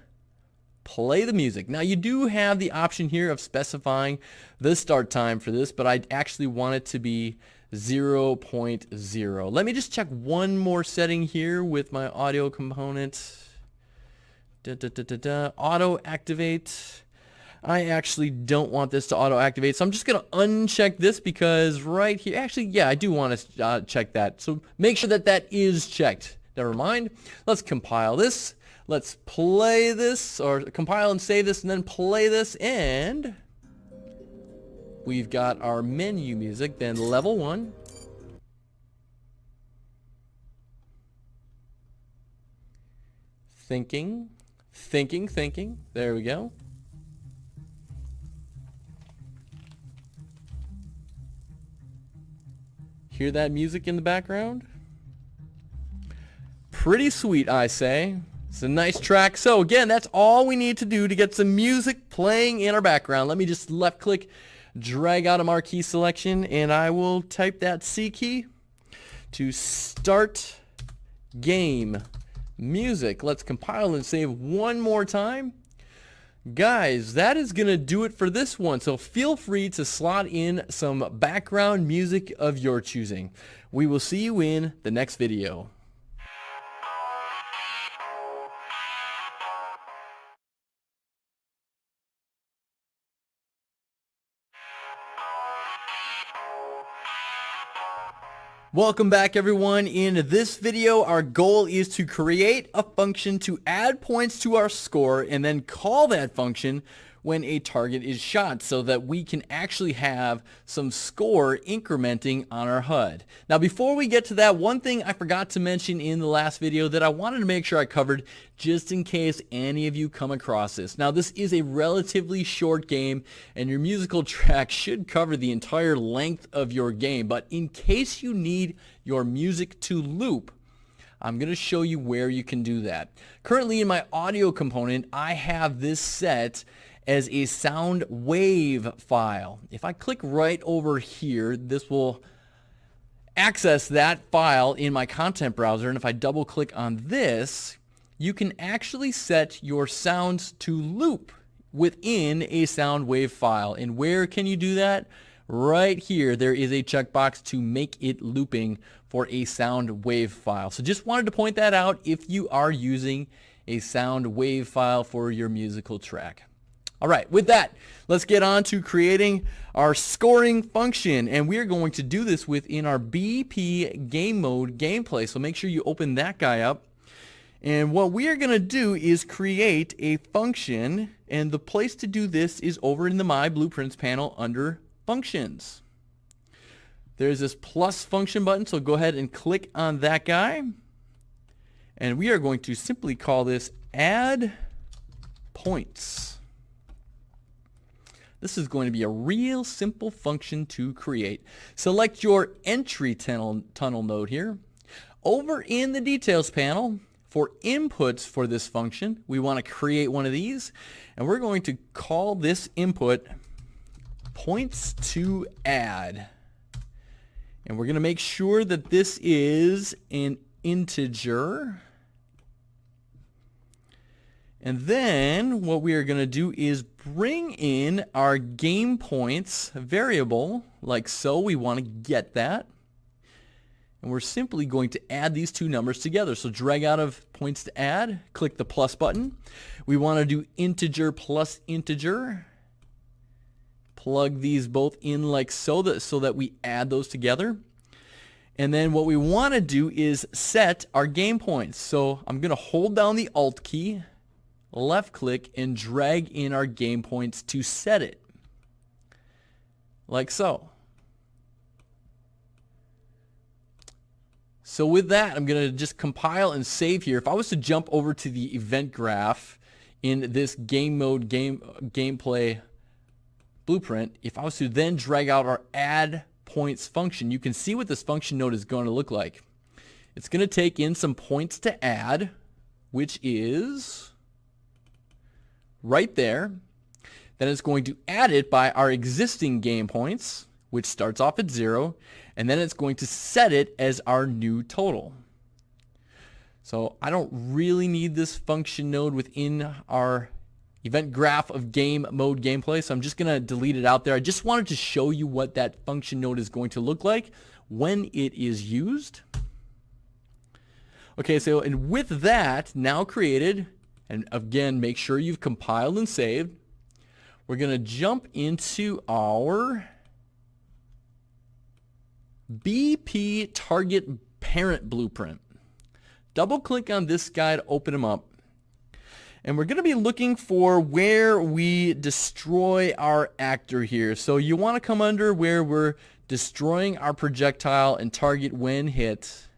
play the music. Now you do have the option here of specifying the start time for this, but I actually want it to be 0.0. Let me just check one more setting here with my audio component. Auto activate. I actually don't want this to auto activate, so I'm just going to uncheck this because right here, actually, yeah, I do want to check that. So make sure that that is checked. Never mind. Let's compile this. Let's play this, or compile and save this, and then play this, and we've got our menu music, then level 1. Thinking. There we go. Hear that music in the background? Pretty sweet, I say. It's a nice track. So again, that's all we need to do to get some music playing in our background. Let me just left click, drag out a marquee selection, and I will type that C key to start game music. Let's compile and save one more time. Guys, that is going to do it for this one. So feel free to slot in some background music of your choosing. We will see you in the next video. Welcome back, everyone. In this video, our goal is to create a function to add points to our score and then call that function when a target is shot so that we can actually have some score incrementing on our HUD. Now, before we get to that, one thing I forgot to mention in the last video that I wanted to make sure I covered just in case any of you come across this. Now, this is a relatively short game and your musical track should cover the entire length of your game, but in case you need your music to loop, I'm going to show you where you can do that. Currently in my audio component, I have this set as a sound wave file. If I click right over here, this will access that file in my content browser, and if I double click on this, you can actually set your sounds to loop within a sound wave file. And where can you do that? Right here, there is a checkbox to make it looping for a sound wave file. So just wanted to point that out if you are using a sound wave file for your musical track. All right, with that, let's get on to creating our scoring function, and we are going to do this within our BP game mode gameplay. So make sure you open that guy up. And what we are going to do is create a function, and the place to do this is over in the My Blueprints panel under Functions. There's this plus function button, so go ahead and click on that guy. And we are going to simply call this add points. This is going to be a real simple function to create. Select your entry tunnel node here. Over in the details panel, for inputs for this function, we want to create one of these, and we're going to call this input points to add. And we're going to make sure that this is an integer. And then what we are going to do is bring in our game points variable, like so. We want to get that. And we're simply going to add these two numbers together. So drag out of points to add, click the plus button. We want to do integer plus integer plug these both in like so that we add those together. And then what we want to do is set our game points. So I'm going to hold down the Alt key, left click, and drag in our game points to set it. Like so. So with that, I'm going to just compile and save here. If I was to jump over to the event graph in this game mode gameplay blueprint, if I was to then drag out our add points function, you can see what this function node is going to look like. It's going to take in some points to add, which is right there. Then it's going to add it by our existing game points, which starts off at 0, and then it's going to set it as our new total. So I don't really need this function node within our event graph of game mode gameplay, so I'm just going to delete it out there. I just wanted to show you what that function node is going to look like when it is used. Okay, so and with that now created, and again, make sure you've compiled and saved, we're going to jump into our BP target parent blueprint. Double click on this guy to open them up. And we're going to be looking for where we destroy our actor here. So you want to come under where we're destroying our projectile and target when hit.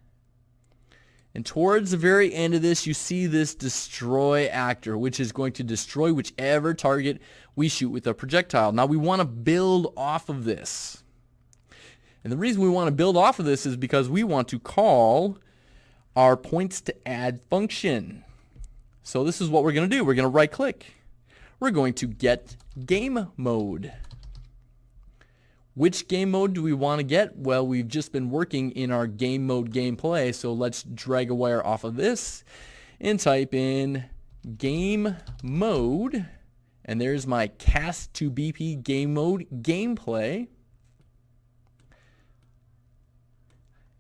And towards the very end of this, you see this destroy actor, which is going to destroy whichever target we shoot with a projectile. Now we want to build off of this. And the reason we want to build off of this is because we want to call our points to add function. So this is what we're going to do. We're going to right click. We're going to get game mode. Which game mode do we want to get? Well, we've just been working in our game mode gameplay, so let's drag a wire off of this and type in game mode, and there's my cast to BP game mode gameplay.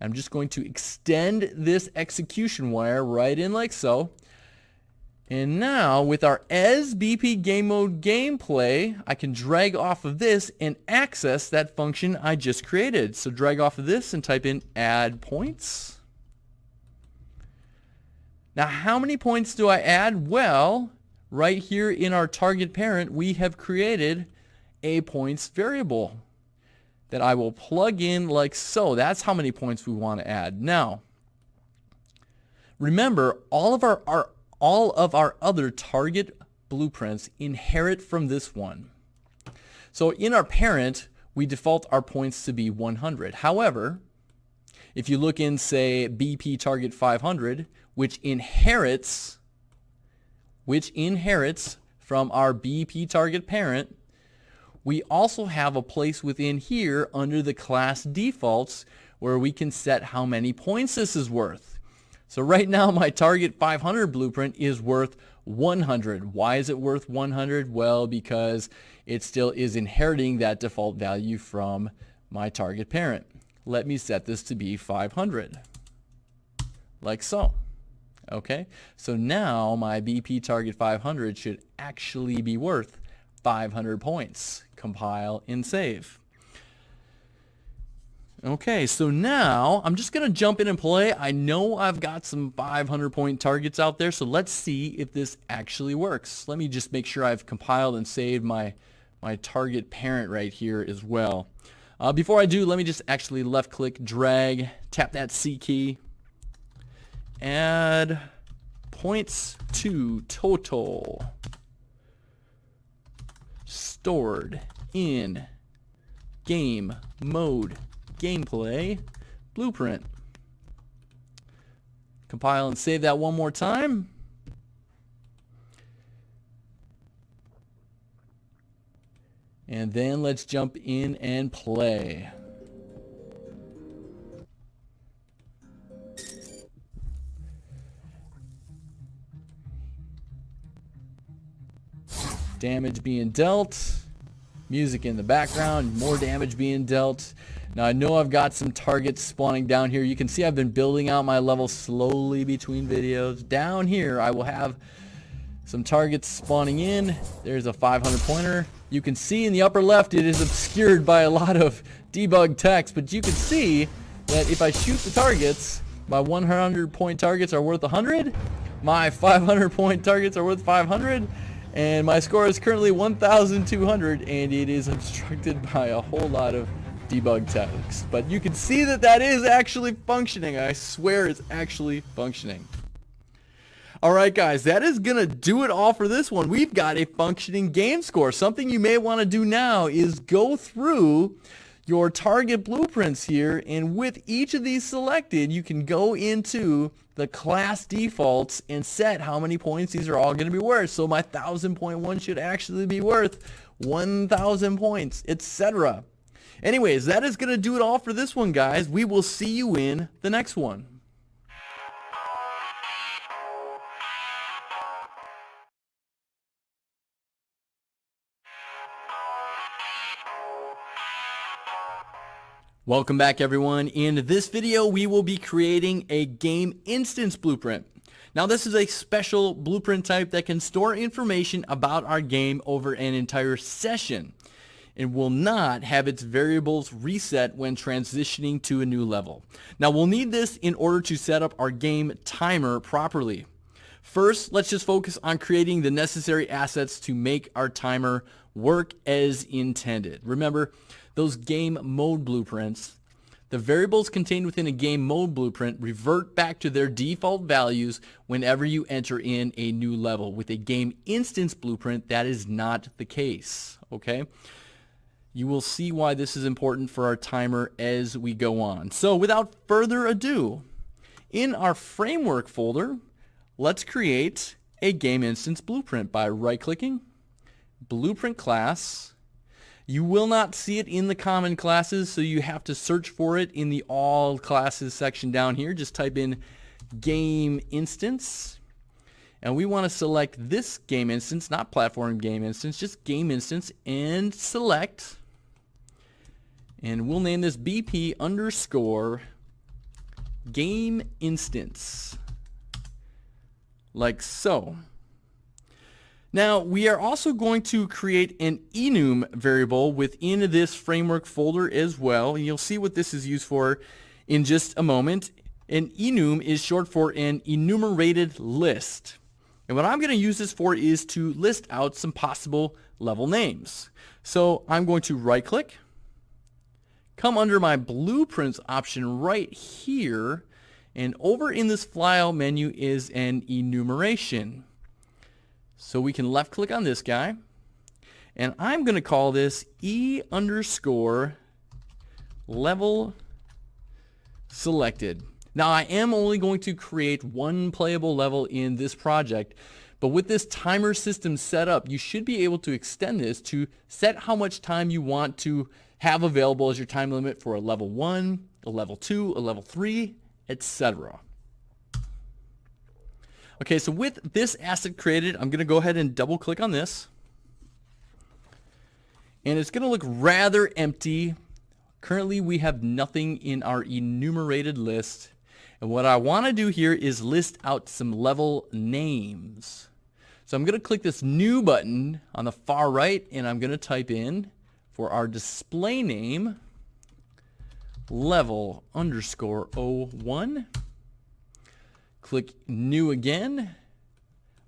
I'm just going to extend this execution wire right in like so. And now with our as BP game mode gameplay, I can drag off of this and access that function I just created. So drag off of this and type in add points. Now how many points do I add? Well, right here in our target parent, we have created a points variable that I will plug in like so. That's how many points we want to add. Now, remember, all of our other target blueprints inherit from this one. So in our parent, we default our points to be 100. However, if you look in, say, BP target 500, which inherits from our BP target parent, we also have a place within here under the class defaults where we can set how many points this is worth. So right now my target 500 blueprint is worth 100. Why is it worth 100? Well, because it still is inheriting that default value from my target parent. Let me set this to be 500. Like so. Okay, so now my BP target 500 should actually be worth 500 points. Compile and save. Okay, so now I'm just going to jump in and play. I know I've got some 500 point targets out there, so let's see if this actually works. Let me just make sure I've compiled and saved my target parent right here as well. Before I do, let me just actually left click, drag, tap that C key, add points to total stored in game mode gameplay blueprint. Compile and save that one more time. And then let's jump in and play. Damage being dealt. Music in the background. More damage being dealt. Now I know I've got some targets spawning down here. You can see I've been building out my level slowly between videos. Down here I will have Some targets spawning in. There's a 500 pointer. You can see in the upper left it is obscured by a lot of debug text, but you can see that if I shoot the targets, my 100 point targets are worth 100, my 500 point targets are worth 500, and my score is currently 1,200, and it is obstructed by a whole lot of debug text. But you can see that that is actually functioning. I swear it's actually functioning. Alright guys, that is going to do it all for this one. We've got a functioning game score. Something you may want to do now is go through your target blueprints here, and with each of these selected, you can go into the class defaults and set how many points these are all going to be worth. So my 1,000 point one should actually be worth 1,000 points, etc. Anyways, that is going to do it all for this one, guys. We will see you in the next one. Welcome back, everyone. In this video, we will be creating a game instance blueprint. Now, this is a special blueprint type that can store information about our game over an entire session. It will not have its variables reset when transitioning to a new level. Now, we'll need this in order to set up our game timer properly. First, let's just focus on creating the necessary assets to make our timer work as intended. Remember, those game mode blueprints, the variables contained within a game mode blueprint revert back to their default values whenever you enter in a new level. With a game instance blueprint, that is not the case, okay? You will see why this is important for our timer as we go on. So without further ado, in our framework folder, let's create a game instance blueprint by right-clicking, blueprint class. You will not see it in the common classes, so you have to search for it in the all classes section down here. Just type in game instance, and we want to select this game instance, not platform game instance, just game instance, and select, and we'll name this BP underscore game instance, like so. Now, we are also going to create an enum variable within this framework folder as well. And you'll see what this is used for in just a moment. An enum is short for an enumerated list. And what I'm going to use this for is to list out some possible level names. So I'm going to right-click, come under my blueprints option right here, and over in this file menu is an enumeration. So we can left click on this guy, and I'm going to call this E underscore level selected. Now, I am only going to create one playable level in this project, but with this timer system set up, you should be able to extend this to set how much time you want to have available as your time limit for a level 1, a level 2, a level 3, etc. Okay, so with this asset created, I'm going to go ahead and double click on this. And it's going to look rather empty. Currently, we have nothing in our enumerated list. And what I want to do here is list out some level names. So I'm going to click this new button on the far right, and I'm going to type in for our display name, level underscore 01. Click new again.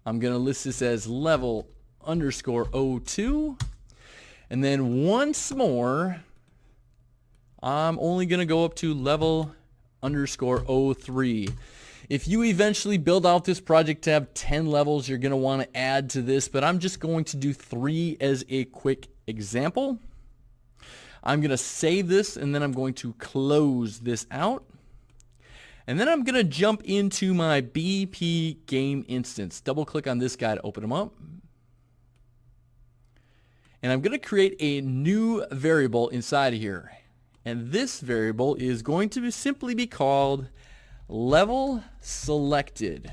I'm going to list this as level underscore 02. And then once more, I'm only going to go up to level underscore 03. If you eventually build out this project to have 10 levels, you're going to want to add to this, but I'm just going to do 3 as a quick example. I'm going to save this, and then I'm going to close this out. And then I'm going to jump into my BP game instance. Double click on this guy to open them up. And I'm going to create a new variable inside of here. And this variable is going to simply be called level selected.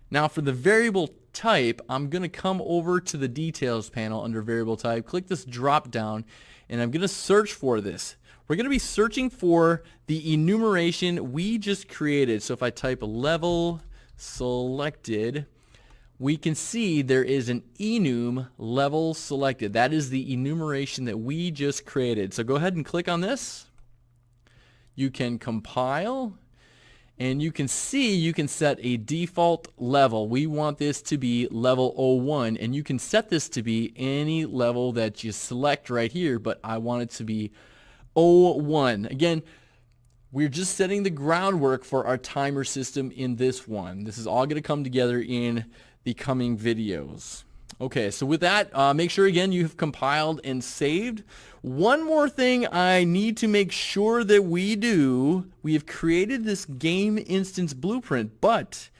Now for the variable type, I'm going to come over to the details panel under variable type, click this drop down, and I'm going to search for this. We're going to be searching for the enumeration we just created. So if I type level selected, we can see there is an enum level selected. That is the enumeration that we just created. So go ahead and click on this. You can compile, and you can see you can set a default level. We want this to be level 01, and you can set this to be any level that you select right here, but I want it to be 01. Again, we're just setting the groundwork for our timer system in this one. This is all going to come together in the coming videos. Okay, so with that, make sure again you have compiled and saved. One more thing I need to make sure that we do, we have created this game instance blueprint, but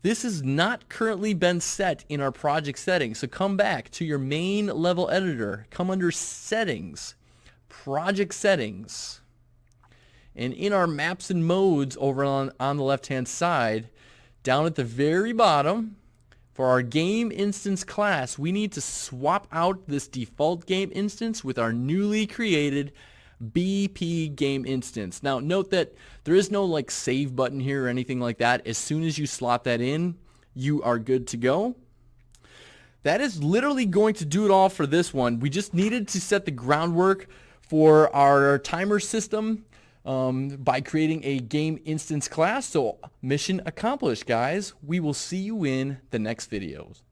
this has not currently been set in our project settings. So come back to your main level editor, come under settings, project settings, and in our maps and modes over on the left hand side, down at the very bottom, for our game instance class, we need to swap out this default game instance with our newly created BP game instance. Now note that there is no like save button here or anything like that. As soon as you slot that in, you are good to go. That is literally going to do it all for this one. We just needed to set the groundwork for our timer system by creating a game instance class. So mission accomplished, guys. We will see you in the next videos.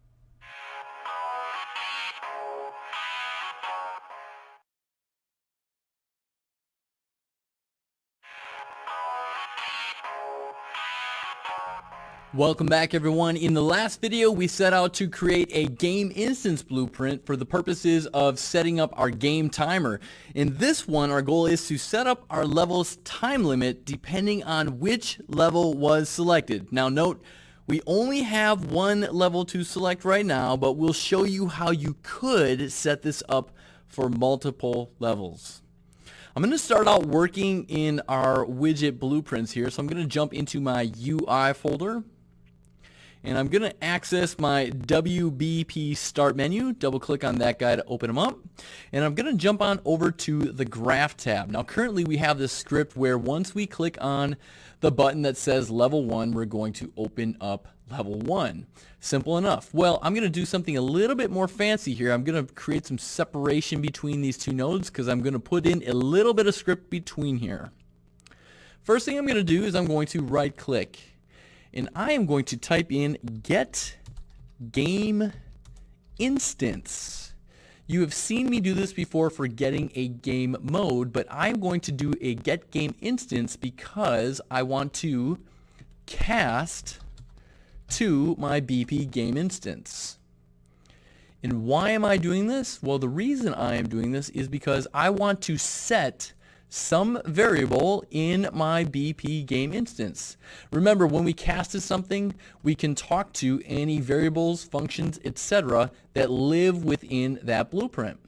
Welcome back, everyone. In the last video, we set out to create a game instance blueprint for the purposes of setting up our game timer. In this one, our goal is to set up our level's time limit depending on which level was selected. Now note, we only have one level to select right now, but we'll show you how you could set this up for multiple levels. I'm going to start out working in our widget blueprints here. So I'm going to jump into my UI folder. And I'm going to access my WBP start menu, double click on that guy to open them up. And I'm going to jump on over to the graph tab. Now currently we have this script where once we click on the button that says level 1, we're going to open up level 1. Simple enough. Well, I'm going to do something a little bit more fancy here. I'm going to create some separation between these two nodes because I'm going to put in a little bit of script between here. First thing I'm going to do is I'm going to right click. And I am going to type in get game instance. You have seen me do this before for getting a game mode, but I'm going to do a get game instance because I want to cast to my BP game instance. And why am I doing this? Well, the reason I am doing this is because I want to set some variable in my BP game instance. Remember, when we casted something, we can talk to any variables, functions, etc. that live within that blueprint.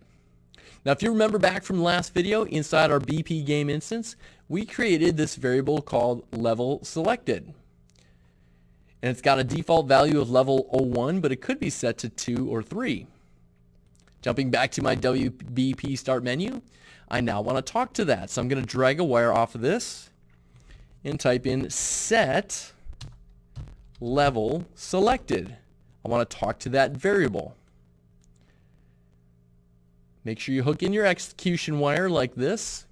Now, if you remember back from the last video, inside our BP game instance, we created this variable called level selected. And it's got a default value of level 01, but it could be set to 2 or 3. Jumping back to my WBP start menu, I now want to talk to that. So I'm going to drag a wire off of this and type in set level selected. I want to talk to that variable. Make sure you hook in your execution wire like this.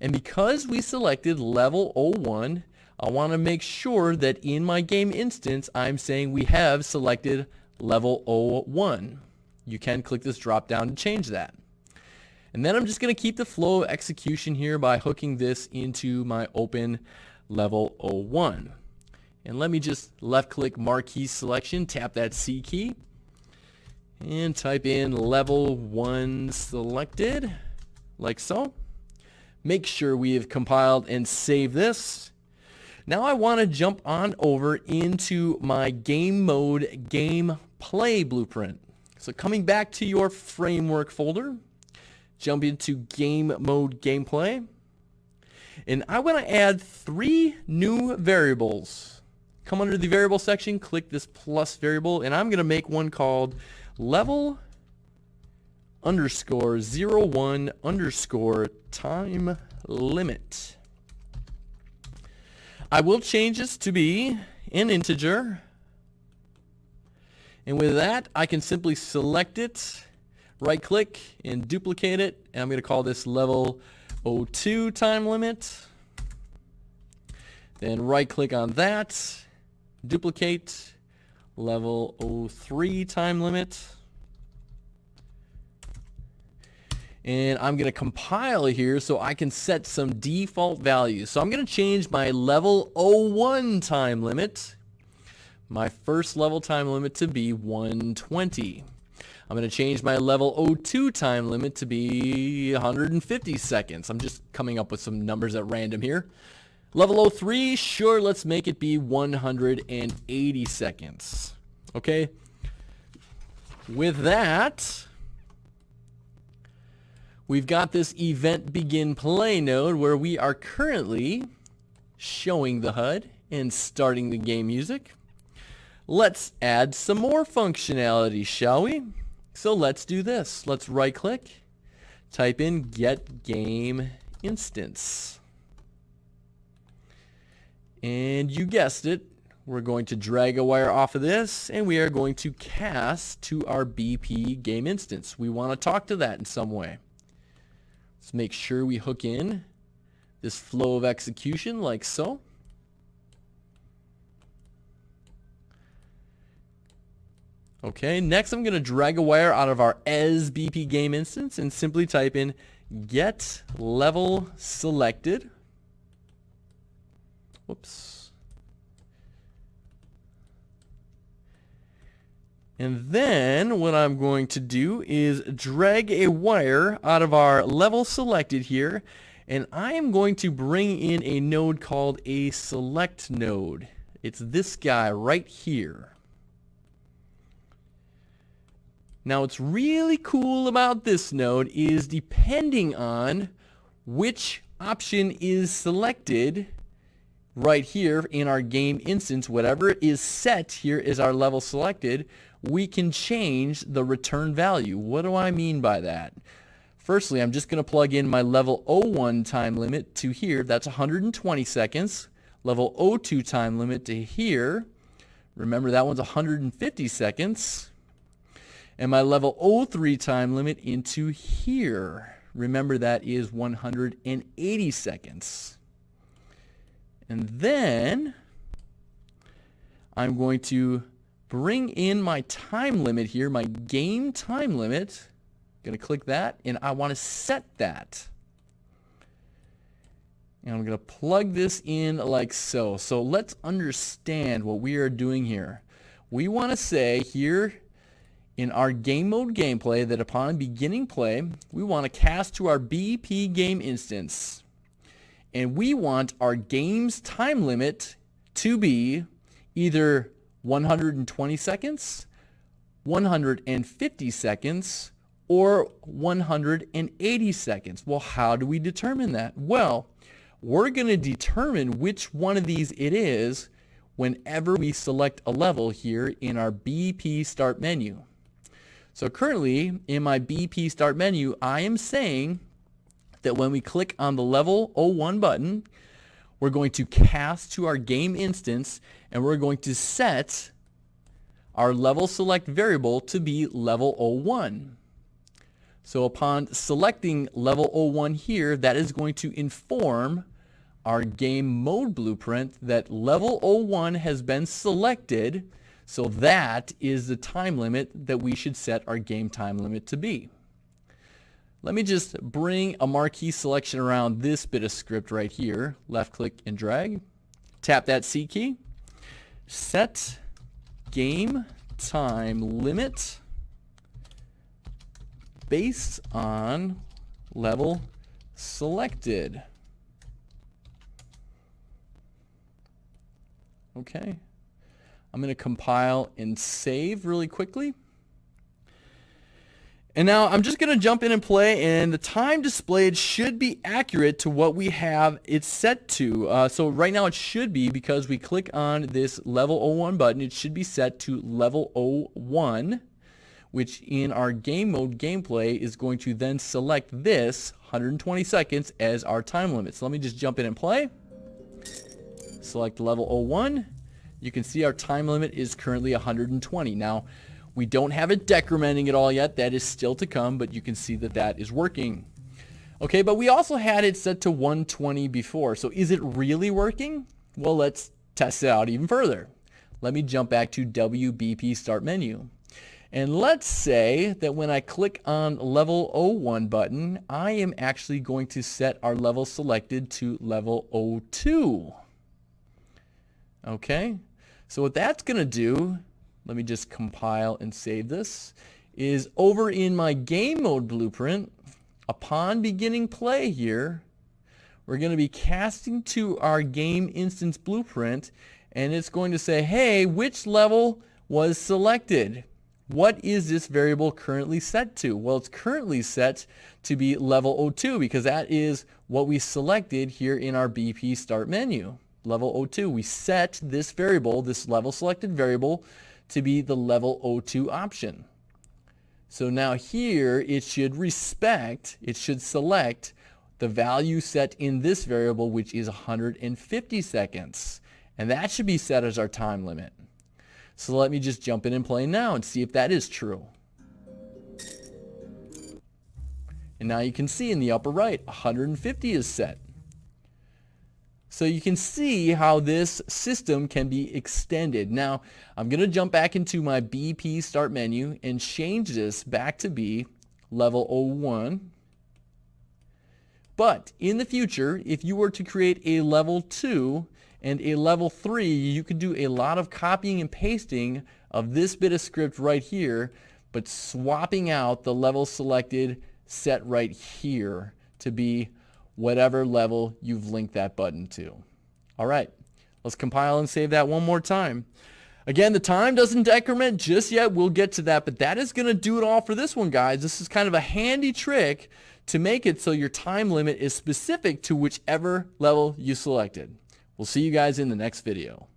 And because we selected level 01, I want to make sure that in my game instance, I'm saying we have selected level 01. You can click this drop down to change that. And then I'm just going to keep the flow of execution here by hooking this into my open level 01. And let me just left click marquee selection, tap that C key, and type in level 1 selected, like so. Make sure we have compiled and saved this. Now I want to jump on over into my game mode gameplay blueprint. So coming back to your framework folder, jump into game mode gameplay, and I want to add 3 new variables. Come under the variable section, click this plus variable, and I'm going to make one called level underscore 01 underscore time limit. I will change this to be an integer. And with that, I can simply select it, right click and duplicate it. And I'm going to call this level 02 time limit. Then right click on that, duplicate, level 03 time limit. And I'm going to compile here so I can set some default values. So I'm going to change my level 01 time limit, my first level time limit, to be 120. I'm going to change my level 02 time limit to be 150 seconds. I'm just coming up with some numbers at random here. Level 03, sure, let's make it be 180 seconds. Okay. With that, we've got this event begin play node where we are currently showing the HUD and starting the game music. Let's add some more functionality, shall we? So let's do this. Let's right click, type in get game instance. And you guessed it, we're going to drag a wire off of this and we are going to cast to our BP game instance. We want to talk to that in some way. Let's make sure we hook in this flow of execution like so. Okay, next I'm going to drag a wire out of our as BP game instance and simply type in get level selected. Whoops. And then what I'm going to do is drag a wire out of our level selected here, and I am going to bring in a node called a select node. It's this guy right here. Now what's really cool about this node is depending on which option is selected right here in our game instance, whatever is set here is our level selected, we can change the return value. What do I mean by that? Firstly, I'm just going to plug in my level 01 time limit to here. That's 120 seconds. Level 02 time limit to here. Remember that one's 150 seconds. And my level 03 time limit into here. Remember that is 180 seconds. And then I'm going to bring in my time limit here, my game time limit. I'm going to click that and I want to set that. And I'm going to plug this in like so. So let's understand what we are doing here. We want to say here in our game mode gameplay that upon beginning play, we want to cast to our BP game instance. And we want our game's time limit to be either 120 seconds, 150 seconds, or 180 seconds. Well, how do we determine that? Well, we're going to determine which one of these it is whenever we select a level here in our BP start menu. So currently in my BP start menu, I am saying that when we click on the level 01 button, we're going to cast to our game instance and we're going to set our level select variable to be level 01. So upon selecting level 01 here, that is going to inform our game mode blueprint that level 01 has been selected. So that is the time limit that we should set our game time limit to be. Let me just bring a marquee selection around this bit of script right here. Left click and drag. Tap that C key. Set game time limit based on level selected. Okay. I'm going to compile and save really quickly. And now I'm just going to jump in and play, and the time displayed should be accurate to what we have it set to. So right now it should be, because we click on this level 01 button, it should be set to level 01, which in our game mode gameplay is going to then select this 120 seconds as our time limit. So let me just jump in and play. Select level 01. you can see our time limit is currently 120. Now, we don't have it decrementing at all yet. That is still to come, but you can see that that is working. Okay, but we also had it set to 120 before. So is it really working? Well, let's test it out even further. Let me jump back to WBP Start Menu. And let's say that when I click on level 01 button, I am actually going to set our level selected to level 02. Okay, so what that's going to do, let me just compile and save this, is over in my game mode blueprint, upon beginning play here, we're going to be casting to our game instance blueprint, and it's going to say, hey, which level was selected? What is this variable currently set to? Well, it's currently set to be level 02 because that is what we selected here in our BP Start menu. Level 02. We set this variable, this level selected variable, to be the level 02 option. So now here it should select the value set in this variable, which is 150 seconds. And that should be set as our time limit. So let me just jump in and play now and see if that is true. And now you can see in the upper right, 150 is set. So you can see how this system can be extended. Now, I'm going to jump back into my BP Start menu and change this back to be level 01. But in the future, if you were to create a level 2 and a level 3, you could do a lot of copying and pasting of this bit of script right here, but swapping out the level selected set right here to be whatever level you've linked that button to. All right, let's compile and save that one more time. Again, the time doesn't decrement just yet. We'll get to that, but that is going to do it all for this one, guys. This is kind of a handy trick to make it so your time limit is specific to whichever level you selected. We'll see you guys in the next video.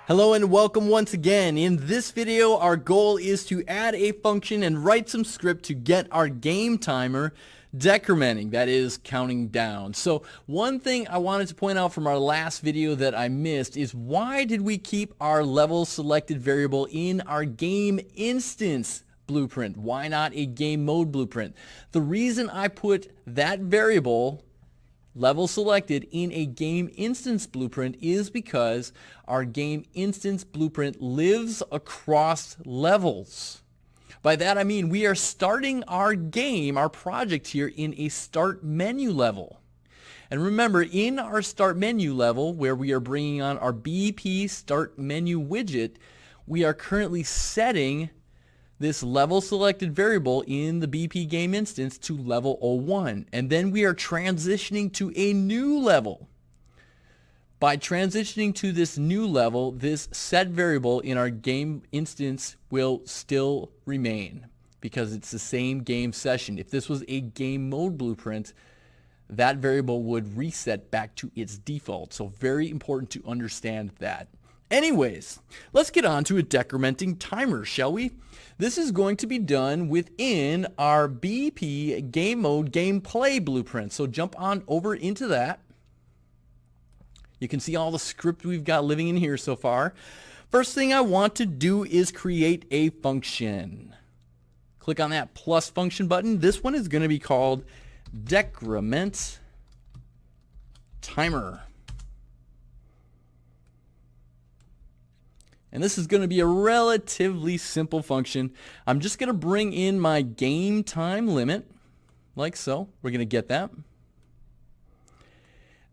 Hello and welcome once again. In this video, our goal is to add a function and write some script to get our game timer decrementing, that is counting down. So one thing I wanted to point out from our last video that I missed is why did we keep our level selected variable in our game instance blueprint? Why not a game mode blueprint? The reason I put that variable level selected in a game instance blueprint is because our game instance blueprint lives across levels. By that I mean we are starting our game, our project here in a start menu level. And remember, in our start menu level where we are bringing on our BP start menu widget, we are currently setting this level selected variable in the BP game instance to level 01. And then we are transitioning to a new level. By transitioning to this new level, this set variable in our game instance will still remain because it's the same game session. If this was a game mode blueprint, that variable would reset back to its default. So very important to understand that. Anyways, let's get on to a decrementing timer, shall we? This is going to be done within our BP game mode gameplay blueprint. So jump on over into that. You can see all the script we've got living in here so far. First thing I want to do is create a function. Click on that plus function button. This one is going to be called decrement timer. And this is going to be a relatively simple function. I'm just going to bring in my game time limit, like so. We're going to get that.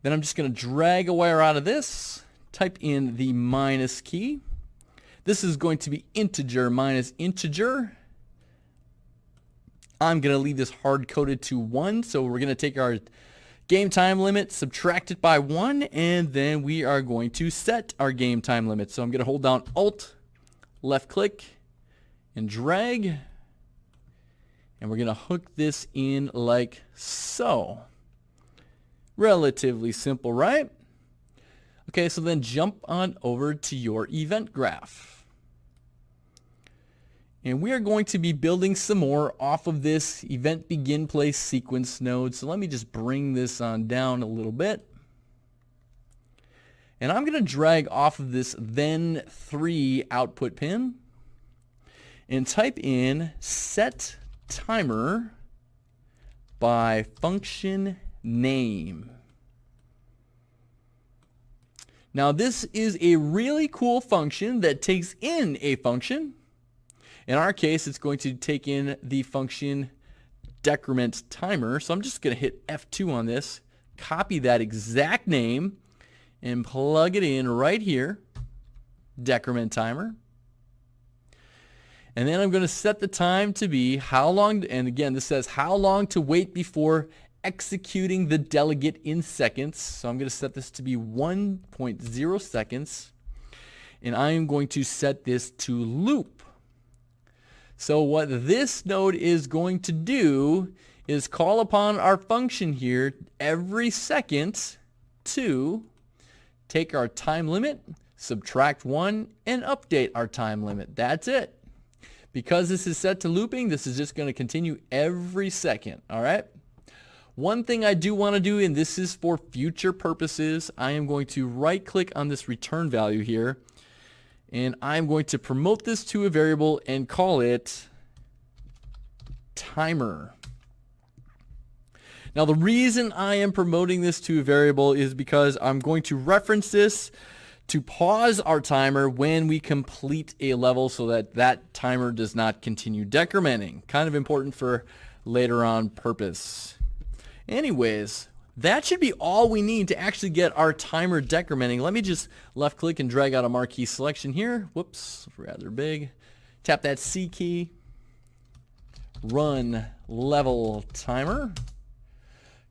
Then I'm just going to drag a wire out of this, type in the minus key. This is going to be integer minus integer. I'm going to leave this hard-coded to 1, so we're going to take our game time limit, subtract it by 1, and then we are going to set our game time limit. So I'm going to hold down Alt, left click, and drag. And we're going to hook this in like so. Relatively simple, right? Okay, so then jump on over to your event graph. And we are going to be building some more off of this event begin place sequence node. So let me just bring this on down a little bit. And I'm going to drag off of this then 3 output pin and type in set timer by function name. Now this is a really cool function that takes in a function. In our case, it's going to take in the function decrement timer. So I'm just going to hit F2 on this, copy that exact name, and plug it in right here, decrement timer. And then I'm going to set the time to be how long, and again, this says how long to wait before executing the delegate in seconds. So I'm going to set this to be 1.0 seconds. And I am going to set this to loop. So what this node is going to do is call upon our function here every second to take our time limit, subtract 1, and update our time limit. That's it. Because this is set to looping, this is just going to continue every second. All right. One thing I do want to do, and this is for future purposes, I am going to right click on this return value here, and I'm going to promote this to a variable and call it timer. Now the reason I am promoting this to a variable is because I'm going to reference this to pause our timer when we complete a level so that that timer does not continue decrementing. Kind of important for later on purpose. Anyways, that should be all we need to actually get our timer decrementing. Let me just left click and drag out a marquee selection here. Whoops, rather big. Tap that C key. Run level timer.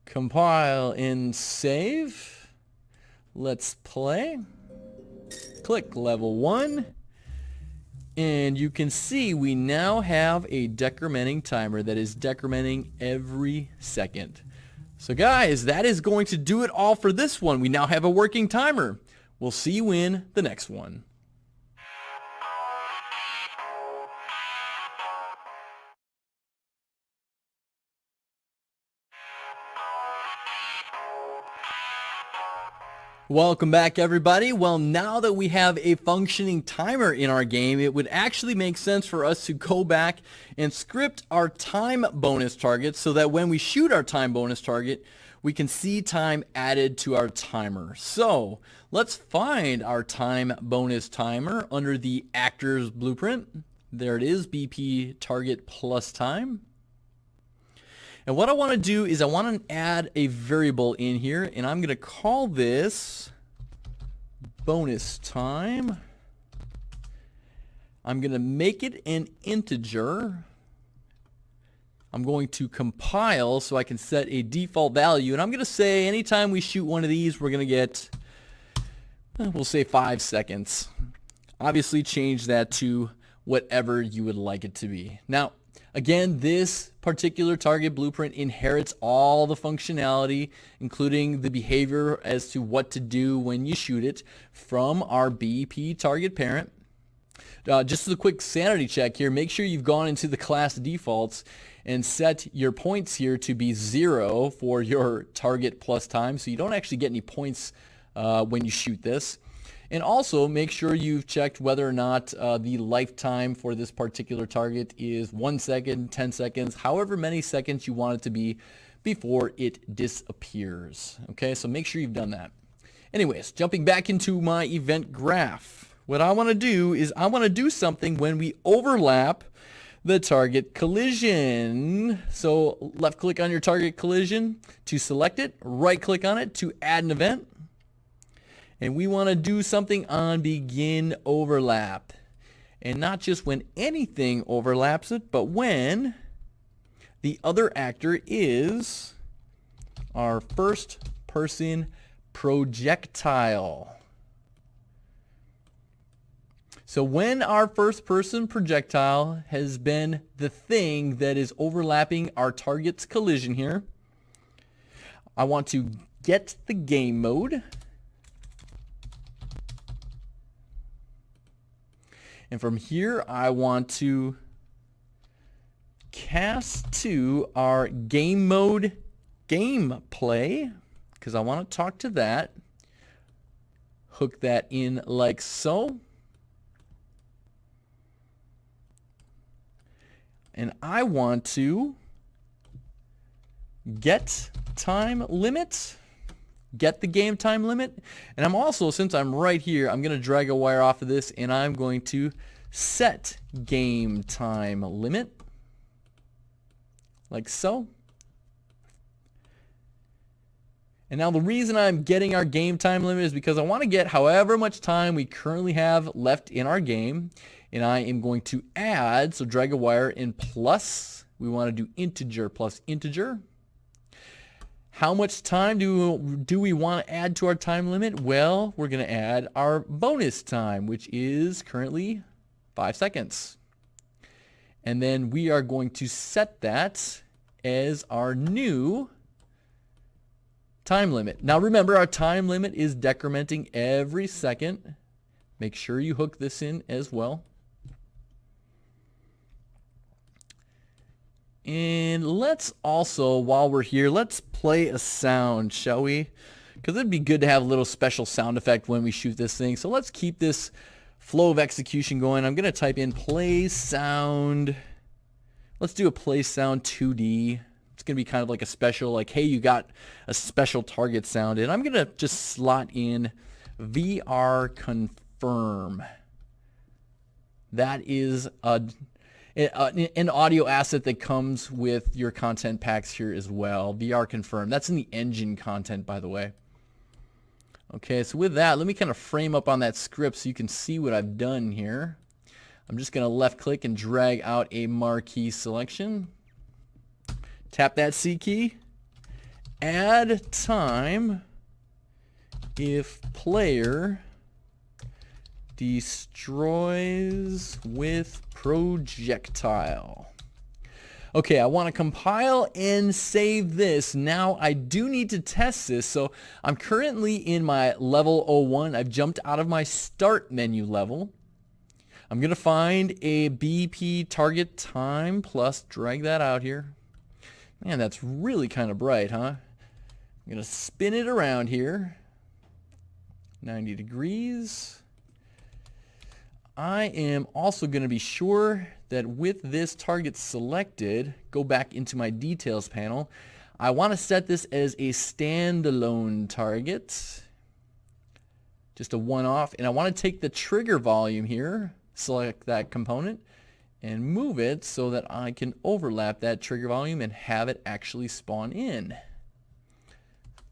Compile and save. Let's play. Click level 1. And you can see we now have a decrementing timer that is decrementing every second. So guys, that is going to do it all for this one. We now have a working timer. We'll see you in the next one. Welcome back, everybody. Well, now that we have a functioning timer in our game, it would actually make sense for us to go back and script our time bonus target so that when we shoot our time bonus target, we can see time added to our timer. So let's find our time bonus timer under the actor's blueprint. There it is, BP target plus time. And what I want to do is I want to add a variable in here, and I'm going to call this bonus time. I'm going to make it an integer. I'm going to compile so I can set a default value, and I'm going to say anytime we shoot one of these, we're going to get, we'll say 5 seconds. Obviously change that to whatever you would like it to be. Now, again, this particular target blueprint inherits all the functionality, including the behavior as to what to do when you shoot it from our BP target parent. Just as a quick sanity check here, make sure you've gone into the class defaults and set your points here to be 0 for your target plus time, so you don't actually get any points when you shoot this. And also make sure you've checked whether or not the lifetime for this particular target is 1 second, 10 seconds, however many seconds you want it to be before it disappears. Okay, so make sure you've done that. Anyways, jumping back into my event graph, what I want to do is I want to do something when we overlap the target collision. So left click on your target collision to select it, right click on it to add an event. And we want to do something on begin overlap. And not just when anything overlaps it, but when the other actor is our first person projectile. So when our first person projectile has been the thing that is overlapping our target's collision here, I want to get the game mode. And from here, I want to cast to our game mode gameplay, because I want to talk to that. Hook that in like so. And I want to get time limit. Get the game time limit. And I'm also, since I'm right here, I'm going to drag a wire off of this and I'm going to set game time limit. Like so. And now the reason I'm getting our game time limit is because I want to get however much time we currently have left in our game. And I am going to add, so drag a wire in plus. We want to do integer plus integer. How much time do we want to add to our time limit? Well, we're going to add our bonus time, which is currently 5 seconds. And then we are going to set that as our new time limit. Now remember, our time limit is decrementing every second. Make sure you hook this in as well. And let's also, while we're here, let's play a sound, shall we? Because it'd be good to have a little special sound effect when we shoot this thing. So let's keep this flow of execution going. I'm going to type in play sound. Let's do a play sound 2D. It's going to be kind of like a special, like, hey, you got a special target sound. And I'm going to just slot in VR confirm. That is an audio asset that comes with your content packs here as well. VR confirm. That's in the engine content, by the way. Okay, so with that, let me kind of frame up on that script so you can see what I've done here. I'm just going to left click and drag out a marquee selection. Tap that C key. Add time if player destroys with projectile. Okay, I want to compile and save this. Now I do need to test this. So I'm currently in my level 01. I've jumped out of my start menu level. I'm going to find a BP target time plus, drag that out here. Man, that's really kind of bright, huh? I'm going to spin it around here. 90 degrees. I am also going to be sure that with this target selected, go back into my details panel. I want to set this as a standalone target. Just a one-off. And I want to take the trigger volume here, select that component, and move it so that I can overlap that trigger volume and have it actually spawn in.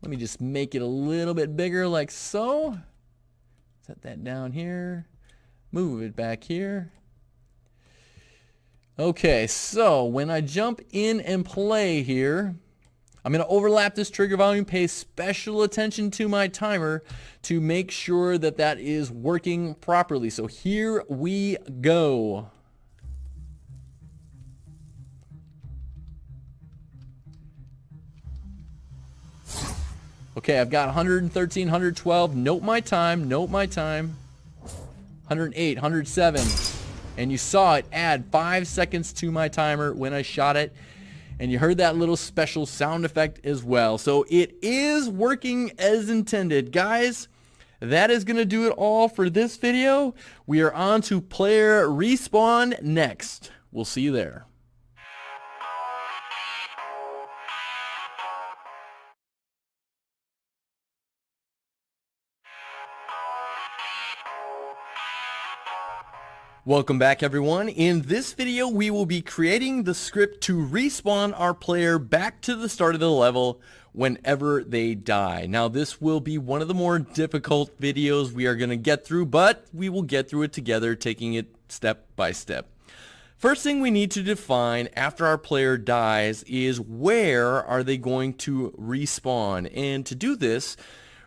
Let me just make it a little bit bigger like so. Set that down here. Move it back here. Okay, so when I jump in and play here, I'm going to overlap this trigger volume, pay special attention to my timer to make sure that that is working properly. So here we go. Okay, I've got 113, 112. Note my time, note my time. 108, 107. And you saw it add 5 seconds to my timer when I shot it. And you heard that little special sound effect as well. So it is working as intended. Guys, that is going to do it all for this video. We are on to player respawn next. We'll see you there. Welcome back, everyone. In this video, we will be creating the script to respawn our player back to the start of the level whenever they die. Now, this will be one of the more difficult videos we are going to get through, but we will get through it together, taking it step by step. First thing we need to define after our player dies is where are they going to respawn. And to do this,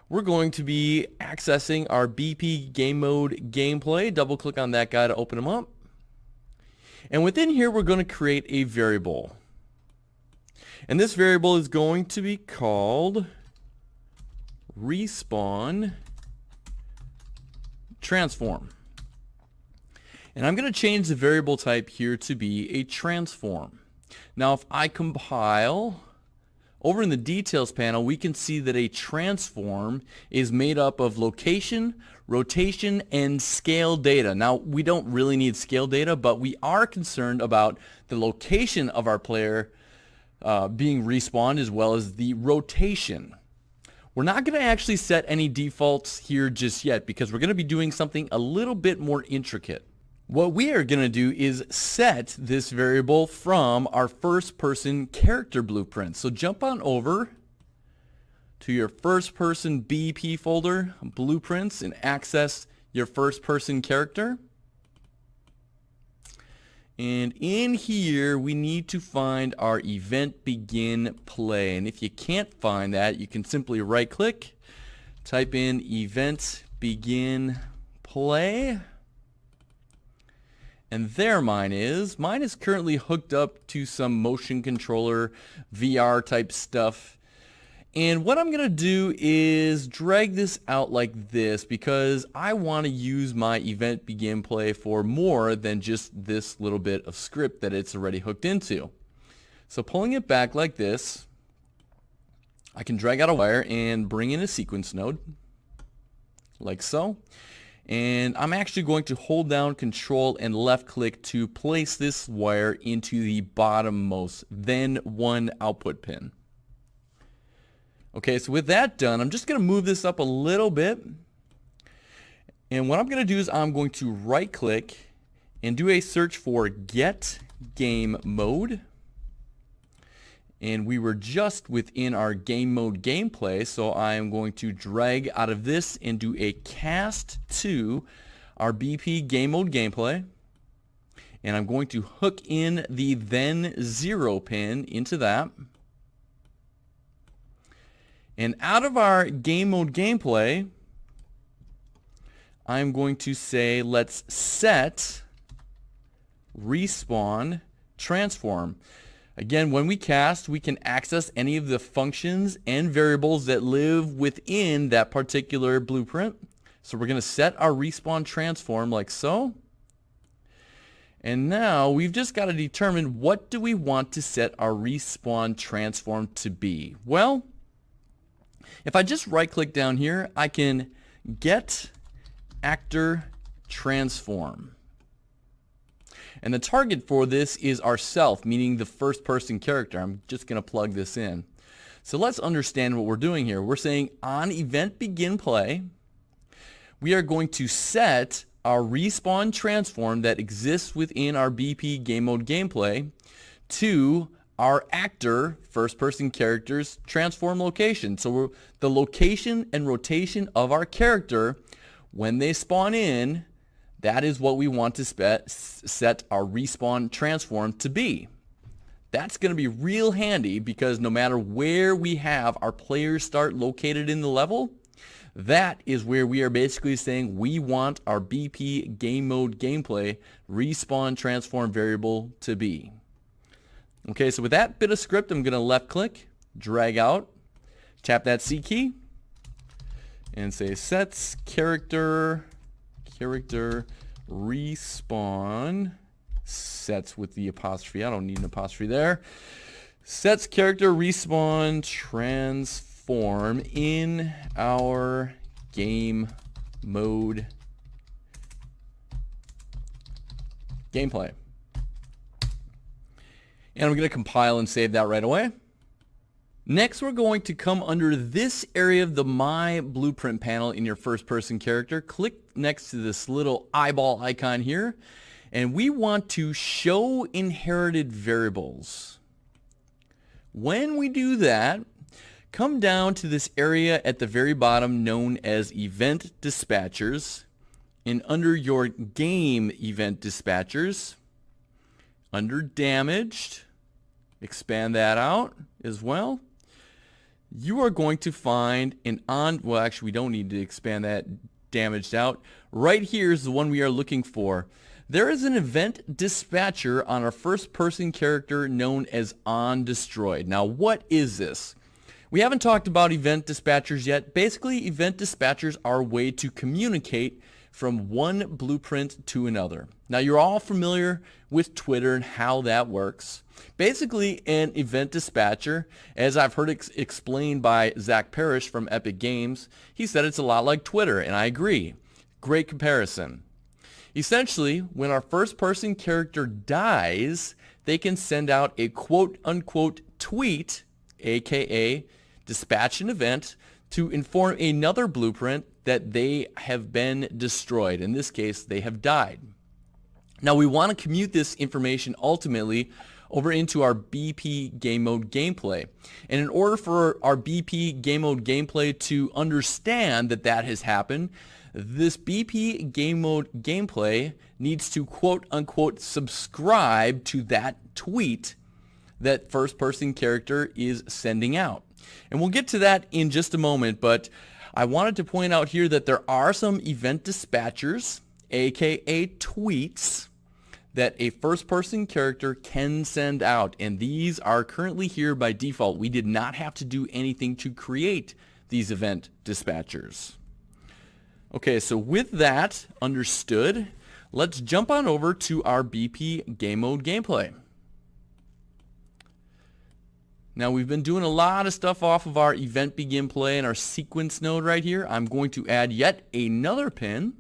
we're going to be accessing our BP game mode gameplay. Double click on that guy to open them up. And within here, we're going to create a variable. And this variable is going to be called respawn transform. And I'm going to change the variable type here to be a transform. Now if I compile, over in the details panel, we can see that a transform is made up of location, rotation, and scale data. Now, we don't really need scale data, but we are concerned about the location of our player being respawned as well as the rotation. We're not going to actually set any defaults here just yet because we're going to be doing something a little bit more intricate. What we are going to do is set this variable from our first person character blueprint. So jump on over to your first person BP folder, blueprints, and access your first person character. And in here we need to find our event begin play. And if you can't find that, you can simply right click, type in event begin play. And there mine is. Mine is currently hooked up to some motion controller VR type stuff. And what I'm going to do is drag this out like this because I want to use my event begin play for more than just this little bit of script that it's already hooked into. So pulling it back like this, I can drag out a wire and bring in a sequence node like so. And I'm actually going to hold down Control and left click to place this wire into the bottommost, then one output pin. Okay, so with that done, I'm just going to move this up a little bit. And what I'm going to do is I'm going to right click and do a search for Get Game Mode. And we were just within our game mode gameplay, so I am going to drag out of this and do a cast to our BP game mode gameplay. And I'm going to hook in the then 0 pin into that. And out of our game mode gameplay, I'm going to say let's set respawn transform. Again, when we cast, we can access any of the functions and variables that live within that particular blueprint. So we're going to set our respawn transform like so. And now we've just got to determine what do we want to set our respawn transform to be. Well, if I just right click down here, I can get actor transform. And the target for this is ourself, meaning the first person character. I'm just going to plug this in. So let's understand what we're doing here. We're saying on event begin play, we are going to set our respawn transform that exists within our BP game mode gameplay to our actor first person character's transform location. So the location and rotation of our character when they spawn in, that is what we want to set our respawn transform to be. That's going to be real handy because no matter where we have our players start located in the level, that is where we are basically saying we want our BP game mode gameplay respawn transform variable to be. Okay, so with that bit of script, I'm going to left click, drag out, tap that C key, and say sets character respawn, sets with the apostrophe. I don't need an apostrophe there. Sets character respawn transform in our game mode gameplay. And I'm going to compile and save that right away. Next, we're going to come under this area of the My Blueprint panel in your first-person character. Click next to this little eyeball icon here, and we want to show inherited variables. When we do that, come down to this area at the very bottom known as Event Dispatchers, and under your Game Event Dispatchers, under Damaged, expand that out as well. You are going to find well, actually we don't need to expand that damaged out. Right here is the one we are looking for. There is an event dispatcher on our first person character known as onDestroyed. Now what is this? We haven't talked about event dispatchers yet. Basically, event dispatchers are a way to communicate from one blueprint to another. Now, you're all familiar with Twitter and how that works. Basically, an event dispatcher, as I've heard explained by Zach Parrish from Epic Games, he said it's a lot like Twitter, and I agree. Great comparison. Essentially, when our first-person character dies, they can send out a quote-unquote tweet, aka dispatch an event, to inform another blueprint that they have been destroyed. In this case, they have died. Now, we want to commute this information ultimately over into our BP game mode gameplay. And in order for our BP game mode gameplay to understand that that has happened, this BP game mode gameplay needs to quote-unquote subscribe to that tweet that first-person character is sending out. And we'll get to that in just a moment, but I wanted to point out here that there are some event dispatchers, aka tweets, that a first-person character can send out, and these are currently here by default. We did not have to do anything to create these event dispatchers. Okay, so with that understood, let's jump on over to our BP game mode gameplay. Now, we've been doing a lot of stuff off of our event begin play and our sequence node right here. I'm going to add yet another pin.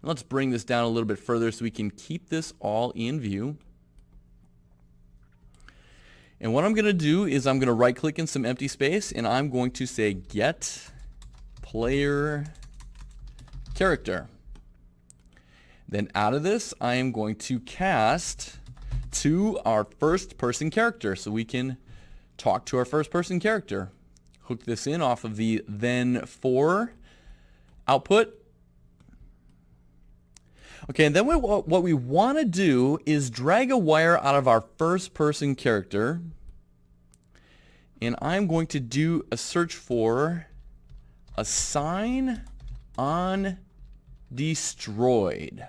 Let's bring this down a little bit further so we can keep this all in view. And what I'm going to do is I'm going to right click in some empty space and I'm going to say get player character. Then out of this I am going to cast to our first person character so we can talk to our first person character. Hook this in off of the then for output. Okay, and then what we want to do is drag a wire out of our first person character, and I'm going to do a search for assign on destroyed.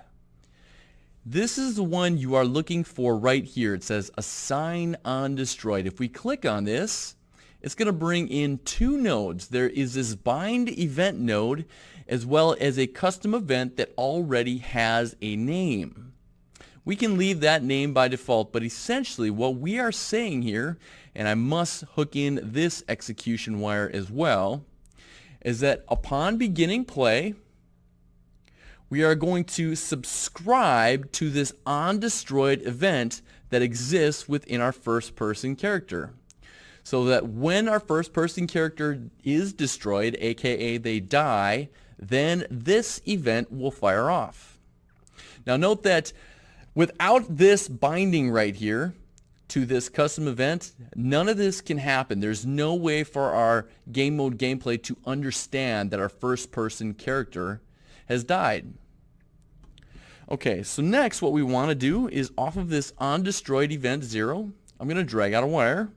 This is the one you are looking for right here. It says assign on destroyed. If we click on this, it's going to bring in two nodes. There is this bind event node as well as a custom event that already has a name. We can leave that name by default, but essentially what we are saying here, and I must hook in this execution wire as well, is that upon beginning play, we are going to subscribe to this on-destroyed event that exists within our first-person character. So that when our first-person character is destroyed, aka they die, then this event will fire off. Now note that without this binding right here to this custom event, none of this can happen. There's no way for our game mode gameplay to understand that our first-person character has died. Okay, so next what we want to do is off of this on-destroyed event 0, I'm going to drag out a wire,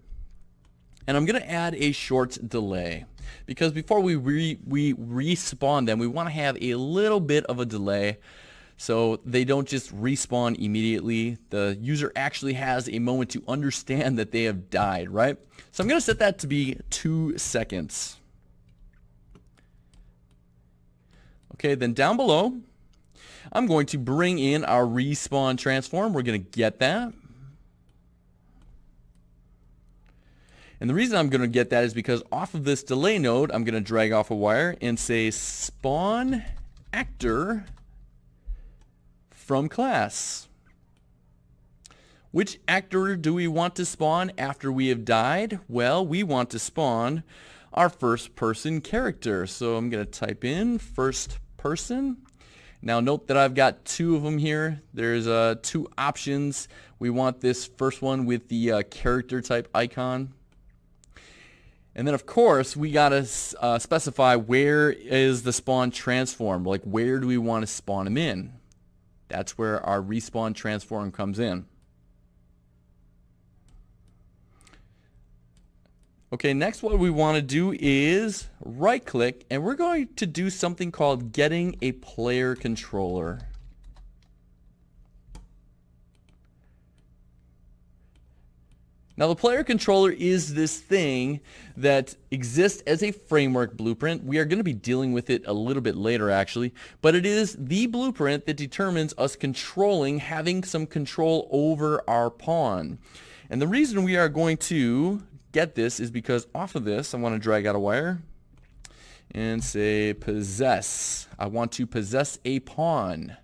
and I'm going to add a short delay. Because before we respawn them, we want to have a little bit of a delay so they don't just respawn immediately. The user actually has a moment to understand that they have died, right? So I'm going to set that to be 2 seconds. Okay, then down below, I'm going to bring in our respawn transform. We're going to get that. And the reason I'm going to get that is because off of this delay node, I'm going to drag off a wire and say spawn actor from class. Which actor do we want to spawn after we have died? Well, we want to spawn our first person character. So I'm going to type in first person. Now note that I've got two of them here. There's two options. We want this first one with the character type icon. And then, of course, we got to specify where is the spawn transform. Like, where do we want to spawn him in? That's where our respawn transform comes in. Okay, next what we want to do is right-click, and we're going to do something called getting a player controller. Now the player controller is this thing that exists as a framework blueprint. We are going to be dealing with it a little bit later actually, but it is the blueprint that determines us controlling, having some control over our pawn. And the reason we are going to get this is because off of this I want to drag out a wire and say possess. I want to possess a pawn.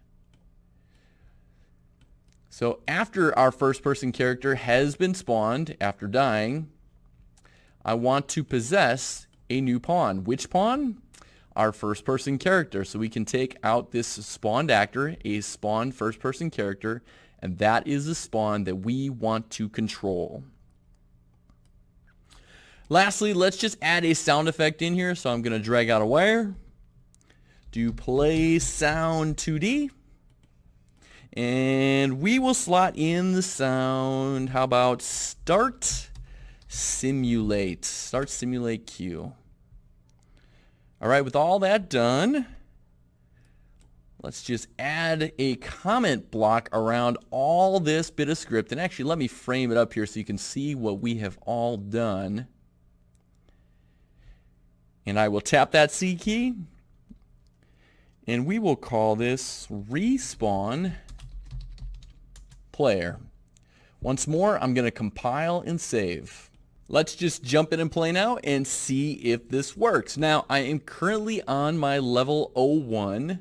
So after our first person character has been spawned, after dying, I want to possess a new pawn. Which pawn? Our first person character. So we can take out this spawned actor, a spawned first person character, and that is the spawn that we want to control. Lastly, let's just add a sound effect in here. So I'm going to drag out a wire, do play sound 2D. And we will slot in the sound. How about start simulate? Start simulate Q. All right, with all that done, let's just add a comment block around all this bit of script. And actually, let me frame it up here so you can see what we have all done. And I will tap that C key. And we will call this respawn player. Once more, I'm going to compile and save. Let's just jump in and play now and see if this works. Now, I am currently on my level 01.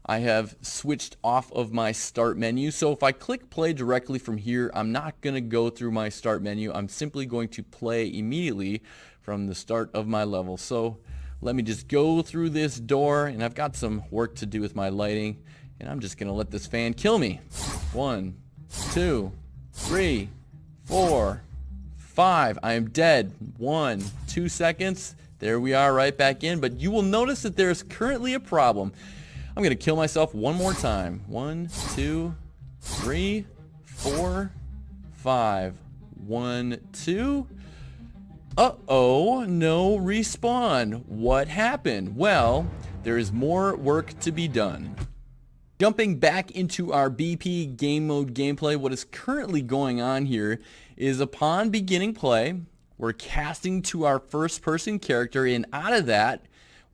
I have switched off of my start menu. So if I click play directly from here, I'm not going to go through my start menu. I'm simply going to play immediately from the start of my level. So let me just go through this door, and I've got some work to do with my lighting, and I'm just going to let this fan kill me. 1, 2, 3, 4, 5. I am dead. 1, 2 seconds. There we are, right back in. But you will notice that there's currently a problem. I'm going to kill myself one more time. 1, 2, 3, 4, 5. 1, 2. Uh-oh, no respawn. What happened? Well, there is more work to be done. Jumping back into our BP game mode gameplay, what is currently going on here is upon beginning play, we're casting to our first person character, and out of that,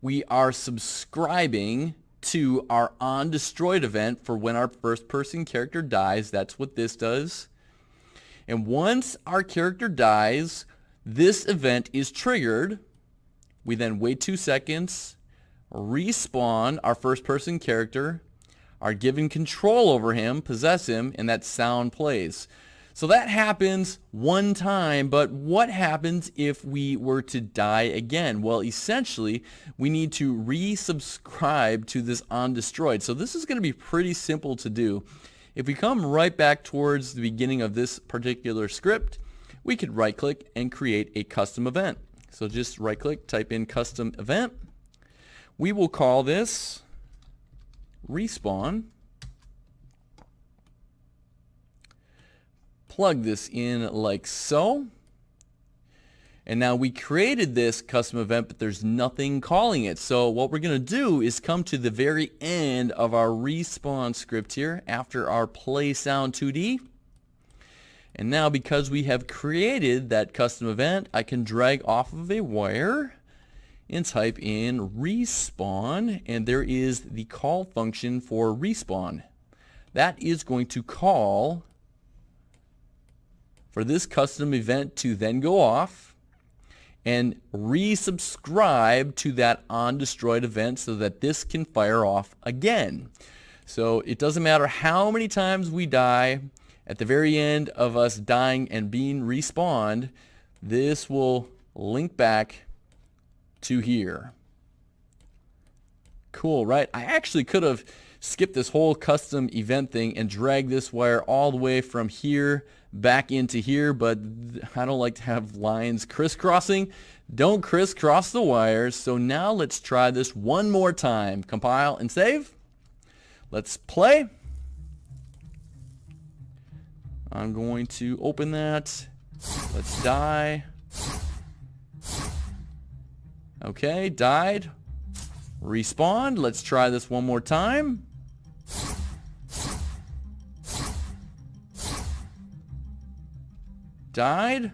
we are subscribing to our on destroyed event for when our first person character dies. That's what this does. And once our character dies, this event is triggered. We then wait 2 seconds, respawn our first person character, are given control over him, possess him, and that sound plays. So that happens one time, but what happens if we were to die again? Well, essentially, we need to resubscribe to this on destroyed. So this is going to be pretty simple to do. If we come right back towards the beginning of this particular script, we could right click and create a custom event. So just right click, type in custom event. We will call this respawn. Plug this in like so. And now we created this custom event, but there's nothing calling it. So what we're going to do is come to the very end of our respawn script here after our play sound 2D. And now because we have created that custom event, I can drag off of a wire and type in respawn, and there is the call function for respawn. That is going to call for this custom event to then go off and resubscribe to that on destroyed event so that this can fire off again. So it doesn't matter how many times we die, at the very end of us dying and being respawned, this will link back to here. Cool, right? I actually could have skipped this whole custom event thing and dragged this wire all the way from here back into here, but I don't like to have lines crisscrossing. Don't crisscross the wires. So now let's try this one more time. Compile and save. Let's play. I'm going to open that. Let's die. Okay, died. Respawned. Let's try this one more time. died,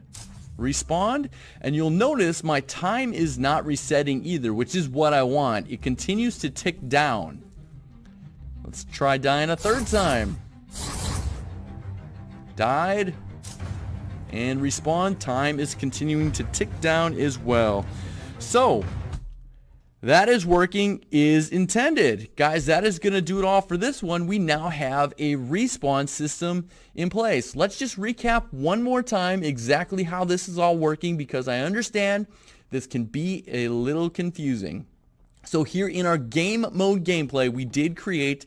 respawned, and you'll notice my time is not resetting either, which is what I want. It continues to tick down. Let's try dying a third time. Died and respawn. Time is continuing to tick down as well. So that is working as intended. Guys, that is going to do it all for this one. We now have a respawn system in place. Let's just recap one more time exactly how this is all working, because I understand this can be a little confusing. So here in our game mode gameplay, we did create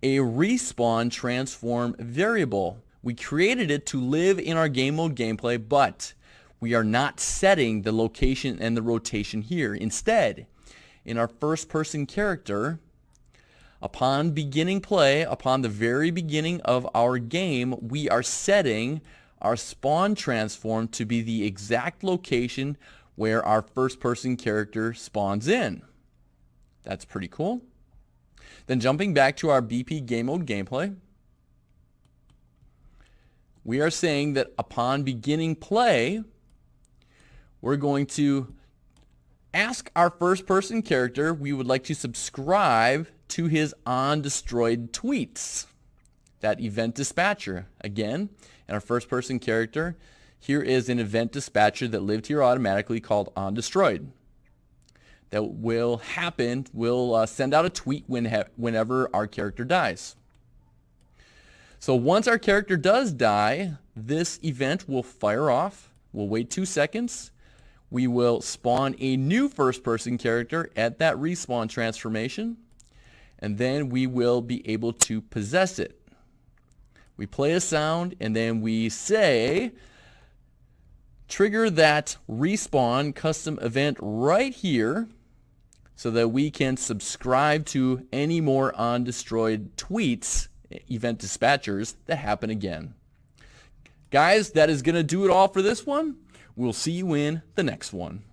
a respawn transform variable. We created it to live in our game mode gameplay, but we are not setting the location and the rotation here. Instead, in our first person character, upon beginning play, upon the very beginning of our game, we are setting our spawn transform to be the exact location where our first person character spawns in. That's pretty cool. Then jumping back to our BP game mode gameplay, we are saying that upon beginning play, we're going to ask our first person character we would like to subscribe to his on destroyed tweets, that event dispatcher. Again, and our first person character, here is an event dispatcher that lived here automatically called on destroyed. That will happen, will send out a tweet whenever our character dies. So once our character does die, this event will fire off. We'll wait 2 seconds. We will spawn a new first-person character at that respawn transformation, and then we will be able to possess it. We play a sound, and then we say, trigger that respawn custom event right here so that we can subscribe to any more on-destroyed tweets, event dispatchers, that happen again. Guys, that is going to do it all for this one. We'll see you in the next one.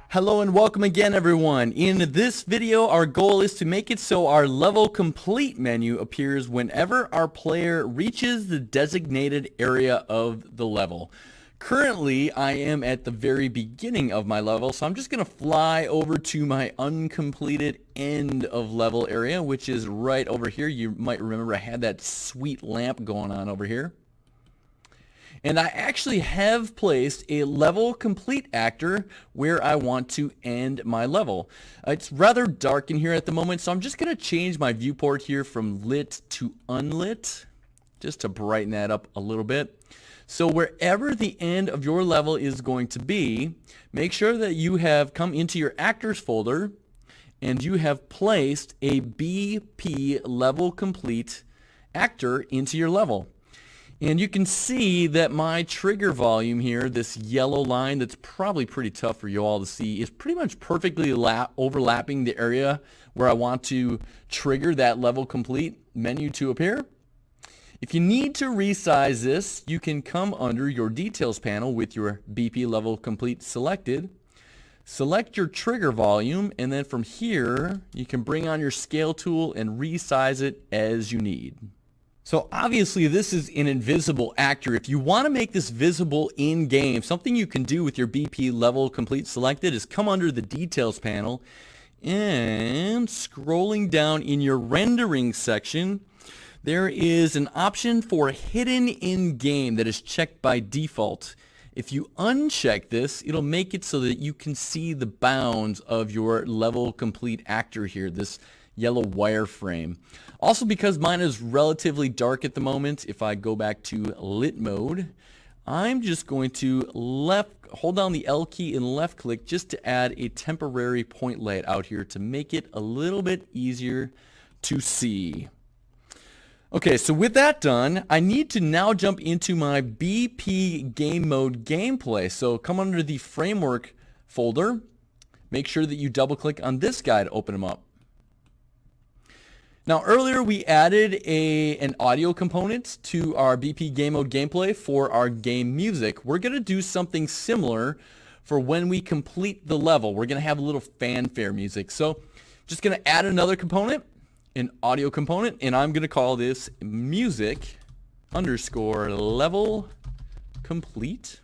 Hello and welcome again, everyone. In this video, our goal is to make it so our level complete menu appears whenever our player reaches the designated area of the level. Currently, I am at the very beginning of my level, so I'm just going to fly over to my uncompleted end of level area, which is right over here. You might remember I had that sweet lamp going on over here. And I actually have placed a level complete actor where I want to end my level. It's rather dark in here at the moment, so I'm just going to change my viewport here from lit to unlit, just to brighten that up a little bit. So wherever the end of your level is going to be, make sure that you have come into your actors folder and you have placed a BP level complete actor into your level. And you can see that my trigger volume here, this yellow line that's probably pretty tough for you all to see, is pretty much perfectly overlapping the area where I want to trigger that level complete menu to appear. If you need to resize this, you can come under your details panel with your BP level complete selected. Select your trigger volume, and then from here, you can bring on your scale tool and resize it as you need. So obviously this is an invisible actor. If you want to make this visible in game, something you can do with your BP level complete selected is come under the details panel and scrolling down in your rendering section, there is an option for hidden in game that is checked by default. If you uncheck this, it'll make it so that you can see the bounds of your level complete actor here, this yellow wireframe. Also, because mine is relatively dark at the moment, if I go back to lit mode, I'm just going to hold down the L key and left click just to add a temporary point light out here to make it a little bit easier to see. Okay, so with that done, I need to now jump into my BP game mode gameplay. So come under the framework folder, make sure that you double click on this guy to open them up. Now earlier we added an audio component to our BP game mode gameplay for our game music. We're going to do something similar for when we complete the level. We're going to have a little fanfare music. So just going to add another component, an audio component, and I'm going to call this music underscore level complete.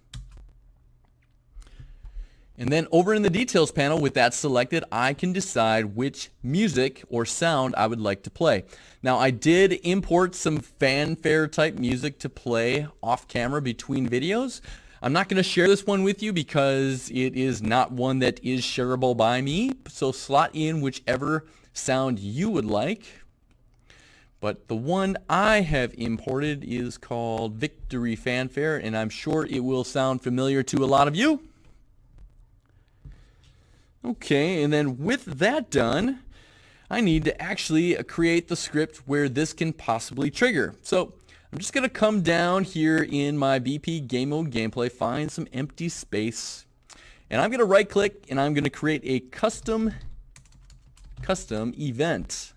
And then over in the details panel, with that selected, I can decide which music or sound I would like to play. Now, I did import some fanfare type music to play off camera between videos. I'm not going to share this one with you because it is not one that is shareable by me. So slot in whichever sound you would like. But the one I have imported is called Victory Fanfare, and I'm sure it will sound familiar to a lot of you. Okay, and then with that done, I need to actually create the script where this can possibly trigger. So I'm just going to come down here in my BP Game Mode Gameplay, find some empty space, and I'm going to right click and I'm going to create a custom event.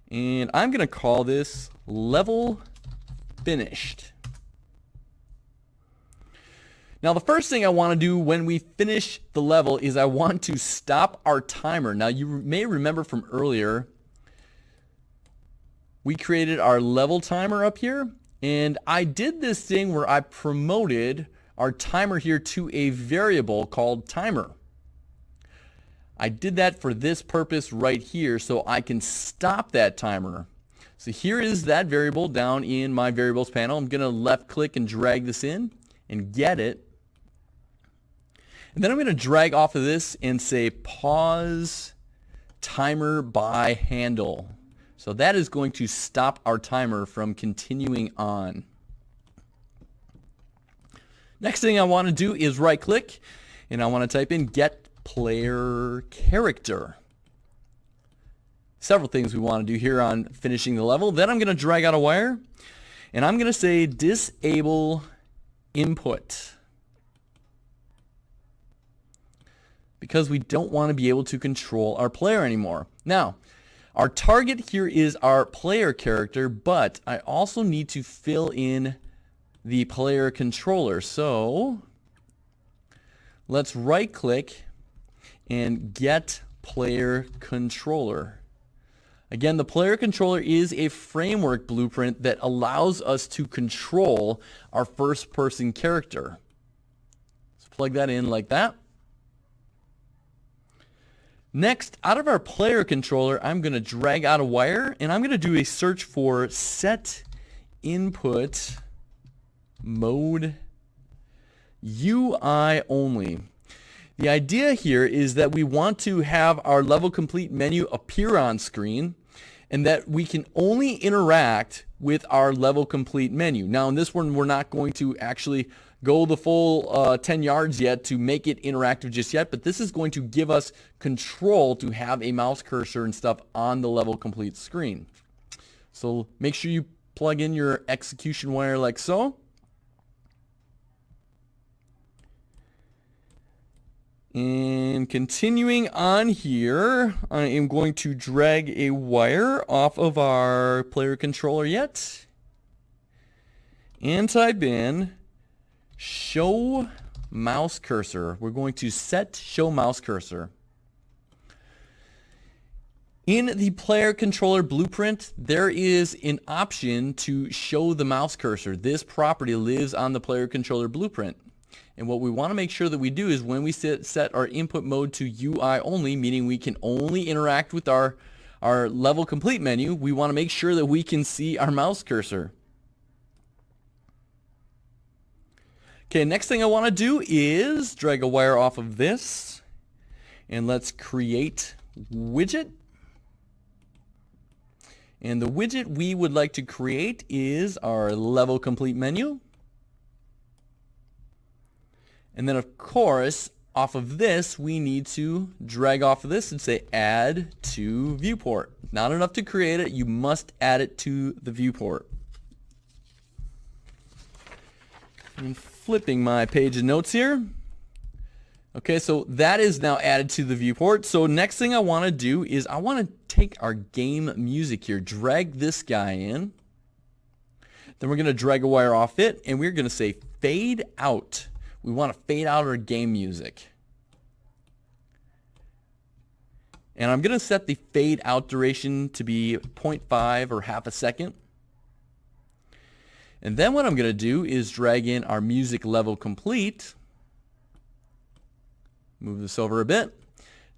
And I'm going to call this level finished. Now the first thing I want to do when we finish the level is I want to stop our timer. Now you may remember from earlier, we created our level timer up here, and I did this thing where I promoted our timer here to a variable called timer. I did that for this purpose right here so I can stop that timer. So here is that variable down in my variables panel. I'm going to left click and drag this in and get it. And then I'm going to drag off of this and say pause timer by handle. So that is going to stop our timer from continuing on. Next thing I want to do is right click and I want to type in get player character. Several things we want to do here on finishing the level. Then I'm going to drag out a wire and I'm going to say disable input, because we don't want to be able to control our player anymore. Now, our target here is our player character, but I also need to fill in the player controller. So let's right click and get player controller. Again, the player controller is a framework blueprint that allows us to control our first person character. Let's plug that in like that. Next, out of our player controller, I'm going to drag out a wire and I'm going to do a search for set input mode UI only. The idea here is that we want to have our level complete menu appear on screen and that we can only interact with our level complete menu. Now in this one we're not going to actually go the full 10 yards yet to make it interactive just yet, but this is going to give us control to have a mouse cursor and stuff on the level complete screen. So make sure you plug in your execution wire like so. And continuing on here, I am going to drag a wire off of our player controller yet and type in show mouse cursor. We're going to set show mouse cursor. In the player controller blueprint, there is an option to show the mouse cursor. This property lives on the player controller blueprint. And what we want to make sure that we do is when we set our input mode to UI only, meaning we can only interact with our level complete menu, we want to make sure that we can see our mouse cursor. Okay, next thing I want to do is drag a wire off of this and let's create widget. And the widget we would like to create is our level complete menu. And then of course, off of this, we need to drag off of this and say add to viewport. Not enough to create it, you must add it to the viewport. And flipping my page of notes here. Okay, so that is now added to the viewport. So next thing I want to do is I want to take our game music here, drag this guy in. Then we're going to drag a wire off it and we're going to say fade out. we want to fade out our game music. And I'm going to set the fade out duration to be 0.5 or half a second. And then what I'm going to do is drag in our music level complete. Move this over a bit.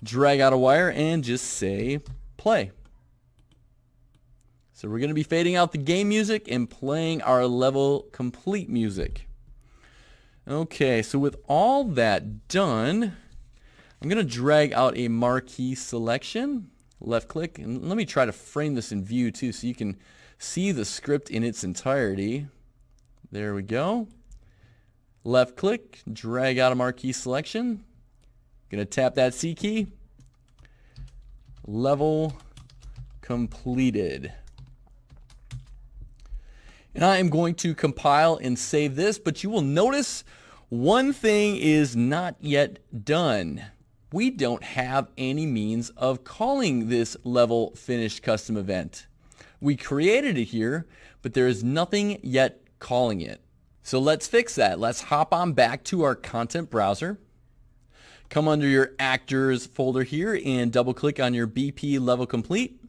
Drag out a wire and just say play. So we're going to be fading out the game music and playing our level complete music. Okay, so with all that done, I'm going to drag out a marquee selection, left click, and let me try to frame this in view too so you can see the script in its entirety. There we go. Left click, drag out a marquee selection. Going to tap that C key. Level completed. And I am going to compile and save this, but you will notice one thing is not yet done. We don't have any means of calling this level finished custom event. We created it here, but there is nothing yet calling it. So let's fix that. Let's hop on back to our content browser. Come under your actors folder here and double click on your BP level complete.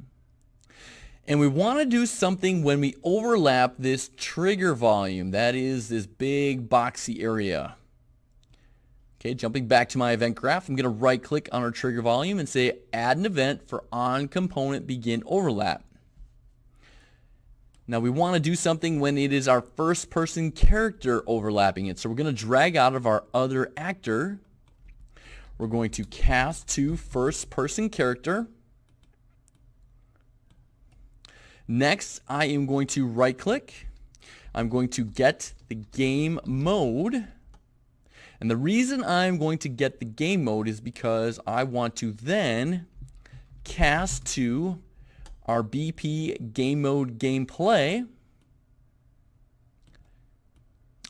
And we want to do something when we overlap this trigger volume. That is this big boxy area. Okay, jumping back to my event graph, I'm going to right click on our trigger volume and say add an event for on component begin overlap. Now we want to do something when it is our first person character overlapping it. So we're going to drag out of our other actor. We're going to cast to first person character. Next, I am going to right click. I'm going to get the game mode. And the reason I'm going to get the game mode is because I want to then cast to our BP game mode gameplay.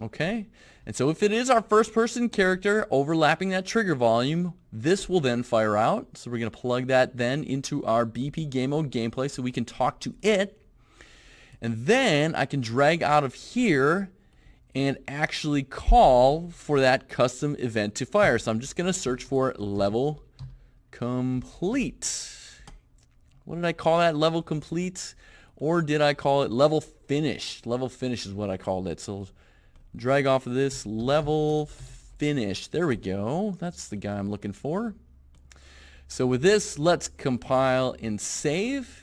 Okay, and so if it is our first person character overlapping that trigger volume, this will then fire out. So we're going to plug that then into our BP game mode gameplay so we can talk to it. And then I can drag out of here and actually call for that custom event to fire. So I'm just going to search for level complete. What did I call that? Level complete? Or did I call it level finish? Level finish is what I called it. So drag off of this level finish. There we go. That's the guy I'm looking for. So with this, let's compile and save.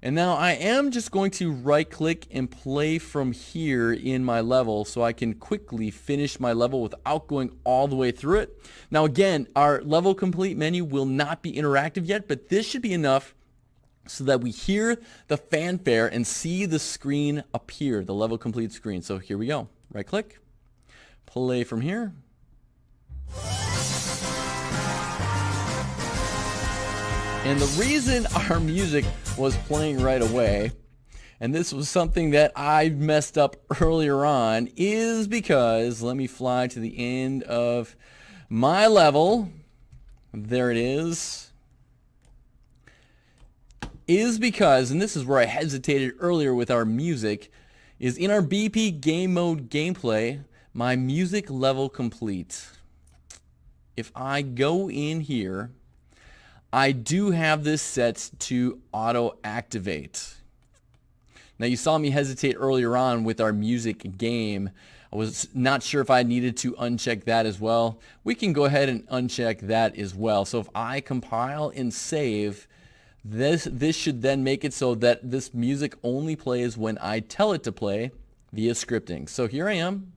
And now I am just going to right click and play from here in my level so I can quickly finish my level without going all the way through it. Now again, our level complete menu will not be interactive yet, but this should be enough so that we hear the fanfare and see the screen appear, the level complete screen. So here we go. Right click, play from here. And the reason our music was playing right away, and this was something that I messed up earlier on, is because, let me fly to the end of my level. There it is because, and this is where I hesitated earlier with our music, is in our BP game mode gameplay, my music level complete. If I go in here, I do have this set to auto activate. Now you saw me hesitate earlier on with our music game. I was not sure if I needed to uncheck that as well. We can go ahead and uncheck that as well. So if I compile and save, this should then make it so that this music only plays when I tell it to play via scripting. So here I am,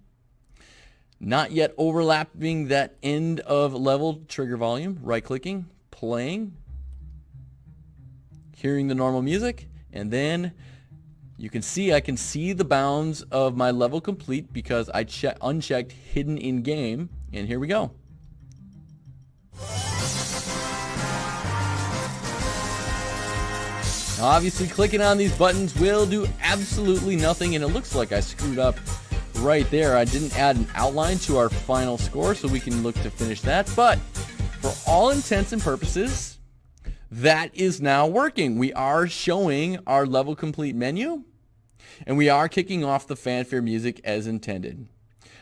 not yet overlapping that end of level trigger volume, right clicking, playing, hearing the normal music, and then you can see I can see the bounds of my level complete because I unchecked hidden in game, and here we go. Now obviously clicking on these buttons will do absolutely nothing, and it looks like I screwed up right there. I didn't add an outline to our final score, so we can look to finish that, but for all intents and purposes, that is now working. We are showing our level complete menu, and we are kicking off the fanfare music as intended.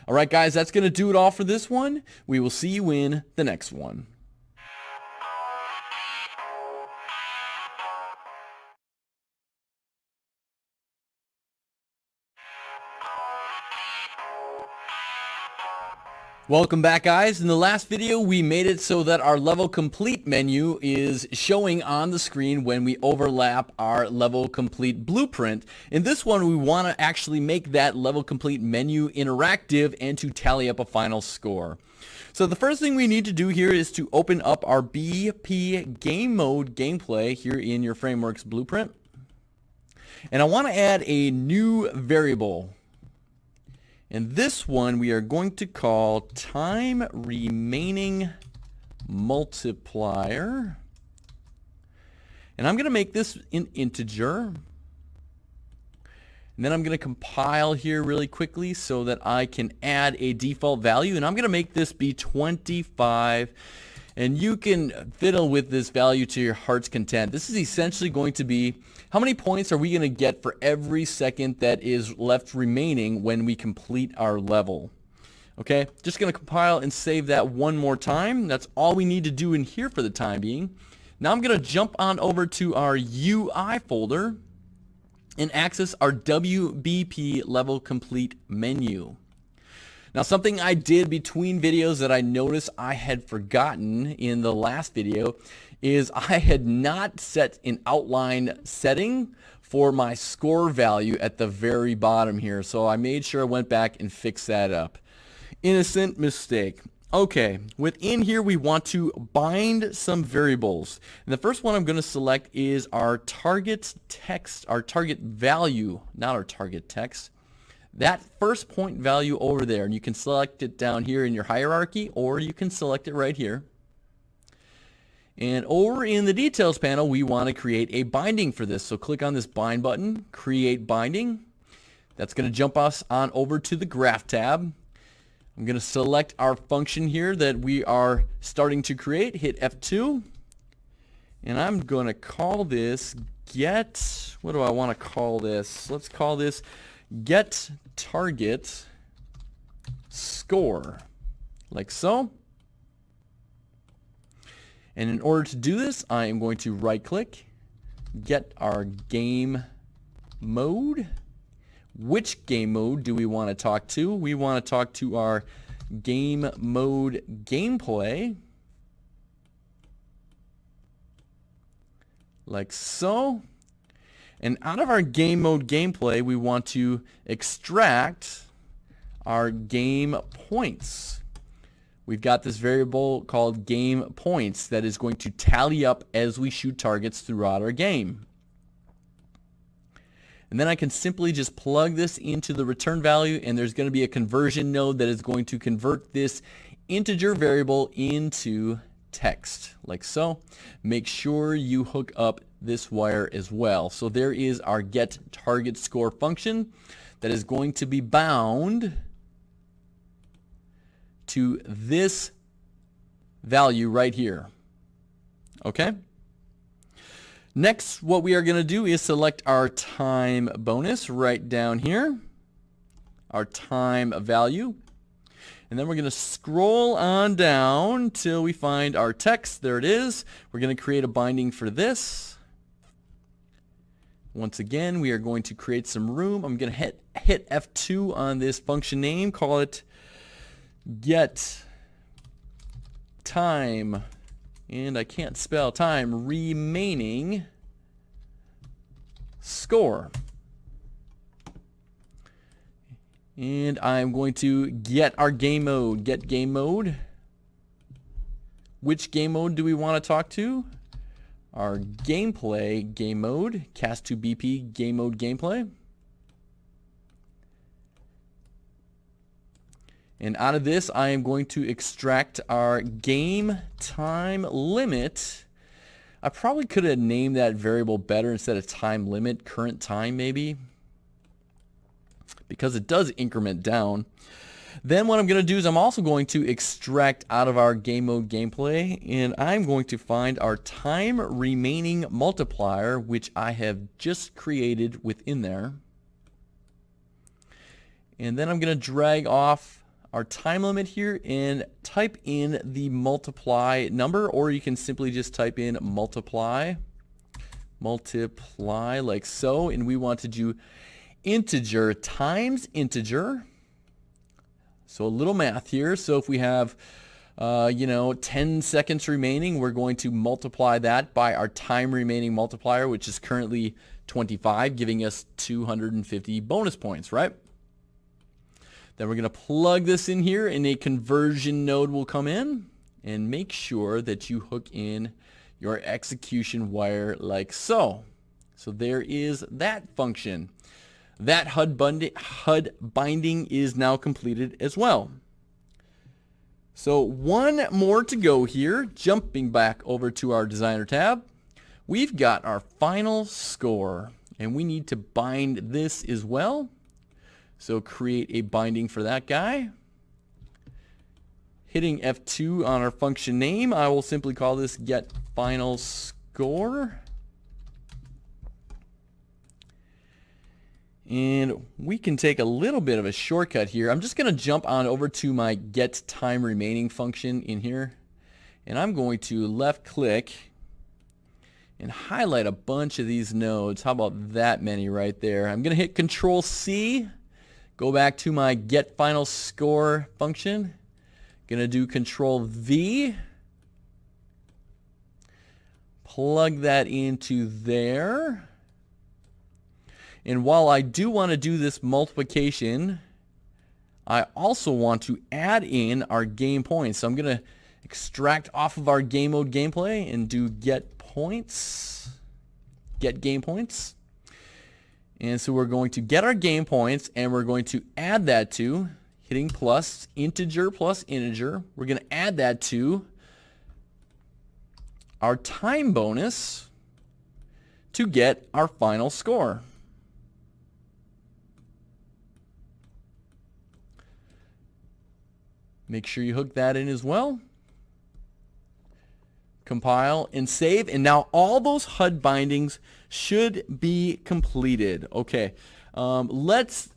All right, guys, that's going to do it all for this one. We will see you in the next one. Welcome back, guys. In the last video, we made it so that our level complete menu is showing on the screen when we overlap our level complete blueprint. In this one, we want to actually make that level complete menu interactive and to tally up a final score. So the first thing we need to do here is to open up our BP game mode gameplay here in your Frameworks blueprint. And I want to add a new variable. And this one we are going to call time remaining multiplier. And I'm going to make this an integer. And then I'm going to compile here really quickly so that I can add a default value. And I'm going to make this be 25. And you can fiddle with this value to your heart's content. This is essentially going to be how many points are we going to get for every second that is left remaining when we complete our level. Okay, just going to compile and save that one more time. That's all we need to do in here for the time being. Now I'm going to jump on over to our UI folder and access our WBP level complete menu. Now, something I did between videos that I noticed I had forgotten in the last video is I had not set an outline setting for my score value at the very bottom here. So I made sure I went back and fixed that up. Innocent mistake. Okay, within here we want to bind some variables. And the first one I'm going to select is our target text, our target value, not our target text. That first point value over there, and you can select it down here in your hierarchy, or you can select it right here. And over in the details panel, we want to create a binding for this. So click on this bind button, create binding. That's going to jump us on over to the graph tab. I'm going to select our function here that we are starting to create, hit F2. And I'm going to call this get, what do I want to call this? Let's call this get target score, like so. And in order to do this, I am going to right click, get our game mode. Which game mode do we want to talk to? We want to talk to our game mode gameplay, like so. And out of our game mode gameplay, we want to extract our game points. We've got this variable called game points that is going to tally up as we shoot targets throughout our game. And then I can simply just plug this into the return value, and there's going to be a conversion node that is going to convert this integer variable into text, like so. Make sure you hook up this wire as well. So there is our get target score function that is going to be bound to this value right here. Okay? Next, what we are going to do is select our time bonus right down here, our time value. And then we're going to scroll on down till we find our text. There it is. We're going to create a binding for this. Once again, we are going to create some room. I'm going to hit F2 on this function name, call it get time, and I can't spell time, remaining score. And I'm going to get our game mode, get game mode. Which game mode do we want to talk to? Our gameplay game mode, cast to BP game mode gameplay. And out of this, I am going to extract our game time limit. I probably could have named that variable better instead of time limit, current time maybe, because it does increment down. Then what I'm going to do is I'm also going to extract out of our game mode gameplay, and I'm going to find our time remaining multiplier, which I have just created within there. And then I'm going to drag off our time limit here and type in the multiply number, or you can simply just type in multiply like so, and we want to do integer times integer. So a little math here. So if we have 10 seconds remaining, we're going to multiply that by our time remaining multiplier, which is currently 25, giving us 250 bonus points, right? Then we're going to plug this in here, and a conversion node will come in, and make sure that you hook in your execution wire like so. So there is that function. That HUD binding is now completed as well. So one more to go here. Jumping back over to our designer tab, we've got our final score, and we need to bind this as well. So create a binding for that guy. Hitting F2 on our function name, I will simply call this get final score. And we can take a little bit of a shortcut here. I'm just going to jump on over to my get time remaining function in here. And I'm going to left click and highlight a bunch of these nodes. How about that many right there? I'm going to hit Control C, go back to my get final score function. Going to do Control V, plug that into there. And while I do want to do this multiplication, I also want to add in our game points. So I'm going to extract off of our game mode gameplay and do get points, get game points. And so we're going to get our game points, and we're going to add that to, hitting plus, integer plus integer. We're going to add that to our time bonus to get our final score. Make sure you hook that in as well. Compile and save. And now all those HUD bindings should be completed. Okay, let's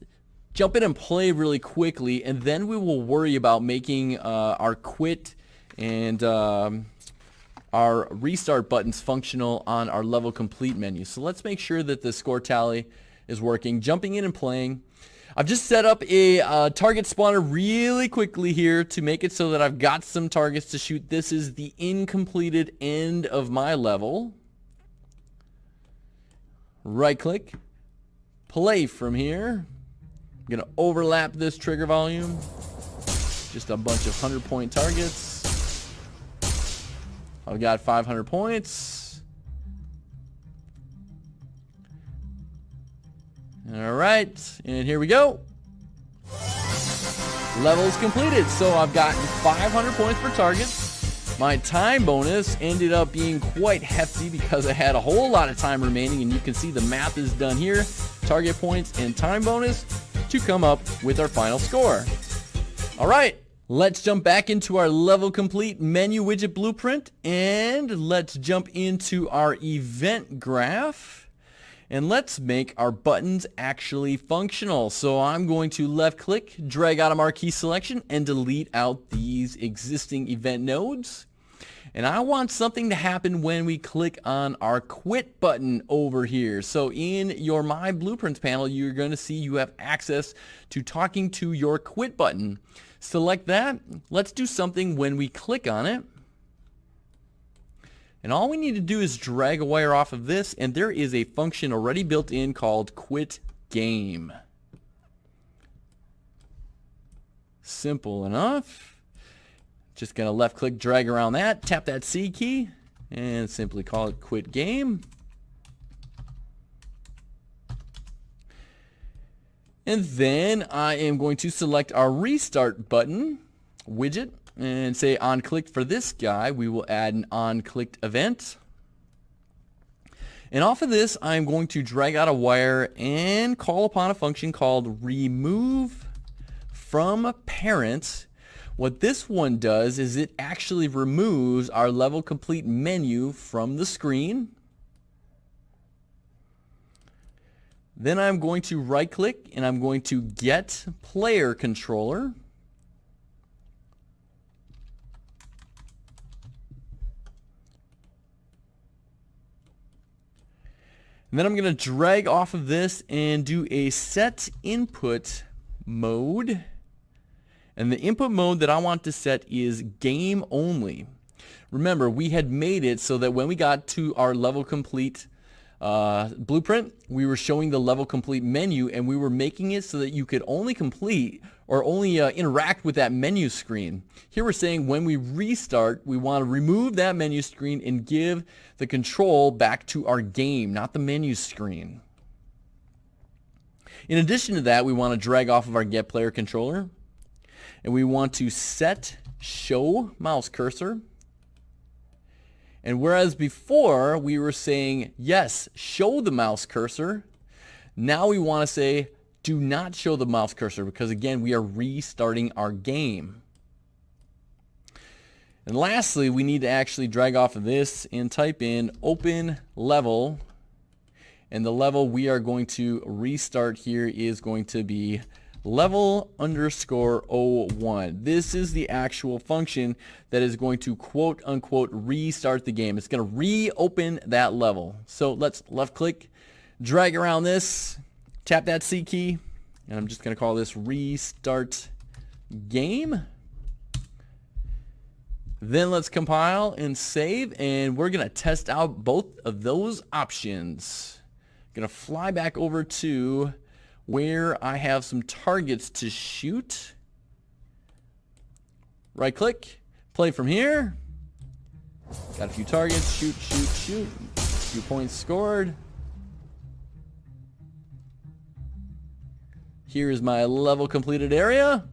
jump in and play really quickly, and then we will worry about making our quit and our restart buttons functional on our level complete menu. So let's make sure that the score tally is working. Jumping in and playing. I've just set up a target spawner really quickly here to make it so that I've got some targets to shoot. This is the incompleted end of my level. Right click, play from here. I'm going to overlap this trigger volume. Just a bunch of 100-point targets. I've got 500 points. All right, and here we go. Levels completed. So I've gotten 500 points per target. My time bonus ended up being quite hefty because I had a whole lot of time remaining, and you can see the math is done here. Target points and time bonus to come up with our final score. All right, let's jump back into our level complete menu widget blueprint, and let's jump into our event graph. And let's make our buttons actually functional. So I'm going to left click, drag out a marquee selection, and delete out these existing event nodes. And I want something to happen when we click on our quit button over here. So in your My Blueprints panel, you're going to see you have access to talking to your quit button. Select that. Let's do something when we click on it. And all we need to do is drag a wire off of this, and there is a function already built in called quit game. Simple enough. Just going to left click, drag around that, tap that C key, and simply call it quit game. And then I am going to select our restart button widget and say on click for this guy. We will add an on clicked event. And off of this, I'm going to drag out a wire and call upon a function called remove from parent. What this one does is it actually removes our level complete menu from the screen. Then I'm going to right click and I'm going to get player controller. And then I'm going to drag off of this and do a set input mode. And the input mode that I want to set is game only. Remember, we had made it so that when we got to our level complete blueprint, we were showing the level complete menu, and we were making it so that you could only complete or only interact with that menu screen. Here we're saying when we restart, we want to remove that menu screen and give the control back to our game, not the menu screen. In addition to that, we want to drag off of our Get Player controller, and we want to set Show Mouse Cursor. And whereas before we were saying, yes, show the mouse cursor, now we want to say, do not show the mouse cursor, because again, we are restarting our game. And lastly, we need to actually drag off of this and type in open level. And the level we are going to restart here is going to be level_01. This is the actual function that is going to quote unquote restart the game. It's going to reopen that level. So let's left click, drag around this, tap that C key, and I'm just going to call this restart game. Then let's compile and save, and we're going to test out both of those options. Going to fly back over to where I have some targets to shoot. Right click, play from here. Got a few targets, shoot, shoot, shoot. A few points scored. Here's my level completed area.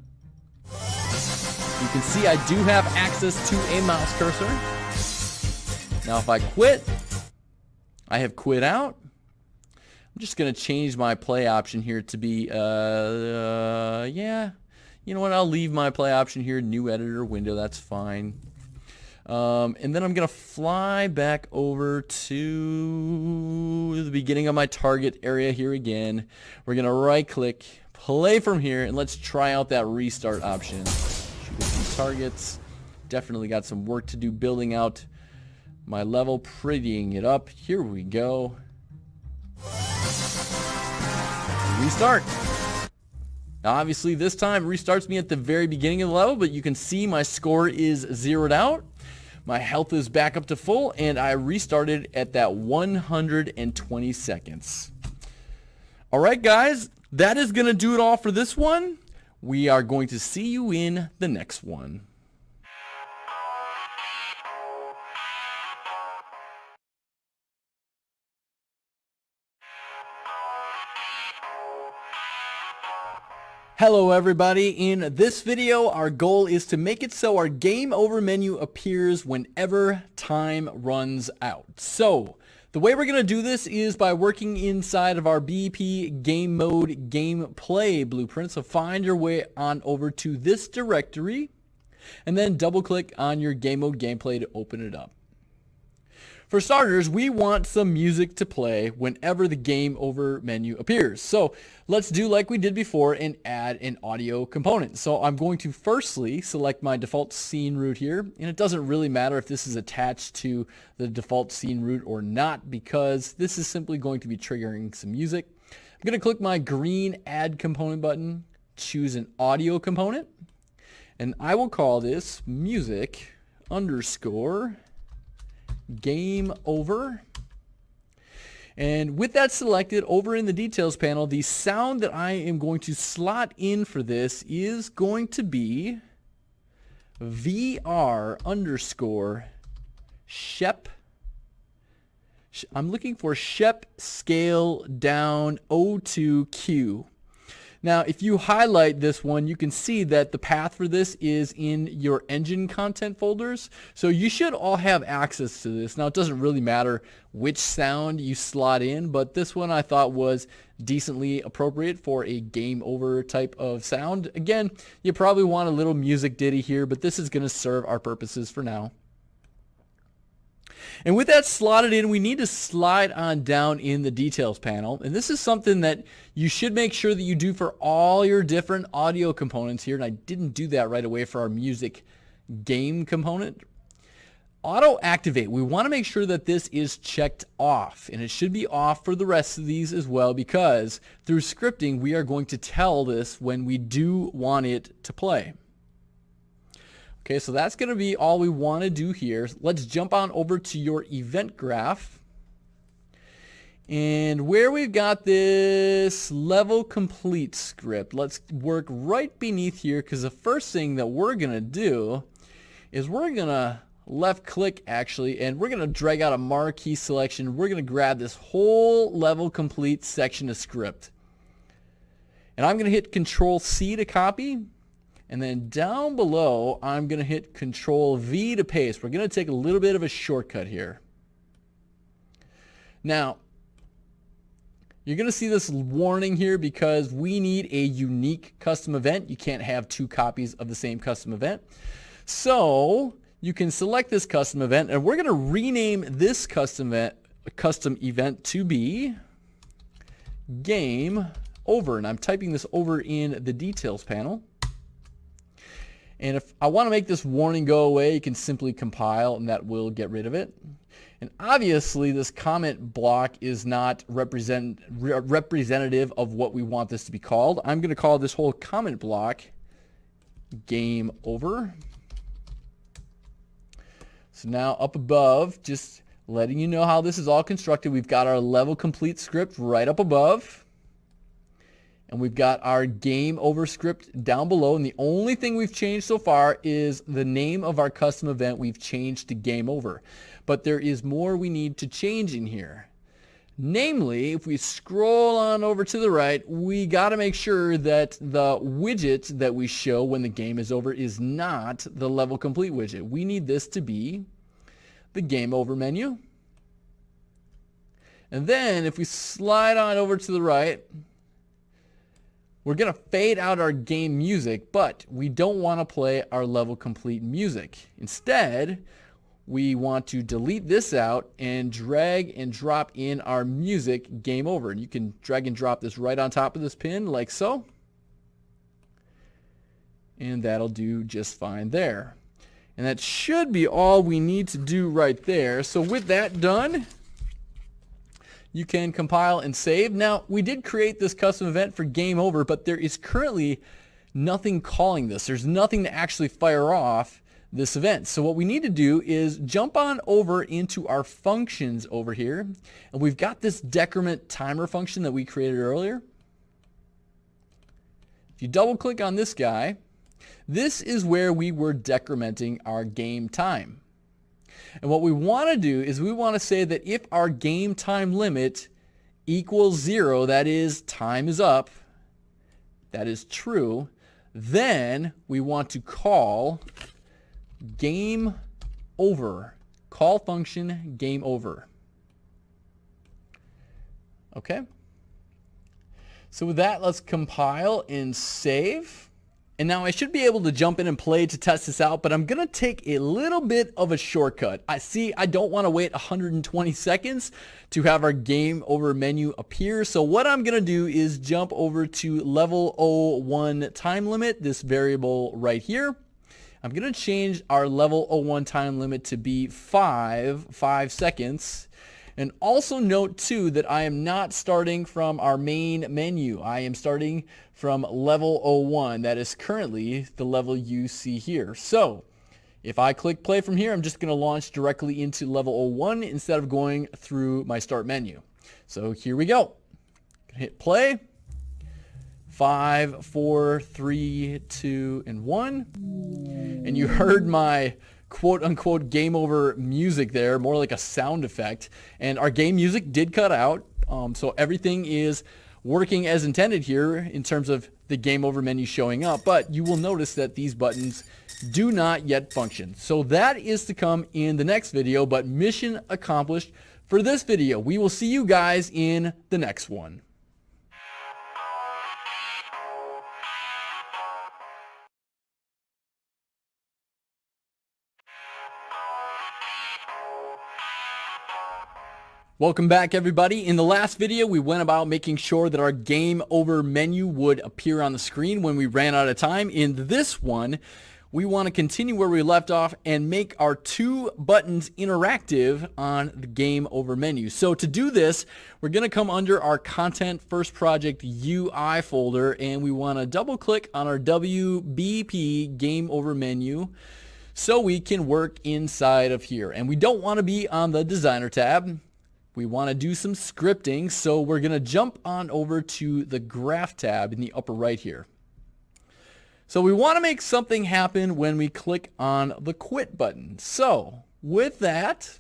You can see I do have access to a mouse cursor. Now if I quit, I have quit out. I'm just going to change my play option here to be, yeah, you know what, I'll leave my play option here, new editor window, that's fine. And then I'm going to fly back over to the beginning of my target area here again. We're going to right click, play from here, and let's try out that restart option. Shoot a few targets. Definitely got some work to do building out my level, prettying it up. Here we go. Restart. Now obviously this time it restarts me at the very beginning of the level, but you can see my score is zeroed out. My health is back up to full, and I restarted at that 120 seconds. Alright guys, that is going to do it all for this one. We are going to see you in the next one. Hello everybody, in this video our goal is to make it so our game over menu appears whenever time runs out. So the way we're going to do this is by working inside of our BP game mode gameplay blueprint. So find your way on over to this directory and then double click on your game mode gameplay to open it up. For starters, we want some music to play whenever the game over menu appears. So let's do like we did before and add an audio component. So I'm going to firstly select my default scene root here, and it doesn't really matter if this is attached to the default scene root or not, because this is simply going to be triggering some music. I'm going to click my green add component button, choose an audio component, and I will call this music underscore game over. And with that selected, over in the details panel, the sound that I am going to slot in for this is going to be VR underscore Shep. I'm looking for Shep scale down O2Q. Now, if you highlight this one, you can see that the path for this is in your engine content folders. So you should all have access to this. Now, it doesn't really matter which sound you slot in, but this one I thought was decently appropriate for a game over type of sound. Again, you probably want a little music ditty here, but this is going to serve our purposes for now. And with that slotted in, we need to slide on down in the details panel. And this is something that you should make sure that you do for all your different audio components here. And I didn't do that right away for our music game component. Auto activate, we want to make sure that this is checked off, and it should be off for the rest of these as well, because through scripting we are going to tell this when we do want it to play. Okay, so that's going to be all we want to do here. Let's jump on over to your event graph, and where we've got this level complete script, let's work right beneath here, because the first thing that we're going to do is we're going to left click actually, and we're going to drag out a marquee selection. We're going to grab this whole level complete section of script, and I'm going to hit Control C to copy, and then down below I'm going to hit Control V to paste. We're going to take a little bit of a shortcut here. Now you're going to see this warning here because we need a unique custom event. You can't have two copies of the same custom event. So you can select this custom event, and we're going to rename this custom event to be Game Over. And I'm typing this over in the details panel. And if I want to make this warning go away, you can simply compile, and that will get rid of it. And obviously this comment block is not representative of what we want this to be called. I'm going to call this whole comment block Game Over. So now up above, just letting you know how this is all constructed, we've got our level complete script right up above, and we've got our Game Over script down below, and the only thing we've changed so far is the name of our custom event. We've changed to Game Over, but there is more we need to change in here. Namely, if we scroll on over to the right, we got to make sure that the widget that we show when the game is over is not the level complete widget. We need this to be the Game Over menu. And then if we slide on over to the right, we're going to fade out our game music, but we don't want to play our level complete music. Instead, we want to delete this out and drag and drop in our music Game Over. And you can drag and drop this right on top of this pin like so. And that'll do just fine there. And that should be all we need to do right there. So with that done, you can compile and save. Now, we did create this custom event for Game Over, but there is currently nothing calling this. There's nothing to actually fire off this event. So what we need to do is jump on over into our functions over here, and we've got this decrement timer function that we created earlier. If you double click on this guy, this is where we were decrementing our game time. And what we want to do is we want to say that if our game time limit equals 0, that is time is up, that is true, then we want to call Game Over. Call function Game Over. Okay. So with that, let's compile and save. And now I should be able to jump in and play to test this out, but I'm going to take a little bit of a shortcut. I don't want to wait 120 seconds to have our Game Over menu appear. So what I'm going to do is jump over to level 01 time limit, this variable right here. I'm going to change our level 01 time limit to be 5 seconds. And also note too that I am not starting from our main menu. I am starting from level 01. That is currently the level you see here. So if I click play from here, I'm just going to launch directly into level 01 instead of going through my start menu. So here we go. Hit play. 5, 4, 3, 2, and 1. And you heard my quote-unquote Game Over music there, more like a sound effect. And our game music did cut out, so everything is working as intended here in terms of the Game Over menu showing up. But you will notice that these buttons do not yet function. So that is to come in the next video, but mission accomplished for this video. We will see you guys in the next one. Welcome back, everybody. In the last video, we went about making sure that our Game Over menu would appear on the screen when we ran out of time. In this one, we want to continue where we left off and make our two buttons interactive on the game over menu. So to do this, we're going to come under our Content First Project UI folder, and we want to double click on our WBP game over menu so we can work inside of here. And we don't want to be on the Designer tab. We want to do some scripting, so we're going to jump on over to the Graph tab in the upper right here. So we want to make something happen when we click on the Quit button. So with that,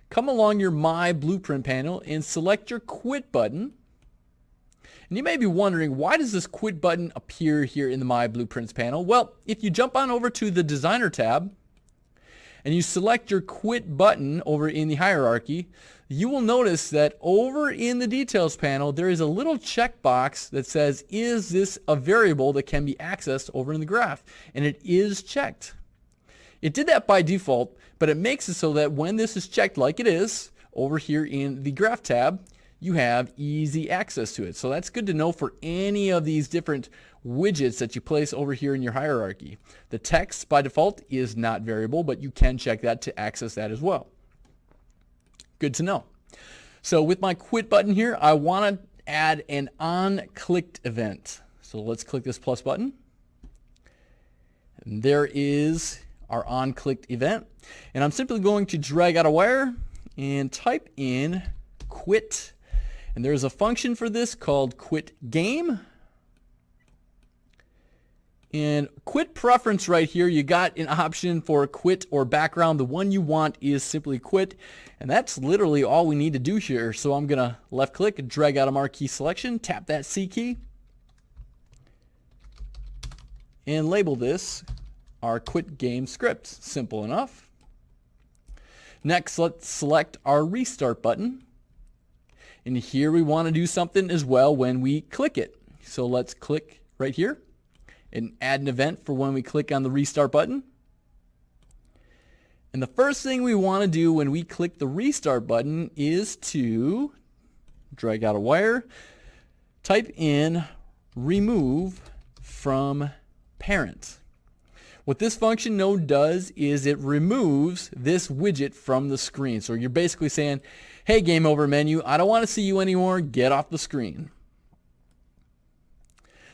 come along your My Blueprint panel and select your Quit button. And you may be wondering, why does this Quit button appear here in the My Blueprints panel? Well, if you jump on over to the Designer tab and you select your Quit button over in the hierarchy, you will notice that over in the Details panel, there is a little checkbox that says, is this a variable that can be accessed over in the graph? And it is checked. It did that by default, but it makes it so that when this is checked like it is, over here in the Graph tab, you have easy access to it. So that's good to know for any of these different widgets that you place over here in your hierarchy. The text by default is not variable, but you can check that to access that as well. Good to know. So with my Quit button here, I want to add an on-clicked event. So let's click this plus button. And there is our on-clicked event. And I'm simply going to drag out a wire and type in quit. And there's a function for this called quit game. And quit preference right here, you got an option for quit or background. The one you want is simply quit. And that's literally all we need to do here. So I'm going to left click, drag out a marquee selection, tap that C key, and label this our quit game script. Simple enough. Next, let's select our restart button. And here we want to do something as well when we click it. So let's click right here and add an event for when we click on the restart button. And the first thing we want to do when we click the restart button is to drag out a wire, type in remove from parent. What this function node does is it removes this widget from the screen. So you're basically saying, hey, game over menu, I don't want to see you anymore, get off the screen.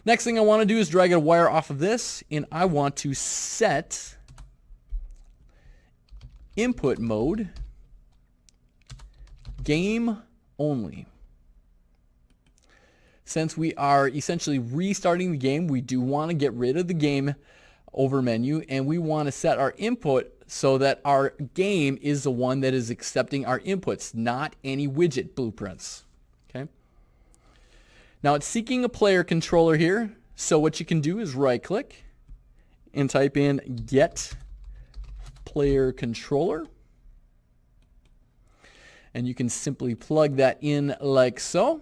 Next thing I want to do is drag a wire off of this, and I want to set input mode game only. Since we are essentially restarting the game, we do want to get rid of the game over menu, and we want to set our input so that our game is the one that is accepting our inputs, not any widget blueprints. Okay. Now it's seeking a player controller here, so what you can do is right click and type in get player controller, and you can simply plug that in like so.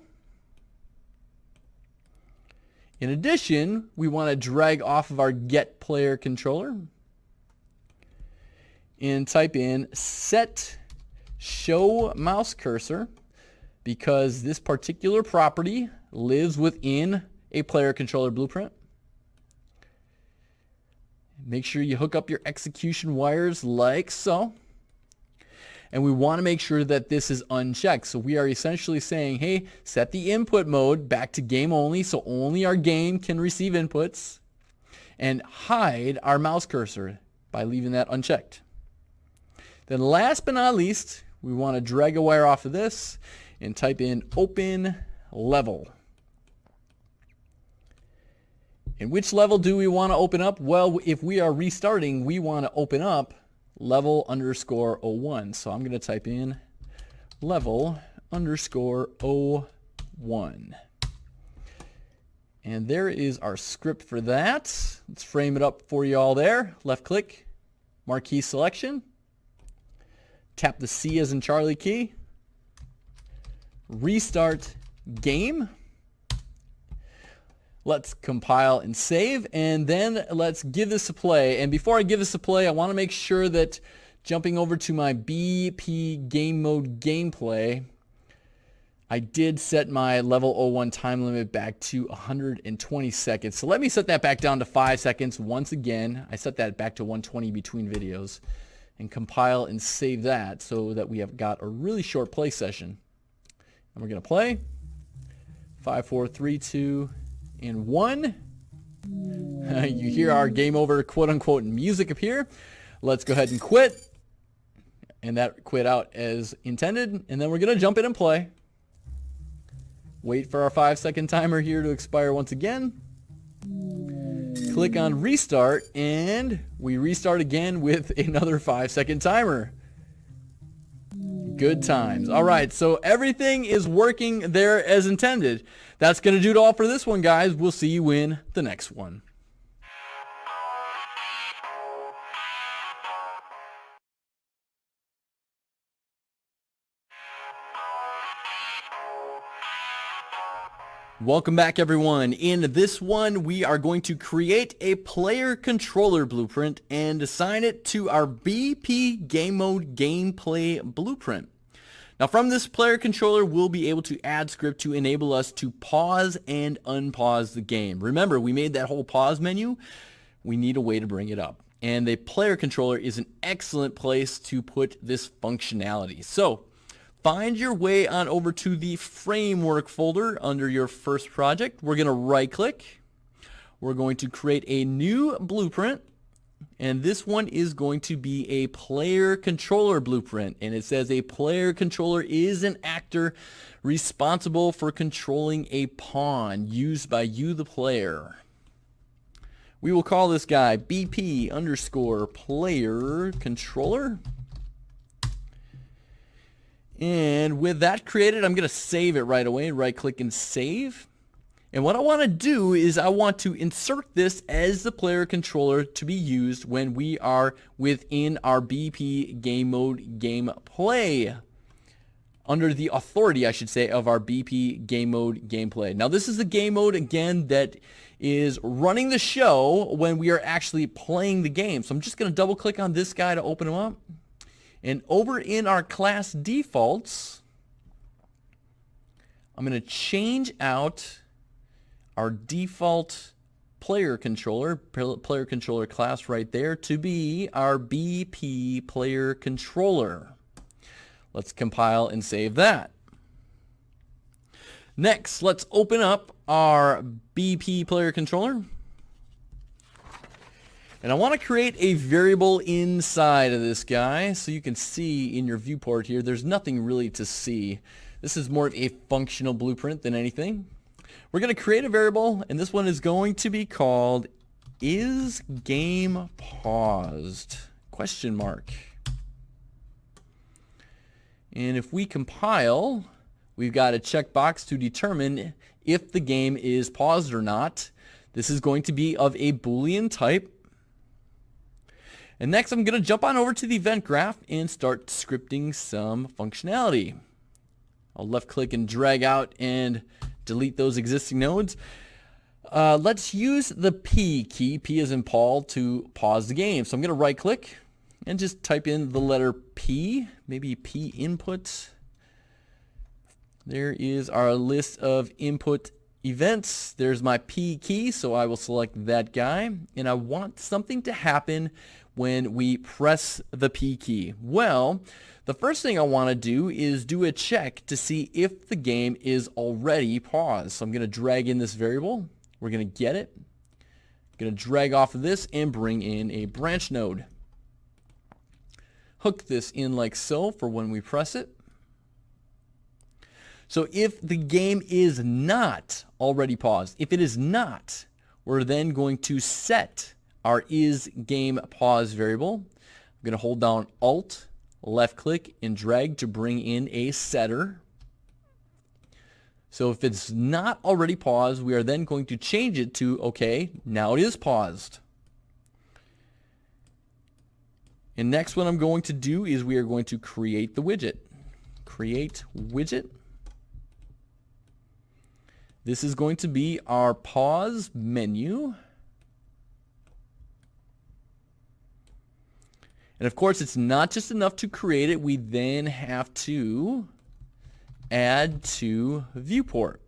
In addition, we want to drag off of our get player controller and type in set show mouse cursor, because this particular property lives within a player controller blueprint. Make sure you hook up your execution wires like so. And we want to make sure that this is unchecked. So we are essentially saying, hey, set the input mode back to game only, so only our game can receive inputs, and hide our mouse cursor by leaving that unchecked. Then last but not least, we want to drag a wire off of this and type in open level. And which level do we want to open up? Well, if we are restarting, we want to open up level underscore 01. So I'm going to type in level underscore 01. And there is our script for that. Let's frame it up for you all there. Left click, marquee selection, tap the C as in Charlie key, restart game. Let's compile and save, and then let's give this a play. And before I give this a play, I want to make sure that jumping over to my BP game mode gameplay, I did set my level 01 time limit back to 120 seconds. So let me set that back down to 5 seconds once again. I set that back to 120 between videos, and compile and save that so that we have got a really short play session. And we're going to play. 5, 4, 3, 2, and 1. You hear our game over quote unquote music appear. Let's go ahead and quit. And that quit out as intended. And then we're going to jump in and play. Wait for our 5-second timer here to expire once again. Click on restart, and we restart again with another 5-second timer. Good times. All right, so everything is working there as intended. That's going to do it all for this one, guys. We'll see you in the next one. Welcome back, everyone. In this one, we are going to create a player controller blueprint and assign it to our BP game mode gameplay blueprint. Now, from this player controller, we'll be able to add script to enable us to pause and unpause the game. Remember, we made that whole pause menu. We need a way to bring it up. And the player controller is an excellent place to put this functionality. So, find your way on over to the framework folder under your first project. We're going to right click. We're going to create a new blueprint. And this one is going to be a player controller blueprint. And it says a player controller is an actor responsible for controlling a pawn used by you, the player. We will call this guy BP underscore player controller. And with that created, I'm going to save it right away. Right click and save. And what I want to do is I want to insert this as the player controller to be used when we are within our BP game mode gameplay. Under the authority, I should say, of our BP game mode gameplay. Now, this is the game mode, again, that is running the show when we are actually playing the game. So I'm just going to double click on this guy to open him up. And over in our class defaults, I'm going to change out our default player controller class right there to be our BP player controller. Let's compile and save that. Next, let's open up our BP player controller. And I want to create a variable inside of this guy so you can see in your viewport here, there's nothing really to see. This is more of a functional blueprint than anything. We're going to create a variable, and this one is going to be called is game paused? Question mark. And if we compile, we've got a checkbox to determine if the game is paused or not. This is going to be of a Boolean type. And next, I'm going to jump on over to the event graph and start scripting some functionality. I'll left click and drag out and delete those existing nodes. Let's use the P key, P as in Paul, to pause the game. So I'm going to right click and just type in the letter P, maybe P input. There is our list of input events. There's my P key, so I will select that guy. And I want something to happen when we press the P key. Well, the first thing I want to do is do a check to see if the game is already paused. So I'm going to drag in this variable. We're going to get it. I'm going to drag off of this and bring in a branch node. Hook this in like so for when we press it. So if the game is not already paused, if it is not, we're then going to set our isGamePause variable. I'm going to hold down Alt, left click, and drag to bring in a setter. So if it's not already paused, we are then going to change it to, okay, now it is paused. And next what I'm going to do is we are going to create the widget. Create widget. This is going to be our pause menu. And of course, it's not just enough to create it. We then have to add to viewport.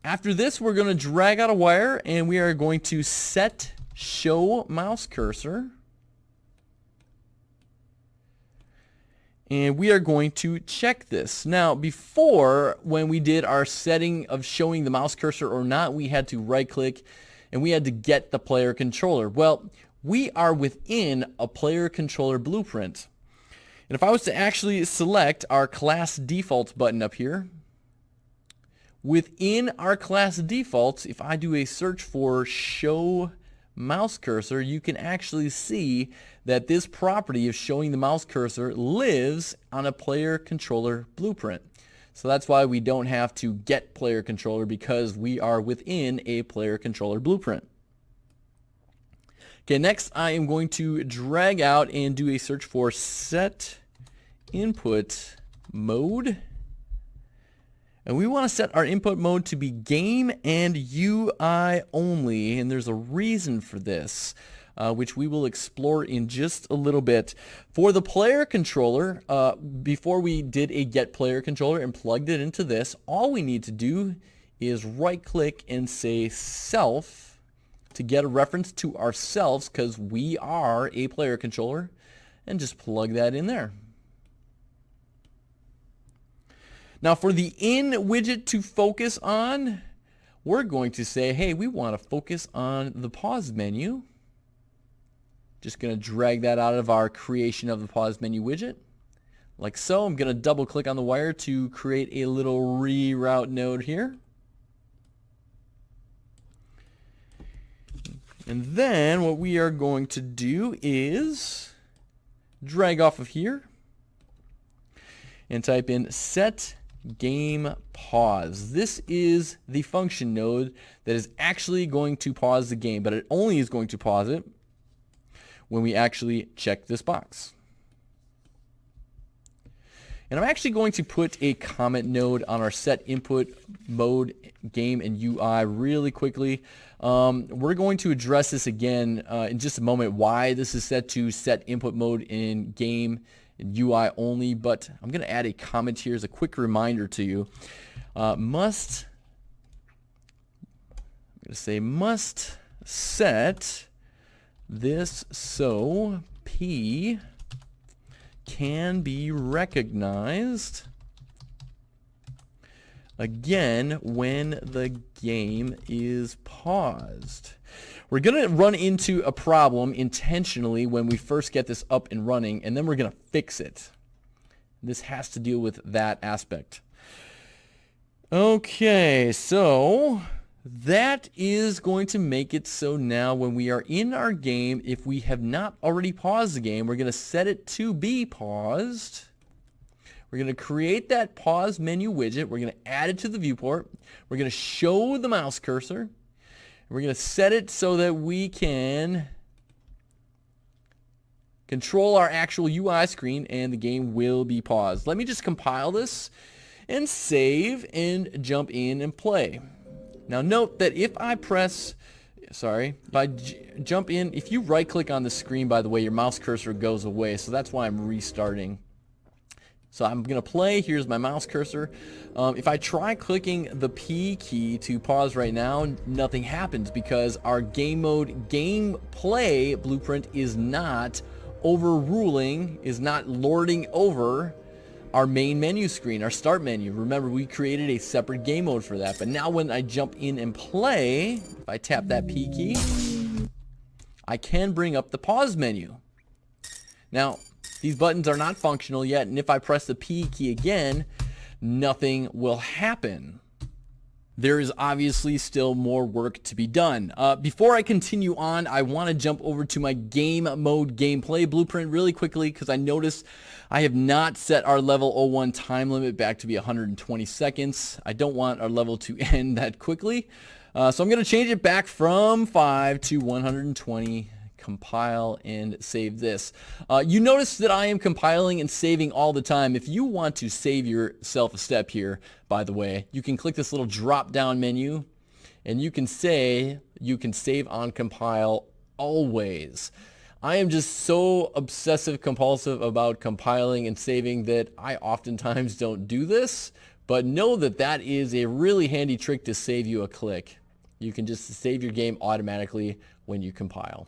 After this, we're going to drag out a wire and we are going to set show mouse cursor. And we are going to check this. Now, before, when we did our setting of showing the mouse cursor or not, we had to right click and we had to get the player controller. Well, we are within a player controller blueprint. And if I was to actually select our class defaults button up here, within our class defaults, if I do a search for show mouse cursor, you can actually see that this property of showing the mouse cursor lives on a player controller blueprint. So that's why we don't have to get player controller, because we are within a player controller blueprint. Okay, next I am going to drag out and do a search for set input mode. And we want to set our input mode to be game and UI only, and there's a reason for this, which we will explore in just a little bit. For the player controller, before we did a get player controller and plugged it into this, all we need to do is right click and say self to get a reference to ourselves, because we are a player controller, and just plug that in there. Now for the in widget to focus on, we're going to say, hey, we want to focus on the pause menu. Just going to drag that out of our creation of the pause menu widget, like so. I'm going to double click on the wire to create a little reroute node here. And then what we are going to do is drag off of here and type in set game pause. This is the function node that is actually going to pause the game, but it only is going to pause it when we actually check this box. And I'm actually going to put a comment node on our set input mode game and UI really quickly. We're going to address this again in just a moment, why this is set to set input mode in game and UI only, but I'm going to add a comment here as a quick reminder to you. Must set this so P can be recognized again when the game is paused. We're going to run into a problem intentionally when we first get this up and running, and then we're going to fix it. This has to deal with that aspect. Okay, so that is going to make it so now when we are in our game, if we have not already paused the game, we're going to set it to be paused. We're going to create that pause menu widget. We're going to add it to the viewport. We're going to show the mouse cursor. We're going to set it so that we can control our actual UI screen and the game will be paused. Let me just compile this and save and jump in and play. Now note that if I jump in, if you right click on the screen, by the way, your mouse cursor goes away, so that's why I'm restarting. So I'm going to play. Here's my mouse cursor. If I try clicking the P key to pause right now, nothing happens because our game mode gameplay blueprint is not overruling, is not lording over our main menu screen, our start menu. Remember, we created a separate game mode for that. But now when I jump in and play, if I tap that P key, I can bring up the pause menu. Now, these buttons are not functional yet, and if I press the P key again, nothing will happen. There is obviously still more work to be done. Before I continue on, I want to jump over to my game mode gameplay blueprint really quickly because I noticed I have not set our level 01 time limit back to be 120 seconds. I don't want our level to end that quickly. So I'm going to change it back from 5 to 120. Compile and save this. You notice that I am compiling and saving all the time. If you want to save yourself a step here, by the way, you can click this little drop down menu and you can say you can save on compile always. I am just so obsessive compulsive about compiling and saving that I oftentimes don't do this, but know that that is a really handy trick to save you a click. You can just save your game automatically when you compile.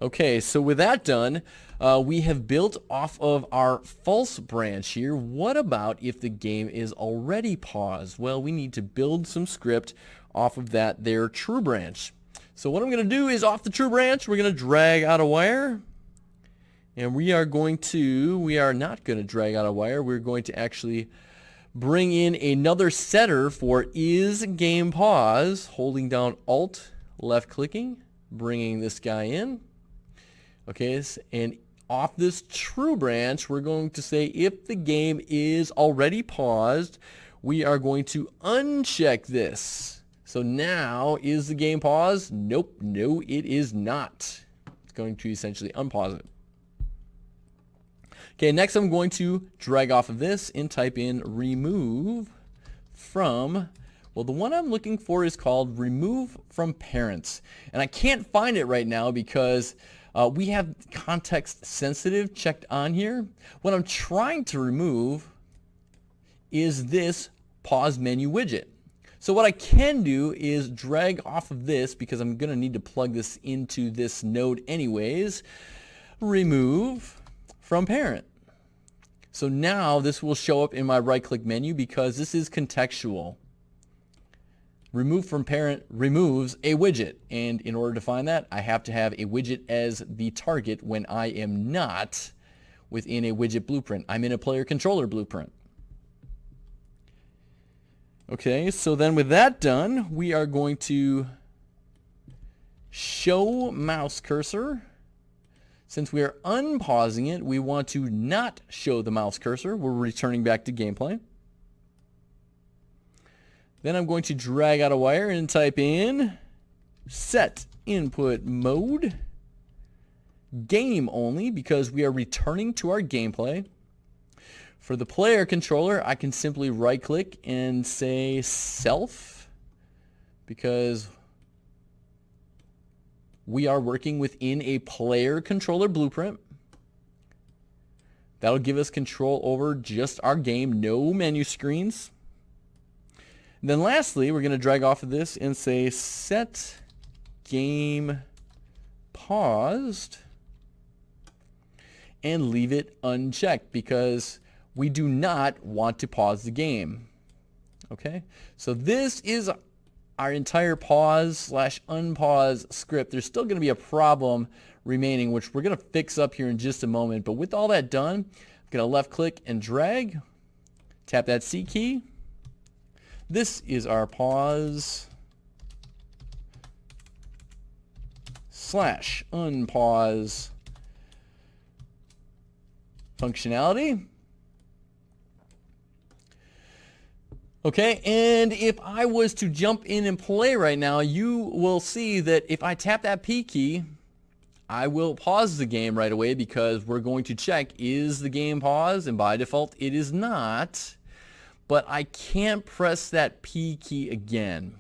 Okay, so with that done, we have built off of our false branch here. What about if the game is already paused? Well, we need to build some script off of that there true branch. So what I'm going to do is off the true branch, we're going to drag out a wire. And we are not going to drag out a wire. We're going to actually bring in another setter for is game pause, holding down Alt, left clicking, bringing this guy in. Okay, and off this true branch, we're going to say if the game is already paused, we are going to uncheck this. So now, is the game paused? Nope, no it is not. It's going to essentially unpause it. Okay, next I'm going to drag off of this and type in remove from, well, the one I'm looking for is called remove from parents. And I can't find it right now because we have context sensitive checked on here. What I'm trying to remove is this pause menu widget. So what I can do is drag off of this because I'm going to need to plug this into this node anyways. Remove from parent. So now this will show up in my right click menu because this is contextual. Remove from parent removes a widget, and in order to find that I have to have a widget as the target when I am not within a widget blueprint. I'm in a player controller blueprint. Okay, so then with that done, we are going to show mouse cursor. Since we are unpausing it, we want to not show the mouse cursor. We're returning back to gameplay. Then I'm going to drag out a wire and type in set input mode game only because we are returning to our gameplay. For the player controller, I can simply right click and say self because we are working within a player controller blueprint. That'll give us control over just our game, no menu screens. And then lastly, we're going to drag off of this and say set game paused and leave it unchecked because we do not want to pause the game. Okay, so this is our entire pause / unpause script. There's still going to be a problem remaining, which we're going to fix up here in just a moment. But with all that done, I'm going to left click and drag, tap that C key. This is our pause / unpause functionality. Okay, and if I was to jump in and play right now, you will see that if I tap that P key, I will pause the game right away because we're going to check, is the game paused? And by default, it is not. But I can't press that P key again.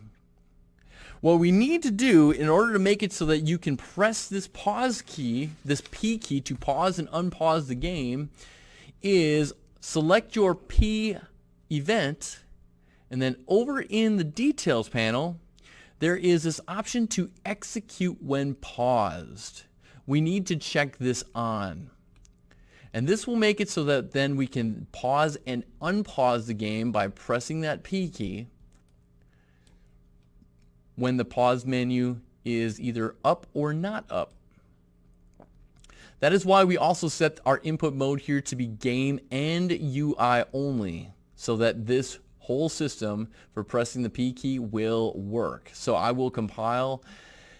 What we need to do in order to make it so that you can press this pause key, this P key to pause and unpause the game, is select your P event, and then over in the details panel, there is this option to execute when paused. We need to check this on. And this will make it so that then we can pause and unpause the game by pressing that P key when the pause menu is either up or not up. That is why we also set our input mode here to be game and UI only, so that this whole system for pressing the P key will work. So I will compile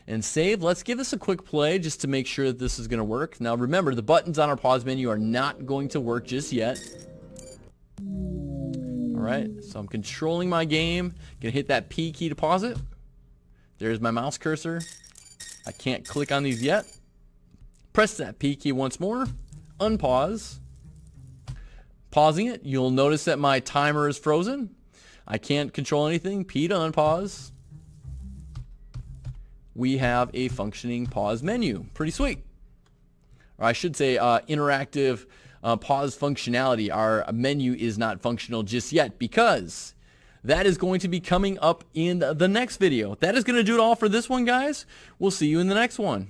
and save. Let's give this a quick play just to make sure that this is going to work. Now remember, the buttons on our pause menu are not going to work just yet. Alright, so I'm controlling my game. Gonna hit that P key to pause it. There's my mouse cursor. I can't click on these yet. Press that P key once more. Unpause. Pausing it, you'll notice that my timer is frozen. I can't control anything. P to unpause. we have a functioning pause menu. Pretty sweet. Or I should say interactive pause functionality. Our menu is not functional just yet because that is going to be coming up in the next video. That is going to do it all for this one, guys. We'll see you in the next one.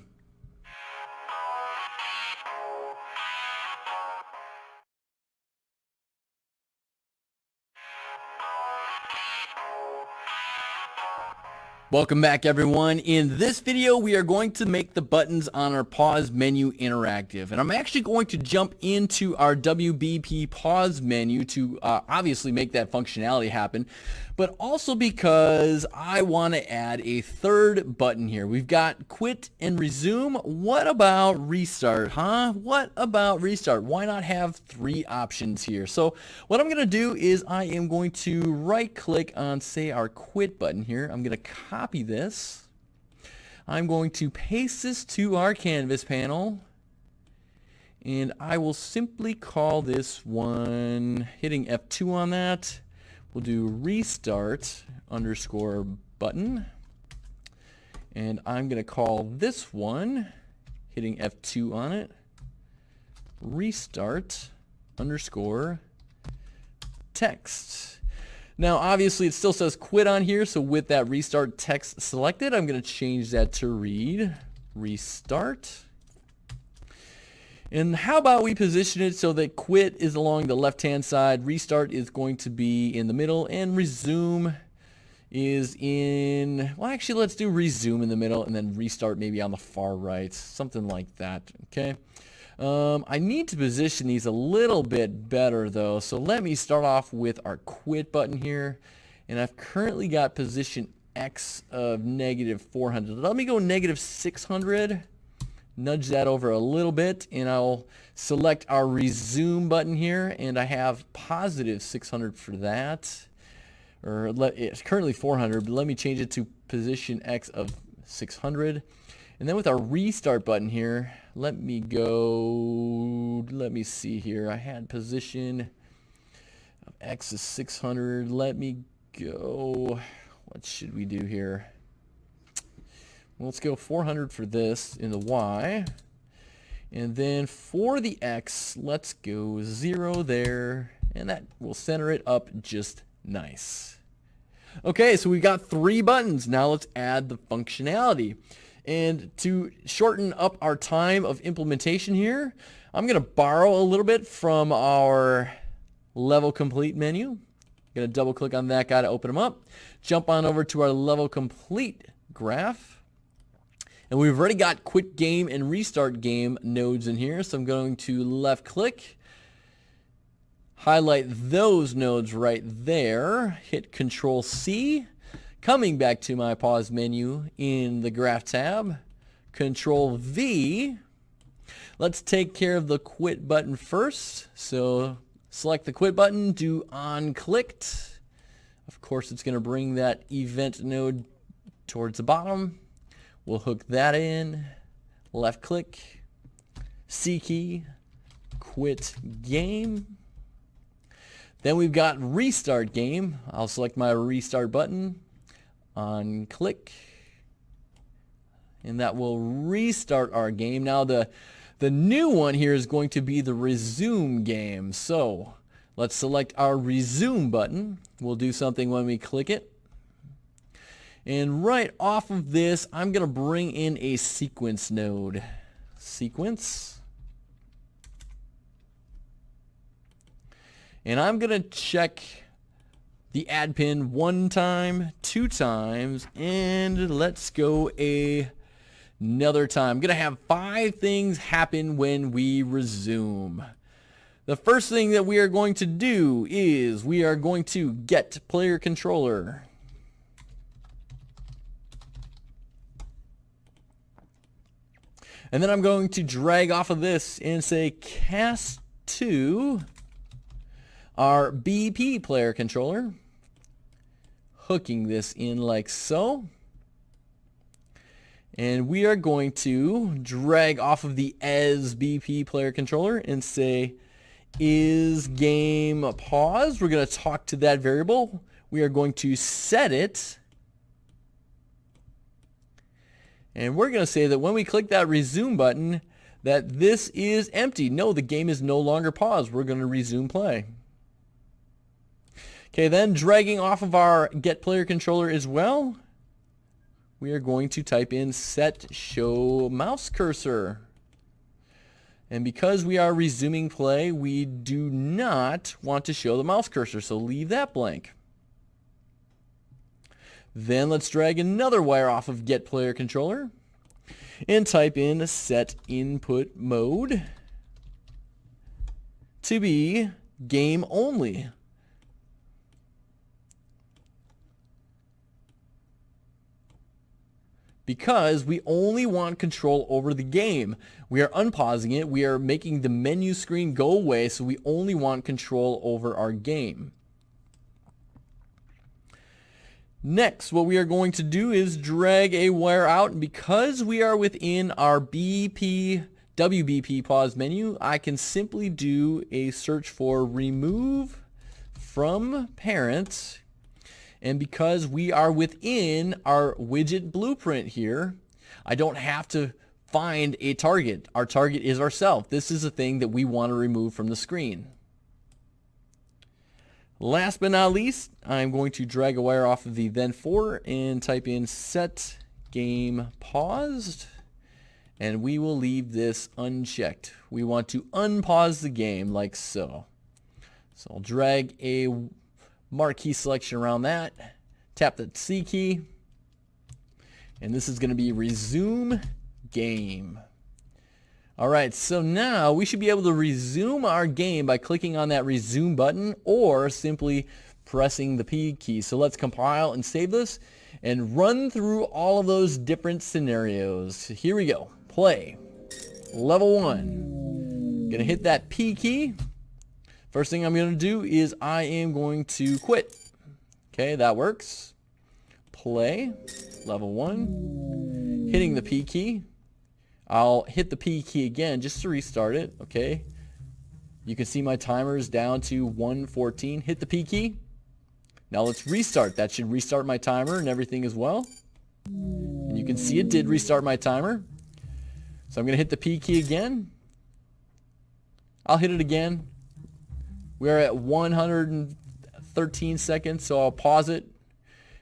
Welcome back, everyone. In this video, we are going to make the buttons on our pause menu interactive. And I'm actually going to jump into our WBP pause menu to obviously make that functionality happen, but also because I want to add a third button here. We've got quit and resume. What about restart, huh? What about restart? Why not have three options here? So what I'm going to do is I am going to right click on, say, our quit button here. I'm going to copy this. I'm going to paste this to our canvas panel, and I will simply call this one, hitting F2 on that. We'll do restart underscore button, and I'm going to call this one, hitting F2 on it, restart underscore text. Now, obviously, it still says quit on here, so with that restart text selected, I'm going to change that to read restart. And how about we position it so that quit is along the left-hand side, restart is going to be in the middle, and resume is in, well, actually, let's do resume in the middle, and then restart maybe on the far right, something like that, okay? I need to position these a little bit better though, so let me start off with our quit button here, and I've currently got position X of -400. Let me go -600, nudge that over a little bit, and I'll select our resume button here, and I have +600 for that, or it's currently 400, but let me change it to position X of 600. And then with our restart button here, let me see here. I had position of X is 600. Let me go, what should we do here? Well, let's go 400 for this in the Y. And then for the X, let's go 0 there. And that will center it up just nice. Okay, so we've got 3 buttons. Now let's add the functionality. And to shorten up our time of implementation here, I'm going to borrow a little bit from our level complete menu. I'm going to double click on that guy to open them up. Jump on over to our level complete graph. And we've already got quit game and restart game nodes in here. So I'm going to left click, highlight those nodes right there, hit Control C. Coming back to my pause menu in the graph tab, Control V. Let's take care of the quit button first. So select the quit button, do on clicked. Of course, it's going to bring that event node towards the bottom. We'll hook that in, left click, C key, quit game. Then we've got restart game. I'll select my restart button. On click, and that will restart our game. Now the new one here is going to be the resume game. So let's select our resume button. We'll do something when we click it. And right off of this, I'm going to bring in a sequence node. Sequence. And I'm going to check the add pin 1 time, 2 times, and let's go another time. I'm going to have 5 things happen when we resume. The first thing that we are going to do is we are going to get player controller. And then I'm going to drag off of this and say cast to our BP player controller, hooking this in like so. And we are going to drag off of the as BP player controller and say is game pause. We're going to talk to that variable. We are going to set it And we're going to say that when we click that resume button, that this is empty. No, the game is no longer paused. We're going to resume play. Okay, then dragging off of our get player controller as well, we are going to type in set show mouse cursor. And because we are resuming play, we do not want to show the mouse cursor, so leave that blank. Then let's drag another wire off of get player controller and type in set input mode to be game only. Because we only want control over the game. We are unpausing it. We are making the menu screen go away, so we only want control over our game. Next, what we are going to do is drag a wire out, and because we are within our WBP pause menu, I can simply do a search for remove from parent, and because we are within our widget blueprint here, I don't have to find a target. Our target is ourselves. This is a thing that we want to remove from the screen. Last but not least, I'm going to drag a wire off of the then for and type in set game paused, and we will leave this unchecked. We want to unpause the game like so. So I'll drag a marquee selection around that, tap the C key, and this is going to be resume game. Alright, so now we should be able to resume our game by clicking on that resume button or simply pressing the P key. So let's compile and save this and run through all of those different scenarios. Here we go. Play. Level 1. Gonna hit that P key. First thing I'm gonna do is I am going to quit. Okay, that works. Play. Level 1. Hitting the P key. I'll hit the P key again just to restart it, okay? You can see my timer is down to 1:14. Hit the P key. Now let's restart. That should restart my timer and everything as well. And you can see it did restart my timer. So I'm going to hit the P key again. I'll hit it again. We're at 113 seconds, so I'll pause it.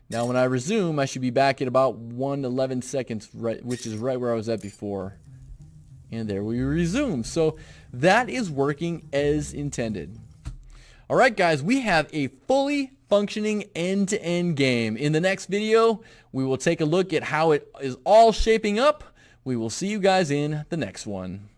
Now when I resume, I should be back at about 1:11 seconds, right, which is right where I was at before. And there we resume. So that is working as intended. All right, guys, we have a fully functioning end-to-end game. In the next video, we will take a look at how it is all shaping up. We will see you guys in the next one.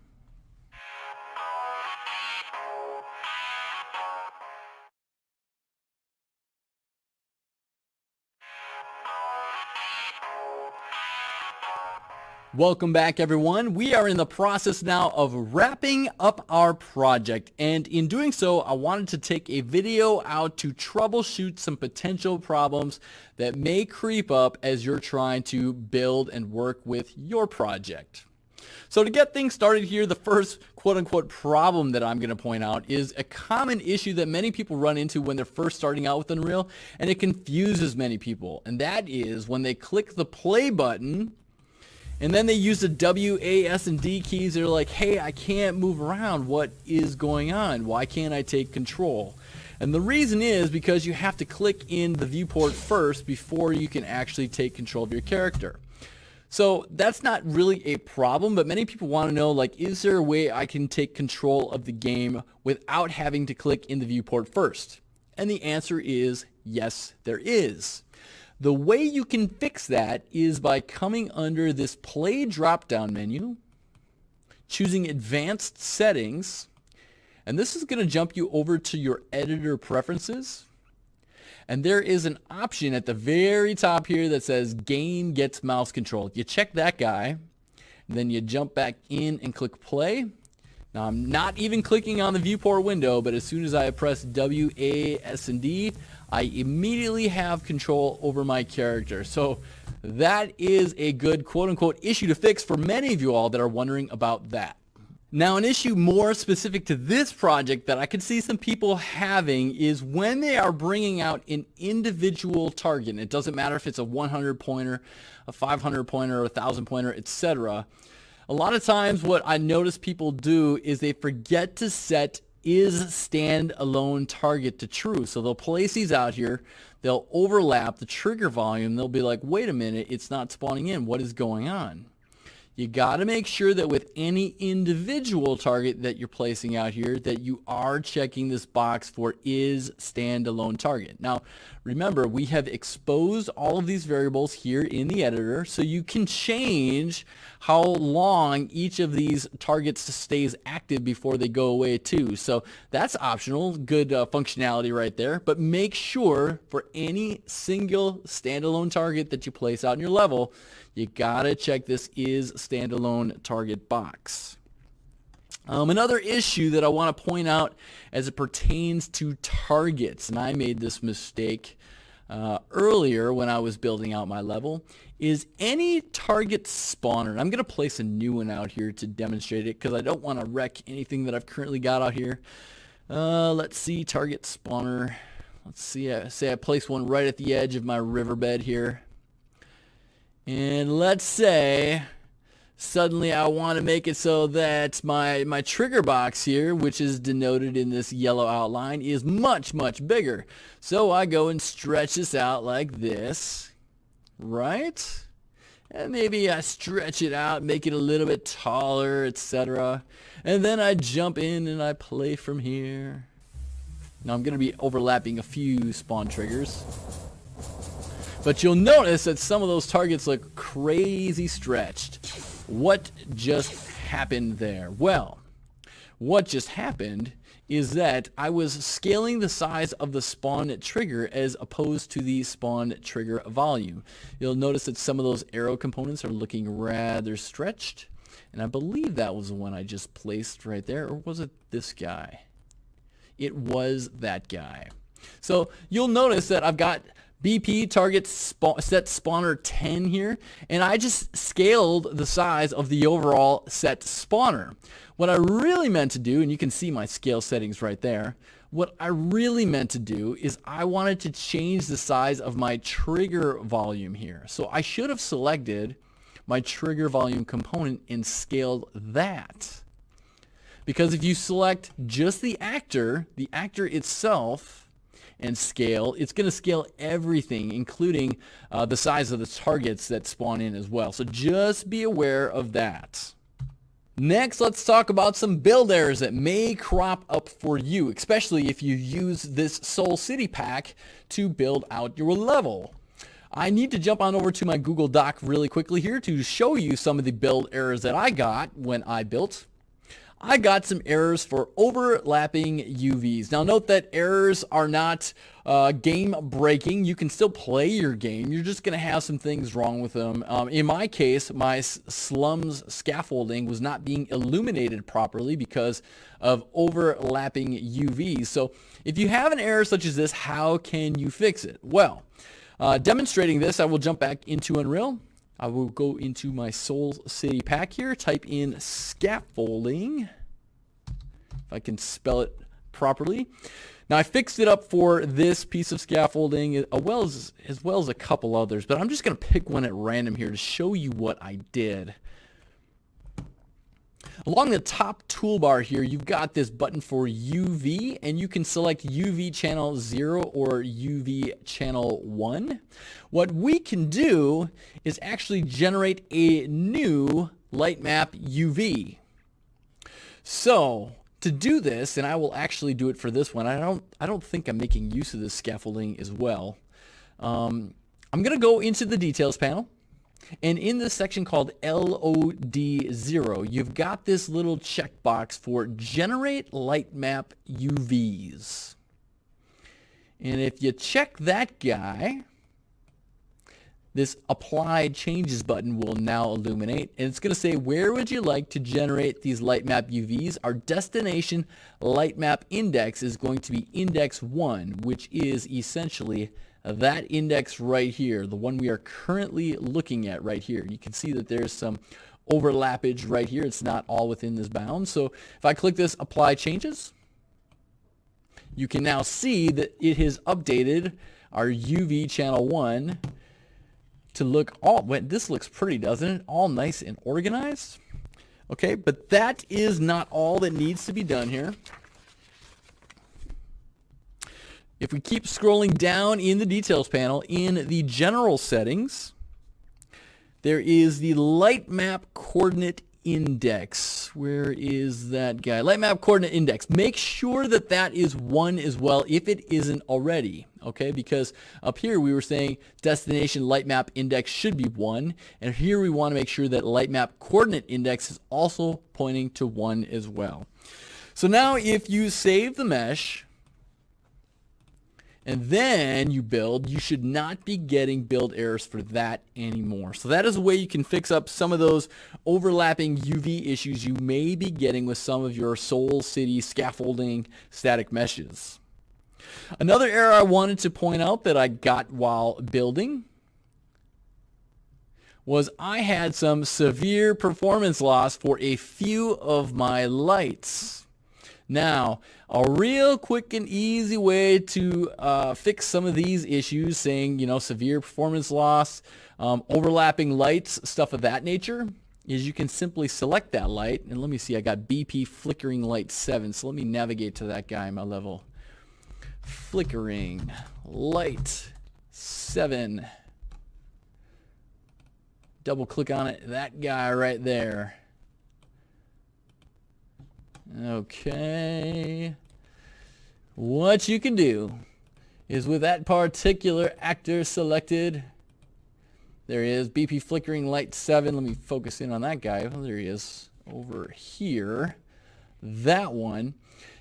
Welcome back, everyone. We are in the process now of wrapping up our project, and in doing so, I wanted to take a video out to troubleshoot some potential problems that may creep up as you're trying to build and work with your project. So to get things started here, the first quote-unquote problem that I'm going to point out is a common issue that many people run into when they're first starting out with Unreal, and it confuses many people, and that is when they click the play button and then they use the W, A, S, and D keys. They're like, hey, I can't move around. What is going on? Why can't I take control? And the reason is because you have to click in the viewport first before you can actually take control of your character. So that's not really a problem, but many people want to know, like, is there a way I can take control of the game without having to click in the viewport first? And the answer is yes, there is. The way you can fix that is by coming under this play drop-down menu, choosing advanced settings, and this is going to jump you over to your editor preferences. And there is an option at the very top here that says game gets mouse control. You check that guy, and then you jump back in and click play. Now I'm not even clicking on the viewport window, but as soon as I press W, A, S, and D, I immediately have control over my character. So that is a good quote-unquote issue to fix for many of you all that are wondering about that. Now, an issue more specific to this project that I could see some people having is when they are bringing out an individual target. And it doesn't matter if it's a 100 pointer, a 500 pointer, a 1,000 pointer, etc. A lot of times what I notice people do is they forget to set is standalone target to true. So they'll place these out here, they'll overlap the trigger volume, they'll be like, wait a minute, it's not spawning in, what is going on? You got to make sure that with any individual target that you're placing out here that you are checking this box for is standalone target. Now, remember, we have exposed all of these variables here in the editor, so you can change how long each of these targets stays active before they go away too. So that's optional, good functionality right there. But make sure for any single standalone target that you place out in your level, you gotta check this is standalone target box. Another issue that I want to point out as it pertains to targets, and I made this mistake earlier when I was building out my level, is any target spawner. And I'm going to place a new one out here to demonstrate it because I don't want to wreck anything that I've currently got out here. Let's see, target spawner. Let's see, say I place one right at the edge of my riverbed here. And let's say suddenly I want to make it so that my trigger box here, which is denoted in this yellow outline, is much, much bigger. So I go and stretch this out like this, right? And maybe I stretch it out, make it a little bit taller, etc. And then I jump in and I play from here. Now I'm going to be overlapping a few spawn triggers. But you'll notice that some of those targets look crazy stretched. What just happened there? Well, what just happened is that I was scaling the size of the spawn trigger as opposed to the spawn trigger volume. You'll notice that some of those arrow components are looking rather stretched. And I believe that was the one I just placed right there. Or was it this guy? It was that guy. So you'll notice that I've got BP target set spawner 10 here, and I just scaled the size of the overall set spawner. What I really meant to do, and you can see my scale settings right there, what I really meant to do is I wanted to change the size of my trigger volume here. So I should have selected my trigger volume component and scaled that. Because if you select just the actor itself, and scale, it's going to scale everything, including the size of the targets that spawn in as well. So just be aware of that. Next, let's talk about some build errors that may crop up for you, especially if you use this Soul City pack to build out your level. I need to jump on over to my Google Doc really quickly here to show you some of the build errors that I got when I built. I got some errors for overlapping UVs. Now note that errors are not game breaking. You can still play your game. You're just going to have some things wrong with them. In my case, my slums scaffolding was not being illuminated properly because of overlapping UVs. So if you have an error such as this, how can you fix it? Well, demonstrating this, I will jump back into Unreal. I will go into my Soul City pack here, type in scaffolding, if I can spell it properly. Now I fixed it up for this piece of scaffolding as well as a couple others, but I'm just going to pick one at random here to show you what I did. Along the top toolbar here, you've got this button for UV, and you can select UV channel 0 or UV channel 1. What we can do is actually generate a new light map UV. So to do this, and I will actually do it for this one, I don't think I'm making use of this scaffolding as well. I'm going to go into the details panel. And in this section called LOD0, you've got this little checkbox for Generate Light Map UVs. And if you check that guy, this Apply Changes button will now illuminate. And it's going to say, where would you like to generate these light map UVs? Our destination light map index is going to be index 1, which is essentially that index right here, the one we are currently looking at right here. You can see that there's some overlappage right here. It's not all within this bound. So if I click this apply changes, you can now see that it has updated our UV channel 1 to look all, this looks pretty, doesn't it? All nice and organized. Okay, but that is not all that needs to be done here. If we keep scrolling down in the details panel, in the general settings, there is the light map coordinate index. Where is that guy? Light map coordinate index. Make sure that that is 1 as well if it isn't already. Okay, because up here we were saying destination light map index should be 1, and here we want to make sure that light map coordinate index is also pointing to 1 as well. So now if you save the mesh and then you build, you should not be getting build errors for that anymore. So that is a way you can fix up some of those overlapping UV issues you may be getting with some of your Soul City scaffolding static meshes. Another error I wanted to point out that I got while building was I had some severe performance loss for a few of my lights. Now, a real quick and easy way to fix some of these issues, saying, you know, severe performance loss, overlapping lights, stuff of that nature, is you can simply select that light. And let me see, I got BP flickering light 7. So let me navigate to that guy, my level. Flickering light 7. Double click on it, that guy right there. Okay, what you can do is with that particular actor selected, there he is, BP flickering light 7. Let me focus in on that guy. Oh, there he is over here. That one,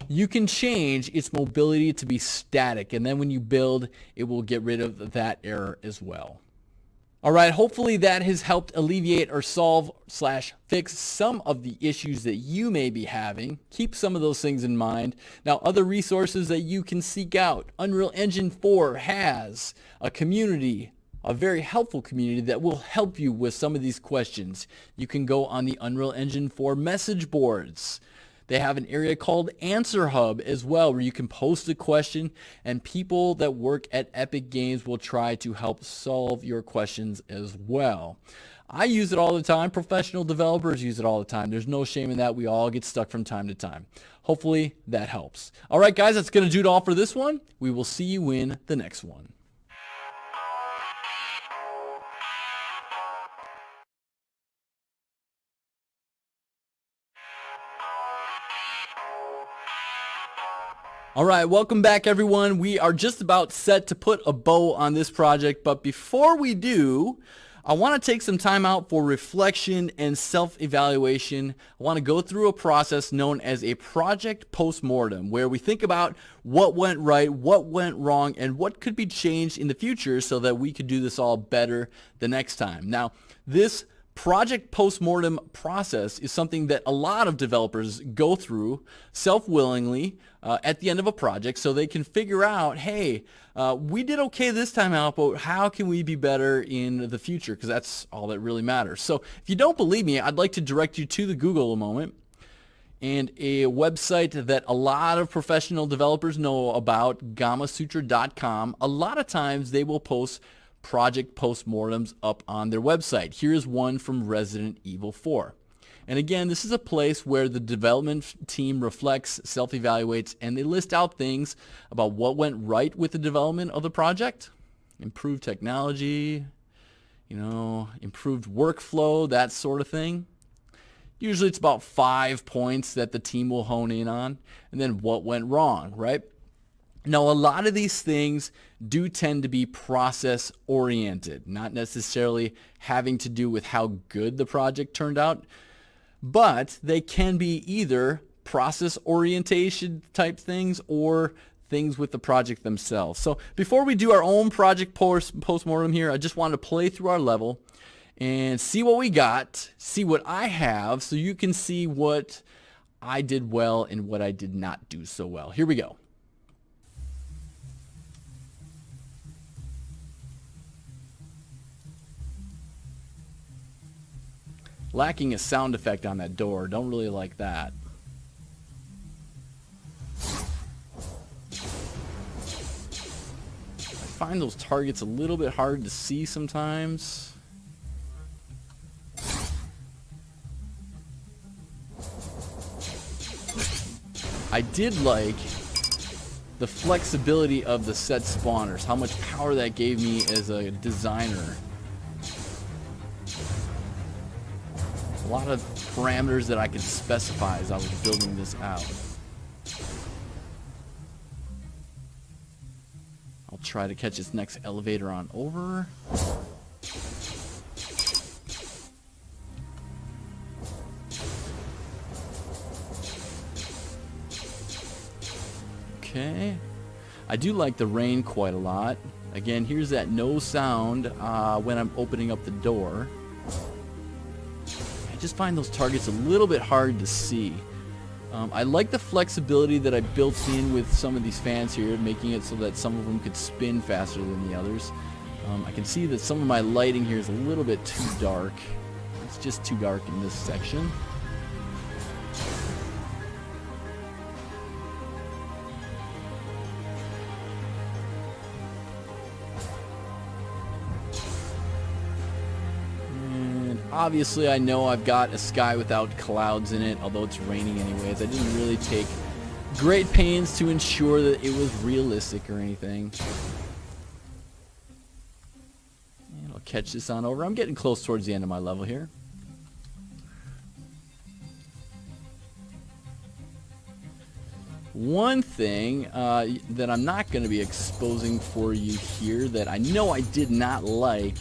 you can change its mobility to be static, and then when you build, it will get rid of that error as well. All right, hopefully that has helped alleviate or solve / fix some of the issues that you may be having. Keep some of those things in mind. Now, other resources that you can seek out. Unreal Engine 4 has a community, a very helpful community that will help you with some of these questions. You can go on the Unreal Engine 4 message boards. They have an area called Answer Hub as well, where you can post a question and people that work at Epic Games will try to help solve your questions as well. I use it all the time. Professional developers use it all the time. There's no shame in that. We all get stuck from time to time. Hopefully that helps. All right, guys, that's going to do it all for this one. We will see you in the next one. All right, welcome back everyone. We are just about set to put a bow on this project, but before we do, I want to take some time out for reflection and self-evaluation. I want to go through a process known as a project postmortem, where we think about what went right, what went wrong, and what could be changed in the future so that we could do this all better the next time. Now, this project postmortem process is something that a lot of developers go through self-willingly at the end of a project, so they can figure out, hey, we did okay this time out, but how can we be better in the future? Because that's all that really matters. So if you don't believe me, I'd like to direct you to the Google a moment, and a website that a lot of professional developers know about, gamasutra.com. A lot of times they will post project postmortems up on their website. Here's one from Resident Evil 4. And again, this is a place where the development team reflects, self-evaluates, and they list out things about what went right with the development of the project, improved technology, improved workflow, that sort of thing. Usually it's about 5 points that the team will hone in on, and then what went wrong, right? Now, a lot of these things do tend to be process oriented, not necessarily having to do with how good the project turned out, but they can be either process orientation type things or things with the project themselves. So before we do our own project postmortem here, I just want to play through our level and see what we got, see what I have, so you can see what I did well and what I did not do so well. Here we go. lacking a sound effect on that door. Don't really like that. I find those targets a little bit hard to see sometimes. I did like the flexibility of the set spawners, how much power that gave me as a designer. A lot of parameters that I could specify as I was building this out. I'll try to catch this next elevator on over. Okay. I do like the rain quite a lot. Again, here's that no sound when I'm opening up the door. I just find those targets a little bit hard to see. I like the flexibility that I built in with some of these fans here, making it so that some of them could spin faster than the others. I can see that some of my lighting here is a little bit too dark. It's just too dark in this section. Obviously, I know I've got a sky without clouds in it, although it's raining anyways. I didn't really take great pains to ensure that it was realistic or anything. And I'll catch this on over. I'm getting close towards the end of my level here. One thing that I'm not going to be exposing for you here that I know I did not like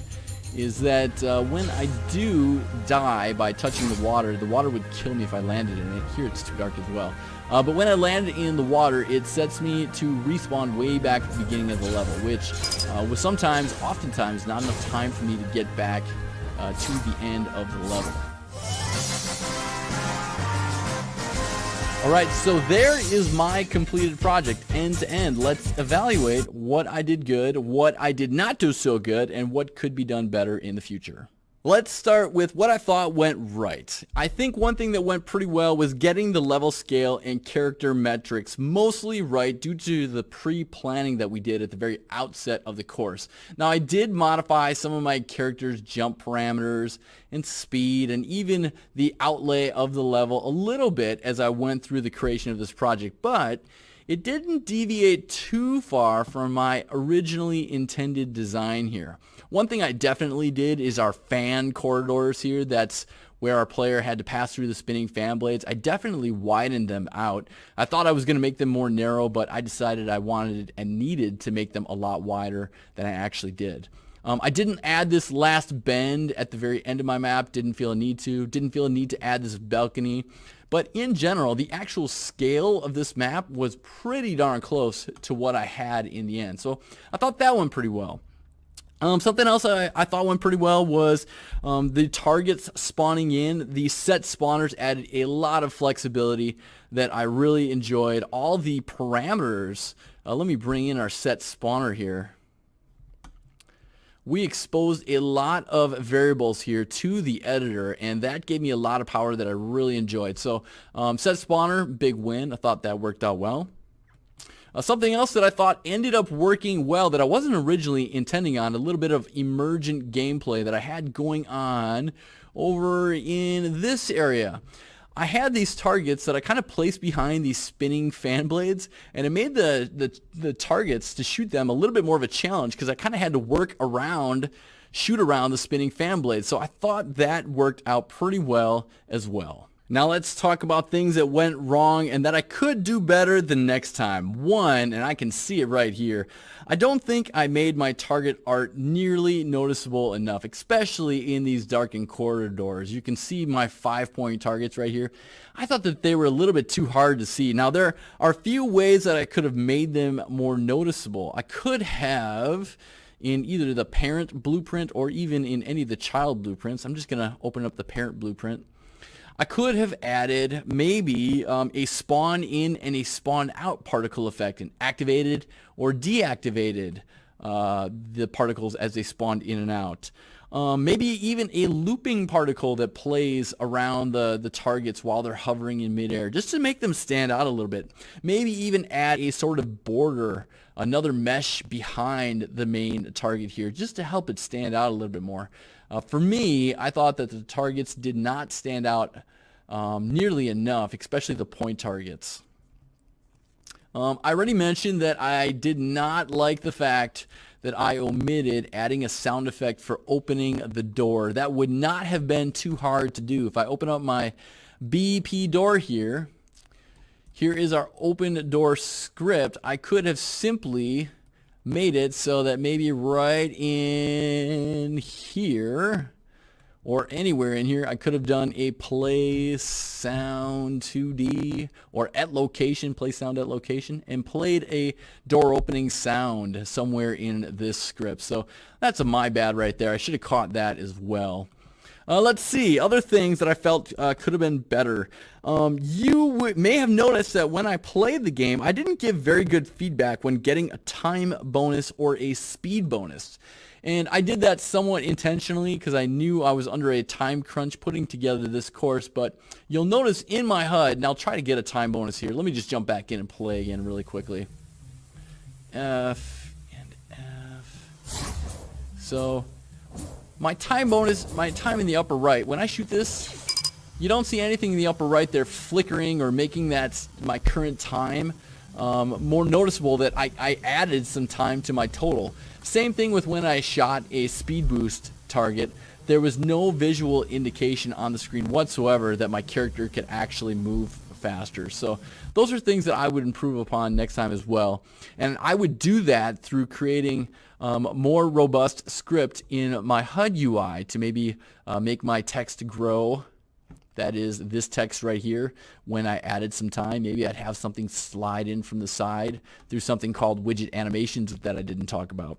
is that when I do die by touching the water would kill me if I landed in it. Here it's too dark as well. But when I land in the water, it sets me to respawn way back at the beginning of the level, which was oftentimes, not enough time for me to get back to the end of the level. Alright, so there is my completed project end to end. Let's evaluate what I did good, what I did not do so good, and what could be done better in the future. Let's start with what I thought went right. I think one thing that went pretty well was getting the level scale and character metrics mostly right due to the pre-planning that we did at the very outset of the course. Now, I did modify some of my characters' jump parameters and speed and even the outlay of the level a little bit as I went through the creation of this project, but it didn't deviate too far from my originally intended design here. One thing I definitely did is our fan corridors here. That's where our player had to pass through the spinning fan blades. I definitely widened them out. I thought I was going to make them more narrow, but I decided I wanted and needed to make them a lot wider than I actually did. I didn't add this last bend at the very end of my map. Didn't feel a need to add this balcony. But in general, the actual scale of this map was pretty darn close to what I had in the end. So I thought that went pretty well. Something else I thought went pretty well was the targets spawning in. The set spawners added a lot of flexibility that I really enjoyed. All the parameters, let me bring in our set spawner here. We exposed a lot of variables here to the editor, and that gave me a lot of power that I really enjoyed. So set spawner, big win. I thought that worked out well. Something else that I thought ended up working well that I wasn't originally intending on, a little bit of emergent gameplay that I had going on over in this area. I had these targets that I kind of placed behind these spinning fan blades, and it made the targets to shoot them a little bit more of a challenge because I kind of had to shoot around the spinning fan blades. So I thought that worked out pretty well as well. Now let's talk about things that went wrong and that I could do better the next time. One, and I can see it right here, I don't think I made my target art nearly noticeable enough, especially in these darkened corridors. You can see my 5-point targets right here. I thought that they were a little bit too hard to see. Now there are a few ways that I could have made them more noticeable. I could have, in either the parent blueprint or even in any of the child blueprints. I'm just going to open up the parent blueprint. I could have added maybe a spawn in and a spawn out particle effect and activated or deactivated the particles as they spawned in and out. maybe even a looping particle that plays around the targets while they're hovering in midair, just to make them stand out a little bit. Maybe even add a sort of border, another mesh behind the main target here, just to help it stand out a little bit more. For me, I thought that the targets did not stand out nearly enough, especially the point targets. I already mentioned that I did not like the fact that I omitted adding a sound effect for opening the door. That would not have been too hard to do. If I open up my BP door here, here is our open door script. I could have simply made it so that maybe right in here or anywhere in here, I could have done a play sound 2D or at location, play sound at location, and played a door opening sound somewhere in this script. So that's my bad right there. I should have caught that as well. Let's see, other things that I felt could have been better. You may have noticed that when I played the game, I didn't give very good feedback when getting a time bonus or a speed bonus. And I did that somewhat intentionally because I knew I was under a time crunch putting together this course. But you'll notice in my HUD, and I'll try to get a time bonus here. Let me just jump back in and play again really quickly. F and F. So my time bonus, my time in the upper right, when I shoot this, you don't see anything in the upper right there flickering or making that my current time more noticeable, that I added some time to my total. Same thing with when I shot a speed boost target. There was no visual indication on the screen whatsoever that my character could actually move faster. So those are things that I would improve upon next time as well. And I would do that through creating more robust script in my HUD UI to maybe make my text grow. That is this text right here. When I added some time, maybe I'd have something slide in from the side through something called widget animations that I didn't talk about.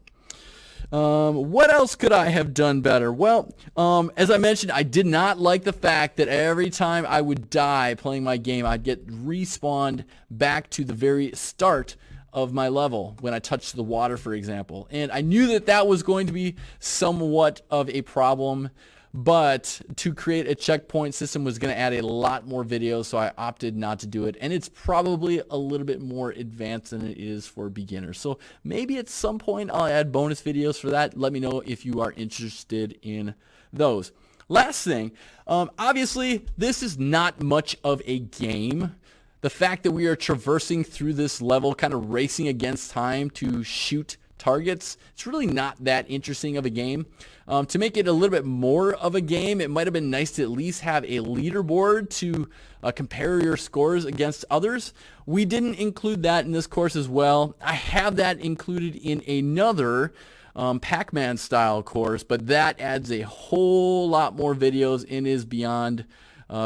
What else could I have done better? Well, as I mentioned, I did not like the fact that every time I would die playing my game, I'd get respawned back to the very start of my level when I touched the water, for example. And I knew that that was going to be somewhat of a problem, but to create a checkpoint system was going to add a lot more videos, so I opted not to do it. And it's probably a little bit more advanced than it is for beginners. So maybe at some point I'll add bonus videos for that. Let me know if you are interested in those. Last thing, obviously this is not much of a game. The fact that we are traversing through this level, kind of racing against time to shoot targets, it's really not that interesting of a game. To make it a little bit more of a game, it might have been nice to at least have a leaderboard to compare your scores against others. We didn't include that in this course as well. I have that included in another Pac-Man style course, but that adds a whole lot more videos and is beyond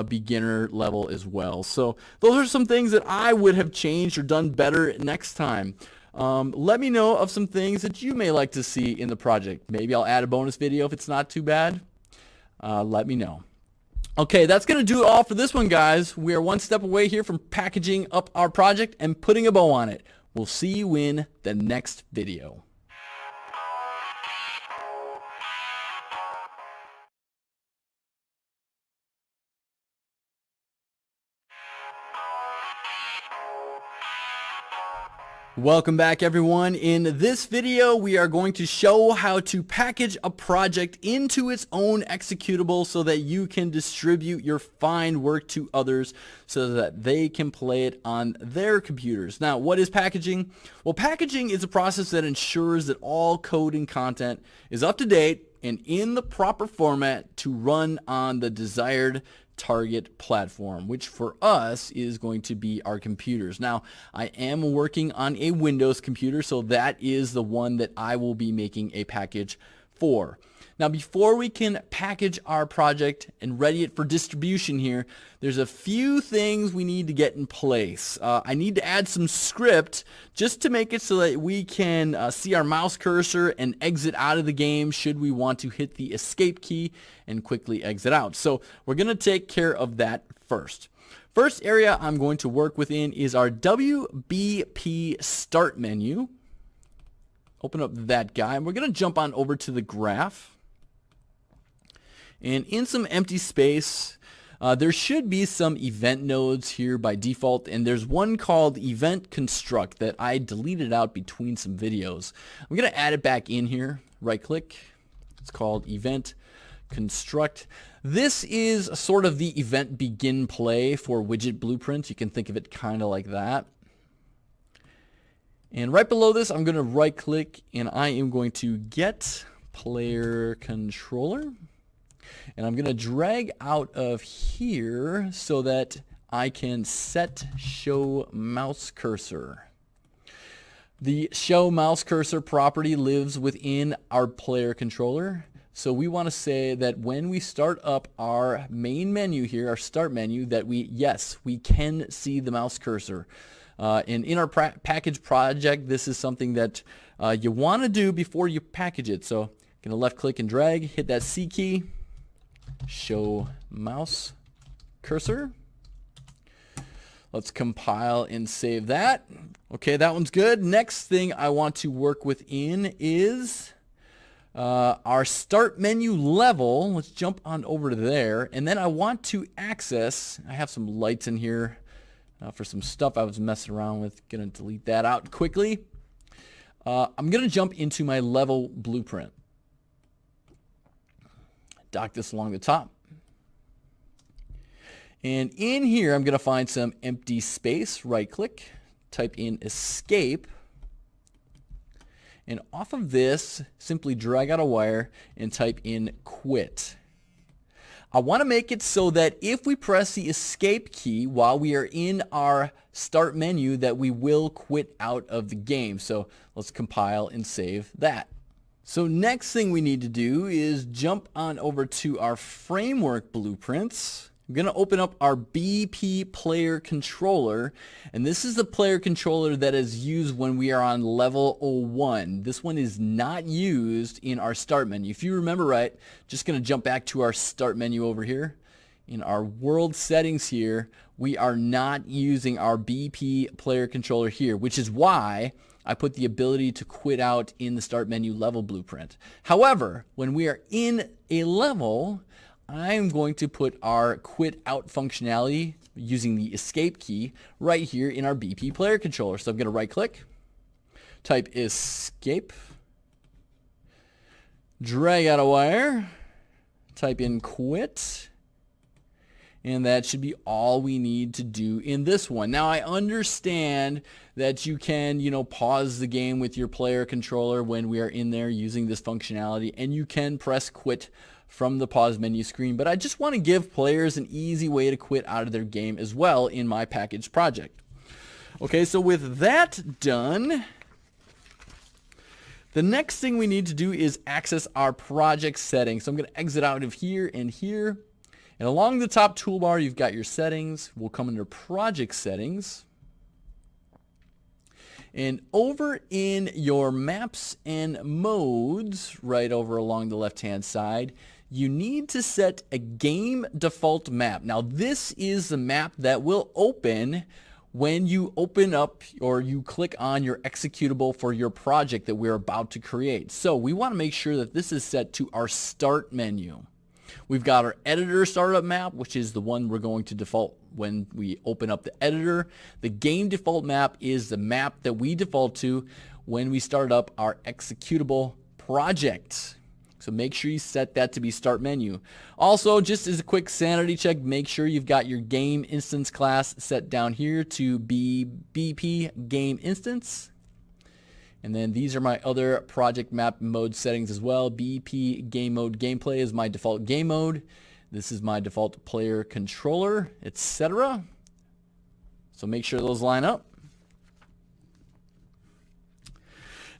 beginner level as well. So those are some things that I would have changed or done better next time. Let me know of some things that you may like to see in the project. Maybe I'll add a bonus video if it's not too bad. Let me know. Okay, that's going to do it all for this one, guys. We are one step away here from packaging up our project and putting a bow on it. We'll see you in the next video. Welcome back, everyone. In this video, we are going to show how to package a project into its own executable so that you can distribute your fine work to others so that they can play it on their computers. Now, what is packaging? Well, packaging is a process that ensures that all code and content is up to date and in the proper format to run on the desired target platform, which for us is going to be our computers. Now, I am working on a Windows computer, so that is the one that I will be making a package for. Now, before we can package our project and ready it for distribution here, there's a few things we need to get in place. I need to add some script just to make it so that we can see our mouse cursor and exit out of the game should we want to hit the escape key and quickly exit out. So we're going to take care of that first. First area I'm going to work within is our WBP start menu. Open up that guy, and we're going to jump on over to the graph. And in some empty space, there should be some event nodes here by default, and there's one called event construct that I deleted out between some videos. I'm going to add it back in here. Right click. It's called event construct. This is sort of the event begin play for widget blueprint. You can think of it kind of like that. And right below this, I'm going to right click and I am going to get player controller. And I'm going to drag out of here so that I can set show mouse cursor. The show mouse cursor property lives within our player controller. So we want to say that when we start up our main menu here, our start menu, that we can see the mouse cursor. And in our package project, this is something that you want to do before you package it. So I'm going to left click and drag, hit that C key. Show mouse cursor. Let's compile and save that. Okay, that one's good. Next thing I want to work within is our start menu level. Let's jump on over to there. And then I want to access, I have some lights in here for some stuff I was messing around with. Gonna delete that out quickly. I'm gonna jump into my level blueprint. Dock this along the top. And in here, I'm going to find some empty space. Right click, type in escape. And off of this, simply drag out a wire and type in quit. I want to make it so that if we press the escape key while we are in our start menu, that we will quit out of the game. So let's compile and save that. So next thing we need to do is jump on over to our framework blueprints. I'm going to open up our BP player controller, and this is the player controller that is used when we are on level 01. This one is not used in our start menu. If you remember right, just going to jump back to our start menu over here. In our world settings here, we are not using our BP player controller here, which is why I put the ability to quit out in the start menu level blueprint. However, when we are in a level, I'm going to put our quit out functionality using the escape key right here in our BP player controller. So I'm going to right click, type escape, drag out a wire, type in quit. And that should be all we need to do in this one. Now I understand that you can, pause the game with your player controller when we are in there using this functionality, and you can press quit from the pause menu screen, but I just want to give players an easy way to quit out of their game as well in my package project. Okay, so with that done, the next thing we need to do is access our project settings. So I'm going to exit out of here and here. And along the top toolbar, you've got your settings. We'll come under project settings. And over in your maps and modes, right over along the left-hand side, you need to set a game default map. Now, this is the map that will open when you open up or you click on your executable for your project that we're about to create. So we want to make sure that this is set to our start menu. We've got our editor startup map, which is the one we're going to default when we open up the editor. The game default map is the map that we default to when we start up our executable project. So make sure you set that to be start menu. Also, just as a quick sanity check, make sure you've got your game instance class set down here to be BP game instance. And then these are my other project map mode settings as well. BP game mode gameplay is my default game mode. This is my default player controller, etc. So make sure those line up.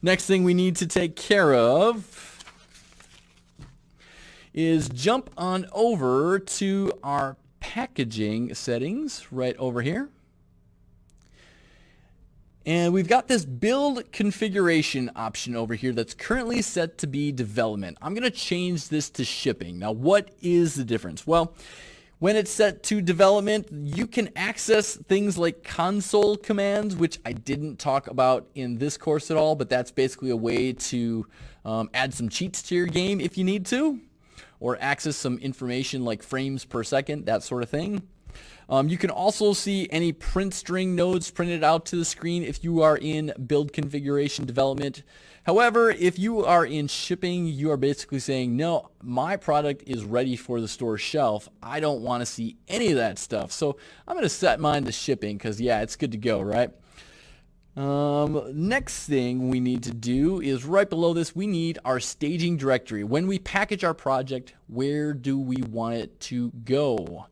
Next thing we need to take care of is jump on over to our packaging settings right over here. And we've got this build configuration option over here that's currently set to be development. I'm going to change this to shipping. Now, what is the difference? Well, when it's set to development, you can access things like console commands, which I didn't talk about in this course at all, but that's basically a way to add some cheats to your game if you need to. or access some information like frames per second, that sort of thing. You can also see any print string nodes printed out to the screen if you are in build configuration development. However, if you are in shipping, you are basically saying, no, my product is ready for the store shelf. I don't want to see any of that stuff. So I'm going to set mine to shipping because, yeah, it's good to go, right? Next thing we need to do is right below this, we need our staging directory. When we package our project, where do we want it to go?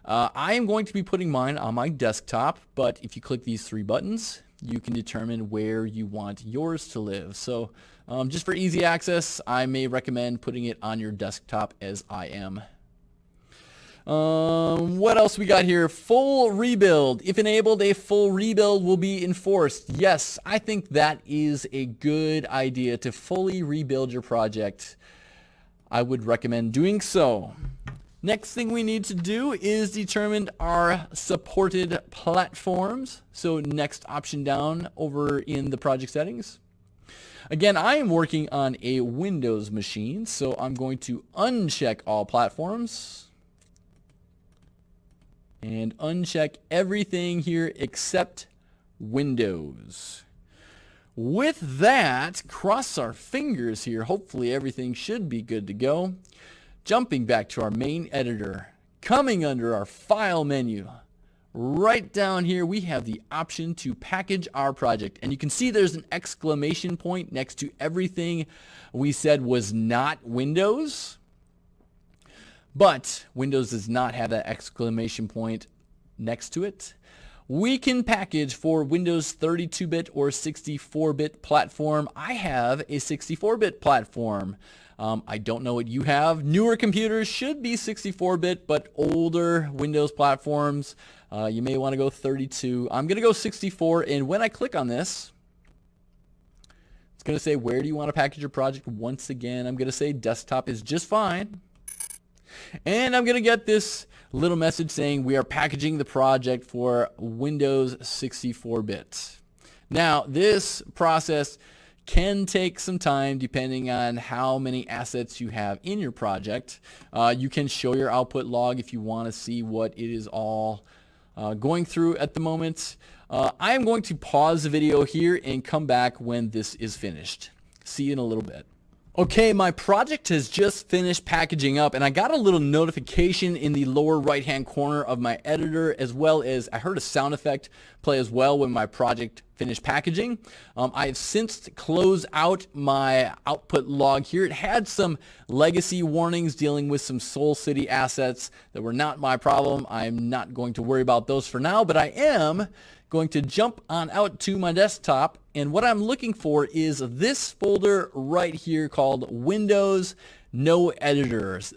I am going to be putting mine on my desktop, but if you click these 3 buttons, you can determine where you want yours to live. So just for easy access, I may recommend putting it on your desktop as I am. What else we got here? Full rebuild. If enabled, a full rebuild will be enforced. Yes, I think that is a good idea to fully rebuild your project. I would recommend doing so. Next thing we need to do is determine our supported platforms. So next option down over in the project settings. Again, I am working on a Windows machine, so I'm going to uncheck all platforms and uncheck everything here except Windows. With that, cross our fingers here. Hopefully everything should be good to go. Jumping back to our main editor, coming under our file menu, right down here we have the option to package our project. And you can see there's an exclamation point next to everything we said was not Windows. But Windows does not have that exclamation point next to it. We can package for Windows 32-bit or 64-bit platform. I have a 64-bit platform. I don't know what you have. Newer computers should be 64-bit, but older Windows platforms, you may want to go 32. I'm going to go 64, and when I click on this, it's going to say, where do you want to package your project? Once again, I'm going to say desktop is just fine. And I'm going to get this little message saying we are packaging the project for Windows 64-bit. Now, this process can take some time depending on how many assets you have in your project. You can show your output log if you want to see what it is all going through at the moment. I am going to pause the video here and come back when this is finished. See you in a little bit. Okay, my project has just finished packaging up, and I got a little notification in the lower right hand corner of my editor, as well as I heard a sound effect play as well when my project finished packaging. I have since closed out my output log here. It had some legacy warnings dealing with some Soul City assets that were not my problem. I'm not going to worry about those for now, but I am going to jump on out to my desktop, and what I'm looking for is this folder right here called Windows No Editors.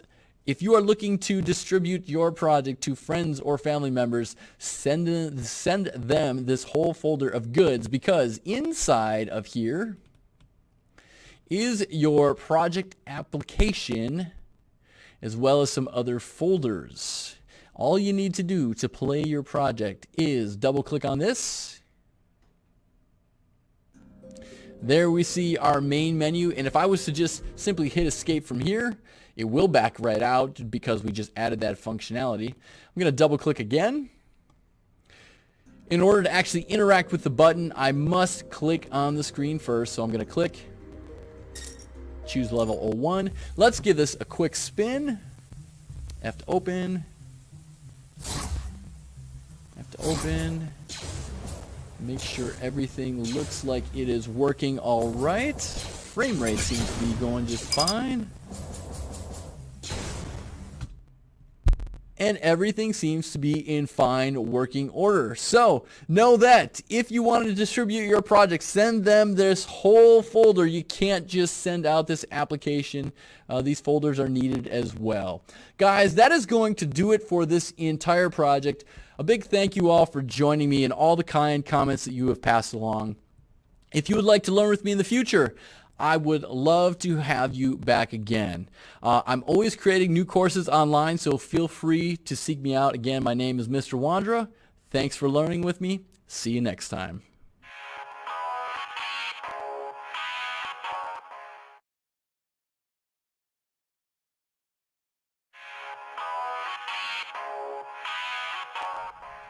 If you are looking to distribute your project to friends or family members, send them this whole folder of goods, because inside of here is your project application as well as some other folders. All you need to do to play your project is double click on this. There we see our main menu, and if I was to just simply hit escape from here, it will back right out because we just added that functionality. I'm going to double click again. In order to actually interact with the button, I must click on the screen first, so I'm going to click, choose level 01. Let's give this a quick spin. F to open. Have to open, make sure everything looks like it is working all right. Frame rate seems to be going just fine. And everything seems to be in fine working order. So know that if you want to distribute your project, send them this whole folder. You can't just send out this application. These folders are needed as well. Guys, that is going to do it for this entire project. A big thank you all for joining me and all the kind comments that you have passed along. If you would like to learn with me in the future, I would love to have you back again. I'm always creating new courses online, so feel free to seek me out. Again, my name is Mr. Wandra. Thanks for learning with me. See you next time.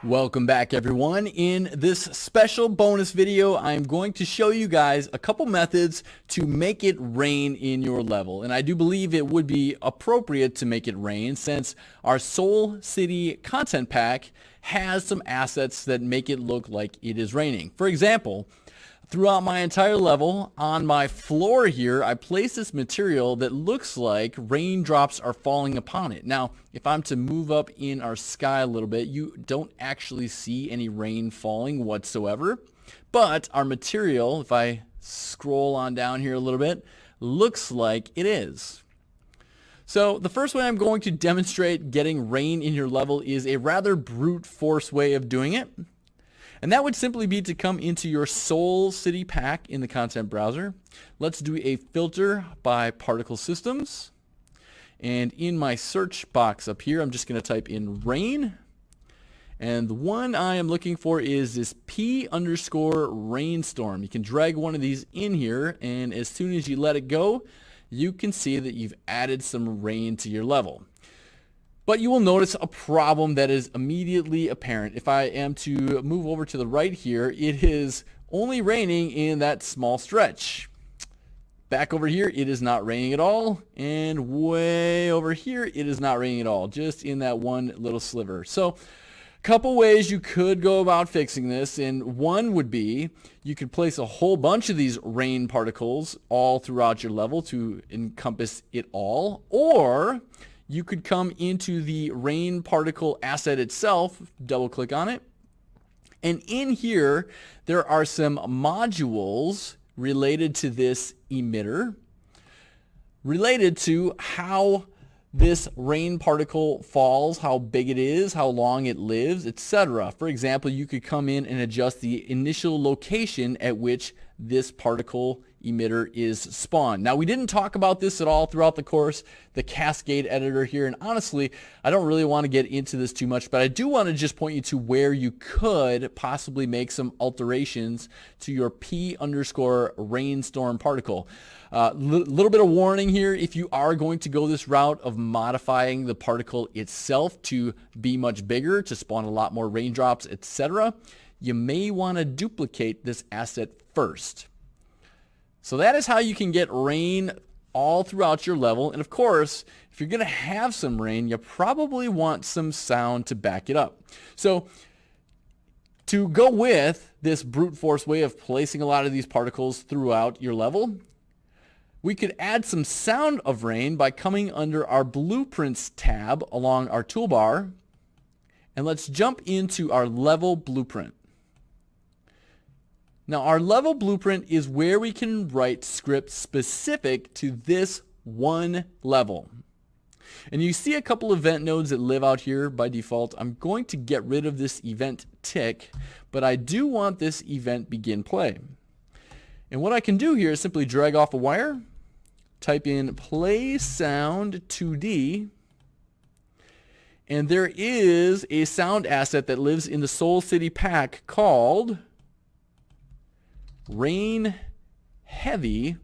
Welcome back, everyone. In this special bonus video, I'm going to show you guys a couple methods to make it rain in your level. And I do believe it would be appropriate to make it rain since our Soul City content pack has some assets that make it look like it is raining. For example, throughout my entire level, on my floor here, I place this material that looks like raindrops are falling upon it. Now, if I'm to move up in our sky a little bit, you don't actually see any rain falling whatsoever. But our material, if I scroll on down here a little bit, looks like it is. So the first way I'm going to demonstrate getting rain in your level is a rather brute force way of doing it. And that would simply be to come into your Soul City pack in the content browser. Let's do a filter by particle systems. And in my search box up here, I'm just going to type in rain. And the one I am looking for is this P_rainstorm. You can drag one of these in here, and as soon as you let it go, you can see that you've added some rain to your level. But you will notice a problem that is immediately apparent. If I am to move over to the right here, it is only raining in that small stretch. Back over here, it is not raining at all. And way over here, it is not raining at all, just in that one little sliver. So a couple ways you could go about fixing this. And one would be you could place a whole bunch of these rain particles all throughout your level to encompass it all. Or you could come into the rain particle asset itself, double click on it, and in here there are some modules related to this emitter, related to how this rain particle falls, how big it is, how long it lives, etc. For example, you could come in and adjust the initial location at which this particle emitter is spawned. Now, we didn't talk about this at all throughout the course, the cascade editor here, and honestly, I don't really want to get into this too much, but I do want to just point you to where you could possibly make some alterations to your P_rainstorm particle. Little bit of warning here, if you are going to go this route of modifying the particle itself to be much bigger, to spawn a lot more raindrops, etc., you may want to duplicate this asset first. So that is how you can get rain all throughout your level. And of course, if you're going to have some rain, you probably want some sound to back it up. So to go with this brute force way of placing a lot of these particles throughout your level, we could add some sound of rain by coming under our Blueprints tab along our toolbar. And let's jump into our level blueprint. Now, our level blueprint is where we can write scripts specific to this one level. And you see a couple event nodes that live out here by default. I'm going to get rid of this event tick, but I do want this event begin play. And what I can do here is simply drag off a wire, type in play sound 2D, and there is a sound asset that lives in the Soul City pack called Rain Heavy.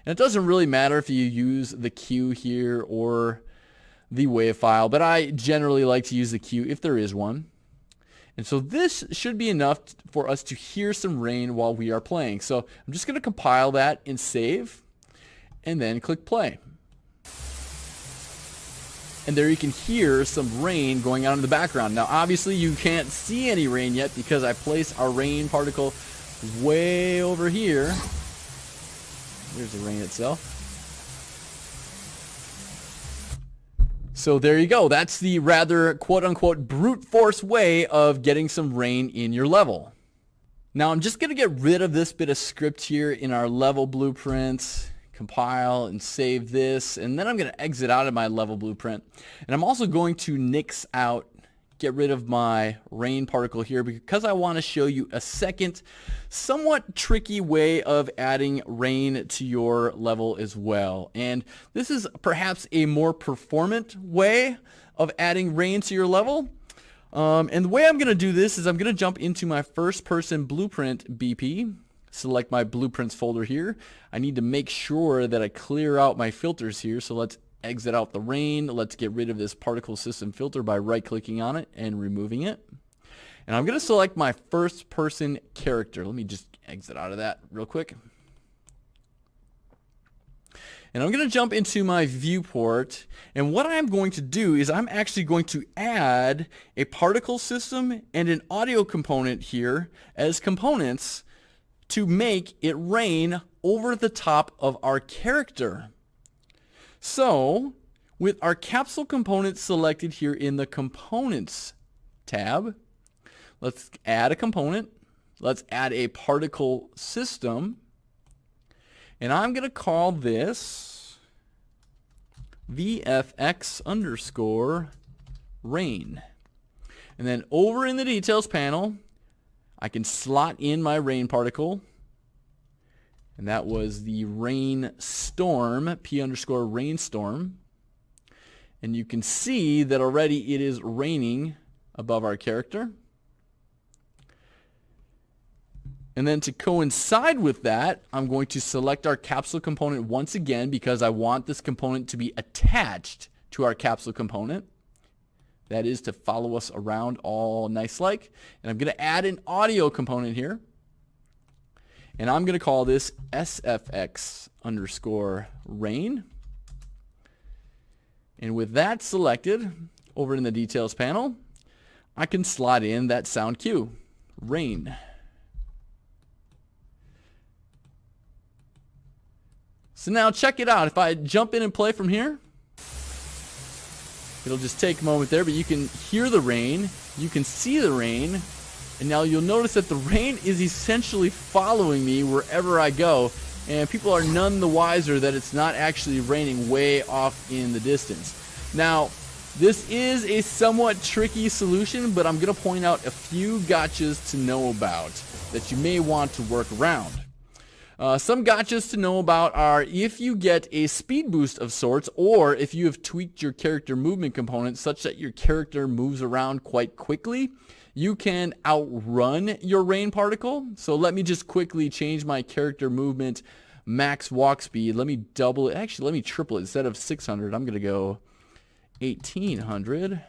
And it doesn't really matter if you use the cue here or the WAV file, but I generally like to use the cue if there is one. And so this should be enough for us to hear some rain while we are playing. So I'm just going to compile that and save, and then click play. And there you can hear some rain going on in the background. Now obviously you can't see any rain yet because I placed our rain particle way over here. Here's the rain itself. So there you go. That's the rather quote-unquote brute force way of getting some rain in your level. Now I'm just going to get rid of this bit of script here in our level blueprints, compile and save this, and then I'm going to exit out of my level blueprint. And I'm also going to nix out, get rid of my rain particle here because I want to show you a second somewhat tricky way of adding rain to your level as well. And this is perhaps a more performant way of adding rain to your level. And the way I'm going to do this is I'm going to jump into my first person blueprint BP, select my blueprints folder here. I need to make sure that I clear out my filters here. So let's exit out the rain. Let's get rid of this particle system filter by right clicking on it and removing it. And I'm going to select my first person character. Let me just exit out of that real quick. And I'm going to jump into my viewport, and what I'm going to do is I'm actually going to add a particle system and an audio component here as components to make it rain over the top of our character. So with our capsule component selected here in the Components tab, let's add a component. Let's add a particle system. And I'm going to call this VFX underscore rain. And then over in the details panel, I can slot in my rain particle. And that was the rain storm, P underscore rainstorm. And you can see that already it is raining above our character. And then to coincide with that, I'm going to select our capsule component once again because I want this component to be attached to our capsule component. That is to follow us around all nice like. And I'm going to add an audio component here. And I'm going to call this SFX underscore rain. And with that selected, over in the details panel, I can slot in that sound cue, rain. So now check it out. If I jump in and play from here, it'll just take a moment there, but you can hear the rain, you can see the rain, and now you'll notice that the rain is essentially following me wherever I go, and people are none the wiser that it's not actually raining way off in the distance. Now, this is a somewhat tricky solution, but I'm going to point out a few gotchas to know about that you may want to work around. Some gotchas to know about are if you get a speed boost of sorts, or if you have tweaked your character movement component such that your character moves around quite quickly, you can outrun your rain particle. So let me just quickly change my character movement max walk speed. Let me double it. Actually, let me triple it. Instead of 600, I'm going to go 1800.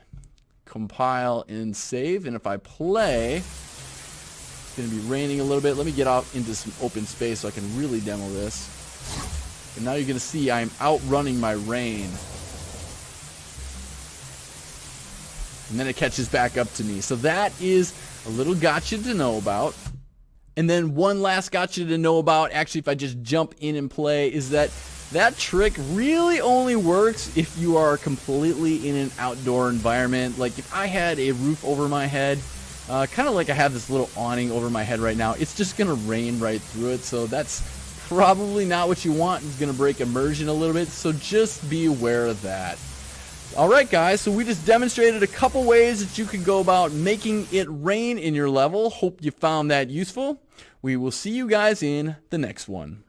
Compile and save. And if I play, going to be raining a little bit. Let me get out into some open space so I can really demo this. And now you're going to see I'm outrunning my rain. And then it catches back up to me. So that is a little gotcha to know about. And then one last gotcha to know about, actually if I just jump in and play, is that that trick really only works if you are completely in an outdoor environment. Like if I had a roof over my head, kind of like I have this little awning over my head right now, it's just going to rain right through it. So that's probably not what you want. It's going to break immersion a little bit. So just be aware of that. Alright guys, so we just demonstrated a couple ways that you can go about making it rain in your level. Hope you found that useful. We will see you guys in the next one.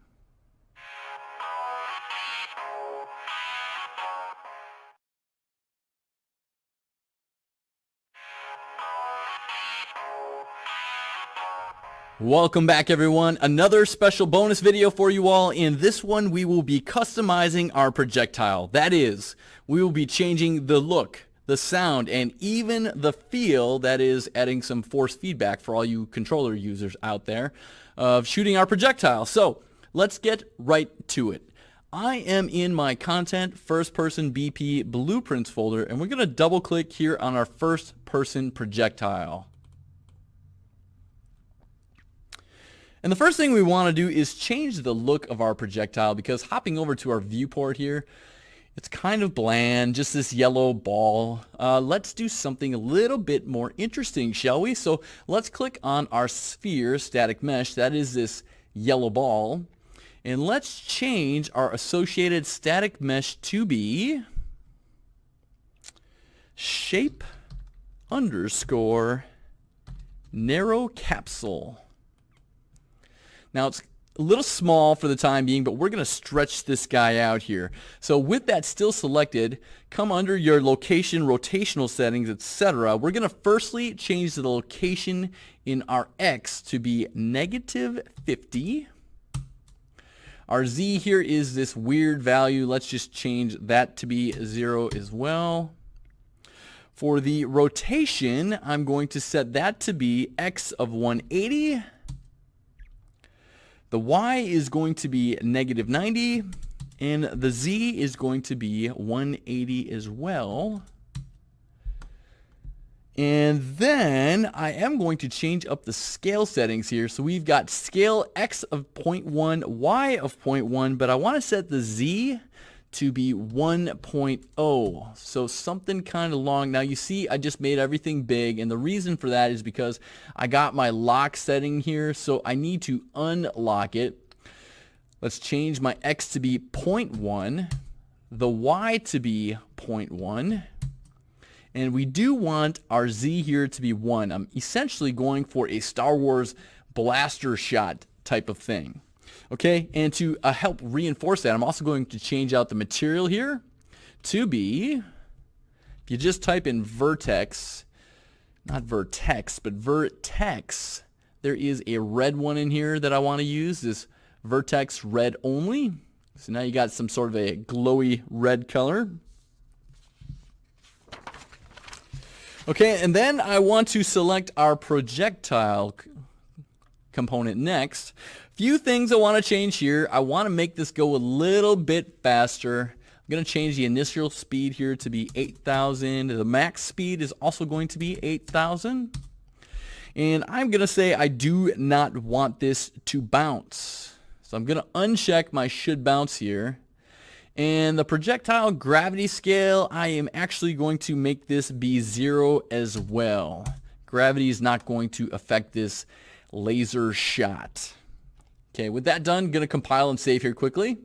Welcome back everyone. Another special bonus video for you all. In this one we will be customizing our projectile. That is, we will be changing the look, the sound, and even the feel, that is adding some force feedback for all you controller users out there, of shooting our projectile. So let's get right to it. I am in my content first person BP blueprints folder, and we're going to double click here on our first person projectile. And the first thing we want to do is change the look of our projectile, because hopping over to our viewport here, it's kind of bland, just this yellow ball. Let's do something a little bit more interesting, shall we? So let's click on our sphere static mesh, that is this yellow ball, and let's change our associated static mesh to be shape underscore narrow capsule. Now it's a little small for the time being, but we're going to stretch this guy out here. So with that still selected, come under your location, rotational settings, etc. We're going to firstly change the location in our X to be -50. Our Z here is this weird value. Let's just change that to be 0 as well. For the rotation, I'm going to set that to be X of 180. The Y is going to be negative 90. And the Z is going to be 180 as well. And then I am going to change up the scale settings here. So we've got scale X of 0.1, Y of 0.1, but I want to set the Z to be 1.0. So something kind of long. Now you see I just made everything big, and the reason for that is because I got my lock setting here, so I need to unlock it. Let's change my X to be 0.1, the Y to be 0.1, and we do want our Z here to be 1. I'm essentially going for a Star Wars blaster shot type of thing. Okay, and to help reinforce that, I'm also going to change out the material here to be, if you just type in vertex, not vertex, but vertex, there is a red one in here that I want to use, this vertex red only. So now you got some sort of a glowy red color. Okay, and then I want to select our projectile component next. Few things I want to change here. I want to make this go a little bit faster. I'm going to change the initial speed here to be 8,000. The max speed is also going to be 8,000. And I'm going to say I do not want this to bounce. So I'm going to uncheck my should bounce here. And the projectile gravity scale, I am actually going to make this be 0 as well. Gravity is not going to affect this laser shot. Okay, with that done, going to compile and save here quickly.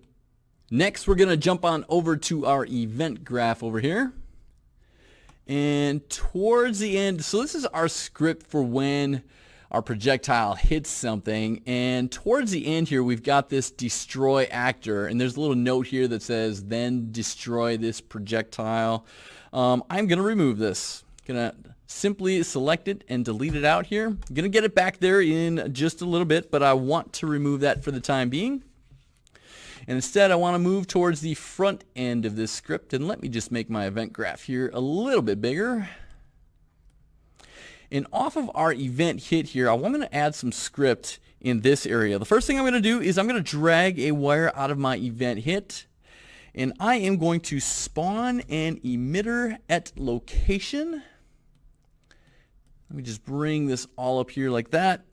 Next, we're going to jump on over to our event graph over here. And towards the end, so this is our script for when our projectile hits something. And towards the end here, we've got this destroy actor. And there's a little note here that says, then destroy this projectile. I'm going to remove this. Going to simply select it and delete it out here. I'm going to get it back there in just a little bit, but I want to remove that for the time being. And instead, I want to move towards the front end of this script. And let me just make my event graph here a little bit bigger. And off of our event hit here, I'm going to add some script in this area. The first thing I'm going to do is I'm going to drag a wire out of my event hit. And I am going to spawn an emitter at location. Let me just bring this all up here like that.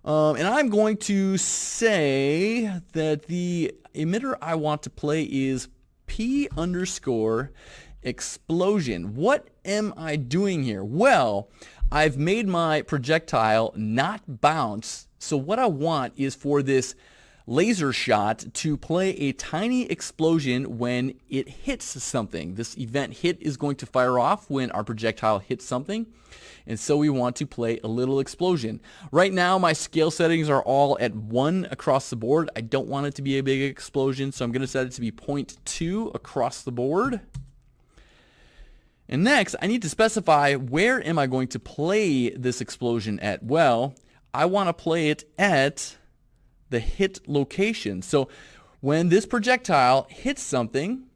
And I'm going to say that the emitter I want to play is P underscore explosion. What am I doing here? Well, I've made my projectile not bounce. So what I want is for this laser shot to play a tiny explosion when it hits something. This event hit is going to fire off when our projectile hits something. And so we want to play a little explosion. Right now my scale settings are all at 1 across the board. I don't want it to be a big explosion, so I'm going to set it to be 0.2 across the board. And next I need to specify where am I going to play this explosion at. Well, I want to play it at the hit location. So when this projectile hits something,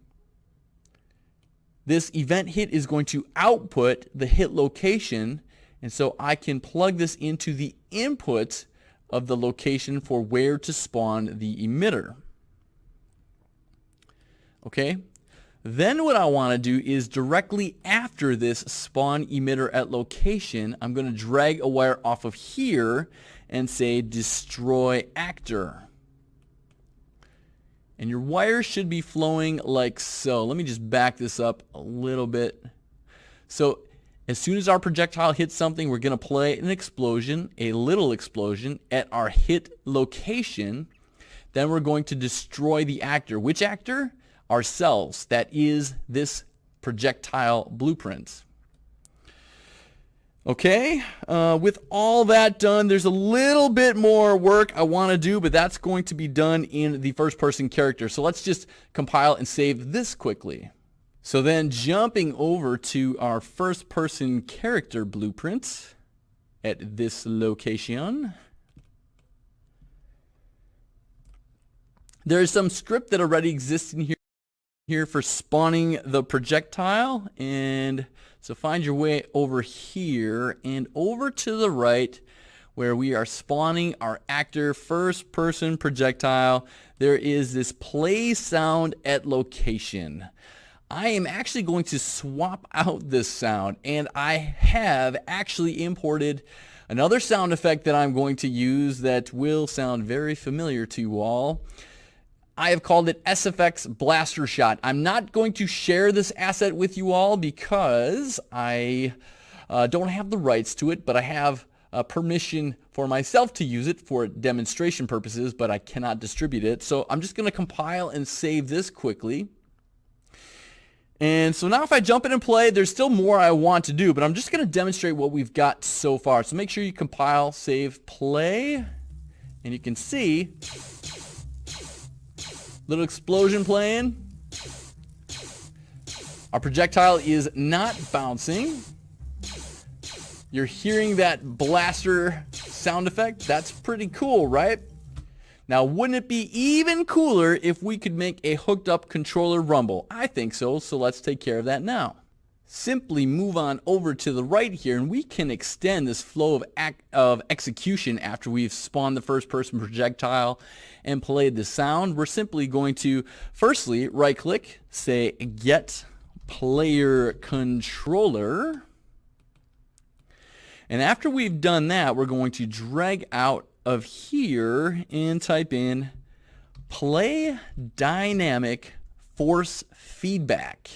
this event hit is going to output the hit location, and so I can plug this into the input of the location for where to spawn the emitter. Okay? Then what I want to do is directly after this spawn emitter at location, I'm going to drag a wire off of here and say destroy actor. And your wire should be flowing like so. Let me just back this up a little bit. So as soon as our projectile hits something, we're going to play an explosion, a little explosion, at our hit location. Then we're going to destroy the actor. Which actor? Ourselves. That is this projectile blueprint. Okay, with all that done, there's a little bit more work I want to do, but that's going to be done in the first person character. So let's just compile and save this quickly. So then jumping over to our first person character blueprint at this location, there is some script that already exists in here. here for spawning the projectile. And so find your way over here and over to the right where we are spawning our actor first person projectile. There is this play sound at location. I am actually going to swap out this sound, and I have actually imported another sound effect that I'm going to use that will sound very familiar to you all. I have called it SFX Blaster Shot. I'm not going to share this asset with you all because I don't have the rights to it, but I have permission for myself to use it for demonstration purposes, but I cannot distribute it. So I'm just going to compile and save this quickly. And so now if I jump in and play, there's still more I want to do, but I'm just going to demonstrate what we've got so far. So make sure you compile, save, play, and you can see little explosion playing. Our projectile is not bouncing. You're hearing that blaster sound effect. That's pretty cool, right? Now, wouldn't it be even cooler if we could make a hooked up controller rumble? I think so, so let's take care of that now. Simply move on over to the right here, and we can extend this flow of execution after we've spawned the first person projectile and played the sound. We're simply going to firstly right click, say get player controller. And after we've done that, we're going to drag out of here and type in play dynamic force feedback.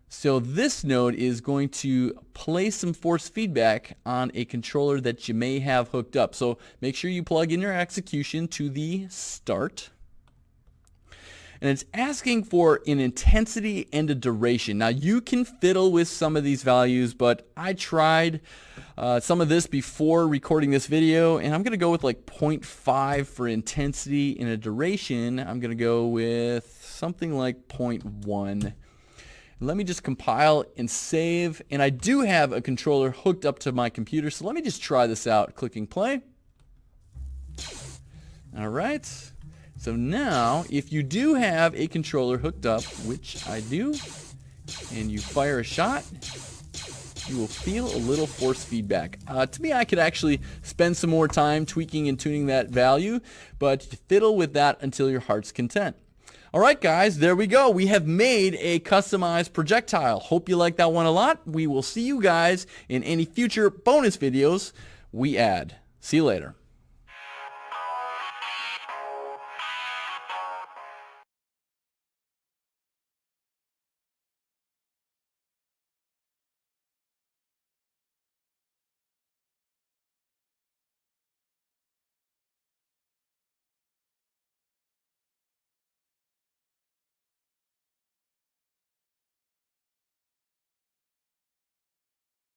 So this node is going to play some force feedback on a controller that you may have hooked up. So make sure you plug in your execution to the start. And it's asking for an intensity and a duration. Now you can fiddle with some of these values, but I tried some of this before recording this video, and I'm going to go with like 0.5 for intensity, and a duration I'm going to go with something like 0.1. Let me just compile and save, and I do have a controller hooked up to my computer, so let me just try this out, clicking play. All right. So now, if you do have a controller hooked up, which I do, and you fire a shot, you will feel a little force feedback. To me, I could actually spend some more time tweaking and tuning that value, but fiddle with that until your heart's content. All right, guys, there we go. We have made a customized projectile. Hope you like that one a lot. We will see you guys in any future bonus videos we add. See you later.